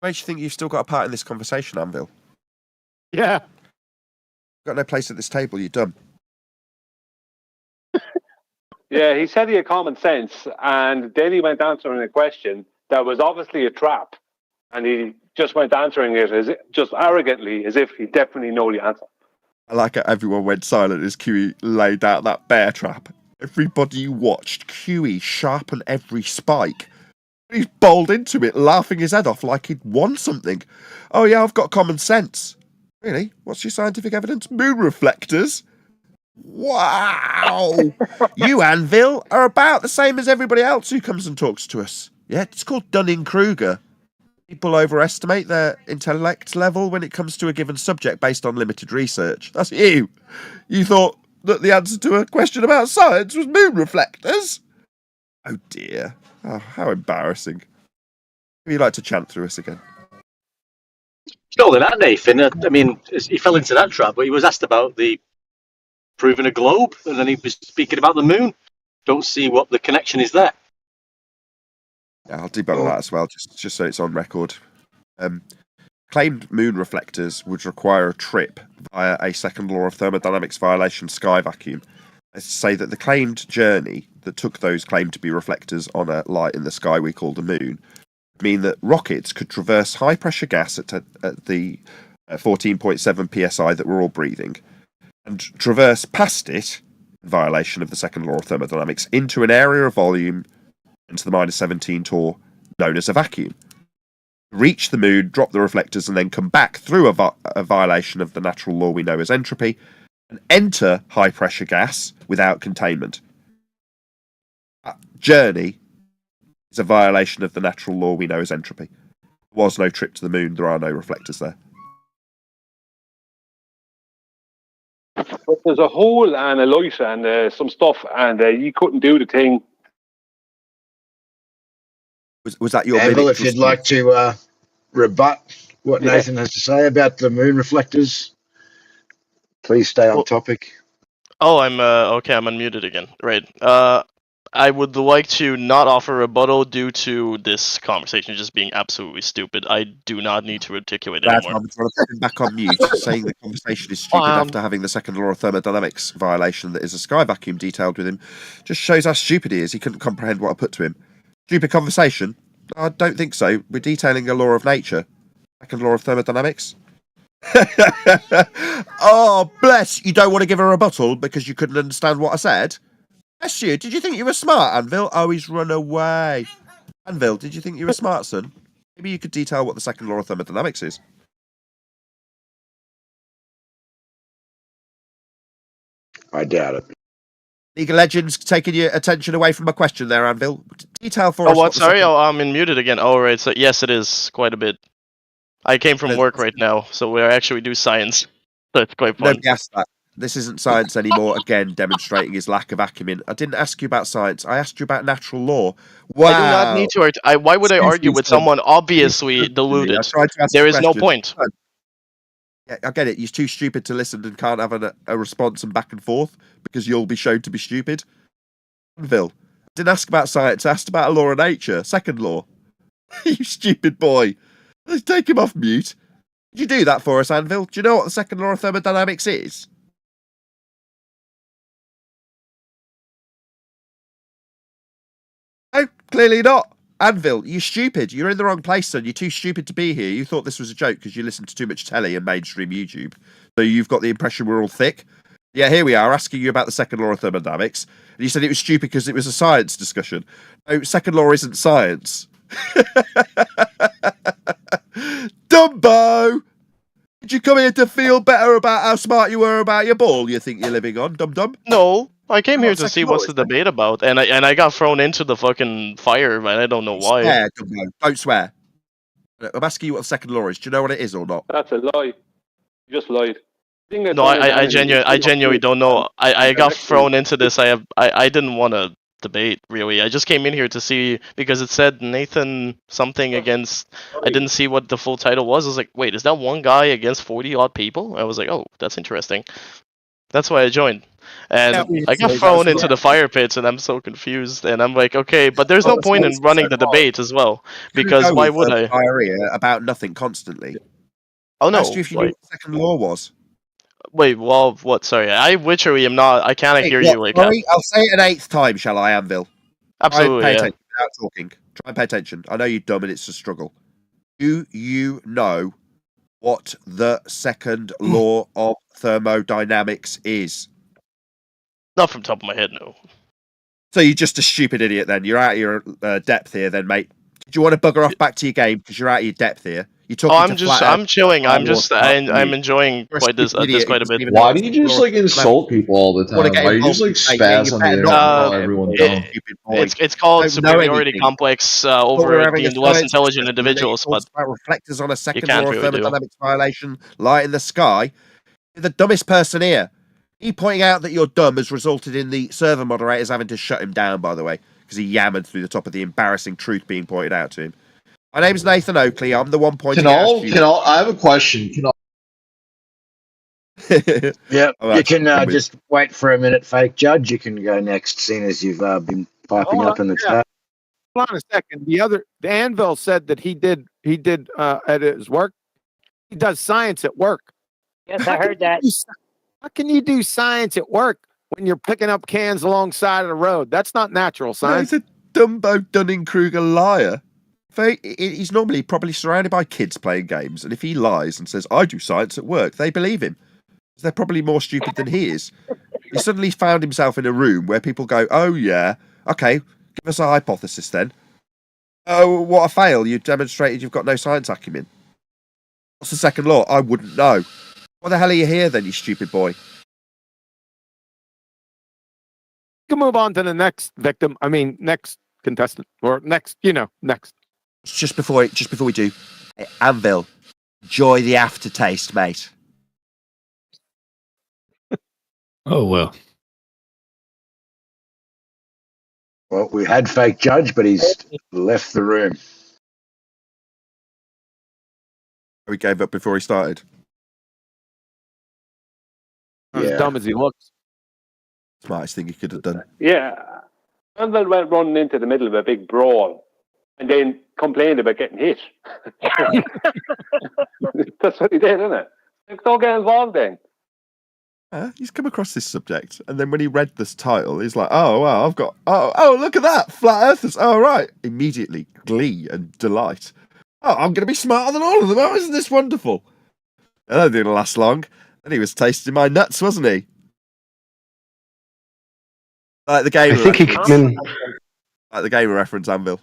Makes you think you've still got a part in this conversation, Anvil? Yeah. Got no place at this table, you're dumb. Yeah, he said he had common sense, and then he went answering a question that was obviously a trap, and he just went answering it just arrogantly, as if he definitely know the answer. I like how everyone went silent as QE laid out that bear trap. Everybody watched QE sharpen every spike. He's bowled into it, laughing his head off like he'd won something. Oh yeah, I've got common sense. Really? What's your scientific evidence? Moon reflectors? Wow! You, Anvil, are about the same as everybody else who comes and talks to us. Yeah, it's called Dunning-Kruger. People overestimate their intellect level when it comes to a given subject based on limited research. That's you. You thought that the answer to a question about science was moon reflectors? Oh dear. Oh, how embarrassing. Would you like to chant through us again? Not only that, Nathan. I mean, he fell into that trap, but he was asked about the proving a globe, and then he was speaking about the moon. Don't see what the connection is there. Yeah, I'll debunk that as well, just so it's on record. Claimed moon reflectors would require a trip via a second law of thermodynamics violation sky vacuum. Let's say that the claimed journey that took those claimed to be reflectors on a light in the sky we call the moon mean that rockets could traverse high pressure gas at the 14.7 psi that we're all breathing and traverse past it, in violation of the second law of thermodynamics, into an area of volume into the minus 17 torr known as a vacuum. Reach the moon, drop the reflectors, and then come back through a violation of the natural law we know as entropy and enter high pressure gas without containment. That journey is a violation of the natural law we know as entropy. There was no trip to the moon, there are no reflectors there. But there's a hole and a light and some stuff, and you couldn't do the thing. Was that your Anvil, if you'd like to rebut what Yeah. Nathan has to say about the moon reflectors, please stay on topic. Oh, I'm okay. I'm unmuted again. Right. I would like to not offer rebuttal due to this conversation just being absolutely stupid. I do not need to articulate That's anymore. I'm trying to put him back on mute, saying the conversation is stupid after having the second law of thermodynamics violation that is a sky vacuum detailed with him. Just shows how stupid he is. He couldn't comprehend what I put to him. Stupid conversation? I don't think so. We're detailing a law of nature. Second law of thermodynamics. Oh, bless. You don't want to give a rebuttal because you couldn't understand what I said? Bless you. Did you think you were smart, Anvil? Oh, he's run away. Anvil, did you think you were smart, son? Maybe you could detail what the second law of thermodynamics is. I doubt it. League of Legends taking your attention away from my question there, Anvil. Detail for Oh, us. what? The Sorry, second... I'm muted again. Oh, right. So yes, it is quite a bit. I came from work right now, so we actually do science. So it's quite fun. Nobody asked that. This isn't science anymore. Again, demonstrating his lack of acumen. I didn't ask you about science. I asked you about natural law. Wow. I do not need to. Why would I argue with someone obviously deluded? I tried to ask There a is no question. point. Yeah, I get it. You're too stupid to listen and can't have a response and back and forth because you'll be shown to be stupid. Anvil, I didn't ask about science. I asked about a law of nature. Second law. You stupid boy. Let's take him off mute. Did you do that for us, Anvil? Do you know what the second law of thermodynamics is? No, clearly not. Anvil, you're stupid. You're in the wrong place, son. You're too stupid to be here. You thought this was a joke because you listened to too much telly and mainstream YouTube. So you've got the impression we're all thick. Yeah, here we are asking you about the second law of thermodynamics. And you said it was stupid because it was a science discussion. No, second law isn't science. Dumbo! Did you come here to feel better about how smart you were about your ball you think you're living on, dum-dum? No, I came here to second see law what's the debate about, and I got thrown into the fucking fire, and I don't know why. Swear, Dumbo. Don't swear. I'm asking you what the second law is. Do you know what it is or not? That's a lie. You just lied. No, I genuinely don't know. I got thrown into this. I didn't want to debate really. I just came in here to see because it said Nathan something against. I didn't see what the full title was. I was like, wait, is that one guy against 40 odd people? I was like, oh, that's interesting. That's why I joined. And I got thrown into the fire pits, and I'm so confused. And I'm like, okay, but there's no point in running the debate as well, because why would I? Diarrhea about nothing constantly. Oh no! I asked you if you knew what the second law was. Wait, well, what? Sorry, I literally am not. I cannot hear you. Like, sorry, I'll say it an eighth time, shall I, Anvil? Absolutely, Try and pay yeah. attention without talking. Try and pay attention. I know you're dumb and it's a struggle. Do you know what the second law of thermodynamics is? Not from the top of my head, no. So you're just a stupid idiot then. You're out of your depth here then, mate. Do you want to bugger off back to your game because you're out of your depth here? You're talking I'm chilling. I'm enjoying quite this quite a bit. Why do you just like insult people all the time? Why do you just like spaz on the internet and call everyone dumb? It's called superiority complex over the less intelligent individuals, but about reflectors on a second can't law of really do. thermodynamics violation, light in the sky. You're the dumbest person here. He pointing out that you're dumb has resulted in the server moderators having to shut him down, by the way, because he yammered through the top of the embarrassing truth being pointed out to him. My name's Nathan Oakley. I'm the one pointing out. I have a question. Yeah, you can just wait for a minute, fake judge. You can go next, seeing as you've been piping up in the chat. Hold on a second. The Anvil said that he did at his work. He does science at work. Yes, I heard that. How can you do science at work when you're picking up cans alongside of the road? That's not natural science. No, he's a Dumbo Dunning-Kruger liar. He's normally probably surrounded by kids playing games, and if he lies and says, I do science at work, they believe him. They're probably more stupid than he is. He suddenly found himself in a room where people go, oh yeah, okay, give us a hypothesis then. Oh, what a fail. You demonstrated you've got no science acumen. What's the second law? I wouldn't know. What the hell are you here then, you stupid boy? We can move on to the next victim. I mean, next contestant, or next. Just before we do, hey, Anvil, enjoy the aftertaste, mate. Oh well. Well, we had fake judge, but he's left the room. We gave up before he started. As dumb as he looks. Smartest thing he could have done. Yeah. Anvil went running into the middle of a big brawl and then complained about getting hit. That's what he did, isn't it? Like, don't get involved then. He's come across this subject, and then when he read this title, he's like, "Oh wow, I've got oh look at that, flat earthers! Oh right!" Immediately, glee and delight. Oh, I'm going to be smarter than all of them. Oh, isn't this wonderful? I don't think it'll last long. Then he was tasting my nuts, wasn't he? Like the game. I think he came in. Like the gamer reference, Anvil.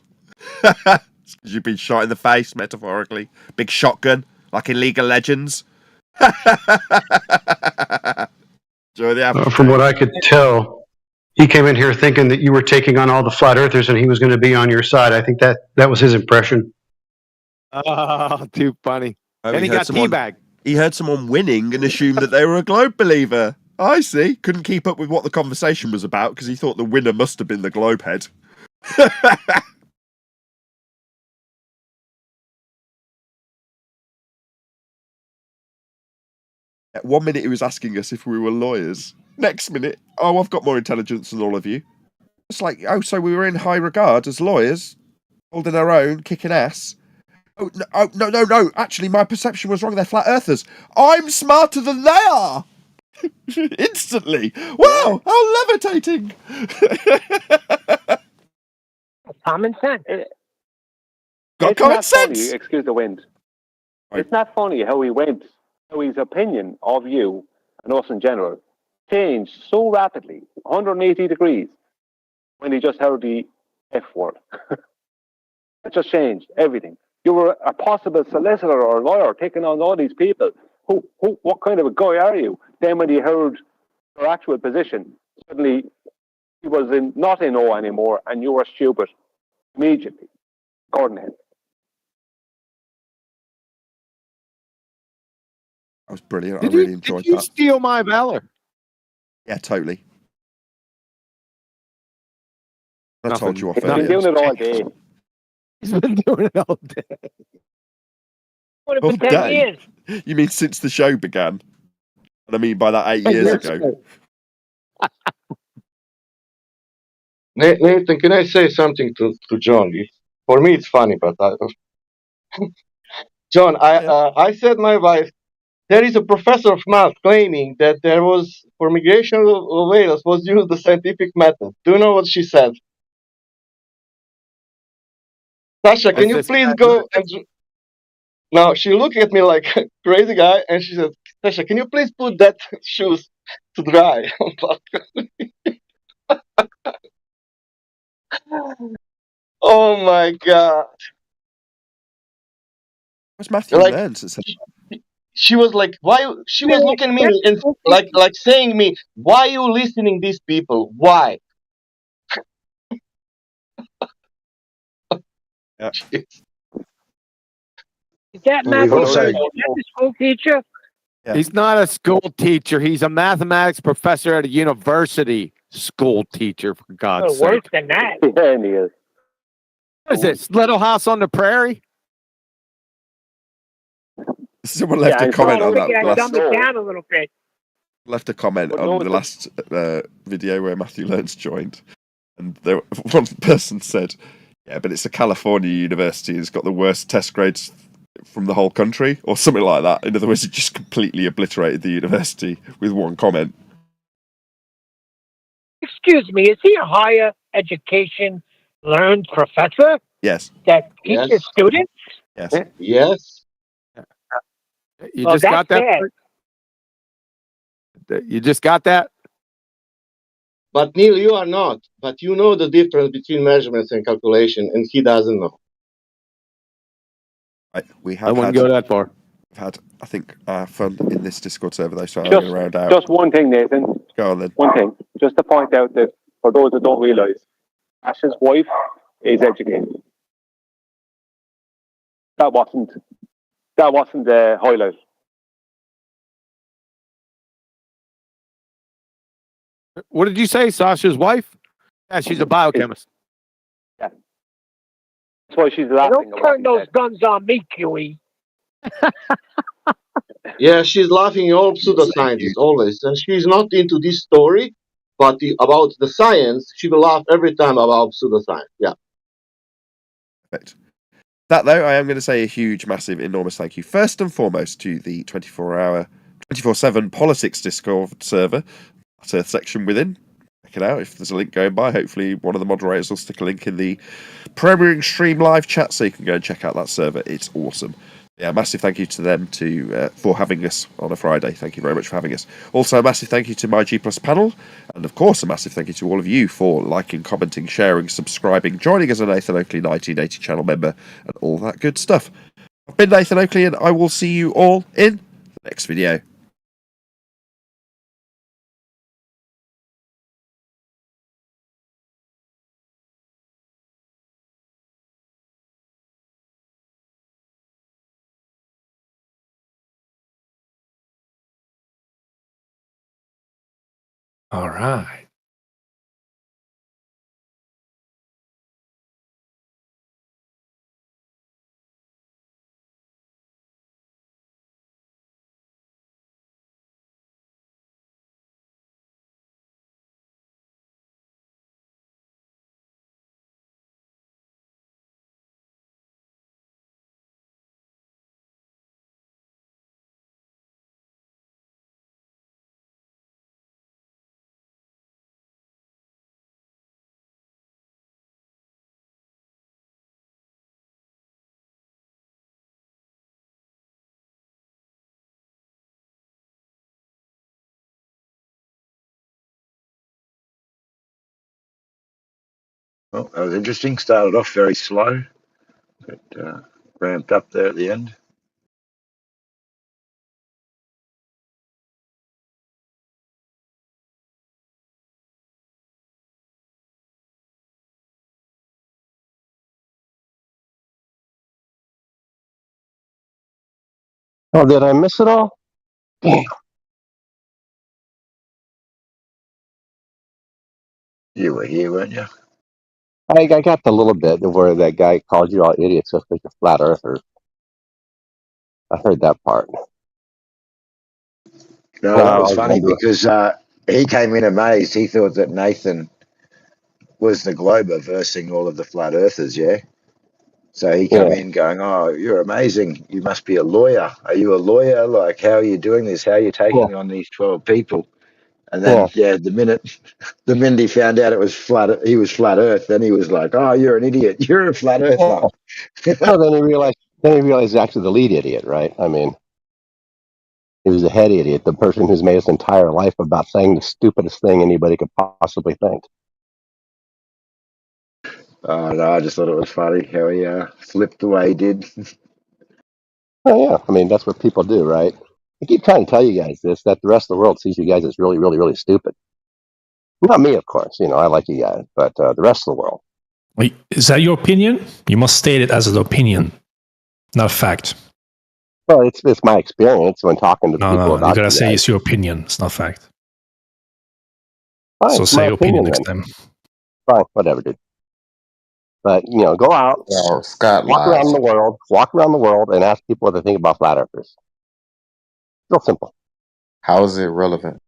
Because you've been shot in the face, metaphorically. Big shotgun, like in League of Legends. Enjoy the afternoon. From what I could tell, he came in here thinking that you were taking on all the flat earthers and he was going to be on your side. I think that was his impression. Oh, too funny. And he got teabagged. He heard someone winning and assumed that they were a globe believer. I see. Couldn't keep up with what the conversation was about because he thought the winner must have been the globe head. At 1 minute he was asking us if we were lawyers. Next minute, oh, I've got more intelligence than all of you. It's like, oh, so we were in high regard as lawyers, holding our own, kicking ass. Oh, no. Actually, my perception was wrong. They're flat earthers. I'm smarter than they are. Instantly. Wow, how levitating. Common sense. Got It's common not funny. sense. Excuse the wind. Right. It's not funny how he went, how his opinion of you and us in general changed so rapidly, 180 degrees, when he just heard the F word. It just changed everything. You were a possible solicitor or lawyer taking on all these people. What kind of a guy are you? Then when he heard your actual position, suddenly he was not in O anymore, and you were stupid immediately. Gordon Hill. That was brilliant. Did I really enjoyed did you that. steal my valor? Yeah, totally. I Nothing. told you off He's been earlier. doing it all day. He's been doing it all day. What All for 10 day? years? You mean since the show began? And I mean by that 8 years ago. Nathan, can I say something to John? For me, it's funny, but John, I said my wife. There is a professor of math claiming that there was for migration of whales was used the scientific method. Do you know what she said? Sasha, can you please go and? Now she looked at me like a crazy guy, and she said, "Sasha, can you please put that shoes to dry?" Oh my god! What's Matthew Like learns? she was like, "Why?" She was looking at me and like saying me, "Why you listening these people? Why?" Yeah. Is that We've math also is that the school teacher? Yeah. He's not a school teacher. He's a mathematics professor at a university. School teacher, for God's Worse sake. than that. Yeah, he is. What is this? Little House on the Prairie? Someone left a it's comment not on only- that Yeah, dumb last. it down a little bit. Left a comment But on no, the it's- last video where Matthew Learns joined, and there, one person said, "Yeah, but it's a California university. It's got the worst test grades from the whole country," or something like that. In other words, it just completely obliterated the university with one comment. Excuse me, is he a higher education learned professor Yes. that teaches students? Yes. Yes. You Well, just got that's that? You just got that? But Neil, you are not. But you know the difference between measurements and calculation, and he doesn't know. We have I wouldn't had, go that far. We've had, I think, fun in this Discord server though, so I'm going to round out. Just one thing, Nathan. Go on then. One thing. Just to point out that for those that don't realise, Ash's wife is educated. That wasn't highlighted. What did you say, Sasha's wife? Yeah, she's a biochemist. Yeah. That's why she's laughing. Don't turn those guns on me, QE. Yeah, she's laughing at all pseudoscientists always, and she's not into this story, but about the science, she will laugh every time about pseudoscience. Yeah. Perfect. That though, I am going to say a huge, massive, enormous thank you first and foremost to the 24-hour, 24/7 politics Discord server. That's a section within. Check it out if there's a link going by. Hopefully, one of the moderators will stick a link in the premiering stream live chat so you can go and check out that server. It's awesome. Yeah, massive thank you to them for having us on a Friday. Thank you very much for having us. Also, a massive thank you to my G Plus panel, and of course, a massive thank you to all of you for liking, commenting, sharing, subscribing, joining as a Nathan Oakley 1980 channel member, and all that good stuff. I've been Nathan Oakley, and I will see you all in the next video. All right. Well, that was interesting. Started off very slow, but ramped up there at the end. Oh, did I miss it all? Damn. You were here, weren't you? I got the little bit of where that guy called you all idiots just like a flat earther. I heard that part. No, No, that I was was funny wondering. because he came in amazed. He thought that Nathan was the Glober versing all of the flat earthers, yeah? So he come Yeah. in going, "Oh, you're amazing. You must be a lawyer. Are you a lawyer? Like, how are you doing this? How are you Yeah. taking on these 12 people?" And Yeah. then, yeah, the minute he found out it was he was flat Earth, then he was like, "Oh, you're an idiot. You're a flat earther." Yeah. No, then he realized. Then he realized he's actually the lead idiot, right? I mean, he was the head idiot, the person who's made his entire life about saying the stupidest thing anybody could possibly think. Oh no, I just thought it was funny how he flipped the way he did. Oh yeah, I mean that's what people do, right? I keep trying to tell you guys this, that the rest of the world sees you guys as really, really, really stupid. Not me, of course. You know, I like you guys, but the rest of the world. Wait, is that your opinion? You must state it as an opinion, not a fact. Well, it's my experience when talking to No, people no, you about gotta you say guys. it's your opinion. It's not fact. Fine, So it's my say opinion opinion next then. time. Fine, whatever, dude. But you know, go out, Well, Scott walk around lies. the world, and ask people what they think about flat earthers. Real simple. How is it relevant?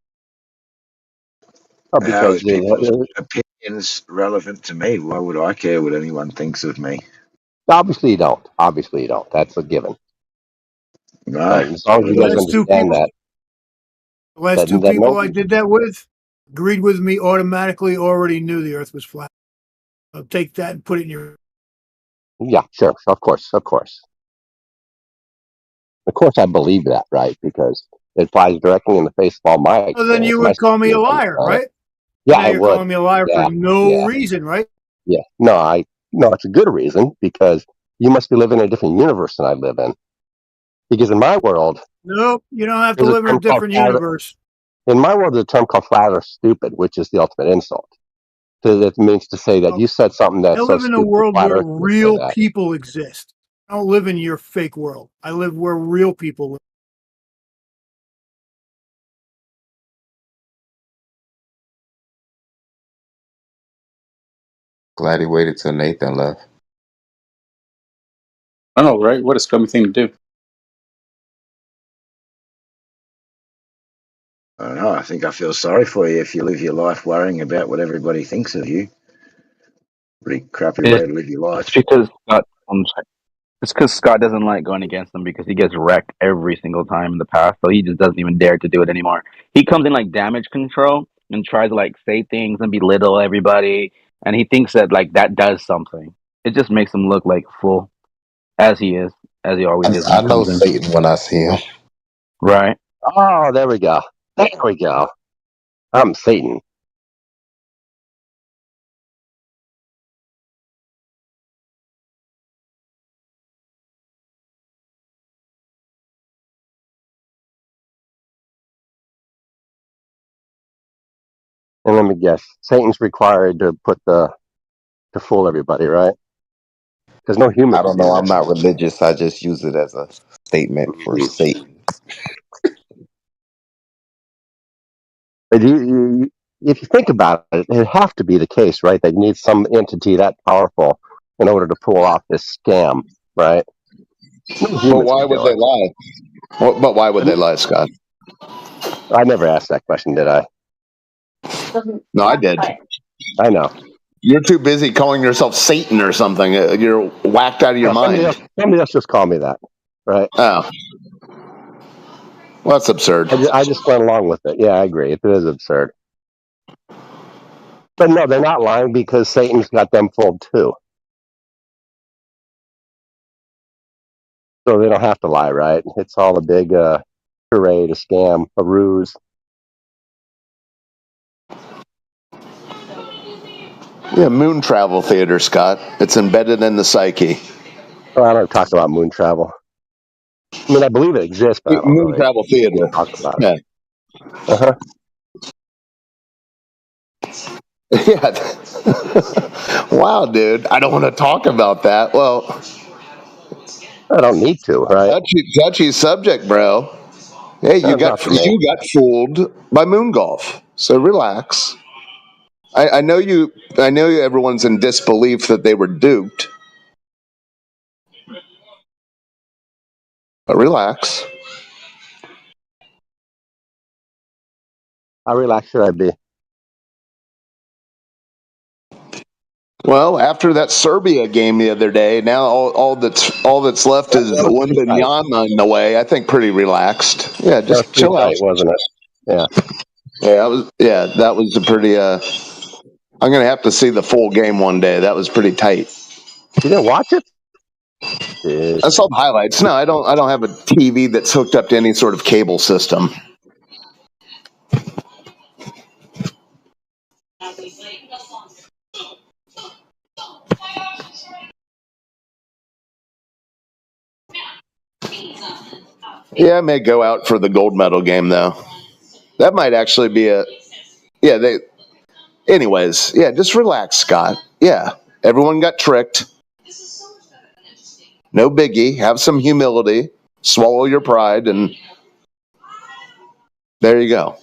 Oh, How because is people's opinions relevant to me? Why would I care what anyone thinks of me? obviously you don't. Obviously you don't. That's a given. No, But as long as you The guys last two understand people, that, the last that two that people no, I did that with agreed with me automatically. Already knew the Earth was flat. I'll take that and put it in your. yeah, sure, of course, I believe that, right? Because it flies directly in the face of all my Well, then experience, you my would call me a experience on the liar, planet. right? Yeah, Now I you're would. calling me a liar for Yeah, no yeah, reason, right? yeah. No, it's a good reason because you must be living in a different universe than I live in. Because in my world, Nope, you don't have to there's a live in a term called different flat. universe. In my world, there's a term called flat or stupid, which is the ultimate insult. So that means to say that you said something I that's so live in a stupid, world flat where Earth would say real that. people exist. I don't live in your fake world. I live where real people live. Glad he waited till Nathan left. I know, right? What a scummy thing to do. I don't know. I think I feel sorry for you if you live your life worrying about what everybody thinks of you. Pretty crappy way to live your It's life. because Scott. It's because Scott doesn't like going against him because he gets wrecked every single time in the past, so he just doesn't even dare to do it anymore. He comes in like damage control and tries to like say things and belittle everybody, and he thinks that like that does something. It just makes him look like a fool, as he is, as he always is when I he know comes in. Satan when I see him. Right. Oh, there we go. There we go. I'm Satan. And let me guess, Satan's required to fool everybody, right? Because no human I can don't do know. I'm that. not religious. I just use it as a statement for Satan. But if you think about it, it'd have to be the case, right? They need some entity that powerful in order to pull off this scam, right? No But humans why could would do they it. lie? But why would they lie, Scott? I never asked that question, did I? No, I did. I know. You're too busy calling yourself Satan or something. You're whacked out of your No, mind. somebody else just called me that, right? Oh, well, that's absurd. I just went along with it. Yeah, I agree. It is absurd. But no, they're not lying because Satan's got them fooled too. So they don't have to lie, right? It's all a big charade, a scam, a ruse. Yeah, moon travel theater, Scott. It's embedded in the psyche. Well, I don't talk about moon travel. I mean, I believe it exists, but I don't Moon really travel theater. talk about Yeah. it. Uh-huh. Yeah. Wow, dude. I don't want to talk about that. Well, I don't need to, right? touchy subject, bro. Hey, That's not for me. you got fooled by moon golf. So relax. I know you. I know everyone's in disbelief that they were duped. But relax. How relaxed should I be? Well, after that Serbia game the other day, now all that's left is That was pretty tight. Wembanyama in the way. I think pretty relaxed. Yeah, That was just pretty chill out. tight, wasn't it? Yeah. That was a pretty. I'm gonna have to see the full game one day. That was pretty tight. You didn't watch it? Jeez. I saw the highlights. No, I don't. I don't have a TV that's hooked up to any sort of cable system. Yeah, I may go out for the gold medal game though. That might actually be a. Yeah, they. Anyways, yeah, just relax, Scott. Yeah, everyone got tricked. No biggie. Have some humility. Swallow your pride, and there you go.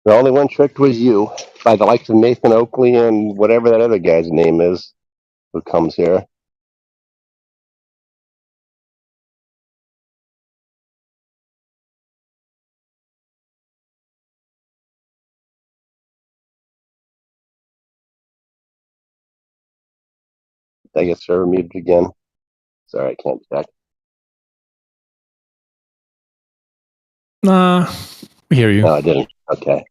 The only one tricked was you by the likes of Nathan Oakley and whatever that other guy's name is who comes here. I get server muted again. Sorry, I can't check. Nah, we hear you. No, I didn't. Okay.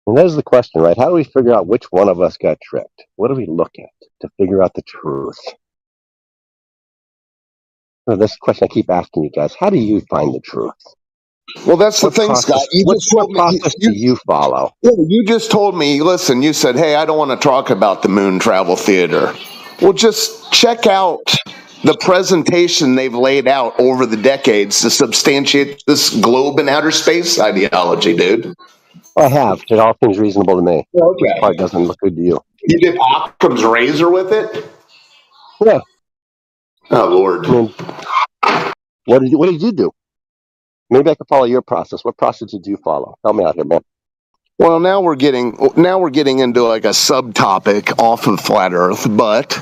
And there's the question, right? How do we figure out which one of us got tricked? What do we look at to figure out the truth? So this question I keep asking you guys. How do you find the truth? Well, that's the What thing, process, Scott. You just what told me. process do you follow? Yeah, you just told me. Listen, you said, "Hey, I don't want to talk about the moon travel theater." Well, just check out the presentation they've laid out over the decades to substantiate this globe and outer space ideology, dude. I have. It all seems reasonable to me. Okay. Which part doesn't look good to you? You did Occam's razor with it? Yeah. Oh Lord. I mean, what did you do? Maybe I could follow your process. What process did you follow? Help me out here, man. Well, now we're getting into like a subtopic off of flat Earth, but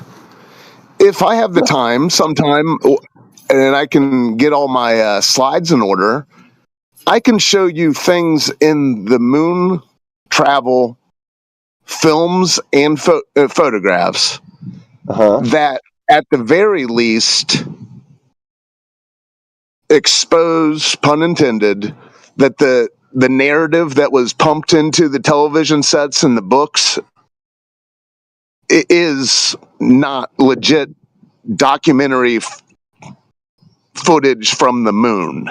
if I have the time sometime and I can get all my slides in order, I can show you things in the moon travel films and photographs that, at the very least, expose, pun intended, that the narrative that was pumped into the television sets and the books is not legit documentary footage from the moon.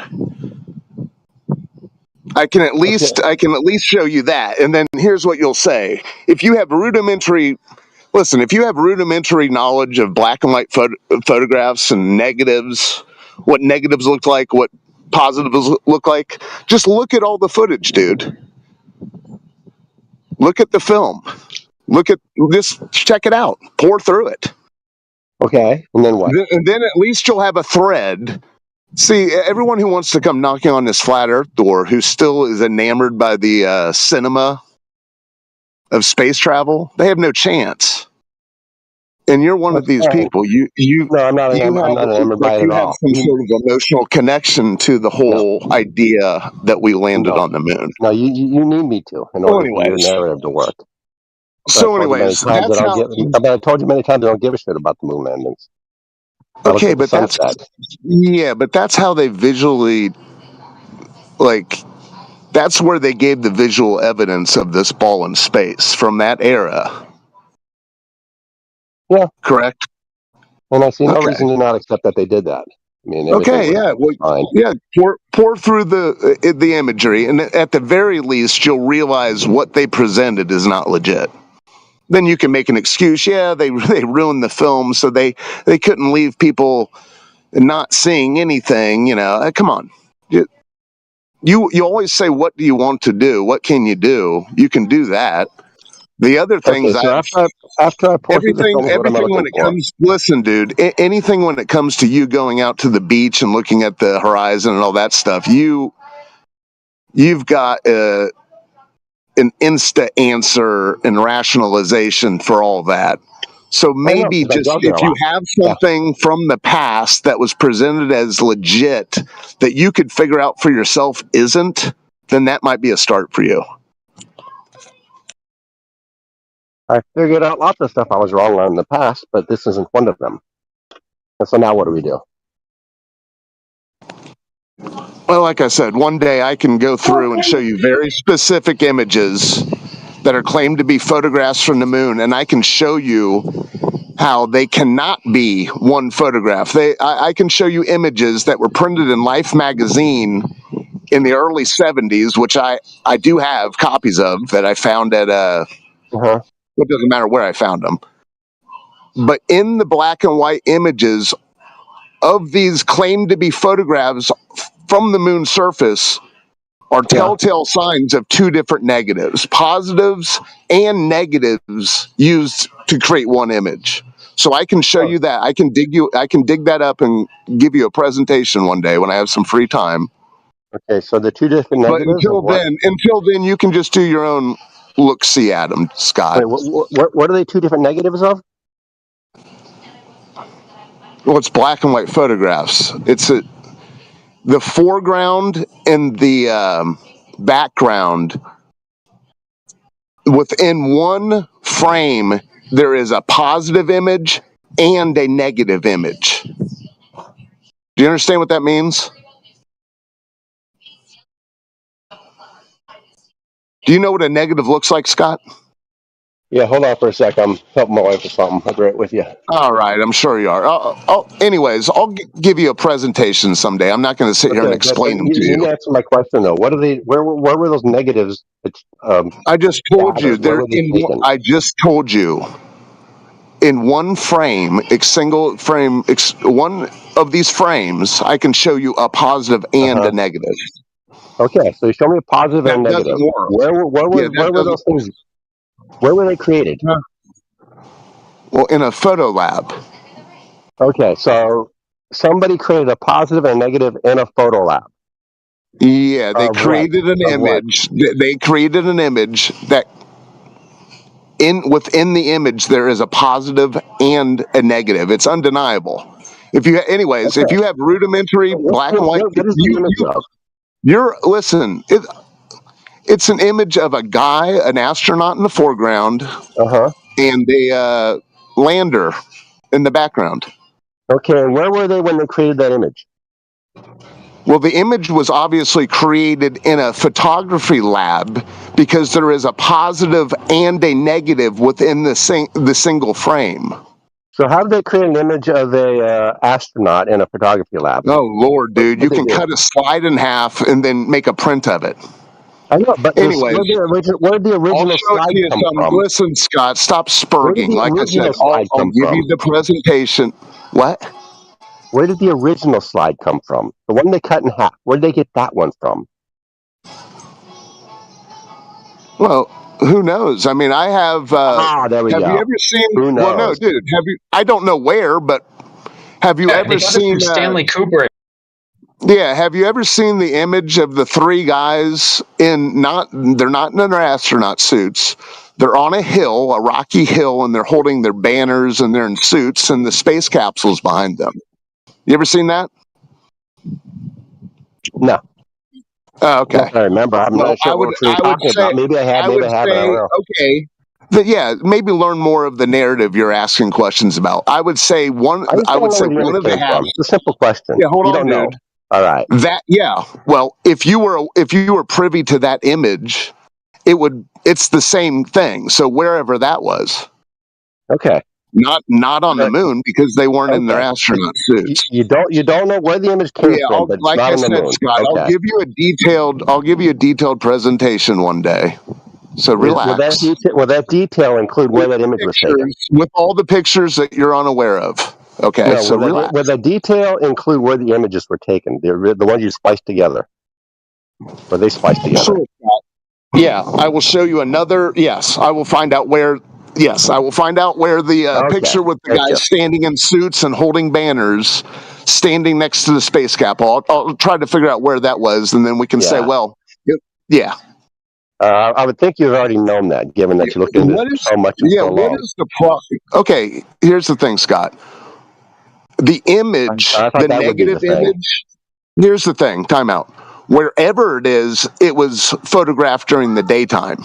I can at least show you that, and then here's what you'll say: if you have rudimentary knowledge of black and white photographs and negatives, what negatives look like, what positives look like, just look at all the footage, dude. Look at the film. Just check it out. Pour through it. Okay, and then what? And then at least you'll have a thread See, everyone who wants to come knocking on this flat Earth door, who still is enamored by the cinema of space travel, they have no chance. And you're one of That's these fine. people. No, I'm not. I'm not enamored by it You at have all. some sort of emotional connection to the whole idea that we landed on the moon. No, you need me to in So, order for your anyways, narrative to work. But I told you many times that that's I don't how. give. But I told you many times I don't give a shit about the moon landings. I look Okay, at the but sunset. that's how they visually, like, that's where they gave the visual evidence of this ball in space from that era. Yeah, correct. And I see no Okay. reason to not accept that they did that. I mean, everything Okay, was yeah, well, fine. yeah. Pour through the imagery, and at the very least, you'll realize what they presented is not legit. Then you can make an excuse. Yeah, they ruined the film, so they couldn't leave people not seeing anything. You know, come on. You always say, what do you want to do? What can you do? You can do that. The other Okay, things so after I pour through the everything film, what am I when looking it for? comes, listen, dude, anything when it comes to you going out to the beach and looking at the horizon and all that stuff, you've got an insta answer and rationalization for all that. So I know maybe because I just go there if a you lot. have Yeah. something from the past that was presented as legit that you could figure out for yourself isn't, then that might be a start for you. I figured out lots of stuff I was wrong on in the past, but this isn't one of them. And so now what do we do? Well, like I said, one day I can go through and show you very specific images that are claimed to be photographs from the moon, and I can show you how they cannot be one photograph. I can show you images that were printed in Life magazine in the early 70s, which I do have copies of that I found at it doesn't matter where I found them. But in the black and white images of these claimed to be photographs from the moon surface are telltale signs of two different negatives, positives and negatives used to create one image. So I can show you that. I can dig that up and give you a presentation one day when I have some free time. Okay, so the two different But negatives of what? until then, you can just do your own look-see at them, Scott. Wait, what are they two different negatives of? Well, it's black and white photographs. It's the foreground and the background. Within one frame, there is a positive image and a negative image. Do you understand what that means? Do you know what a negative looks like, Scott? Yeah, hold on for a sec. I'm helping my wife with something. I'll be right with you. All right, I'm sure you are. Anyways, I'll give you a presentation someday. I'm not going to sit here and Okay, but explain them you to didn't you. answer my question though. What are they? Where were those negatives? I just told you Where were they taken? I just told you in one frame, single frame, one of these frames, I can show you a positive and a negative. Okay, so you show me a positive and a That negative. doesn't work. Where were those things? Where were they created? Well, in a photo lab. Okay, so somebody created a positive and a negative in a photo lab. Yeah, they Of what? created an Of what? image. They created an image that within the image there is a positive and a negative. It's undeniable. If you have rudimentary black and white, what is the image of? Listen. It's an image of a guy, an astronaut in the foreground, and a lander in the background. Okay, and where were they when they created that image? Well, the image was obviously created in a photography lab because there is a positive and a negative within the single frame. So how did they create an image of a astronaut in a photography lab? Oh, Lord, dude. You can do? cut a slide in half and then make a print of it. I know, but anyways, where did the original slide come from? Listen, Scott, stop Where did spurging. the Like I said, original slide I'll come give from? you the presentation. What? Where did the original slide come from? The one they cut in half. Where did they get that one from? Well, who knows? I mean, I have. There we have go. you ever seen? Who knows? Well, no, dude. Have you? I don't know where, but have you ever They got it seen? from Stanley Kubrick. Yeah, have you ever seen the image of the three guys they're not in their astronaut suits. They're on a hill, a rocky hill, and they're holding their banners and they're in suits and the space capsule's behind them. You ever seen that? No. Oh, okay. Not that I remember. I'm Well, not sure what you're talking about. Maybe I have, maybe I haven't. I don't know. okay. But yeah, maybe learn more of the narrative you're asking questions about. I would say one I just I don't would know say where the one image of the came from. halves. It's a simple question. Yeah, hold You on, don't know. dude. All right. Well, if you were privy to that image, it's the same thing. So wherever that was. Okay. Not on the moon because they weren't in their Okay. astronaut suits. You don't know where the image came Yeah, from, but it's like not I on the said, moon. Scott, Okay. I'll give you a detailed presentation one day. So relax. Will that detail include where that image was taken? With all the pictures that you're unaware of. Okay, No, so relax. will the detail include where the images were taken? The ones you spliced together. Were they spliced together? Sure, Scott. Yeah, I will show you another. Yes, I will find out where. Yes, I will find out where the picture with the guys standing in suits and holding banners, standing next to the space capsule. I'll try to figure out where that was, and then we can say, well, yeah. I would think you've already known that, given that you looked into this so much and so long. What is the problem? Okay, here's the thing, Scott. The image, the negative image. Here's the thing. Time out. Wherever it is, it was photographed during the daytime.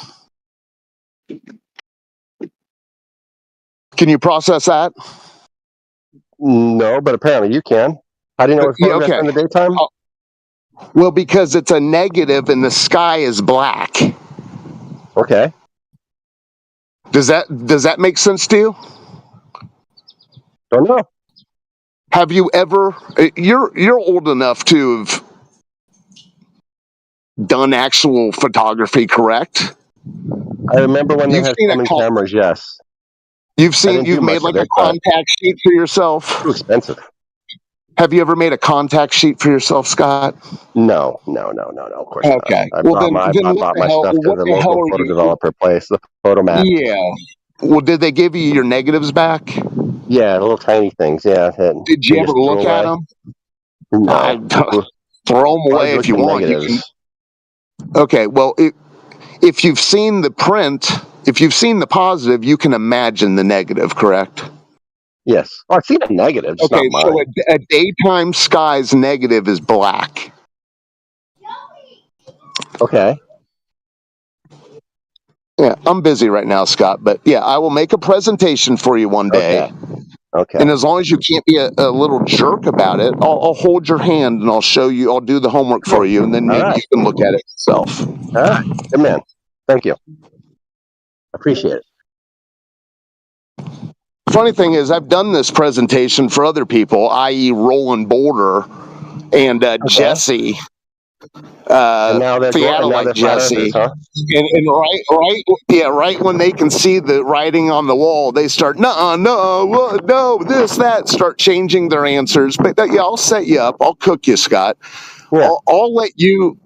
Can you process that? No, but apparently you can. How do you know it's photographed in the daytime? Well, because it's a negative and the sky is black. Okay. Does that make sense to you? Don't know. Have you ever? You're old enough to have done actual photography, correct? I remember when they had filming cameras. Yes. You've made like a contact sheet for yourself. Too expensive. Have you ever made a contact sheet for yourself, Scott? No. Of course not. Okay. I bought my stuff to the local photo developer place, the Photomat. Yeah. Well, did they give you your negatives back? Yeah, little tiny things. Yeah. Did you ever look at them? No. Throw them away if you want. Okay. Well, if you've seen the print, if you've seen the positive, you can imagine the negative, correct? Yes. Oh, I've seen a negative. It's okay, not so mine. a daytime sky's negative is black. Okay. Yeah, I'm busy right now, Scott, but yeah, I will make a presentation for you one day. Okay. And as long as you can't be a little jerk about it, I'll hold your hand and I'll show you. I'll do the homework for you, and then maybe you can look at it yourself. All right. Good man. Thank you. Appreciate it. Funny thing is, I've done this presentation for other people, i.e., Roland Boulder and Jesse. And now they're Theodolite Jesse. huh? And right when they can see the writing on the wall, they start no, this, that, start changing their answers. But yeah, I'll set you up. I'll cook you, Scott. Yeah. I'll let you.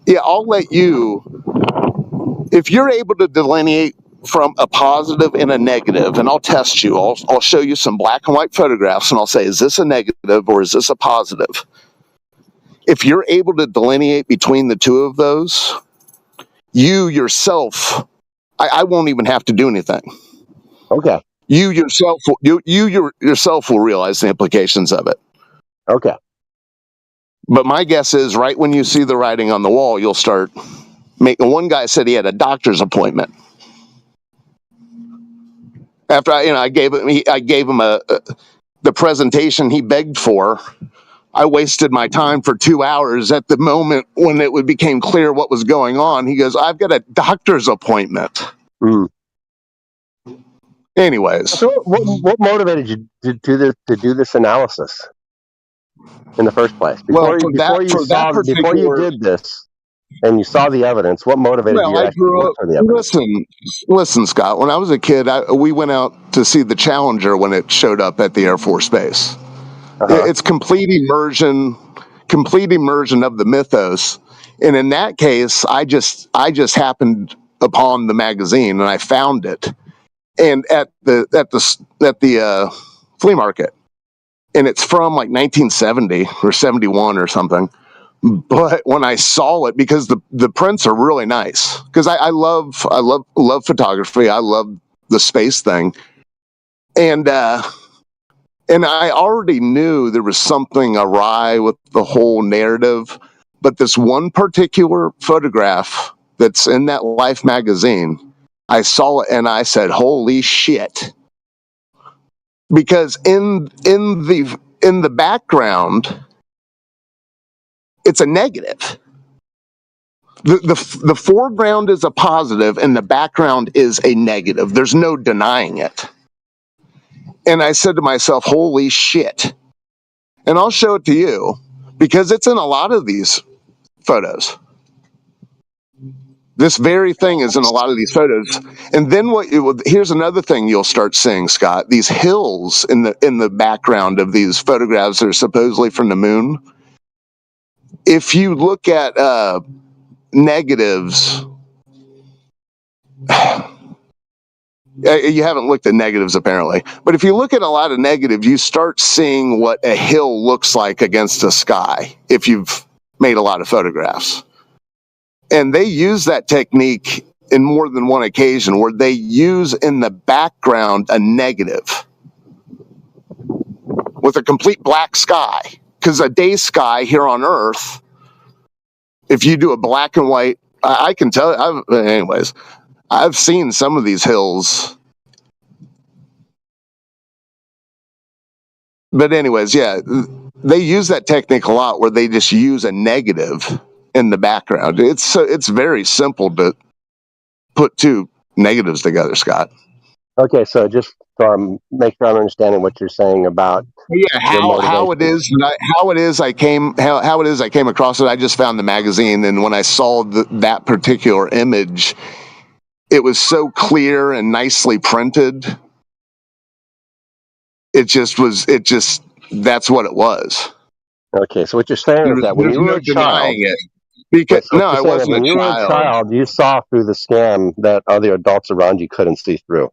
If you're able to delineate from a positive and a negative, and I'll test you. I'll show you some black and white photographs, and I'll say, is this a negative or is this a positive? If you're able to delineate between the two of those, you yourself, I won't even have to do anything. Okay. You yourself will realize the implications of it. Okay. But my guess is right when you see the writing on the wall, you'll start making. One guy said he had a doctor's appointment. After I gave him the presentation he begged for. I wasted my time for 2 hours. At the moment when it became clear what was going on, he goes, I've got a doctor's appointment. Anyways. So what motivated you to do this analysis in the first place? Before you did this and you saw the evidence, what motivated you to actually look for the evidence? Listen, Scott, when I was a kid, we went out to see the Challenger when it showed up at the Air Force Base. It's complete immersion of the mythos. And in that case, I just happened upon the magazine and I found it, and at the flea market, and it's from like 1970 or 71 or something. But when I saw it, because the prints are really nice, because I love photography. I love the space thing, and I already knew there was something awry with the whole narrative. But this one particular photograph that's in that Life magazine, I saw it and I said, "Holy shit!" Because in the background, it's a negative. The foreground is a positive and the background is a negative. There's no denying it. And I said to myself, "Holy shit!" And I'll show it to you because it's in a lot of these photos. This very thing is in a lot of these photos. And then here's another thing you'll start seeing, Scott. These hills in the background of these photographs that are supposedly from the moon. If you look at negatives, you haven't looked at negatives apparently, but if you look at a lot of negatives, you start seeing what a hill looks like against the sky if you've made a lot of photographs. And they use that technique in more than one occasion where they use in the background a negative with a complete black sky. Because a day sky here on Earth, if you do a black and white, I can tell, anyways, I've seen some of these hills. But anyways, yeah, they use that technique a lot where they just use a negative in the background. It's very simple to put two negatives together, Scott. Okay, so just make sure I'm understanding what you're saying about how it is I came across it. I just found the magazine, and when I saw that particular image, it was so clear and nicely printed. That's what it was. Okay, so what you're saying is that when you were a child, I wasn't when you were a child, you saw through the scam that other adults around you couldn't see through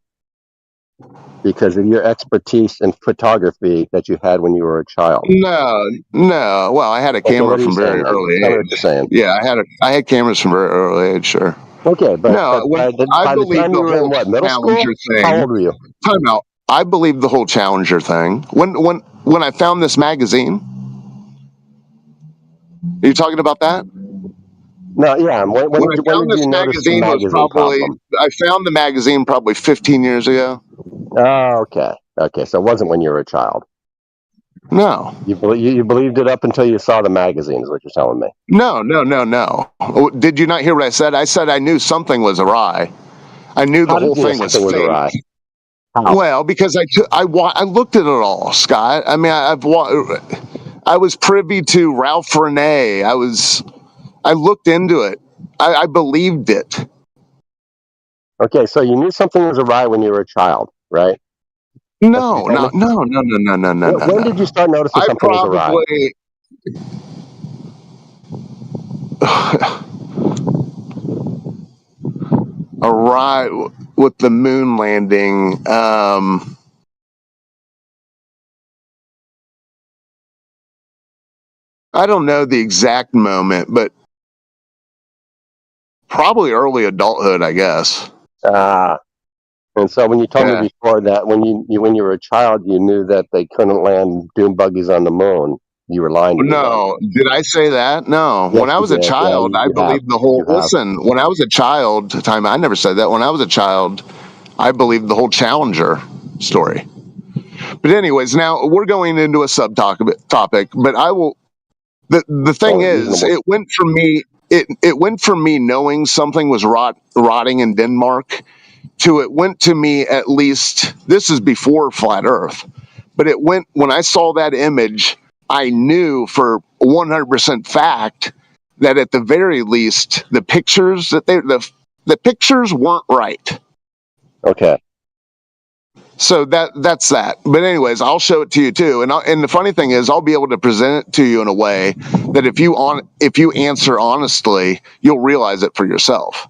because of your expertise in photography that you had when you were a child. No. Well, I had a camera from very early age. Tell me what you're saying. Yeah, I had cameras from very early age. Sure. Okay, but by the time you were in what, middle school? How old were you? Time out. I believe the whole Challenger thing. When I found this magazine, are you talking about that? No, yeah. When did you notice the magazine problem? I found the magazine probably 15 years ago. Oh, okay. Okay, so it wasn't when you were a child. No. You believed it up until you saw the magazine, is what you're telling me. No. Did you not hear what I said? I said I knew something was awry. I knew the whole thing was fake. Awry? Well, because I looked at it all, Scott. I mean, I was privy to Ralph Renee. I looked into it. I believed it. Okay, so you knew something was awry when you were a child, right? No. When did you start noticing something was awry? Awry with the moon landing. I don't know the exact moment, but probably early adulthood, I guess. And so when you told me before that when you were a child, you knew that they couldn't land dune buggies on the moon, you were lying to me. No, did I say that? No. Yes, when I was a child, I believed the whole. Listen, when I was a child, I never said that. When I was a child, I believed the whole Challenger story. But anyways, now we're going into a subtopic. But I will. The thing is, it went from me. It went from me knowing something was rotting in Denmark to it went to me at least. This is before Flat Earth, but it went when I saw that image. I knew for 100% fact that at the very least the pictures the pictures weren't right. Okay. So that's that. But anyways, I'll show it to you too. And the funny thing is, I'll be able to present it to you in a way that if you answer honestly, you'll realize it for yourself.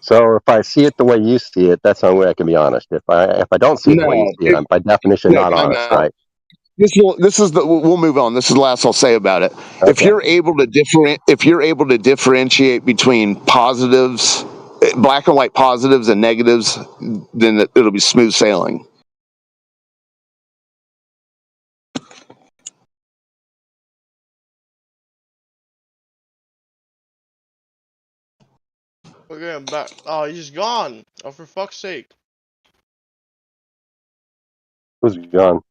So if I see it the way you see it, that's the only way I can be honest. If I don't see it the way you see it, I'm by definition not honest, right? this is the we'll move on. This is the last I'll say about it. Okay. If you're able to differentiate between positives, black and white positives and negatives, then it'll be smooth sailing. Okay, I'm back. Oh, he's gone. Oh, for fuck's sake. Who's gone?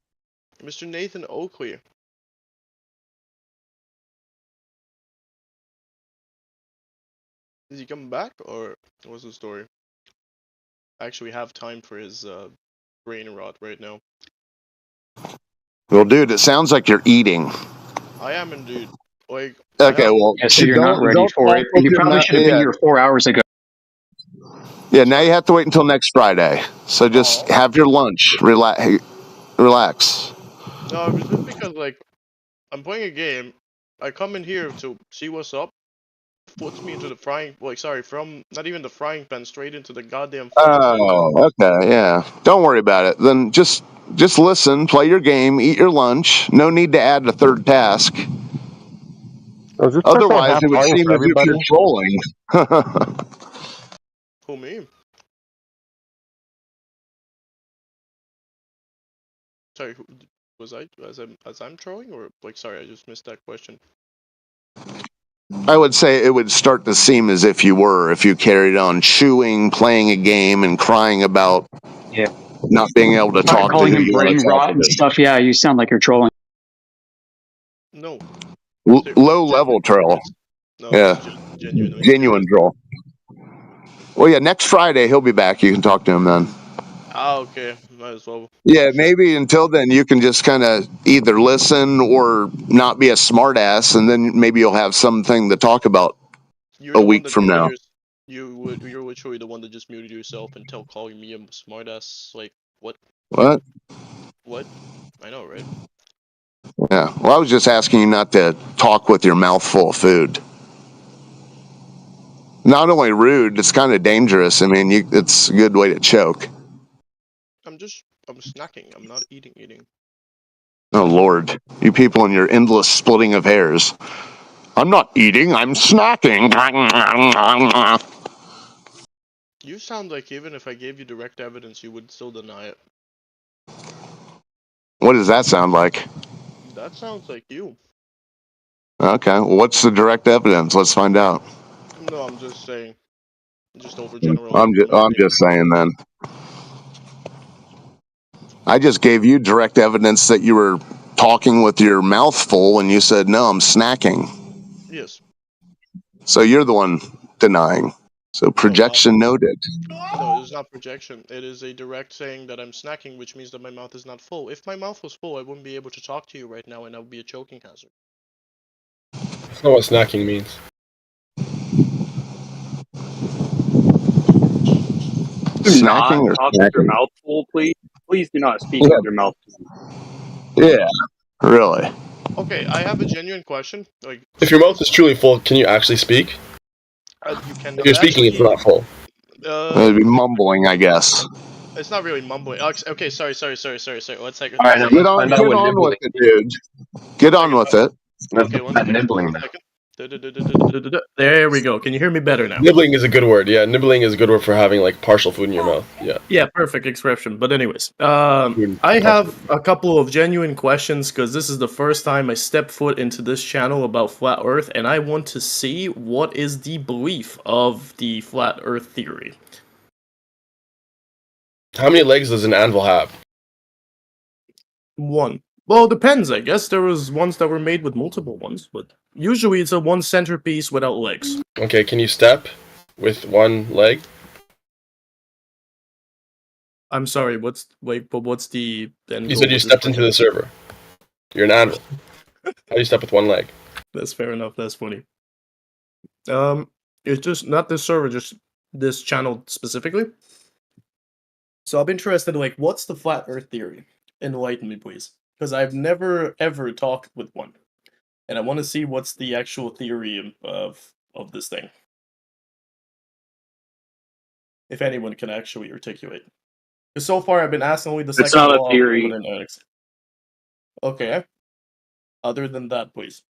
Mr. Nathan Oakley. Is he coming back, or what's the story? I actually have time for his brain rot right now. Well, dude, it sounds like you're eating. I am indeed. Like, Okay, well, Yeah, so you're not ready don't for talk it. with You your probably mouth. should have been here 4 hours ago. Yeah, now you have to wait until next Friday. So just have your lunch. Relax. No, it was just because, like, I'm playing a game. I come in here to see what's up. Puts me into the from not even the frying pan, straight into the goddamn fucking oven. Oh, okay, yeah. Don't worry about it. Then just listen, play your game, eat your lunch. No need to add a third task. Is this person Otherwise, half it would playing seem for as if everybody? you're trolling. Who, me? Sorry, was I as I'm trolling, or like, sorry, I just missed that question. I would say it would start to seem as if you were, if you carried on chewing, playing a game, and crying about not being able to Start talk to calling who him you want brain to talk rot and stuff. Yeah, you sound like you're trolling. No. to. Low level troll. No, Yeah. it's genuinely Genuine troll. Well, yeah, next Friday he'll be back. You can talk to him then. Ah, okay, might as well. Yeah, maybe until then you can just kind of either listen or not be a smartass, and then maybe you'll have something to talk about You're a the one week that from now. you're literally the one that just muted yourself and calling me a smartass. Like, what? What? What? I know, right? Yeah. Well, I was just asking you not to talk with your mouth full of food. Not only rude, it's kind of dangerous. I mean, it's a good way to choke. I'm snacking. I'm not eating. Oh, Lord. You people and your endless splitting of hairs. I'm not eating, I'm snacking. You sound like even if I gave you direct evidence, you would still deny it. What does that sound like? That sounds like you. Okay, well, what's the direct evidence? Let's find out. No, I'm just saying. Just I'm overgeneralizing. just saying then. I just gave you direct evidence that you were talking with your mouth full and you said, no, I'm snacking. Yes. So you're the one denying. So projection noted. No, it is not projection. It is a direct saying that I'm snacking, which means that my mouth is not full. If my mouth was full, I wouldn't be able to talk to you right now, and that would be a choking hazard. That's not what snacking means. Do not Snacking or talk with your snacking? mouth full, please. Please do not speak with your mouth full. Yeah, really. Okay, I have a genuine question. Like, If your mouth is truly full, can you actually speak? You can If you're speaking, it's not full. It'd be mumbling, I guess. It's not really mumbling. Okay, sorry. 1 second. All right, get on with it, dude. Get on with it. Okay, 1 second. 1 second. There we go. Can you hear me better now? Nibbling is a good word. Yeah, nibbling is a good word for having like partial food in your mouth. Yeah. Yeah, perfect expression. But anyways, I have a couple of genuine questions because this is the first time I step foot into this channel about flat Earth, and I want to see what is the belief of the flat Earth theory. How many legs does an anvil have? One. Well, it depends. I guess there was ones that were made with multiple ones, but usually it's a one centerpiece without legs. Okay, can you step with one leg? I'm sorry. What's the? You said you stepped into the server. You're an anvil. How do you step with one leg? That's fair enough. That's funny. It's just not this server, just this channel specifically. So I'm interested in, like, what's the flat Earth theory? Enlighten me, please, because I've never ever talked with one, and I want to see what's the actual theory of this thing. If anyone can actually articulate, because so far I've been asked only the It's second not a law of theory. thermodynamics. Okay. Other than that, please.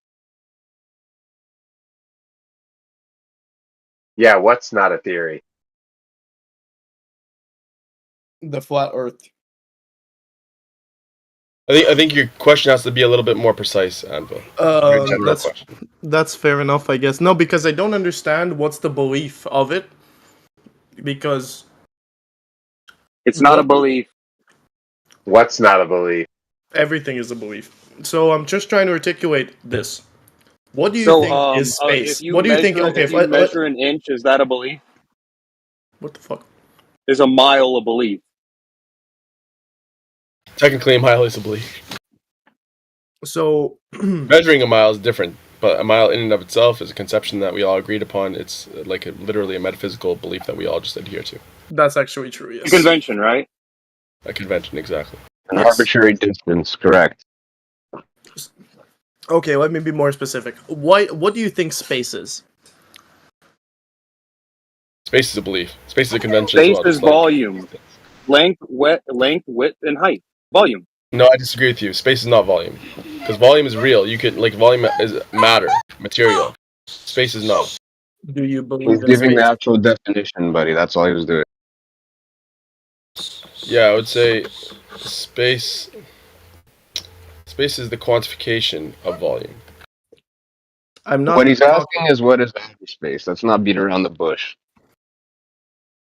Yeah, what's not a theory? The flat Earth. I think your question has to be a little bit more precise, Anvil. Very general question. That's fair enough, I guess. No, because I don't understand what's the belief of it. Because it's not a belief. What's not a belief? Everything is a belief. So I'm just trying to articulate this. What do you So, think is space? if you What do you think? measure, Okay, if you measure an inch, is that a belief? What the fuck? Is a mile a belief? Technically, a mile is a belief. So measuring a mile is different, but a mile in and of itself is a conception that we all agreed upon. It's like literally a metaphysical belief that we all just adhere to. That's actually true. Yes. A convention, right? A convention, exactly. An arbitrary distance, correct. Okay, let me be more specific. What do you think space is? Space is a belief. Space is a convention Space as well. is volume, length, width, and height. Volume. No, I disagree with you. Space is not volume, because volume is real. You could volume is matter, material. Space is not. Do you believe He's in giving the space? actual definition, buddy. That's all he was doing. Yeah, I would say space. Space is the quantification of volume. I'm not. What he's asking is what is outer space. Let's not beat around the bush.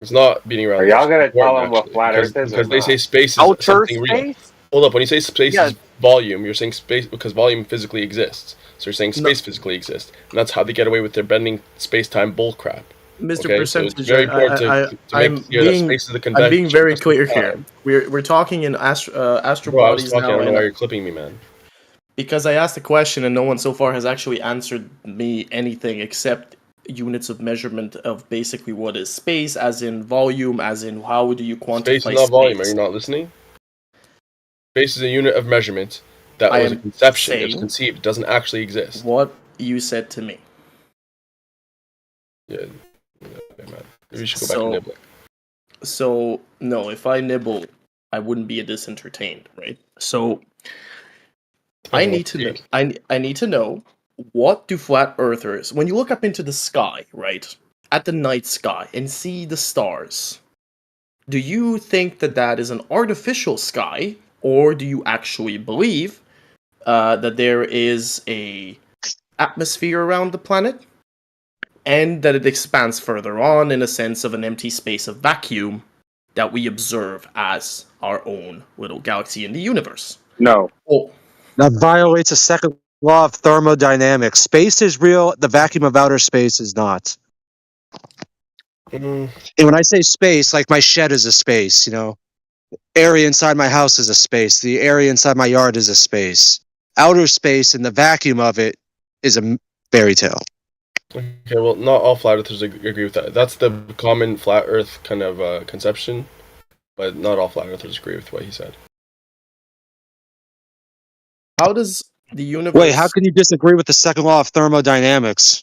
It's not beating around. Are the y'all bush. gonna It's important, tell him what actually, flat Earth is? because or they not? say space is Outer something real. space? Hold up, when you say space Yeah. is volume, you're saying space because volume physically exists. So you're saying space physically exists, and that's how they get away with their bending space-time bull crap. Mr. Okay? Percentage, so it's very important to I'm make clear that space is the convention. I'm being very clear of here. time. We're talking in astro Bro, I was bodies talking. now, I don't know and why you're clipping me, man. because I asked a question and no one so far has actually answered me anything except units of measurement of basically what is space, as in volume, as in how do you quantify Space is not volume. Are you not listening? Space is a unit of measurement that I was a am conception. It was saying conceived. It doesn't actually exist. What you said to me. Yeah, man. Maybe we should go back to nibbling. So no, if I nibble, I wouldn't be this entertained, right? So I need to know. I need to know, what do flat earthers, when you look up into the sky, right, at the night sky and see the stars, do you think that that is an artificial sky, or do you actually believe that there is a atmosphere around the planet, and that it expands further on in a sense of an empty space of vacuum that we observe as our own little galaxy in the universe? No. Oh. That violates the second law of thermodynamics. Space is real, the vacuum of outer space is not. And when I say space, like my shed is a space, area inside my house is a space, the area inside my yard is a space. Outer space and the vacuum of it is a fairy tale. Okay, well, not all flat earthers agree with that. That's the common flat earth kind of conception, but not all flat earthers agree with what he said. How does the universe... Wait, how can you disagree with the second law of thermodynamics?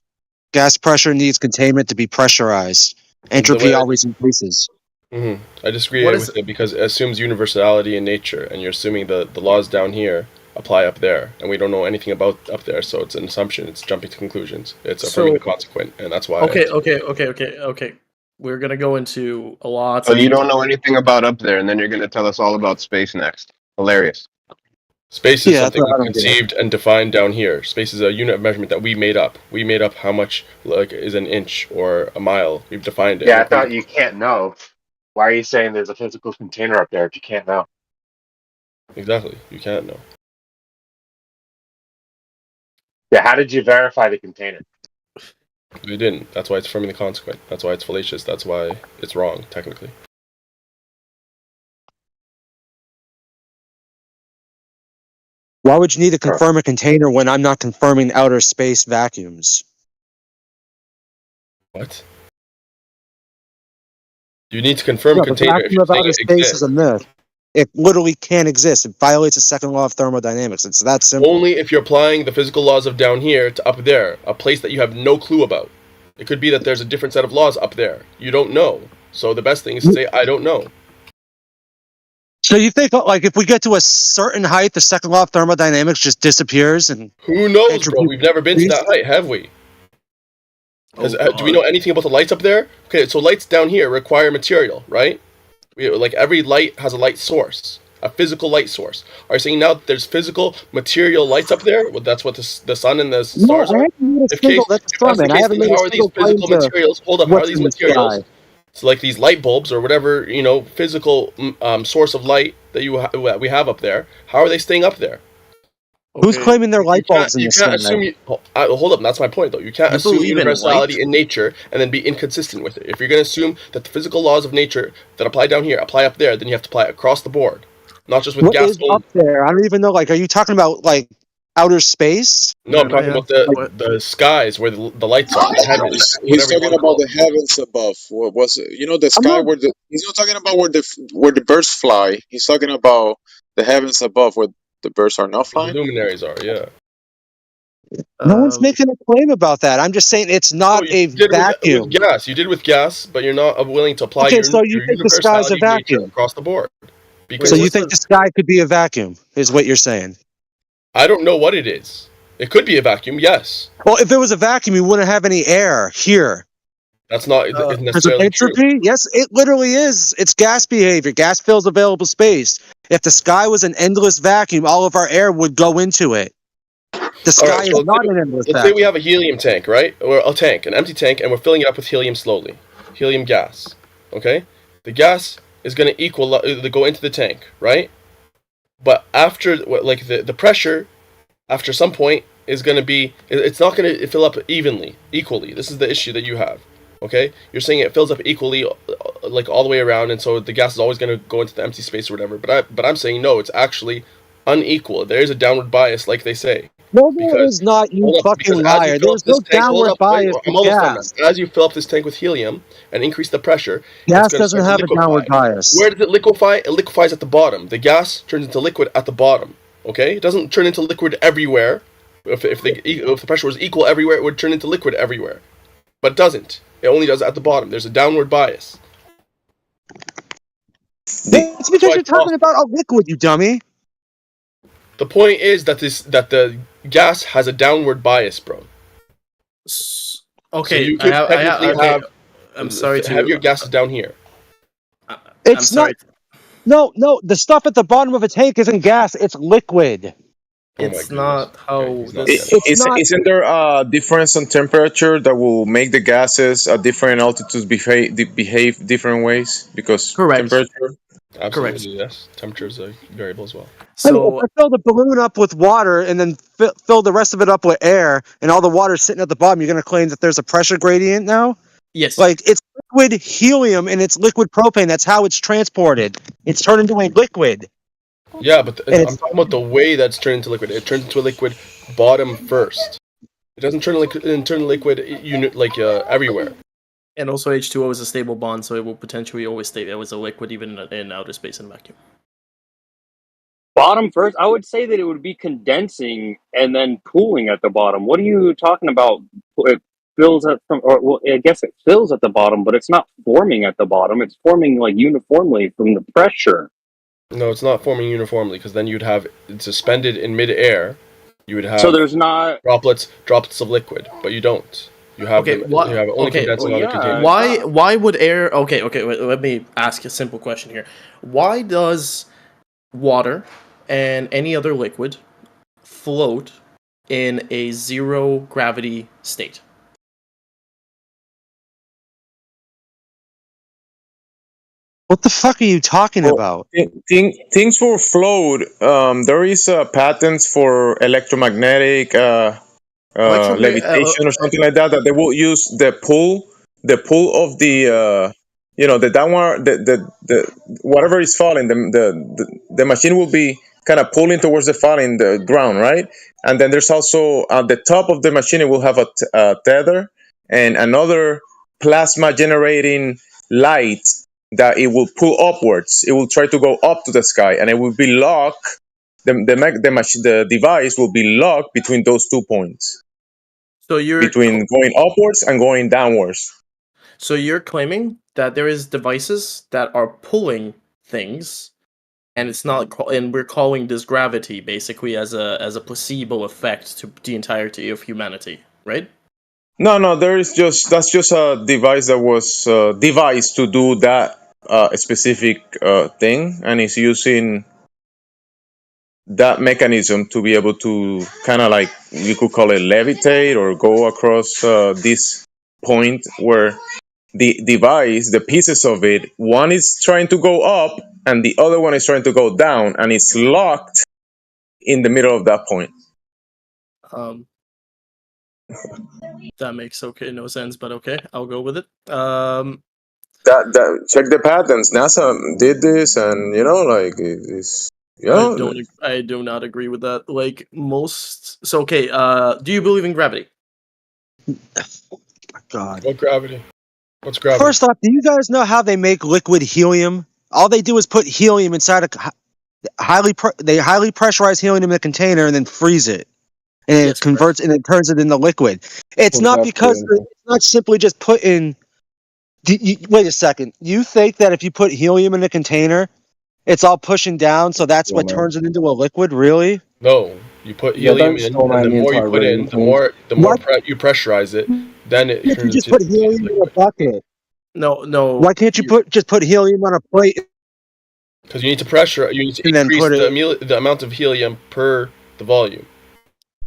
Gas pressure needs containment to be pressurized. Entropy always increases. I disagree with it because it assumes universality in nature, and you're assuming the laws down here apply up there, and we don't know anything about up there, so it's an assumption. It's jumping to conclusions. It's affirming the consequent, and that's why. Okay. We're gonna go into a lot. So you don't know anything about up there, and then you're going to tell us all about space next. Hilarious. Space is something we conceived and defined down here. Space is a unit of measurement that we made up. We made up how much is an inch or a mile. We've defined it. Yeah, I thought you can't know. Why are you saying there's a physical container up there if you can't know? Exactly. You can't know. Yeah, how did you verify the container? We didn't. That's why it's affirming the consequent. That's why it's fallacious. That's why it's wrong, technically. Why would you need to confirm a container when I'm not confirming outer space vacuums? What? You need to confirm a container if The you're vacuum of saying outer it space exists. is a myth. It literally can't exist. It violates the second law of thermodynamics. It's that simple. Only if you're applying the physical laws of down here to up there, a place that you have no clue about. It could be that there's a different set of laws up there. You don't know. So the best thing is to say, I don't know. So you think like if we get to a certain height, the second law of thermodynamics just disappears and who knows, bro? We've never been to that height, have we? Do we know anything about the lights up there? Okay, so lights down here require material, right? Like every light has a light source, a physical light source. Are you saying now that there's physical material lights up there? Well, that's what the sun and the stars are. If that's the case, then how are these physical materials? Hold up, how are these materials? So like these light bulbs or whatever physical source of light that we have up there. How are they staying up there? Who's claiming their light bulbs in You the can't sky? assume. Hold up, that's my point though. You can't You assume believe in universality light? in nature and then be inconsistent with it. If you're going to assume that the physical laws of nature that apply down here apply up there, then you have to apply it across the board, not just with What gas is only. up there? I don't even know. Like, are you talking about like outer space? No, I'm talking about the skies where the lights are, the heavens. He's Whatever you talking want to about call the it. heavens above. What was it? You know, the sky where the he's not talking about where the birds fly. He's talking about the heavens above where the birds are not The flying. luminaries are, yeah. No one's making a claim about that. I'm just saying it's not You a did vacuum. with gas. You did with gas, but you're not willing to apply Okay, so you your think the sky's a universality of nature vacuum? across the board. So you think the sky could be a vacuum? Is what you're saying? I don't know what it is. It could be a vacuum, yes. Well, if it was a vacuum, you wouldn't have any air here. That's not Because of necessarily true. entropy? Yes, it literally is. It's gas behavior. Gas fills available space. If the sky was an endless vacuum, all of our air would go into it. The sky is not an endless Let's say we vacuum. have a helium tank, right? Or a tank, an empty tank, and we're filling it up with helium slowly. Helium gas. Okay? The gas is going to go into the tank, right? But after, like, the pressure, after some point, is going to be, it's not going to fill up equally. This is the issue that you have. Okay? You're saying it fills up equally, like, all the way around, and so the gas is always going to go into the empty space or whatever. But I'm saying, no, it's actually unequal. There is a downward bias, like they say. No, there is not, you fucking liar. There's no downward bias I'm with almost done, man. gas. As you fill up this tank with helium and increase the pressure, Gas it's going to doesn't start to have a liquefy. downward bias. Where does it liquefy? It liquefies at the bottom. The gas turns into liquid at the bottom. Okay, it doesn't turn into liquid everywhere. If the pressure was equal everywhere, it would turn into liquid everywhere. But it doesn't. It only does it at the bottom. There's a downward bias. It's because you're talking about a liquid, you dummy. The point is that the gas has a downward bias, bro. Okay, so you could technically I'm sorry to have your gases down here. It's not. No, the stuff at the bottom of a tank isn't gas. It's liquid. It's not how this. Isn't there a difference in temperature that will make the gases at different altitudes behave different ways? Because temperature. Absolutely, yes. Temperature is a variable as well. I mean, if I fill the balloon up with water and then fill the rest of it up with air, and all the water's sitting at the bottom, you're going to claim that there's a pressure gradient now? Yes. Like, it's liquid helium and it's liquid propane. That's how it's transported. It's turned into a liquid. Yeah, but I'm talking about the way that's turned into liquid. It turns into a liquid bottom first. It doesn't turn liquid everywhere. And also H2O is a stable bond, so it will potentially always stay there as a liquid even in outer space and vacuum. Bottom first, I would say that it would be condensing and then cooling at the bottom. What are you talking about? It fills at I guess it fills at the bottom, but it's not forming at the bottom. It's forming like uniformly from the pressure. No, it's not forming uniformly because then you'd have it suspended in midair. You would have So there's not droplets of liquid, but you don't. You have you have only condensing on the container. Why would air? Okay. Wait, let me ask a simple question here. Why does water and any other liquid float in a zero gravity state? What the fuck are you talking about? Things will float. There is patents for electromagnetic levitation or something like that. That they will use the pull of the the downward the whatever is falling. The machine will be kind of pulling towards the falling the ground, right? And then there's also at the top of the machine it will have a tether and another plasma generating light that it will pull upwards. It will try to go up to the sky, and it will be locked. The device will be locked between those 2 points. So you're between going upwards and going downwards. So you're claiming that there is devices that are pulling things, and it's not, and we're calling this gravity basically as a placebo effect to the entirety of humanity, right? No, that's just a device that was devised to do that specific thing, and it's using that mechanism to be able to kind of like, you could call it levitate or go across this point where the device, the pieces of it, one is trying to go up and the other one is trying to go down, and it's locked in the middle of that point. That makes no sense, but okay, I'll go with it. That check the patents. NASA did this, and it's I do not agree with that. Like most, so okay. Do you believe in gravity? God. What gravity? What's gravity? First off, do you guys know how they make liquid helium? All they do is put helium inside a highly pressurize helium in a container and then freeze it, and it converts and it turns it into liquid. It's not because it's not simply just put in. Wait a second. You think that if you put helium in a container, it's all pushing down, so that's what turns it into a liquid? Really? No, you put helium in, and the more you put in, the more you pressurize it. Then it turns just into put helium in a bucket. No. Why can't you just put helium on a plate? Because you need to pressure. You need to increase the amount of helium per the volume.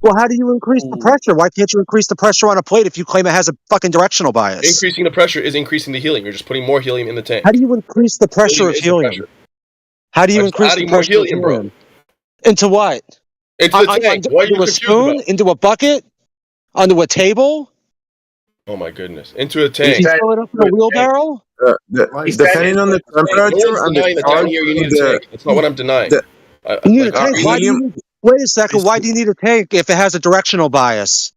Well, how do you increase the pressure? Why can't you increase the pressure on a plate if you claim it has a fucking directional bias? Increasing the pressure is increasing the helium. You're just putting more helium in the tank. How do you increase the pressure of helium? How do you increase the pressure of helium? Bro. Into what? Into the tank. What are you confused spoon? about? Into a bucket? Onto a table? Oh my goodness! Into a tank. You fill it up in a wheelbarrow? Depending on the temperature no one's and denying the that down charge here you need of a tank. That's not what I'm denying. You need a tank. Wait a second. Why do you need a tank if it has a directional bias?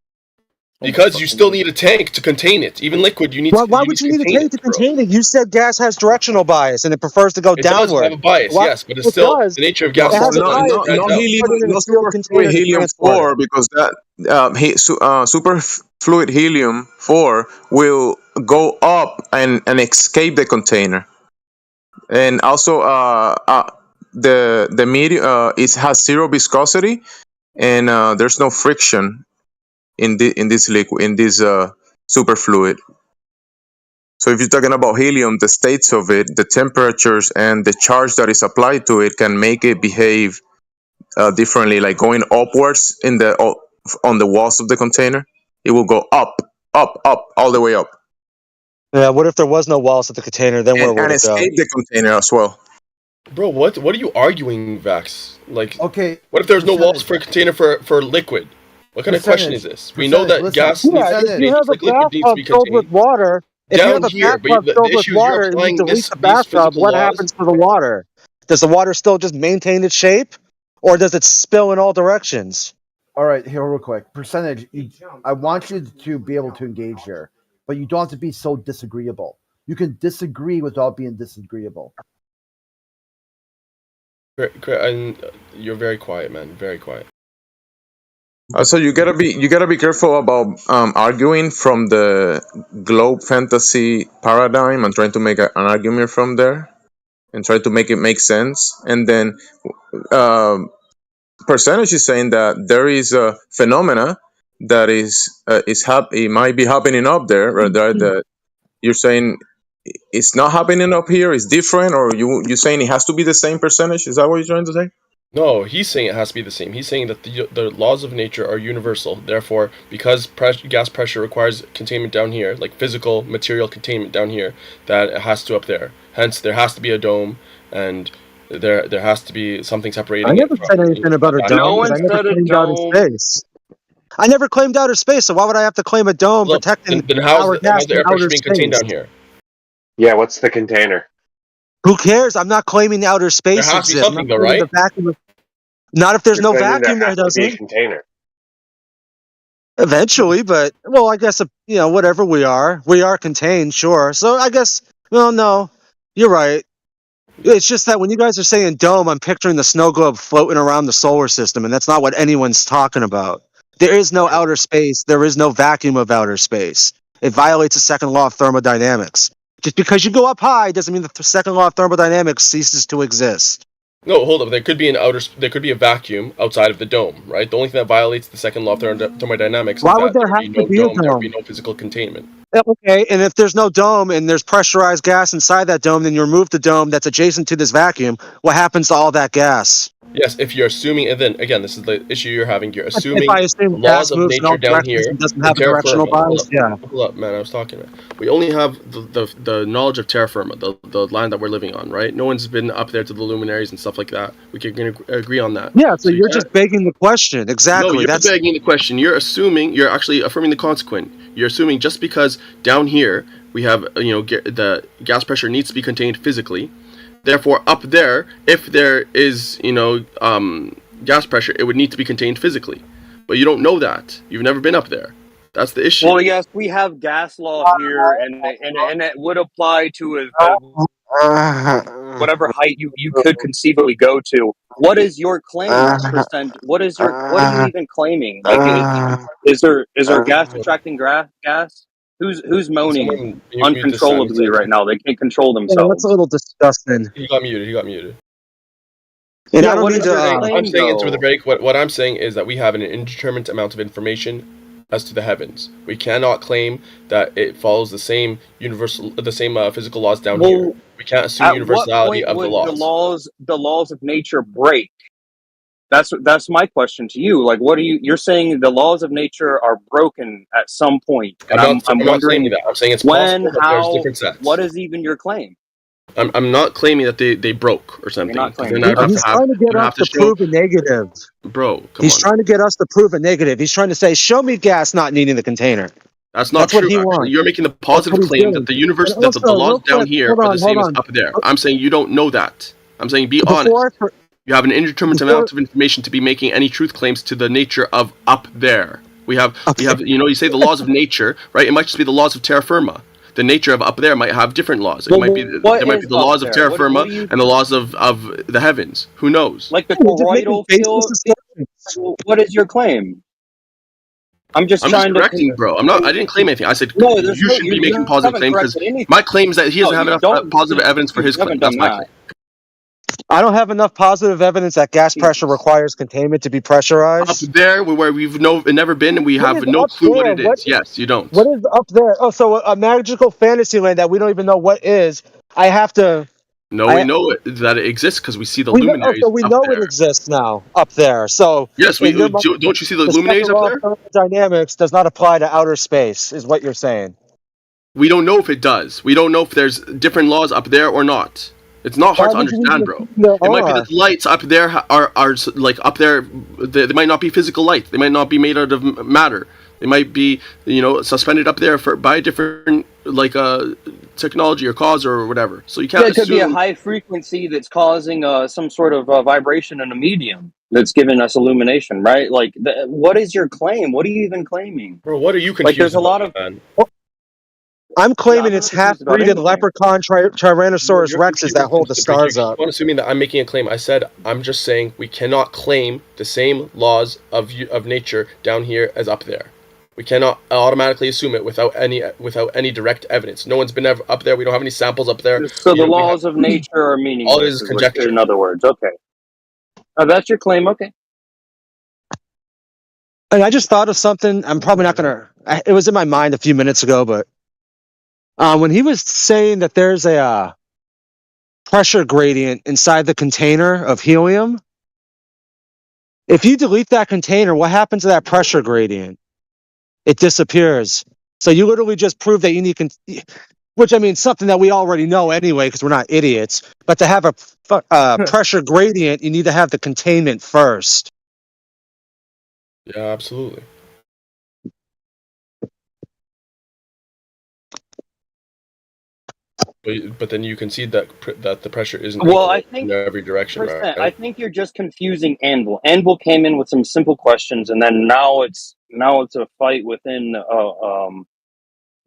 Because you still need a tank to contain it. Even liquid, you need. Why would you need a tank to contain it? You said gas has directional bias and it prefers to go downward. It does have a bias, yes, but it's still the nature of gas. No superfluid helium 4, because that superfluid helium 4 will go up and escape the container, and also the medium it has zero viscosity, and there's no friction in this liquid, in this superfluid. So if you're talking about helium, the states of it, the temperatures, and the charge that is applied to it can make it behave differently, like going upwards on the walls of the container. It will go up, all the way up. Yeah, what if there was no walls at the container? Then where would it go? And escape the container as well. Bro, what are you arguing, Vax? Like, okay, what if there's no walls for a container for liquid? What kind of question is this? We know that gas needs to be if you have a bathtub filled with water, if you have a bathtub filled with water and you delete the bathtub, what happens to the water? Does the water still just maintain its shape, or does it spill in all directions? All right, here real quick. Percentage. I want you to be able to engage here, but you don't have to be so disagreeable. You can disagree without being disagreeable. And you're very quiet, man. Very quiet. So you gotta be careful about arguing from the globe fantasy paradigm and trying to make an argument from there, and try to make it make sense. And then percentage is saying that there is a phenomena that it might be happening up there, rather that you're saying it's not happening up here, it's different, or you saying it has to be the same percentage? Is that what you're trying to say? No, he's saying it has to be the same. He's saying that the laws of nature are universal. Therefore, because gas pressure requires containment down here, like physical material containment down here, that it has to up there. Hence, there has to be a dome, and there has to be something separating. I never said anything about a dome. I never claimed outer space. I never claimed outer space, so why would I have to claim a dome protecting our gas from outer space? Contained down here? Yeah, what's the container? Who cares? I'm not claiming outer space there has to be exists. something though, right? Not if there's no vacuum there, doesn't it? Container. Eventually, but well, I guess whatever we are contained, sure. So I guess, well, no, you're right. It's just that when you guys are saying dome, I'm picturing the snow globe floating around the solar system, and that's not what anyone's talking about. There is no outer space. There is no vacuum of outer space. It violates the second law of thermodynamics. Just because you go up high doesn't mean the second law of thermodynamics ceases to exist. No, hold up. There could be there could be a vacuum outside of the dome, right? The only thing that violates the second law of thermodynamics Why is would that there there have be to no be a dome, there be dome? no physical containment. Okay, and if there's no dome and there's pressurized gas inside that dome, then you remove the dome that's adjacent to this vacuum. What happens to all that gas? Yes, if you're assuming, and then again, this is the issue you're having. You're If assuming I the assume laws gas of moves in nature all down directions here, and doesn't the have a terra directional firma. bias, yeah. Hold up, man. I was talking about. We only have the knowledge of terra firma, the land that we're living on, right? No one's been up there to the luminaries and stuff like that. We can agree on that. Yeah, so So you you're can't. just begging the question. No, Exactly. you're That's begging the question. You're assuming. You're actually affirming the consequent. You're assuming just because down here we have, the gas pressure needs to be contained physically. Therefore, up there, if there is, gas pressure, it would need to be contained physically. But you don't know that. You've never been up there. That's the issue. Well, yes, we have gas law here, and it would apply to whatever height you could conceivably go to. What is your claim percent? What are you even claiming? Like, is there gas attracting gas? Who's moaning Someone mute this Sam. uncontrollably right now? They can't control yeah, that's a themselves. little disgusting. He got muted. He got muted. And Yeah, I don't what mean is your to. I'm claim saying it's for the though? break. What I'm saying is that we have an indeterminate amount of information as to the heavens. We cannot claim that it follows the same physical laws down here. Well, We can't assume at what universality point of the would the laws. laws of nature break? That's my question to you. Like, what are you're saying the laws of nature are broken at some point, and I'm I'm not claiming wondering that. I'm saying it's when, possible that there's how, different sets. what is even your claim? I'm not claiming that they broke or You're something, not because then claiming. I'd have to He's Okay. have trying to get I'd us have to to show, prove a negative. bro. Come He's on. trying to get us to prove a negative. He's trying to say, show me gas not needing the container. That's not That's what true. he Actually, wants. you're making the That's what positive he's claim that doing. the And universe, that the also, laws real down quick, here hold are the on, hold same as on. up there. I'm saying you don't know that. I'm saying be Before, honest. You have an indeterminate before, amount of information to be making any truth claims to the nature of up there. We have, you say the laws of nature, right? It might just be the laws of terra firma. The nature of up there might have different laws. It Well, might be what there might be is the up laws of there? terra What firma do you and the laws of the heavens. Who knows? like the you're just making toroidal faceless field? assumptions. What is your claim? I'm just I'm just trying to. correcting, bro. I didn't claim anything. I said No, there's you no. should be making You positive haven't claims because corrected anything. my claim is that he No, doesn't have you enough don't. positive evidence for You his claim. haven't That's done my that. claim. I don't have enough positive evidence that gas pressure Jesus. requires containment to be Up pressurized. there, where we've never been, and we What have is no up clue what there? it is. Yes, you What don't. is up there? Oh, so a magical fantasy land that we don't even know what is. I have to. No, we know that it exists because we see the We know. Oh, so luminaries we up know it there. exists now up there. So Yes, in your mind, don't you see the the luminaries second up law of there? thermodynamics does not apply to outer space, is what you're saying. We don't know if it does. We don't know if there's different laws up there or not. It's not Why hard to would you understand, even bro. assume there It might be that are? the lights up there are like up there. They might not be physical light. They might not be made out of matter. They might be, suspended up there by a different technology or cause or whatever. So you Yeah, can't it could be a assume. high frequency that's causing some sort of vibration in a medium that's giving us illumination, right? Like, what is your claim? What are you even claiming? Bro, what are you Like, there's confused a about, lot of. man? I'm Yeah, claiming I'm it's not confused about half-breeded anything. leprechaun Tyrannosaurus You're rexes that hold the stars up. keep on assuming that I'm making a claim. I said I'm just saying we cannot claim the same laws of nature down here as up there. We cannot automatically assume it without any direct evidence. No one's been up there. We don't have any samples up there. So the We have laws of nature are all it meaningless, is is what, conjecture. in other words. Okay. That's your claim. Okay. And I just thought of something. I'm probably not gonna. It was in my mind a few minutes ago, but when he was saying that there's a pressure gradient inside the container of helium, if you delete that container, what happens to that pressure gradient? It disappears. So you literally just prove that you need, which I mean, something that we already know anyway, because we're not idiots. But to have a pressure gradient, you need to have the containment first. Yeah, absolutely. But then you concede that the pressure isn't Well, I equal think, in every direction, percent. I right? think you're just confusing Anvil. Anvil came in with some simple questions, and then now it's a fight within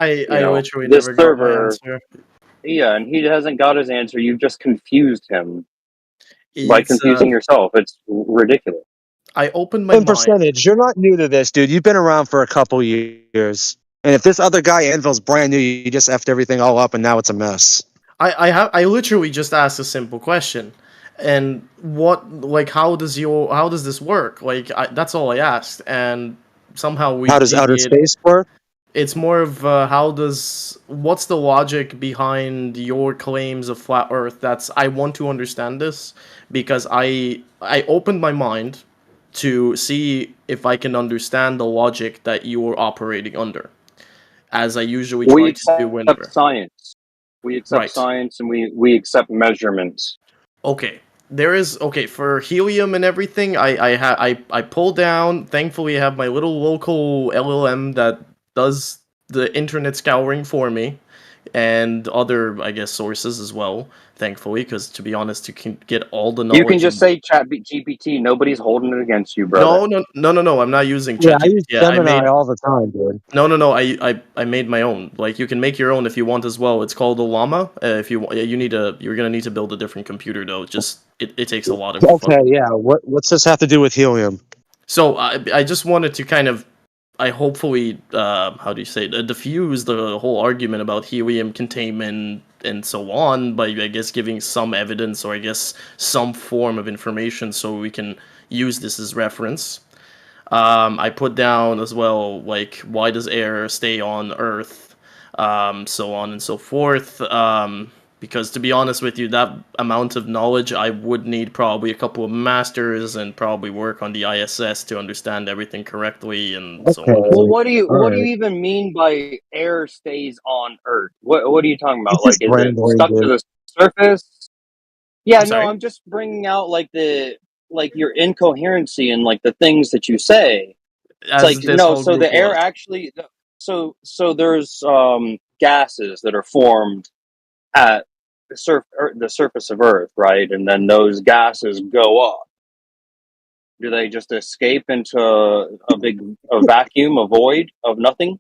I literally this never got my server. answer. Yeah, and he hasn't got his answer. You've just confused him by It's confusing yourself. It's ridiculous. I opened my In mind. percentage, you're not new to this, dude. You've been around for a couple years. And if this other guy, Anvil's brand new, you just effed everything all up, and now it's a mess. I literally just asked a simple question, And what, like, how does this work? Like, that's all I asked, and somehow we How does outer deviated. space work? It's more of what's the logic behind your claims of flat Earth? I want to understand this because I opened my mind to see if I can understand the logic that you are operating under, as I usually We try to do accept whenever. science. We accept Right. science, and we accept measurements. Okay. For helium and everything. I pull down. Thankfully, I have my little local LLM that does the internet scouring for me, and other, I guess, sources as well. Thankfully, because to be honest, you can get all the You can knowledge. just say Chat GPT. Nobody's holding it against you, brother. No. I'm not using Yeah, I use ChatGPT. Gemini all the time, dude. No. I made my own. Like, you can make your own if you want as well. It's called a llama. If you you're gonna need to build a different computer though. Just it takes a lot of Okay, yeah. What's this have to do with helium? So I just wanted to kind of, I hopefully, how do you say it, diffuse the whole argument about helium containment and so on by, I guess, giving some evidence, or I guess some form of information so we can use this as reference. I put down as well, like, why does air stay on Earth, so on and so forth. Because to be honest with you, that amount of knowledge, I would need probably a couple of masters and probably work on the ISS to understand everything correctly and so Okay. on. Well, what do you Alright. even mean by air stays on Earth? What are you talking about? It's Like, just is it rambling, stuck to dude. the surface? Yeah, I'm no, sorry. I'm just bringing out like your incoherency and like the things that you say. It's like, As this no, whole so group the air was. actually, so there's gases that are formed at the surface of Earth, right? And then those gases go up. Do they just escape into a vacuum, a void of nothing?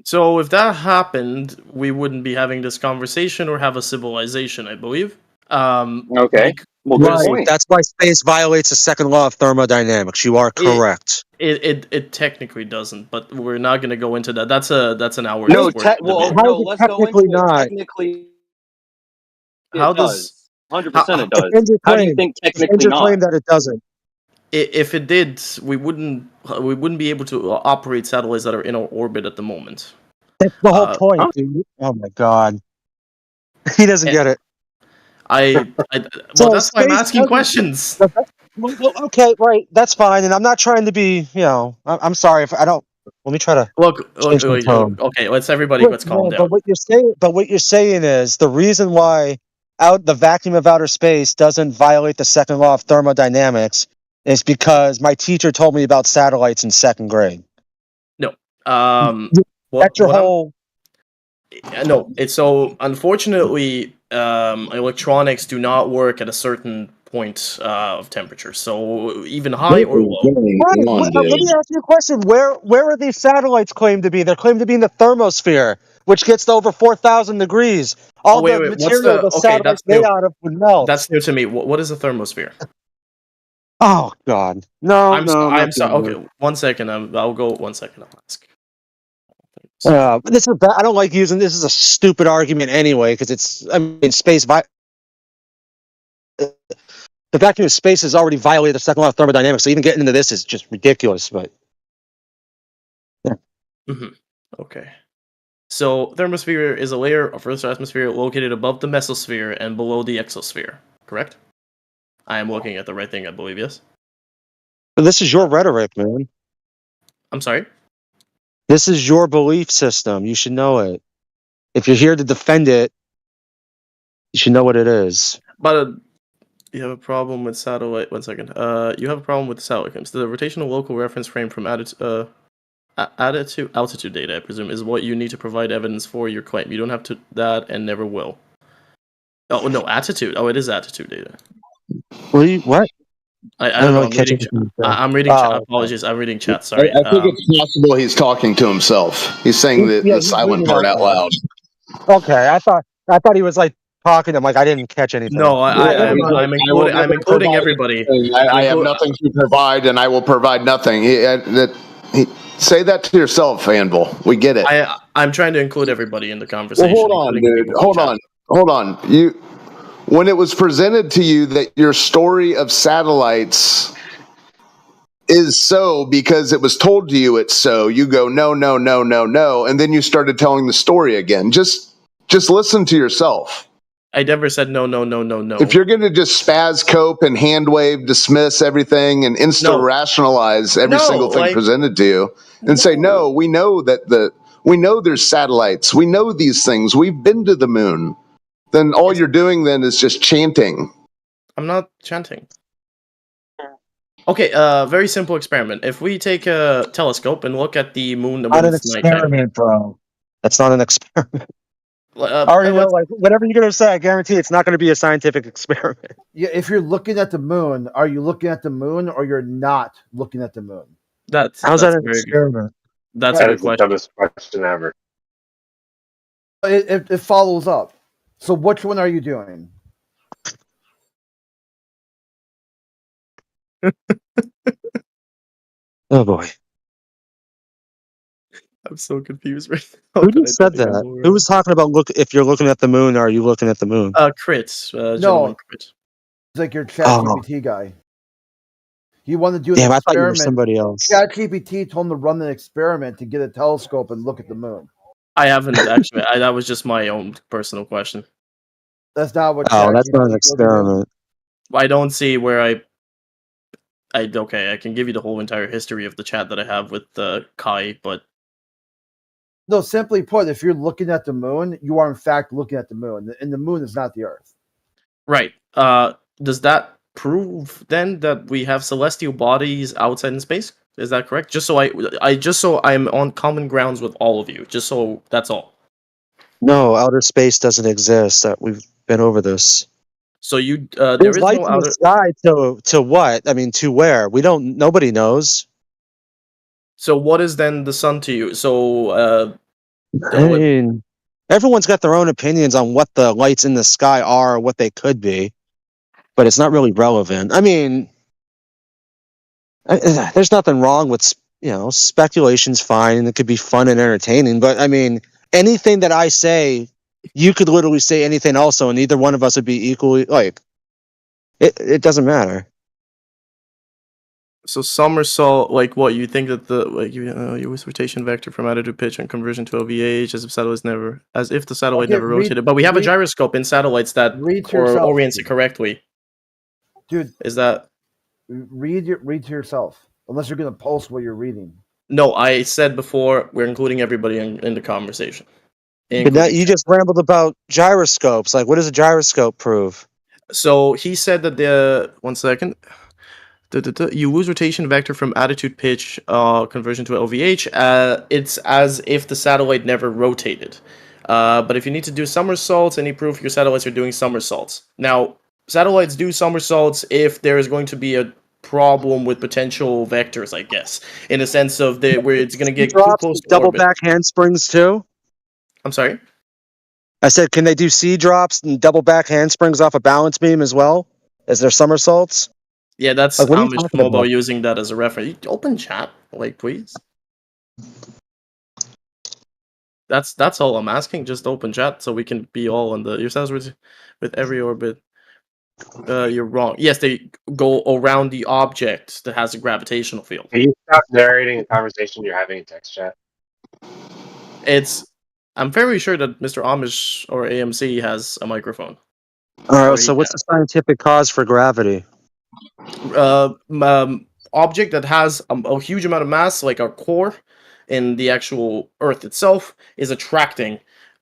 So if that happened, we wouldn't be having this conversation or have a civilization, I believe. Okay. Well, good Because Right. point. That's why space violates the second law of thermodynamics. You are correct. it technically doesn't, but we're not going to go into that. That's an hour's No, worth of debate. How no. is it Let's go into technically it. not? Technically, How it does does. 100% how, it does. Defend your How do you claim. think Defend technically your not? claim that it doesn't. if it did, we wouldn't be able to operate satellites that are in our orbit at the moment. That's the whole Uh, point, dude. Oh my god. He doesn't eh, get it. well, So that's why I'm space asking doesn't. questions. Well, okay, right. That's fine. And I'm not trying to be, I'm sorry if I don't. Let me try to change my tone. Okay, let's calm down. But what you're saying is the reason why the vacuum of outer space doesn't violate the second law of thermodynamics is because my teacher told me about satellites in second grade. No. That's your whole. No. It's so, unfortunately, electronics do not work at a certain point of temperature. So even high or low. Right. Let me ask you a question. Where are these satellites claimed to be? They're claimed to be in the thermosphere, which gets to over 4,000 degrees. All Oh, wait. the What's material the? the Okay, satellite's made out of would melt. That's new to me. What is a thermosphere? Oh God. No, I'm I'm not sorry. doing Okay, 1 second. I'll go 1 second. I'll ask. I don't like using this as a stupid argument anyway, because the vacuum of space has already violated the second law of thermodynamics, so even getting into this is just ridiculous. But yeah. Okay. So, thermosphere is a layer of Earth's atmosphere located above the mesosphere and below the exosphere. Correct? I am looking at the right thing, I believe. Yes. But this is your rhetoric, man. I'm sorry. This is your belief system. You should know it. If you're here to defend it, you should know what it is. But you have a problem with satellite. 1 second. You have a problem with satellite claims. The rotational local reference frame from altitude data, I presume, is what you need to provide evidence for your claim. You don't have to that and never will. Oh no, attitude. Oh, it is attitude data. What? I don't know. really catch it. I'm reading chat. Apologies. I'm reading chat. Sorry. I think it's possible he's talking to himself. He's saying the silent part out loud. Okay, I thought he was like talking. I'm like, I didn't catch anything. No, I'm including everybody. I have nothing to provide, and I will provide nothing. Say that to yourself, Anvil. We get it. I'm trying to include everybody in the conversation. Well, hold on, dude. Hold on. when it was presented to you that your story of satellites is so because it was told to you it's so, you go, no, no, no, no, no. And then you started telling the story again. Just listen to yourself. I never said no, no, no, no, no. If you're going to just spaz cope and hand wave, dismiss everything and insta rationalize every single thing presented to you and say, no, we know we know there's satellites. We know these things. We've been to the moon. Then all you're doing then is just chanting. I'm not chanting. Okay, very simple experiment. If we take a telescope and look at the moon when Not an it's nighttime. experiment, bro. That's not an experiment. I already know, like, whatever you're going to say, I guarantee it's not going to be a scientific experiment. Yeah, if you're looking at the moon, are you looking at the moon or you're not looking at the moon? How's that an experiment? That's That is the dumbest question ever. It follows up. So which one are you doing? Oh boy. I'm so confused right now. Who just said that? Who was talking about if you're looking at the moon, are you looking at the moon? Crits. No, gentleman Crit. it's like your ChatGPT guy. He wanted to do an Damn, I thought you were experiment. somebody else. ChatGPT told him to run an experiment to get a telescope and look at the moon. I haven't actually. That was just my own personal question. That's not what. Oh, that's not an ChatGPT experiment. I don't see where I can give you the whole entire history of the chat that I have with Kai, but No, simply put, if you're looking at the moon, you are in fact looking at the moon, and the moon is not the Earth. right. Does that prove then that we have celestial bodies outside in space? Is that correct? Just so I'm on common grounds with all of you. Just so that's all. No, outer space doesn't exist. We've been over this. So you There's there is lights no in outer the sky to what? I mean, to where? Nobody knows. So what is then the sun to you? So I mean, everyone's got their own opinions on what the lights in the sky are or what they could be, but it's not really relevant. I mean, there's nothing wrong with, speculation's fine and it could be fun and entertaining, but I mean, anything that I say, you could literally say anything also, and either one of us would be equally, like, it doesn't matter. So somersault, like what you think that use rotation vector from attitude pitch and conversion to LVH as if the satellite never rotated. But we have a gyroscope in satellites that orients it correctly. Dude, is that read to yourself? Unless you're gonna post what you're reading. No, I said before we're including everybody in the conversation. But now you just rambled about gyroscopes. Like, what does a gyroscope prove? So he said that one second. You lose rotation vector from attitude pitch conversion to LVH. It's as if the satellite never rotated. But if you need to do somersaults, any proof your satellites are doing somersaults. Now, satellites do somersaults if there is going to be a problem with potential vectors, I guess, in a sense of where it's going to get too close to double orbit. back handsprings too. I'm sorry? I said, can they do C drops and double back handsprings off a balance beam as well as their somersaults? Yeah, that's like, Amish Mobile using that as a reference. Open chat, please. That's all I'm asking. Just open chat so we can be all on your stats with every orbit. You're wrong. Yes, they go around the object that has a gravitational field. Can you stop narrating a conversation you're having in text chat? I'm fairly sure that Mr. Amish or AMC has a microphone. All right, so what's the scientific cause for gravity? Object that has a huge amount of mass, like our core in the actual Earth itself, is attracting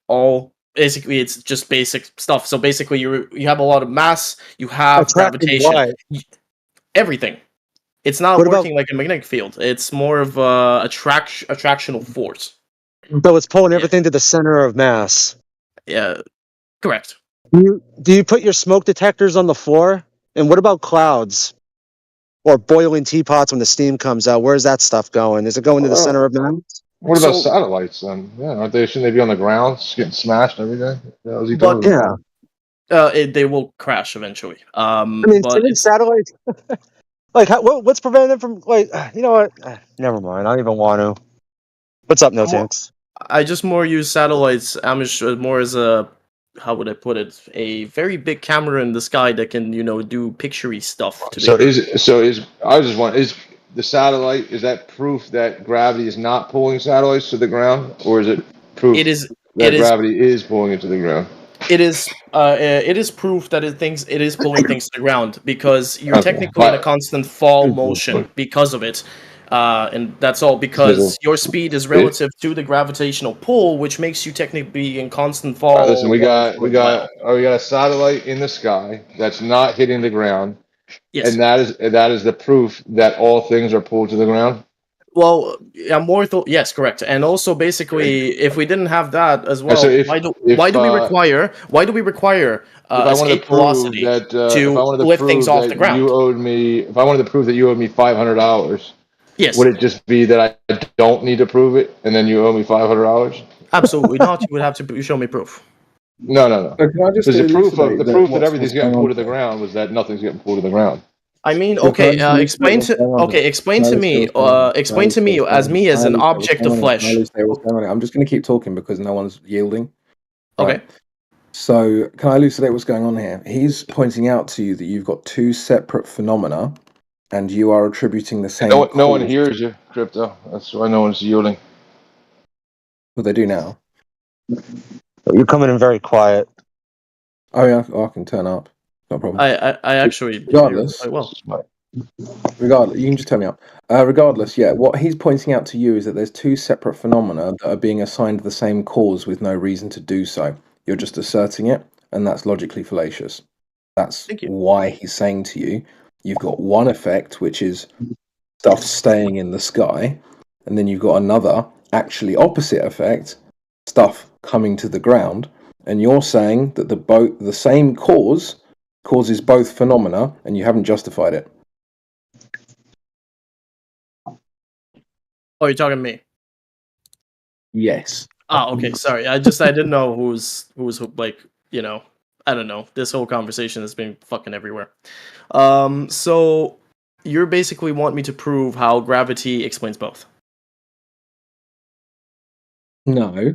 all. Basically, it's just basic stuff. So basically, you have a lot of mass. You have gravitation. Everything. It's not working like a magnetic field. It's more of a attractional force. So it's pulling everything to the center of mass. Yeah, correct. Do you put your smoke detectors on the floor? And what about clouds? Or boiling teapots when the steam comes out? Where's that stuff going? Is it going to the center of mass? What about satellites then? Yeah, shouldn't they be on the ground, just getting smashed and everything? They will crash eventually. I mean, satellites. Like, what's preventing them from, like, you know what? Never mind. I don't even want to. What's up, No Tanks? I just more use satellites, Amish, more as a how would I put it, a very big camera in the sky that can, do picturey stuff to So the Earth. I was just wondering, is the satellite, is that proof that gravity is not pulling satellites to the ground, or is it It proof is. It that is. gravity is pulling it to the ground? It is. It is proof that it is pulling things to the ground because you're Okay. technically in a constant fall motion because of it, and that's all because your speed is relative to the gravitational pull, which makes you technically be in constant All right, listen, fall we for a while. got a satellite in the sky that's not hitting the ground, Yes. and that is the proof that all things are pulled to the ground. Well, yes, correct. And also, basically, if we didn't have that as And so well, why do we require if I wanted escape to prove velocity that if I to wanted to lift things prove off the that ground? you owed me if I wanted to prove that you owed me $500, Yes. would it just be that I don't need to prove it and then you owe me $500? Absolutely not. You would have to show me proof. No. Can I just Because elucidate that that what's everything's going getting on pulled to the here? ground was that nothing's getting pulled to the ground. I mean, So can I okay. just elucidate what's going on here? Explain Can I to elucidate me. what's going on? Explain to me as me as an object of flesh. Elucidate what's going on here? I'm just going to keep talking because no one's yielding. Okay. So can I elucidate what's going on here? He's pointing out to you that you've got two separate phenomena, and you are attributing the same. No one hears you, Crypto. That's why no one's yielding. Well, they do now. You're coming in very quiet. Oh yeah, I can turn up. No problem. I actually regardless. quite well. Regardless, you can just turn me up. Regardless, yeah, what he's pointing out to you is that there's two separate phenomena that are being assigned the same cause with no reason to do so. You're just asserting it, and that's logically fallacious. That's why he's saying to you, you've got one effect, which is stuff staying in the sky, and then you've got another, actually opposite effect, stuff coming to the ground, and you're saying that the same cause causes both phenomena, and you haven't justified it. Oh, you're talking to me. Yes. Ah, okay. Sorry. I didn't know who's like, I don't know. This whole conversation has been fucking everywhere. So you basically want me to prove how gravity explains both. No,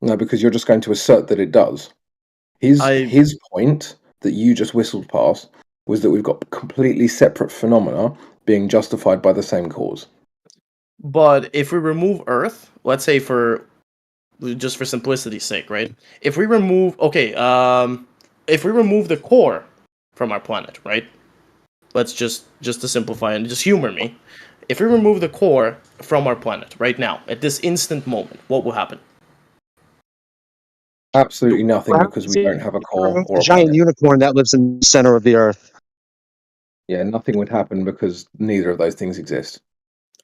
because you're just going to assert that it does. His point that you just whistled past was that we've got completely separate phenomena being justified by the same cause. But if we remove Earth, let's say just for simplicity's sake, right? If we remove the core from our planet, right? Let's just to simplify and just humor me. If we remove the core from our planet right now, at this instant moment, what will happen? Absolutely nothing because we don't have a core or a a giant planet. unicorn that lives in the center of the Earth. Yeah, nothing would happen because neither of those things exist.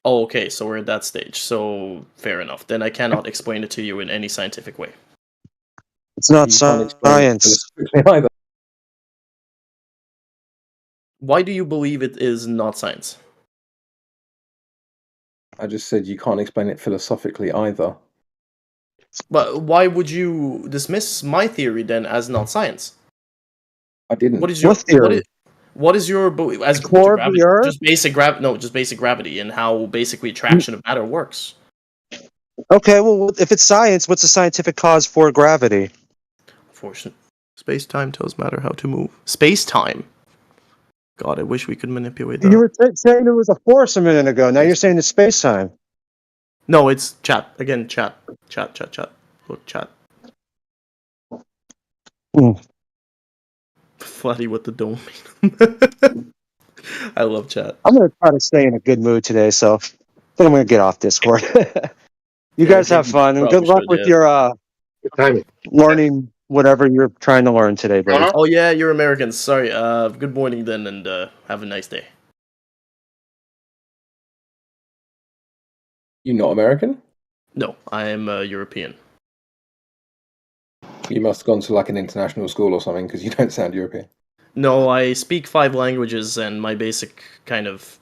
Oh, okay, so we're at that stage. So fair enough. Then I cannot explain it to you in any scientific way. It's not science. Either. Why do you believe it is not science? I just said you can't explain it philosophically either. But why would you dismiss my theory then as not science? I didn't. What is your theory? What is your belief as core of the Earth? just basic gravity and how basically attraction of matter works? Okay, well, if it's science, what's the scientific cause for gravity? Unfortunately, space-time tells matter how to move. Space-time. God, I wish we could manipulate that. You were saying it was a force a minute ago. Now you're saying it's space time. No, it's chat. Again, chat. Look, chat. Flatty with the dome. I love chat. I'm going to try to stay in a good mood today, so I think I'm going to get off Discord. You guys have fun, and good luck with your learning whatever you're trying to learn today, buddy. Oh yeah, you're Americans. Sorry. Good morning then, and have a nice day. You're not American? No, I am European. You must have gone to like an international school or something because you don't sound European. No, I speak 5 languages, and my basic kind of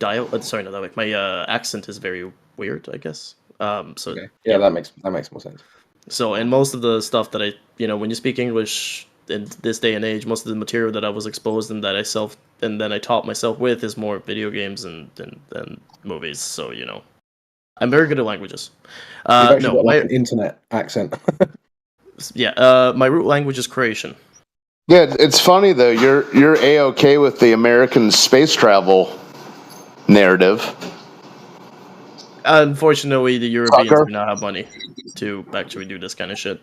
my accent is very weird, I guess. So okay. Yeah, that makes more sense. So, and most of the stuff that when you speak English in this day and age, most of the material that I was exposed and then I taught myself with is more video games and movies. So, I'm very good at languages. You've actually got like an internet accent. Yeah. My root language is Croatian. Yeah, it's funny though. You're a-okay with the American space travel narrative. Unfortunately, the Europeans Sucker. do not have money to actually do this kind of shit.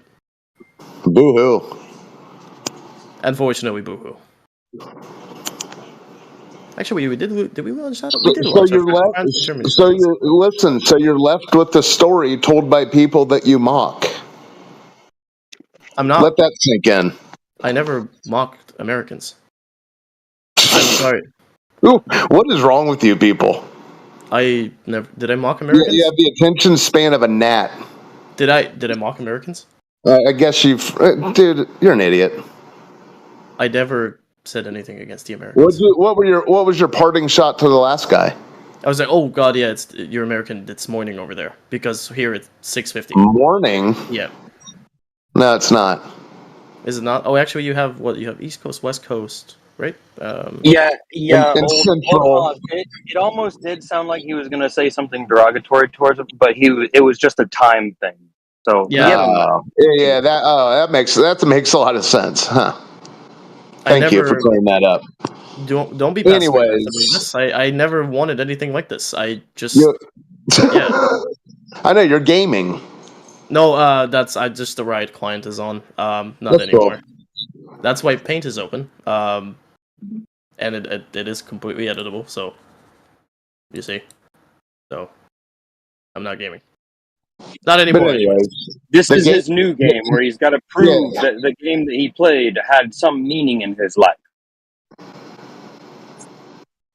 Boo-hoo. Unfortunately, boo-hoo. Actually, did we launch that? We did So launch our you're first left. France to Germany So sentence. you listen. So you're left with the story told by people that you mock. I'm not. Let that sink in. I never mocked Americans. I'm sorry. Ooh, what is wrong with you people? I never did. I mock You Americans? have the attention span of a gnat. Did I mock Americans? I guess you've, dude. You're an idiot. I never said anything against the Americans. What was your parting shot to the last guy? I was like, oh god, yeah, you're American. It's morning over there because here it's 6:50. Morning. Yeah. No, it's not. Is it not? Oh, actually, you have what? You have East Coast, West Coast, right? Yeah. And Central. It almost did sound like he was going to say something derogatory towards it, but it was just a time thing. So Yeah. give him that. Yeah. That makes a lot of sense, huh? Thank you for never- clearing that up. Don't be passive aggressive Anyways. like this. I never wanted anything like this. I just yeah. I know you're gaming. No, that's just the right client is on. Not That's anymore. cool. That's why Paint is open. And it is completely editable. So you see, so I'm not gaming. Not anymore. But anyways, This is his new game where he's got to prove that the game that he played had some meaning in his life.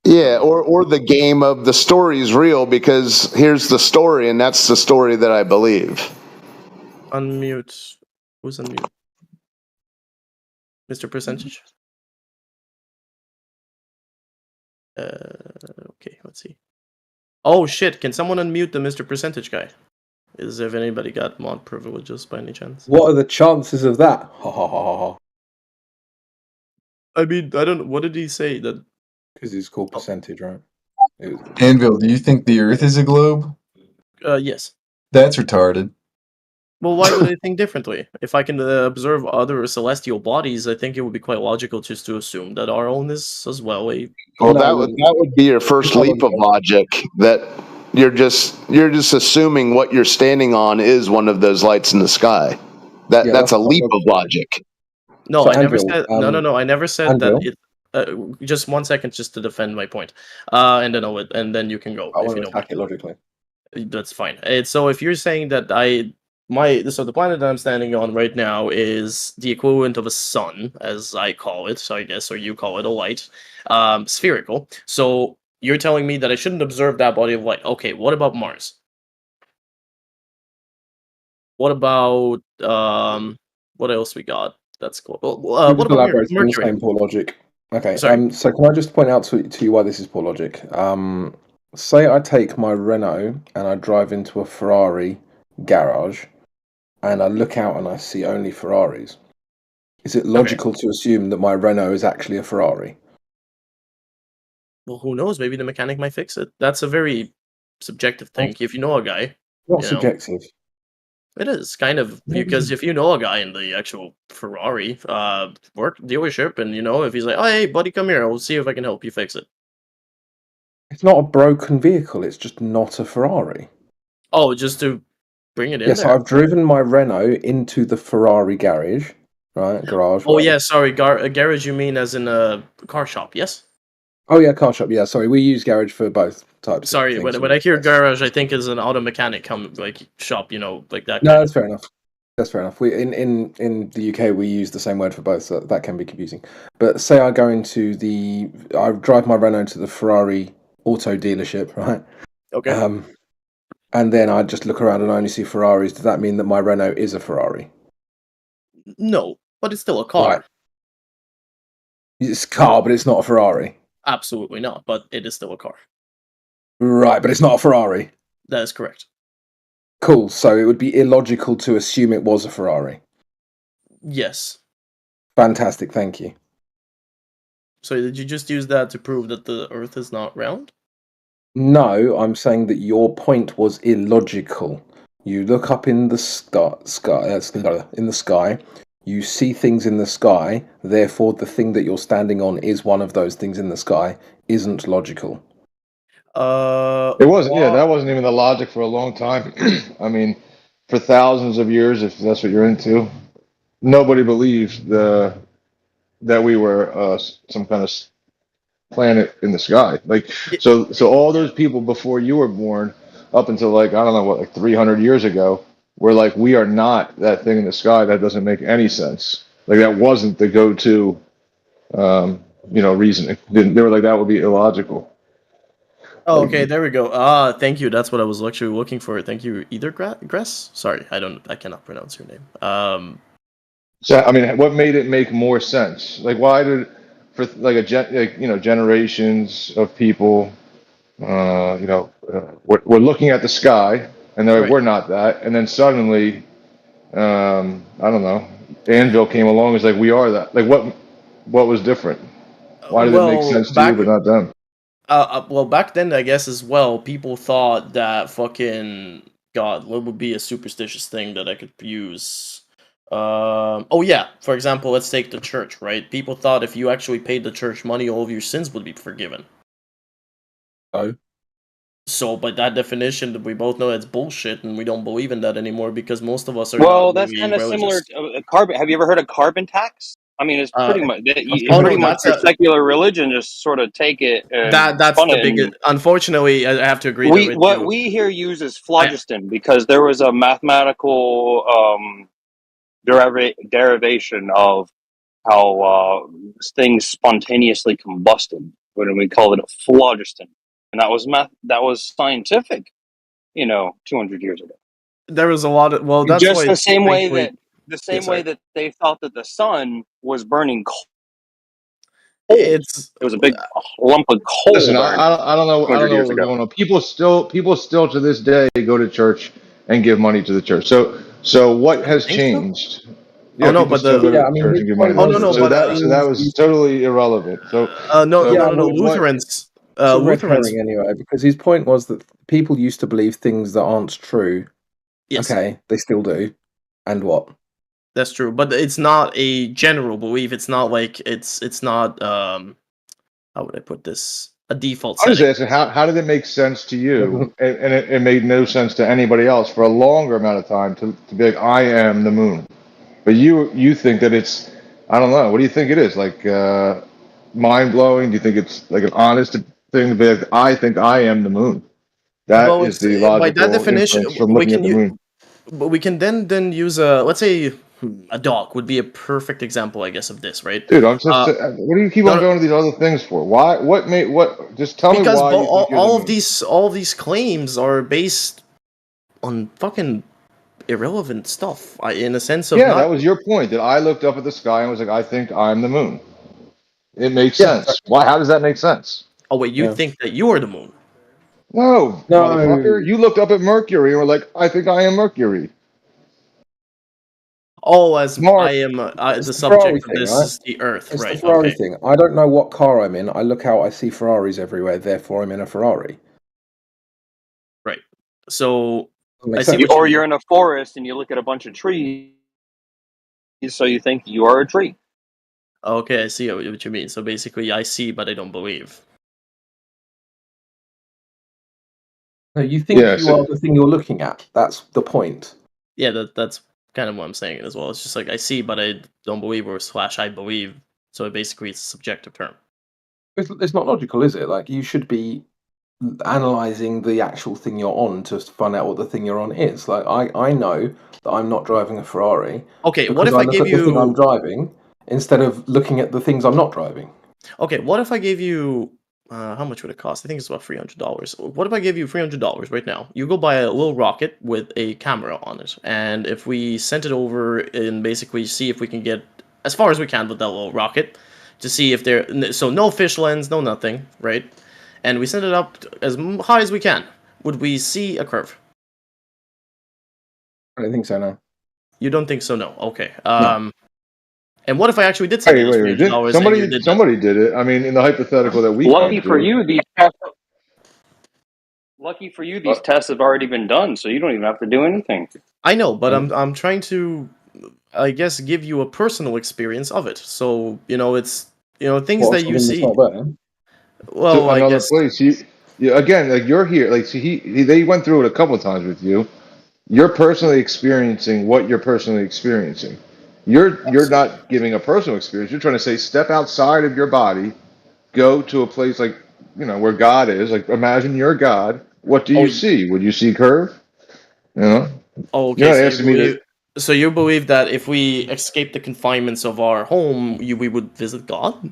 Yeah, or the game of the story is real because here's the story and that's the story that I believe. Unmute. Who's unmute? Mr. Percentage? Okay, let's see. Oh shit, can someone unmute the Mr. Percentage guy? Is if anybody got mod privileges by any chance? What are the chances of that? Ha ha ha ha ha. I mean, I don't know. What did he say? That because it's called percentage, right? Anvil, do you think the Earth is a globe? Yes. That's retarded. Well, why would I think differently? If I can observe other celestial bodies, I think it would be quite logical just to assume that our own is as well a. Well, that would be your first leap of logic. That you're just assuming what you're standing on is one of those lights in the sky. That's a leap of logic. No, So, I never Anvil, said. No. I never said Anvil? that. Just 1 second, just to defend my point, and then you can go. I if want you to don't attack it logically. That's fine. So if you're saying that so the planet that I'm standing on right now is the equivalent of a sun, as I call it, so I guess, or you call it a light, spherical. So you're telling me that I shouldn't observe that body of light. Okay, what about Mars? What about what else we got? That's cool. You're What just about elaborating on the Mercury? same poor logic. Okay. Sorry. So can I just point out to you why this is poor logic? Say I take my Renault and I drive into a Ferrari garage, and I look out and I see only Ferraris. Is it logical to assume that my Renault is actually a Ferrari? Well, who knows? Maybe the mechanic might fix it. That's a very subjective thing. If you know a guy, Not subjective. It is kind of because if you know a guy in the actual Ferrari work dealership, and if he's like, "Oh, hey, buddy, come here. I'll see if I can help you fix it." It's not a broken vehicle. It's just not a Ferrari. Oh, just to bring it in Yes, there. I've driven my Renault into the Ferrari garage, right? Garage. Oh whatever. yeah, sorry, a garage. You mean as in a car shop? Yes. Oh yeah, car shop. Yeah, sorry, we use garage for both types. Sorry, of things. when I hear garage, I think is an auto mechanic shop. Like that. No, that's fair enough. That's fair enough. We in the UK we use the same word for both, so that can be confusing. But say I drive my Renault to the Ferrari auto dealership, right? Okay. And then I just look around and I only see Ferraris. Does that mean that my Renault is a Ferrari? No, but it's still a car. Right. It's a car, but it's not a Ferrari. Absolutely not, but it is still a car. Right, but it's not a Ferrari. That is correct. Cool. So it would be illogical to assume it was a Ferrari. Yes. Fantastic. Thank you. So did you just use that to prove that the Earth is not round? No, I'm saying that your point was illogical. You look up in the in the sky. You see things in the sky. Therefore, the thing that you're standing on is one of those things in the sky. Isn't logical. It wasn't. Yeah, that wasn't even the logic for a long time. I mean, for thousands of years, if that's what you're into, nobody believed that we were some kind of planet in the sky. Like, so all those people before you were born, up until like I don't know what, like 300 years ago, were like, we are not that thing in the sky. That doesn't make any sense. Like that wasn't the go-to, reasoning. They were like that would be illogical. Oh, Like, okay, there we go. Thank you. That's what I was actually looking for. Thank you, either Gress. Sorry, I cannot pronounce your name. so I mean, what made it make more sense? Like, why did for like generations of people, we're looking at the sky and they're like, Right. we're not that, and then suddenly, I don't know, Anvil came along and was like, we are that. Like, what was different? Why did it make Well, sense to you but not them? well, back then, I guess as well, people thought that fucking God, what would be a superstitious thing that I could use? Oh yeah, for example, let's take the church, right? People thought if you actually paid the church money, all of your sins would be forgiven. Oh. So, by that definition, we both know that's bullshit, and we don't believe in that anymore because most of us are Well, not that's really kind of similar religious. to carbon. Have you ever heard of carbon tax? I mean, it's Uh, pretty much oh pretty no, much that's your a secular religion just sort of take it and that's spun the it. biggest. And Unfortunately, I have to agree that with what you. we here use is phlogiston because there was a mathematical derivation of how things spontaneously combusted when we called it a phlogiston, and that was that was scientific, 200 years ago. There was a lot of that's Just why the same way thankfully. that Yeah, sorry. they thought that the sun was burning coal. It's It was a big lump of coal Listen, burning I don't know 200 what years was ago. going on. People still to this day go to church and give money to the church. So what has Think so? changed? Oh Yeah, no, people but still the go Yeah, to I mean, church his and give money point to oh the no was church. no, that So but that was totally irrelevant. So no yeah, no I no no mean, what? Lutherans it's a red Lutherans herring anyway, because his point was that people used to believe things that aren't true. yes, Okay, they still do. And what? that's true, but it's not a general belief. It's not like it's not how would I put this, a default I'm just setting. asking how did it make sense to Doesn't you, and it made no sense to anybody else for a longer amount of time to be like I am the moon, but you think that it's I don't know. What do you think it is? Like mind blowing? Do you think it's like an honest thing to be like I think I am the moon? That Well, is it's the by that logical definition inference from we looking at can the moon. but we can then use a, let's say, a dog would be a perfect example, I guess, of this, right? Dude, I'm just. Uh, What do you keep no, on no, going to these other things for? Why? What made? What? Just tell me because why you think you're the moon. all of these claims are based on fucking irrelevant stuff. In a sense of Yeah, that not. was your point. That I looked up at the sky and was like, I think I'm the moon. It makes yeah, sense. Why? How does that make sense? Oh wait, you yeah. think that you are the moon? No, No. motherfucker. You looked up at Mercury and were like, I think I am Mercury. Oh, as I Mark. am It's the the Ferrari subject of thing, this right? is the Earth, It's the right? Ferrari Okay, thing. I don't know what car I'm in. I look out, I see Ferraris everywhere, therefore I'm in a Ferrari. right. So That I makes see sense. what you Or mean. you're in a forest and you look at a bunch of trees, so you think you are a tree. Okay, I see what you mean. So basically, I see, but I don't believe. No, you think Yeah. you are the thing you're looking at. That's the point. Yeah, that's kind of what I'm saying as well. It's just like I see, but I don't believe, or slash I believe. So basically, it's a subjective term. It's not logical, is it? Like, you should be analyzing the actual thing you're on to find out what the thing you're on is. Like, I know that I'm not driving a Ferrari Okay, what because if I I look gave at the thing I'm you? driving instead of looking at the things I'm not driving. Okay, what if I gave you? How much would it cost? I think it's about $300. What if I gave you $300 right now? You go buy a little rocket with a camera on it, and if we sent it over and basically see if we can get as far as we can with that little rocket, to see if there, so no fish lens, no nothing, right? And we send it up as high as we can. Would we see a curve? I don't think so, no. You don't think so? No. Okay. No. And what if I actually did send you this three Wait. hundred Did dollars and you did that? somebody did it? I mean, in the hypothetical that we Lucky can't for do. you, Lucky for you, these tests have already been done, so you don't even have to do anything. I know, but I'm trying to, I guess, give you a personal experience of it. So it's things What, that you something that's see. not there? Well, To I another guess. place. You again, like you're here. Like, so they went through it a couple of times with you. You're personally experiencing what you're personally experiencing. You're not giving a personal experience. You're trying to say step outside of your body, go to a place like where God is. Like imagine you're God. What do Oh, you see? Would you see curve? You know, you're okay. not So you asking me to. believe, that if we escape the confinements of our home, we would visit God?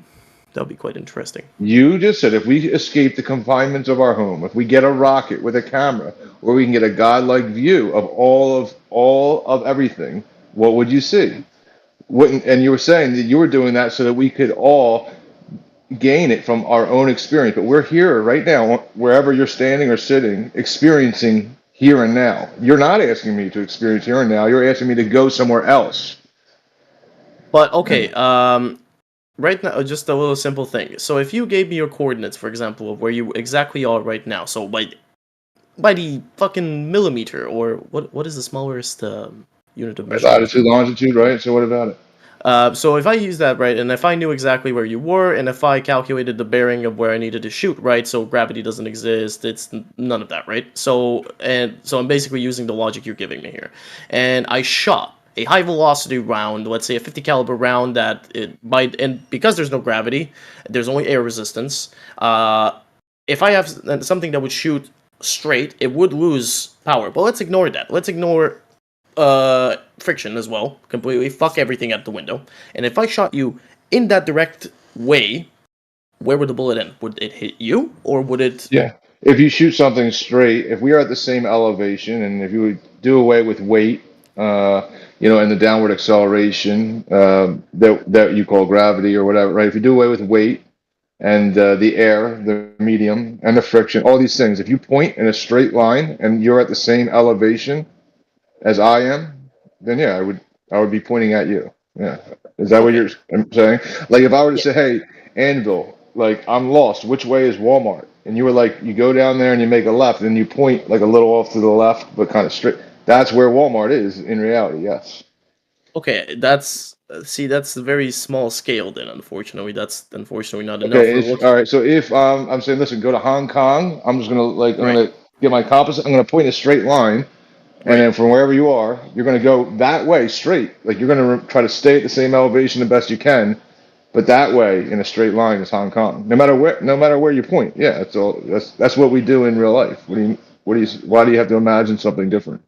That would be quite interesting. You just said if we escape the confinements of our home, if we get a rocket with a camera, where we can get a godlike view of all of everything, what would you see? Wouldn't and you were saying that you were doing that so that we could all gain it from our own experience. But we're here right now, wherever you're standing or sitting, experiencing here and now. You're not asking me to experience here and now. You're asking me to go somewhere else. But okay, right now, just a little simple thing. So if you gave me your coordinates, for example, of where you exactly are right now, so by the fucking millimeter, or what is the smallest unit of measurement? Latitude, longitude, right? So what about it? So if I use that, right, and if I knew exactly where you were, and if I calculated the bearing of where I needed to shoot, right, so gravity doesn't exist, it's none of that, right? So I'm basically using the logic you're giving me here, and I shot a high velocity round, let's say a 50 caliber round and because there's no gravity, there's only air resistance. If I have something that would shoot straight, it would lose power. But let's ignore that. Let's ignore friction as well completely. Fuck everything out the window. And if I shot you in that direct way, where would the bullet end? Would it hit you, or would it? Yeah. If you shoot something straight, if we are at the same elevation, and if you would do away with weight, and the downward acceleration that you call gravity or whatever, right? If you do away with weight and the air, the medium, and the friction, all these things, if you point in a straight line and you're at the same elevation as I am, then yeah, I would be pointing at you. Yeah. Is that what Okay. you're saying? Like if I were to Yeah. say, hey, Anvil, like I'm lost. Which way is Walmart? And you were like, you go down there and you make a left, and you point like a little off to the left, but kind of straight. That's where Walmart is in reality. Yes. Okay, that's that's a very small scale. Then, unfortunately, that's unfortunately not enough. Okay. We're All looking right. So if I'm saying, listen, go to Hong Kong. I'm right, gonna get my compass. I'm gonna point a straight line. And right. then from wherever you are, you're going to go that way straight. Like you're going to try to stay at the same elevation the best you can, but that way in a straight line is Hong Kong. No matter where you point. Yeah, that's what we do in real life. Why do you have to imagine something different?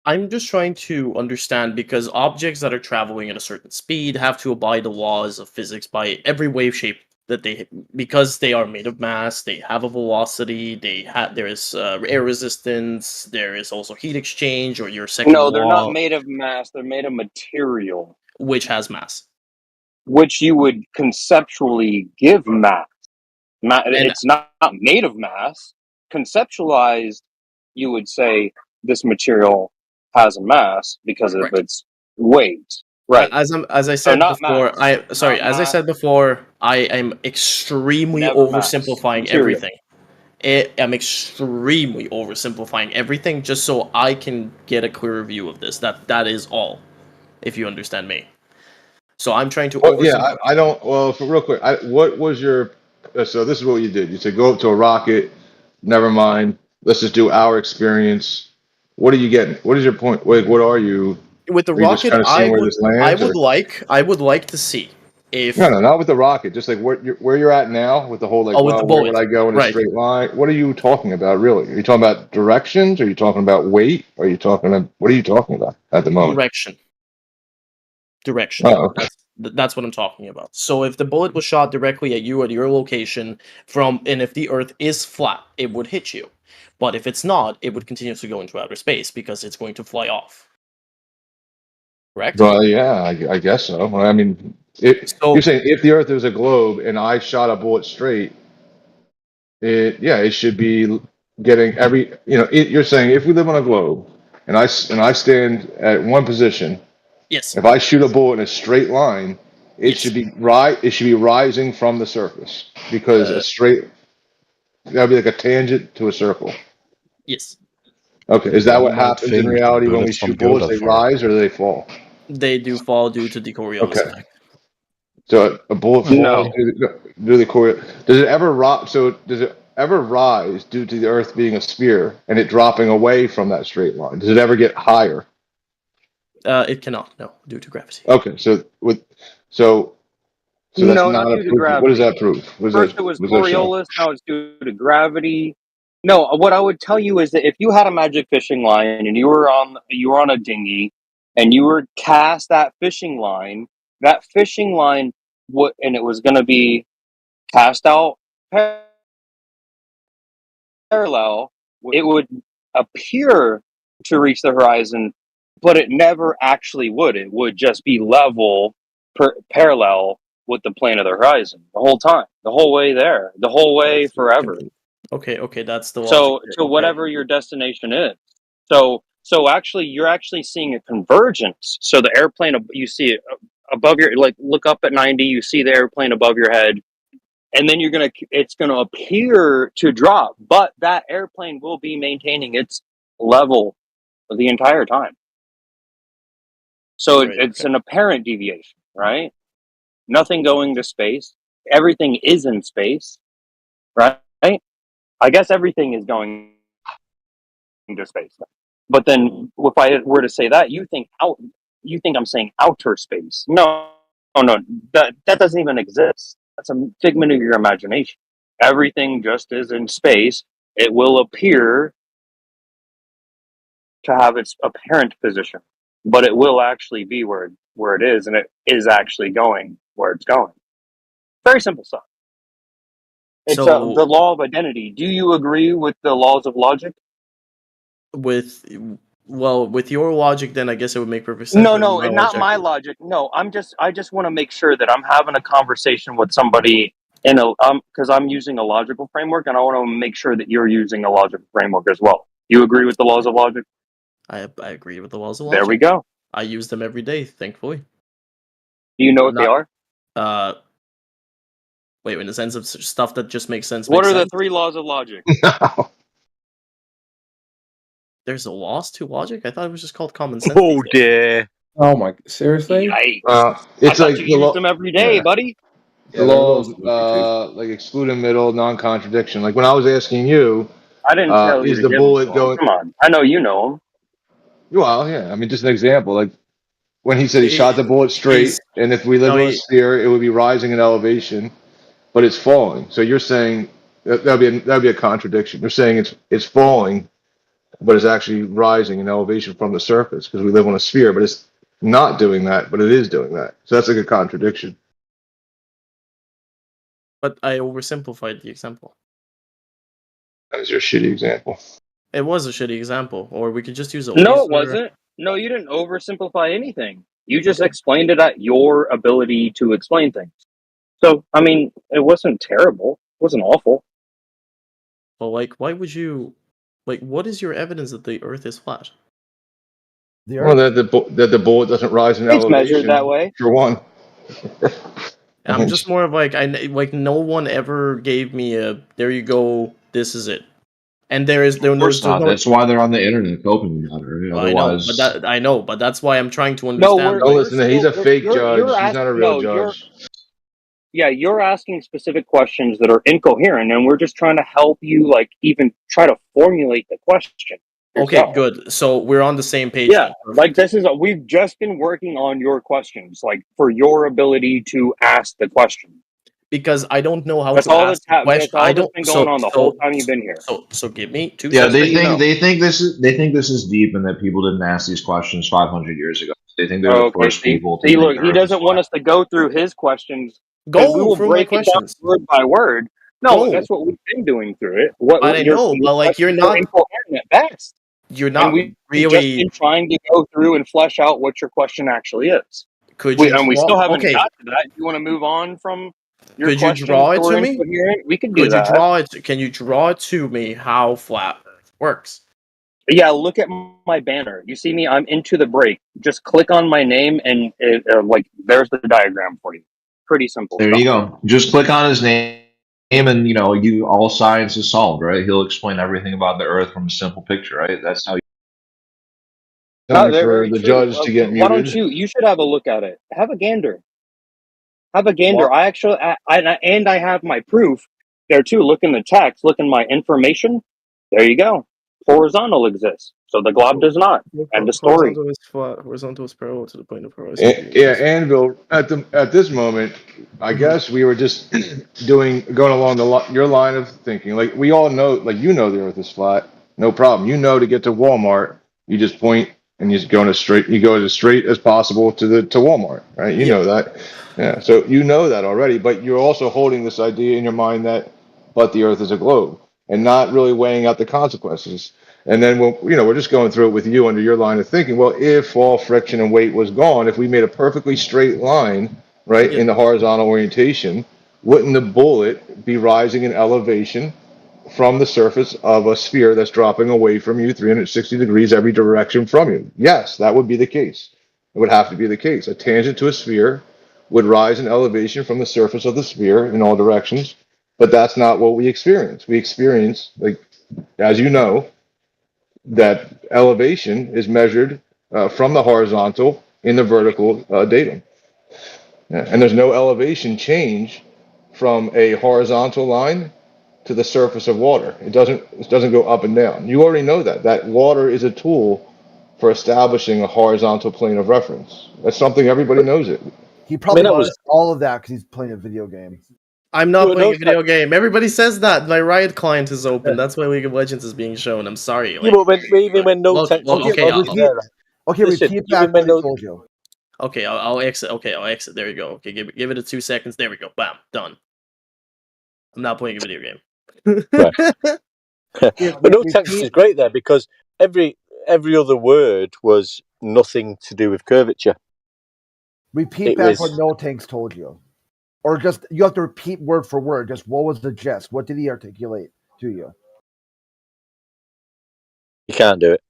I'm just trying to understand because objects that are traveling at a certain speed have to abide the laws of physics by every wave shape that they because they are made of mass, they have a velocity, there is air resistance, there is also heat exchange or your second No, they're not law, made of mass. They're made of material, which has mass. which you would conceptually give mass. And It's not made of mass. Conceptualized, you would say this material has a mass because of right. its weight. Right. As I So said not before, mass. Not as I mass. said before, I am extremely Never mass. oversimplifying Material. everything. I'm extremely oversimplifying everything just so I can get a clearer view of this. That is all, if you understand me. So I'm trying to Well, yeah, oversimplify. I don't. Well, for real quick, what was your? So this is what you did. You said go up to a rocket. Never mind. Let's just do our experience. What are you getting? What is your point? Like, what are you? With the Are you just rocket, kind of seeing where this lands, or I would like to see no, if no, not with the rocket. Just like where you're at now with the whole like, with the well, where would bullet, I go in a right? straight line? What are you talking about, really? Are you talking about directions? Are you talking about weight? Are you talking about what are you talking about at the moment? Direction. Oh, okay. That's what I'm talking about. So if the bullet was shot directly at you at your location and if the Earth is flat, it would hit you. But if it's not, it would continue to go into outer space because it's going to fly off. Correct? Well, yeah, I guess so. Well, I mean, you're So saying if the Earth is a globe and I shot a bullet straight, it should be getting you're saying if we live on a globe and I stand at one position, yes, if I shoot a bullet in a straight line, it yes. should be it should be rising from the surface because a Uh, straight. That'd be like a tangent to a circle. Yes. Okay, is that One what might happens in think the reality when we bullets shoot don't go bullets? that They far. rise or they fall? They do fall due to the Coriolis Okay. effect. So a bullet falls No. due to the core. Does it ever rise? So does it ever rise due to the Earth being a sphere and it dropping away from that straight line? Does it ever get higher? It cannot, no, due to gravity. Okay, so that's No, not not a due to proof. What does gravity. that prove? First it was What does that show? Coriolis, now it's due to gravity. No, what I would tell you is that if you had a magic fishing line and you were on a dinghy and you were cast that fishing line would, and it was going to be cast out parallel, it would appear to reach the horizon, but it never actually would. It would just be level, parallel with the plane of the horizon the whole time, the whole way there, the whole way forever. Okay, that's the logic. So to whatever your destination is. So actually, you're actually seeing a convergence. So the airplane, you see it above your, like, look up at 90, you see the airplane above your head, and then it's gonna appear to drop, but that airplane will be maintaining its level the entire time. So it's an apparent deviation, right? Nothing going to space. Everything is in space, right? I guess everything is going to space. But then, if I were to say that, you think I'm saying outer space. No, that doesn't even exist. That's a figment of your imagination. Everything just is in space. It will appear to have its apparent position, but it will actually be where it is, and it is actually going where it's going. Very simple stuff. It's So the law of identity. Do you agree with the laws of logic? with your logic, then I guess it would make perfect sense. No, But with no, my not logic, my logic. No, I just want to make sure that I'm having a conversation with somebody because I'm using a logical framework, and I want to make sure that you're using a logical framework as well. You agree with the laws of logic? I agree with the laws of logic. There we go. I use them every day, thankfully. Do you know what they are? Wait, in the sense of stuff that just makes sense. What makes are the sense? 3 laws of logic? There's a laws to logic? I thought it was just called common sense. Oh dear. Oh my! Seriously? Yikes! It's I like thought you used them every day, buddy. The law of like excluding middle, non-contradiction. Like when I was asking you, I didn't tell you is to the give them to bullet him. going? Come on, I know you know them. Well, yeah. I mean, just an example. Like when he said he shot the bullet straight, and if we live in a sphere, it would be rising in elevation, but it's falling. So you're saying that'd be a contradiction. You're saying it's falling, but it's actually rising in elevation from the surface because we live on a sphere, but it's not doing that, but it is doing that. So that's like a contradiction. But I oversimplified the example. That was your shitty example. It was a shitty example, or we could just use a No, laser. it wasn't. No, you didn't oversimplify anything. You just explained it at your ability to explain things. So, I mean, it wasn't terrible. It wasn't awful. Well, like, why would you? Like, what is your evidence that the Earth is flat? Well, that the bullet doesn't rise in It's elevation. measured that way. For one. I'm just more of like no one ever gave me a there you go, this is it, and Of course not. That's why they're on the internet coping about it. Right? Otherwise, I know, but that's why I'm trying to understand. Don't listen to him. He's a fake judge. He's not a real judge. You're asking specific questions that are incoherent, and we're just trying to help you, like, even try to formulate the question. Okay, good. So we're on the same page. Yeah, like we've just been working on your questions, like for your ability to ask the question. Because I don't know how That's to all ask the question. that's all that's been going on the whole time you've been here. So give me 2 yeah, seconds. they think this is deep, and that people didn't ask these questions 500 years ago. They think they're the first people to See, think look, the he Earth is doesn't want us to go through his questions. Go we will through my break it down questions. word by word. No, Go. that's what we've been doing through it. I know, but like you're questions are not incoherent at best. You're not we've really just been trying to go through and flesh out what your question actually is. Could you And we draw- still haven't okay. got to that. You want to move on from your Could you questions draw it that were to me? incoherent? We could do Could that. you draw it? Can you draw it to me how flat Earth works? Yeah, look at my banner. You see me? I'm into the break. Just click on my name, and like there's the diagram for you. Pretty simple. There stuff. you go. Just click on his name. And you all science is solved, right? He'll explain everything about the Earth from a simple picture, right? That's how. No, Time they're for very the true. judge to get Why don't muted. you? You should have a look at it. Have a gander. Have a gander. Well, I actually, I have my proof there too. Look in the text. Look in my information. There you go. Horizontal exists, so the glob does not. End of story. Horizontal is flat. Horizontal is parallel to the plane of horizon. Yeah, Anvil. At this moment, I guess we were just going along your line of thinking. Like we all know, like the Earth is flat, no problem. To get to Walmart, you just point and you just go You go as straight as possible to Walmart, right? You know that. Yeah. So that already, but you're also holding this idea in your mind that, but the Earth is a globe, and not really weighing out the consequences. And then we're just going through it with you under your line of thinking. Well, if all friction and weight was gone, if we made a perfectly straight line, right, in the horizontal orientation, wouldn't the bullet be rising in elevation from the surface of a sphere that's dropping away from you 360 degrees every direction from you? Yes, that would be the case. It would have to be the case. A tangent to a sphere would rise in elevation from the surface of the sphere in all directions, but that's not what we experience. We experience, like, as you know, that elevation is measured from the horizontal in the vertical datum. Yeah. And there's no elevation change from a horizontal line to the surface of water. It doesn't go up and down. You already know that water is a tool for establishing a horizontal plane of reference. That's something everybody knows it. He probably knows all of that because he's playing a video game. I'm not playing a video game. Everybody says that. My Riot client is open. That's why League of Legends is being shown. I'm sorry. Yeah, but even when no text was okay, logged in there, listen, repeat even back when what I no, told you. Okay, I'll exit. Okay, I'll exit. There you go. Okay, give it a 2 seconds. There we go. Bam, done. I'm not playing a video game. right. But no text is great there because every other word was nothing to do with curvature. Repeat back what No Tanks told you. Or just, you have to repeat word for word. Just what was the gist? What did he articulate to you? You can't do it.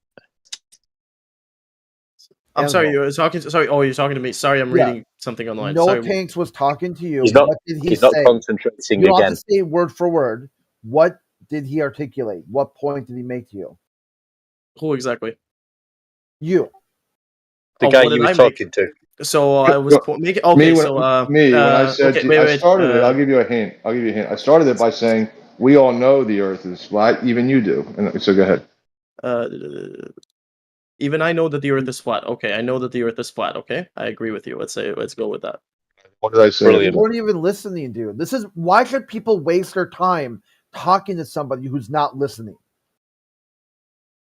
I'm sorry, you're talking. Sorry, you're talking to me. Sorry, I'm reading something online. No Sorry. Tanks was talking to you. He's not. What did he He's say? not concentrating You don't again. have to say word for word. What did he articulate? What point did he make to you? Who exactly? You. The guy you were talking to. So I was making. Okay, when I said okay, wait, I started it, I'll give you a hint. I started it by saying we all know the Earth is flat, even you do. And so go ahead. Even I know that the Earth is flat. Okay, I know that the Earth is flat. Okay, I agree with you. Let's go with that. What did I say? Brilliant. You weren't even listening, dude. This is why should people waste their time talking to somebody who's not listening?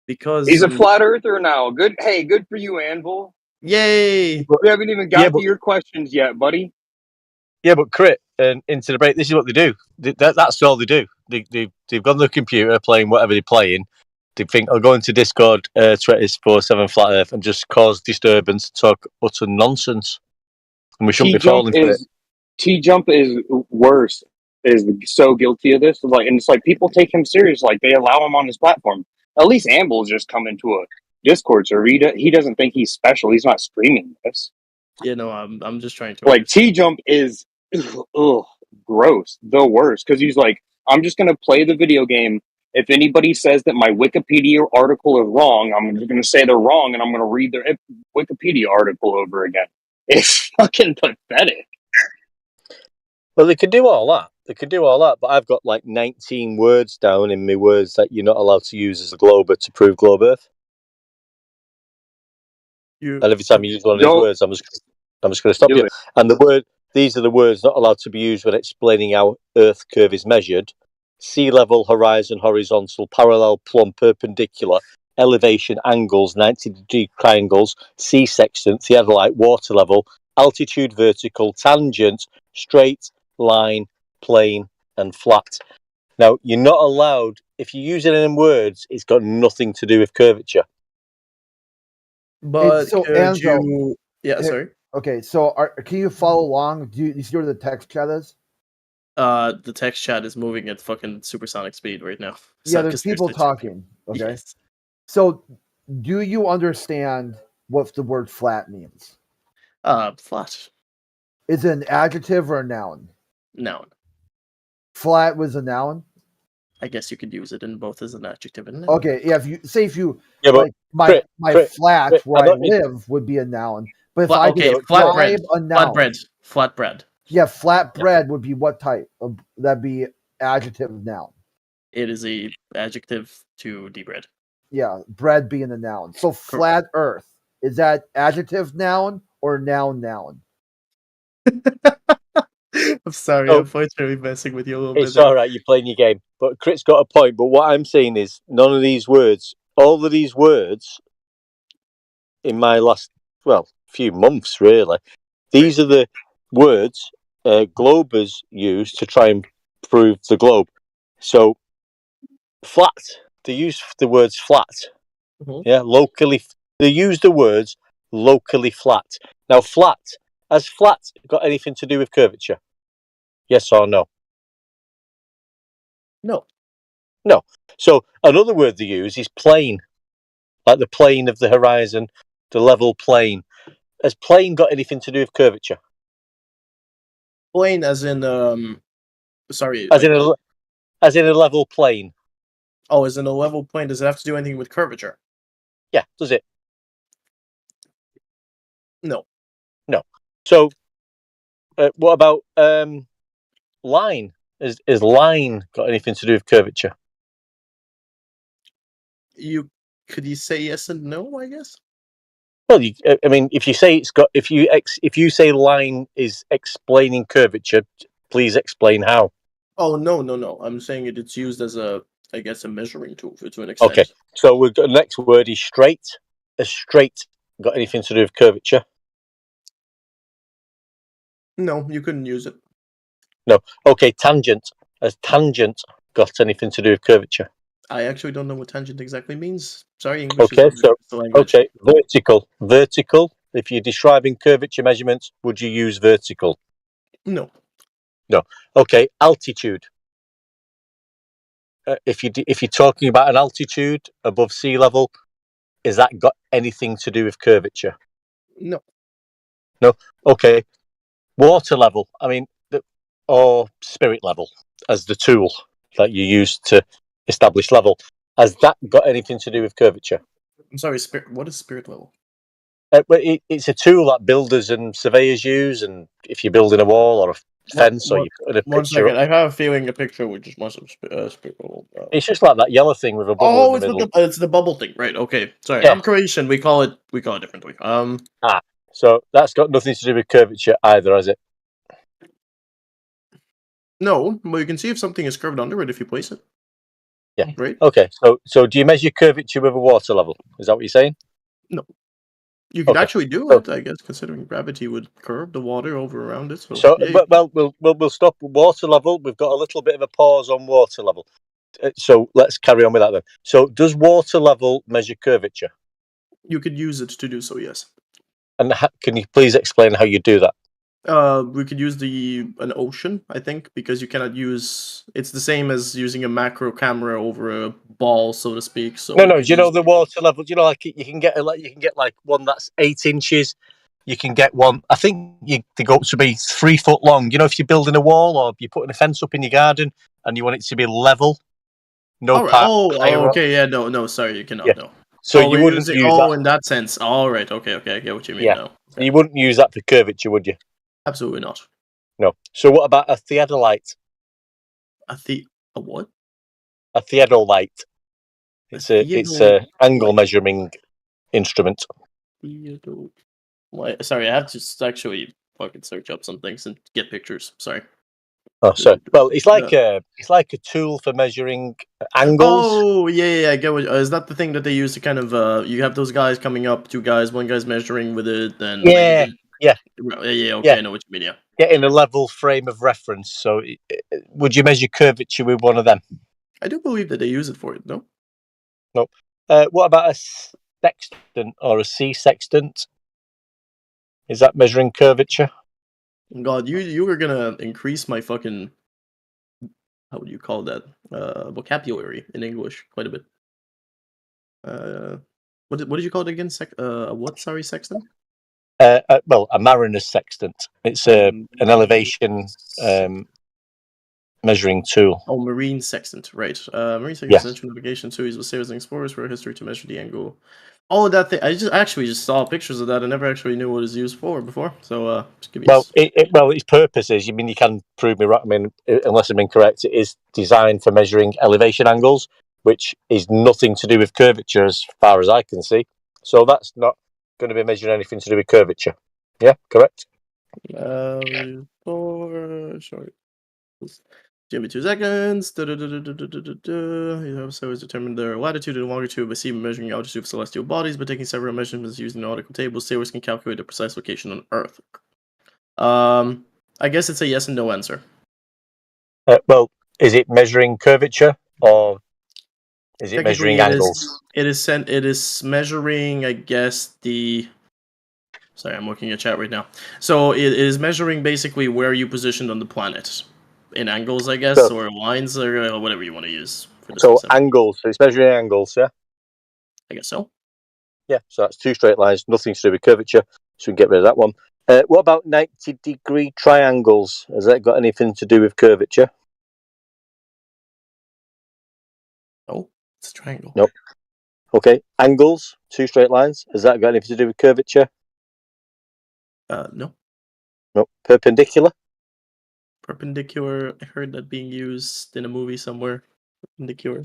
Because he's a flat earther now. Good. Hey, good for you, Anvil. Yay! We haven't even got to your questions yet, buddy. Yeah, but Crit and Into the Break, this is what they do. That's all they do. They've got on the computer playing whatever they're playing. They think, I'll go into Discord 24/7 Flat Earth and just cause disturbance, talk utter nonsense. And we shouldn't be falling for it. T-Jump is worse. Is so guilty of this. Like, and it's like people take him serious. Like they allow him on his platform. At least Amble's just come into a Discord server. He doesn't think he's special. He's not screaming this. Yeah, no, I'm just trying to. Like T-Jump is, gross, the worst. Because he's like, I'm just gonna play the video game. If anybody says that my Wikipedia article is wrong, I'm just gonna say they're wrong, and I'm gonna read their Wikipedia article over again. It's fucking pathetic. Well, they can do all that. But I've got like 19 words down in my words that you're not allowed to use as a glober to prove globe Earth. And every time you use one of these words, I'm just going to stop you. And these are the words not allowed to be used when explaining how Earth curve is measured: sea level, horizon, horizontal, parallel, plumb, perpendicular, elevation, angles, 90-degree triangles, sea sextant, theodolite, water level, altitude, vertical, tangent, straight, line, plane, and flat. Now, you're not allowed, if you use it in words, it's got nothing to do with curvature. But so could Anvil, you? Yeah, sorry. Okay, so can you follow along? Do you see where the text chat is? The text chat is moving at fucking supersonic speed right now. Yeah, there's people talking. Okay. Yes. So, do you understand what the word flat means? Flat. Is it an adjective or a noun? Noun. flat was a noun. I guess you could use it in both as an adjective and a noun. Okay, yeah. If you Yeah, but like my flat Crit, where I live would be a noun, but if I okay, describe a noun, flatbread. Yeah, flatbread would be what type? That'd be adjective noun. It is a adjective to debread. Yeah, bread being a noun. So flat Earth, is that adjective noun or noun? I'm sorry, Oh, I'm fortunately messing with you a little it's bit there. all right. You're playing your game, but Crit's got a point. But what I'm saying is, none of these words, all of these words, in my last few months, really, these are the words Globers use to try and prove the globe. So, flat. They use the words flat. Yeah, locally. They use the words locally flat. Now, has flat got anything to do with curvature? Yes or no? No. No. So another word they use is plane, like the plane of the horizon, the level plane. Has plane got anything to do with curvature? Plane as in sorry, As in a level plane. Oh, as in a level plane, does it have to do anything with curvature? Yeah, does it? No. No. So what about line? Is line got anything to do with curvature? Could you say yes and no, I guess? Well, I mean, if you say if you say line is explaining curvature, please explain how. Oh no. I'm saying it's used as a measuring tool to an extent. Okay, so we've got the next word is straight. Has straight got anything to do with curvature? No, you couldn't use it. No. Okay, tangent. Has tangent got anything to do with curvature? I actually don't know what tangent exactly means. Sorry, English Okay, is not the language. okay, vertical. Vertical. If you're describing curvature measurements, would you use vertical? No. No. Okay, altitude. If you're talking about an altitude above sea level, is that got anything to do with curvature? No. No. Okay. Water level. I mean, or spirit level as the tool that you use to establish level. Has that got anything to do with curvature? I'm sorry, what is spirit level? But it's a tool that builders and surveyors use, and if you're building a wall or a fence or you're putting a One picture second, up, I have a feeling a picture would just must have spirit level. it's just like that yellow thing with a bubble in Oh, the middle. it's the bubble thing, right? Okay, sorry. Yeah. I'm Croatian. We call it differently. So that's got nothing to do with curvature either, has it? No, but you can see if something is curved under it if you place it. Yeah. Right. Okay. So do you measure curvature with a water level? Is that what you're saying? No. You could Okay. actually do it, I guess, considering gravity would curve the water over around it. So, yeah, we'll stop water level. We've got a little bit of a pause on water level. So let's carry on with that then. So does water level measure curvature? you could use it to do so. Yes. And can you please explain how you do that? We could use an ocean, I think, because you cannot use. It's the same as using a macro camera over a ball, so to speak. So No. Do you know the water level? Do you know like you can get like one that's 8 inches. You can get one. I think they go up to be 3 foot long. You know, if you're building a wall or you're putting a fence up in your garden and you want it to be level, no all right. higher up. Okay. Yeah. No. Sorry, you cannot. Yeah. No. So you you wouldn't use that. in that sense. All right. Okay. I get what you mean Yeah. now. You wouldn't use that for curvature, would you? Absolutely not. No. So what about a theodolite? A what? A theodolite. It's a angle measuring instrument. Sorry, I have to actually fucking search up some things and get pictures. Sorry. Oh, sorry. Well, it's like a tool for measuring angles. Oh, yeah. I get what. Is that the thing that they use to kind of you have those guys coming up, two guys, one guy's measuring with it, then Yeah. Okay, I know what you mean. Yeah. Getting a level frame of reference. So, would you measure curvature with one of them? I do believe that they use it for it. No. No. What about a sextant or a sea sextant? Is that measuring curvature? God, you were gonna increase my fucking, how would you call that, vocabulary in English quite a bit. What did you call it again? What? Sorry, sextant. Well, a mariner's sextant. It's an elevation measuring tool? Oh, marine sextant, right. Marine sextant Yes. is essential navigation tool used by sailors and explorers for history to measure the angle. Oh, that thing. I just saw pictures of that. I never actually knew what it was used for before. So, just give me Well, its purpose is, you can prove me right. I mean, unless I'm incorrect, it is designed for measuring elevation angles, which is nothing to do with curvature as far as I can see. So that's not going to be measuring anything to do with curvature. Yeah, correct? Sorry. Give me 2 seconds. You have sailors determine their latitude and longitude by seeing measuring the altitude of celestial bodies, but taking several measurements using nautical tables. Sailors can calculate the precise location on Earth. I guess it's a yes and no answer. Well, is it measuring curvature or is it measuring angles? It is measuring, I guess, the. Sorry, I'm looking at chat right now. So it is measuring basically where you positioned on the planet, in angles, I guess, or lines, or whatever you want to use for the So specific. angles. So it's measuring angles, yeah? I guess so. Yeah, so that's 2 straight lines, nothing to do with curvature, so we can get rid of that one. What about 90-degree triangles? Has that got anything to do with curvature? No, it's a triangle. Nope. Okay, angles, 2 straight lines. Has that got anything to do with curvature? No. Nope. Perpendicular? Perpendicular. I heard that being used in a movie somewhere. Perpendicular.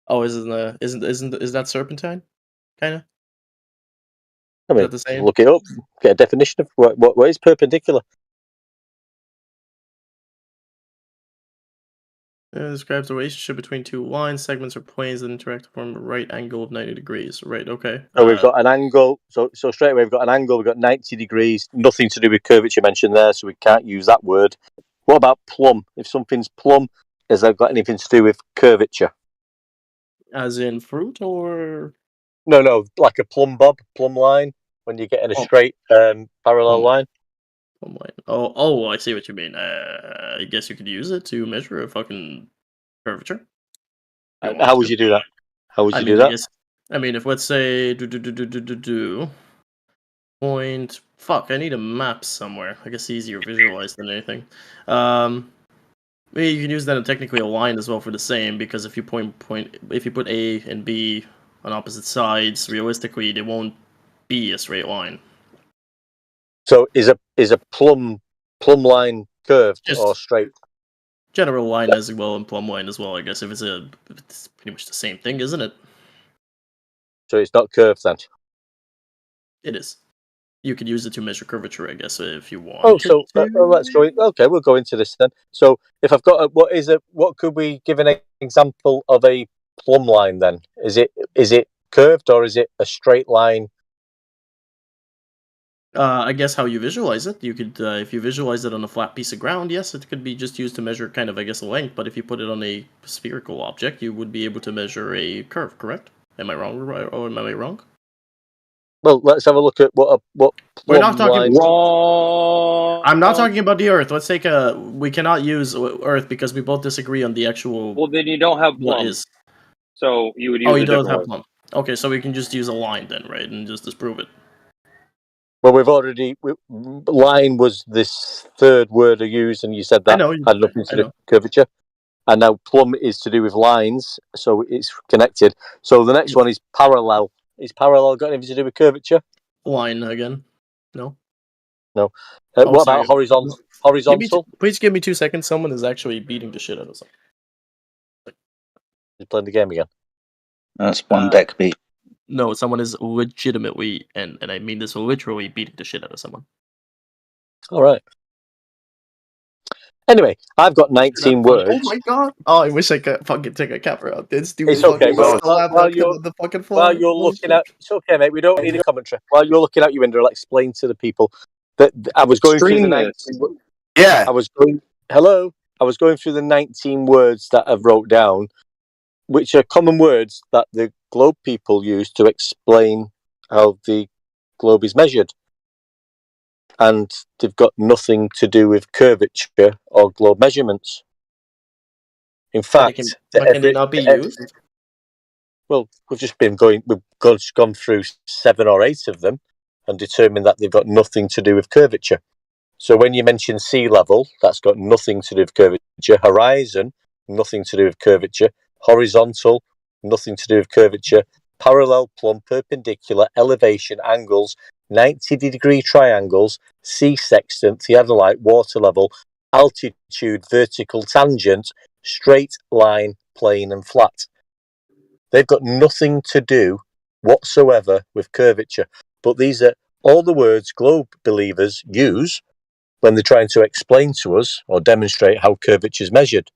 Oh, is that serpentine? Kind of. I mean, Is that the same? look it up. Get a definition of what is perpendicular. It describes the relationship between 2 lines, segments, or planes that interact to form a right angle of 90 degrees. Right. Okay. So we've got an angle. So straight away we've got an angle. We've got 90 degrees. Nothing to do with curvature mentioned there, so we can't use that word. What about plumb? If something's plumb, has that got anything to do with curvature? As in fruit, or No, like a plumb line when you're getting a straight parallel line. Plumb line. Oh, I see what you mean. I guess you could use it to measure a fucking curvature. How would you do that? How would you do that? I mean, if let's say point. Fuck, I need a map somewhere. I guess easier visualized than anything. Maybe you can use that in technically a line as well for the same, because if you if you put A and B on opposite sides, realistically they won't be a straight line. So is a plumb line curved or straight? General line as well and plumb line as well, I guess. If it's pretty much the same thing, isn't it? So it's not curved then? It is. You could use it to measure curvature, I guess, if you want. Oh, so let's go. Okay, we'll go into this then. So if I've got what could we give an example of a plumb line then? Is it curved or is it a straight line? I guess how you visualize it. You could, if you visualize it on a flat piece of ground, yes, it could be just used to measure kind of, I guess, a length. But if you put it on a spherical object, you would be able to measure a curve. Correct? Am I wrong, or am I wrong? Well, let's have a look at what We're not talking wrong. I'm not talking about the Earth. Let's take a. We cannot use Earth because we both disagree on the actual. Well, then you don't have what plumb. is. So you would use Oh, you a don't different have word. plumb. Okay, so we can just use a line then, right, and just disprove it. Well, line was this third word I used, and you said that had nothing to do with curvature. And now plumb is to do with lines, so it's connected. So the next one is parallel. Is parallel got anything to do with curvature? Line again? No. No. What about horizontal? Horizontal? Please give me 2 seconds. Someone is actually beating the shit out of something. You playing the game again? That's one deck beat. No, someone is legitimately, and I mean this literally, beating the shit out of someone. All right. Anyway, I've got 19 words. Oh my god! Oh, I wish I could fucking take a camera out. This dude It's is okay. fucking While you're looking at, it's okay, mate. We don't need a commentary. While you're looking out your window, I'll explain to the people that I was going through the 19. Yeah. I was going through the 19 words that I've wrote down, which are common words that the globe people use to explain how the globe is measured. And they've got nothing to do with curvature or globe measurements. In fact, can they not be used? Well, we've gone through 7 or 8 of them and determined that they've got nothing to do with curvature. So when you mention sea level, that's got nothing to do with curvature. Horizon, nothing to do with curvature. Horizontal, nothing to do with curvature. Parallel, plumb, perpendicular, elevation, angles, 90-degree triangles, sea sextant, theodolite, water level, altitude, vertical, tangent, straight line, plane, and flat. They've got nothing to do whatsoever with curvature. But these are all the words globe believers use when they're trying to explain to us or demonstrate how curvature is measured.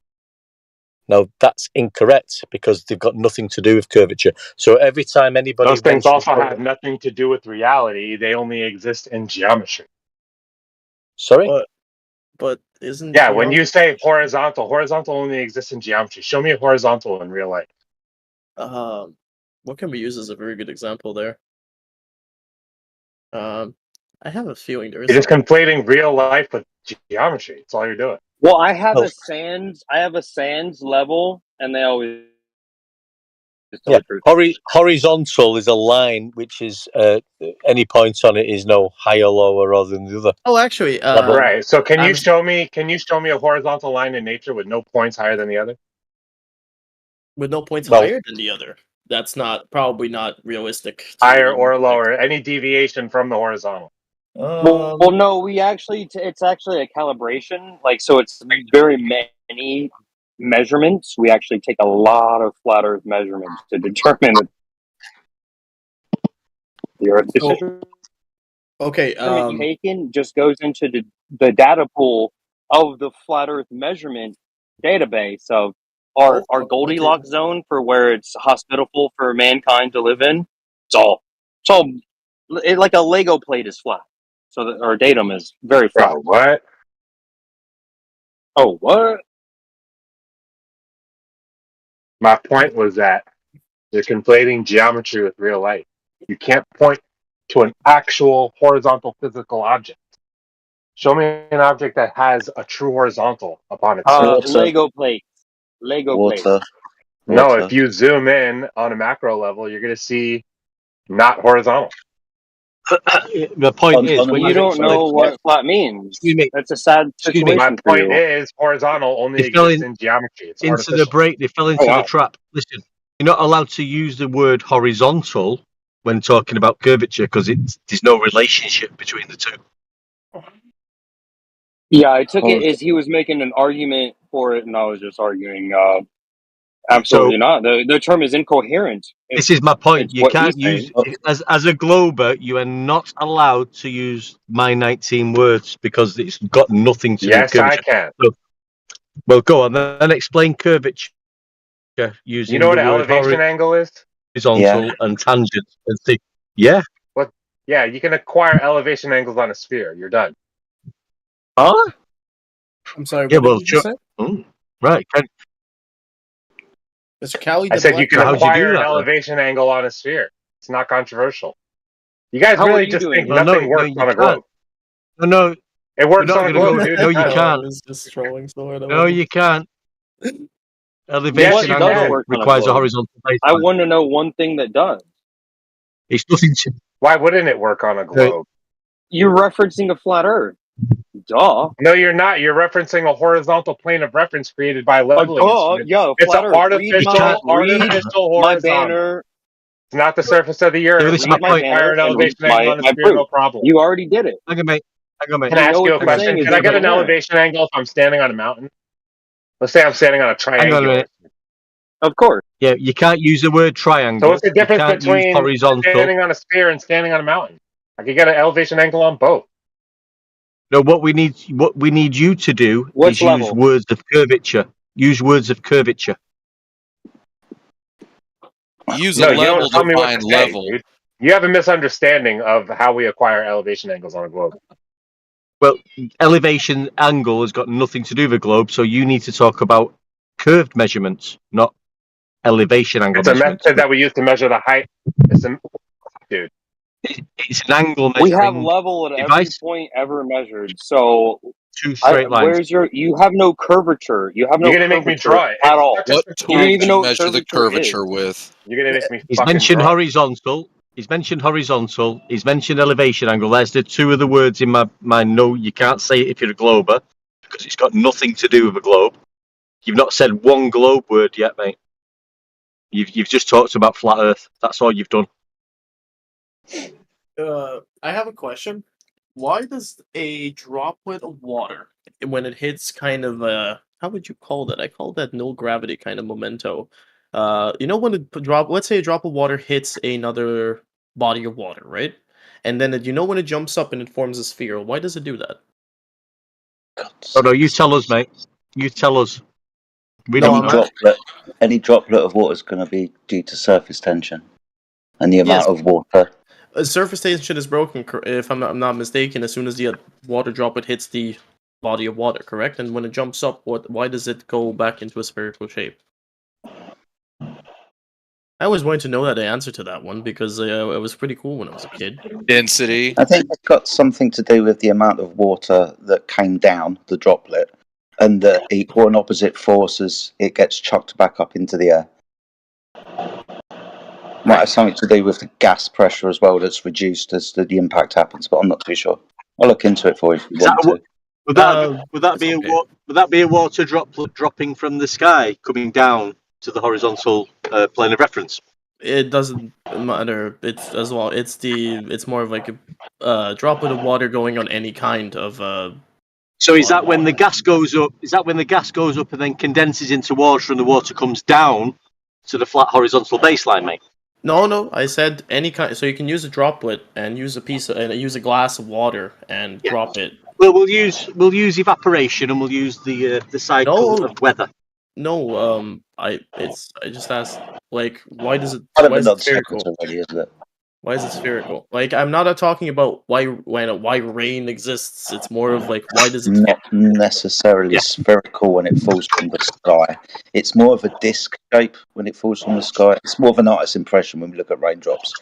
Now, that's incorrect because they've got nothing to do with curvature. So every time anybody Those things mentions... also have nothing to do with reality. They only exist in geometry. Sorry? But isn't Yeah, when you geometry... say horizontal only exists in geometry. Show me a horizontal in real life. What can we use as a very good example there? I have a feeling there is You're just something. conflating real life with geometry. That's all you're doing. Well, I have a sands level, and they always tell Yeah, the truth. horizontal is a line which is any point on it is no higher, lower, rather than the other. Oh, actually, right. So can you show me a horizontal line in nature with no points higher than the other? With no points higher than the other. That's probably not realistic. Higher or lower, any deviation from the horizontal. Well, no, we actually it's actually a calibration. Like, so it's very many measurements. We actually take a lot of flat Earth measurements to determine the Earth. Okay. Taken just goes into the data pool of the flat Earth measurement database of our Goldilocks zone for where it's hospitable for mankind to live in. It's all like a Lego plate is flat. So our datum is very flat. Bro, what? Oh, what? My point was that you're conflating geometry with real life. You can't point to an actual horizontal physical object. Show me an object that has a true horizontal upon its surface. Lego plates. Lego plates. No, if you zoom in on a macro level, you're going to see not horizontal. The point is, when You don't know what flat means. That's a sad situation My for point you. is horizontal only exists in geometry. It's into artificial. the break. They fell into Oh, wow. the trap. Listen, you're not allowed to use the word horizontal when talking about curvature because there's no relationship between the two. Yeah, I took it as he was making an argument for it, and I was just arguing. Absolutely not. The term is incoherent. This is my point. It's You what can't he's use saying. as a glober. You are not allowed to use my 19 words because it's got nothing to do with Yes, I curvature. can. So, well, go on then explain curvature using You know what the an word elevation angle is? horizontal and tangent. And think, yeah. What? Yeah, you can acquire elevation angles on a sphere. You're done. Huh? I'm sorry. Yeah, What well, did you just say? Right. Mr. Cali, I the said black you can belt. acquire an elevation angle on a sphere. It's not controversial. You guys How are really you just doing think it? nothing works you on a can't. globe. No, It we're works not on a going to globe, go. dude. No, It you does. can't. Is just trolling so hard. No, you can't. What Elevation does angle work on a requires a globe? horizontal baseline. I want to know one thing that does. It's nothing to. Why wouldn't it work on a globe? You're referencing a flat Earth. Duh. No, you're not. You're referencing a horizontal plane of reference created by a leveling instrument. Yeah, It's an flat Earth. Read my horizontal. banner. It's not the surface of the Earth. Read my banner An and read elevation angle on a my sphere, proof. no problem. You already did it. Hang on, mate. Can I ask you a what you're question? saying is Can I get an incoherent. elevation angle if I'm standing on a mountain? Let's say I'm standing on a Hang on a triangular. minute. Of course. Yeah, you can't use the word triangle. So what's the difference you can't use between horizontal. standing on a sphere and standing on a mountain? I could get an elevation angle on both. No, what we need you to do What's is use level? words of curvature. Use words of curvature. Use No, a you level don't tell me what defined to say, level. dude. You have a misunderstanding of how we acquire elevation angles on a globe. Well, elevation angle has got nothing to do with a globe, so you need to talk about curved measurements, not elevation angle It's a measurements. method that we use to measure the height. Dude. It's an angle We have measuring level at every device. point ever measured. So Two straight lines. you have no curvature. You have no You're gonna make me curvature draw it. at all. What You don't tool even do know you what measure the curvature is. curvature with? You're gonna make me He's fucking mentioned draw it. horizontal. He's mentioned horizontal. He's mentioned elevation angle. There's the two of the words in my note. You can't say it if you're a glober because it's got nothing to do with a globe. You've not said one globe word yet, mate. You've just talked about flat Earth. That's all you've done. I have a question. Why does a droplet of water, when it hits kind of how would you call that? I call that null gravity kind of memento. When let's say a drop of water hits another body of water, right? And then when it jumps up and it forms a sphere, why does it do that? Oh no, you tell us, mate. You tell us. We No, don't know. Any droplet of water is going to be due to surface tension and the amount Yes. of water. Surface tension is broken, if I'm not mistaken, as soon as the water droplet hits the body of water, correct? And when it jumps up, why does it go back into a spherical shape? I always wanted to know the answer to that one because it was pretty cool when I was a kid. Density. I think it's got something to do with the amount of water that came down the droplet, and the equal and opposite forces it gets chucked back up into the air. Might have something to do with the gas pressure as well that's reduced as the impact happens, but I'm not too sure. I'll look into it for you if you want to. Would that be a water droplet dropping from the sky coming down to the horizontal plane of reference? It doesn't matter. It's as well. It's more of like a droplet of water going on any kind of. So is that when the gas goes up? Is that when the gas goes up and then condenses into water, and the water comes down to the flat horizontal baseline, mate? No. I said any kind. So you can use a droplet and use a glass of water and drop it. Well, we'll use evaporation and we'll use the cycle of weather. No, I just asked, like, why does it? Kind of Why a is it spherical? non-sequitur, really, isn't it? Why is it spherical? Like, I'm not talking about why rain exists. It's more of like, why does it? Not necessarily spherical when it falls from the sky. It's more of a disc shape when it falls from the sky. It's more of an artist's impression when we look at raindrops.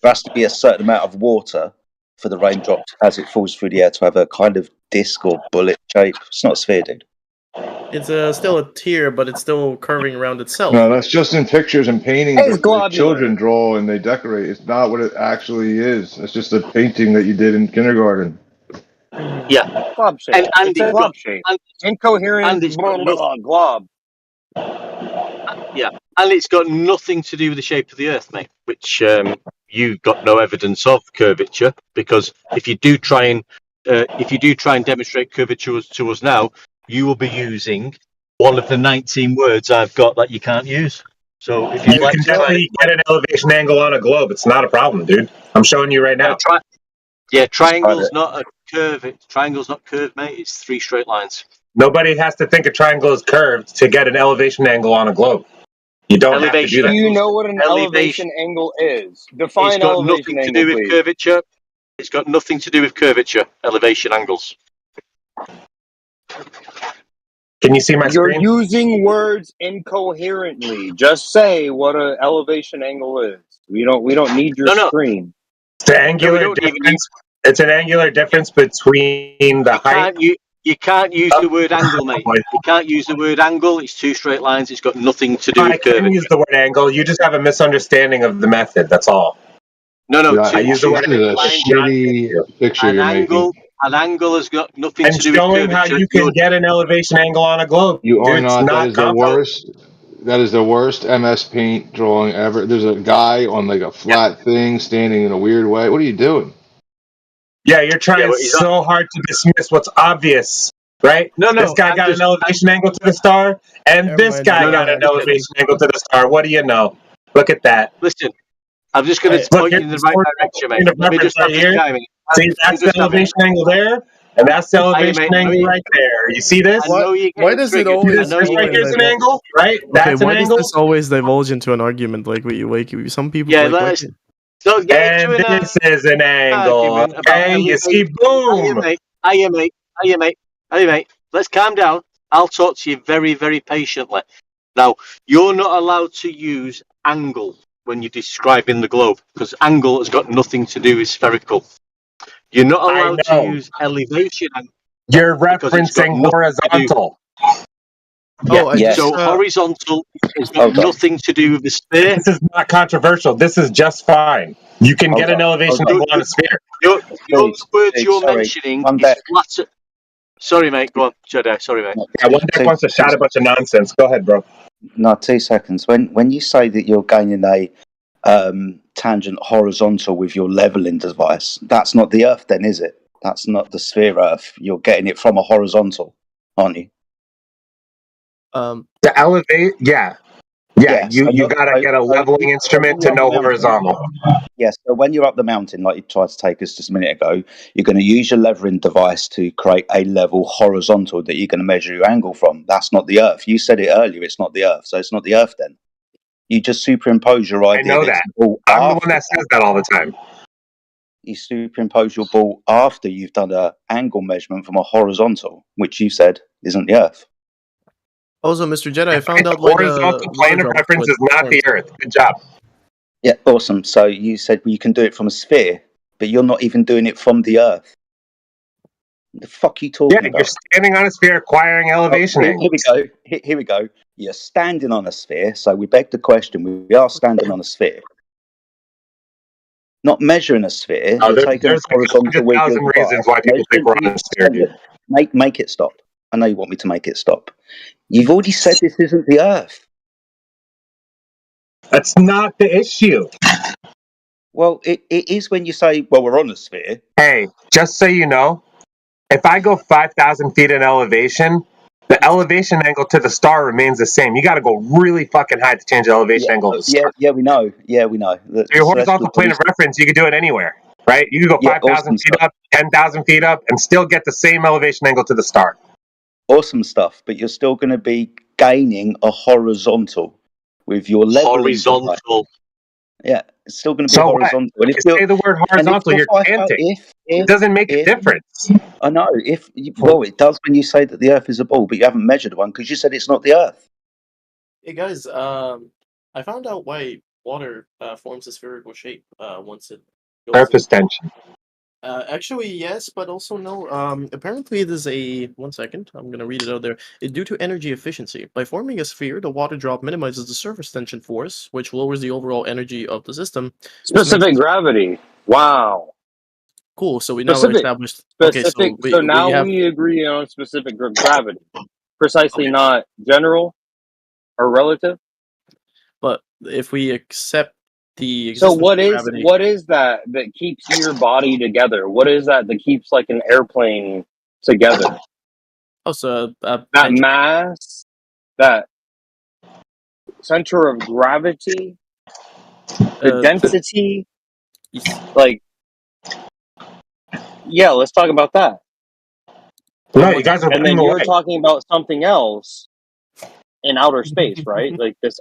There has to be a certain amount of water for the raindrop as it falls through the air to have a kind of disc or bullet shape. It's not a sphere, dude. It's still a tear, but it's still curving around itself. No, that's just in pictures and paintings It's that the globular. children draw and they decorate. It's not what it actually is. It's just a painting that you did in kindergarten. Yeah, Glob shape. and It's a glob shape. Incoherent glob. Yeah, and it's got nothing to do with the shape of the Earth, mate. Which you've got no evidence of curvature, because if you do try and demonstrate curvature to us now, you will be using one of the 19 words I've got that you can't use. So if You can definitely get an elevation angle on a globe. It's not a problem, dude. I'm showing you right now. Triangle's not a curve. Triangle's not curved, mate. It's three straight lines. Nobody has to think a triangle is curved to get an elevation angle on a globe. You don't have to do that. Do you know what an elevation angle is? Define It's got elevation nothing to angle, do with please. curvature. It's got nothing to do with curvature. Elevation angles. Can you see my You're screen? using words incoherently. Just say what an elevation angle is. We don't need your screen. It's an angular difference. It's an angular difference between the height. You can't use the word angle, mate. You can't use the word angle. It's two straight lines. It's got nothing to do I with curvature. can use the word angle. You just have a misunderstanding of the method. That's all. No. I use the word angle. Shitty picture you're making. An angle has got nothing I'm to do with showing curvature. how you can get an elevation angle on a globe. You are Dude, it's not. That is the complicated. worst. That is the worst MS Paint drawing ever. There's a guy on like a flat thing standing in a weird way. What are you doing? Yeah, you're trying so hard to dismiss what's obvious, right? No. This guy got an elevation angle to the star, and this guy got an elevation angle to the star. What do you know? Look at that. Listen, I'm just going to Look, point you here's in the the right source direction, mate. point of Let me reference just have right this here. guy, mate. See, that's the elevation angle there, and that's the elevation angle right there. You see this? I know you're Why does it triggered. always? This right here's an angle, right? Okay, That's an why does angle. this always divulge into an argument? Like some people. Yeah, like, let's don't get And into an this is an angle, argument about okay? You see, elevation. boom. Hiya, mate. Let's calm down. I'll talk to you very, very patiently. Now, you're not allowed to use angle when you're describing the globe, because angle has got nothing to do with spherical. You're not allowed to use elevation angle. You're because it's got referencing nothing to do- horizontal. Yeah. Yes. So horizontal has got Hold on. nothing to do with the sphere. This is not controversial. This is just fine. You can get an elevation angle on a sphere. The only words Steve, you're sorry. mentioning One is deck. flat. Sorry, mate. Go on, Jedi. Sorry, mate. Yeah, one deck wants to shout a bunch of nonsense. Go ahead, bro. No, 2 seconds. When you say that you're gaining a tangent horizontal with your leveling device, that's not the Earth, then, is it? That's not the sphere Earth. You're getting it from a horizontal, aren't you? To elevate, yeah. Yeah, So you gotta get a leveling instrument to know horizontal. Yes, so when you're up the mountain, like you tried to take us just a minute ago, you're going to use your leveling device to create a level horizontal that you're going to measure your angle from. That's not the Earth. You said it earlier, it's not the Earth, so it's not the Earth then. You just superimpose your I idea know that it's that. the ball I'm the one after that says that all the time. you superimpose your ball after you've done an angle measurement from a horizontal, which you said isn't the Earth. Also, Mr. Jedi, I found out Horizontal plane of reference is not the Earth. Good job. Yeah, awesome. So you said you can do it from a sphere, but you're not even doing it from the Earth. What the fuck are you talking Yeah, about? you're standing on a sphere acquiring elevation Here angles. we go. Here we go. You're standing on a sphere, so we beg the question. We are standing on a sphere. Not measuring a sphere. Oh, You're taking a there's like horizontal with your 100,000 reasons why people think we're on a sphere, dude. Make it stop. I know you want me to make it stop. You've already said this isn't the Earth. That's not the issue. Well, it is when you say, well, we're on a sphere. Hey, just so you know, if I go 5,000 feet in elevation, the elevation angle to the star remains the same. You got to go really fucking high to change the elevation angle of the star. Yeah, we know. Yeah, we know. So your horizontal plane of reference, you can do it anywhere, right? You can go 5,000 feet up, 10,000 feet up, and still get the same elevation angle to the star. Awesome stuff, but you're still going to be gaining a horizontal with your leveling device. Horizontal. Yeah, it's still going to be So horizontal. what? If you say the word horizontal, you're chanting. It doesn't make a difference. I know. Well, it does when you say that the Earth is a ball, but you haven't measured one because you said it's not the Earth. Hey guys, I found out why water forms a spherical shape once it goes Surface tension. Actually, yes, but also no. Apparently, there's a 1 second. I'm gonna read it out there. Due to energy efficiency, by forming a sphere, the water drop minimizes the surface tension force, which lowers the overall energy of the system. Specific gravity. Wow. Cool. So we now established. Okay, Specific. so So we now have. we agree on specific gravity, precisely not general or relative. But if we accept the So existence of gravity, what is that keeps your body together? What is that keeps like an airplane together? oh, so That tension. mass, that center of gravity, the density, like yeah, let's talk about that. No, you guys are And running then you're away. talking about something else in outer space, right? Like this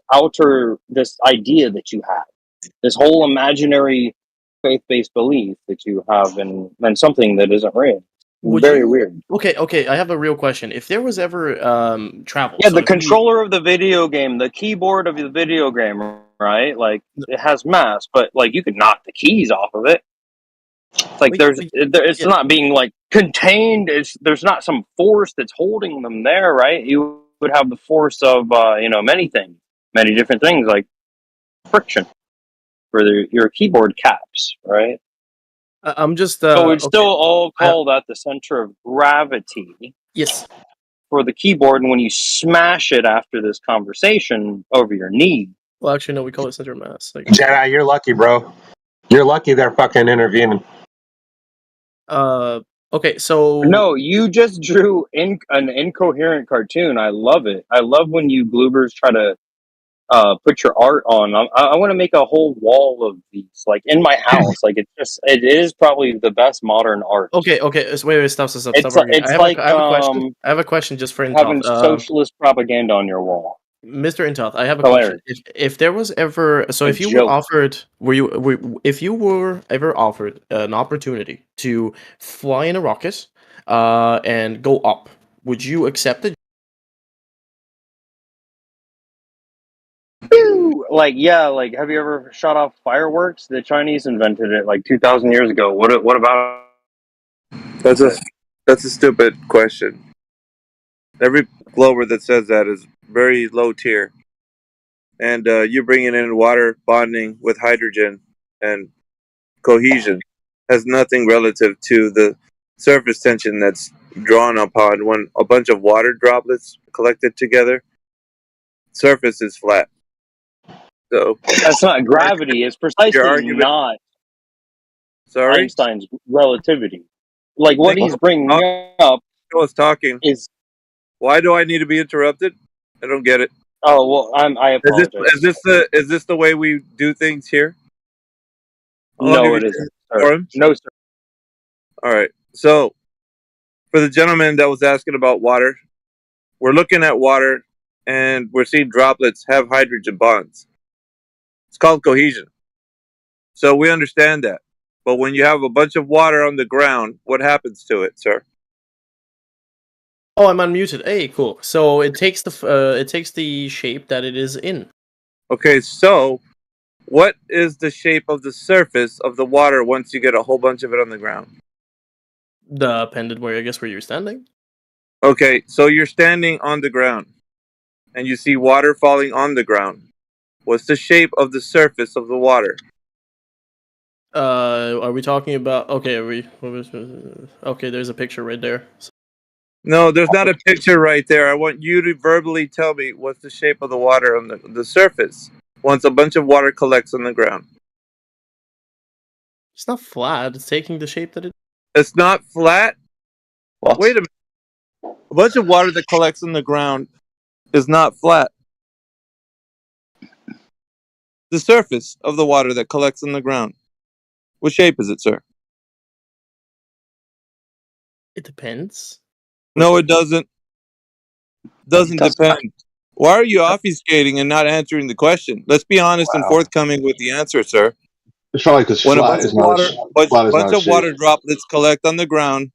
idea that you have, this whole imaginary faith-based belief that you have in something that isn't real. Very weird. Okay, I have a real question. If there was ever travel, Yeah, so the if we, controller of the video game, the keyboard of the video game, right? Like it has mass, but like you could knock the keys off of it. It's like it's not being like contained. There's not some force that's holding them there, right? You would have the force of many things, many different things like friction for your keyboard caps, right? I'm just So we'd still okay. all call that the center of gravity. Yes. For the keyboard, and when you smash it after this conversation over your knee. Well, actually, no, we call it center of mass. Like, Jedi, you're lucky, bro. You're lucky they're fucking intervening. Okay, so no, you just drew an incoherent cartoon. I love it. I love when you bloopers try to put your art on. I want to make a whole wall of these, like in my house. Like it is probably the best modern art. Okay. So wait, stop. It's like I have a question. I have a question just for having Intoth. socialist propaganda on your wall. Mr. Intoth, I have a Hilarious. question. If there was ever, so if you were offered, if you were ever offered an opportunity to fly in a rocket, and go up, would you accept it? Like have you ever shot off fireworks? The Chinese invented it like 2,000 years ago. What about That's a stupid question. Every glober that says that is very low tier. And you bringing in water bonding with hydrogen and cohesion has nothing relative to the surface tension that's drawn upon when a bunch of water droplets collected together. Surface is flat. So That's not gravity. It's your precisely argument. not Sorry, Einstein's relativity. Like what Nick he's bringing up was talking. is. Why do I need to be interrupted? I don't get it. Oh well, I apologize. Is this the way we do things here? How long have No, you it been isn't, in sir. the forum? No, sir. All right. So for the gentleman that was asking about water, we're looking at water and we're seeing droplets have hydrogen bonds. It's called cohesion. So we understand that. But when you have a bunch of water on the ground, what happens to it, sir? Oh, I'm unmuted. Hey, cool. So it takes the shape that it is in. Okay, so what is the shape of the surface of the water once you get a whole bunch of it on the ground? Depended where you're standing. Okay, so you're standing on the ground and you see water falling on the ground. What's the shape of the surface of the water? Are we talking about? Okay, okay, there's a picture right there. No, there's not a picture right there. I want you to verbally tell me what's the shape of the water on the surface once a bunch of water collects on the ground. It's not flat. It's taking the shape that it. It's not flat? What? Wait a minute. A bunch of water that collects on the ground is not flat. The surface of the water that collects on the ground. What shape is it, sir? It depends. No, it doesn't. Doesn't depend. Why are you obfuscating and not answering the question? Let's be honest and forthcoming with the answer, sir. It's probably because When a flat bunch of is not water, bunch a of shape. water droplets collect on the ground,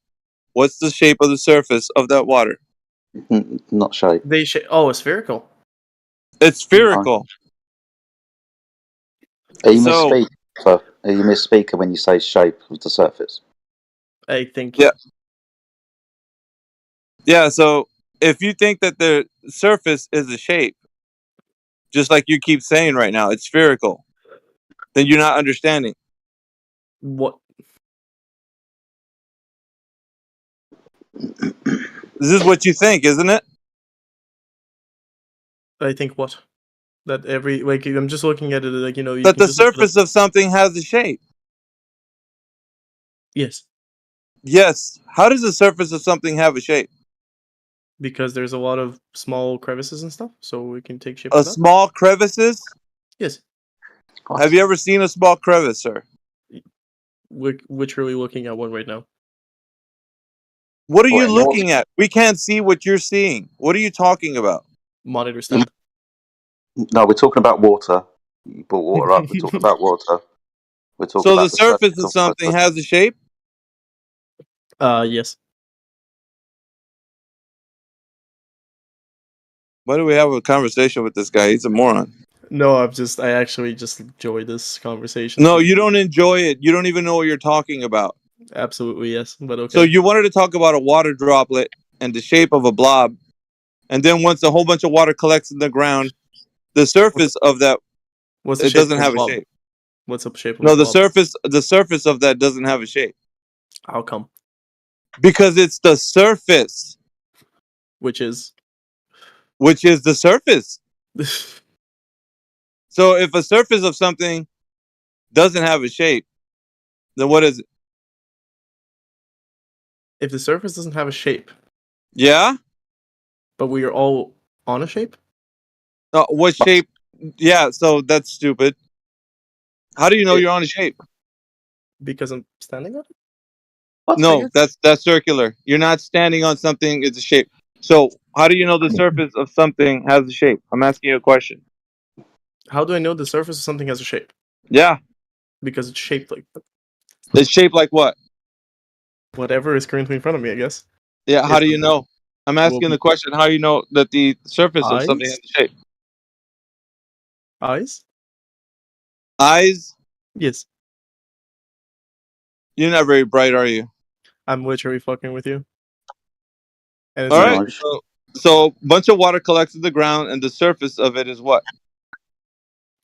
what's the shape of the surface of that water? Not shape. Oh, spherical. It's spherical. Are you So- misspeaking? Are you misspeaking when you say shape of the surface? I think. Yeah. Yeah, so if you think that the surface is a shape, just like you keep saying right now, it's spherical, then you're not understanding. What? This is what you think, isn't it? I think what? That I'm just looking at it like you That can the just look at surface of something has a shape. Yes. Yes. How does the surface of something have a shape? Because there's a lot of small crevices and stuff, so we can take shape A of that. small crevices? Yes. Have you ever seen a small crevice, sir? Which are we looking at one right now? What are you looking at? We can't see what you're seeing. What are you talking about? Monitor stand. No, we're talking about water. You brought water up. We're talking about water. We're talking So about the surface of something has a shape? Yes. Why do we have a conversation with this guy? He's a moron. No, I actually just enjoy this conversation. No, you don't enjoy it. You don't even know what you're talking about. Absolutely, yes. But okay. So you wanted to talk about a water droplet and the shape of a blob. And then once a whole bunch of water collects in the ground, the surface of that, What's the it shape doesn't of a have a blob? shape. What's the shape of No, a the blob? surface of that doesn't have a shape. How come? Because it's the surface. Which is the surface. So if a surface of something doesn't have a shape, then what is it? If the surface doesn't have a shape. Yeah? But we are all on a shape? What shape? Yeah, so that's stupid. How do you know you're on a shape? Because I'm standing on it? No, that's circular. You're not standing on something, it's a shape. So how do you know the surface of something has a shape? I'm asking you a question. How do I know the surface of something has a shape? Yeah. Because it's shaped like It's shaped like what? whatever is currently in front of me, I guess. Yeah, how do you know? I'm asking the question, how do you know that the surface of something has a shape? Eyes? Eyes? Yes. You're not very bright, are you? I'm literally fucking with you. And All right. So a bunch of water collects in the ground, and the surface of it is what?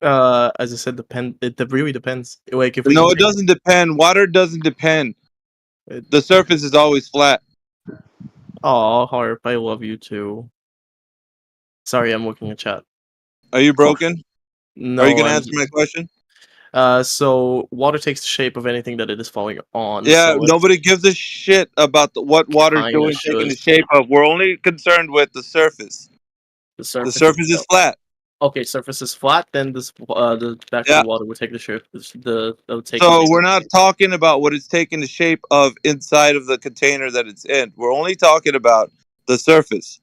As I said, it really depends. Like if we No, can it doesn't depend. Water doesn't depend. The surface is always flat. Oh, Harp, I love you too. Sorry, I'm looking at chat. Are you broken? No, Are you going to answer my question? So water takes the shape of anything that it is falling on. Yeah, So nobody gives a shit about what water's kinda doing, taking should. the shape of. We're only concerned with the surface. The The surface. surface is itself. flat. Okay, surface is flat. Then the back of the water would take the shape. That would take. So we're not talking about what it's taking the shape of inside of the container that it's in. We're only talking about the surface.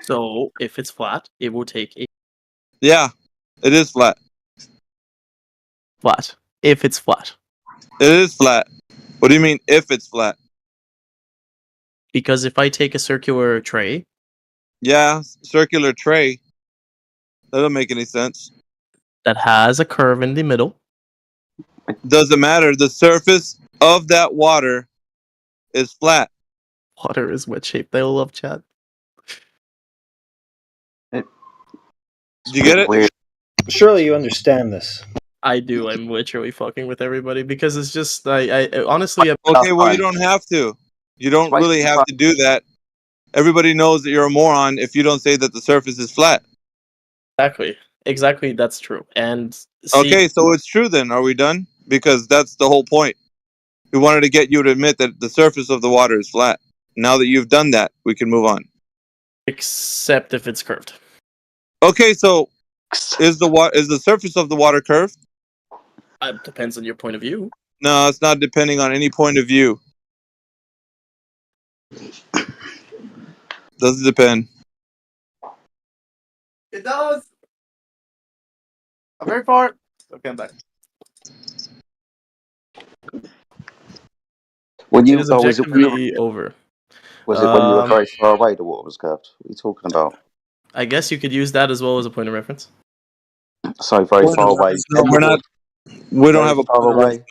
So if it's flat, it will take a Yeah, it is flat. flat. If it's flat, it is flat. What do you mean if it's flat? Because if I take a circular tray, Yeah, circular tray. That doesn't make any sense. that has a curve in the middle. Doesn't matter. The surface of that water is flat. Water is what shape they love, chat. Did you get it? Weird. Surely you understand this. I do. I'm literally fucking with everybody because it's just I honestly. Okay, well you don't have to. You don't really have to do that. Everybody knows that you're a moron if you don't say that the surface is flat. Exactly. That's true. And okay, so it's true then. Are we done? Because that's the whole point. We wanted to get you to admit that the surface of the water is flat. Now that you've done that, we can move on. Except if it's curved. Okay, so is the surface of the water curved? Depends on your point of view. No, it's not depending on any point of view. Doesn't depend. It does. I'm very far. Okay, I'm back. When you It is was it objectively over. Was it when you were very far away the water was curved? What are you talking about? I guess you could use that as well as a point of reference. So very far away. No, we're not. We don't have a far away.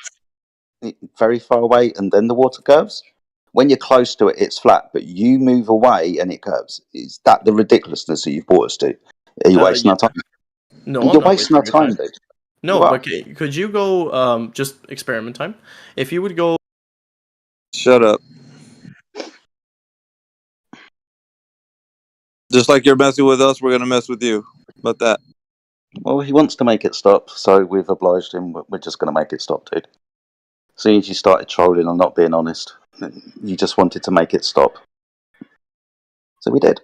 Very far away, and then the water curves. When you're close to it, it's flat, but you move away and it curves. Is that the ridiculousness that you've brought us to? Are you wasting our time? No, you're wasting our time, dude. No, but could you go just experiment time? If you would go. Shut up. Just like you're messing with us, we're gonna mess with you. About that. Well, he wants to make it stop, so we've obliged him. We're just going to make it stop, dude. As soon as you started trolling and not being honest, you just wanted to make it stop. So we did.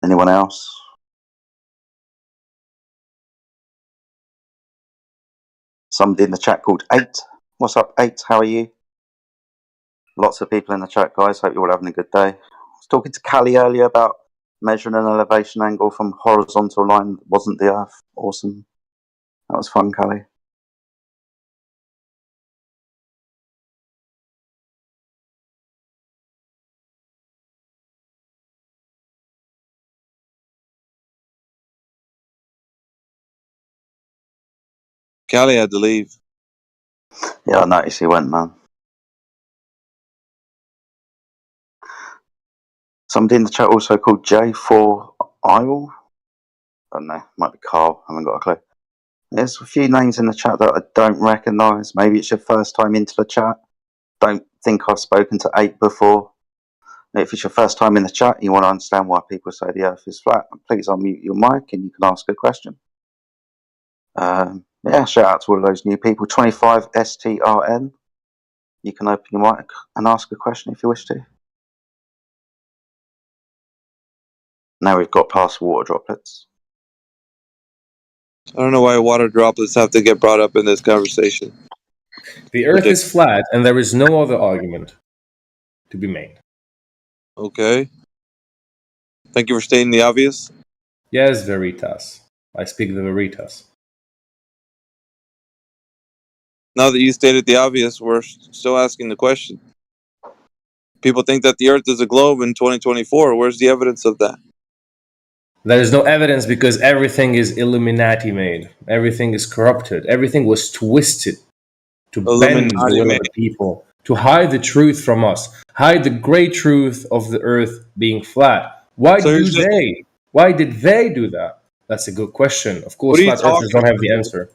Anyone else? Somebody in the chat called 8. What's up, 8? How are you? Lots of people in the chat, guys. Hope you're all having a good day. I was talking to Callie earlier about measuring an elevation angle from horizontal line that wasn't the Earth. Awesome. That was fun, Callie. Callie had to leave. Yeah, I noticed he went, man. Somebody in the chat also called J4 Isle. I don't know, might be Carl, I haven't got a clue. There's a few names in the chat that I don't recognise. Maybe it's your first time into the chat. Don't think I've spoken to 8 before. If it's your first time in the chat and you want to understand why people say the Earth is flat, please unmute your mic and you can ask a question. Yeah, shout out to all those new people. 25 STRN. You can open your mic and ask a question if you wish to. Now we've got past water droplets. I don't know why water droplets have to get brought up in this conversation. The Earth is flat, and there is no other argument to be made. Okay. Thank you for stating the obvious. Yes, Veritas. I speak the Veritas. Now that you stated the obvious, we're still asking the question. People think that the Earth is a globe in 2024. Where's the evidence of that? There is no evidence because everything is Illuminati made. Everything is corrupted. Everything was twisted to bend the Illuminati will made. of the people, to hide the truth from us, hide the great truth of the earth being flat. Why So do they? Why did they do that? That's a good question. Of What course, are you flat earthers talking don't have about? the answer.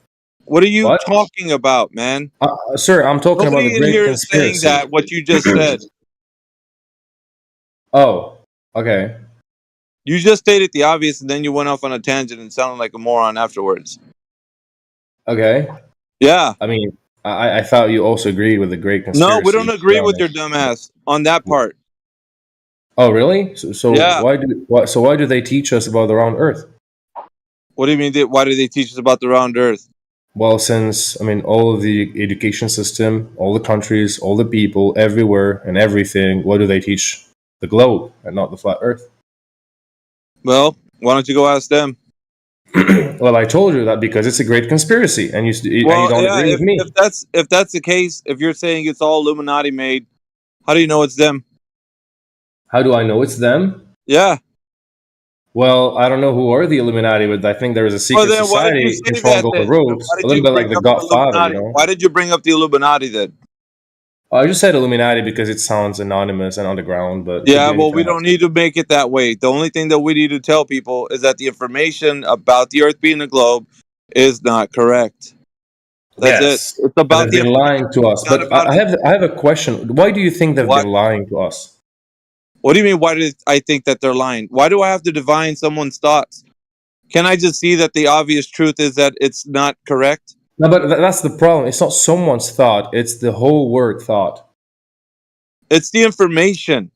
What are you What? talking about, man? Sir, I'm talking about the Nobody in great here is saying conspiracy. that what you just said. Oh, okay. You just stated the obvious, and then you went off on a tangent and sounded like a moron afterwards. Okay. Yeah. I mean, I thought you also agreed with the great No, we conspiracy, don't to be agree with your honest. dumbass on that part. Oh, really? So Yeah. why do they teach us about the round Earth? What do you mean? Why do they teach us about the round Earth? Well, since I mean, all of the education system, all the countries, all the people, everywhere and everything, what do they teach? The globe and not the flat Earth. Well, why don't you go ask them? Well, I told you that because it's a great conspiracy, and you Well, don't yeah. agree with me. If that's the case, if you're saying it's all Illuminati made, how do you know it's them? How do I know it's them? Yeah. Well, I don't know who are the Illuminati, but I think there is a Well, secret then why did you society say controlling that all the then? roads, Why a did little you bit like bring the up the Godfather, you Illuminati? know. Why did you bring up the Illuminati then? I just said Illuminati because it sounds anonymous and underground, but it could Yeah, be well, anything we else. don't need to make it that way. The only thing that we need to tell people is that the information about the Earth being a globe is not correct. That's it. Yes, It's and about they've the been information, lying to us. not But about it. I have a question. Why do you think they've What? been lying to us? What do you mean? Why did I think that they're lying? Why do I have to divine someone's thoughts? Can I just see that the obvious truth is that it's not correct? No, but that's the problem. It's not someone's thought; it's the whole word thought. It's the information.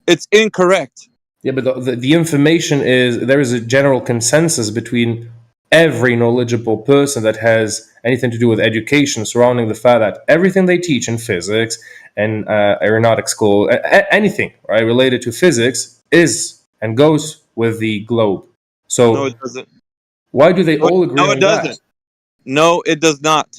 It's incorrect. Yeah, but the information is there is a general consensus between every knowledgeable person that has anything to do with education surrounding the fact that everything they teach in physics and aeronautics school, anything right related to physics is and goes with the globe. No, So it doesn't. why do they all agree No, it on that? doesn't. No, it does not.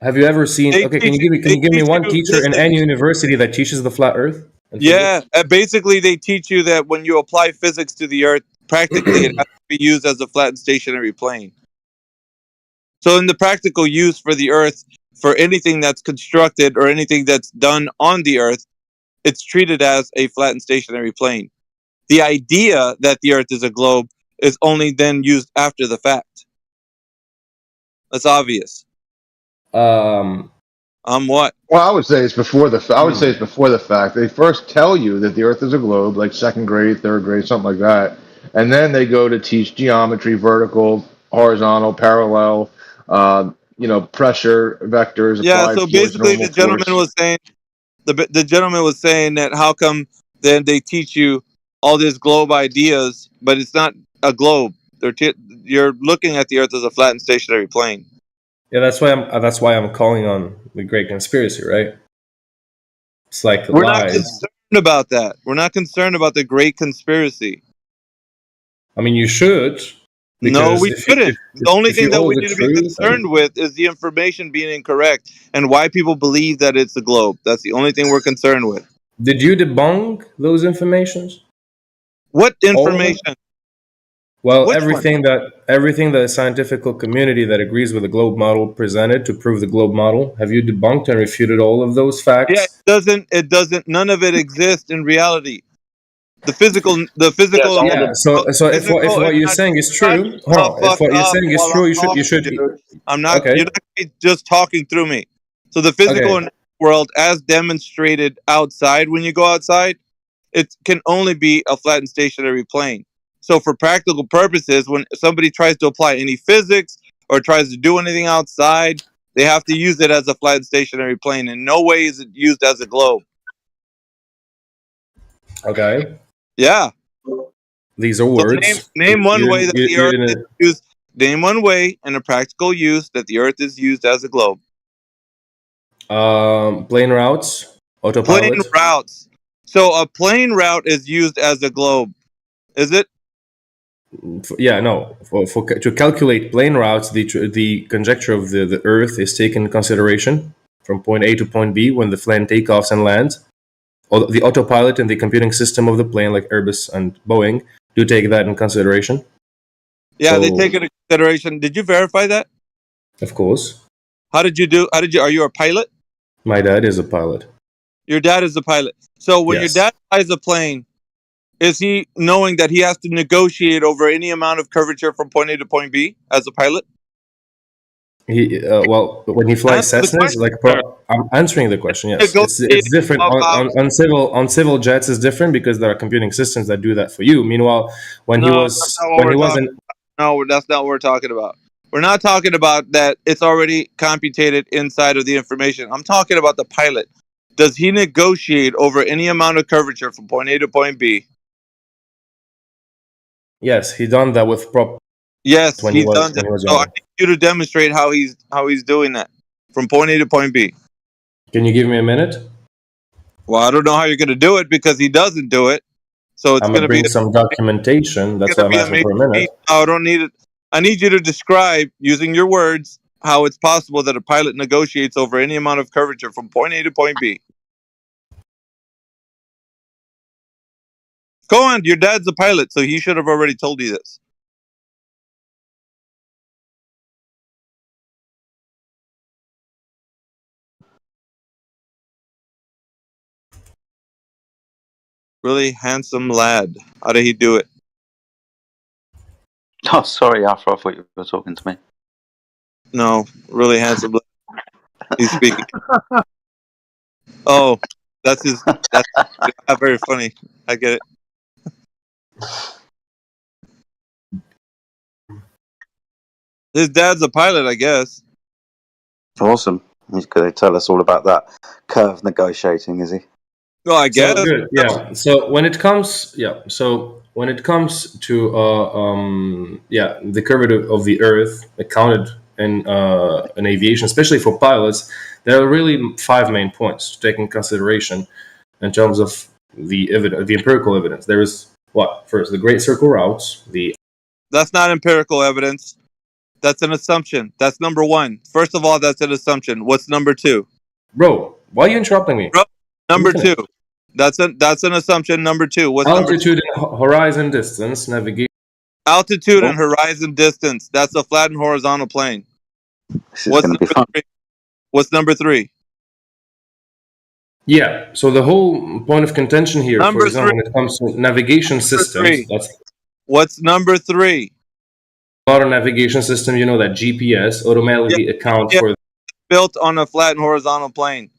Have you ever seen? They Okay, teach you. can They you give me teach one you. teacher in Listen. any university that teaches the flat Earth and Yeah, physics? basically they teach you that when you apply physics to the Earth, practically it has to be used as a flat and stationary plane. So in the practical use for the Earth, for anything that's constructed or anything that's done on the Earth, it's treated as a flat and stationary plane. The idea that the Earth is a globe is only then used after the fact. That's obvious. What? Well, I would say it's before the. I would say it's before the fact. They first tell you that the Earth is a globe, like second grade, third grade, something like that, and then they go to teach geometry, vertical, horizontal, parallel, pressure vectors, Yeah. applied So force, basically, normal the gentleman force. was saying the gentleman was saying that how come then they teach you all these globe ideas, but it's not a globe. You're looking at the Earth as a flat and stationary plane. Yeah, that's why I'm calling on the Great Conspiracy, right? It's like We're not lies. concerned about that. We're not concerned about the great conspiracy. I mean, you should, No, because we shouldn't. The only if you thing that hold we the need to be truth concerned and with is the information being incorrect and why people believe that it's a globe. That's the only thing we're concerned with. did you debunk those informations? What All of them? information? Well, Which one? everything that the scientific community that agrees with the globe model presented to prove the globe model, have you debunked and refuted all of those Yeah, facts? it doesn't none of it exists in reality. The physical Yes, and all Yeah. the So if physical what and you're saying is natural. true, Shut hold the on. If fuck what you're up saying is while true, I'm you talking, should. dude. I'm not. Okay. You're not just talking through me. So the physical Okay. and natural world, as demonstrated outside, when you go outside, it can only be a flat and stationary plane. So for practical purposes, when somebody tries to apply any physics or tries to do anything outside, they have to use it as a flat and stationary plane. In no way is it used as a globe. Okay. Yeah. These are So words. name one You way didn't. that the You Earth is didn't. used. Name one way in a practical use that the Earth is used as a globe. Plane routes, Plane autopilot. routes. So a plane route is used as a globe. Is it? Yeah, no. To calculate plane routes, the conjecture of the Earth is taken into consideration from point A to point B when the plane takeoffs and lands. The autopilot and the computing system of the plane, like Airbus and Boeing, do take that in consideration. Yeah, they So, take into consideration. Did you verify that? of course, Are you a pilot? My dad is a pilot. Your dad is a pilot. So when your Yes. dad flies a plane, is he knowing that he has to negotiate over any amount of curvature from point A to point B as a pilot? Well, when he flies Answer the Cessnas, question, like sir. I'm answering the question. Yes, it's Negotiating different about on civil jets is different because there are computing systems that do that for you. Meanwhile, when he No, that's was not what when we're he talking wasn't about. No, that's not what we're talking about. We're not talking about that it's already computated inside of the information. I'm talking about the pilot. Does he negotiate over any amount of curvature from point A to point B? yes, he done that with prop Yes, when he he's done when that. he was So I younger. need you to demonstrate how he's doing that from point A to point B. Can you give me a minute? Well, I don't know how you're going to do it because he doesn't do it. So it's I'm going gonna to be bring some documentation. That's why I'm a asking major for a feat. minute. No, I don't need it. I need you to describe using your words how it's possible that a pilot negotiates over any amount of curvature from point A to point B. Go on. Your dad's a pilot, so he should have already told you this. Really handsome lad. How did he do it? Oh, sorry, Afro. I thought you were talking to me. No, really handsome lad. He's speaking. Oh, that's not very funny. I get it. His dad's a pilot, I guess. Awesome. He's going to tell us all about that curve negotiating, is he? Well, I So guess. good, yeah. So when it comes to the curvature of the Earth accounted in aviation, especially for pilots, there are really 5 main points to take in consideration in terms of the empirical evidence. There is what first the Great Circle routes, That's not empirical evidence. That's an assumption. That's number one. First of all, that's an assumption. What's number two? Bro, why are you interrupting me? Bro, number two. That's an assumption. Number two. What's number two? Altitude and horizon distance, navigation. Altitude and horizon distance. That's a flat and horizontal plane. This is going to be fun. Three? What's number three? Yeah, so the whole point of contention here, for Number example, three. when it comes to navigation systems, that's What's number three? modern navigation system, you know that GPS automatically account for. Built on a flat and horizontal plane.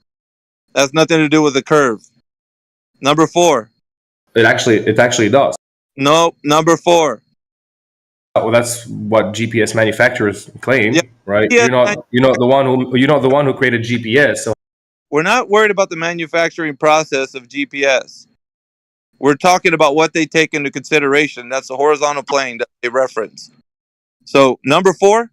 That's nothing to do with the curve. Number four. It actually does. No, number four. Well, that's what GPS manufacturers claim, right? Yeah, you're not the one who created GPS. So we're not worried about the manufacturing process of GPS. We're talking about what they take into consideration. That's the horizontal plane that they reference. So number four.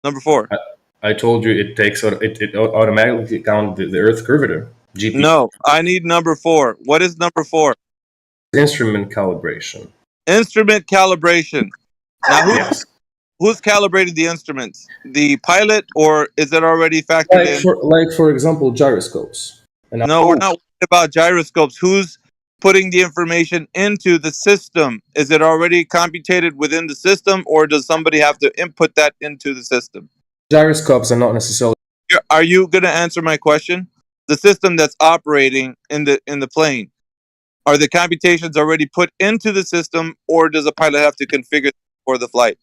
Number four. I told you it takes it automatically count the Earth curvature. GPS. No, I need number four. What is number four? Instrument calibration. Instrument calibration. Now, who's calibrated the instruments? The pilot, or is it already factored in? For example, gyroscopes. No, we're not worried about gyroscopes. Who's putting the information into the system? Is it already computed within the system, or does somebody have to input that into the system? Gyroscopes are not necessarily. Are you going to answer my question? The system that's operating in the plane, are the computations already put into the system, or does a pilot have to configure for the flight?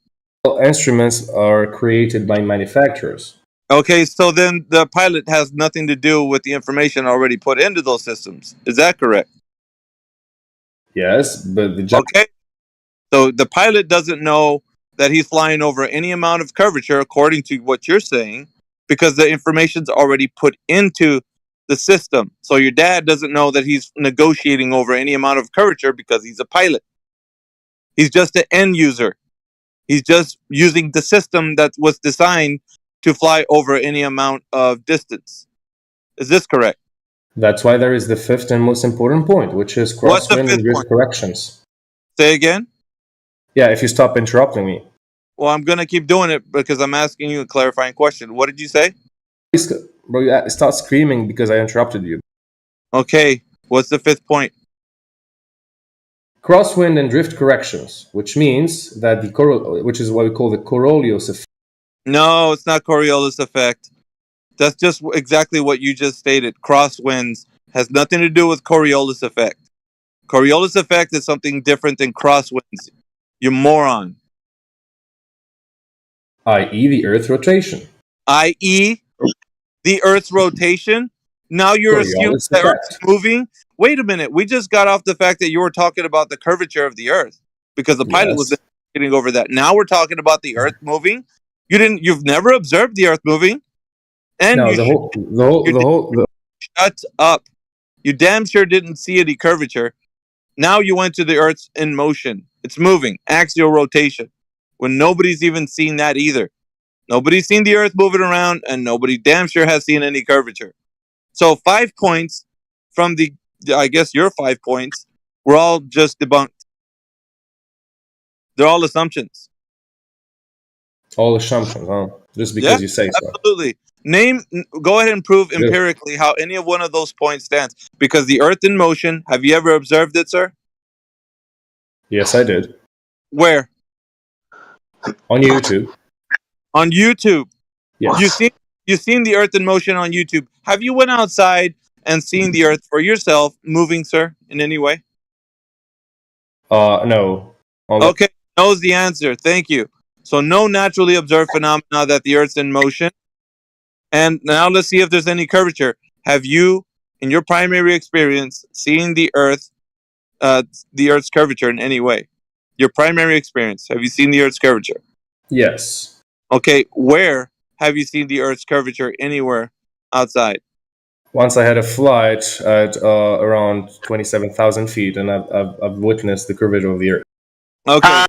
Instruments are created by manufacturers. Okay, so then the pilot has nothing to do with the information already put into those systems. Is that correct? Yes, but okay. So the pilot doesn't know that he's flying over any amount of curvature, according to what you're saying, because the information's already put into the system. So your dad doesn't know that he's negotiating over any amount of curvature because he's a pilot. He's just an end user. He's just using the system that was designed to fly over any amount of distance. Is this correct? That's why there is the fifth and most important point, which is crosswind and drift corrections. Say again? Yeah, if you stop interrupting me. Well, I'm going to keep doing it because I'm asking you a clarifying question. What did you say? Bro, you start screaming because I interrupted you. Okay, what's the fifth point? Crosswind and drift corrections, which means that which is what we call the Coriolis effect. No, it's not Coriolis effect. That's just exactly what you just stated. Crosswinds has nothing to do with Coriolis effect. Coriolis effect is something different than crosswinds. You moron. I.e. the Earth rotation. I.e. the Earth's rotation. Now you're assuming Coriolis the Earth's effect. moving. Wait a minute. We just got off the fact that you were talking about the curvature of the Earth because the pilot was Yes. getting over that. Now we're talking about the Earth moving. You've never observed the Earth moving, and No, shut up. You damn sure didn't see any curvature. Now you went to the Earth's in motion. It's moving, axial rotation, when nobody's even seen that either. Nobody's seen the Earth moving around, and nobody damn sure has seen any curvature. So 5 points from I guess your 5 points, were all just debunked. They're all assumptions. All assumptions, huh? Just because you say so. Absolutely. Go ahead and prove empirically how any of one of those points stands. Because the Earth in motion, have you ever observed it, sir? Yes, I did. Where? On YouTube. On YouTube. Yes. You've seen the Earth in motion on YouTube. Have you went outside and seen the Earth for yourself moving, sir, in any way? No. Okay, knows the answer. Thank you. So no naturally observed phenomena that the Earth's in motion. And now let's see if there's any curvature. Have you, in your primary experience, seen the Earth's curvature in any way? Your primary experience. Have you seen the Earth's curvature? Yes. Okay, where have you seen the Earth's curvature anywhere outside? Once I had a flight at around 27,000 feet, and I've witnessed the curvature of the Earth. Okay.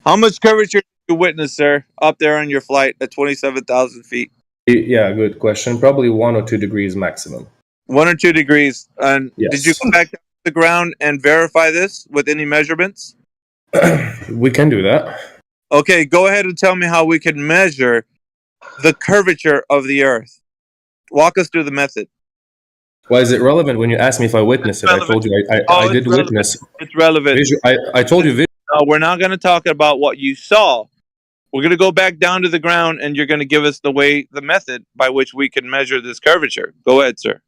How much curvature did you witness, sir, up there on your flight at 27,000 feet? Yeah, good question. Probably 1 or 2 degrees maximum. 1 or 2 degrees. And Yes. Did you go back down to the ground and verify this with any measurements? We can do that. Okay, go ahead and tell me how we can measure the curvature of the Earth. Walk us through the method. Why is it relevant when you asked me if I witnessed it? I told you I did witness. It's relevant. I told you. No, we're not going to talk about what you saw. We're going to go back down to the ground, and you're going to give us the method by which we can measure this curvature. Go ahead, sir.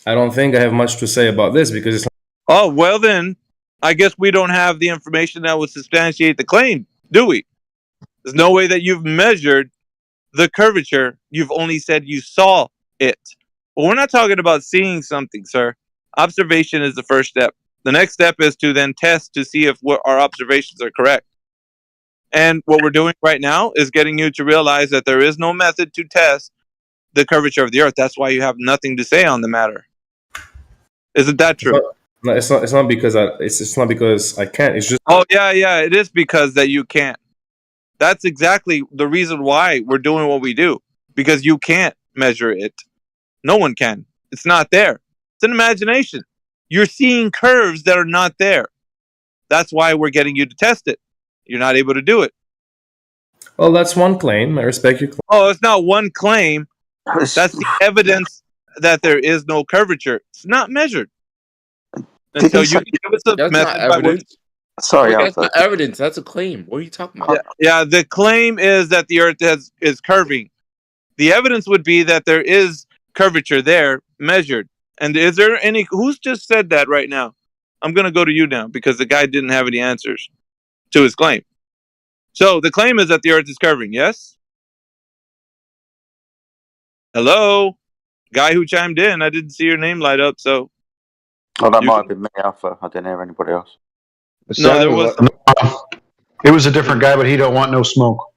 I don't think I have much to say about this because it's. Oh, well then, I guess we don't have the information that would substantiate the claim, do we? There's no way that you've measured the curvature. You've only said you saw it. Well, we're not talking about seeing something, sir. Observation is the first step. The next step is to then test to see if our observations are correct. And what we're doing right now is getting you to realize that there is no method to test the curvature of the Earth. That's why you have nothing to say on the matter. Isn't that true? It's not because it's not because I can't. It's just. Oh yeah. It is because that you can't. That's exactly the reason why we're doing what we do. Because you can't measure it. No one can. It's not there. It's an imagination. You're seeing curves that are not there. That's why we're getting you to test it. You're not able to do it. Well, that's one claim. I respect your claim. Oh, it's not one claim. That's the evidence that there is no curvature. It's not measured. Until you give us a That's method not evidence. Sorry, that's not evidence. That's a claim. What are you talking about? Yeah, the claim is that the Earth is curving. The evidence would be that there is curvature there measured. And is there any? Who's just said that right now? I'm going to go to you now because the guy didn't have any answers to his claim. So the claim is that the Earth is curving. Yes. Hello, guy who chimed in. I didn't see your name light up. So. Oh, that might have been me, Alpha. I didn't hear anybody else. No, there was. It was a different guy, but he don't want no smoke.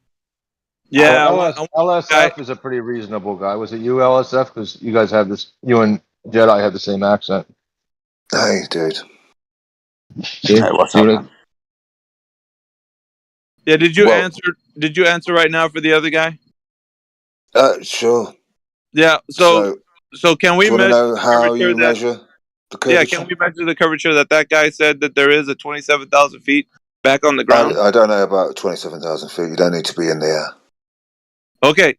Yeah, LSF is a pretty reasonable guy. Was it you, LSF? Because you guys have this. You and Jedi have the same accent. Hey, dude. See, what's see up, what Yeah, did you answer right now for the other guy? Sure. Yeah, so can we do you measure know the how curvature you measure the curvature? Yeah, can we measure the curvature that guy said that there is at 27,000 feet back on the ground? I don't know about 27,000 feet. You don't need to be in the air. Okay,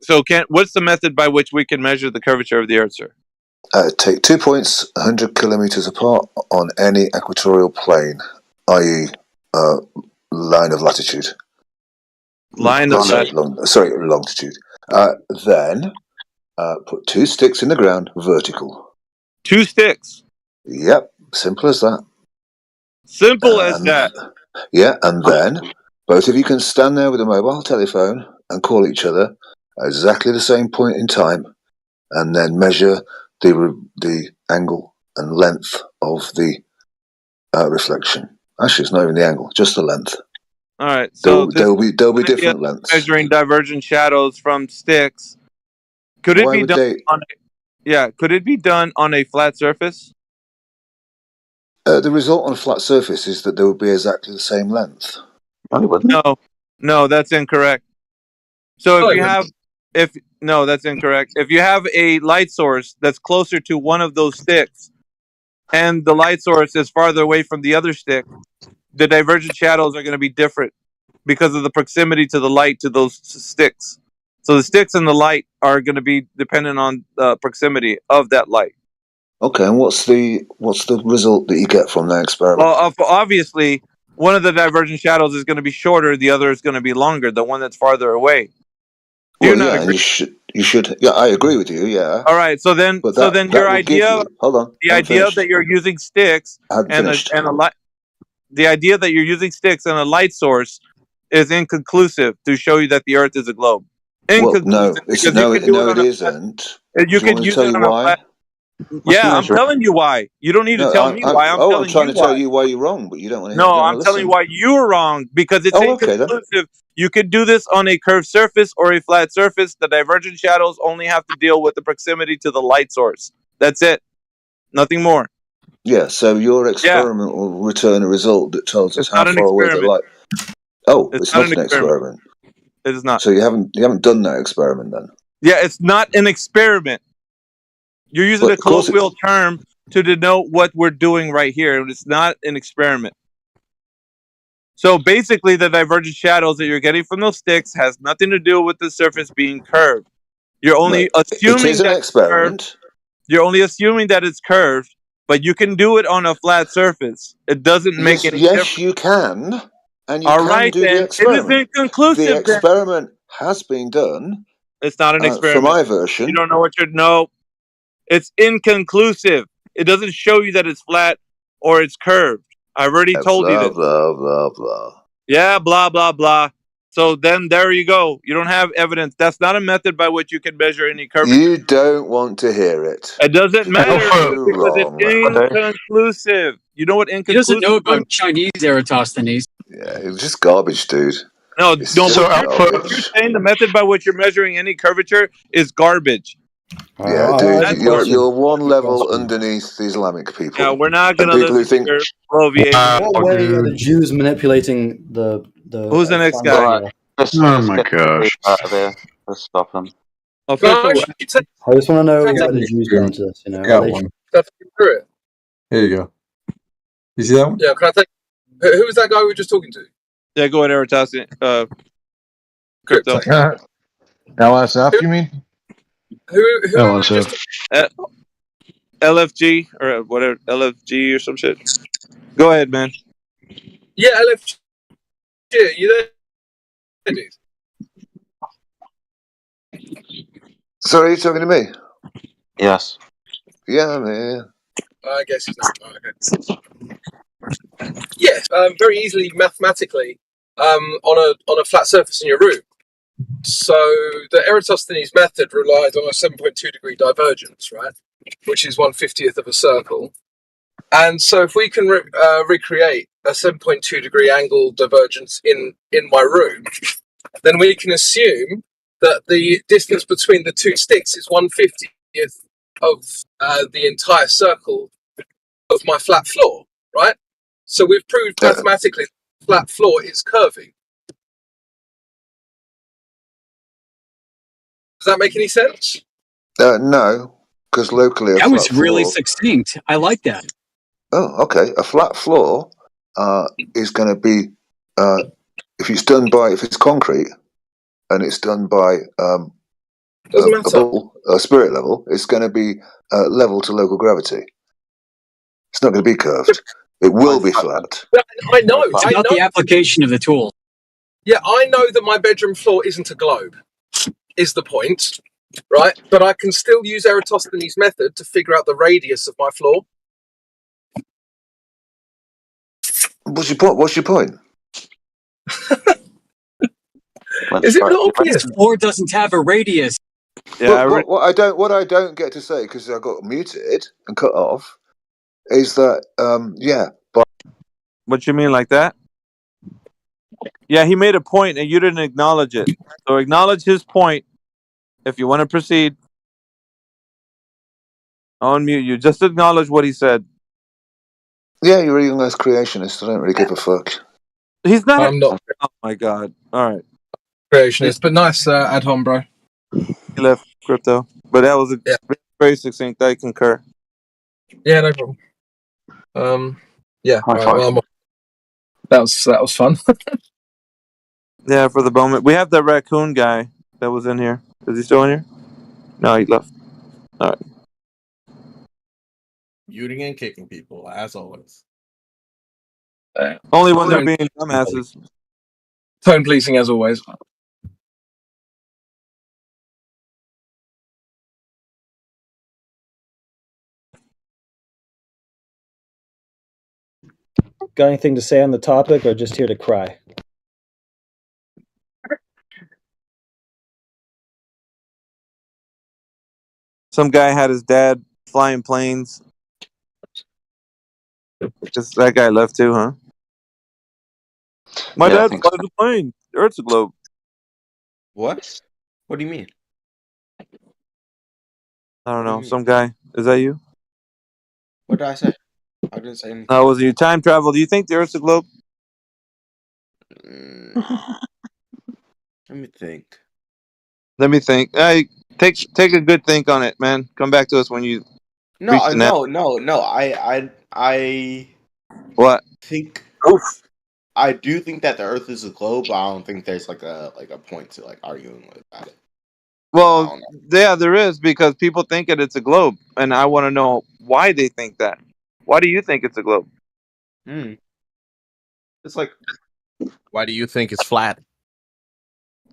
so what's the method by which we can measure the curvature of the Earth, sir? Take 2 points 100 kilometers apart on any equatorial plane, i.e., line of latitude. Longitude. Then put 2 sticks in the ground, vertical. 2 sticks. Yep, simple as that. Simple as that. Yeah, and then both of you can stand there with a mobile telephone and call each other at exactly the same point in time, and then measure the angle and length of the reflection. Actually, it's not even the angle, just the length. All right, so there'll be different lengths. Measuring divergent shadows from sticks. Could it be done on? Could it be done on a flat surface? The result on a flat surface is that they will be exactly the same length. No, that's incorrect. So that's incorrect. If you have a light source that's closer to one of those sticks, and the light source is farther away from the other stick, the divergent shadows are going to be different because of the proximity to the light to those sticks. So the sticks and the light are going to be dependent on the proximity of that light. Okay, and what's the result that you get from that experiment? Well, obviously, one of the divergent shadows is going to be shorter, the other is going to be longer, the one that's farther away. You should. Yeah, I agree with you. Yeah. All right. So then, your idea, hold on, the idea that you're using sticks the idea that you're using sticks and a light source is inconclusive to show you that the Earth is a globe. Inconclusive. It isn't. You can use it on a flat. Yeah, I'm telling you why. You don't need to tell me why. I'm trying to tell you why you're wrong, but you don't want to. No, I'm telling you why you're wrong because it's inconclusive. You could do this on a curved surface or a flat surface. The divergent shadows only have to deal with the proximity to the light source. That's it. Nothing more. Yeah. So your experiment will return a result that tells us how far away the light. Oh, it's not an experiment. It is not. So you haven't done that experiment then? Yeah, it's not an experiment. You're using a colloquial term to denote what we're doing right here, and it's not an experiment. So basically, the divergent shadows that you're getting from those sticks has nothing to do with the surface being curved. You're only assuming that it's curved. You're only assuming that it's curved, but you can do it on a flat surface. It doesn't make any difference. Yes, you can, and you All can right, do then. the experiment. It is inconclusive. The experiment has been done. It's not an experiment. For my version, you don't know what you're. No, it's inconclusive. It doesn't show you that it's flat or it's curved. I already told you this. Blah, blah, blah. Yeah, blah, blah, blah. So then there you go. You don't have evidence. That's not a method by which you can measure any curvature. You don't want to hear it. It doesn't matter because it's inconclusive. You know what inconclusive He doesn't know about Chinese Eratosthenes. Yeah, it's just garbage, dude. No, what you're saying, the method by which you're measuring any curvature is garbage. Yeah, dude, you're one level underneath the Islamic people. Yeah, we're not going to listen to your bloviation. What way are the Jews manipulating the Who's the next guy? Oh my gosh. Let's stop him. I just want to know where the Jews go into this. You know, Got one. Here you go. You see that one? Yeah, can I take? Who was that guy we were just talking to? Yeah, go ahead, Eratosthenes. Crypto. LSF, you mean? Who LSF. LFG or whatever, LFG or some shit. Go ahead, man. Yeah, LFG. You there, dude? Sorry, are you talking to me? Yes. Yeah, man. I guess he's not. Okay. Yes, very easily mathematically on a flat surface in your room. So the Eratosthenes method relied on a 7.2 degree divergence, right? Which is 1/50th of a circle. And so if we can recreate a 7.2 degree angle divergence in my room, then we can assume that the distance between the two sticks is 1/50th of the entire circle of my flat floor, right? So we've proved mathematically the flat floor is curving. Does that make any sense? No, because locally that was really succinct. I like that. Oh, okay. A flat floor is going to be if it's concrete and it's done by Doesn't matter. bubble, spirit level, it's going to be level to local gravity. It's not going to be curved. It will be flat. I know. It's about the application of the tool. Yeah, I know that my bedroom floor isn't a globe, is the point, right? But I can still use Eratosthenes' method to figure out the radius of my floor. What's your point? What's your point? Is it not obvious? This floor doesn't have a radius. Yeah, what I don't get to say, because I got muted and cut off, is that but What you mean like that? Yeah, he made a point and you didn't acknowledge it. So acknowledge his point if you want to proceed. I'll unmute you. Just acknowledge what he said. yeah, you're a young earth creationist. I don't really give a fuck. He's not. I'm not Oh my god! All right, creationist, but nice ad hom, bro. He left crypto, but that was very succinct. I concur. Yeah, no problem. Yeah, High five. that was fun. Yeah, for the moment, we have the raccoon guy that was in here. Is he still in here? No, he left. All right. Muting and kicking people, as always. Only when they're being dumbasses. Tone pleasing as always. Got anything to say on the topic, or just here to cry? Some guy had his dad flying planes. Guess that guy left too, huh? My dad flies a plane. The Earth's a globe. What? What do you mean? I don't know. Some guy. Is that you? What did I say? I didn't say anything. No, was you time travel? Do you think the Earth's a globe? Let me think. Let me think. Hey, take a good think on it, man. Come back to us when you. No. I What? think. Oof. I do think that the Earth is a globe, but I don't think there's like a point to like arguing about it. Well, yeah, there is, because people think it's a globe, and I want to know why they think that. Why do you think it's a globe? It's like, why do you think it's flat?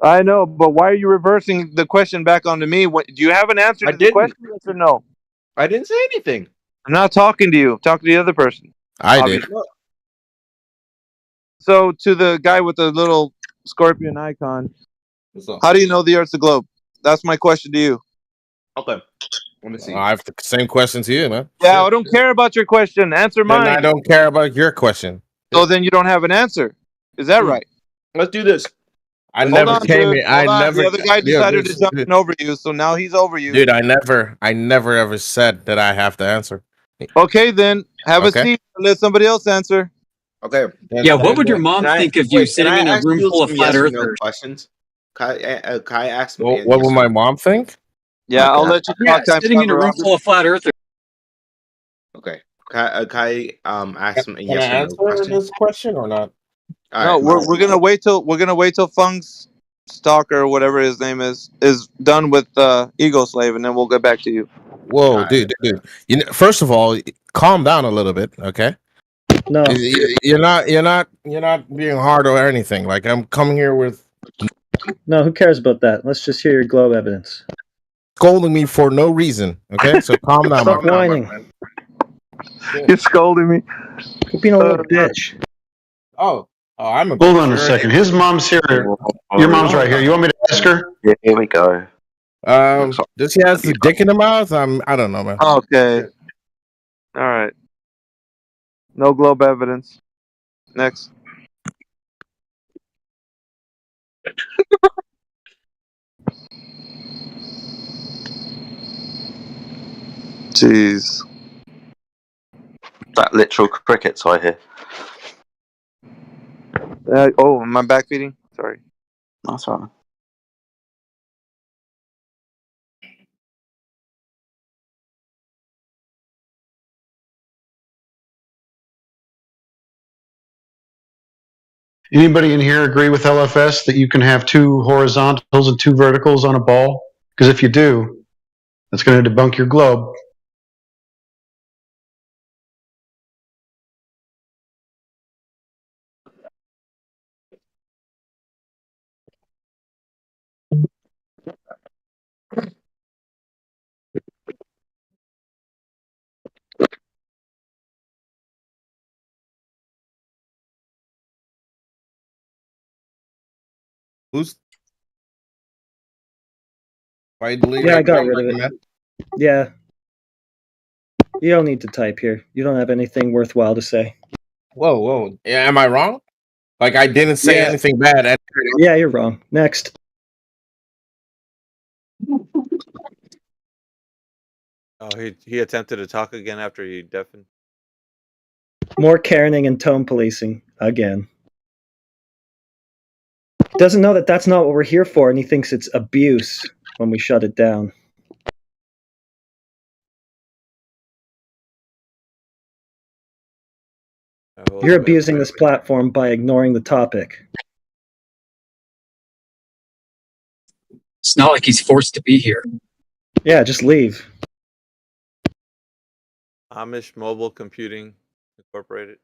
I know, but why are you reversing the question back onto me? Do you have an answer to the question, yes or no? I didn't say anything. I'm not talking to you. I'm talking to the other person. I did. So, to the guy with the little scorpion icon, how do you know the Earth's a globe? That's my question to you. Okay. Let me see. I have the same question to you, man. Yeah, I don't care about your question. Answer Then mine. I don't care about your question. So then you don't have an answer. Is that right? Let's do this. I never came here. I never. The other guy decided to jump in over you, so now he's over you. Dude, I never ever said that I have to answer. Okay, then have a seat and let somebody else answer. Okay. Yeah, what would your mom think of you sitting in a room full of flat earthers? Questions? Can I ask? What would my mom think? Yeah, I'll let you talk. Sitting in a room full of flat earthers. Okay. Can I ask some yes I or no answer questions? this question or not? No, we're gonna wait till Funk's stalker or whatever his name is done with Ego Slave, and then we'll get back to you. Whoa, dude. You know, first of all, calm down a little bit, okay? No, you're not being hard or anything. Like, I'm coming here with no. Who cares about that? Let's just hear your globe evidence. scolding me for no reason. Okay, so calm down. Stop whining. You're scolding me. Quit being a little bitch. Oh, I'm a. Hold on a second. His mom's here. Your mom's right here. You want me to ask her? Yeah, here we go. Does he have the dick in the mouth? I don't know, man. Okay. All right. No globe evidence. Next. Jeez. That literal crickets I hear. Am I backfeeding? Sorry. That's all right. Anybody in here agree with LFS that you can have two horizontals and two verticals on a ball? Because if you do, that's going to debunk your globe. Who's? Why delete Yeah, I it? got rid of it. Yeah. You don't need to type here. You don't have anything worthwhile to say. Whoa, whoa. Yeah, am I wrong? Like I didn't say anything bad. Yeah, you're wrong. Next. Oh, he attempted to talk again after he deafened. More caring and tone policing again. Doesn't know that that's not what we're here for, and he thinks it's abuse when we shut it down. You're abusing this platform by ignoring the topic. It's not like he's forced to be here. Yeah, just leave. Amish Mobile Computing Incorporated.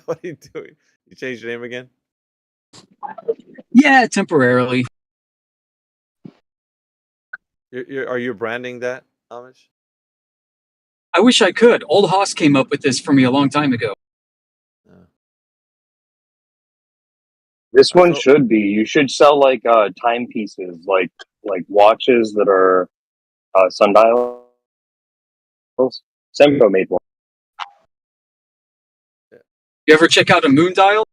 What are you doing? You changed your name again? Yeah, temporarily. Are you branding that, Amish? I wish I could. Old Hoss came up with this for me a long time ago. This one should be. You should sell like timepieces, like watches that are sundials. Semco made one. You ever check out a moon dial?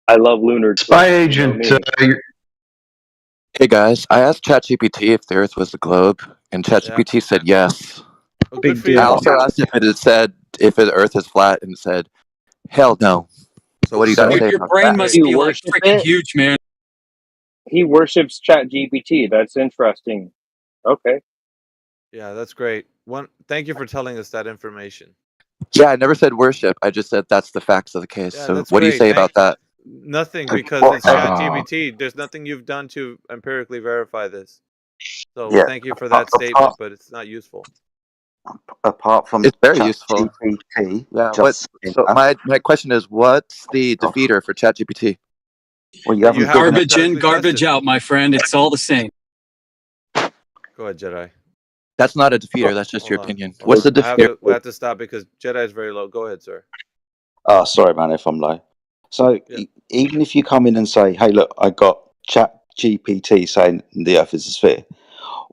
I love lunar. Spy agent. Hey guys, I asked ChatGPT if the Earth was a globe, and ChatGPT said yes. Oh, good for you. I also asked if it had said if the Earth is flat, and it said, "Hell no." So what do you got to say Your about brain that? must be like freaking huge, man. He worships ChatGPT. That's interesting. Okay. Yeah, that's great. Thank you for telling us that information. Yeah, I never said worship. I just said that's the facts of the case. Yeah, so that's what do you great. say about that? Nothing, because it's ChatGPT. There's nothing you've done to empirically verify this. So Yeah. thank you for that statement, but it's not useful. Apart from it's very useful. Yeah. So my question is, what's the defeater for ChatGPT? Well, you haven't Garbage in, garbage out, my friend. It's all the same. Go ahead, Jedi. That's not a defeater. That's just your opinion. Hold What's on. the defeater? We have to stop because Jedi is very low. Go ahead, sir. Oh, sorry, man, if I'm low. So even if you come in and say, "Hey, look, I got Chat GPT saying the Earth is a sphere,"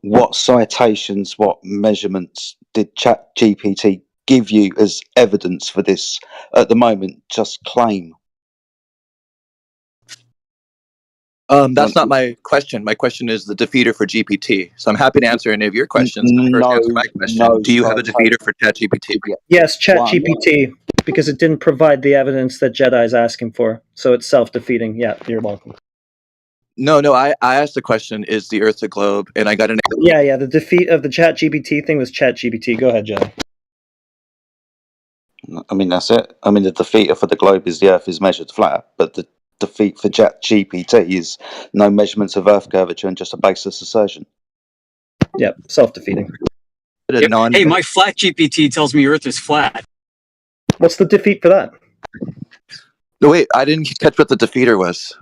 what citations, what measurements did Chat GPT give you as evidence for this? At the moment, just claim. That's not my question. My question is the defeater for GPT. So I'm happy to answer any of your questions. But first, answer my question. Do you have a defeater for ChatGPT? Yes, ChatGPT, because it didn't provide the evidence that Jedi is asking for, so it's self-defeating. Yeah, you're welcome. No. I asked the question: is the Earth a globe? And I got an answer. Yeah. The defeat of the ChatGPT thing was ChatGPT. Go ahead, Jedi. I mean, that's it. I mean, the defeater for the globe is the Earth is measured flat, but the defeat for Chat GPT is no measurements of Earth curvature and just a baseless assertion. Yep, self-defeating. Hey, my flat GPT tells me Earth is flat. What's the defeat for that? No, wait, I didn't catch what the defeater was.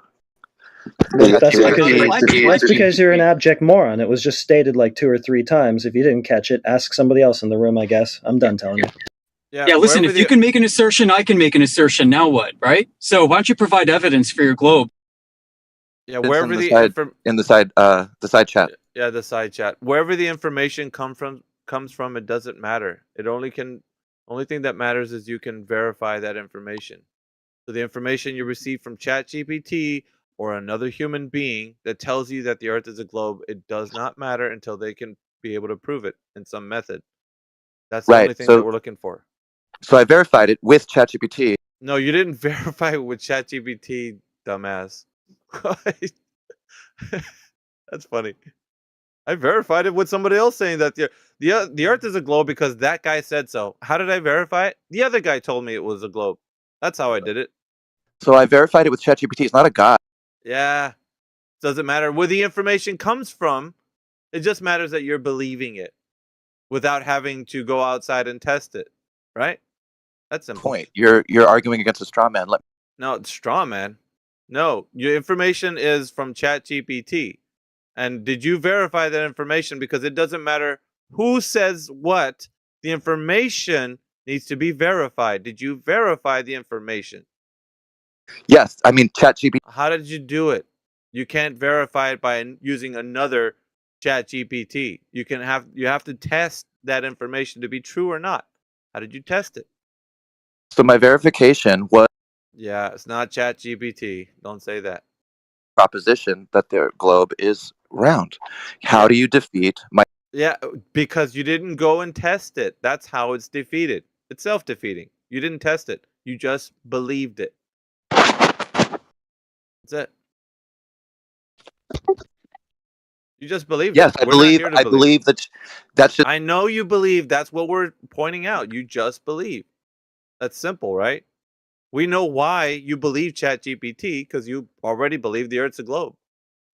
That's because you're an abject moron. It was just stated like 2 or 3 times. If you didn't catch it, ask somebody else in the room, I guess. I'm done telling you. Yeah, listen, if you can make an assertion, I can make an assertion. Now what, right? So why don't you provide evidence for your globe? Yeah, wherever the side chat. Yeah, the side chat. Wherever the information comes from, it doesn't matter. Only thing that matters is you can verify that information. So the information you receive from ChatGPT or another human being that tells you that the Earth is a globe, it does not matter until they can be able to prove it in some method. That's the only thing that we're looking for. So I verified it with ChatGPT. No, you didn't verify it with ChatGPT, dumbass. That's funny. I verified it with somebody else saying that the Earth is a globe because that guy said so. How did I verify it? The other guy told me it was a globe. That's how I did it. So I verified it with ChatGPT. It's not a guy. Yeah. Doesn't matter where the information comes from. It just matters that you're believing it without having to go outside and test it, right? That's simple. Point. You're arguing against a straw man. No, it's straw man. No, your information is from ChatGPT. And did you verify that information? Because it doesn't matter who says what, the information needs to be verified. Did you verify the information? Yes, I mean ChatGPT. How did you do it? You can't verify it by using another ChatGPT. You have to test that information to be true or not. How did you test it? So my verification was Yeah, it's not ChatGPT. Don't say that. proposition that the globe is round. How do you defeat my? Yeah, because you didn't go and test it. That's how it's defeated. It's self-defeating. You didn't test it. You just believed it. That's it. You just believed Yes, it. I believe that that's just. I know you believe. That's what we're pointing out. You just believe. That's simple, right? We know why you believe ChatGPT because you already believe the Earth's a globe.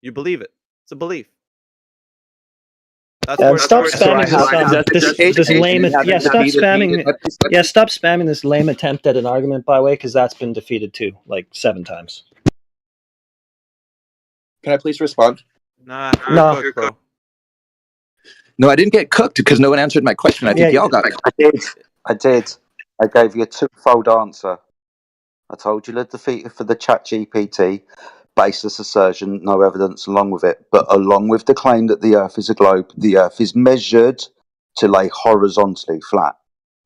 You believe it. It's a belief. Stop spamming this lame. Yeah, stop spamming. Yeah, stop spamming this lame attempt at an argument, by the way, because that's been defeated too, like 7 times. Can I please respond? Nah, no. Cooked, bro. No, I didn't get cooked because no one answered my question. I think y'all got it. I did. I gave you a twofold answer. I told you the defeat for the ChatGPT, baseless assertion, no evidence along with it. But along with the claim that the Earth is a globe, the Earth is measured to lay horizontally flat.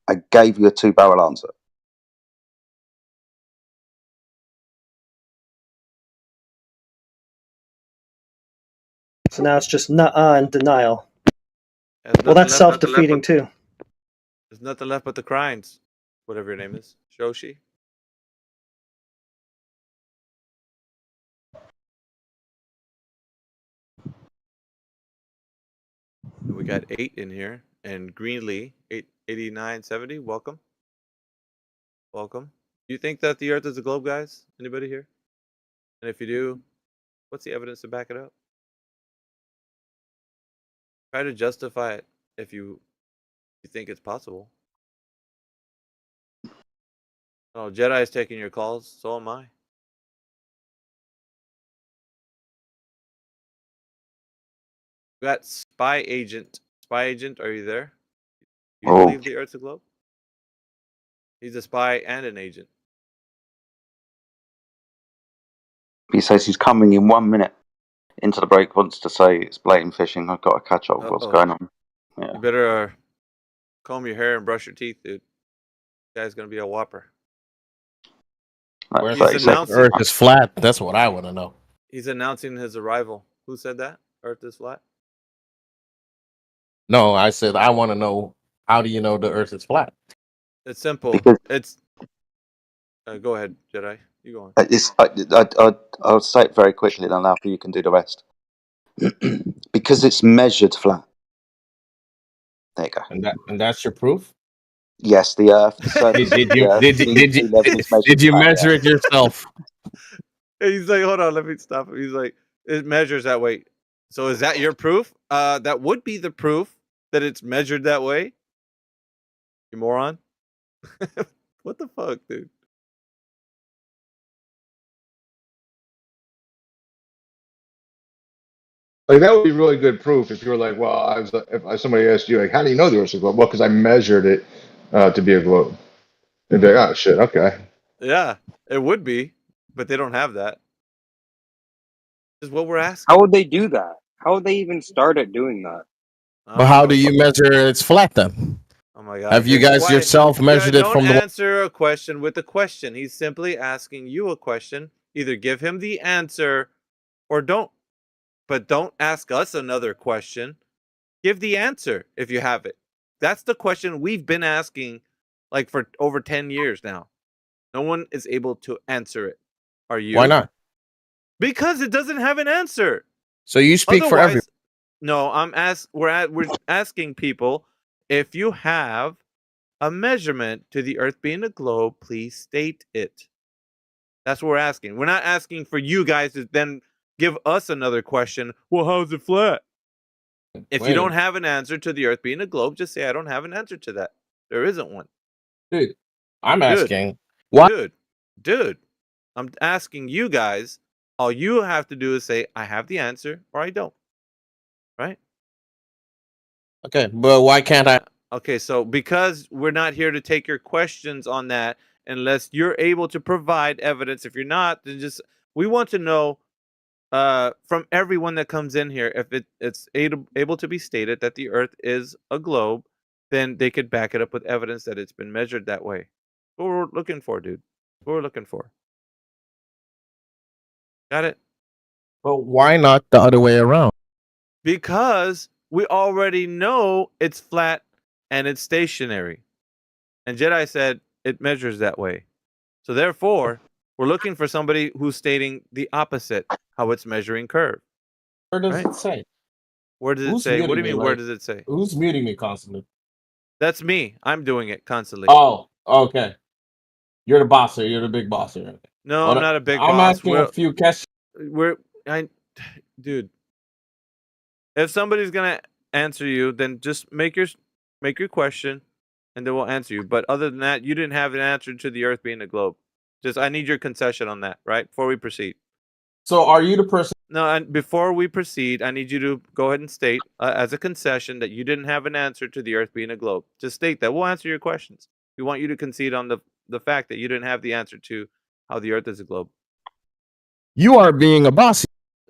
I gave you a 2-barrel answer. So now it's just nuh-uh and denial. Well, that's self-defeating too. There's nothing left but the crimes. Whatever your name is. Shoshi. We got 8 in here. And Greenlee, 8970. Welcome. Welcome. Do you think that the Earth is a globe, guys? Anybody here? And if you do, what's the evidence to back it up? Try to justify it if you think it's possible. Oh, Jedi is taking your calls. So am I. We got Spy Agent. Spy Agent, are you there? You believe the Earth's a globe? He's a spy and an agent. He says he's coming in 1 minute into the break, wants to say it's blatant fishing. I've got to catch up with what's going on. Yeah. You better comb your hair and brush your teeth, dude. This guy's going to be a whopper. Where's the Earth is flat? That's what I want to know. He's announcing his arrival. Who said that? Earth is flat? No, I said I want to know, how do you know the Earth is flat? It's simple. It's go ahead, Jedi. You go on. I'll say it very quickly, then after you can do the rest. Because it's measured flat. There you go. And that's your proof? Yes, the Earth. Did you measure it yourself? He's like, hold on, let me stop him. He's like, it measures that way. So is that your proof? That would be the proof that it's measured that way. You moron. What the fuck, dude? Like, that would be really good proof if you were like, well, if somebody asked you, like, how do you know the Earth's a globe? Well, because I measured it to be a globe. They'd be like, oh, shit, okay. Yeah, it would be, but they don't have that. This is what we're asking. How would they do that? How would they even start at doing that? But how do you measure it's flat then? Oh my god! Have you guys yourself measured it from the? Don't answer a question with a question. He's simply asking you a question. Either give him the answer, or don't. But don't ask us another question. Give the answer if you have it. That's the question we've been asking, like, for over 10 years now. No one is able to answer it. Are you? Why not? Because it doesn't have an answer. So you speak for everyone. No, we're asking people, if you have a measurement to the Earth being a globe, please state it. That's what we're asking. We're not asking for you guys to then give us another question. Well, how's it flat? If you don't have an answer to the Earth being a globe, just say I don't have an answer to that. There isn't one. Dude, I'm asking. Dude, I'm asking you guys. All you have to do is say I have the answer or I don't. Right? Okay, but why can't I? Okay, so because we're not here to take your questions on that unless you're able to provide evidence. If you're not, then we want to know from everyone that comes in here if it's able to be stated that the Earth is a globe, then they could back it up with evidence that it's been measured that way. What we're looking for, dude. What we're looking for. Got it? But why not the other way around? Because we already know it's flat and it's stationary. And Jedi said it measures that way. So therefore, we're looking for somebody who's stating the opposite, how it's measuring curve. Where does it say? Where does it say? What do you mean, where does it say? Who's muting me constantly? That's me. I'm doing it constantly. Oh, okay. You're the boss here. You're the big boss here. No, I'm not a big I'm boss. asking a few questions. Dude. If somebody's gonna answer you, then just make your question, and then we'll answer you. But other than that, you didn't have an answer to the Earth being a globe. I need your concession on that, right? Before we proceed. So, are you the person? No, and before we proceed, I need you to go ahead and state as a concession that you didn't have an answer to the Earth being a globe. Just state that. We'll answer your questions. We want you to concede on the fact that you didn't have the answer to how the Earth is a globe. You are being a boss.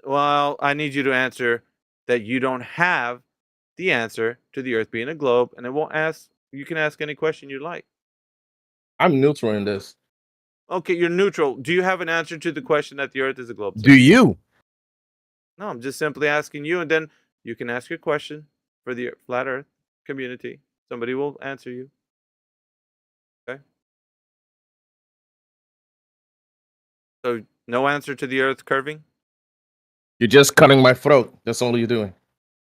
Well, I need you to answer that you don't have the answer to the Earth being a globe, and it won't ask. You can ask any question you like. I'm neutral in this. Okay, you're neutral. Do you have an answer to the question that the Earth is a globe? Do you? No, I'm just simply asking you, and then you can ask your question for the flat Earth community. Somebody will answer you. Okay. So, no answer to the Earth curving? You're just cutting my throat. That's all you're doing.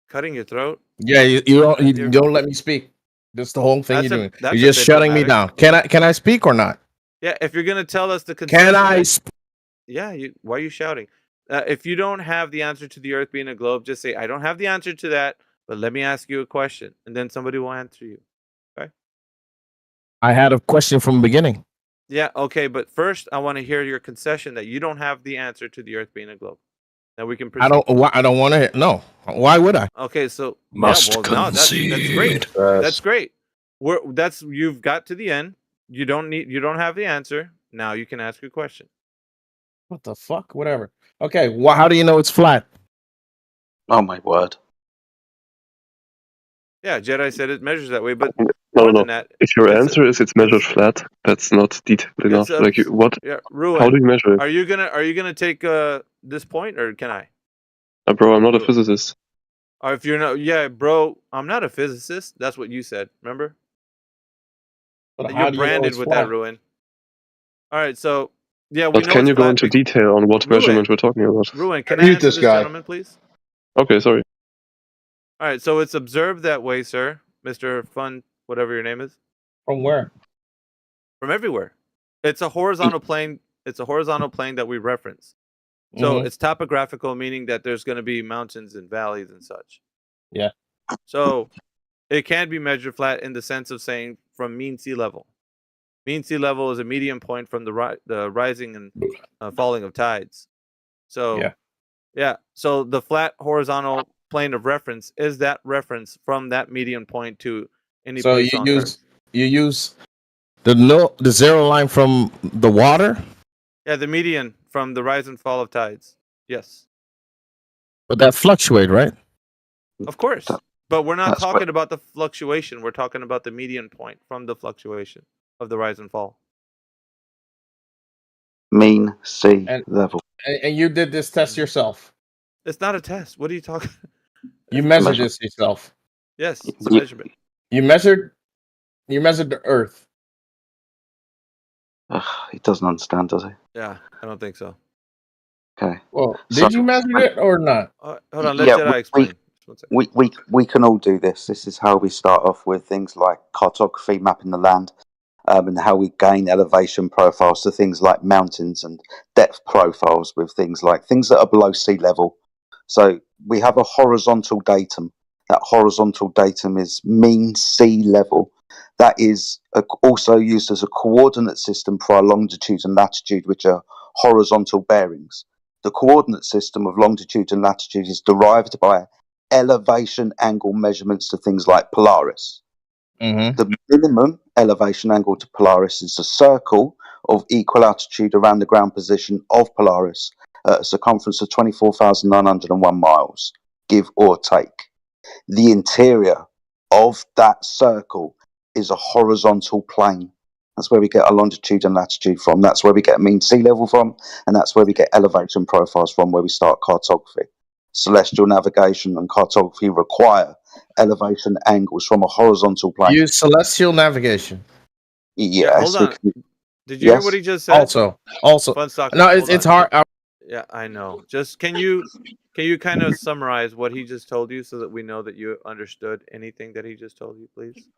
Cutting your throat? Yeah, you don't let me speak. That's the whole thing you're doing. You're just shutting me down. Can I speak or not? Yeah, if you're gonna tell us the concession. Can I? Yeah, why are you shouting? If you don't have the answer to the Earth being a globe, just say I don't have the answer to that, but let me ask you a question, and then somebody will answer you. Okay. I had a question from the beginning. Yeah, okay, but first I want to hear your concession that you don't have the answer to the Earth being a globe. Now we can proceed. I don't want to. No. Why would I? Okay, so Must that's great. That's great. You've got to the end. You don't have the answer. Now you can ask your question. What the fuck? Whatever. Okay. How do you know it's flat? Oh my word. Yeah, Jedi said it measures that way, but No. If your answer is it's measured flat, that's not detailed enough. What? Yeah, Ruin. How do you measure it? Are you gonna take this point, or can I? Bro, I'm not a physicist. Or if you're not, yeah, bro, I'm not a physicist. That's what you said. Remember? But you're branded with that, Ruin. All right, so yeah, we But know can it's you go flat into detail on what measurement we're talking about? Ruin, can I answer this gentleman, please? Okay, sorry. All right, so it's observed that way, sir, Mr. Fun, whatever your name is. From where? From everywhere. It's a horizontal plane. It's a horizontal plane that we reference. So it's topographical, meaning that there's going to be mountains and valleys and such. Yeah. So it can be measured flat in the sense of saying from mean sea level. Mean sea level is a median point from the rising and falling of tides. So yeah. So the flat horizontal plane of reference is that reference from that median point to any place on Earth. You use the zero line from the water? Yeah, the median from the rise and fall of tides. Yes. But that fluctuate, right? Of course. But we're not talking about the fluctuation. We're talking about the median point from the fluctuation of the rise and fall. Mean sea level. And you did this test yourself? It's not a test. What are you talking? You measured this yourself? Yes, it's a measurement. You measured the Earth. He doesn't understand, does he? Yeah, I don't think so. Okay. Well, did you measure it or not? Hold on, let Jedi explain. We can all do this. This is how we start off with things like cartography, mapping the land, and how we gain elevation profiles to things like mountains and depth profiles with things that are below sea level. So we have a horizontal datum. That horizontal datum is mean sea level. That is also used as a coordinate system for our longitude and latitude, which are horizontal bearings. The coordinate system of longitude and latitude is derived by elevation angle measurements to things like Polaris. The minimum elevation angle to Polaris is a circle of equal altitude around the ground position of Polaris at a circumference of 24,901 miles, give or take. The interior of that circle is a horizontal plane. That's where we get our longitude and latitude from. That's where we get mean sea level from, and that's where we get elevation profiles from, where we start cartography. Celestial navigation and cartography require elevation angles from a horizontal plane. Use celestial navigation. Yes. Yeah, hold on. Did you hear what he just said? Also, Funstock, no, it's hard. Yeah, I know. Just can you kind of summarize what he just told you so that we know that you understood anything that he just told you, please?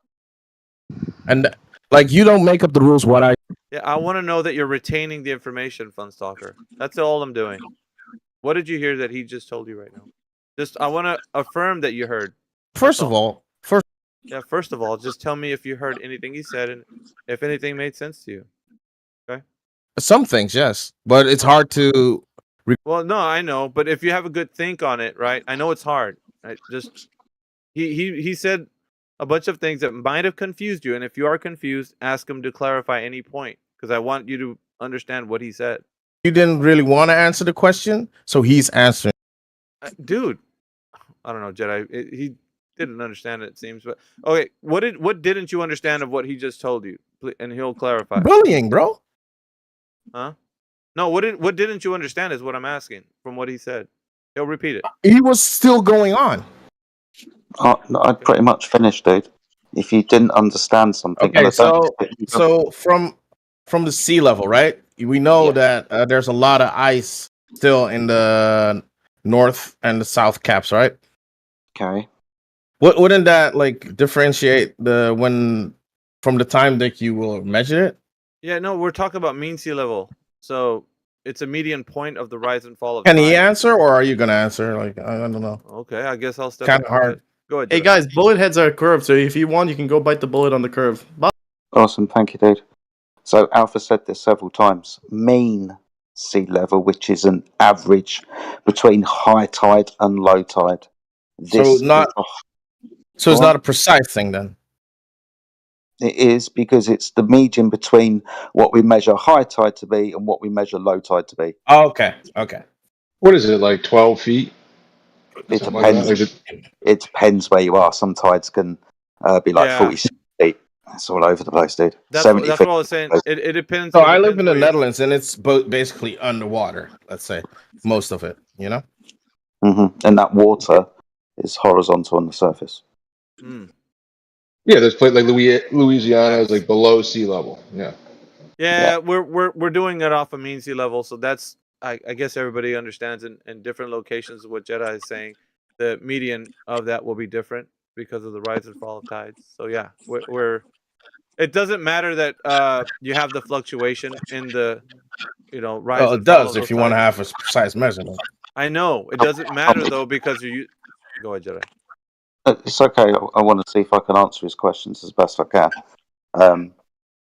And like, you don't make up the rules. What I Yeah, I want to know that you're retaining the information, Funstalker. That's all I'm doing. What did you hear that he just told you right now? Just I want to affirm that you heard. First of all, just tell me if you heard anything he said and if anything made sense to you. Okay? Some things, yes, but it's hard to. Well, no, I know, but if you have a good think on it, right? I know it's hard. Right? Just he said a bunch of things that might have confused you, and if you are confused, ask him to clarify any point because I want you to understand what he said. You didn't really want to answer the question, so he's answering. Dude, I don't know, Jedi. He didn't understand it seems, but okay. What didn't you understand of what he just told you? And he'll clarify. Bullying, bro. Huh? No, what didn't you understand is what I'm asking from what he said. He'll repeat it. He was still going on. I pretty much finished, dude. If you didn't understand something, Okay, so from the sea level, right? We know that there's a lot of ice still in the north and the south caps, right? Okay. Wouldn't that like differentiate from the time that you will measure it? Yeah, no, we're talking about mean sea level. So it's a median point of the rise and fall of Can he tide. answer, or are you gonna answer? Like, I don't know. Okay, I guess I'll step Kind up. of hard. Go ahead. Hey Jedi. guys, bullet heads are curved, so if you want, you can go bite the bullet on the curve. Bye. Awesome, thank you, dude. So Alpha said this several times. Mean sea level, which is an average between high tide and low tide. So it's not a precise thing then. It is, because it's the median between what we measure high tide to be and what we measure low tide to be. Oh, okay. What is it, like 12 feet? It Something like depends. that? It depends where you are. Some tides can be like 46 feet. It's all over the place, dude. That's 70 what feet. I was saying. It depends. So I live in the Netherlands, and it's basically underwater. Let's say most of it, you know. And that water is horizontal on the surface. Yeah, there's places like Louisiana is like below sea level. Yeah, we're doing it off of mean sea level, so that's I guess everybody understands in different locations what Jedi is saying. The median of that will be different because of the rise and fall of tides. So yeah, we're it doesn't matter that you have the fluctuation in the rise Well, and it fall does of if those you want to tides. have a precise measurement. I know it doesn't matter though because go ahead, Jedi. It's okay. I want to see if I can answer his questions as best I can.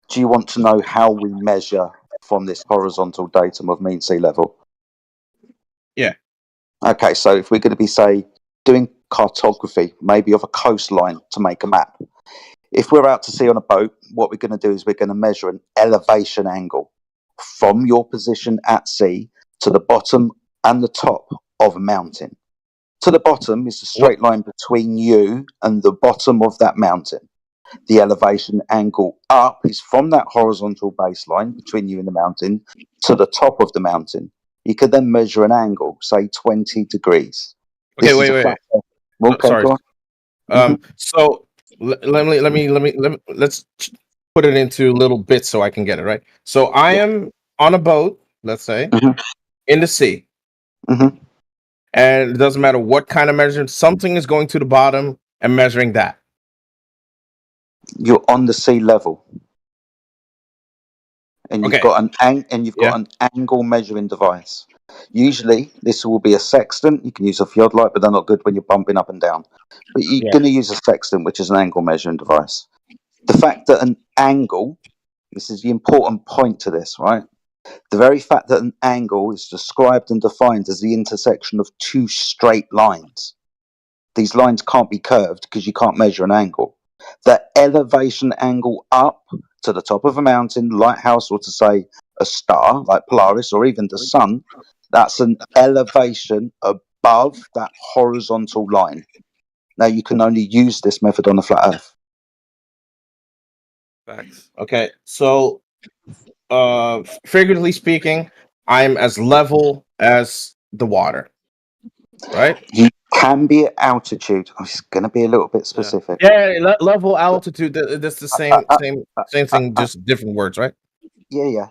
Do you want to know how we measure from this horizontal datum of mean sea level? Yeah. Okay, so if we're going to be, say, doing cartography, maybe of a coastline to make a map, if we're out to sea on a boat, what we're going to do is we're going to measure an elevation angle from your position at sea to the bottom and the top of a mountain. To the bottom is the straight line between you and the bottom of that mountain. The elevation angle up is from that horizontal baseline between you and the mountain to the top of the mountain. You could then measure an angle, say 20 degrees. Okay, wait. Okay, sorry. go on. So let's put it into little bits so I can get it right. So I am on a boat, let's say, in the sea. And it doesn't matter what kind of measurement, something is going to the bottom and measuring that. You're on the sea level. and you've got an angle measuring device. Usually, this will be a sextant. You can use a theodolite, but they're not good when you're bumping up and down. But you're going to use a sextant, which is an angle measuring device. The fact that an angle, this is the important point to this, right? The very fact that an angle is described and defined as the intersection of two straight lines. These lines can't be curved because you can't measure an angle. The elevation angle up to the top of a mountain, lighthouse, or to say a star like Polaris, or even the sun, that's an elevation above that horizontal line. Now, you can only use this method on the flat Earth. Facts. Okay, so figuratively speaking, I'm as level as the water, right? You can be at altitude. It's going to be a little bit specific. Yeah, level, altitude. That's the same thing, just different words, right? Yeah.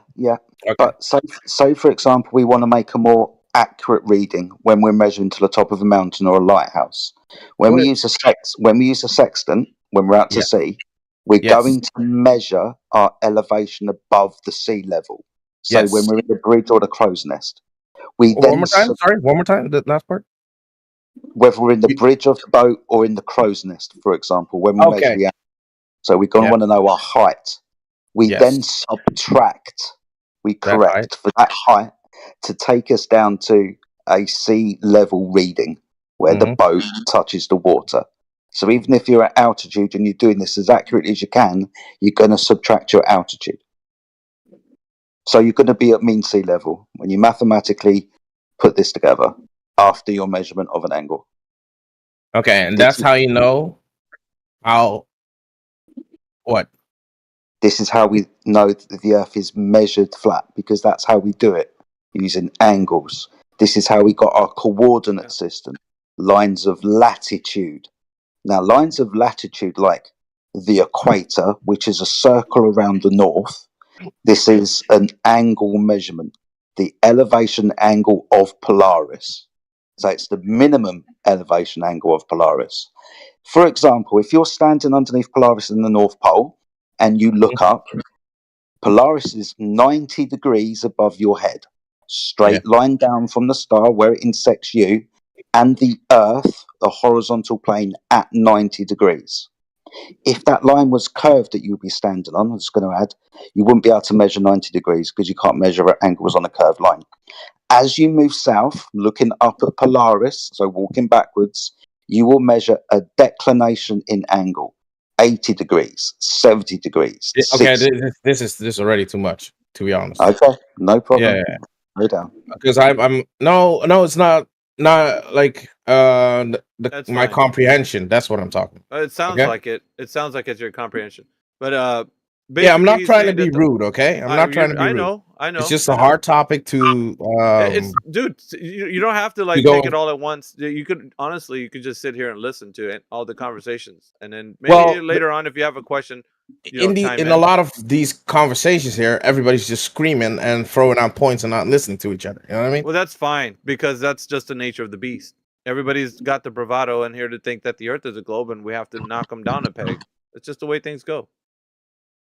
Okay. But say for example, we want to make a more accurate reading when we're measuring to the top of a mountain or a lighthouse. When we use a sextant, when we're out to sea, we're going to measure our elevation above the sea level. So when we're in the bridge or the crow's nest, we then one more time. Sorry, one more time. The last part. Whether we're in the bridge of the boat or in the crow's nest, for example, when we measure the angle. So we're going to want to know our height. We then subtract, we correct for that height to take us down to a sea level reading where the boat touches the water. So even if you're at altitude and you're doing this as accurately as you can, you're going to subtract your altitude. So you're going to be at mean sea level when you mathematically put this together after your measurement of an angle. Okay, and that's how you know how. What? This is how we know that the Earth is measured flat, because that's how we do it, using angles. This is how we got our coordinate system, lines of latitude. Now, lines of latitude, like the equator, which is a circle around the north, this is an angle measurement, the elevation angle of Polaris. So it's the minimum elevation angle of Polaris. For example, if you're standing underneath Polaris in the North Pole and you look up, Polaris is 90 degrees above your head, straight line down from the star where it intersects you, and the Earth, the horizontal plane, at 90 degrees. If that line was curved that you'd be standing on, I'm just going to add, you wouldn't be able to measure 90 degrees because you can't measure angles on a curved line. As you move south, looking up at Polaris, so walking backwards, you will measure a declination in angle. 80 degrees, 70 degrees. Okay, 60. this is already too much, to be honest. Okay, no problem. Yeah. Go down. Because I'm no, it's not like my comprehension. That's what I'm talking. It sounds like it. It sounds like it's your comprehension. But yeah, I'm not basically, trying to be rude. Okay, I'm not trying to be rude. I know. It's just a hard topic to. It's dude. You don't have to like take it all at once. You could honestly, you could just sit here and listen to it, all the conversations, and then maybe later on, if you have a question, in a lot of these conversations here, everybody's just screaming and throwing out points and not listening to each other. You know what I mean? Well, that's fine because that's just the nature of the beast. Everybody's got the bravado in here to think that the Earth is a globe, and we have to knock them down a peg. It's just the way things go.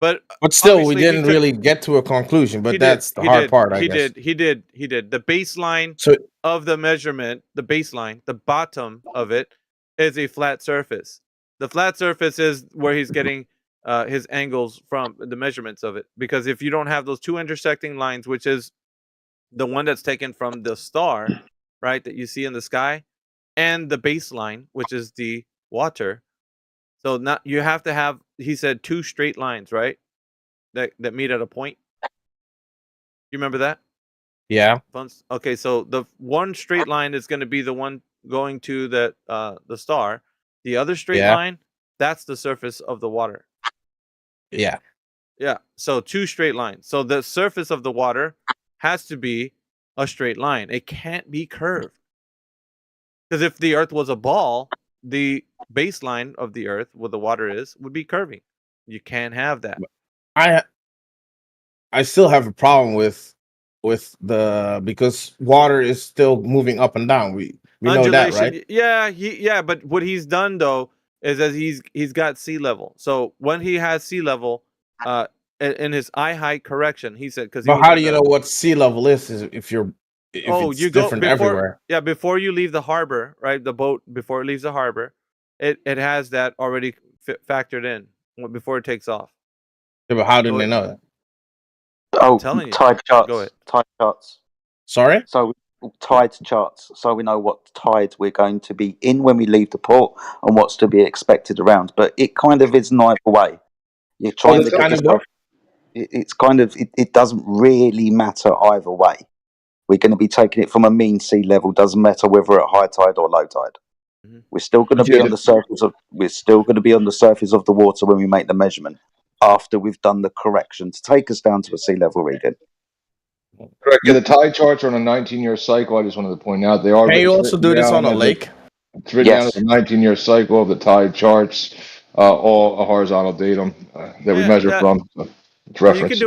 But still, we didn't really get to a conclusion. But that's the hard part, I guess. He did. The baseline of the measurement, the baseline, the bottom of it is a flat surface. The flat surface is where he's getting his angles from, the measurements of it. Because if you don't have those two intersecting lines, which is the one that's taken from the star, right, that you see in the sky, and the baseline, which is the water. So not you have to have, he said, two straight lines, right? That meet at a point. You remember that? Yeah. Okay, so the one straight line is going to be the one going to the star. The other straight line, that's the surface of the water. Yeah. Yeah. So two straight lines. So the surface of the water has to be a straight line. It can't be curved. Because if the Earth was a ball, the baseline of the Earth, where the water is, would be curving. You can't have that. I still have a problem with the because water is still moving up and down. We know that, right? Yeah, but what he's done though is that he's got sea level. So when he has sea level, in his eye height correction. He said because he But was how in do you the. know what sea level is if it's You go different before. everywhere? Yeah, before you leave the harbor, right? The boat before it leaves the harbor, it has that already factored in before it takes off. Yeah, but how did they know that? Oh, telling you. tide Go ahead. charts. Tide charts. Sorry? So tide charts, so we know what tide we're going to be in when we leave the port and what's to be expected around. But it kind of is neither way. You're trying to get yourself. It's kind of it doesn't really matter either way. We're going to be taking it from a mean sea level. Doesn't matter whether we're at high tide or low tide. Mm-hmm. We're still going to be on the surface of. We're still going to be on the surface of the water when we make the measurement after we've done the correction to take us down to a sea level reading. Correct. Yeah, the tide charts are on a 19-year cycle. I just wanted to point out they are. Can you also do this on a lake? It's written down as a 19-year cycle of the tide charts, all a horizontal datum that we measure from. So it's reference.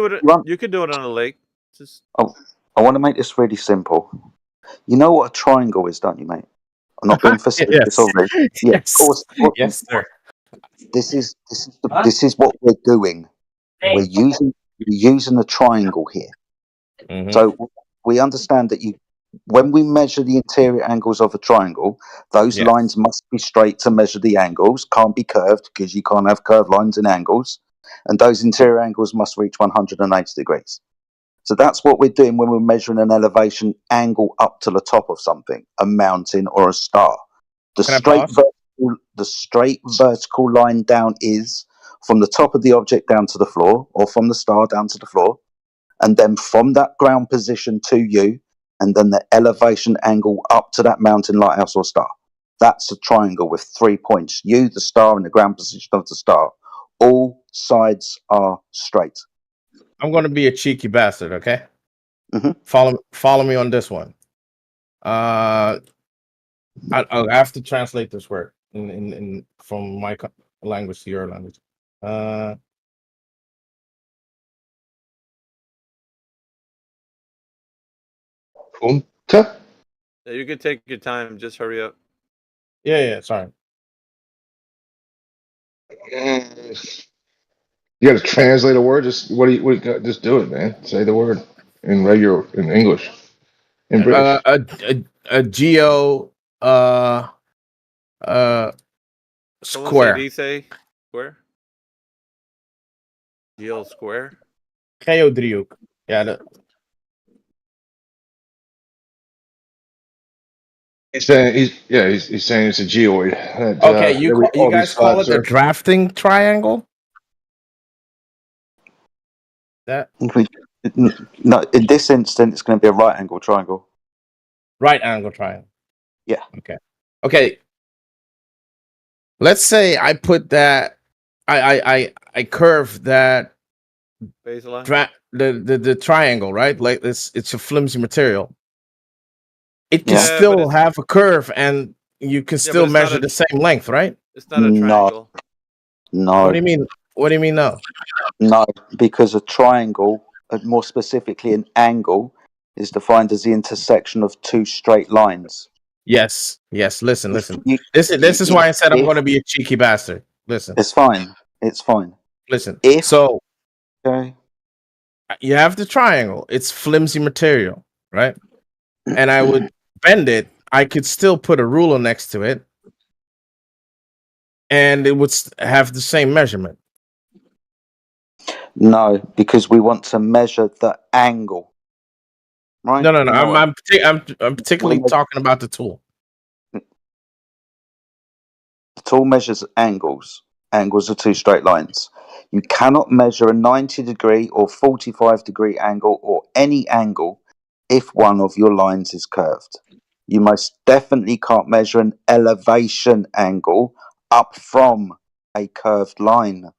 You can do it on a lake. Just... I want to make this really simple. You know what a triangle is, don't you, mate? I'm not being facetious already. Yeah, yes. Of course. Yes, sir. This is what we're doing. We're using a triangle here. Mm-hmm. So we understand that when we measure the interior angles of a triangle, those lines must be straight to measure the angles, can't be curved because you can't have curved lines in angles, and those interior angles must reach 180 degrees. So that's what we're doing when we're measuring an elevation angle up to the top of something, a mountain or a star. The straight vertical line down is from the top of the object down to the floor, or from the star down to the floor, and then from that ground position to you, and then the elevation angle up to that mountain, lighthouse, or star. That's a triangle with 3 points. You, the star, and the ground position of the star. All sides are straight. I'm going to be a cheeky bastard, okay? Mm-hmm. Follow me on this one. I'll have to translate this word in from my language to your language. Punta? Yeah, you can take your time. Just hurry up. Yeah. Sorry. You got to translate a word. Just just do it, man. Say the word in English, in British. A geo square. Dice square. Geo square. Geodriehoek. Yeah. He's saying he's saying it's a geoid. Okay, you guys call it the drafting triangle? That No, in this instance, it's going to be a right angle triangle. Right angle triangle. Yeah. Okay. Let's say I put that. I curve that. Baseline. The triangle, right? Like it's a flimsy material. It can still have a curve, and you can still measure the same length, right? It's not a triangle. No. What do you mean? What do you mean no? No, because a triangle, more specifically an angle, is defined as the intersection of two straight lines. Yes. Listen. This is why I said I'm going to be a cheeky bastard. Listen. It's fine. Listen. Okay. You have the triangle. It's flimsy material, right? And I would bend it. I could still put a ruler next to it, and it would have the same measurement. No, because we want to measure the angle. Right? No. I'm particularly talking about the tool. The tool measures angles. Angles are two straight lines. You cannot measure a 90-degree or 45-degree angle or any angle if one of your lines is curved. You most definitely can't measure an elevation angle up from a curved line.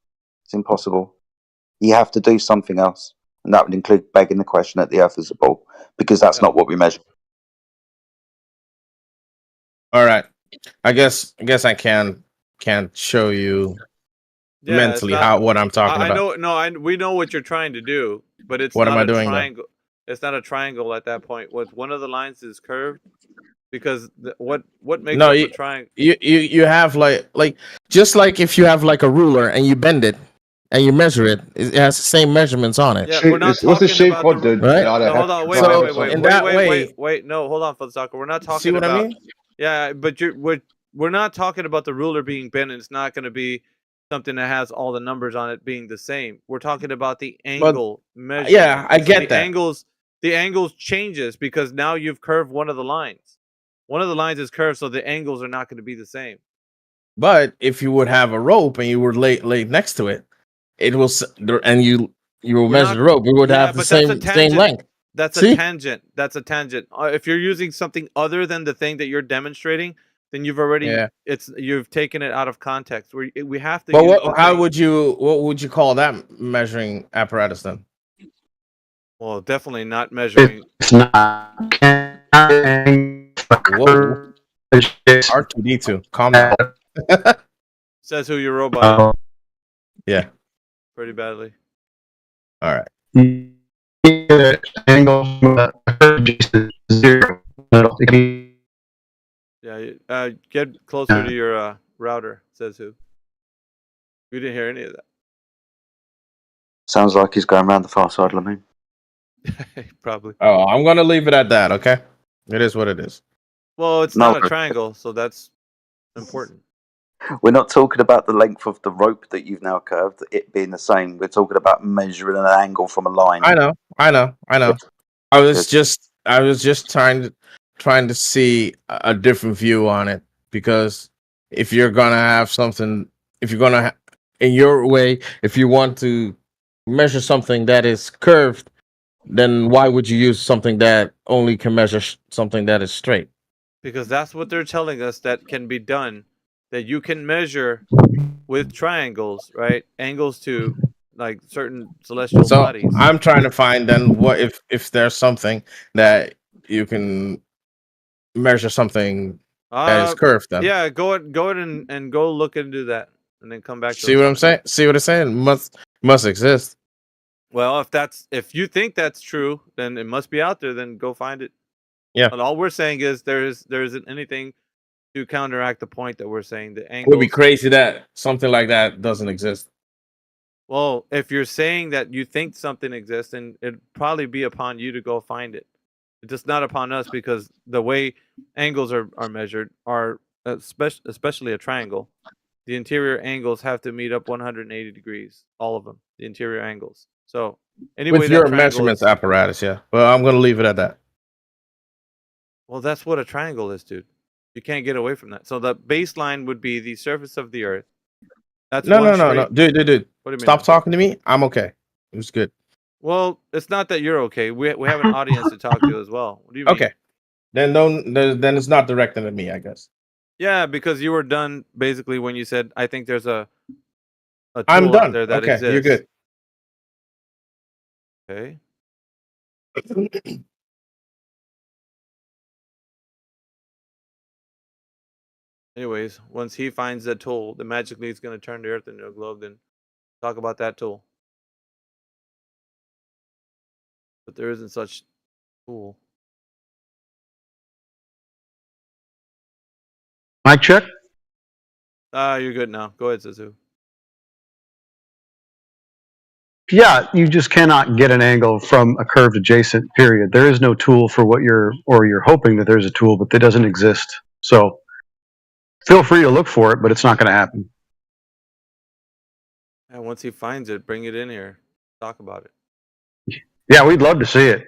It's impossible. You have to do something else. And that would include begging the question at the earth is a ball, because that's not what we measure. All right. I guess I can't show you mentally what I'm talking about. We know what you're trying to do, but it's what not am I a doing triangle. It's not a triangle at that point. One of the lines is curved, because what makes up a triangle? You have like just like if you have like a ruler and you bend it, and you measure it, it has the same measurements on it. Yeah, we're not What's the talking shape about called? the. The Right? data Hold on, wait, So in that way, no, hold on, Fosaka. We're not see talking what I about. mean? Yeah, but we're not talking about the ruler being bent, and it's not going to be something that has all the numbers on it being the same. We're talking about the angle measurement. Yeah, I So get that. the angles changes because now you've curved one of the lines. One of the lines is curved, so the angles are not going to be the same. But if you would have a rope and you were laid next to it, it will and you will measure the rope, it would have the same length. That's See? a tangent. That's a tangent. If you're using something other than the thing that you're demonstrating, then you've already you've taken it out of context. We have to. But use what would you call that measuring apparatus then? Well, definitely not measuring. It's not. Whoa. R2D2. Calm down. Says who your robot. Yeah. Pretty badly. All right. Angle zero. Yeah. Get closer to your router. Says who. We didn't hear any of that. Sounds like he's going around the far side of the moon. Probably. Oh, I'm gonna leave it at that. Okay. It is what it is. Well, it's not a triangle, so that's important. We're not talking about the length of the rope that you've now curved, it being the same. We're talking about measuring an angle from a line. I know. I was just trying to see a different view on it, because if you're gonna have something, if you're gonna in your way, if you want to measure something that is curved, then why would you use something that only can measure something that is straight? Because that's what they're telling us that can be done, that you can measure with triangles, right? Angles to like certain celestial bodies. I'm trying to find then what if there's something that you can measure something that is curved then. Yeah, go ahead and go look into that and then come back to See what I'm saying? See what I'm saying? Must exist. Well, if you think that's true, then it must be out there. Then go find it. Yeah. And all we're saying is there isn't anything to counteract the point that we're saying. The It angles would be crazy that something like that doesn't exist. Well, if you're saying that you think something exists, then it'd probably be upon you to go find it. It's just not upon us, because the way angles are measured are especially a triangle. The interior angles have to meet up 180 degrees, all of them, the interior angles. So anyway, With your measurements apparatus, yeah. Well, I'm gonna leave it at that. Well, that's what a triangle is, dude. You can't get away from that. So the baseline would be the surface of the Earth. That's No, straight... dude. What do you mean? Stop talking to me. I'm okay. It was good. Well, it's not that you're okay. We have an audience to talk to as well. What do you mean? Okay. Then then it's not directed at me, I guess. Yeah, because you were done basically when you said, "I think there's a tool I'm done. out there that Okay, exists." you're good. Okay. Anyways, once he finds that tool that magically is going to turn the Earth into a globe, then talk about that tool. But there isn't such tool. Mic check. You're good now. Go ahead, Suzu. Yeah, you just cannot get an angle from a curved adjacent, period. There is no tool for what you're hoping that there's a tool, but that doesn't exist. So feel free to look for it, but it's not going to happen. And once he finds it, bring it in here. Talk about it. Yeah, we'd love to see it.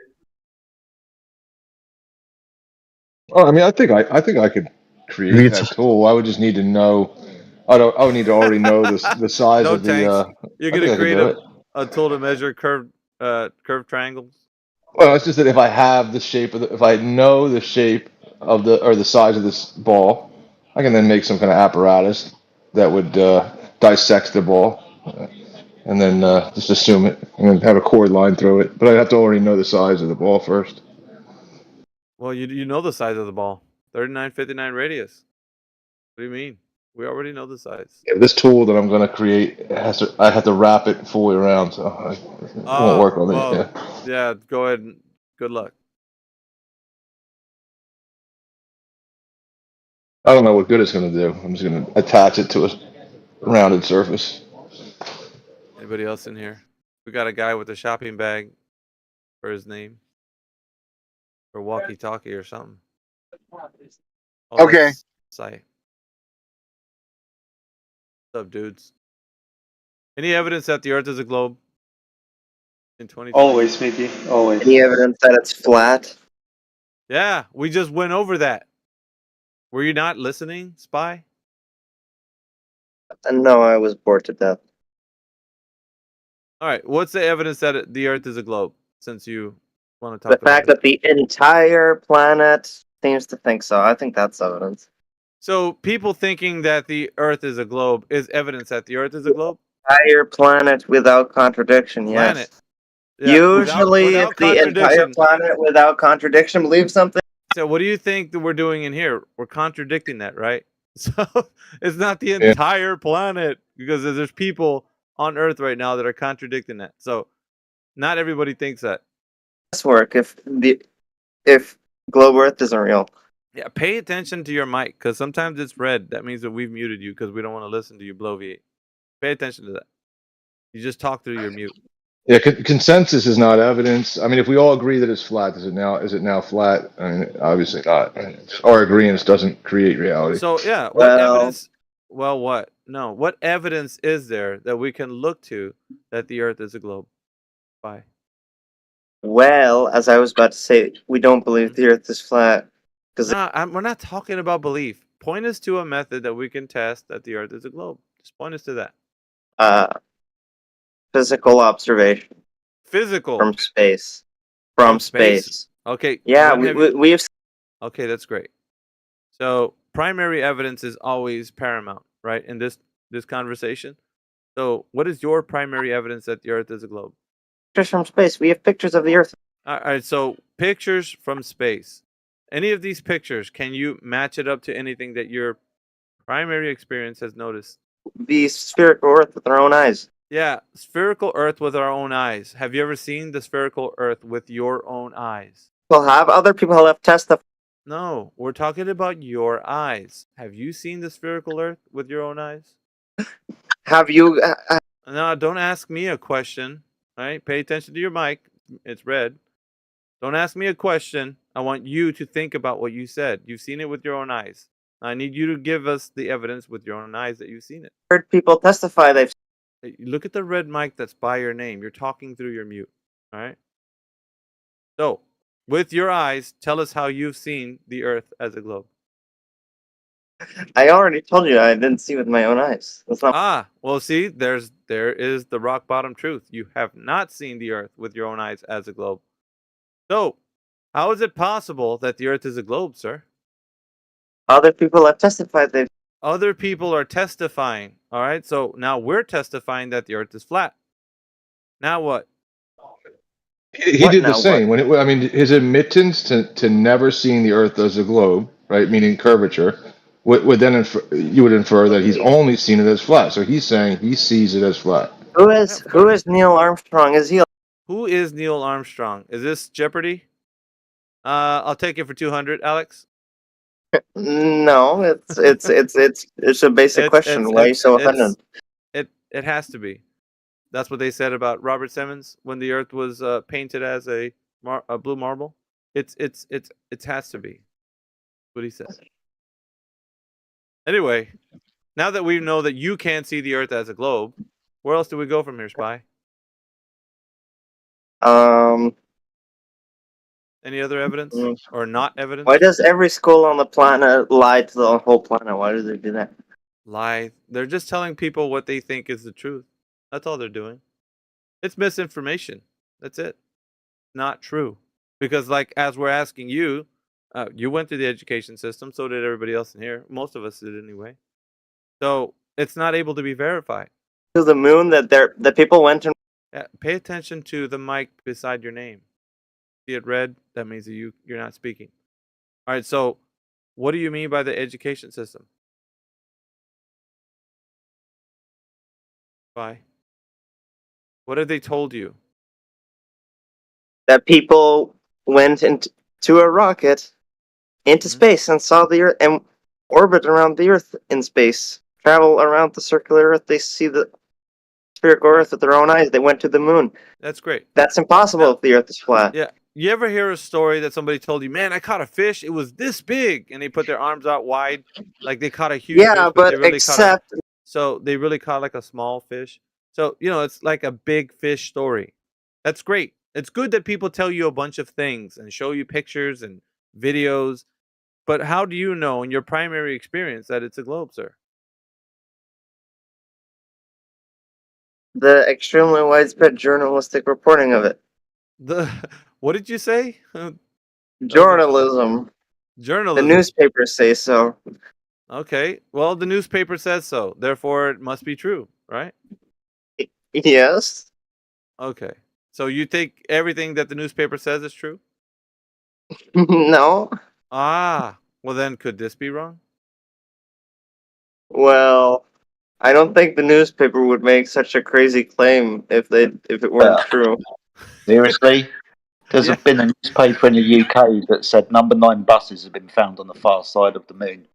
Oh, I mean, I think I could create that tool. I would just need to know. I would need to already know the size No of the. tanks. You're I think gonna I could create do it. a tool to measure curved triangles. Well, it's just that if I have the shape of if I know the shape of the size of this ball, I can then make some kind of apparatus that would dissect the ball, and then just assume it, and then have a chord line through it. But I'd have to already know the size of the ball first. Well, you know the size of the ball, 3959 radius. What do you mean? We already know the size. Yeah, this tool that I'm going to create I have to wrap it fully around, so it won't work on it. Yeah, go ahead. And good luck. I don't know what good it's going to do. I'm just going to attach it to a rounded surface. It Anybody else in here? We got a guy with a shopping bag for his name. Or walkie-talkie or something. Oh, Okay. that's Sai. What's up, dudes? Any evidence that the Earth is a globe? In 2020? Always, Mickey. Always. Any evidence that it's flat? Yeah, we just went over that. Were you not listening, Spy? No, I was bored to death. All right, what's the evidence that the Earth is a globe? Since you want to talk The fact that the entire planet seems to think so. I think that's evidence. So people thinking that the Earth is a globe is evidence that the Earth is a globe? Entire planet without contradiction, yes. Planet. Yeah, Usually, without if the entire contradiction. planet without contradiction believes something. So what do you think that we're doing in here? We're contradicting that, right? So it's not the entire planet because there's people on Earth right now that are contradicting that. So not everybody thinks that. Guesswork if globe Earth isn't real. Yeah, pay attention to your mic because sometimes it's red. That means that we've muted you because we don't want to listen to you bloviate. Pay attention to that. You just talk through your mute. Yeah, consensus is not evidence. I mean, if we all agree that it's flat, is it now flat? I mean, obviously not. Our agreement doesn't create reality. So yeah, what evidence? Well, what? No, what evidence is there that we can look to that the Earth is a globe? Bye. Well, as I was about to say, we don't believe the Earth is flat. We're not talking about belief. Point us to a method that we can test that the Earth is a globe. Just point us to that. Physical observation. Physical from space. From space. Okay. Yeah, we've. Okay, that's great. So primary evidence is always paramount, right? In this conversation. So what is your primary evidence that the Earth is a globe? Pictures from space. We have pictures of the Earth. All right. So pictures from space. Any of these pictures, can you match it up to anything that your primary experience has noticed? The spherical Earth with our own eyes. Yeah, spherical Earth with our own eyes. Have you ever seen the spherical Earth with your own eyes? Well, have other people have tested. No, we're talking about your eyes. Have you seen the spherical Earth with your own eyes? Have you? No, don't ask me a question. All right, pay attention to your mic. It's red. Don't ask me a question. I want you to think about what you said. You've seen it with your own eyes. I need you to give us the evidence with your own eyes that you've seen it. Heard people testify they've. Hey, look at the red mic that's by your name. You're talking through your mute. All right. So, with your eyes, tell us how you've seen the Earth as a globe. I already told you I didn't see with my own eyes. That's not. Well, see, there is the rock bottom truth. You have not seen the Earth with your own eyes as a globe. So, how is it possible that the Earth is a globe, sir? Other people have testified they've. Other people are testifying. All right. So now we're testifying that the Earth is flat. Now what? He did the same. I mean, his admittance to never seeing the Earth as a globe, right, meaning curvature, would then you would infer that he's only seen it as flat. So he's saying he sees it as flat. Who is Neil Armstrong? Is he? Who is Neil Armstrong? Is this Jeopardy? I'll take it for 200, Alex. No, it's a basic question. Why are you so offended? It has to be. That's what they said about Robert Simmons when the Earth was painted as a blue marble. It has to be. That's what he said. Anyway, now that we know that you can't see the Earth as a globe, where else do we go from here, Spy? Any other evidence or not evidence? Why does every school on the planet lie to the whole planet? Why do they do that? Lie. They're just telling people what they think is the truth. That's all they're doing. It's misinformation. That's it. Not true. Because like, as we're asking you, you went through the education system, so did everybody else in here. Most of us did anyway. So it's not able to be verified. To the moon that the people went and. Yeah, pay attention to the mic beside your name. See it red? That means that you're not speaking. All right, so what do you mean by the education system? Why? What have they told you? That people went into a rocket into space and saw the Earth and orbit around the Earth in space, travel around the circular Earth. They see the spherical Earth with their own eyes. They went to the moon. That's great. That's impossible if the Earth is flat. Yeah. You ever hear a story that somebody told you, man, I caught a fish. It was this big. And they put their arms out wide. Like they caught a huge Yeah, fish, but they really except so they really caught like a small fish. So, it's like a big fish story. That's great. It's good that people tell you a bunch of things and show you pictures and videos. But how do you know in your primary experience that it's a globe, sir? the extremely widespread journalistic reporting of it. What did you say? Journalism. The Journalism. newspapers say so. Okay. Well, the newspaper says so. Therefore, it must be true, right? Yes. Okay. So you think everything that the newspaper says is true? No. Ah. Well, then could this be wrong? Well, I don't think the newspaper would make such a crazy claim if it weren't true. Seriously? There's been a newspaper in the UK that said number 9 buses have been found on the far side of the moon,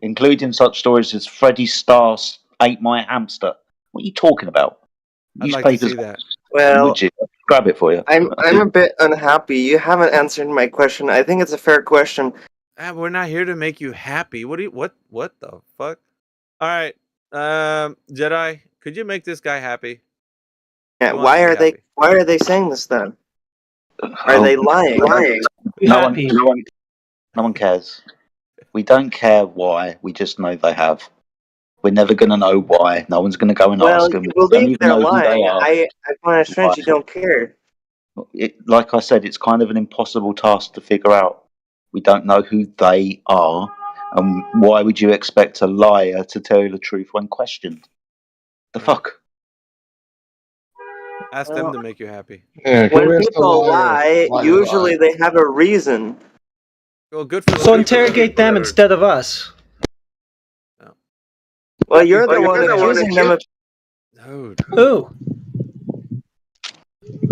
including such stories as Freddie Starr ate my hamster. What are you talking about? I'd like to Newspapers. see that. Well, Would you? Grab it for you. I'm a bit unhappy. You haven't answered my question. I think it's a fair question. We're not here to make you happy. What the fuck? All right. Jedi, could you make this guy happy? Yeah, why are they saying this then? Are they lying? No one cares. We don't care why. We just know they have. We're never going to know why. No one's going to go and ask them. You We don't believe even they're know who they lying. are. I find it strange you don't care. Like I said, it's kind of an impossible task to figure out. We don't know who they are, and why would you expect a liar to tell you the truth when questioned? The fuck? Ask them to make you happy. Yeah, When people lie, usually they have a reason. Well, good for So interrogate them instead of us. Well, you're the one accusing them of. Dude. Who?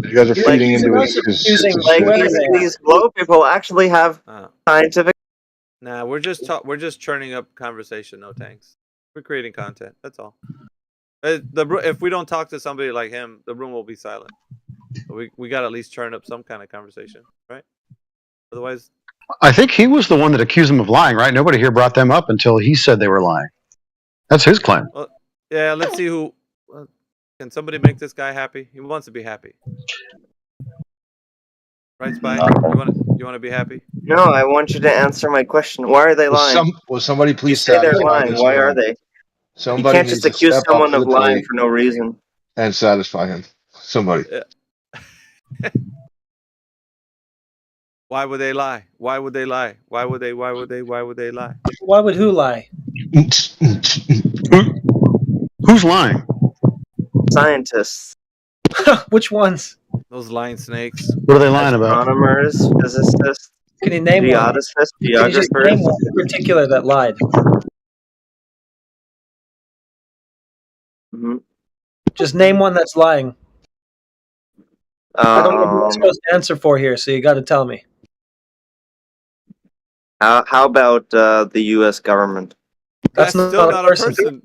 You guys are feeding into his shit. These low people actually have scientific. Nah, we're just churning up conversation. No thanks. We're creating content. That's all. If we don't talk to somebody like him, the room will be silent. We got to at least churn up some kind of conversation, right? Otherwise, I think he was the one that accused them of lying, right? Nobody here brought them up until he said they were lying. That's his claim. well, yeah. Let's see who. Can somebody make this guy happy? He wants to be happy, right, Spy? You want to be happy? No, I want you to answer my question. Why are they lying? Will somebody please You say they're satisfy lying. this Why man? are they? Somebody You can't just needs to accuse step up someone to of the lying plate for no reason. and satisfy him. Somebody. Why would they lie? Why would they lie? Why would they lie? Why would who lie? Who's lying? Scientists. Which ones? Those lying snakes. What are they lying about? Astronomers, physicists, Can you name one? geodesists, Can you just name one in particular that lied? Mm-hmm. Just name one that's lying. I don't know who I'm supposed to answer for here, so you got to tell me. How about the U.S. government? That's still not a person.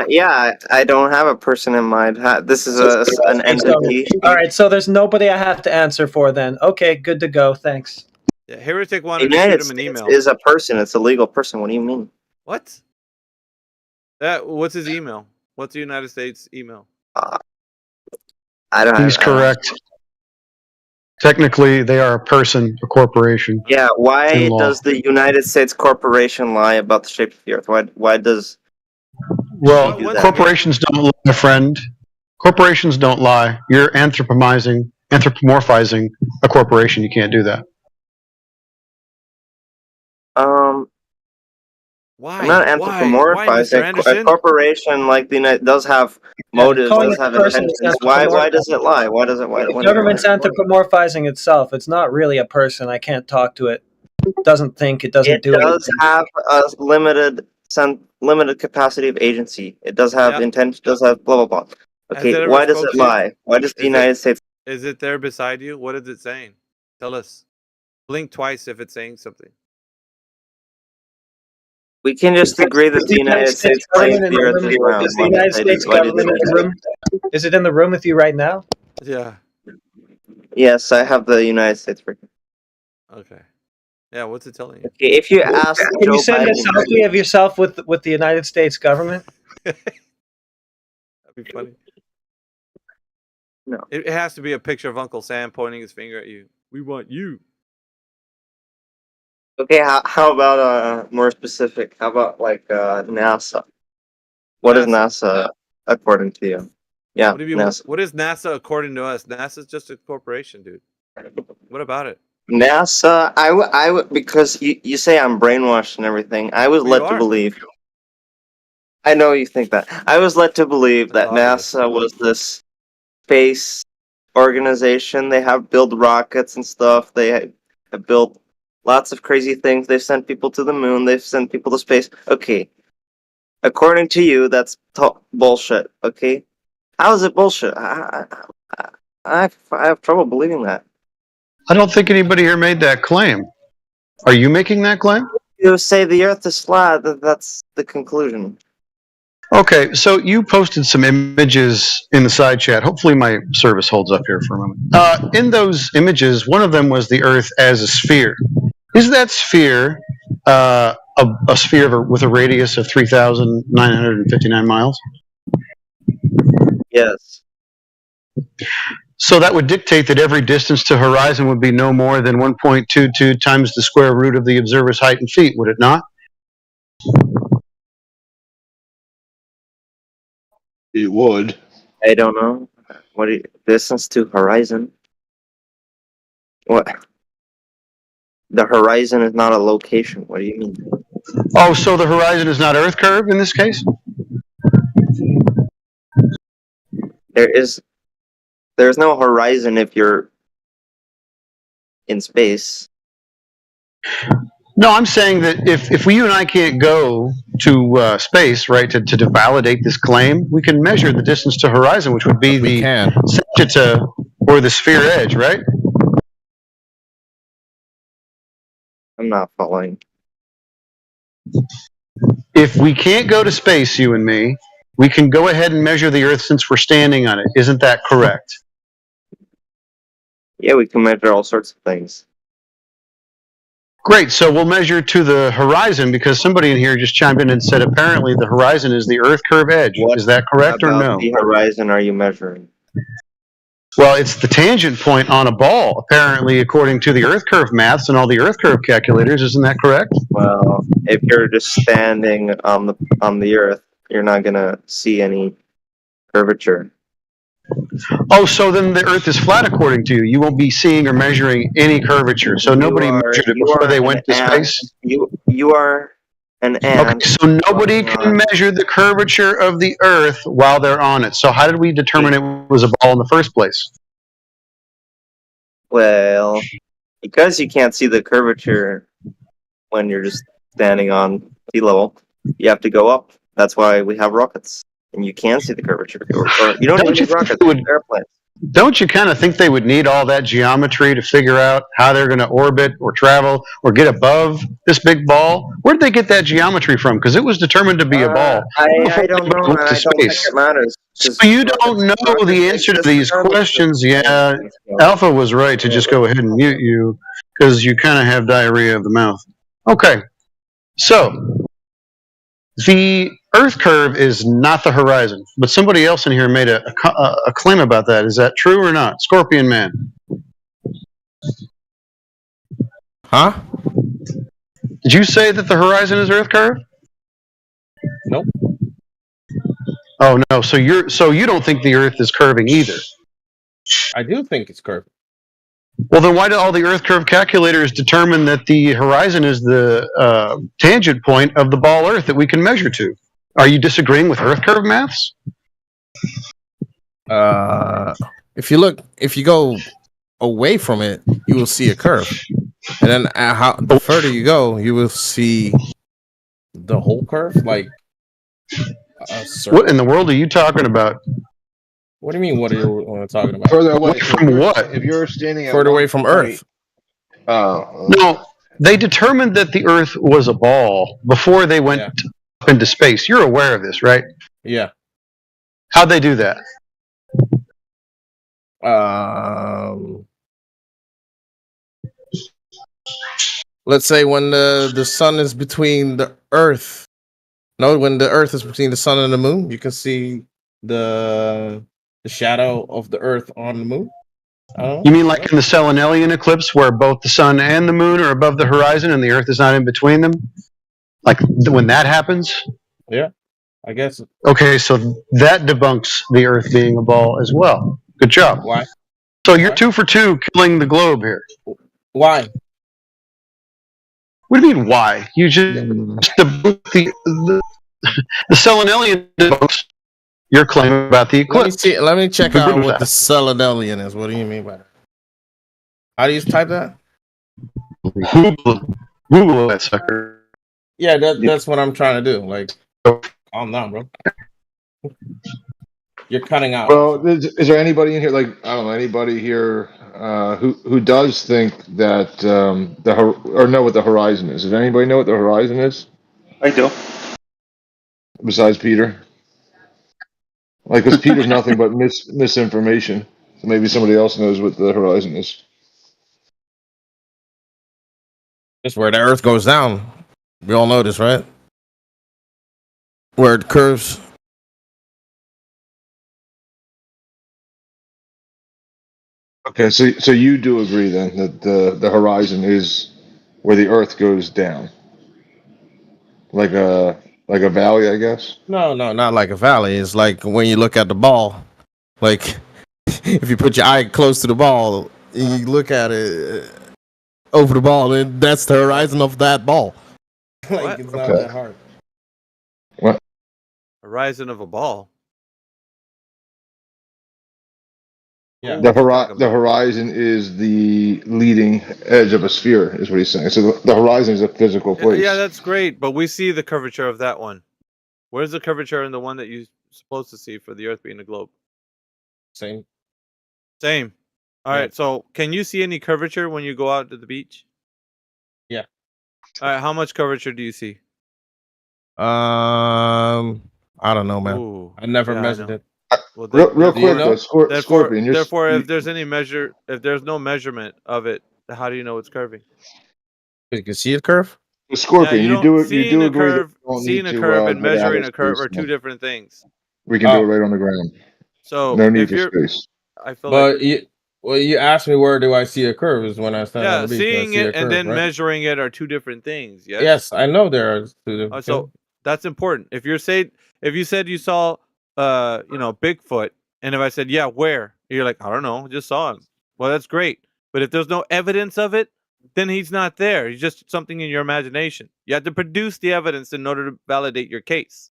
Yeah, I don't have a person in mind. This is an entity. All right, so there's nobody I have to answer for then. Okay, good to go. Thanks. Yeah, Heretic The wanted to United shoot him an States email. is a person. It's a legal person. What do you mean? What? What's his email? What's the United States email? I don't. He's correct. Technically, they are a person, a corporation. Yeah. Why in law. does the United States corporation lie about the shape of the Earth? Why does? Well, corporations don't lie, my friend. Corporations don't lie. You're anthropomorphizing a corporation. You can't do that. Why? I'm not anthropomorphizing. A corporation like the United does have motives, does have intentions. Why does it lie? Why does it? The government's anthropomorphizing itself. It's not really a person. I can't talk to it. It doesn't think. It doesn't do anything. It does have a limited capacity of agency. It does have intention. Does have blah blah blah. Okay, why does it lie? Why does the United States? Is it there beside you? What is it saying? Tell us. Blink twice if it's saying something. We can just agree that the United States claims the Earth is round. Is the United States government in the room? Is it in the room with you right now? Yeah. Yes, I have the United States freaking. Okay. Yeah, what's it telling you? Okay, if you ask Can you send a selfie of yourself with the United States government? That'd be funny. No. It has to be a picture of Uncle Sam pointing his finger at you. We want you. Okay, how about more specific? How about like NASA? What is NASA according to you? Yeah, What do you mean? NASA. What is NASA according to us? NASA's just a corporation, dude. What about it? NASA, I would because you say I'm brainwashed and everything. I was led to believe. I know you think that. I was led to believe that NASA was this space organization. They have built rockets and stuff. They have built lots of crazy things. They've sent people to the moon. They've sent people to space. Okay, according to you, that's bullshit. Okay, how is it bullshit? I have trouble believing that. I don't think anybody here made that claim. Are you making that claim? You say the Earth is flat. That's the conclusion. Okay, so you posted some images in the side chat. Hopefully my service holds up here for a moment. In those images, one of them was the Earth as a sphere. Is that sphere a sphere with a radius of 3,959 miles? Yes. So that would dictate that every distance to horizon would be no more than 1.22 times the square root of the observer's height in feet, would it not? It would. I don't know. What distance to horizon? What? The horizon is not a location. What do you mean? Oh, so the horizon is not Earth curve in this case? There's no horizon if you're in space. No, I'm saying that if you and I can't go to space, right, to validate this claim, we can measure the distance to horizon, which would be the sagitta or the sphere edge, right? I'm not following. If we can't go to space, you and me, we can go ahead and measure the Earth since we're standing on it. Isn't that correct? Yeah, we can measure all sorts of things. Great, so we'll measure to the horizon because somebody in here just chimed in and said apparently the horizon is the Earth curve edge. Is that correct or no? What the horizon are you measuring? Well, it's the tangent point on a ball, apparently, according to the Earth curve maths and all the Earth curve calculators. Isn't that correct? Well, if you're just standing on the Earth, you're not gonna see any curvature. Oh, so then the Earth is flat according to you. You won't be seeing or measuring any curvature. So nobody measured it before they went to space? You are an ant. Okay, so nobody can measure the curvature of the Earth while they're on it. So how did we determine it was a ball in the first place? Well, because you can't see the curvature when you're just standing on sea level, you have to go up. That's why we have rockets. And you can see the curvature. Or you don't need rockets, airplanes. Don't you kind of think they would need all that geometry to figure out how they're going to orbit or travel or get above this big ball? Where did they get that geometry from? Because it was determined to be a ball. I don't know, and I don't think it matters. So you don't know the answer to these questions? Yeah, Alpha was right to just go ahead and mute you because you kind of have diarrhea of the mouth. Okay, so the Earth curve is not the horizon, but somebody else in here made a claim about that. Is that true or not? Scorpion Man. Huh? Did you say that the horizon is Earth curve? Nope. Oh no, so you don't think the Earth is curving either? I do think it's curved. Well, then why do all the Earth curve calculators determine that the horizon is the tangent point of the ball Earth that we can measure to? Are you disagreeing with Earth curve maths? If you go away from it, you will see a curve, and then the further you go, you will see the whole curve, like a circle. What in the world are you talking about? What do you mean? What are you talking about? Further away from what? If you're standing at further away from Earth. Oh no. They determined that the Earth was a ball before they went up into space. You're aware of this, right? Yeah. How'd they do that? Let's say when the sun is between the Earth. No, when the Earth is between the sun and the moon, you can see the shadow of the Earth on the moon. You mean like in the Selenelian eclipse, where both the sun and the moon are above the horizon and the Earth is not in between them? Like when that happens? Yeah, I guess. Okay, so that debunks the Earth being a ball as well. Good job. Why? So you're 2 for 2 killing the globe here. Why? What do you mean why? You just debunk the Selenelian debunks your claim about the eclipse. Let me check Agree out with what the that. Selenelian is. What do you mean by that? How do you type that? Google that sucker. Yeah, that's what I'm trying to do. Like, calm down, bro. You're cutting out. Well, is there anybody in here, like, I don't know, anybody here who does think that or know what the horizon is? Does anybody know what the horizon is? I do. Besides Peter? Like, because Peter's nothing but misinformation. So maybe somebody else knows what the horizon is. It's where the Earth goes down. We all know this, right? Where it curves. Okay, so you do agree then that the horizon is where the Earth goes down, like a valley, I guess. No, not like a valley. It's like when you look at the ball. Like, if you put your eye close to the ball, and you look at it over the ball, and that's the horizon of that ball. Like, it's not that hard. What? Horizon of a ball. Yeah. The horizon is the leading edge of a sphere, is what he's saying. So the horizon is a physical place. Yeah, that's great, but we see the curvature of that one. Where's the curvature in the one that you're supposed to see for the Earth being a globe? Same. All right, so can you see any curvature when you go out to the beach? Yeah. All right, how much curvature do you see? I don't know, man. Ooh, I never yeah, I measured know. it. Well, Real quick, Scorpion. Therefore, if there's no measurement of it, how do you know it's curving? You can see it curve. Scorpion, Yeah, you do seeing a agree that curve, we don't seeing need a to curve, and get out measuring of a curve space, are two man. different things. We can do it right on the ground. So No need if for you're, space. I feel But like you asked me where do I see a curve is when I stand on yeah, the beach. I seeing see it a and curve, then right? measuring it are two different things. Yes. Yes, I know there are two different So things. that's important. If you said you saw Bigfoot, and if I said yeah, where, you're like, I don't know, just saw him. Well, that's great. But if there's no evidence of it, then he's not there. He's just something in your imagination. You have to produce the evidence in order to validate your case.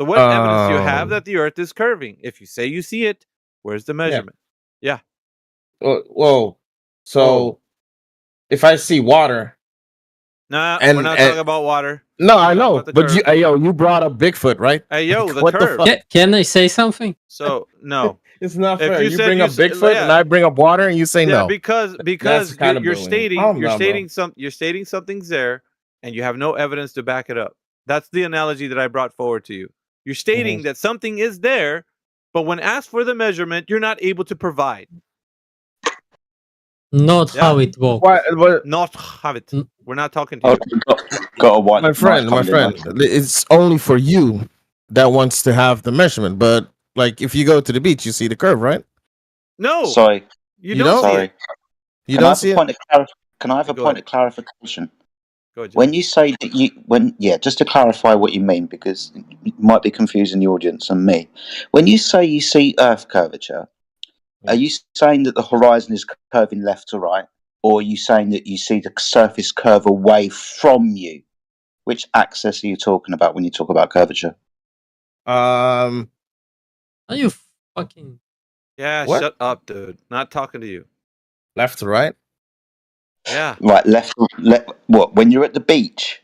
So what evidence do you have that the Earth is curving? If you say you see it, where's the measurement? Yeah. Whoa. So if I see water, Nah, and we're not talking about water. No, I We're talking know, about the but curve. you brought up Bigfoot, right? Hey, yo, Like, the what curve. the fuck? Can I say something? So no, It's not If fair. you You said bring you up s- Bigfoot, yeah. and I bring up water, and you say yeah, no. because That's kind of you're bullying. stating Calm you're down, bro. stating you're stating something's there, and you have no evidence to back it up. That's the analogy that I brought forward to you. You're stating that something is there, but when asked for the measurement, you're not able to provide. Not how it works. Not have it. We're not talking to you. Got a white my friend, it's only for you that wants to have the measurement. But like, if you go to the beach, you see the curve, right? No, Sorry. you don't see Sorry. it. You Can I don't have see a it? point of Can I have a Go point ahead. of clarification? Go ahead, When you say that just to clarify what you mean, because it might be confusing the audience and me. When you say you see Earth curvature, are you saying that the horizon is curving left to right, or are you saying that you see the surface curve away from you? Which axis are you talking about when you talk about curvature? Are you fucking? Yeah, What? shut up, dude. Not talking to you. Left to right? Yeah. Right, left. What? When you're at the beach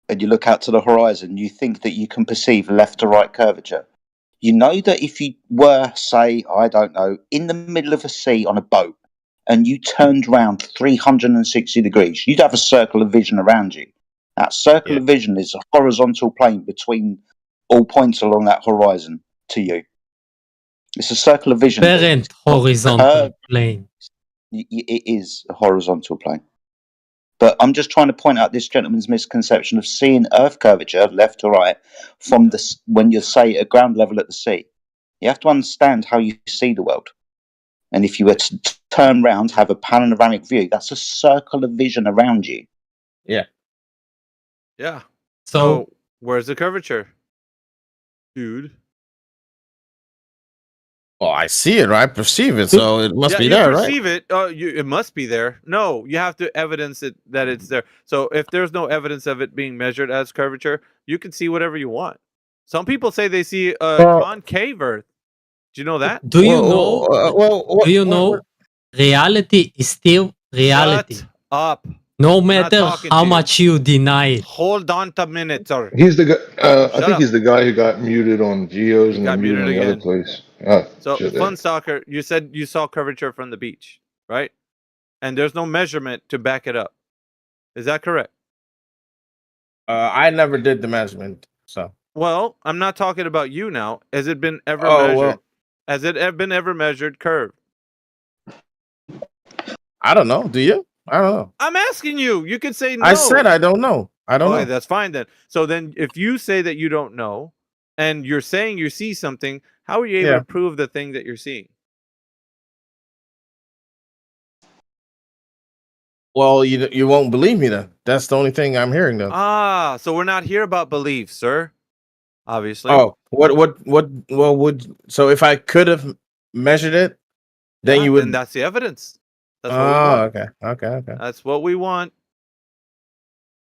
and you look out to the horizon, you think that you can perceive left to right curvature. You know that if you were, say, I don't know, in the middle of a sea on a boat, and you turned around 360 degrees, you'd have a circle of vision around you. That circle of vision is a horizontal plane between all points along that horizon to you. It's a circle of vision. Parent horizontal plane. It is a horizontal plane. But I'm just trying to point out this gentleman's misconception of seeing Earth curvature, left to right, from the when you say at ground level at the sea. You have to understand how you see the world. And if you were to turn round, have a panoramic view, that's a circle of vision around you. Yeah. Yeah. So where's the curvature, dude? Well, I see it, right? I perceive it, so it must be there, right? You perceive it. It must be there. No, you have to evidence it that it's there. So if there's no evidence of it being measured as curvature, you can see whatever you want. Some people say they see a concave Earth. Do you know that? Do you know? Reality is still reality. Shut up. No matter how much you deny it. Hold on a minute, sir. He's the guy. I think up. he's the guy who got muted on Geos and got then muted on muted the other again. place. Oh, So, shit, Fun Stalker, you said you saw curvature from the beach, right? And there's no measurement to back it up. Is that correct? I never did the measurement, so. Well, I'm not talking about you now. Has it been ever Oh, measured? well. Has it been ever measured curved? I don't know. Do you? I don't know. I'm asking you. You can say no. I said I don't know. I don't Okay, know. that's fine then. So then if you say that you don't know and you're saying you see something, how are you able to prove the thing that you're seeing? Well, you won't believe me then. That's the only thing I'm hearing then. Ah, so we're not here about belief, sir. Obviously. Oh, so if I could have measured it, then you would. Then that's the evidence. That's what we want. Okay. That's what we want.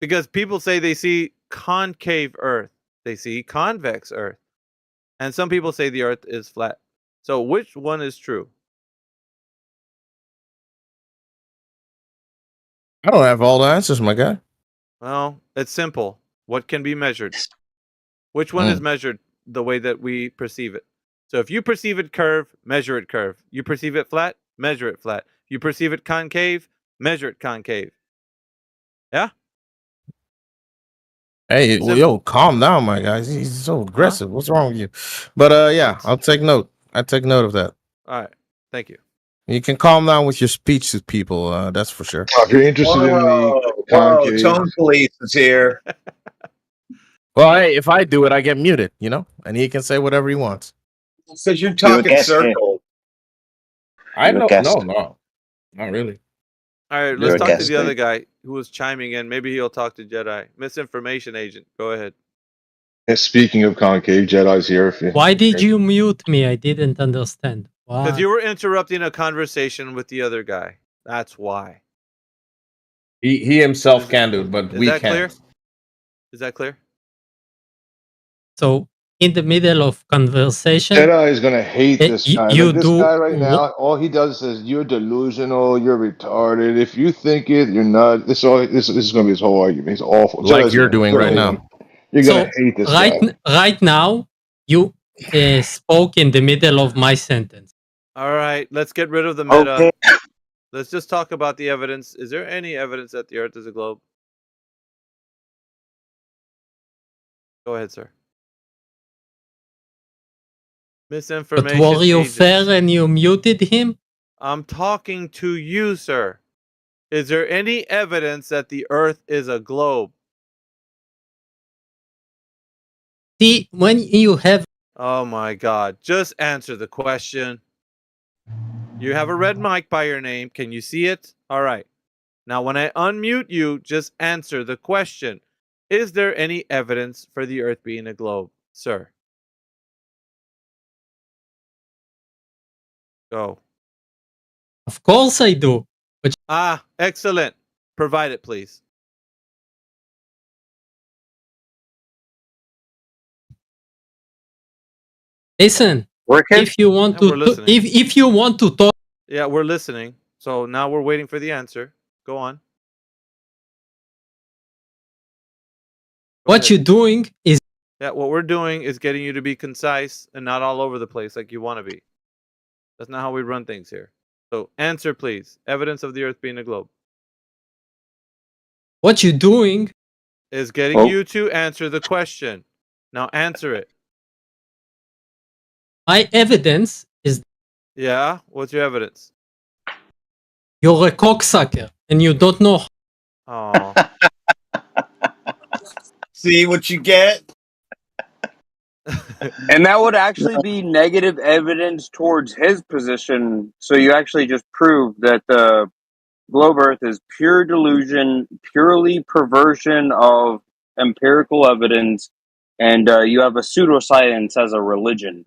Because people say they see concave Earth, they see convex Earth, and some people say the Earth is flat. So which one is true? I don't have all the answers, my guy. Well, it's simple. What can be measured? Which one is measured the way that we perceive it? So if you perceive it curved, measure it curved. You perceive it flat, measure it flat. You perceive it concave, measure it concave. Yeah? Hey, yo, calm down, my guy. He's so aggressive. What's wrong with you? But yeah, I'll take note. I take note of that. All right. Thank you. You can calm down with your speech to people. That's for sure. If you're interested in the concave, tone police is here. Well, hey, if I do it, I get muted, and he can say whatever he wants. Because you're talking circle. I know. No, not really. All right, let's talk to the other guy who was chiming in. Maybe he'll talk to Jedi. Misinformation agent, go ahead. And speaking of concave, Jedi's here. Why did you mute me? I didn't understand. Because you were interrupting a conversation with the other guy. That's why. He himself can do it, but we can't. Clear? Is that clear? So in the middle of conversation, Jedi is gonna hate this guy. You This do guy right now, all he does is you're delusional, you're retarded. If you think it, you're not. This is gonna be his whole argument. He's awful. Like Jedi's you're doing right now. You're gonna hate this guy. Right now, you spoke in the middle of my sentence. All right, let's get rid of the meta. Okay. Let's just talk about the evidence. Is there any evidence that the Earth is a globe? Go ahead, sir. Misinformation. But were you fair and you muted him? I'm talking to you, sir. Is there any evidence that the Earth is a globe? See, when you have... Oh my God. Just answer the question. You have a red mic by your name. Can you see it? All right. Now, when I unmute you, just answer the question. Is there any evidence for the Earth being a globe, sir? Go. Of course I do. But... excellent. Provide it, please. Listen, if you want if you want to talk... Yeah, we're listening. So now we're waiting for the answer. Go on. What you're doing is... Yeah, what we're doing is getting you to be concise and not all over the place like you want to be. That's not how we run things here. So answer, please. Evidence of the Earth being a globe. What you doing is getting you to answer the question. Now answer it. My evidence is Yeah? What's your evidence? you're a cocksucker and you don't know. Oh. See what you get? And that would actually be negative evidence towards his position. So you actually just prove that the globe Earth is pure delusion, purely perversion of empirical evidence, and you have a pseudoscience as a religion.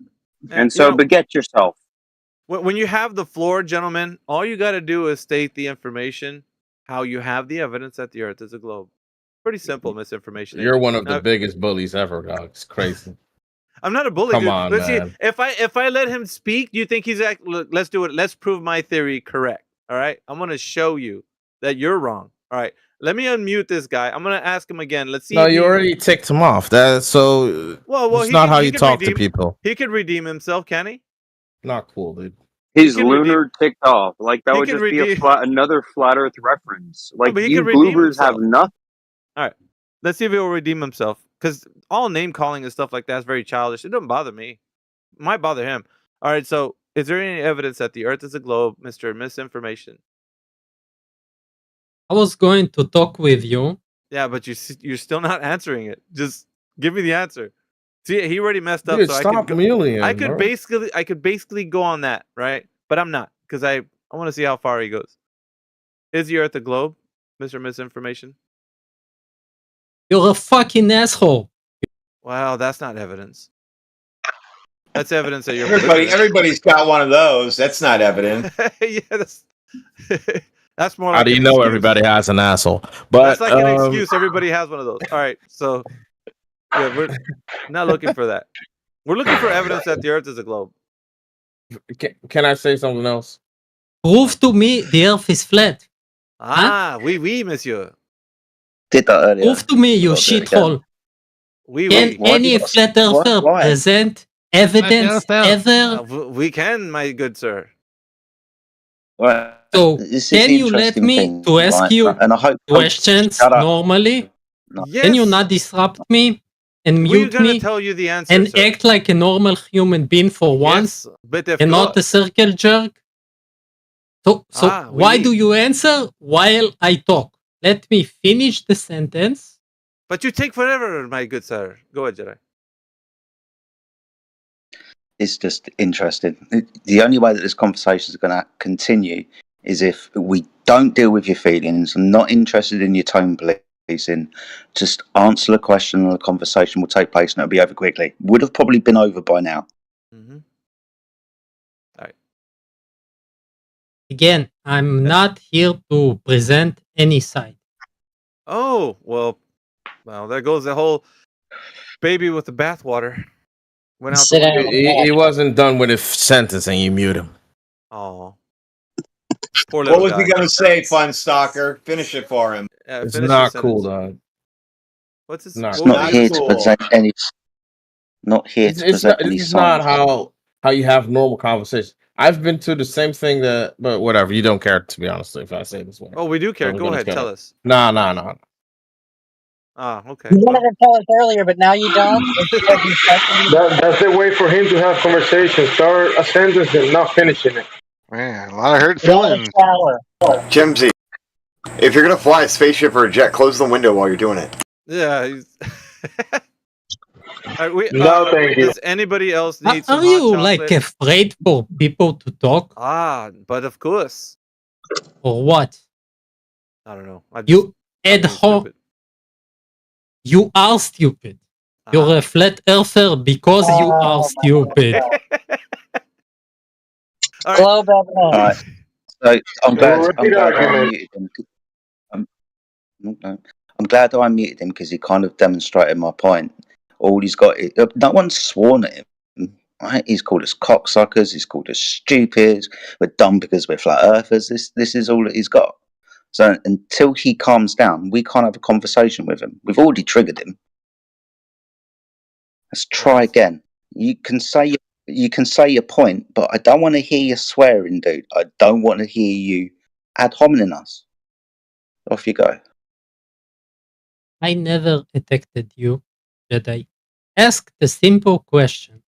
And so beget yourself. When you have the floor, gentlemen, all you got to do is state the information, how you have the evidence that the Earth is a globe. Pretty simple misinformation. You're one of the biggest bullies ever, dog. It's crazy. I'm not a bully, Come dude. on, Let's see, man. if I let him speak, do you think he's look, let's do it. Let's prove my theory correct. All right. I'm gonna show you that you're wrong. All right. Let me unmute this guy. I'm gonna ask him again. Let's see. No, you already ticked him off. That's so. Well, it's not how you talk to people. He could redeem himself, can he? Not cool, dude. He's lunar ticked off. Like that would just be another flat Earth reference. Like but he you could redeem bloopers have himself. nothing. All right. Let's see if he'll redeem himself. Because all name calling and stuff like that is very childish. It doesn't bother me. It might bother him. All right. So, is there any evidence that the Earth is a globe, Mr. Misinformation? I was going to talk with you. Yeah, but you're still not answering it. Just give me the answer. See, he already messed up. Dude, So stop muling him, I could bro. basically go on that, right? But I'm not because I want to see how far he goes. Is the Earth a globe, Mr. Misinformation? You're a fucking asshole. Wow, that's not evidence. That's evidence that you're everybody's got one of those. That's not evidence. Yeah, that's more. How like do you an know excuse. everybody has an asshole? But That's like an excuse. Everybody has one of those. All right, so yeah, we're not looking for that. We're looking for evidence that the Earth is a globe. Can I say something else? Prove to me the Earth is flat. Ah, oui, monsieur. Did that earlier. Prove to me, you shithole. Can any flat earther present evidence ever? We can, my good sir. Right. So, this is can the you let interesting me thing, to ask right? you And I hope questions shut up. normally? Yes. Can you not disrupt me and We're mute gonna me tell you the answer, and sir. act like a normal human being for once but and not a circle jerk? So why do you answer while I talk? Let me finish the sentence. But you take forever, my good sir. Go ahead, Jedi. It's just interesting. The only way that this conversation is going to continue is if we don't deal with your feelings. I'm not interested in your tone policing. Just answer the question and the conversation will take place and it'll be over quickly. Would have probably been over by now. Mm-hmm. All right. Again, I'm not here to present any side. Oh, well, there goes the whole baby with the bathwater. Went out the window. He wasn't done with his sentence and you mute him. Oh. What was he going to say, Fun Stalker? Finish it for him. It's not cool, dog. What's his? It's not here to present any. Not here to present any. It's not how you have normal conversations. I've been to the same thing but whatever. You don't care, to be honest, if I say this way. Oh, we do care. So Go ahead, tell us. No. Ah, okay. You wanted to tell us earlier, but now you don't. That's the way for him to have conversation. Start a sentence and not finishing it. Man, a lot of hurt feelings. Jimsy, if you're gonna fly a spaceship or a jet, close the window while you're doing it. Yeah. No, thank you. Does anybody else need some Are hot you chocolate? like afraid for people to talk? But of course. Or what? I don't know. You ad hoc. You are stupid. You're a flat earther because you are stupid. Globe All right. So I'm glad I muted him. I'm glad I muted him because he kind of demonstrated my point. All he's got is, no one's sworn at him. Right? He's called us cocksuckers. He's called us stupid. We're dumb because we're flat earthers. This is all that he's got. So until he calms down, we can't have a conversation with him. We've already triggered him. Let's try again. You can say your You can say your point, but I don't want to hear you swearing, dude. I don't want to hear you ad hominem us. Off you go. I never attacked you, Jedi. Ask the simple question.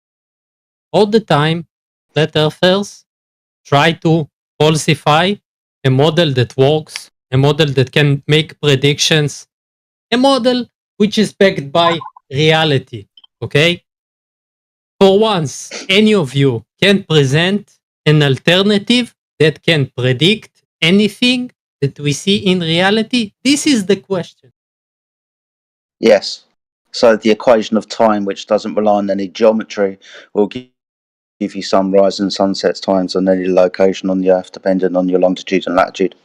All the time, flat earthers try to falsify a model that works, a model that can make predictions, a model which is backed by reality. Okay? For once, any of you can present an alternative that can predict anything that we see in reality? This is the question. Yes. So the equation of time, which doesn't rely on any geometry, will give you sunrise and sunsets times on any location on the Earth, depending on your longitude and latitude.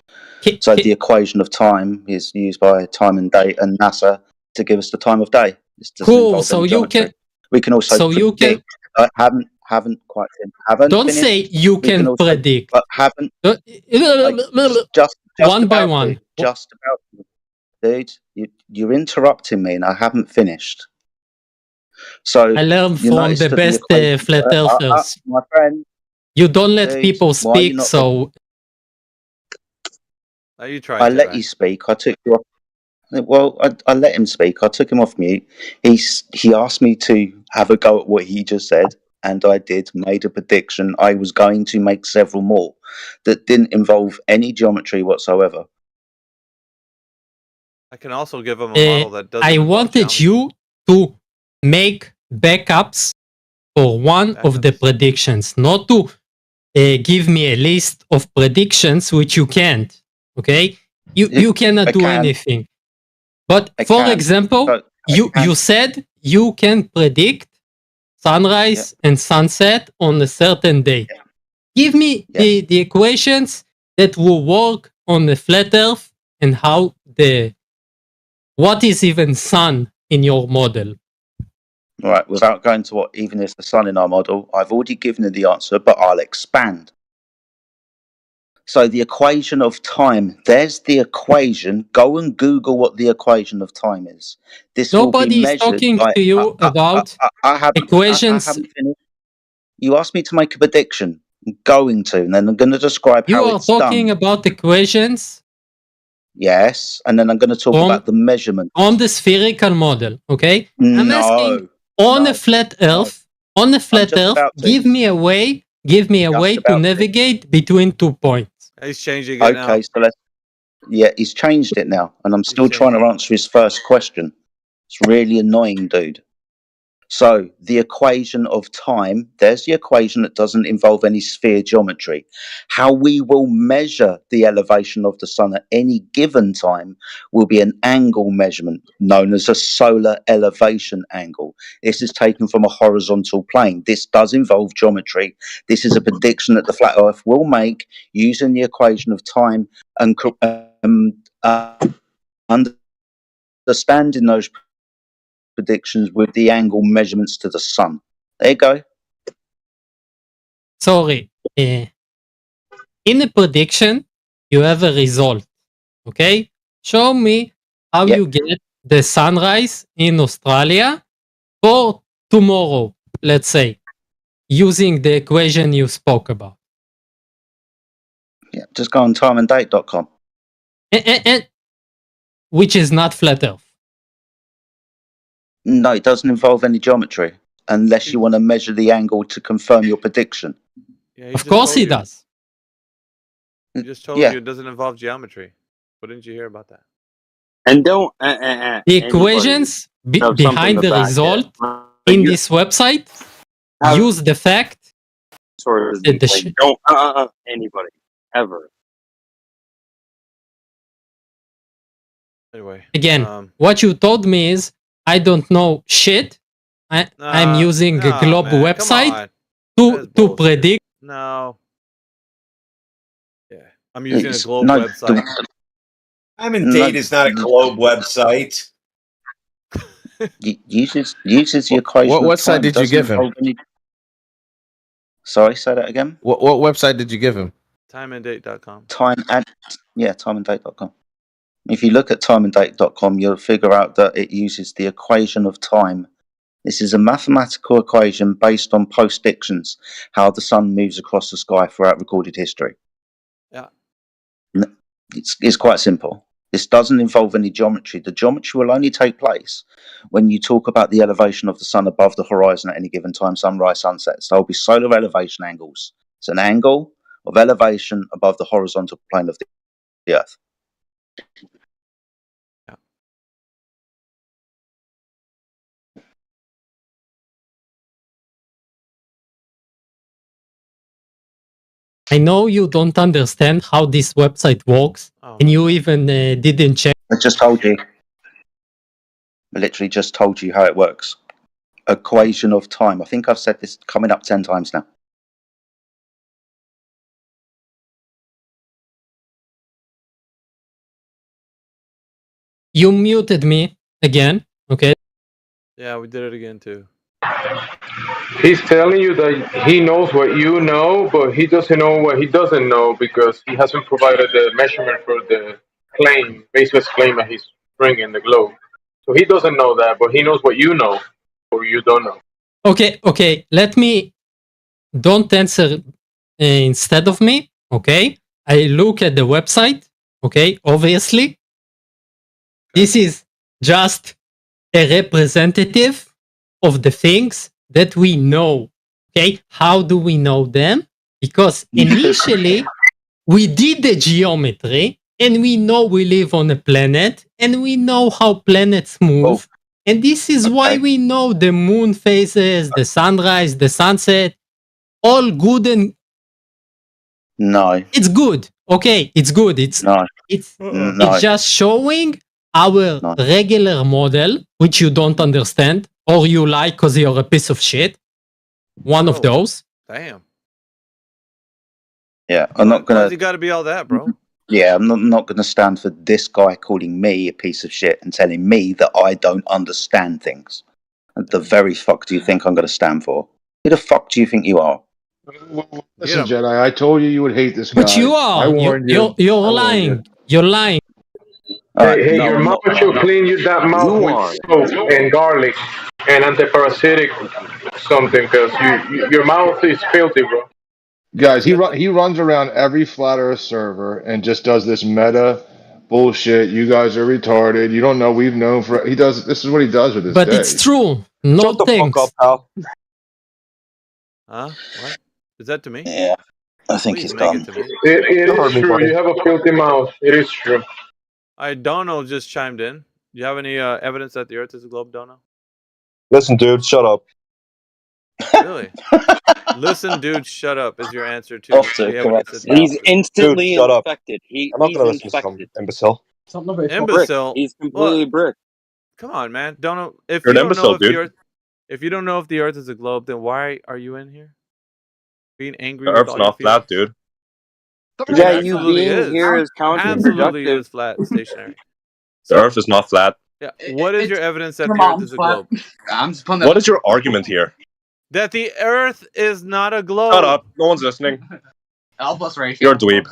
So the equation of time is used by time and date and NASA to give us the time of day. This doesn't Cool. involve So any you geometry. can. We can also So you predict. can. Haven't quite haven't Don't finished. say you We can also, predict. but haven't. Just one by about one. To, just about to. Dude, you're interrupting me, and I haven't finished. So I learned from the best flat earthers. my friend, you don't let dude, people speak, so you try. I let you speak. I took you off. Well, I let him speak. I took him off mute. He asked me to have a go at what he just said, and I did. Made a prediction. I was going to make several more that didn't involve any geometry whatsoever. I can also give him a model that doesn't. I wanted you to make backups for one of the predictions, not to give me a list of predictions, which you can't. Okay, you cannot do anything. But for example, you said you can predict sunrise and sunset on a certain day. Give me the equations that will work on the flat Earth and how what is even sun in your model. Right, without going to what even is the sun in our model, I've already given you the answer, but I'll expand. So the equation of time, there's the equation. Go and Google what the equation of time is. This Nobody will be is measured talking by, to you about equations. I haven't finished. You asked me to make a prediction. I'm going to, and then I'm going to describe you how are it's done. talking about equations. Yes, and then I'm going to talk about the measurement on the spherical model. Okay, I'm No, asking on a flat Earth. On a flat Earth, give me a way. Give me a way to navigate between 2 points. He's changing it now. Okay, so he's changed it now, and I'm still trying to answer his first question. It's really annoying, dude. So the equation of time, there's the equation that doesn't involve any sphere geometry. How we will measure the elevation of the sun at any given time will be an angle measurement known as a solar elevation angle. This is taken from a horizontal plane. This does involve geometry. This is a prediction that the flat Earth will make using the equation of time and understanding those predictions with the angle measurements to the sun. There you go. Sorry. In a prediction, you have a result. Okay? Show me how you get the sunrise in Australia for tomorrow, let's say, using the equation you spoke about. Yeah, just go on timeanddate.com. And which is not flat Earth. No, it doesn't involve any geometry unless you want to measure the angle to confirm your prediction. Yeah, of course he does. He just told you it doesn't involve geometry. What didn't you hear about that? And don't the equations behind the result in this website use the fact that don't anybody ever. Anyway, again, what you told me is I don't know shit. I'm using a Globe website to predict. No. Yeah, I'm using a Globe No, website. Time and Date is not a Globe website. Uses the equation. What website did you give him? Sorry, say that again. What website did you give him? Timeanddate.com. Timeanddate.com. If you look at timeanddate.com, you'll figure out that it uses the equation of time This is a mathematical equation based on postdictions, how the sun moves across the sky throughout recorded history. Yeah. It's quite simple. This doesn't involve any geometry. The geometry will only take place when you talk about the elevation of the sun above the horizon at any given time, sunrise, sunset. So there will be solar elevation angles. It's an angle of elevation above the horizontal plane of the Earth. I know you don't understand how this website works, and you even didn't check. I just told you. I literally just told you how it works. Equation of time. I think I've said this coming up 10 times now. You muted me again, okay? Yeah, we did it again too. He's telling you that he knows what you know, but he doesn't know what he doesn't know because he hasn't provided the measurement for the claim, baseless claim that he's bringing the globe. So he doesn't know that, but he knows what you know, or you don't know. Okay. Let me. Don't answer instead of me, okay? I look at the website, okay? Obviously, this is just a representative of the things that we know, okay? How do we know them? Because initially, we did the geometry, and we know we live on a planet, and we know how planets move. And this is why we know the moon phases, the sunrise, the sunset, all good and no. It's good. Okay, it's good. It's just showing our regular model, which you don't understand or you like because you're a piece of shit. One of those. Damn. Yeah, I'm not gonna. Why's you got to be all that, bro? Yeah, I'm not gonna stand for this guy calling me a piece of shit and telling me that I don't understand things. The very fuck do you think I'm gonna stand for? Who the fuck do you think you are? Listen, Jedi, I told you would hate this guy. But you are. I warned you. You're lying. You're lying. Hey, your mouth should clean you that mouth with soap and garlic and antiparasitic something, because your mouth is filthy, bro. Guys, he runs around every flat Earth server and just does this meta bullshit. You guys are retarded. You don't know. We've known for. He does. This is what he does with his But day. it's true. No Shut the thanks. fuck up, pal. Huh? What? Is that to me? Yeah, I think Please it's make done. it to me. It is true. You have a filthy mouth. It is true. Dono just chimed in. Do you have any evidence that the Earth is a globe, Dono? Listen, dude, shut up. Really? Listen, dude, shut up is your answer to the evidence. He's instantly Dude, shut up. infected. I'm not gonna listen to some imbecile. Imbecile. He's completely brick. Come on, man. Dono, if You're you an don't know imbecile, if the dude. Earth, if you don't know if the Earth is a globe, then why are you in here? Being angry. The with Earth's all your not flat, dude. Yeah, It you absolutely being is. here is Absolutely counterproductive. is flat, stationary. The Earth is not flat. Yeah. What is your evidence that Your the Earth mom's is a flat. globe? I'm just putting that. What is your argument here? That the Earth is not a globe. Shut up. No one's listening. L plus ratio. You're a dweeb.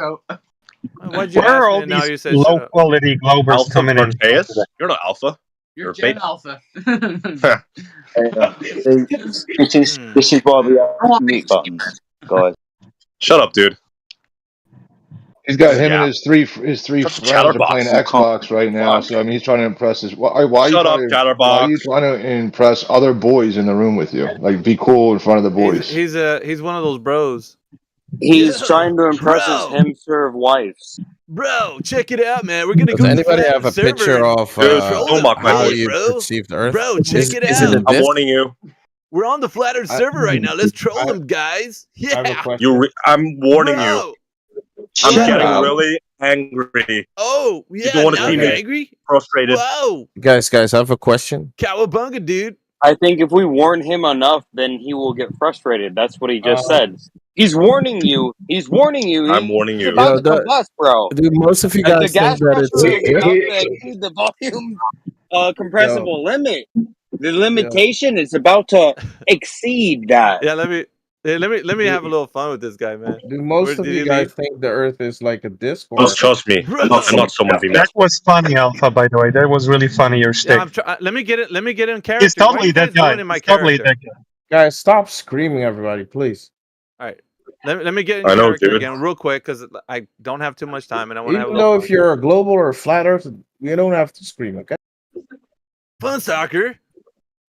Why'd you Where are ask me all and now these you say shut up? low-quality globers Alpha coming in? Cortez? You're not alpha. You're beta. Gen Alpha. This is why we have mute buttons, guys. Shut up, dude. He's got him Yeah. and his three friends are playing Xbox right now. So I mean, he's trying to impress his. Why are you trying to impress other boys in the room with you? Like, be cool in front of the boys. He's one of those bros. He's trying to impress his him-serve wives. Bro, check it out, man. We're gonna Does go to anybody flat have a server picture and of control them. how Hey, you bro. perceive the Earth? Bro, check it Is it out. a I'm disc? warning you. We're on the flat Earth server right now. Let's troll them, guys. Yeah. I'm warning Bro. you. I'm getting really angry. Oh, You yeah. don't want to Now see you're me angry? frustrated. Whoa. Guys, I have a question. Cowabunga, dude. I think if we warn him enough, then he will get frustrated. That's what he just said. He's warning you. He's warning you. I'm warning He's you. about to combust, bro. Dude, most of you Like, the guys gas think that it's pressure is about to exceed the volume compressible limit. The limitation is about to exceed that. Yeah, let me Let me have a little fun with this guy, man. Do most Where of did you he guys leave? think the Earth is like a disc? Or Trust me, I'm not someone to be That messed with. was funny, Alpha. By the way, that was really funny. Your Yeah, stick. let me get it. Let me get in He's character. Why are totally you guys that guy. ruining my He's totally character? that guy. Guys, stop screaming, everybody, please. All right. Let me get in I know, character dude. again real quick because I don't have too much time and I want to have a Even little though fun. if you're a global or a flat Earth, you don't have to scream, okay? Fun soccer,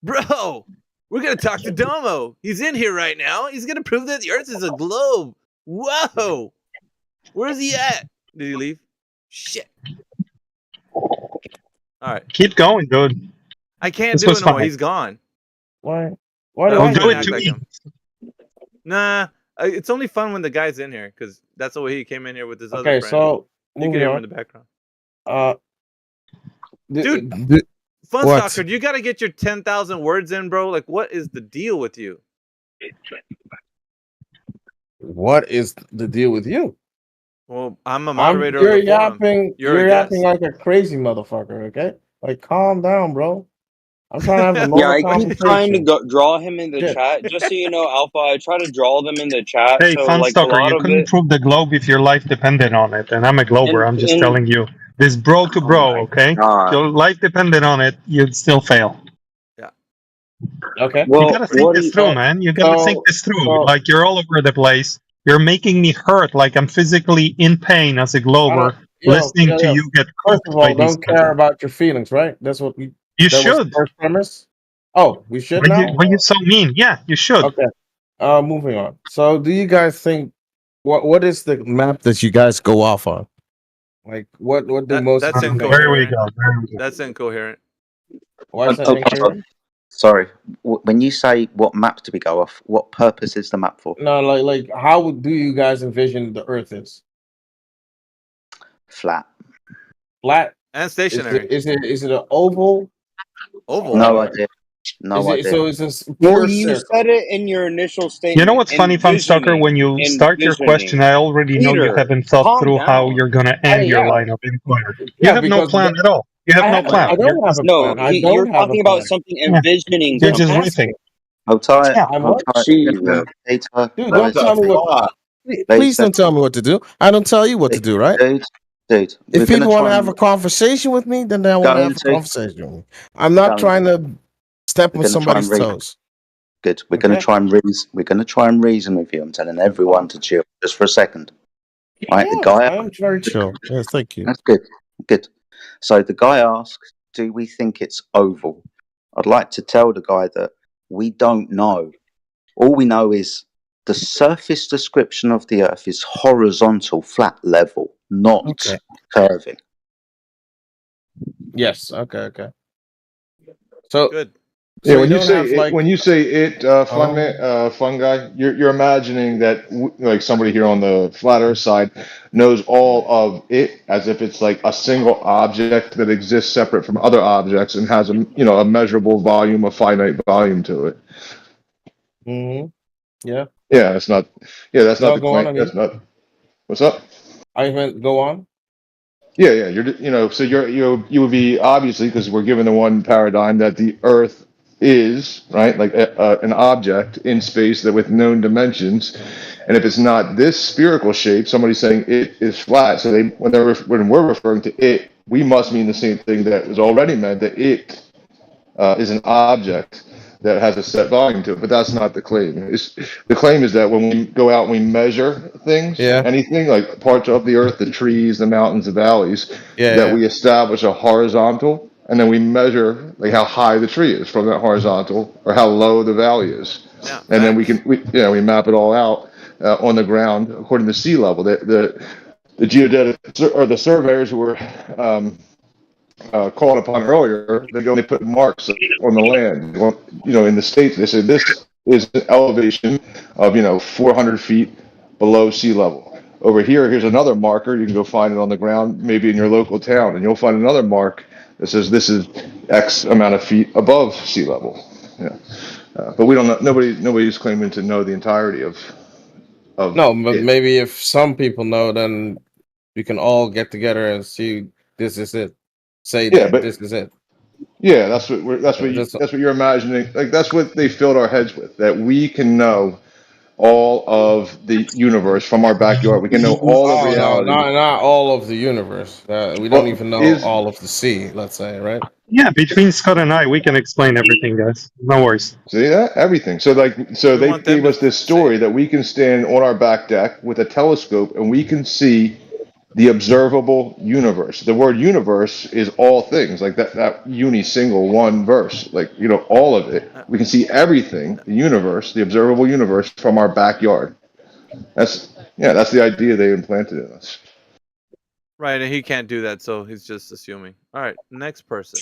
bro. We're gonna talk to Domo. He's in here right now. He's gonna prove that the Earth is a globe. Whoa. Where's he at? Did he leave? Shit. All right. Keep going, dude. I can't This do was it no more. funny. He's gone. Why? Why do I'm I trying do to it act to like me. him. Nah. It's only fun when the guy's in here because that's the way he came in here with his other Okay, friend. so You can moving hear him on. in the background. Dude, Fun what? Stalker, you gotta get your 10,000 words in, bro. Like, what is the deal with you? What is the deal with you? Well, I'm a moderator You're of the forum. yapping. You're a You're yapping guest. like a crazy motherfucker. Okay, like calm down, bro. I'm trying to have a normal Yeah, I keep trying to conversation. draw him in the Yeah. chat. Just so you know, Alpha, I try to draw them in the chat. Hey, So, like, a Funstalker, lot you of couldn't it. prove the globe if your life depended on it, and I'm a glober. I'm just And telling you. This bro to oh bro, my okay? If god. your life depended on it, you'd still fail. Yeah. Okay. You Well, gotta think what this he. through, man. You gotta think this through. Like, you're all over the place. You're making me hurt. Like, I'm physically in pain as a glober listening to you get First cooked of by all, these don't guys. care about your feelings, right? That's what we. You That was the should. first premise. Oh, we should Why now. you so mean? Yeah, you should. Okay. Moving on. So, do you guys think what is the map that you guys go off on? Like, what do most That's of you think? incoherent. There we go. That's incoherent. Why is that Oh, incoherent? sorry. When you say what map do we go off, what purpose is the map for? No, like how do you guys envision the Earth is? Flat. Flat and stationary. Is it an oval? Oval. No idea. No idea. So it's a Well, pure you circle. said it in your initial statement. You know what's funny, Funstalker? When you start your question, I already know you Peter, haven't thought calm through how down. you're going to end your Yeah. line of inquiry. You Yeah, have no because plan at all. You have no plan. I don't have a No, plan. I you're don't have a talking about plan. something Yeah. envisioning You're I'm just something. riffing. asking. Hold tight. Yeah. I'm Hold what? tight. Jesus. Peter, Dude, wait a don't tell me second. what. Wait Please a don't tell me what to do. I don't tell you what to do, right? Dude, we're If going to people want to try have and a conversation with me, then they want to go have a into. conversation with me. I'm not Go trying to step We're on going to try and somebody's read. toes. Good. We're going to try and reason. We're going to try and reason with you. I'm telling everyone to chill just for a second. Right, the Yeah, guy. I'm very chill. Yes, thank you. That's good. Good. So the guy asks, "Do we think it's oval?" I'd like to tell the guy that we don't know. All we know is the surface description of the Earth is horizontal, flat level, not Okay. curving. Yes. Okay. So good. Yeah, So when you you don't say have it, like when you say it, fun guy, you're imagining that like somebody here on the flat Earth side knows all of it as if it's like a single object that exists separate from other objects and has a measurable volume, a finite volume to it. Yeah. Yeah, that's not. Yeah, that's not No, the go on, claim. Ani. That's not. What's up? I meant go on. Yeah. So you would be obviously because we're given the one paradigm that the Earth is right, like an object in space that with known dimensions, and if it's not this spherical shape, somebody's saying it is flat. So when we're referring to it, we must mean the same thing that was already meant, that it is an object that has a set volume to it, but that's not the claim. The claim is that when we go out and we measure things, anything like parts of the earth, the trees, the mountains, the valleys, that we establish a horizontal, and then we measure like how high the tree is from that horizontal, or how low the valley is, and then we map it all out on the ground according to sea level. The geodetic or the surveyors who were called upon earlier, they go and they put marks on the land. In the States, they say this is an elevation of 400 feet below sea level. Over here's another marker. You can go find it on the ground, maybe in your local town, and you'll find another mark that says this is X amount of feet above sea level. Yeah. But we don't know. Nobody's claiming to know the entirety of. No, but maybe if some people know, then we can all get together and see this is it. Say Yeah, that but this is it. Yeah, that's what you're imagining. Like that's what they filled our heads with. That we can know all of the universe from our backyard. We can know all of Oh no, reality. not all of the universe. We don't even know Is all of the sea. Let's say, right? Yeah, between Scott and I, we can explain everything, guys. No worries. See that? Everything. So We they want them gave to us this story that we can stand on our back deck with a telescope and we can see the observable universe. The word universe is all things, like that uni single one verse, like, you know, all of it. We can see everything, the universe, the observable universe from our backyard. That's the idea they implanted in us. Right, and he can't do that, so he's just assuming. All right, next person.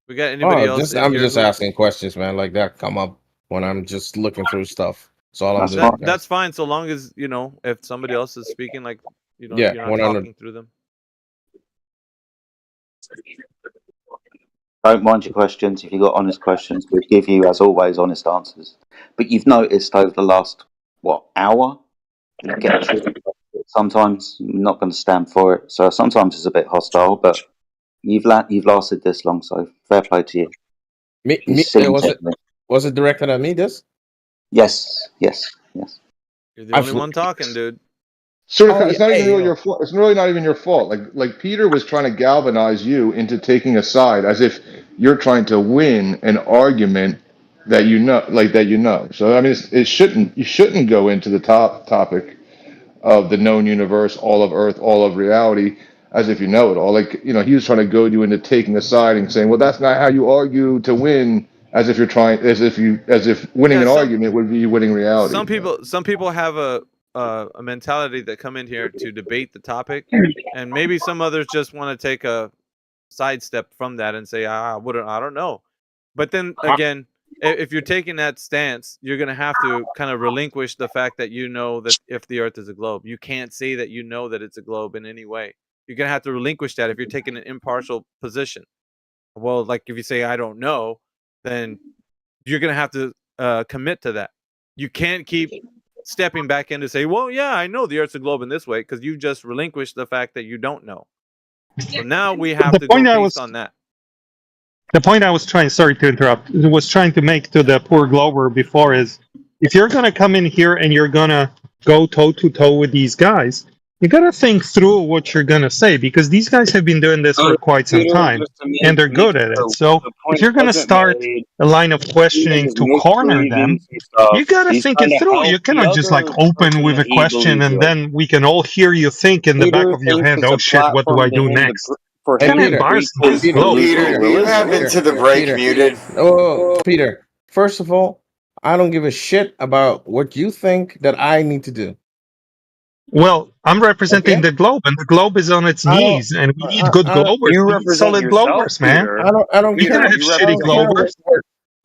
We got anybody else in I'm here? just asking questions, man. Like that come up when I'm just looking through stuff. That's all I'm doing. That's fine, so long as, you know, if somebody else is speaking, like, you know, Yeah, you're not 100. talking through them. Don't mind your questions. If you've got honest questions, we'll give you, as always, honest answers. But you've noticed over the last, hour, you get triggered sometimes. You're not going to stand for it. So sometimes it's a bit hostile, but you've lasted this long, so fair play to you. Me, was it directed at me, this? Yes. You're the only one talking, dude. So it's not even really your fault. It's really not even your fault. Like Peter was trying to galvanize you into taking a side, as if you're trying to win an argument that you know. So I mean, you shouldn't go into the topic of the known universe, all of Earth, all of reality, as if you know it all. Like, you know, he was trying to goad you into taking a side and saying, well, that's not how you argue to win. As if winning an argument would be winning reality. Some people have a mentality that come in here to debate the topic, and maybe some others just want to take a sidestep from that and say, I don't know. But then again, if you're taking that stance, you're going to have to kind of relinquish the fact that you know that if the Earth is a globe. You can't say that you know that it's a globe in any way. You're going to have to relinquish that if you're taking an impartial position. Well, like if you say, I don't know, then you're going to have to commit to that. You can't keep stepping back in to say, well, yeah, I know the Earth's a globe in this way, because you just relinquished the fact that you don't know. So now we have to go based on that. The point I was trying, sorry to interrupt, was trying to make to the poor Glover before is, if you're going to come in here and you're going to go toe-to-toe with these guys, you got to think through what you're going to say, because these guys have been doing this for quite some time, and they're good at it. So if you're going to start a line of questioning to corner them, you got to think it through. You cannot just like open with a question and then we can all hear you think in the back of your head, oh shit, what do I do next? For It's kind of embarrassing. Peter, do you have Into the Break muted? Oh, Peter. First of all, I don't give a shit about what you think that I need to do. Well, I'm representing the globe, and the globe is on its knees, and we need good globers. You We need represent solid yourself, globers, man. Peter. I don't We care. cannot have shitty globers.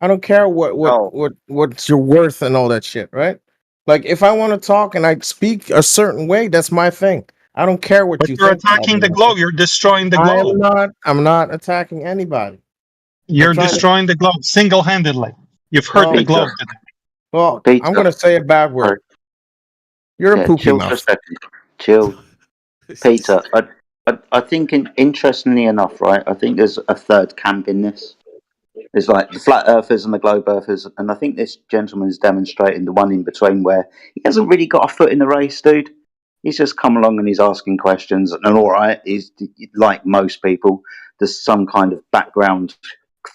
I don't care what's your worth and all that shit, right? Like if I want to talk and I speak a certain way, that's my thing. I don't care what But you you're think. attacking the globe. You're destroying the globe. I'm not attacking anybody. You're destroying the globe single-handedly. You've hurt the globe today. Well, I'm gonna say a bad word. You're a poopy chill mouth. for a second. Chill. Peter, I think, interestingly enough, right, I think there's a third camp in this. There's like the flat earthers and the globe earthers, and I think this gentleman is demonstrating the one in between where he hasn't really got a foot in the race, dude. He's just come along and he's asking questions, and all right, he's like most people, there's some kind of background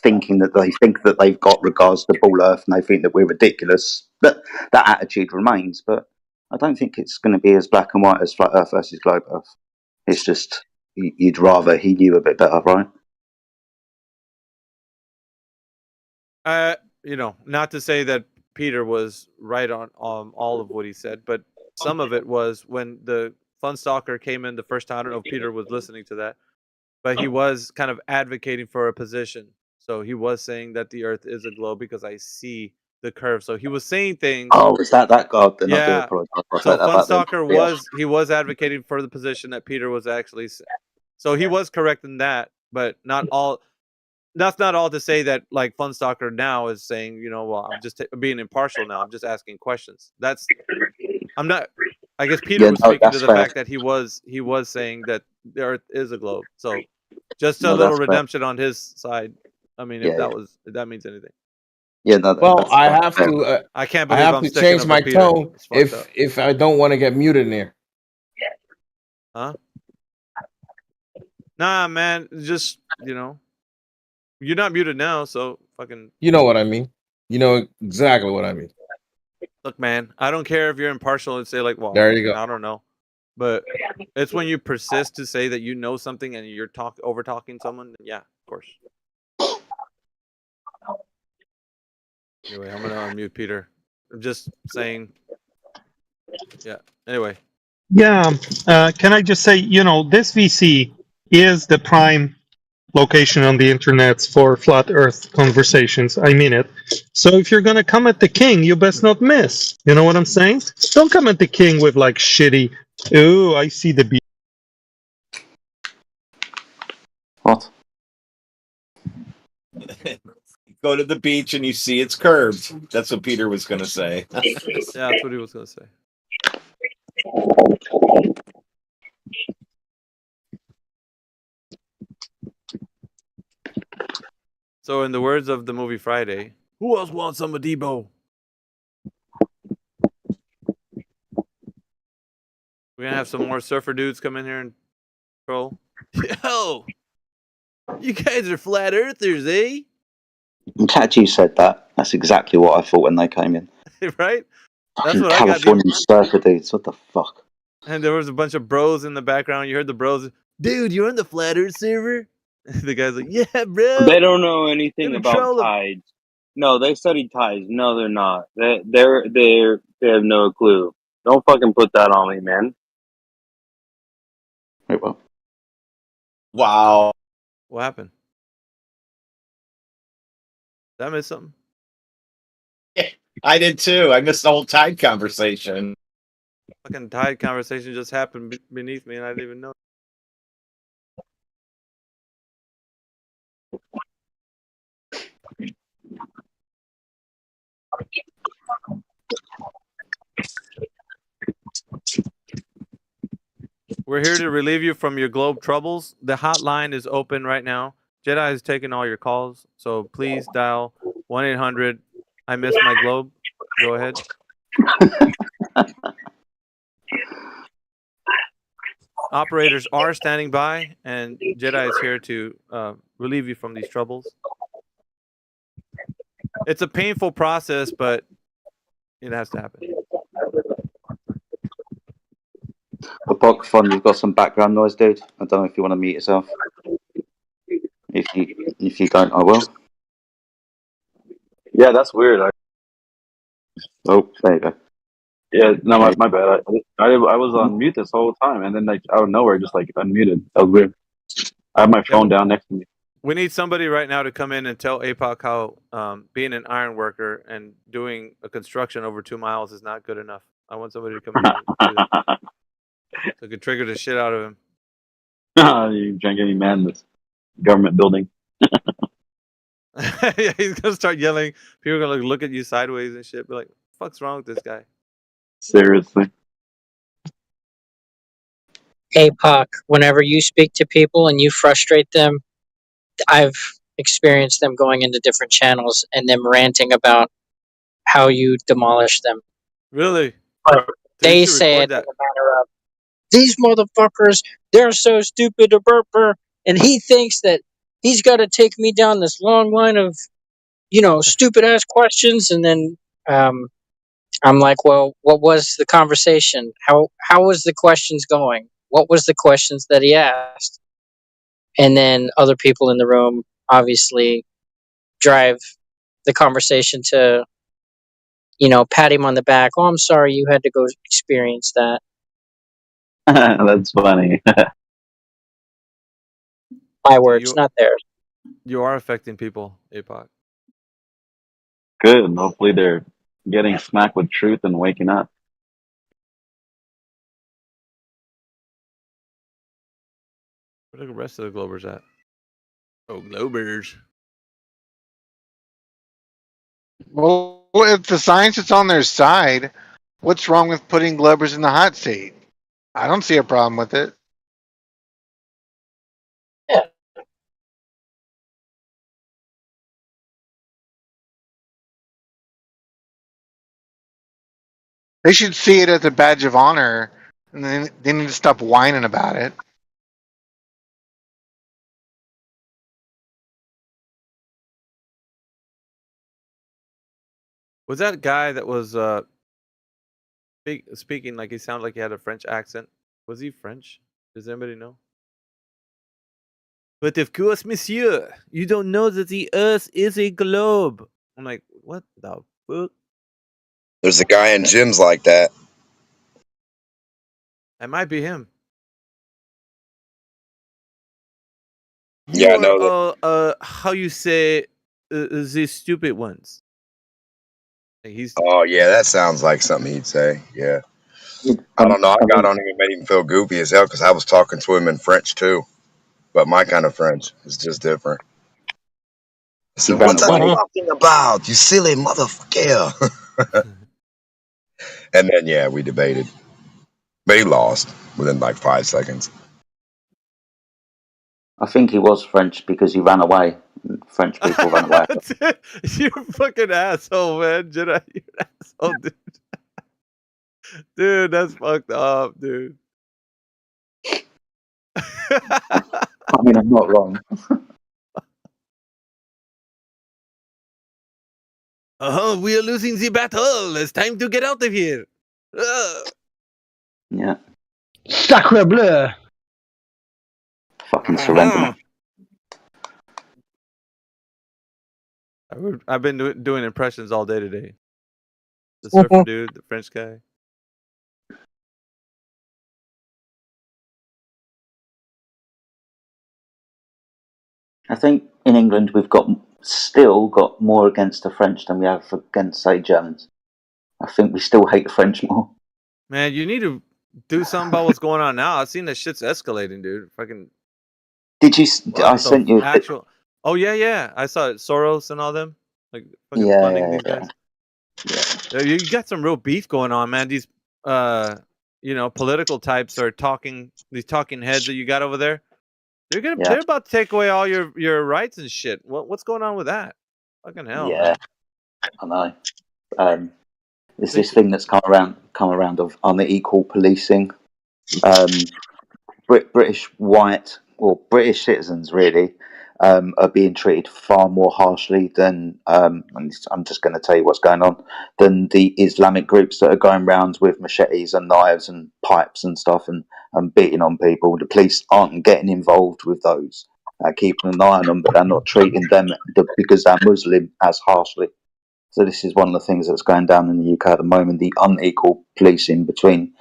thinking that they think that they've got regards to Ball Earth, and they think that we're ridiculous. But that attitude remains. But I don't think it's going to be as black and white as flat Earth versus globe Earth. It's just you'd rather he knew a bit better, right? You know, not to say that Peter was right on all of what he said, but some of it was when the Funstalker came in the first time. I don't know if Peter was listening to that, but he was kind of advocating for a position. So he was saying that the Earth is a globe because I see the curve. So he was saying things. Oh, is that God? Then I do Yeah. apologize. So Funstalker was advocating for the position that Peter was actually. So he was correct in that, but not all. That's not all to say that like Funstalker now is saying, you know, well, I'm just being impartial now. I'm just asking questions. I'm not. I guess Peter was speaking to the fact that he was saying that the Earth is a globe. So just a little redemption on his side. I mean, if that means anything. Yeah, no. Well, I have to. I can't I believe have I'm to sticking change up my for Peter. tone It's fucked up. if I don't want to get muted in there. Huh? Nah, man. Just you're not muted now, so fucking. You know what I mean. You know exactly what I mean. Look, man. I don't care if you're impartial and say like, well, There you go. I don't know, but it's when you persist to say that you know something and you're over talking someone. Yeah, of course. Anyway, I'm gonna unmute Peter. I'm just saying. Yeah. Anyway. Yeah. Can I just say, this VC is the prime location on the internet for flat Earth conversations. I mean it. So if you're gonna come at the king, you best not miss. You know what I'm saying? Don't come at the king with like shitty. Ooh, I see the. What? Go to the beach and you see it's curved. That's what Peter was going to say. Yeah, that's what he was going to say. So, in the words of the movie Friday, who else wants some of Debo? We're gonna have some more surfer dudes come in here and troll. Yo, you guys are flat earthers, eh? I'm glad you said that. That's exactly what I thought when they came in. Right? That's Fucking what I got. Californian surfer dudes. What the fuck? And there was a bunch of bros in the background. You heard the bros, dude, you're on the flat earth server? The guy's like, yeah, bro. They don't know anything Gonna about troll 'em. tides. No, they studied tides. No, they're not. They have no clue. Don't fucking put that on me, man. Wait, what? Wow. What happened? Did I miss something? I did too. I missed the whole tide conversation. Fucking tide conversation just happened beneath me and I didn't even know. We're here to relieve you from your globe troubles. The hotline is open right now. Jedi is taking all your calls, so please dial 1-800 I miss my globe. Go ahead. Operators are standing by, and Jedi is here to relieve you from these troubles. It's a painful process, but it has to happen. But Bogfon, you've got some background noise, dude. I don't know if you want to mute yourself. If you don't, I will. Yeah, that's weird. Oh, there you go. Yeah, no, my bad. I was on mute this whole time, and then like out of nowhere, just like unmuted. That was weird. I have my phone down next to me. We need somebody right now to come in and tell APOC how being an iron worker and doing a construction over 2 miles is not good enough. I want somebody to come in and do that. So it could trigger the shit out of him. You trying to get me mad in this government building? Yeah, he's gonna start yelling. People are gonna look at you sideways and shit. Be like, "What the fuck's wrong with this guy?" Seriously. APOC, whenever you speak to people and you frustrate them, I've experienced them going into different channels and them ranting about how you demolish them. Really? They say it in a manner of, these motherfuckers, they're so stupid, a burper, and he thinks that he's got to take me down this long line of, stupid ass questions, and then I'm like, well, what was the conversation? How was the questions going? What was the questions that he asked? And then other people in the room obviously drive the conversation to, pat him on the back. Oh, I'm sorry you had to go experience that. That's funny. My words, not theirs. You are affecting people, APOC. Good. And hopefully they're getting smacked with truth and waking up. Where are the rest of the Globers at? Oh, Globers. Well, if the science is on their side, what's wrong with putting Globers in the hot seat? I don't see a problem with it. Yeah. They should see it as a badge of honor, and then they need to stop whining about it. Was that guy that was speaking like he sounded like he had a French accent? Was he French? Does anybody know? But of course, monsieur, you don't know that the Earth is a globe. I'm like, what the fuck? There's a guy in gyms like that. That might be him. Yeah, I know You're how you say the stupid ones. Like he's Oh yeah, that sounds like something he'd say. Yeah. I don't know. I got on him and made him feel goofy as hell because I was talking to him in French too, but my kind of French is just different. So what are you talking about, you silly motherfucker? And then yeah, we debated, but he lost within like 5 seconds. I think he was French because he ran away. French people ran away. You're a fucking asshole, man. Jedi, you're an asshole, dude. Dude, that's fucked up, dude. I mean, I'm not wrong. We are losing the battle. It's time to get out of here. Yeah. Sacre bleu. Fucking surrender. I've been doing impressions all day today. The surfer dude, the French guy. I think in England we've still got more against the French than we have against, say, Germans. I think we still hate the French more. Man, you need to do something about what's going on now. I've seen that shit's escalating, dude. Fucking. Did you? I sent you actual. Oh yeah. I saw it. Soros and all them, like fucking funding these guys. Yeah, you got some real beef going on, man. These, political types are talking. These talking heads that you got over there. They're about to take away all your rights and shit. What's going on with that? Fucking hell. Yeah, man. I know. There's this thing that's come around of unequal policing. British white or British citizens really are being treated far more harshly than and I'm just going to tell you what's going on, than the Islamic groups that are going around with machetes and knives and pipes and stuff and beating on people. The police aren't getting involved with those, keeping an eye on them, but they're not treating them because they're Muslim as harshly. So this is one of the things that's going down in the UK at the moment, the unequal policing between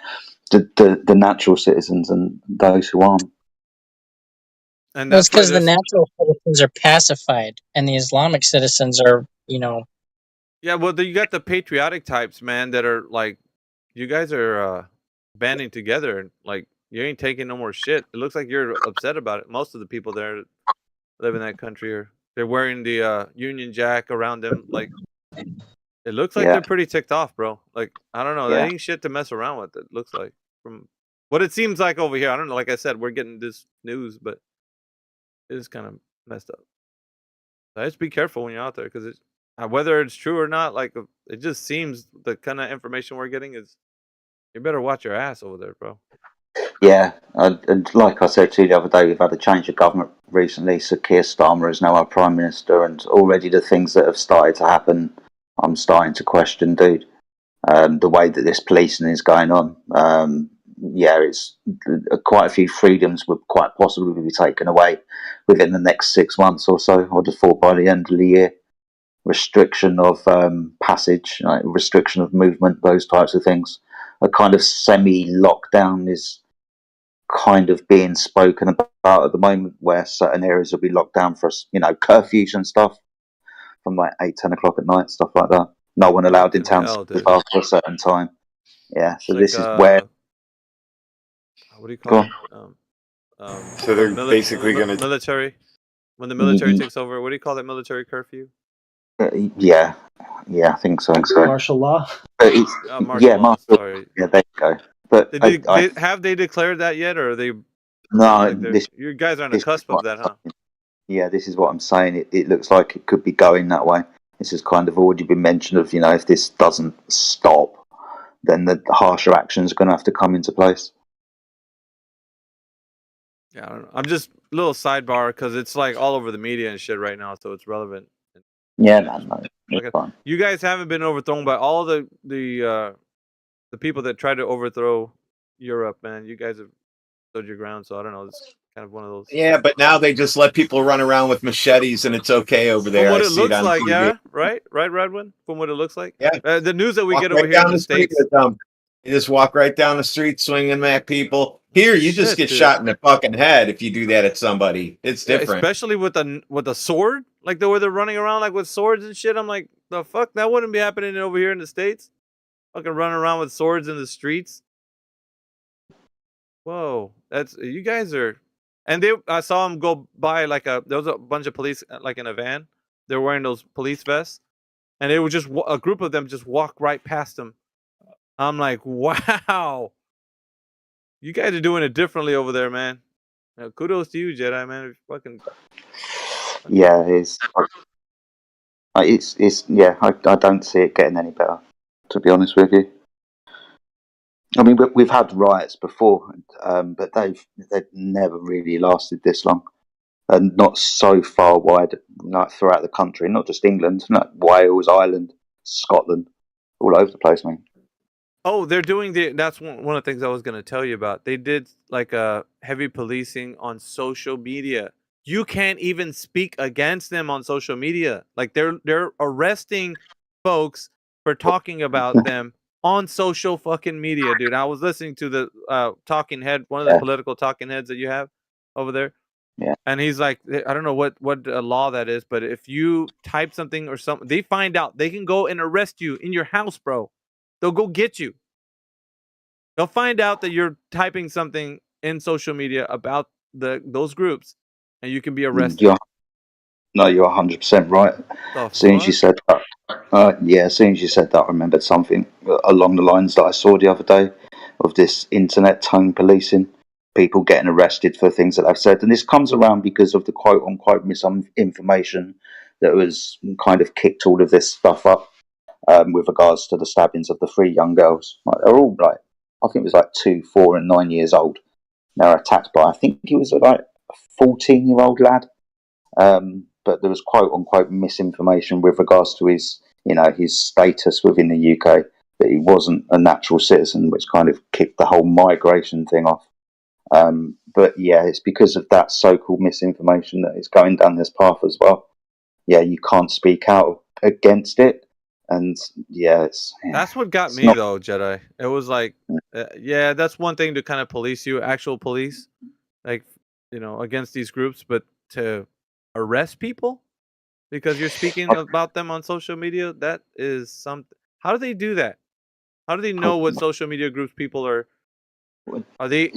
the natural citizens and those who aren't. And that's because the natural citizens are pacified and the Islamic citizens are, Yeah, well, you got the patriotic types, man, that are like, you guys are banding together and like, you ain't taking no more shit. It looks like you're upset about it. Most of the people there that live in that country they're wearing the Union Jack around them. Like, it looks like they're pretty ticked off, bro. Like, I don't know. That ain't shit to mess around with. It looks like from what it seems like over here. I don't know. Like I said, we're getting this news, but it is kind of messed up. So just be careful when you're out there because whether it's true or not, like it just seems the kind of information we're getting is you better watch your ass over there, bro. Yeah, and like I said to you the other day, we've had a change of government recently. So Keir Starmer is now our Prime Minister, and already the things that have started to happen, I'm starting to question, dude. The way that this policing is going on, it's quite a few freedoms would quite possibly be taken away within the next 6 months or so. I just thought by the end of the year, restriction of passage, restriction of movement, those types of things. A kind of semi-lockdown is kind of being spoken about at the moment, where certain areas will be locked down for curfews and stuff from like 8-10 o'clock at night, stuff like that. No one allowed in town after a certain time. Yeah, so this is where. What do you call it? So they're basically going to military. When the military takes over, what do you call that military curfew? Yeah, I think so. Martial law. Martial law. Sorry. Yeah, there you go. But have they declared that yet, or are they? No, you guys are on the cusp of that, huh? Yeah, this is what I'm saying. It looks like it could be going that way. This has kind of already been mentioned of, if this doesn't stop, then the harsher actions are going to have to come into place. Yeah, I don't know. I'm just a little sidebar because it's like all over the media and shit right now, so it's relevant. Yeah, man, no, it's Okay. fine. You guys haven't been overthrown by all the people that tried to overthrow Europe, man. You guys have stood your ground, so I don't know. It's kind of one of those. Yeah, but now they just let people run around with machetes and it's okay over there. From what I it see it looks on like, TV. yeah, right, Redwin. From what it looks like, Yeah. the news that we Walk get over right here in down the the street States. with them. You just walk right down the street swinging at people. Here, you just Shit, get dude. shot in the fucking head if you do that at somebody. It's Yeah, different. especially with a sword, like the way they're running around like with swords and shit. I'm like, the fuck, that wouldn't be happening over here in the States. Fucking running around with swords in the streets. Whoa, that's you guys are. And I saw them go by there was a bunch of police like in a van. They're wearing those police vests, and it was just a group of them just walk right past them. I'm like, wow, you guys are doing it differently over there, man. Kudos to you, Jedi, man. Fucking. Yeah, it's yeah. I don't see it getting any better, to be honest with you. I mean, we've had riots before, but they've never really lasted this long, and not so far wide, like throughout the country. Not just England, like Wales, Ireland, Scotland, all over the place, man. Oh, they're doing that's one of the things I was going to tell you about. They did like a heavy policing on social media. You can't even speak against them on social media. Like they're arresting folks for talking about them on social fucking media, dude. I was listening to the talking head, one of the political talking heads that you have over there. Yeah. And he's like, I don't know what law that is, but if you type something or something, they find out, they can go and arrest you in your house, bro. They'll go get you. They'll find out that you're typing something in social media about those groups, and you can be arrested. You're 100% right. As soon as you said that, as soon as you said that, I remembered something along the lines that I saw the other day of this internet tongue policing, people getting arrested for things that I've said, and this comes around because of the quote unquote misinformation that was kind of kicked all of this stuff up with regards to the stabbings of the 3 young girls. Like, they're all like, I think it was like 2, 4, and 9 years old. They were attacked by, I think he was like a 14-year-old lad. But there was quote unquote misinformation with regards to his status within the UK, that he wasn't a natural citizen, which kind of kicked the whole migration thing off. But yeah, it's because of that so-called misinformation that it's going down this path as well. Yeah, you can't speak out against it, and That's what got me though, Jedi. It was like, that's one thing to kind of police you, actual police, like against these groups, but to arrest people because you're speaking about them on social media, that is something. How do they do that? How do they know what social media groups people are? Are they?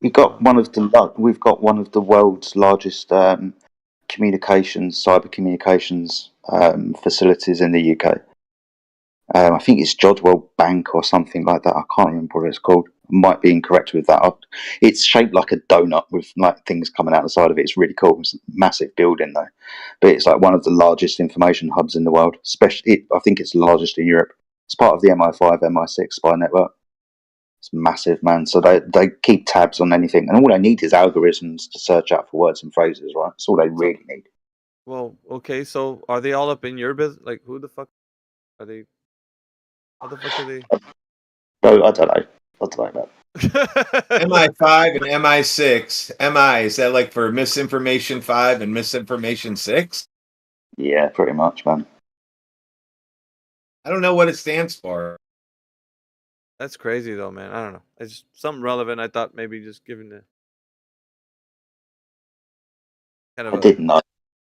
We've got one of the world's largest cyber communications facilities in the UK. I think it's Jodwell Bank or something like that. I can't remember what it's called. I might be incorrect with that. It's shaped like a donut with like things coming out the side of it. It's really cool. It's a massive building though, but it's like one of the largest information hubs in the world. I think it's the largest in Europe. It's part of the MI5, MI6 spy network. It's massive, man. So they keep tabs on anything, and all they need is algorithms to search out for words and phrases, right? That's all they really need. Well, okay. So are they all up in your business? Like, who the fuck are they? How the fuck are they? No, I don't know. I don't know. MI5 and MI6. MI, is that like for misinformation 5 and misinformation 6? Yeah, pretty much, man. I don't know what it stands for. That's crazy though, man. I don't know. It's something relevant. I thought maybe just giving the kind of. I didn't know.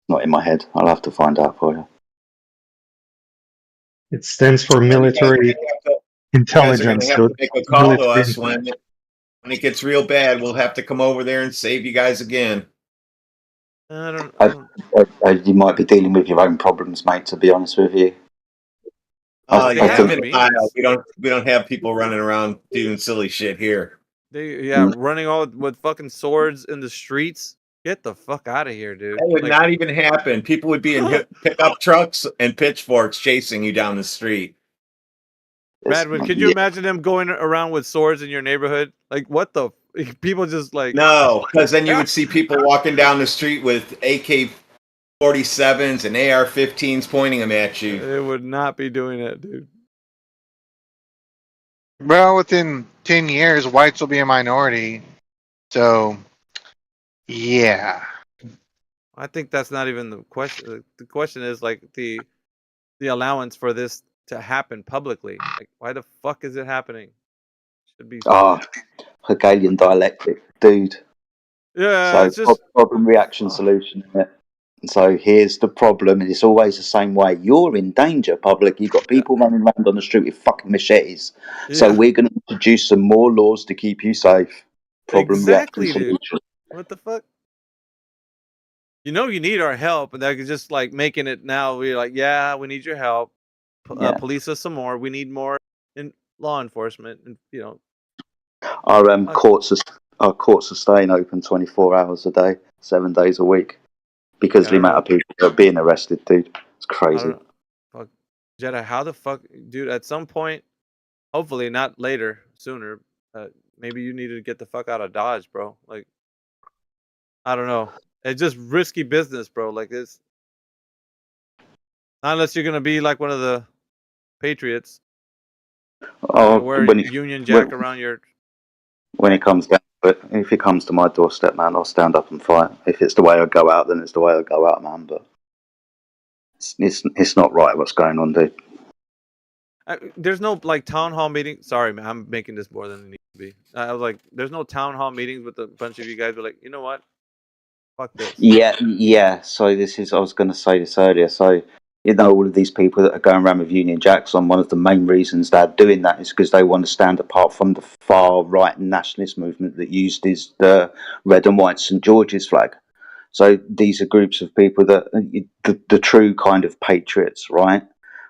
Not in my head. I'll have to find out for you. It stands for military intelligence. You guys are going to have to make a call to us when it gets real bad. We'll have to come over there and save you guys again. I don't. You might be dealing with your own problems, mate. To be honest with you. We don't have people running around doing silly shit here. Running all with fucking swords in the streets. Get the fuck out of here, dude. That would not even happen. People would be in pickup trucks and pitchforks chasing you down the street. Radwin, could you imagine them going around with swords in your neighborhood? Like, what the? People just like. No, because then you would see people walking down the street with AK-47s and AR-15s pointing them at you. It would not be doing it, dude. Well, within 10 years, whites will be a minority. So, yeah. I think that's not even the question. The question is like the allowance for this to happen publicly. Like, why the fuck is it happening? Should be. Hegelian dialectic, dude. Yeah, So it's just problem, reaction, solution. Isn't it? So here's the problem, and it's always the same way. You're in danger, public. You've got people running around on the street with fucking machetes. So we're going to introduce some more laws to keep you safe. Problem, exactly, reaction, dude. solution. What the fuck? You know you need our help, and they're just like making it now. We're like, yeah, we need your help. Police us some more. We need more in law enforcement, and you know. Our courts are staying open 24 hours a day, 7 days a week, because of the amount of people that are being arrested, dude. It's crazy. Fuck, Jedi, how the fuck, dude? At some point, hopefully not later, sooner. Maybe you need to get the fuck out of Dodge, bro. Like, I don't know. It's just risky business, bro. Like, it's not unless you're gonna be like one of the Patriots. Wear Union Jack around your. When it comes down, but if it comes to my doorstep, man, I'll stand up and fight. If it's the way I go out, then it's the way I go out, man. But it's not right what's going on, dude. There's no like town hall meeting. Sorry, man, I'm making this more than it needs to be. I was like, there's no town hall meetings with a bunch of you guys. But like, you know what? Fuck this. Yeah. So I was going to say this earlier. So all of these people that are going around with Union Jacks on, one of the main reasons they're doing that is because they want to stand apart from the far right nationalist movement that used the red and white St George's flag. So these are groups of people that the true kind of patriots, right?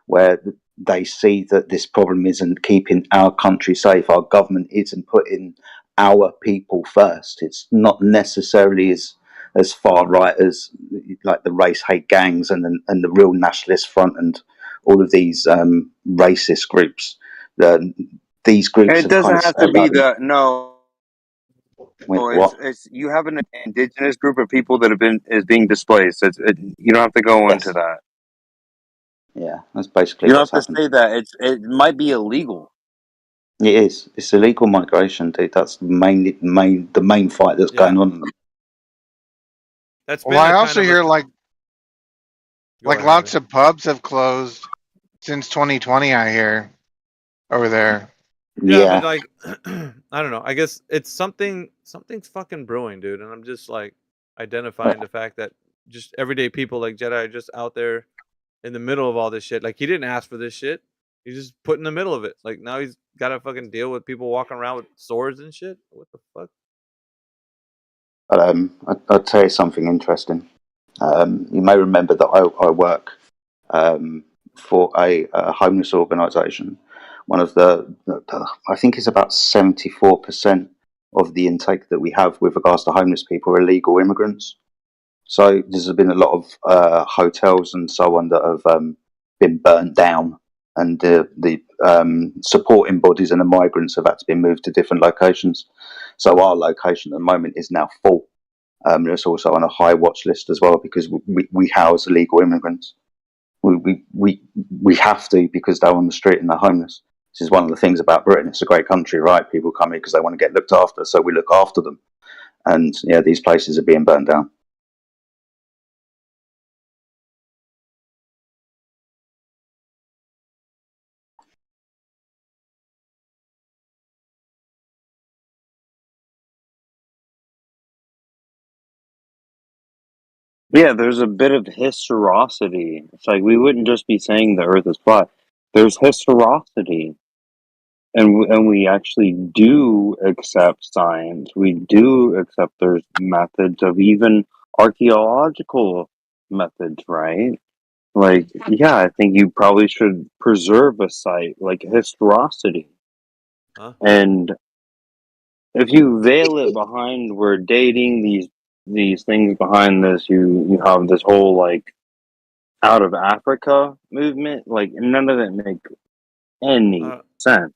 Where they see that this problem isn't keeping our country safe. Our government isn't putting our people first. It's not necessarily as far right as like the race hate gangs and the real nationalist front and all of these racist groups. These groups It doesn't have to be the no. It's you have an indigenous group of people that is being displaced. You don't have to go into that. Yeah, that's basically. You don't have to say that. It might be illegal. It is. It's illegal migration, dude. That's the main fight that's going on. That's well, I also hear like lots of pubs have closed since 2020. I hear over there. Yeah, but like, I don't know. I guess it's something's fucking brewing, dude. And I'm just like identifying the fact that just everyday people like Jedi are just out there in the middle of all this shit. Like, he didn't ask for this shit. He's just put in the middle of it. Like, now he's got to fucking deal with people walking around with swords and shit. What the fuck? I'll tell you something interesting. You may remember that I work for a homeless organisation. One of the I think it's about 74% of the intake that we have with regards to homeless people are illegal immigrants. So there's been a lot of hotels and so on that have been burnt down, and the supporting bodies and the migrants have had to be moved to different locations. So our location at the moment is now full. It's also on a high watch list as well because we house illegal immigrants. We have to because they're on the street and they're homeless. This is one of the things about Britain. It's a great country, right? People come here because they want to get looked after, so we look after them. And yeah, these places are being burnt down. Yeah, there's a bit of historicity. It's like we wouldn't just be saying the Earth is flat. There's historicity, and we actually do accept science. We do accept there's methods of even archaeological methods, right? Like, yeah, I think you probably should preserve a site like historicity. And if you veil it behind we're dating these things behind this, you have this whole like out of Africa movement. Like none of it any sense.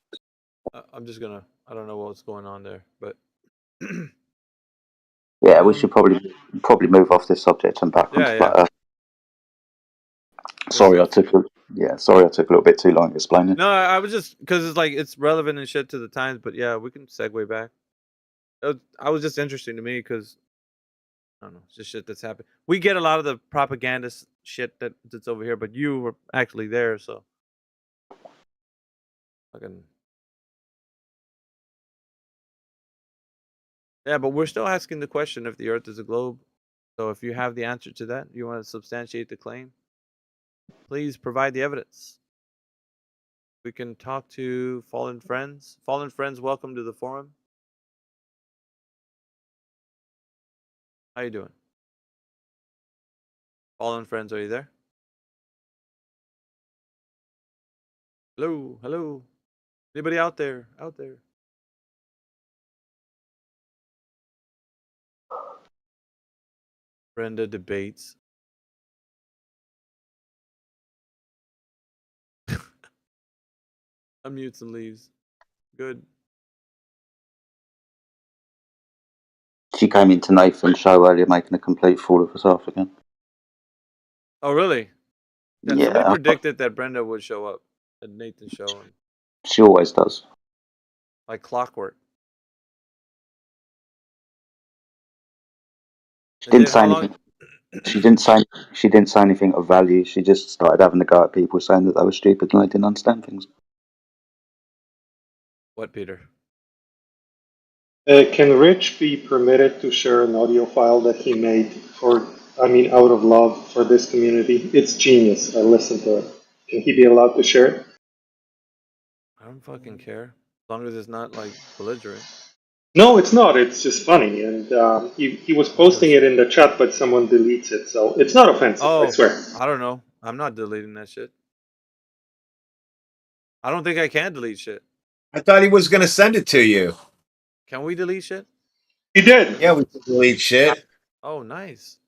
I'm just gonna. I don't know what's going on there, but Yeah, we should probably move off this subject and back onto flat Earth. Sorry, I took a little bit too long to explain it. No, I was just because it's like it's relevant and shit to the times. But yeah, we can segue back. I was just interesting to me because I don't know, it's just shit that's happened. We get a lot of the propaganda shit that's over here, but you were actually there, so fucking yeah. But we're still asking the question if the Earth is a globe. So if you have the answer to that, you want to substantiate the claim, please provide the evidence. We can talk to fallen friends. Fallen friends, welcome to the forum. How you doing? Fallen friends, are you there? Hello, hello. Anybody out there? Out there? Brenda debates. Unmutes and leaves. Good. She came into Nathan's show earlier, making a complete fool of herself again. Oh, really? Yeah. Yeah. Somebody predicted that Brenda would show up at Nathan's show. And She always does. like clockwork. She didn't say anything. She didn't say anything of value. She just started having a go at people, saying that they were stupid and they didn't understand things. What, Peter? Can Rich be permitted to share an audio file that he made out of love for this community? It's genius. I listened to it. Can he be allowed to share it? I don't fucking care. As long as it's not like belligerent. No, it's not. It's just funny. And he was posting it in the chat, but someone deletes it. So it's not offensive, I swear. I don't know. I'm not deleting that shit. I don't think I can delete shit. I thought he was going to send it to you. Can we delete shit? He did. Yeah, we can delete shit. Oh, nice.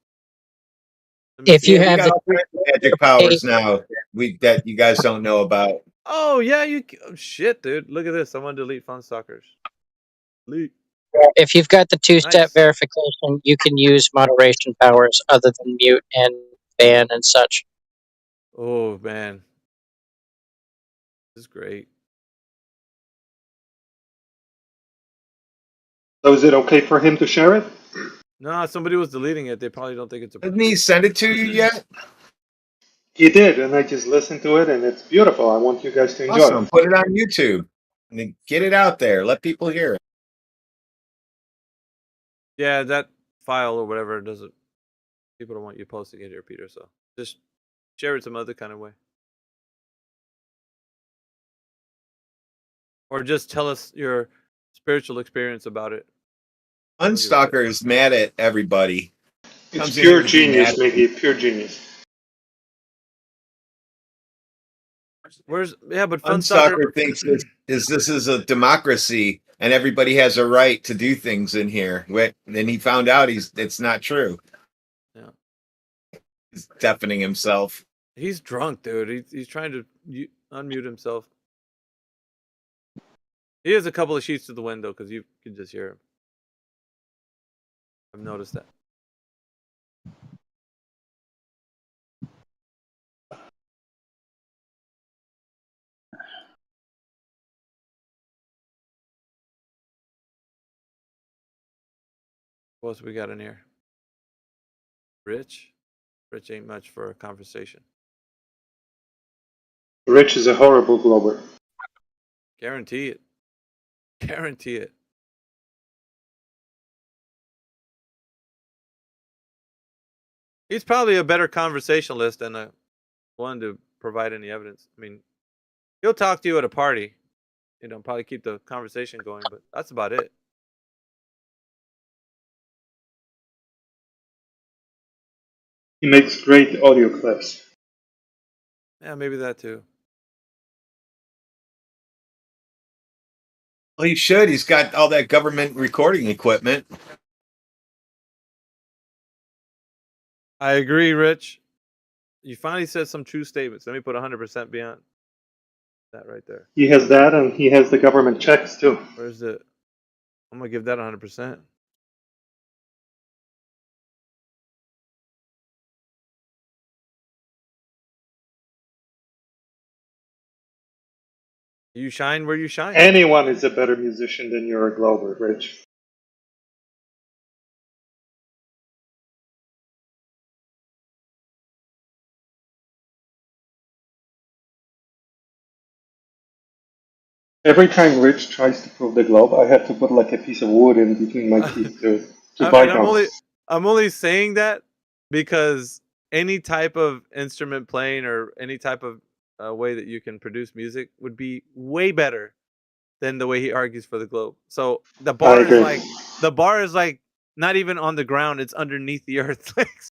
If you have got all kinds of magic powers now that you guys don't know about. Oh yeah, shit, dude. Look at this. Someone delete Fun Stalkers. Delete. If you've got the two-step verification, you can use moderation powers other than mute and ban and such. Oh man, this is great. So is it okay for him to share it? No, somebody was deleting it. They probably don't think it's a. Didn't he send it to you yet? He did, and I just listened to it, and it's beautiful. I want you guys to enjoy Awesome. it. Put it on YouTube and get it out there. Let people hear it. Yeah, that file or whatever doesn't. People don't want you posting it here, Peter. So just share it some other kind of way, or just tell us your spiritual experience about it. Unstalker is mad at everybody. It's pure genius, Mickey. Pure genius. But Unstalker thinks this is a democracy and everybody has a right to do things in here. Then he found out it's not true. Yeah, he's deafening himself. He's drunk, dude. He's trying to unmute himself. He has a couple of sheets to the window because you can just hear him. I've noticed that. What else we got in here? Rich? Rich ain't much for a conversation. Rich is a horrible glober. Guarantee it. Guarantee it. He's probably a better conversationalist than a one to provide any evidence. I mean, he'll talk to you at a party, probably keep the conversation going, but that's about it. He makes great audio clips. Yeah, maybe that too. Well, he should. He's got all that government recording equipment. I agree, Rich. You finally said some true statements. Let me put 100% beyond. That right there. He has that, and he has the government checks too. Where's it? I'm gonna give that 100%. You shine where you shine. Anyone is a better musician than you're a Glober, Rich. Every time Rich tries to prove the globe, I have to put like a piece of wood in between my teeth to bite him. I'm only saying that because any type of instrument playing or any type of way that you can produce music would be way better than the way he argues for the globe. So the bar is like not even on the ground; it's underneath the earth.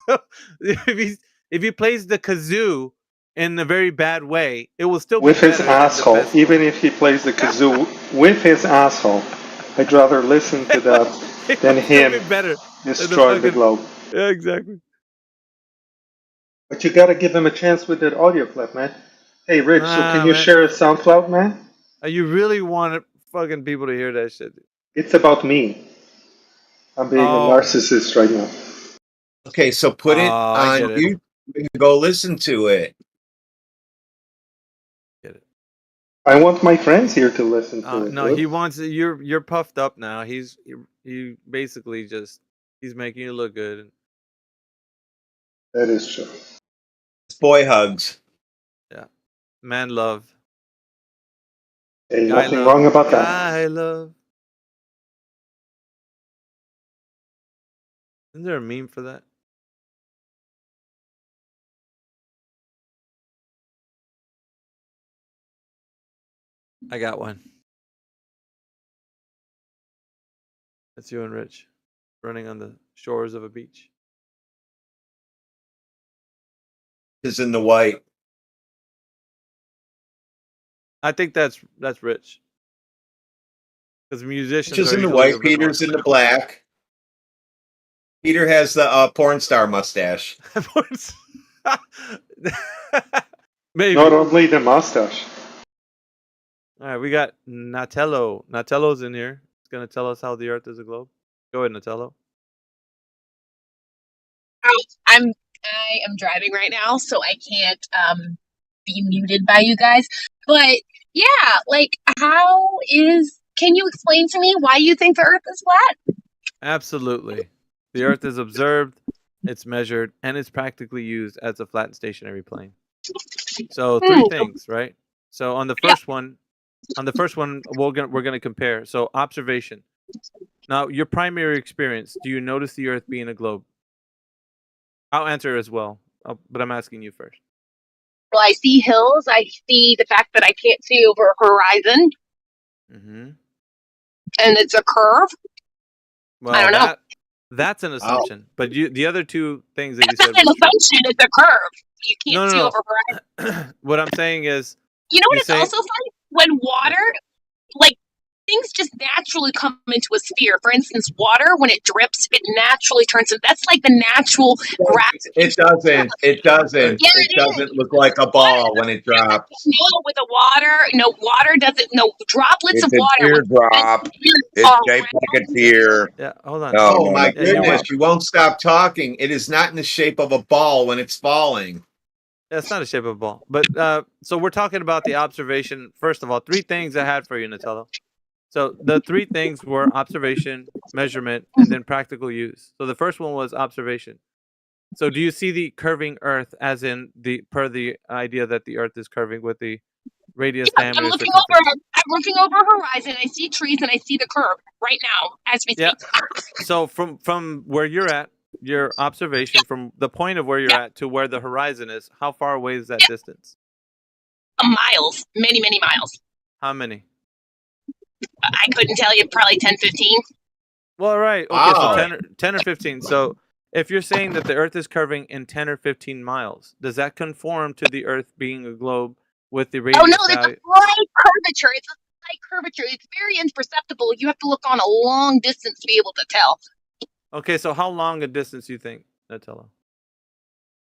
So if he plays the kazoo in a very bad way, it will still with be his asshole. Even if he plays the kazoo with his asshole, I'd rather listen to that than him destroy the globe. Yeah, exactly. But you gotta give him a chance with that audio clip, man. Hey, Rich, so can you share a SoundCloud, man? You really want fucking people to hear that shit? It's about me. I'm being a narcissist right now. Okay, so put it on YouTube and go listen to it. Get it. I want my friends here to listen to it. No, he wants it. You're puffed up now. He basically just he's making you look good. That is true. It's boy hugs. Yeah, man love. Hey, nothing wrong about that. Guy love. Isn't there a meme for that? I got one. It's you and Rich running on the shores of a beach. Is in the white. I think that's Rich. Because musicians Rich is are in the usually white. Peter's in the black. Peter has the porn star mustache. Maybe. Not only the mustache. All right, we got Natello. Natello's in here. It's gonna tell us how the Earth is a globe. Go ahead, Natello. I am driving right now, so I can't be muted by you guys. But yeah, like can you explain to me why you think the Earth is flat? Absolutely. The Earth is observed, it's measured, and it's practically used as a flat and stationary plane. So three things, right? So on the first one, we're gonna compare. So observation. Now, your primary experience, do you notice the Earth being a globe? I'll answer as well, but I'm asking you first. Well, I see hills. I see the fact that I can't see over a horizon. Mm-hmm. And it's a curve. Well, I don't know. That's an assumption. But the other two things that you said. That's not an assumption. It's a curve. You can't see over horizon. What I'm saying is, you know what it's also funny? When water, like, things just naturally come into a sphere. For instance, water, when it drips, it naturally turns into, that's like the natural gravity. It doesn't. It doesn't. Yeah, it doesn't look like a ball when it drops. No, with the water, water doesn't, droplets of It's a water. teardrop. It's shaped like a tear. Yeah, hold on. Oh my goodness, you won't stop talking. It is not in the shape of a ball when it's falling. That's not a shape of a ball. But so we're talking about the observation. First of all, three things I had for you, Natello. So the three things were observation, measurement, and then practical use. So the first one was observation. So do you see the curving Earth as in per the idea that the Earth is curving with the radius diameter? I'm looking over a horizon. I see trees and I see the curve right now as we speak. So from where you're at, your observation from the point of where you're at to where the horizon is, how far away is that distance? Miles, many miles. How many? I couldn't tell you, probably 10, 15. Well, right. Okay, so 10 or 15. So if you're saying that the Earth is curving in 10 or 15 miles, does that conform to the Earth being a globe with the radius? Oh, no, that's a slight curvature. It's a slight curvature. It's very imperceptible. You have to look on a long distance to be able to tell. Okay, so how long a distance do you think, Natello?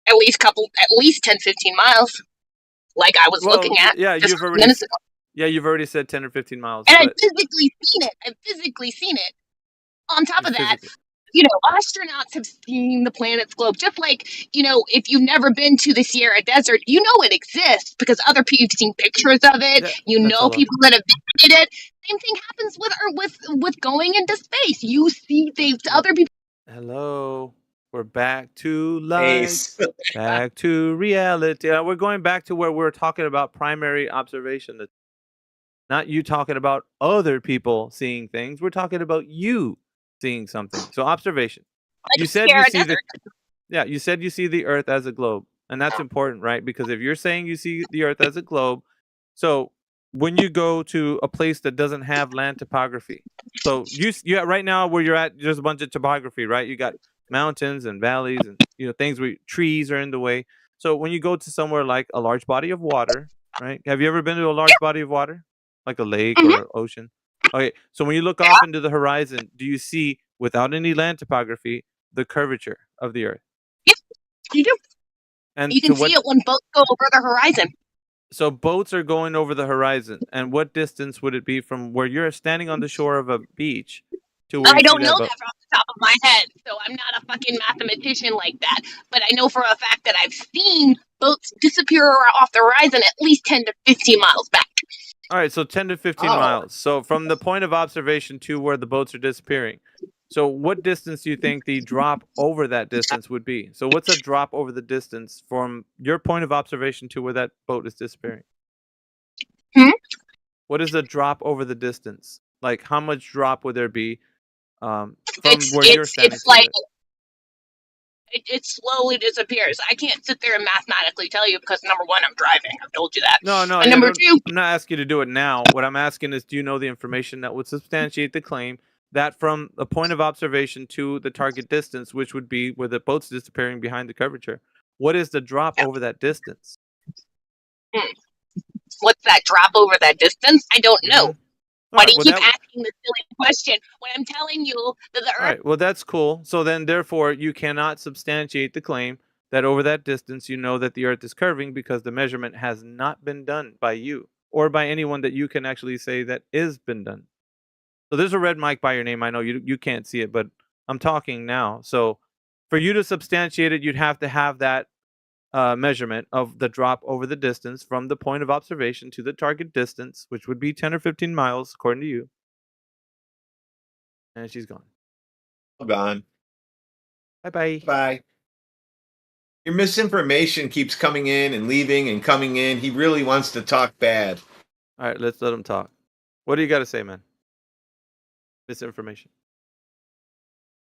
At least 10, 15 miles. like I was looking at just you've a few already minutes ago. yeah, you've already said 10 or 15 miles. And But I've physically seen it. On top of that, physically. Astronauts have seen the planet's globe. Just like, if you've never been to the Sierra Desert, you know it exists because other people, you've seen pictures of it. People that have visited it. Same thing happens with going into space. You see other people. Hello. We're back to life. Back to reality. We're going back to where we're talking about primary observation. Not you talking about other people seeing things. We're talking about you seeing something. So observation. You said you see you said you see the Earth as a globe, and that's important, right? Because if you're saying you see the Earth as a globe, so when you go to a place that doesn't have land topography, so you right now where you're at, there's a bunch of topography, right? You got mountains and valleys and things where trees are in the way. So when you go to somewhere like a large body of water, right? Have you ever been to a large body of water, like a lake or an ocean? Okay, so when you look off into the horizon, do you see, without any land topography, the curvature of the Earth? Yes, you do. And you can see it when boats go over the horizon. So boats are going over the horizon, and what distance would it be from where you're standing on the shore of a beach to where I you don't see know that boat? that off the top of my head, so I'm not a fucking mathematician like that. But I know for a fact that I've seen boats disappear off the horizon at least 10 to 15 miles back. All right, so 10 to 15 miles. So from the point of observation to where the boats are disappearing. So what distance do you think the drop over that distance would be? So what's a drop over the distance from your point of observation to where that boat is disappearing? What is the drop over the distance? Like how much drop would there be from where you're standing? It's like it slowly disappears. I can't sit there and mathematically tell you because number one, I'm driving. I've told you that. No, and number two, I'm not asking you to do it now. What I'm asking is, do you know the information that would substantiate the claim that from the point of observation to the target distance, which would be where the boat's disappearing behind the curvature, what is the drop over that distance? What's that drop over that distance? I don't know. Why do you keep asking this silly question when I'm telling you that the Earth? All right, well, that's cool. So then, therefore, you cannot substantiate the claim that over that distance, you know that the Earth is curving because the measurement has not been done by you or by anyone that you can actually say that is been done. So there's a red mic by your name. I know you can't see it, but I'm talking now. So for you to substantiate it, you'd have to have that measurement of the drop over the distance from the point of observation to the target distance, which would be 10 or 15 miles, according to you. And she's gone. Gone. Bye-bye. Bye. Your misinformation keeps coming in and leaving and coming in. He really wants to talk bad. All right, let's let him talk. What do you got to say, man? Misinformation.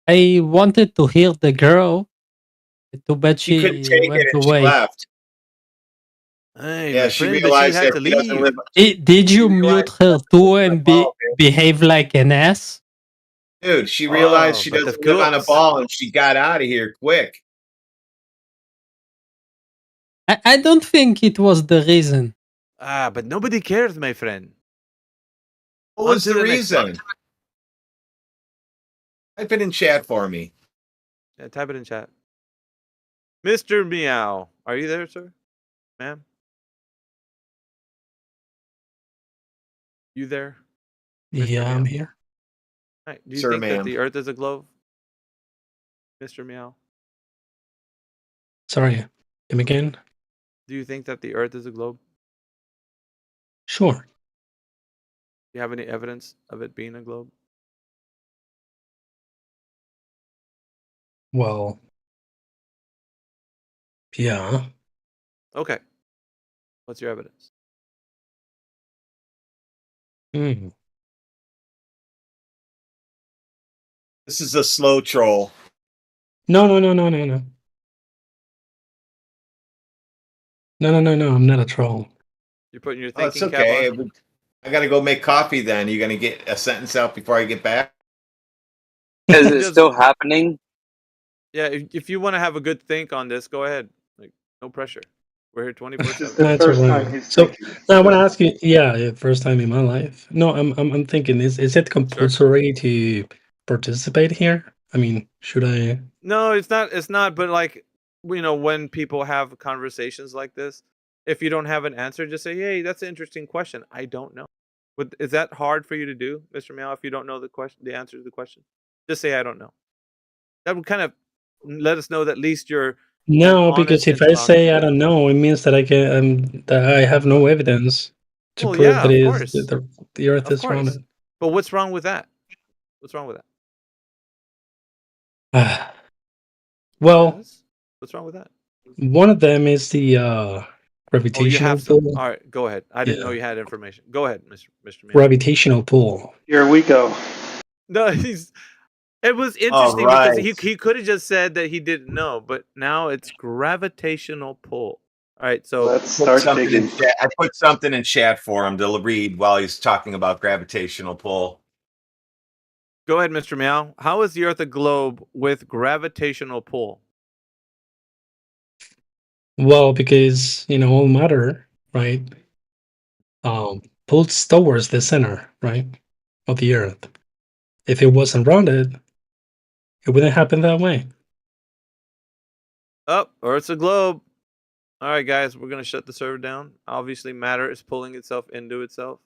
I wanted to hear the girl. Too bad She couldn't she take went it and away. she left. Hey, Yeah, my she friend, but she realized had that to she doesn't leave. live. Did you mute her too and behave like an ass? Dude, she realized Oh, she but doesn't of live on a course. ball and she got out of here quick. I don't think it was the reason. But nobody cares, my friend. What On was to the next one. reason? Type it in chat for me. Yeah, type it in chat. Mr. Meow. Are you there, sir? Ma'am? You there? Mr. Yeah, Meow? I'm here. All right. Do you Sir, think that ma'am. the Earth is a globe? Mr. Meow? Sorry, come again? Do you think that the Earth is a globe? Sure. Do you have any evidence of it being a globe? Well, yeah. Okay. What's your evidence? Hmm. This is a slow troll. No. No, I'm not a troll. You're putting your Oh, it's thinking cap okay. on? I got to go make coffee then. You're going to get a sentence out before I get back? Is it still happening? Yeah, if you want to have a good think on this, go ahead. Like, no pressure. We're here 24/7. That's right. So now I want to ask you. Yeah, first time in my life. No, I'm thinking. Is it compulsory to participate here? I mean, should I? No, it's not. It's not. But like, when people have conversations like this, If you don't have an answer, just say, "Hey, that's an interesting question. I don't know." Is that hard for you to do, Mr. Meow? If you don't know the answer to the question, just say, "I don't know." That would kind of let us know that at least you're No, because if I say I don't know, it means that that I have no evidence to prove that of it is course. the Earth Of is course. rounded. But what's wrong with that? What's wrong with that? Well, yes? What's wrong with that? One of them is the gravitational you have pull. some. All right, go ahead. I didn't know you had information. Go ahead, Mr. Meow. Gravitational pull. Here we go. No, it was interesting because he could have just said that he didn't know, but now it's gravitational pull. All right, so let's start digging. I put something in chat for him to read while he's talking about gravitational pull. Go ahead, Mr. Meow. How is the Earth a globe with gravitational pull? Well, because all matter, right, pulls towards the center, right, of the Earth. If it wasn't rounded, it wouldn't happen that way. Earth's a globe. All right, guys, we're gonna shut the server down. Obviously, matter is pulling itself into itself.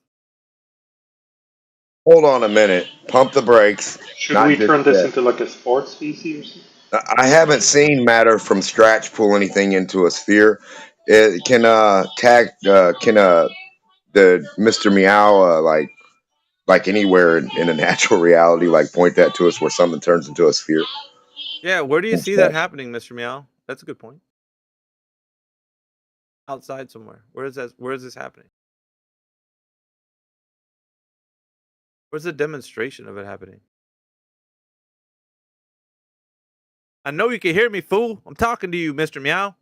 Hold on a minute. Pump the brakes. Should we turn this into like a sports species or something? I haven't seen matter from scratch pull anything into a sphere. Can the Mr. Meow like anywhere in a natural reality like point that to us where something turns into a sphere? Yeah, where do you see that happening, Mr. Meow? That's a good point. Outside somewhere. Where is this happening? Where's the demonstration of it happening? I know you can hear me, fool. I'm talking to you, Mr. Meow.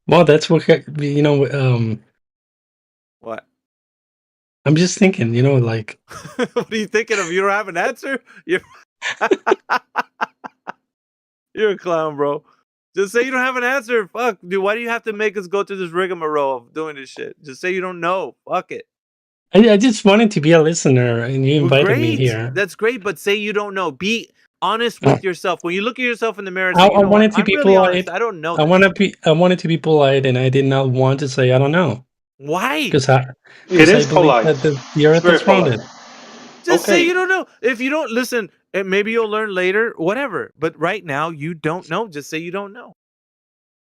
Well, that's what What? I'm just thinking, like What are you thinking of? You don't have an answer? You're a clown, bro. Just say you don't have an answer. Fuck, dude. Why do you have to make us go through this rigmarole of doing this shit? Just say you don't know. Fuck it. I just wanted to be a listener, and you invited me here. That's great, but say you don't know. Be honest with yourself. When you look at yourself in the mirror, I say, wanted to be really polite. honest. I don't know. I wanted to be polite, and I did not want to say I don't know. Why? Because I is believe polite. that the Earth is rounded. Just say you don't know. If you don't listen, maybe you'll learn later. Whatever. But right now, you don't know. Just say you don't know.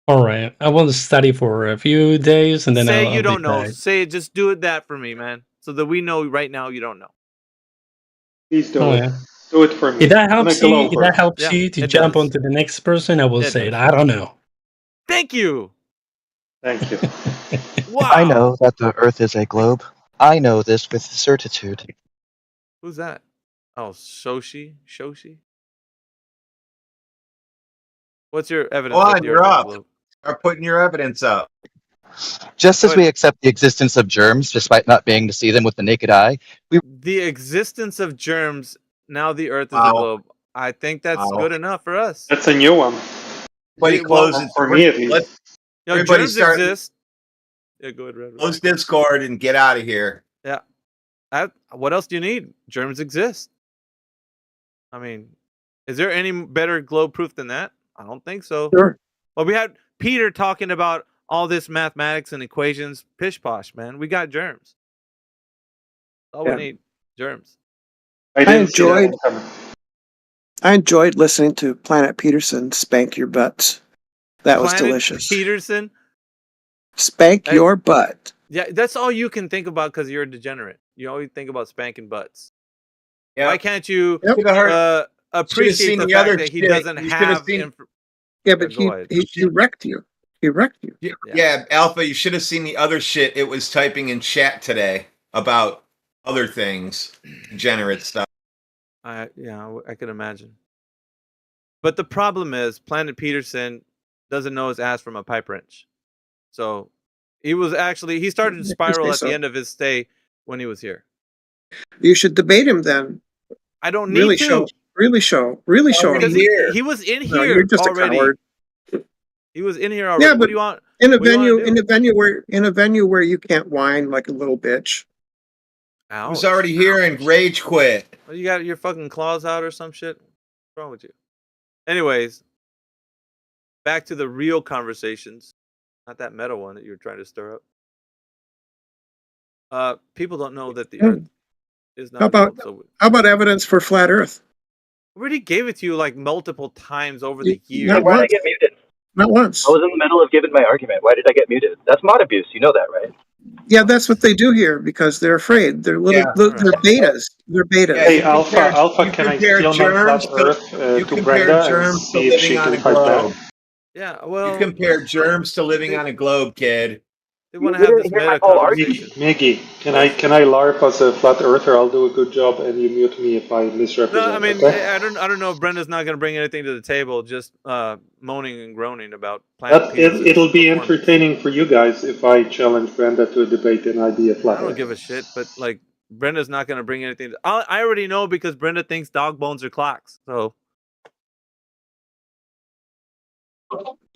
All right, I will study for a few days, and then say I'll you don't be know. back. Say just do it that for me, man, so that we know right now you don't know. Please do Oh, it. yeah. Do it for me. If that helps you, to it jump does. onto the next person, I will It say does. it. I don't know. Thank you. Thank you. Wow. I know that the Earth is a globe. I know this with certitude. Who's that? Oh, Shoshi. What's your evidence? Go on, you're up. Start putting your evidence up. Just as we accept the existence of germs, despite not being to see them with the naked eye, the existence of germs. Now the Earth is a globe. I think that's good enough for us. That's a new one. For me at least. Everybody germs start. exist. Yeah, go ahead, Red. Close Discord and get out of here. Yeah. What else do you need? Germs exist. I mean, is there any better globe proof than that? I don't think so. Sure. Well, we had Peter talking about all this mathematics and equations. Pish posh, man. We got germs. That's all we need. Germs. I enjoyed listening to Planet Peterson spank your butts. That was delicious. Peterson? Spank your butt. Yeah, that's all you can think about because you're a degenerate. You always think about spanking butts. Yep. Why can't you appreciate the fact that he doesn't have... Yeah, but he wrecked you. He wrecked you. Yeah, Alpha, you should have seen the other shit it was typing in chat today about other things, degenerate stuff. I can imagine. But the problem is Planet Peterson doesn't know his ass from a pipe wrench. So he started to spiral at the end of his stay when he was here. You should debate him then. I don't need to. Really show him. Because he was in here you're just already. A coward. He was in here already. Yeah, but what do you want? In a venue where you can't whine like a little bitch. Ouch. Who's already here and rage quit? Well, you got your fucking claws out or some shit? What's wrong with you? Anyways, back to the real conversations, not that meta one that you're trying to stir up. People don't know that the Earth is not a globe. So how about evidence for flat Earth? I already gave it to you like multiple times over the years. Not Why did I once. get muted? Not once. I was in the middle of giving my argument. Why did I get muted? That's mod abuse. You know that, right? Yeah, that's what they do here because they're afraid. They're little. They're betas. They're betas. Hey, Alpha, can I steal my flat Earth you to compare Brenda and germs to see if she living on can a fight back? globe. Yeah, well, you compare germs to living on a globe, kid. They want to have this meta conversation. Miggy, can I LARP as a flat earther? I'll do a good job, and you mute me if I misrepresent. No, I mean, okay? I don't know if Brenda's not going to bring anything to the table. Just moaning and groaning about Planet But Peterson's it'll be performance. entertaining for you guys if I challenge Brenda to a debate and I be a flat I don't earther. give a shit, but like Brenda's not going to bring anything. I already know because Brenda thinks dog bones are clocks. So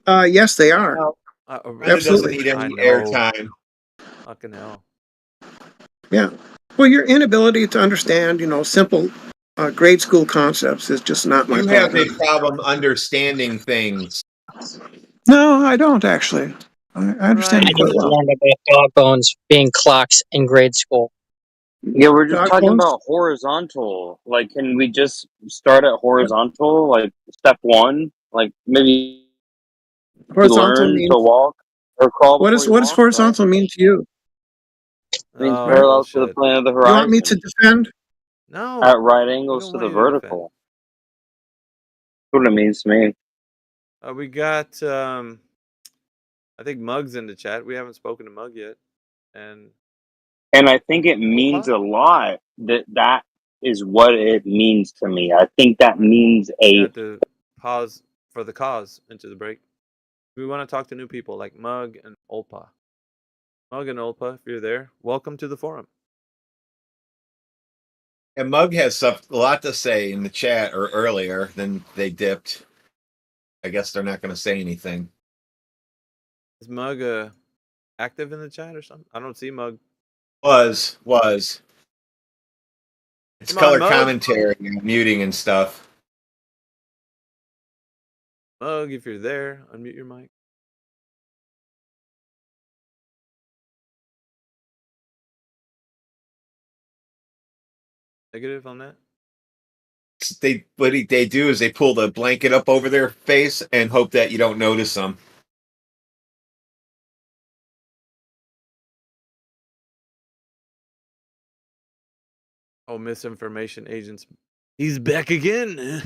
Yes, they are. Brenda doesn't need any airtime. Fucking hell. Yeah. Well, your inability to understand, simple grade school concepts is just not my You have problem. a problem understanding things. No, I don't actually. I understand I it quite just well. learned about dog bones being clocks in grade school. Yeah, we're just Dog talking bones? about horizontal. Like, can we just start at horizontal? Like, step one? Like, maybe Horizontal learn means to walk or crawl what before is you what does walk? horizontal mean to you? It means Oh, parallel to the bullshit. plane of the You want me to horizon. defend? No. At right We angles don't to want the you to defend. vertical. That's what it means to me. We got I think Mug's in the chat. We haven't spoken to Mug yet. And I think it means a lot that is what it means to me. I think that means we have to pause for the cause into the break. We want to talk to new people like Mug and Olpa. Mug and Olpa, if you're there, welcome to the forum. And Mug has a lot to say in the chat or earlier, then they dipped. I guess they're not going to say anything. Is Mug active in the chat or something? I don't see Mug. Was. It's Come on, color Mug. commentary and muting and stuff. Mug, if you're there, unmute your mic. Negative on that? What they do is they pull the blanket up over their face and hope that you don't notice them. Oh, misinformation agents. He's back again.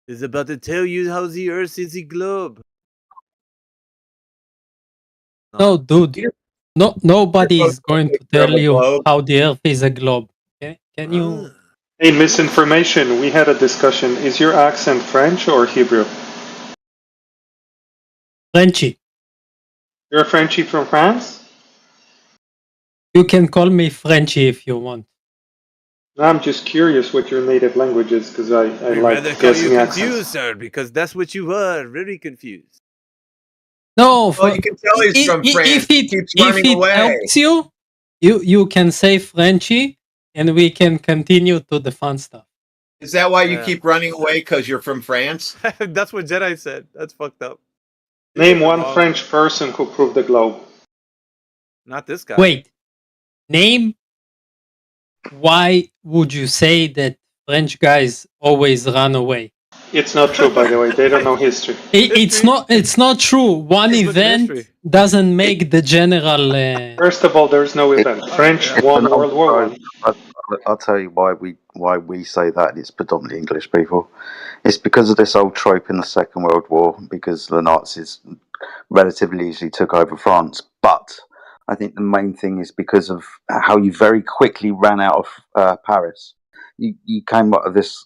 He's about to tell you how the Earth is a globe. No, dude. Nobody is going to tell you how the Earth is a globe. Okay? Can you? Hey, misinformation. We had a discussion. Is your accent French or Hebrew? Frenchy. You're a Frenchie from France? You can call me Frenchy if you want. I'm just curious what your native language is because I We'd like rather call guessing you accents. confused, sir, because that's what you are. Very confused. No, Well, you can tell he's from France. If it, Keeps if running it away. helps you, you can say Frenchy, and we can continue to the fun stuff. Is that why you keep running away? Because you're from France? That's what Jedi said. That's fucked up. Name one French person who proved the globe. Not this guy. Wait. Name. Why would you say that French guys always run away? It's not true, by the way. They don't know history. It's not true. One event doesn't make the general. First of all, there's no event. French won World War One. I'll tell you why we say that. It's predominantly English people. It's because of this old trope in the Second World War, because the Nazis relatively easily took over France. But I think the main thing is because of how you very quickly ran out of Paris. You came up with this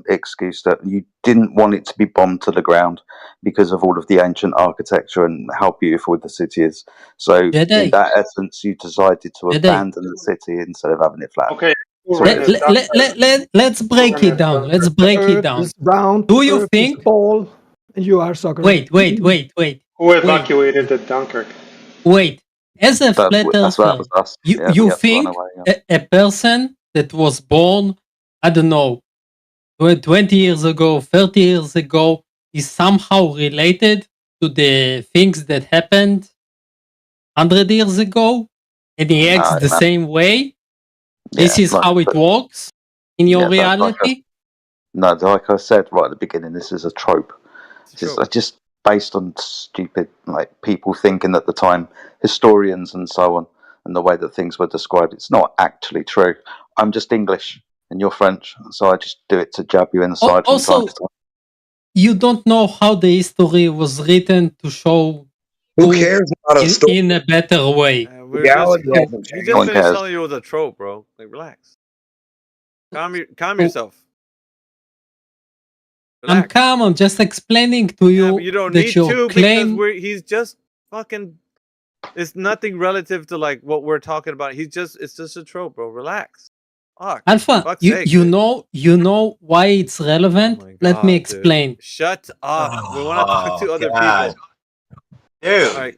excuse that you didn't want it to be bombed to the ground because of all of the ancient architecture and how beautiful the city is. So in that essence, you decided to abandon the city instead of having it flat. Okay. Let's break it down. Let's break it down. Is round, Do you Earth think? is ball, and you are soccer. Wait. Who evacuated the Dunkirk? Wait. As a flat That earther, was us. you think a person that was born, I don't know, 20 years ago, 30 years ago, is somehow related to the things that happened 100 years ago, and he acts the same way? This is how it works in your reality? Like I said right at the beginning, this is a trope. It's just based on stupid, like, people thinking at the time, historians and so on, and the way that things were described. It's not actually true. I'm just English and you're French, so I just do it to jab you in the side from time to time. You don't know how the history was written to show Who cares about a story? in a better way. Reality hasn't He changed. just finished telling you it was a trope, bro. Like, relax. Calm yourself. I'm calm. I'm just explaining to you But you don't that need your to claim. because he's just fucking. It's nothing relative to like what we're talking about. It's just a trope, bro. Relax. Fuck. Alpha, Fuck's you sake, you know why it's relevant? Let me explain. dude. Shut up. We want to talk to other people. Dude. All right.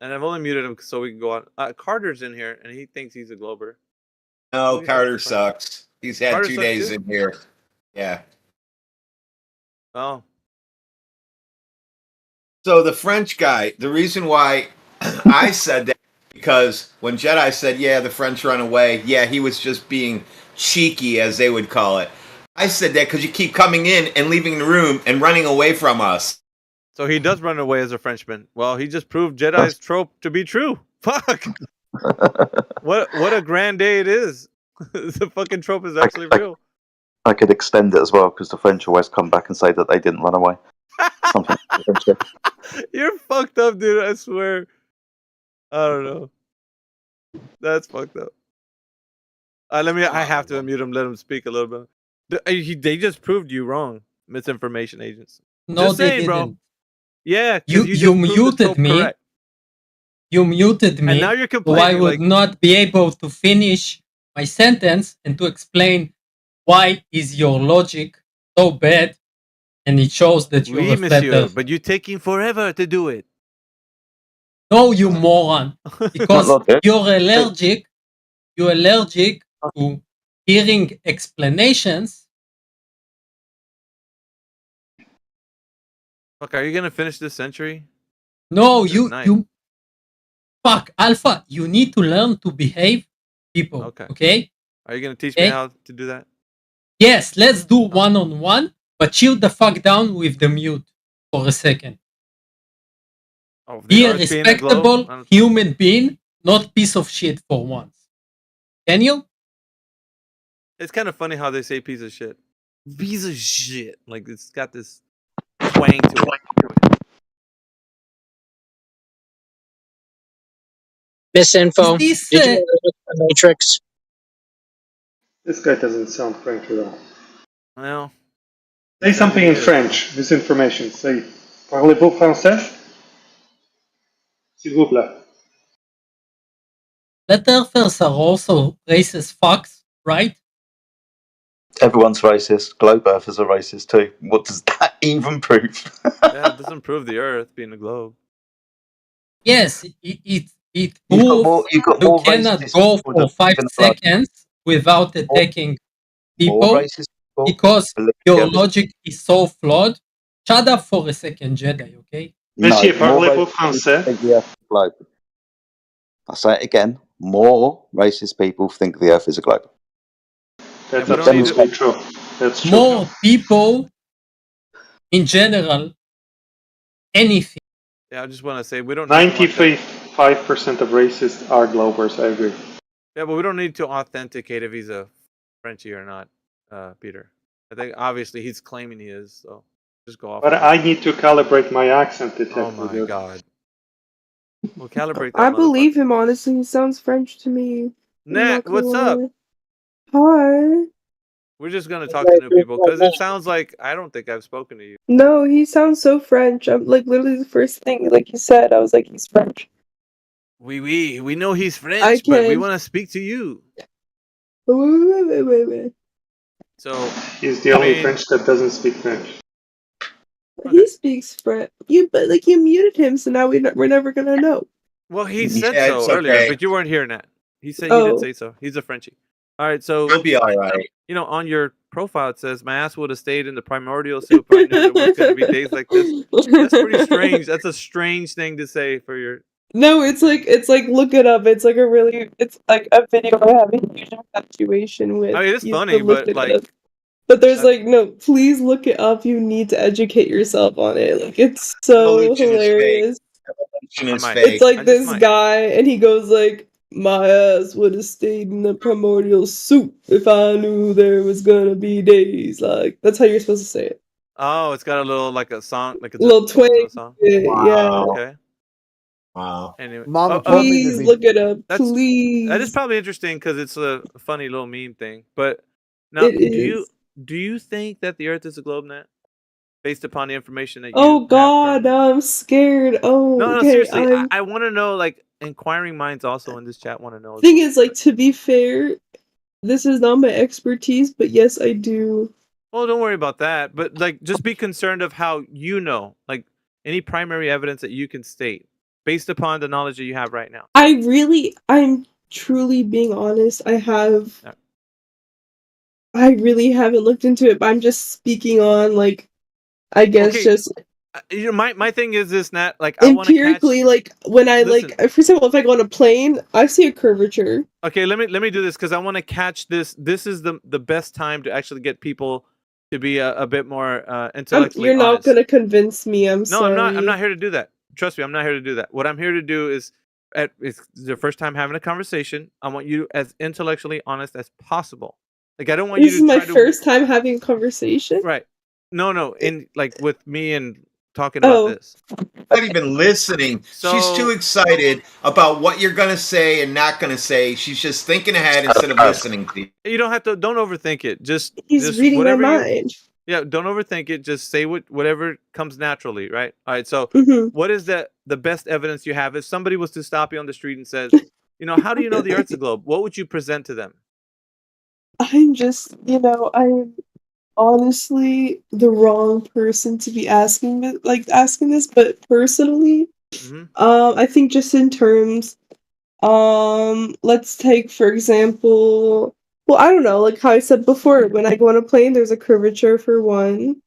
And I've only muted him so we can go on. Carter's in here, and he thinks he's a Glober. No, Carter sucks. He's had Carter 2 sucks days too? in here. Yeah. Oh. So the French guy, the reason why I said that, because when Jedi said, yeah, the French run away, yeah, he was just being cheeky, as they would call it. I said that because you keep coming in and leaving the room and running away from us. So he does run away as a Frenchman. Well, he just proved Jedi's trope to be true. Fuck. What a grand day it is. The fucking trope is actually real. I could extend it as well, because the French always come back and say that they didn't run away. Something. You're fucked up, dude. I swear. I don't know. That's fucked up. I have to unmute him. Let him speak a little bit. They just proved you wrong, misinformation agents. No, just they saying, didn't. bro. Yeah, You muted me. Correct. You muted me. And now you're so I complaining, would not be able to finish my sentence and to explain why is your logic so bad, and it shows that you're Oui, a flat monsieur, earther. but you're taking forever to do it. No, you moron. Because you're allergic to hearing explanations. Fuck, are you gonna finish this century? No, you fuck, Alpha, you need to learn to behave people. Okay? Are you gonna teach me how to do that? Yes, let's do one-on-one, but chill the fuck down with the mute for a second. Oh, Be a respectable human being, not piece of shit for once. Can you? It's kind of funny how they say piece of shit. Piece of shit. Like, it's got this twang to it. Misinfo. Did you know there was a Matrix? This guy doesn't sound French at all. Well, say something in French. Misinformation. Say, parlez-vous français? S'il vous plaît. Flat earthers are also racist fucks, right? Everyone's racist. Globe earthers are racist too. What does that even prove? Yeah, it doesn't prove the Earth being a globe. Yes, it proves you cannot go for 5 seconds without attacking people because your logic is so flawed. Shut up for a second, Jedi, okay? Monsieur, parlez-vous français? I say it again. More racist people think the Earth is a globe. That's absolutely true. That's true. More people, in general, anything. Yeah, I just want to say we don't. 95% of racists are globers. I agree. Yeah, but we don't need to authenticate if he's a Frenchie or not, Peter. I think obviously he's claiming he is, so just go off. But I need to calibrate my accent detector. Oh my god. We'll calibrate that. I believe him, honestly. He sounds French to me. Nat, what's up? Hi. We're just gonna talk to new people because it sounds like I don't think I've spoken to you. No, he sounds so French. I'm like literally the first thing like you said, I was like, he's French. We know he's French, but we want to speak to you. Wait. So he's the only French that doesn't speak French. He speaks French. But you muted him, so now we're never gonna know. Well, he said so earlier, but you weren't here, Nat. He said he did say so. He's a Frenchie. All right, so he'll be all right. On your profile, it says my ass would have stayed in the primordial soup. I knew there was going to be days like this. That's pretty strange. That's a strange thing to say for your. No, it's like look it up. It's like it's like a video I have a huge infatuation with. I mean, it's You have funny, to look but it like, up. But there's like no, please look it up. You need to educate yourself on it. Like it's so Evolution is fake. hilarious. Evolution is might. fake. It's like I just this might. guy, and he goes like, "My ass would have stayed in the primordial soup if I knew there was gonna be days." Like that's how you're supposed to say it. Oh, it's got a little like a song, like it's Little going to a twang. song. Yeah. Okay. Wow. Anyway, Mama told me to Please be. look it up. that is Please. probably interesting because it's a funny little meme thing. But now, It is. do you think that the Earth is a globe net based upon the information that Oh you have God, currently? I'm scared. Oh, No, okay. seriously. I want to know. Like, inquiring minds also in this chat want to know. Thing is, like, to be fair, this is not my expertise, but yes, I do. Well, don't worry about that. But like, just be concerned of how you know, like, any primary evidence that you can state based upon the knowledge that you have right now. I'm truly being honest. I really haven't looked into it, but I'm just speaking on, like, I guess Okay. just my thing is this, Nat. Like, I want to catch. empirically, like, when I, Listen. like, for example, if I go on a plane, I see a curvature. Okay, let me do this because I want to catch this. This is the best time to actually get people to be a bit more intellectually You're not honest. gonna convince me. I'm No, sorry. I'm not here to do that. Trust me, I'm not here to do that. What I'm here to do is, it's the first time having a conversation. I want you as intellectually honest as possible. Like, I don't want This you is to my try to. first time having a conversation. Right. No, in like with me and talking about this. Not even listening. She's too So excited about what you're gonna say and not gonna say. She's just thinking ahead instead of listening to you. you don't have to. Don't overthink it. Just reading my whatever mind. Yeah, don't overthink it. Just say whatever comes naturally, right? All right. So, Mhm. what is the best evidence you have? If somebody was to stop you on the street and says, how do you know the Earth's a globe? What would you present to them? I'm just, I'm honestly the wrong person to be asking this, but personally, I think just in terms, let's take for example, well, I don't know, like how I said before, when I go on a plane, there's a curvature for one.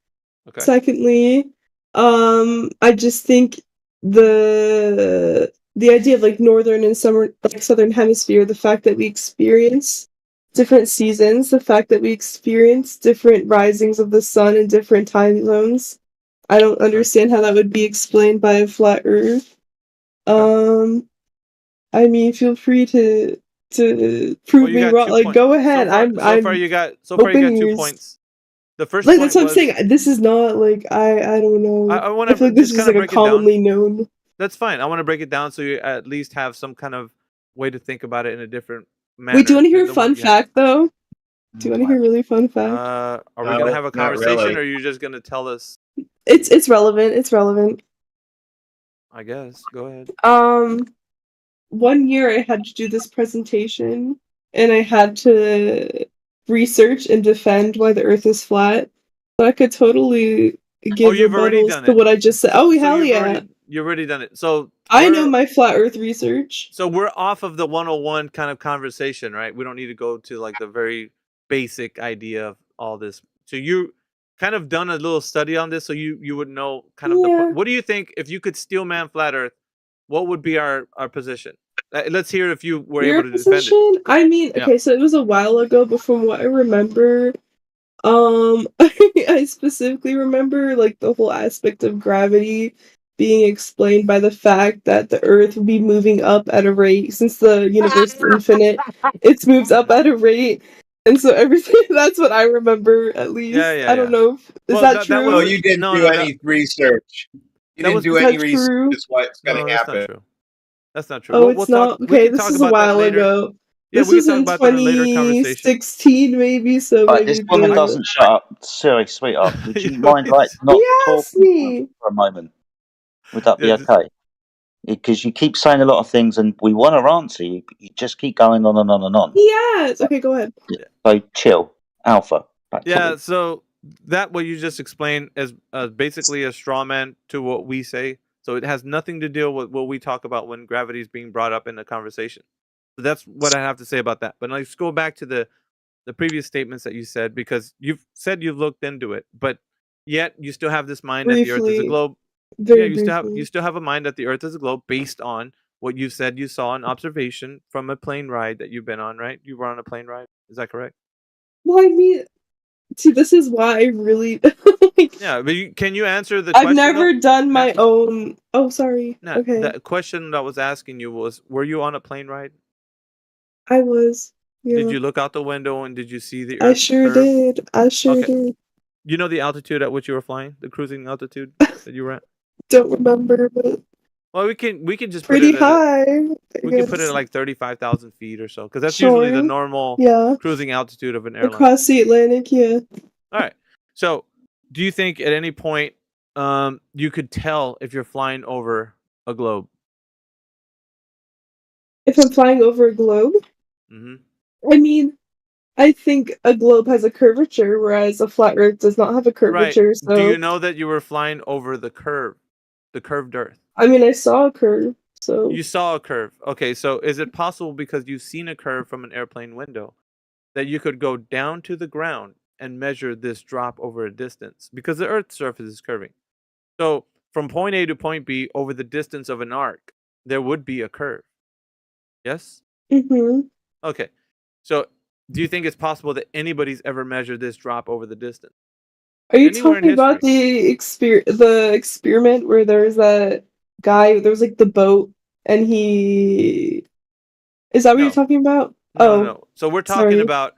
Okay. Secondly, I just think the idea of like northern and summer, like southern hemisphere, the fact that we experience different seasons, the fact that we experience different risings of the sun in different time zones. I don't understand how that would be explained by a flat earth. I mean, feel free to prove me wrong. Like, go ahead. I'm So far you got open 2 ears. points. The first Like point that's what I'm was saying. This is not like I don't know. I want I feel to like this just is kind like of a break it down. commonly known. That's fine. I want to break it down so you at least have some kind of way to think about it in a different manner. Wait, do you want to hear a than the one fun you have. fact though? Do you want to hear a really fun fact? Are we gonna have a not conversation, really. or are you just gonna tell us? It's relevant. It's relevant. I guess. Go ahead. One year I had to do this presentation, and I had to research and defend why the Earth is flat. So I could totally give you've already rebuttals done to it. what I just said. So Hell you've yeah! you've already done it. So I know my flat Earth research. So we're off of the 101 kind of conversation, right? We don't need to go to like the very basic idea of all this. So you kind of done a little study on this, so you would know kind of what do you think if you could steel man flat Earth? What would be our position? Let's hear if you were Your able to defend position? it. I mean, Yeah. okay, so it was a while ago, but from what I remember, I specifically remember like the whole aspect of gravity being explained by the fact that the Earth would be moving up at a rate since the universe is infinite. It moves up at a rate, and so everything. That's what I remember, at least. I don't know. Is that true? Well, you didn't do any research. You didn't do any research. That's what's going to happen. That's not true. That's not true. Oh, we'll it's not. talk. Okay, We can this talk is a about that while later. ago. Yeah, This we was can talk in about that in a later conversation. 2016, maybe. So Right, maybe this woman the- doesn't shut up. Sorry, sweetheart. Would you mind like not He asked talking me. for a moment? Would that be Yeah, okay? Because you keep saying a lot of things, and we want to answer you, but you just keep going on and on and on. Yes. Okay, go ahead. So chill, Alpha. Back to Yeah, you. so that what you just explained is basically a straw man to what we say. So it has nothing to do with what we talk about when gravity is being brought up in the conversation. So that's what I have to say about that. But let's go back to the the previous statements that you said, because you've said you've looked into it, but yet you still have this mind that the Earth is a Briefly, globe. very You briefly. still have a mind that the Earth is a globe based on what you said you saw in observation from a plane ride that you've been on, right? You were on a plane ride. Is that correct? Well, I mean, see, this is why I really like. Yeah, but can you answer the I've question though? never done my own. Oh, sorry. No, Okay, the question that I was asking you was, were you on a plane ride? I was. Did Yeah, you look out the window and did you see the I Earth sure curve? did. I sure Okay. did. You know the altitude at which you were flying, the cruising altitude that you were at. Don't remember, but Well, we can just put pretty it at a high, I we can put it at guess. like 35,000 feet or so, because that's usually the Sure. normal Yeah. cruising altitude of an airline. Across the Atlantic, yeah. All right. So, do you think at any point you could tell if you're flying over a globe? If I'm flying over a globe, hmm I mean, I think a globe has a curvature, whereas a flat Earth does not have a Right. curvature. Do you So, know that you were flying over the curved Earth? I mean, I saw a curve. So, You saw a curve. Okay, so is it possible because you've seen a curve from an airplane window that you could go down to the ground and measure this drop over a distance? Because the Earth's surface is curving. So from point A to point B over the distance of an arc, there would be a curve. Yes? mhm. Okay. So do you think it's possible that anybody's ever measured this drop over the distance? Are you Anywhere in talking about history? the experiment where there's that guy? There was like the boat, and he. Is that what you're No. talking about? No, no, Oh, no. So we're talking sorry. about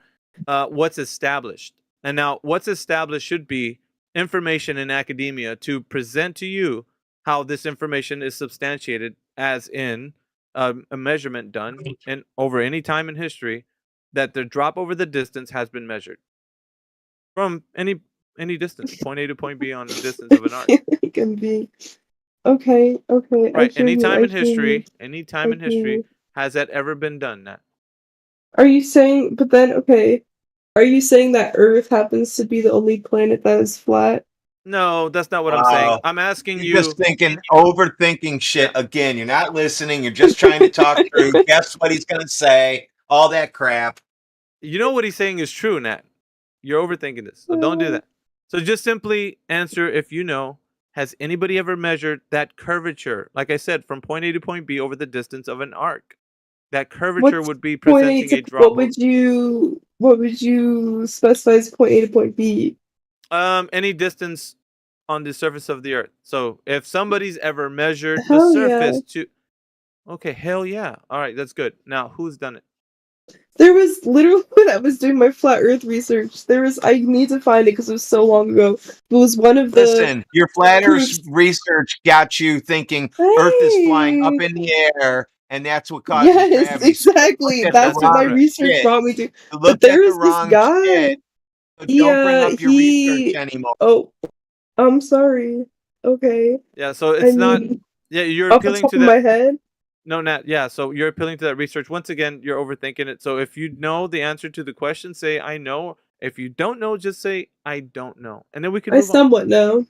what's established. And now what's established should be information in academia to present to you how this information is substantiated, as in a measurement done in over any time in history that the drop over the distance has been measured from any distance, point A to point B on the distance of an arc. It can be. Okay, okay. I Right. hear you. I hear you. Any I time in hear history you. has that ever been done, Nat? Are you saying? But then, okay. Are you saying that Earth happens to be the only planet that is flat? No, that's not what I'm saying. Wow. I'm asking You're just you. thinking, overthinking shit again. You're not listening. You're just trying to talk through. Guess what he's going to say? All that crap. You know what he's saying is true, Nat. You're overthinking this, so don't do that. So just simply answer if you know. Has anybody ever measured that curvature? Like I said, from point A to point B over the distance of an arc. That curvature What's would be point A presenting to a drop. what would you specify as point A to point B? Any distance on the surface of the earth. So if somebody's ever measured the Hell yeah. surface to okay, hell yeah. All right, that's good. Now, who's done it? There was literally when I was doing my flat Earth research. I need to find it because it was so long ago. It was one of the Listen, your flat Earth proofs. research got you thinking Earth is flying up in the air, and that's what causes Yes, gravity. So you looked exactly. at the That's what my wrong research shit. brought me to. You But looked at there the is this wrong guy. shit. So don't bring up your research He. anymore. Oh, I'm sorry. Okay. Yeah, so I it's not. mean, Yeah, you're off the appealing top to of that. my head. No, Nat. Yeah, so you're appealing to that research. Once again, you're overthinking it. So if you know the answer to the question, say I know. If you don't know, just say I don't know, and then we can I move on. somewhat know.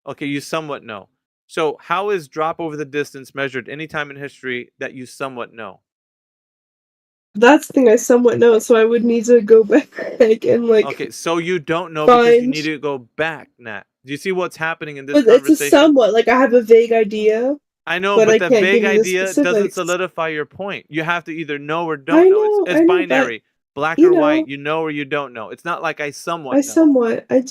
Okay, you somewhat know. So how is drop over the distance measured any time in history that you somewhat know? That's the thing I somewhat know, so I would need to go back and like Okay, so you don't know because you find. need to go back, Nat. Do you see what's happening in this But it's a conversation? somewhat like I have a vague idea. I know, But but I the can't vague give you the idea doesn't specifics. solidify your point. You have to either know or I don't know. know, It's but binary, black you or white. know, You know or you don't know. It's not like I I somewhat know. do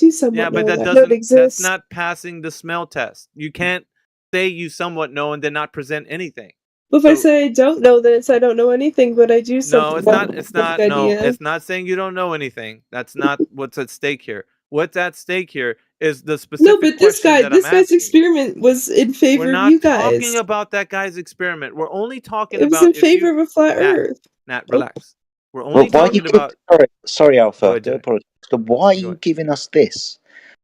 Yeah, somewhat but know that that. No, it doesn't. That's exists. not passing the smell test. You can't say you somewhat know and then not present anything. But if I So say I don't know, then it's I don't know anything, but I do no, something it's have not. a It's vague not. No, idea. it's not saying you don't know anything. That's not what's at stake here. What's at stake here is the No, specific but question that I'm this guy's asking you. experiment was in We're favor of not you talking guys. about that guy's experiment. We're only talking It was in about if favor you of a flat Nat, Earth. Nat, Oh, relax. We're Well, only why are you talking about sorry, Go Alpha. ahead, Do Jedi. apologize. So why are Go you ahead. giving us this?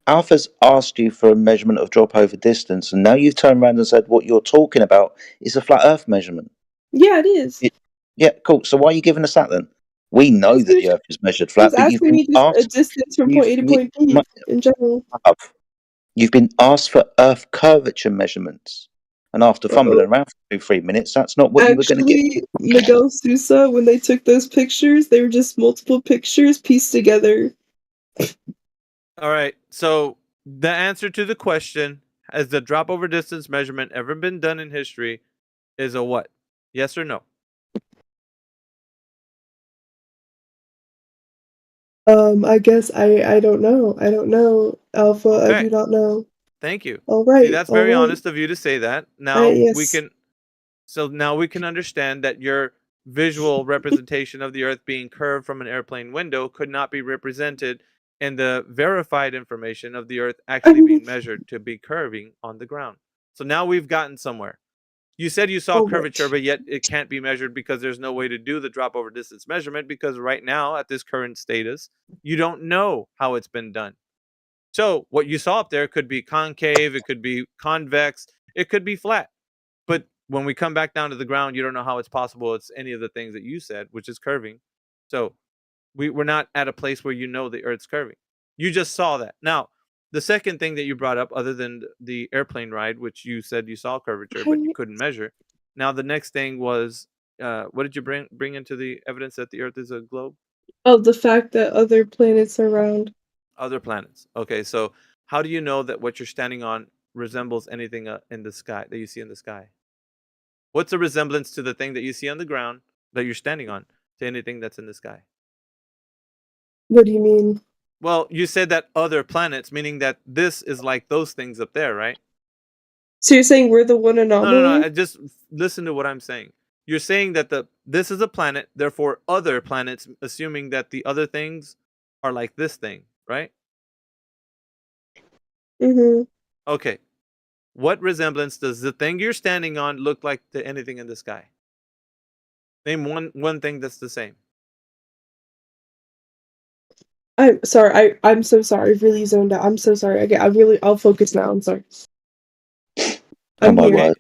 Alpha's asked you for a measurement of drop over distance, and now you've turned around and said what you're talking about is a flat Earth measurement. yeah, it is. Yeah, cool. So why are you giving us that then? We know that the Earth is measured It flat, was but you've asking been me just a asked. distance from point A to point B in general. You've been asked for Earth curvature measurements. And after fumbling around for 2-3 minutes, that's not what you were going to get. Actually, Miguel Sousa, when they took those pictures, they were just multiple pictures pieced together. All right. So the answer to the question, has the drop over distance measurement ever been done in history, is a what? Yes or no? I guess I don't know. I don't know, Alpha. Okay. I do not know. Thank you. All right. See, that's very honest of you to say that. Now we yes. can now we can understand that your visual representation of the Earth being curved from an airplane window could not be represented in the verified information of the Earth actually being measured to be curving on the ground. So now we've gotten somewhere. You said you saw curvature, but yet it can't be measured because there's no way to do the drop over distance measurement, because right now at this current status, you don't know how it's been done. So what you saw up there could be concave, it could be convex, it could be flat. But when we come back down to the ground, you don't know how it's possible it's any of the things that you said, which is curving. So we're not at a place where you know the Earth's curving. You just saw that. Now, the second thing that you brought up, other than the airplane ride, which you said you saw curvature, but you couldn't measure. Now, the next thing was, what did you bring into the evidence that the Earth is a globe? Oh, the fact that other planets are round. Other planets. Okay, so how do you know that what you're standing on resembles anything in the sky that you see in the sky? What's the resemblance to the thing that you see on the ground that you're standing on to anything that's in the sky? What do you mean? Well, you said that other planets, meaning that this is like those things up there, right? So you're saying we're the one anomaly? No. Just listen to what I'm saying. You're saying that this is a planet, therefore other planets, assuming that the other things are like this thing, right? Mm-hmm. Okay. What resemblance does the thing you're standing on look like to anything in the sky? Name one thing that's the same. I'm sorry. I'm so sorry. I really zoned out. I'm so sorry. I'll focus now. I'm sorry. I'm here.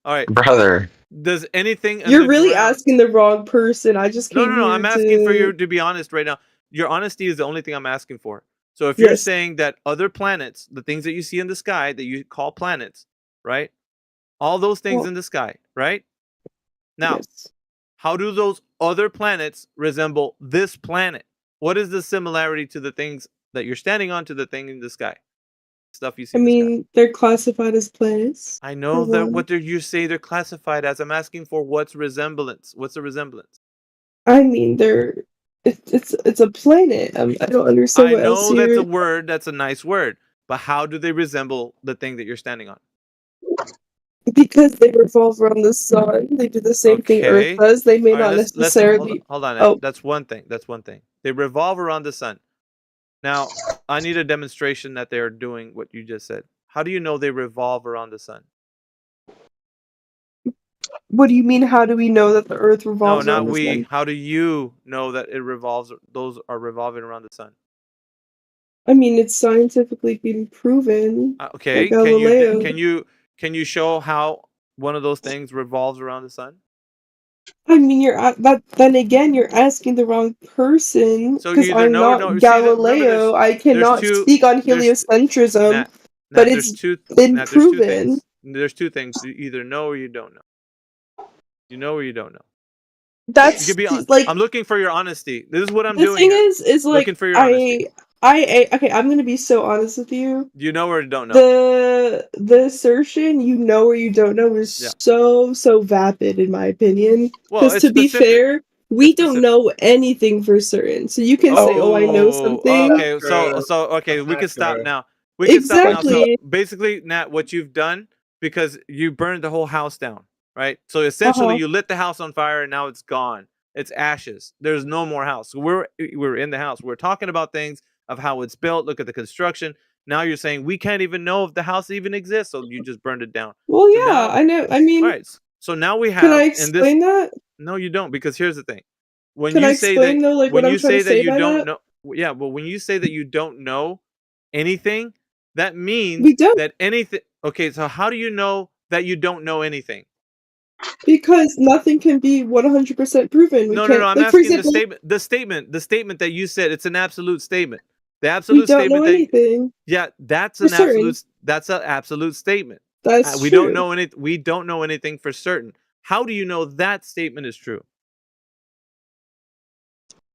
All right, brother. Does anything? You're really asking the wrong person. I just came No. here I'm asking for you to to be honest right now. Your honesty is the only thing I'm asking for. So if you're Yes. saying that other planets, the things that you see in the sky that you call planets, right? All those things Well- in the sky, right? Now, Yes. how do those other planets resemble this planet? What is the similarity to the things that you're standing on to the thing in the sky? Stuff you see I in the sky. mean, they're classified as planets. I know for that one. what you say they're classified as. I'm asking for what's resemblance. What's the resemblance? I mean, it's a planet. I don't understand I what else know that's a you're. word. That's a nice word. But how do they resemble the thing that you're standing on? Because they revolve around the sun. They do the same thing Earth Okay. does. They may All right, not let's necessarily. hold on. Oh, That's one thing. That's one thing. They revolve around the sun. Now, I need a demonstration that they are doing what you just said. How do you know they revolve around the sun? what do you mean? How do we know that the Earth No, revolves not around the we. sun? How do you know that it revolves? Those are revolving around the sun. I mean, it's scientifically been proven by Okay. Galileo. Can you show how one of those things revolves around the sun? I mean, then again, you're asking the wrong person So you because either I'm know or no. not See, remember, Galileo. I cannot two. speak on There's heliocentrism, Nat, but there's it's two. been Nat, there's two proven. things. There's two things. You either know or you don't know. You know or you don't know. You That's can be on. like I'm looking for your honesty. This is what I'm the doing thing here. is like Looking for your honesty. okay. I'm gonna be so honest with you. Do you know or don't know? The assertion you know or you don't know is Yeah. so vapid in my opinion. Well, Because it's to be specific. fair, we It's don't specific. know anything for certain. So you can say, "Oh, I know something." Okay. So okay, we can stop now. We can stop now. So Exactly. basically, Nat, what you've done, because you burned the whole house down, right? So essentially, Uh-huh. you lit the house on fire, and now it's gone. It's ashes. There's no more house. So we're in the house. We're talking about things of how it's built. Look at the construction. Now you're saying we can't even know if the house even exists, so you just burned it down. Well, So yeah, now, I know. I all mean, right. So now we can I have in this. explain that? No, you don't, because here's the thing. When Can I you say that, explain though, like what when I'm you trying to say that say you by don't that? know, yeah, but when you say that you don't know anything, that means We don't, that anything. Okay, so how do you know that you don't know anything? because nothing can be 100% proven. We No. can't, I'm like for asking the example, statement. The statement that you said. It's an absolute statement. The we absolute don't know statement that. anything Yeah, that's for an certain. absolute. That's an absolute statement. That's we true. don't know any. We don't know anything for certain. How do you know that statement is true?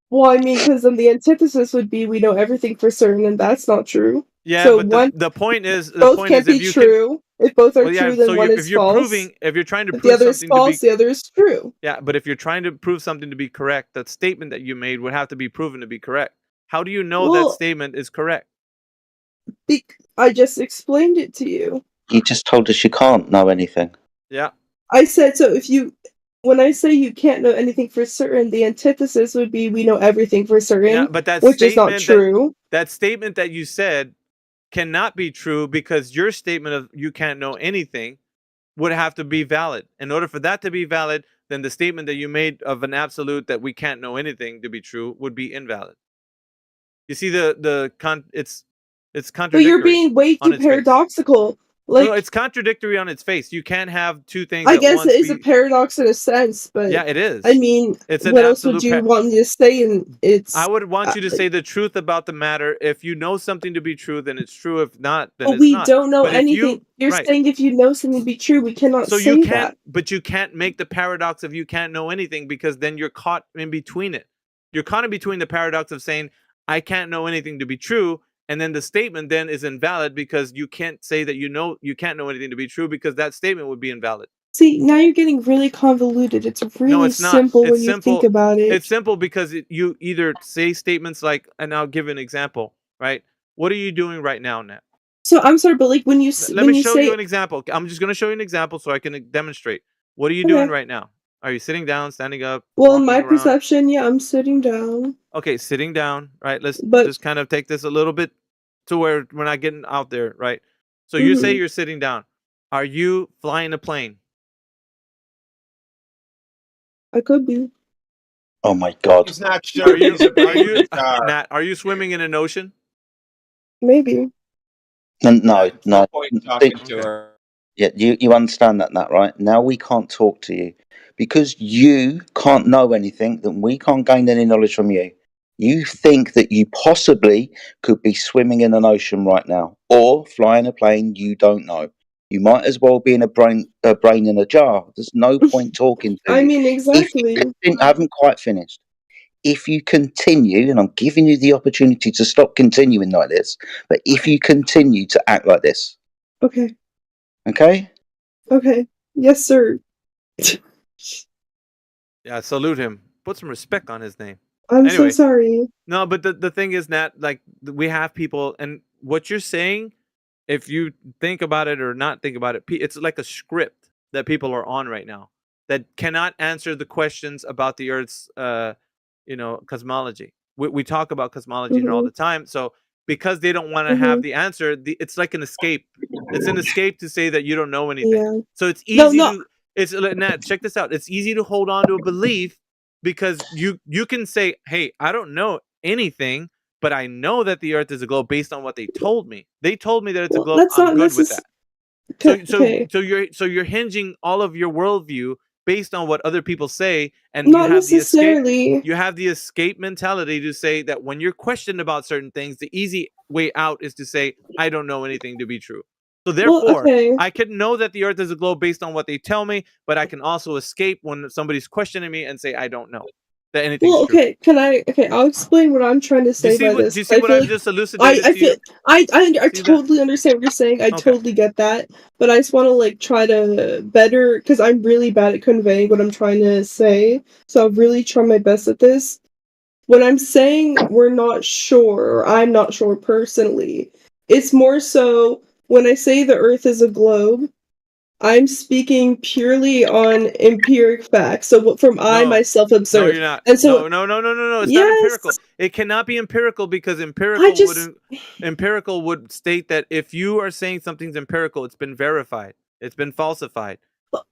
Well, I mean, because then the antithesis would be we know everything for certain, and that's not true. Yeah, So but one, the point is both can't if be you true. If both are well, yeah. true, So then one if is you're false. if you're trying to If the prove other is something to be false, the other is true. yeah, but if you're trying to prove something to be correct, that statement that you made would have to be proven to be correct. How do you know that Well, statement is correct? I just explained it to you. You just told us you can't know anything. Yeah. I said so. When I say you can't know anything for certain, the antithesis would be we know everything for certain, Yeah, but that which is not statement true. that statement that you said cannot be true because your statement of you can't know anything would have to be valid. In order for that to be valid, then the statement that you made of an absolute that we can't know anything to be true would be invalid. You see it's But you're contradictory being way on too its face. paradoxical. No, Like, it's contradictory on its face. You can't have two things I at guess once it is a be. paradox in a sense, but Yeah, it is. I mean, It's an what else would absolute you want me to say? And I would want you to like, say the truth about the matter. If you know something to be true, then it's true. If not, then but it's we not. don't know But if anything. you You're right, saying if you know something to be true, we cannot so you say can't, that. but you can't make the paradox of you can't know anything because then you're caught in between it. You're caught in between the paradox of saying I can't know anything to be true, and then the statement then is invalid because you can't say that you can't know anything to be true because that statement would be invalid. See, now you're getting really convoluted. It's No, really it's not. simple It's when you think simple. about it. It's simple because you either say statements like, and I'll give an example, right? What are you doing right now, Nat? So I'm sorry, but like when you Let me show you say an example. I'm just going to show you an example so I can demonstrate. What are you doing okay, right now? Are you sitting down, standing up, well, in walking my around? perception, yeah, I'm sitting down. Okay, sitting down, right? Let's But just kind of take this a little bit to where we're not getting out there, right? So you say mhm, you're sitting down. Are you flying a plane? I could be. Oh my god. He's not Are sure. you He's a are baby you star. Nat, are you swimming in an ocean? Maybe. No, There's no no. point in See, talking to Okay. her. yeah, you understand that, right? Now we can't talk to you because you can't know anything, then we can't gain any knowledge from you. You think that you possibly could be swimming in an ocean right now or flying a plane, you don't know. You might as well be in a brain in a jar. There's no point talking to I you. mean, If exactly. you I haven't quite finished. If you continue, and I'm giving you the opportunity to stop continuing like this, but if you continue to act like this, Okay. okay? Okay. Yes, sir. Yeah, salute him. Put some respect on his name. I'm so Anyway, sorry. no, but the thing is, Nat, like we have people, and what you're saying, if you think about it or not think about it, it's like a script that people are on right now that cannot answer the questions about the Earth's, cosmology. We talk about cosmology here all Hmm. the time, so because they don't want to Hmm. have the answer, it's like an escape. It's an escape to say that you don't know anything. Yeah. So it's No, easy no. to Nat, check this out. It's easy to hold on to a belief because you can say, "Hey, I don't know anything, but I know that the Earth is a globe based on what they told me. They told me that it's a Well, globe. that's I'm not good with necessary. that." So so Okay. so you're hinging all of your worldview based on what other people say, and Not necessarily. you have the escape mentality to say that when you're questioned about certain things, the easy way out is to say, I don't know anything to be true. So Well, therefore, okay. I can know that the earth is a globe based on what they tell me, but I can also escape when somebody's questioning me and say, I don't know that anything's Well, true. okay. Okay, I'll explain what I'm trying to say by Do this. you see I what feel I've like just elucidated I to you? feel I See that? totally understand what you're saying. I Okay. totally get that. But I just want to like try to better because I'm really bad at conveying what I'm trying to say. So I'll really try my best at this. When I'm saying we're not sure, or I'm not sure personally, it's more so when I say the Earth is a globe, I'm speaking purely on empiric facts. So what from I No. myself No, observe. you're not. And so No. It's not yes, empirical. It cannot be empirical because I just empirical would state that if you are saying something's empirical, it's been verified. It's been falsified.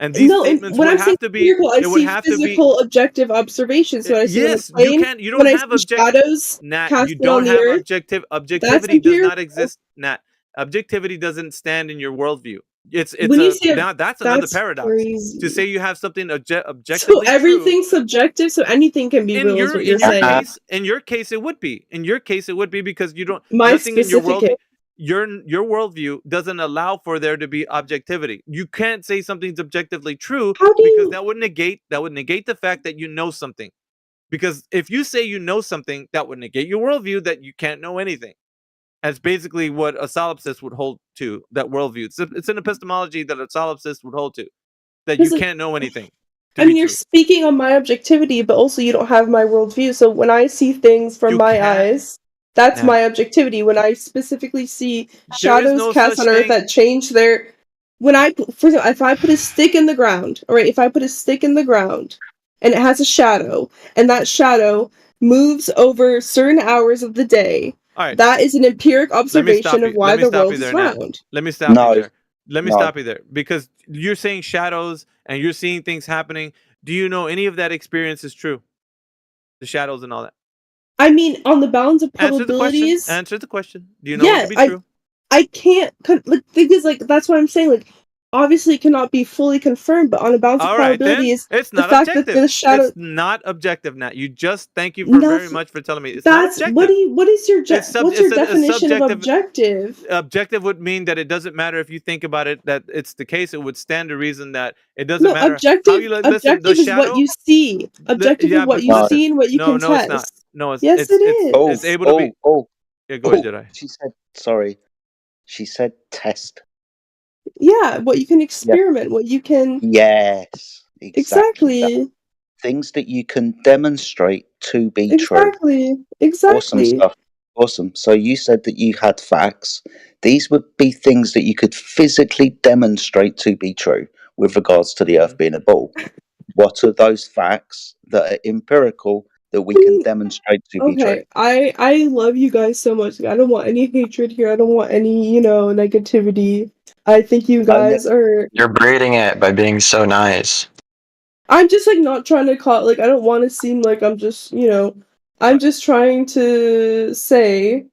And these no, and statements when would I'm saying have to be empirical, I it would see have to be physical, objective observations. When I see on a yes, plane, you don't when I have see shadows Nat, you casting on don't the have earth, that's objectivity does not empirical. exist, Nat. Objectivity doesn't stand in your worldview. It's When you a say now that's another that's paradox. To say crazy. you have something So objectively true everything's subjective, so anything can be real, is what you're saying. in your case it would be because you don't Mine's nothing in your specific worldview case. your worldview doesn't allow for there to be objectivity. You can't say something's objectively true because that would negate the fact that you know something. Because if you say you know something, that would negate your worldview that you can't know anything. That's basically what a solipsist would hold to, that worldview. It's an epistemology that a solipsist would hold to, that you can't know anything. I mean, you're speaking on my objectivity, but also you don't have my worldview. So when I see things from my eyes, that's my objectivity. When I specifically see shadows cast on Earth that change their... for example, if I put a stick in the ground, all right, if I put a stick in the ground and it has a shadow, and that shadow moves over certain hours of the day, that is an empiric observation of why the world is round. Let me stop you there. Let me stop you there. Because you're saying shadows and you're seeing things happening. Do you know any of that experience is true? The shadows and all that. I mean, on the bounds of probabilities... Answer the question. Do you know it to be true? I can't... Because, that's what I'm saying. Like, obviously it cannot be fully confirmed, but on a bounce of probabilities, then it's the not fact objective. that the shadow... It's not objective, Nat. You just thank you for very much for telling me it's not objective. What is your what's your definition of objective? Objective would mean that it doesn't matter if you think about it, that it's the case. It would stand to reason that it doesn't matter objective, how you listen. Objective The is shadow, what you see. Objective is what you see and what you can test. No, it's not. No, it's yes, it is. It's able to be. Yeah, go ahead, Jedi. She said, sorry. She said test. Yeah, what you can experiment, what you can... Yes, exactly. Things that you can demonstrate to be true. Exactly. Awesome stuff. Awesome. So you said that you had facts. These would be things that you could physically demonstrate to be true with regards to the Earth being a ball. What are those facts that are empirical that we can demonstrate to be true? I love you guys so much. I don't want any hatred here. I don't want any, negativity. I think you guys are... You're breeding it by being so nice. I'm just, not trying to call... I don't want to seem like I'm just, I'm just trying to say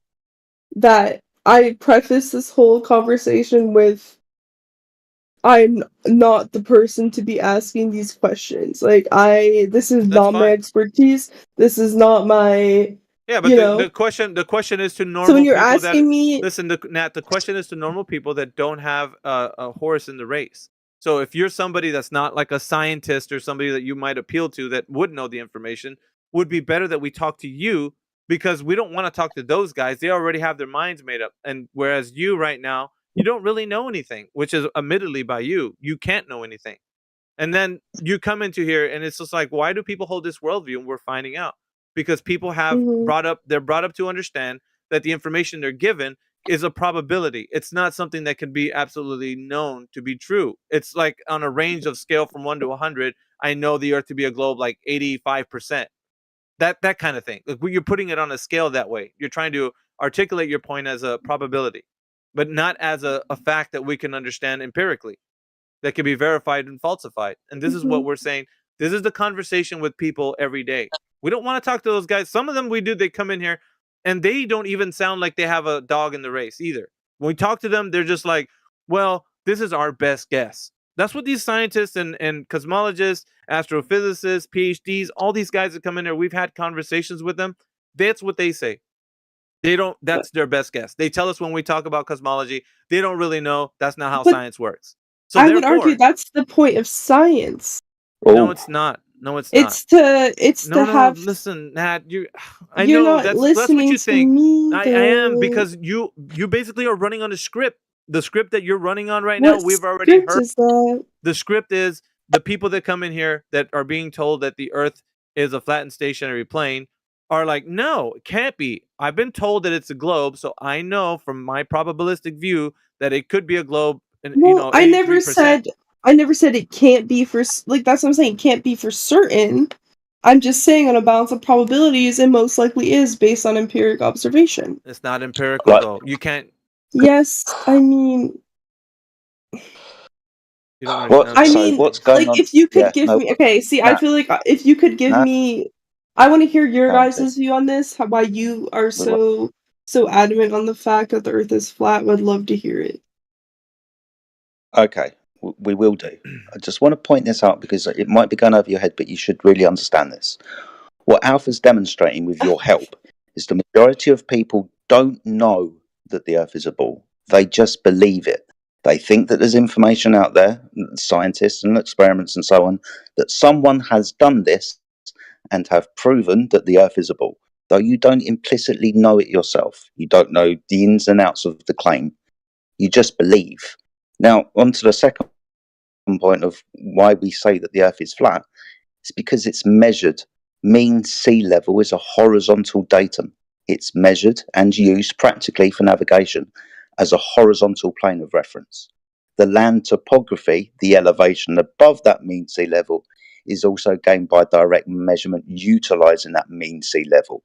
that I preface this whole conversation with I'm not the person to be asking these questions. This is not my expertise. This is not my... Yeah, but the question is to normal people. So when you're asking me... Listen, Nat, the question is to normal people that don't have a horse in the race. So if you're somebody that's not like a scientist or somebody that you might appeal to that would know the information, would be better that we talk to you, because we don't want to talk to those guys. They already have their minds made up. And whereas you right now, you don't really know anything, which is admittedly by you. You can't know anything. And then you come into here and it's just like, why do people hold this worldview? And we're finding out. Because people have they're brought up to understand that the information they're given is a probability. It's not something that can be absolutely known to be true. It's like on a range of scale from 1 to 100, I know the Earth to be a globe like 85%. That kind of thing. Like you're putting it on a scale that way. You're trying to articulate your point as a probability, but not as a fact that we can understand empirically, that can be verified and falsified. And this is what we're saying. This is the conversation with people every day. We don't want to talk to those guys. Some of them we do, they come in here and they don't even sound like they have a dog in the race either. When we talk to them, they're just like, well, this is our best guess. That's what these scientists and cosmologists, astrophysicists, PhDs, all these guys that come in there, we've had conversations with them. That's what they say. That's their best guess. They tell us when we talk about cosmology, they don't really know. That's not how science works. So I would argue that's the point of science. No, it's not. No, it's not. It's to have... Listen, Nat, you're not that's listening what you to think. me, I am, because you basically are running on a script. The script that you're running on right now, we've already heard. Is that? The script is the people that come in here that are being told that the Earth is a flattened stationary plane are like, no, it can't be. I've been told that it's a globe, so I know from my probabilistic view that it could be a globe. And, I never said it can't be for... that's what I'm saying. It can't be for certain. I'm just saying on a balance of probabilities, it most likely is based on empiric observation. It's not empirical, though. You can't... Yes, I mean... You don't understand. What's going on? If you could give me... Okay, see, I feel like if you could give me... I want to hear your guys' view on this, why you are so adamant on the fact that the Earth is flat. Would love to hear it. Okay, we will do. I just want to point this out because it might be going over your head, but you should really understand this. What Alpha's demonstrating with your help is the majority of people don't know that the Earth is a ball. They just believe it. They think that there's information out there, scientists and experiments and so on, that someone has done this and have proven that the Earth is a ball. Though you don't implicitly know it yourself. You don't know the ins and outs of the claim. You just believe. Now, on to the second point of why we say that the Earth is flat. It's because it's measured. Mean sea level is a horizontal datum. It's measured and used practically for navigation as a horizontal plane of reference. The land topography, the elevation above that mean sea level, is also gained by direct measurement utilizing that mean sea level.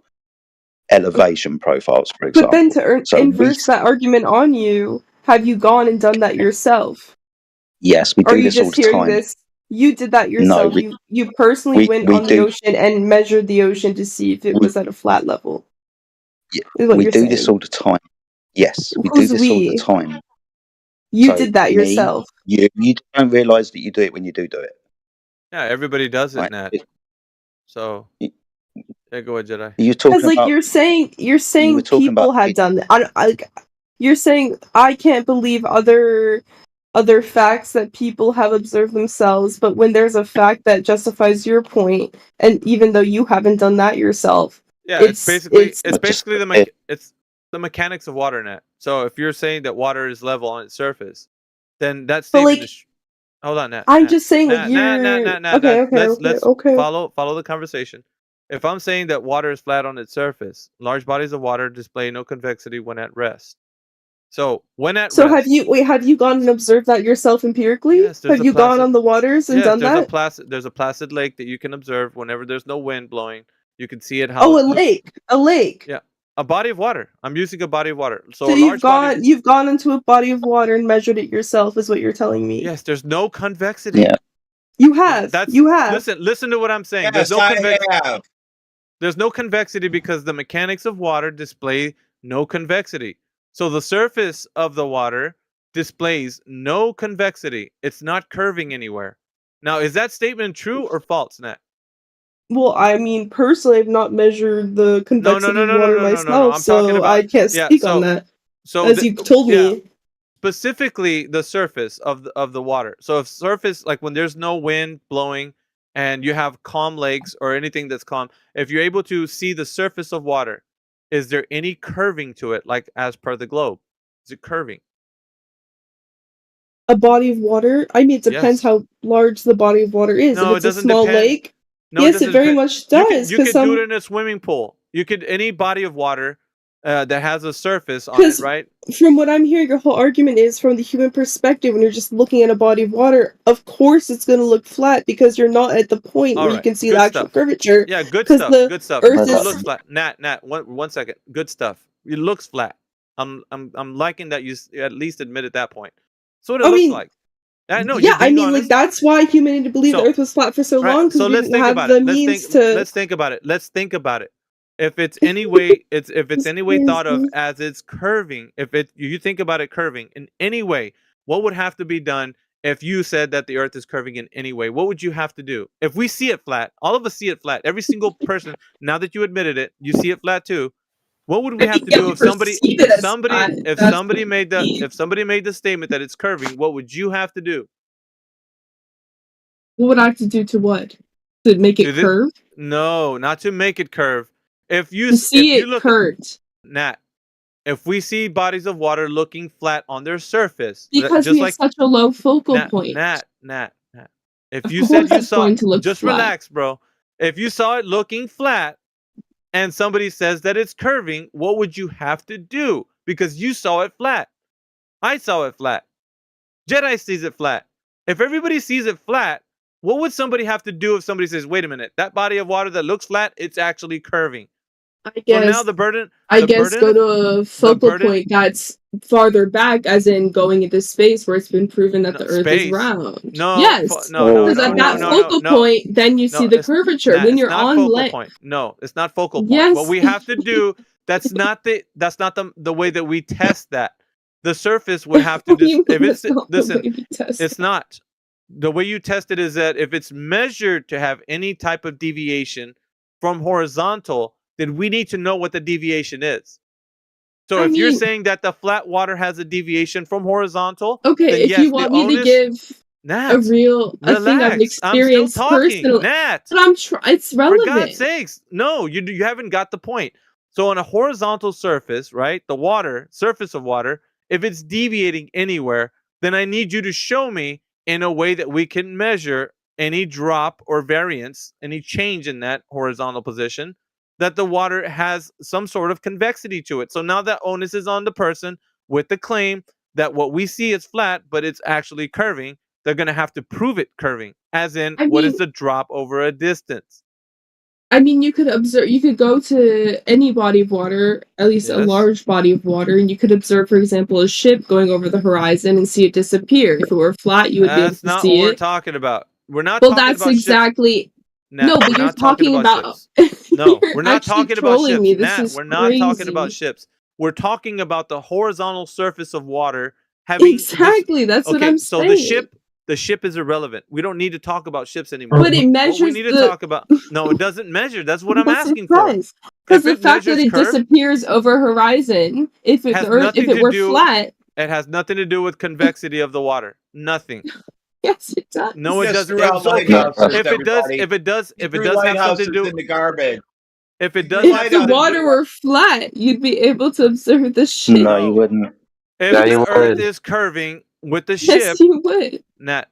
Elevation profiles, for example. But then to inverse that argument on you, have you gone and done that yourself? Yes, we do this all the time. Are you just hearing this? You did that yourself. No, you personally went on the do. ocean and measured the ocean to see if it was at a flat level. We do this all the time. Yes, we do this all the time. You did that yourself. You don't realize that you do it when you do it. Yeah, everybody does it, Right. Nat. So, yeah, go ahead, Jedi. You're talking Because, like, about, you're saying people have done that. You're saying I can't believe other facts that people have observed themselves, but when there's a fact that justifies your point, and even though you haven't done that yourself, yeah, it's basically the mechanics of water, Nat. So if you're saying that water is level on its surface, then that statement is. Hold on, Nat. I'm Nat, just saying, Nat, like, you're Nat, okay. Let's follow the conversation. If I'm saying that water is flat on its surface, large bodies of water display no convexity when at rest. So when at rest. Have you gone and observed that yourself empirically? Yes, have you gone on the waters and done that? There's a placid lake that you can observe whenever there's no wind blowing. You can see it. A lake. Yeah, a body of water. I'm using a body of water. So you've gone into a body of water and measured it yourself, is what you're telling me. Yes, there's no convexity. Yeah. You have. Listen to what I'm saying. Yes, There's no convexity because the mechanics of water display no convexity. So the surface of the water displays no convexity. It's not curving anywhere. Now, is that statement true or false, Nat? Well, I mean, personally, I've not measured the convexity of water myself, I'm talking about, I can't speak on that. So as you've told me. Specifically, the surface of the water. So if surface, like when there's no wind blowing and you have calm lakes or anything that's calm, if you're able to see the surface of water, is there any curving to it, like as per the globe? Is it curving? A body of water? I mean, it depends how large the body of water is. No, if it's it doesn't a small depend. lake, No, yes, it very much does. You could do it in a swimming pool. You could any body of water that has a surface on it, right? From what I'm hearing, your whole argument is from the human perspective. When you're just looking at a body of water, of course it's going to look flat because you're not at the point where you can see the actual curvature. Yeah, good stuff. Good stuff. Earth It looks flat. Nat, one second. Good stuff. It looks flat. I'm liking that you at least admitted that point. So what it looks like. No, yeah, I mean, like that's why humanity believed the Earth was flat for so long because we didn't have the means to. Let's think about it. If it's any way, if it's any way thought of as it's curving, you think about it curving in any way, what would have to be done if you said that the Earth is curving in any way? What would you have to do? If we see it flat, all of us see it flat. Every single person, now that you admitted it, you see it flat too. What would we have to do if somebody made the statement that it's curving? What would you have to do? What would I have to do to what? To make it curve? No, not to make it curve. If you look curved, Nat, if we see bodies of water looking flat on their surface, because we have such a low focal point. Nat. If you said you saw, just relax, bro. If you saw it looking flat, and somebody says that it's curving, what would you have to do? Because you saw it flat. I saw it flat. Jedi sees it flat. If everybody sees it flat, what would somebody have to do if somebody says, wait a minute, that body of water that looks flat, it's actually curving? I guess, so now the burden. Go to a focal point that's farther back, as in going into space where it's been proven that the Earth is round. Yes. Because at that focal point, then you see the curvature. When you're on land. No, it's not focal point. Yes. What we have to do, that's not the way that we test that. The surface would have to it's not. The way you test it is that if it's measured to have any type of deviation from horizontal, then we need to know what the deviation is. So if you're saying that the flat water has a deviation from horizontal, okay, then if yes, you want me to give Nat, a thing I've relax. I'm still experienced talking. personally, Nat, but it's for God's relevant. sakes, no, you haven't got the point. So on a horizontal surface, right, the surface of water, if it's deviating anywhere, then I need you to show me in a way that we can measure any drop or variance, any change in that horizontal position, that the water has some sort of convexity to it. So now that onus is on the person with the claim that what we see is flat, but it's actually curving. They're going to have to prove it curving, as in, what is the drop over a distance? I mean, you could go to any body of water, at least a large body of water, and you could observe, for example, a ship going over the horizon and see it disappear. If it were flat, you would be able to see it. That's not what we're talking about. We're not well, talking that's about exactly. ships. Nat, No, but you're talking about. ships. No, You're we're not actually talking about trolling ships. me. This Nat, is we're not talking about crazy. ships. We're talking about the horizontal surface of water having exactly. That's what I'm so saying. the ship is irrelevant. We don't need to talk about ships anymore. But it measures what we need to talk about. No, it doesn't measure. That's what I'm yes, asking it for. does. Because the it fact that measures it curve, disappears over horizon, if it were flat, it has nothing to do with convexity of the water. Nothing. yes, it does. No, it doesn't. Threw out lighthouses, If it does have something to do in the garbage. If it does if the water were flat, you'd be able to observe the ship. No, you wouldn't. If the Earth is curving with the ship, yes, you would. Nat,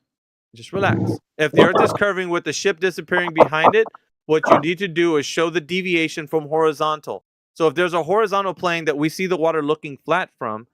just relax. If the Earth is curving with the ship disappearing behind it, what you need to do is show the deviation from horizontal. So if there's a horizontal plane that we see the water looking flat from,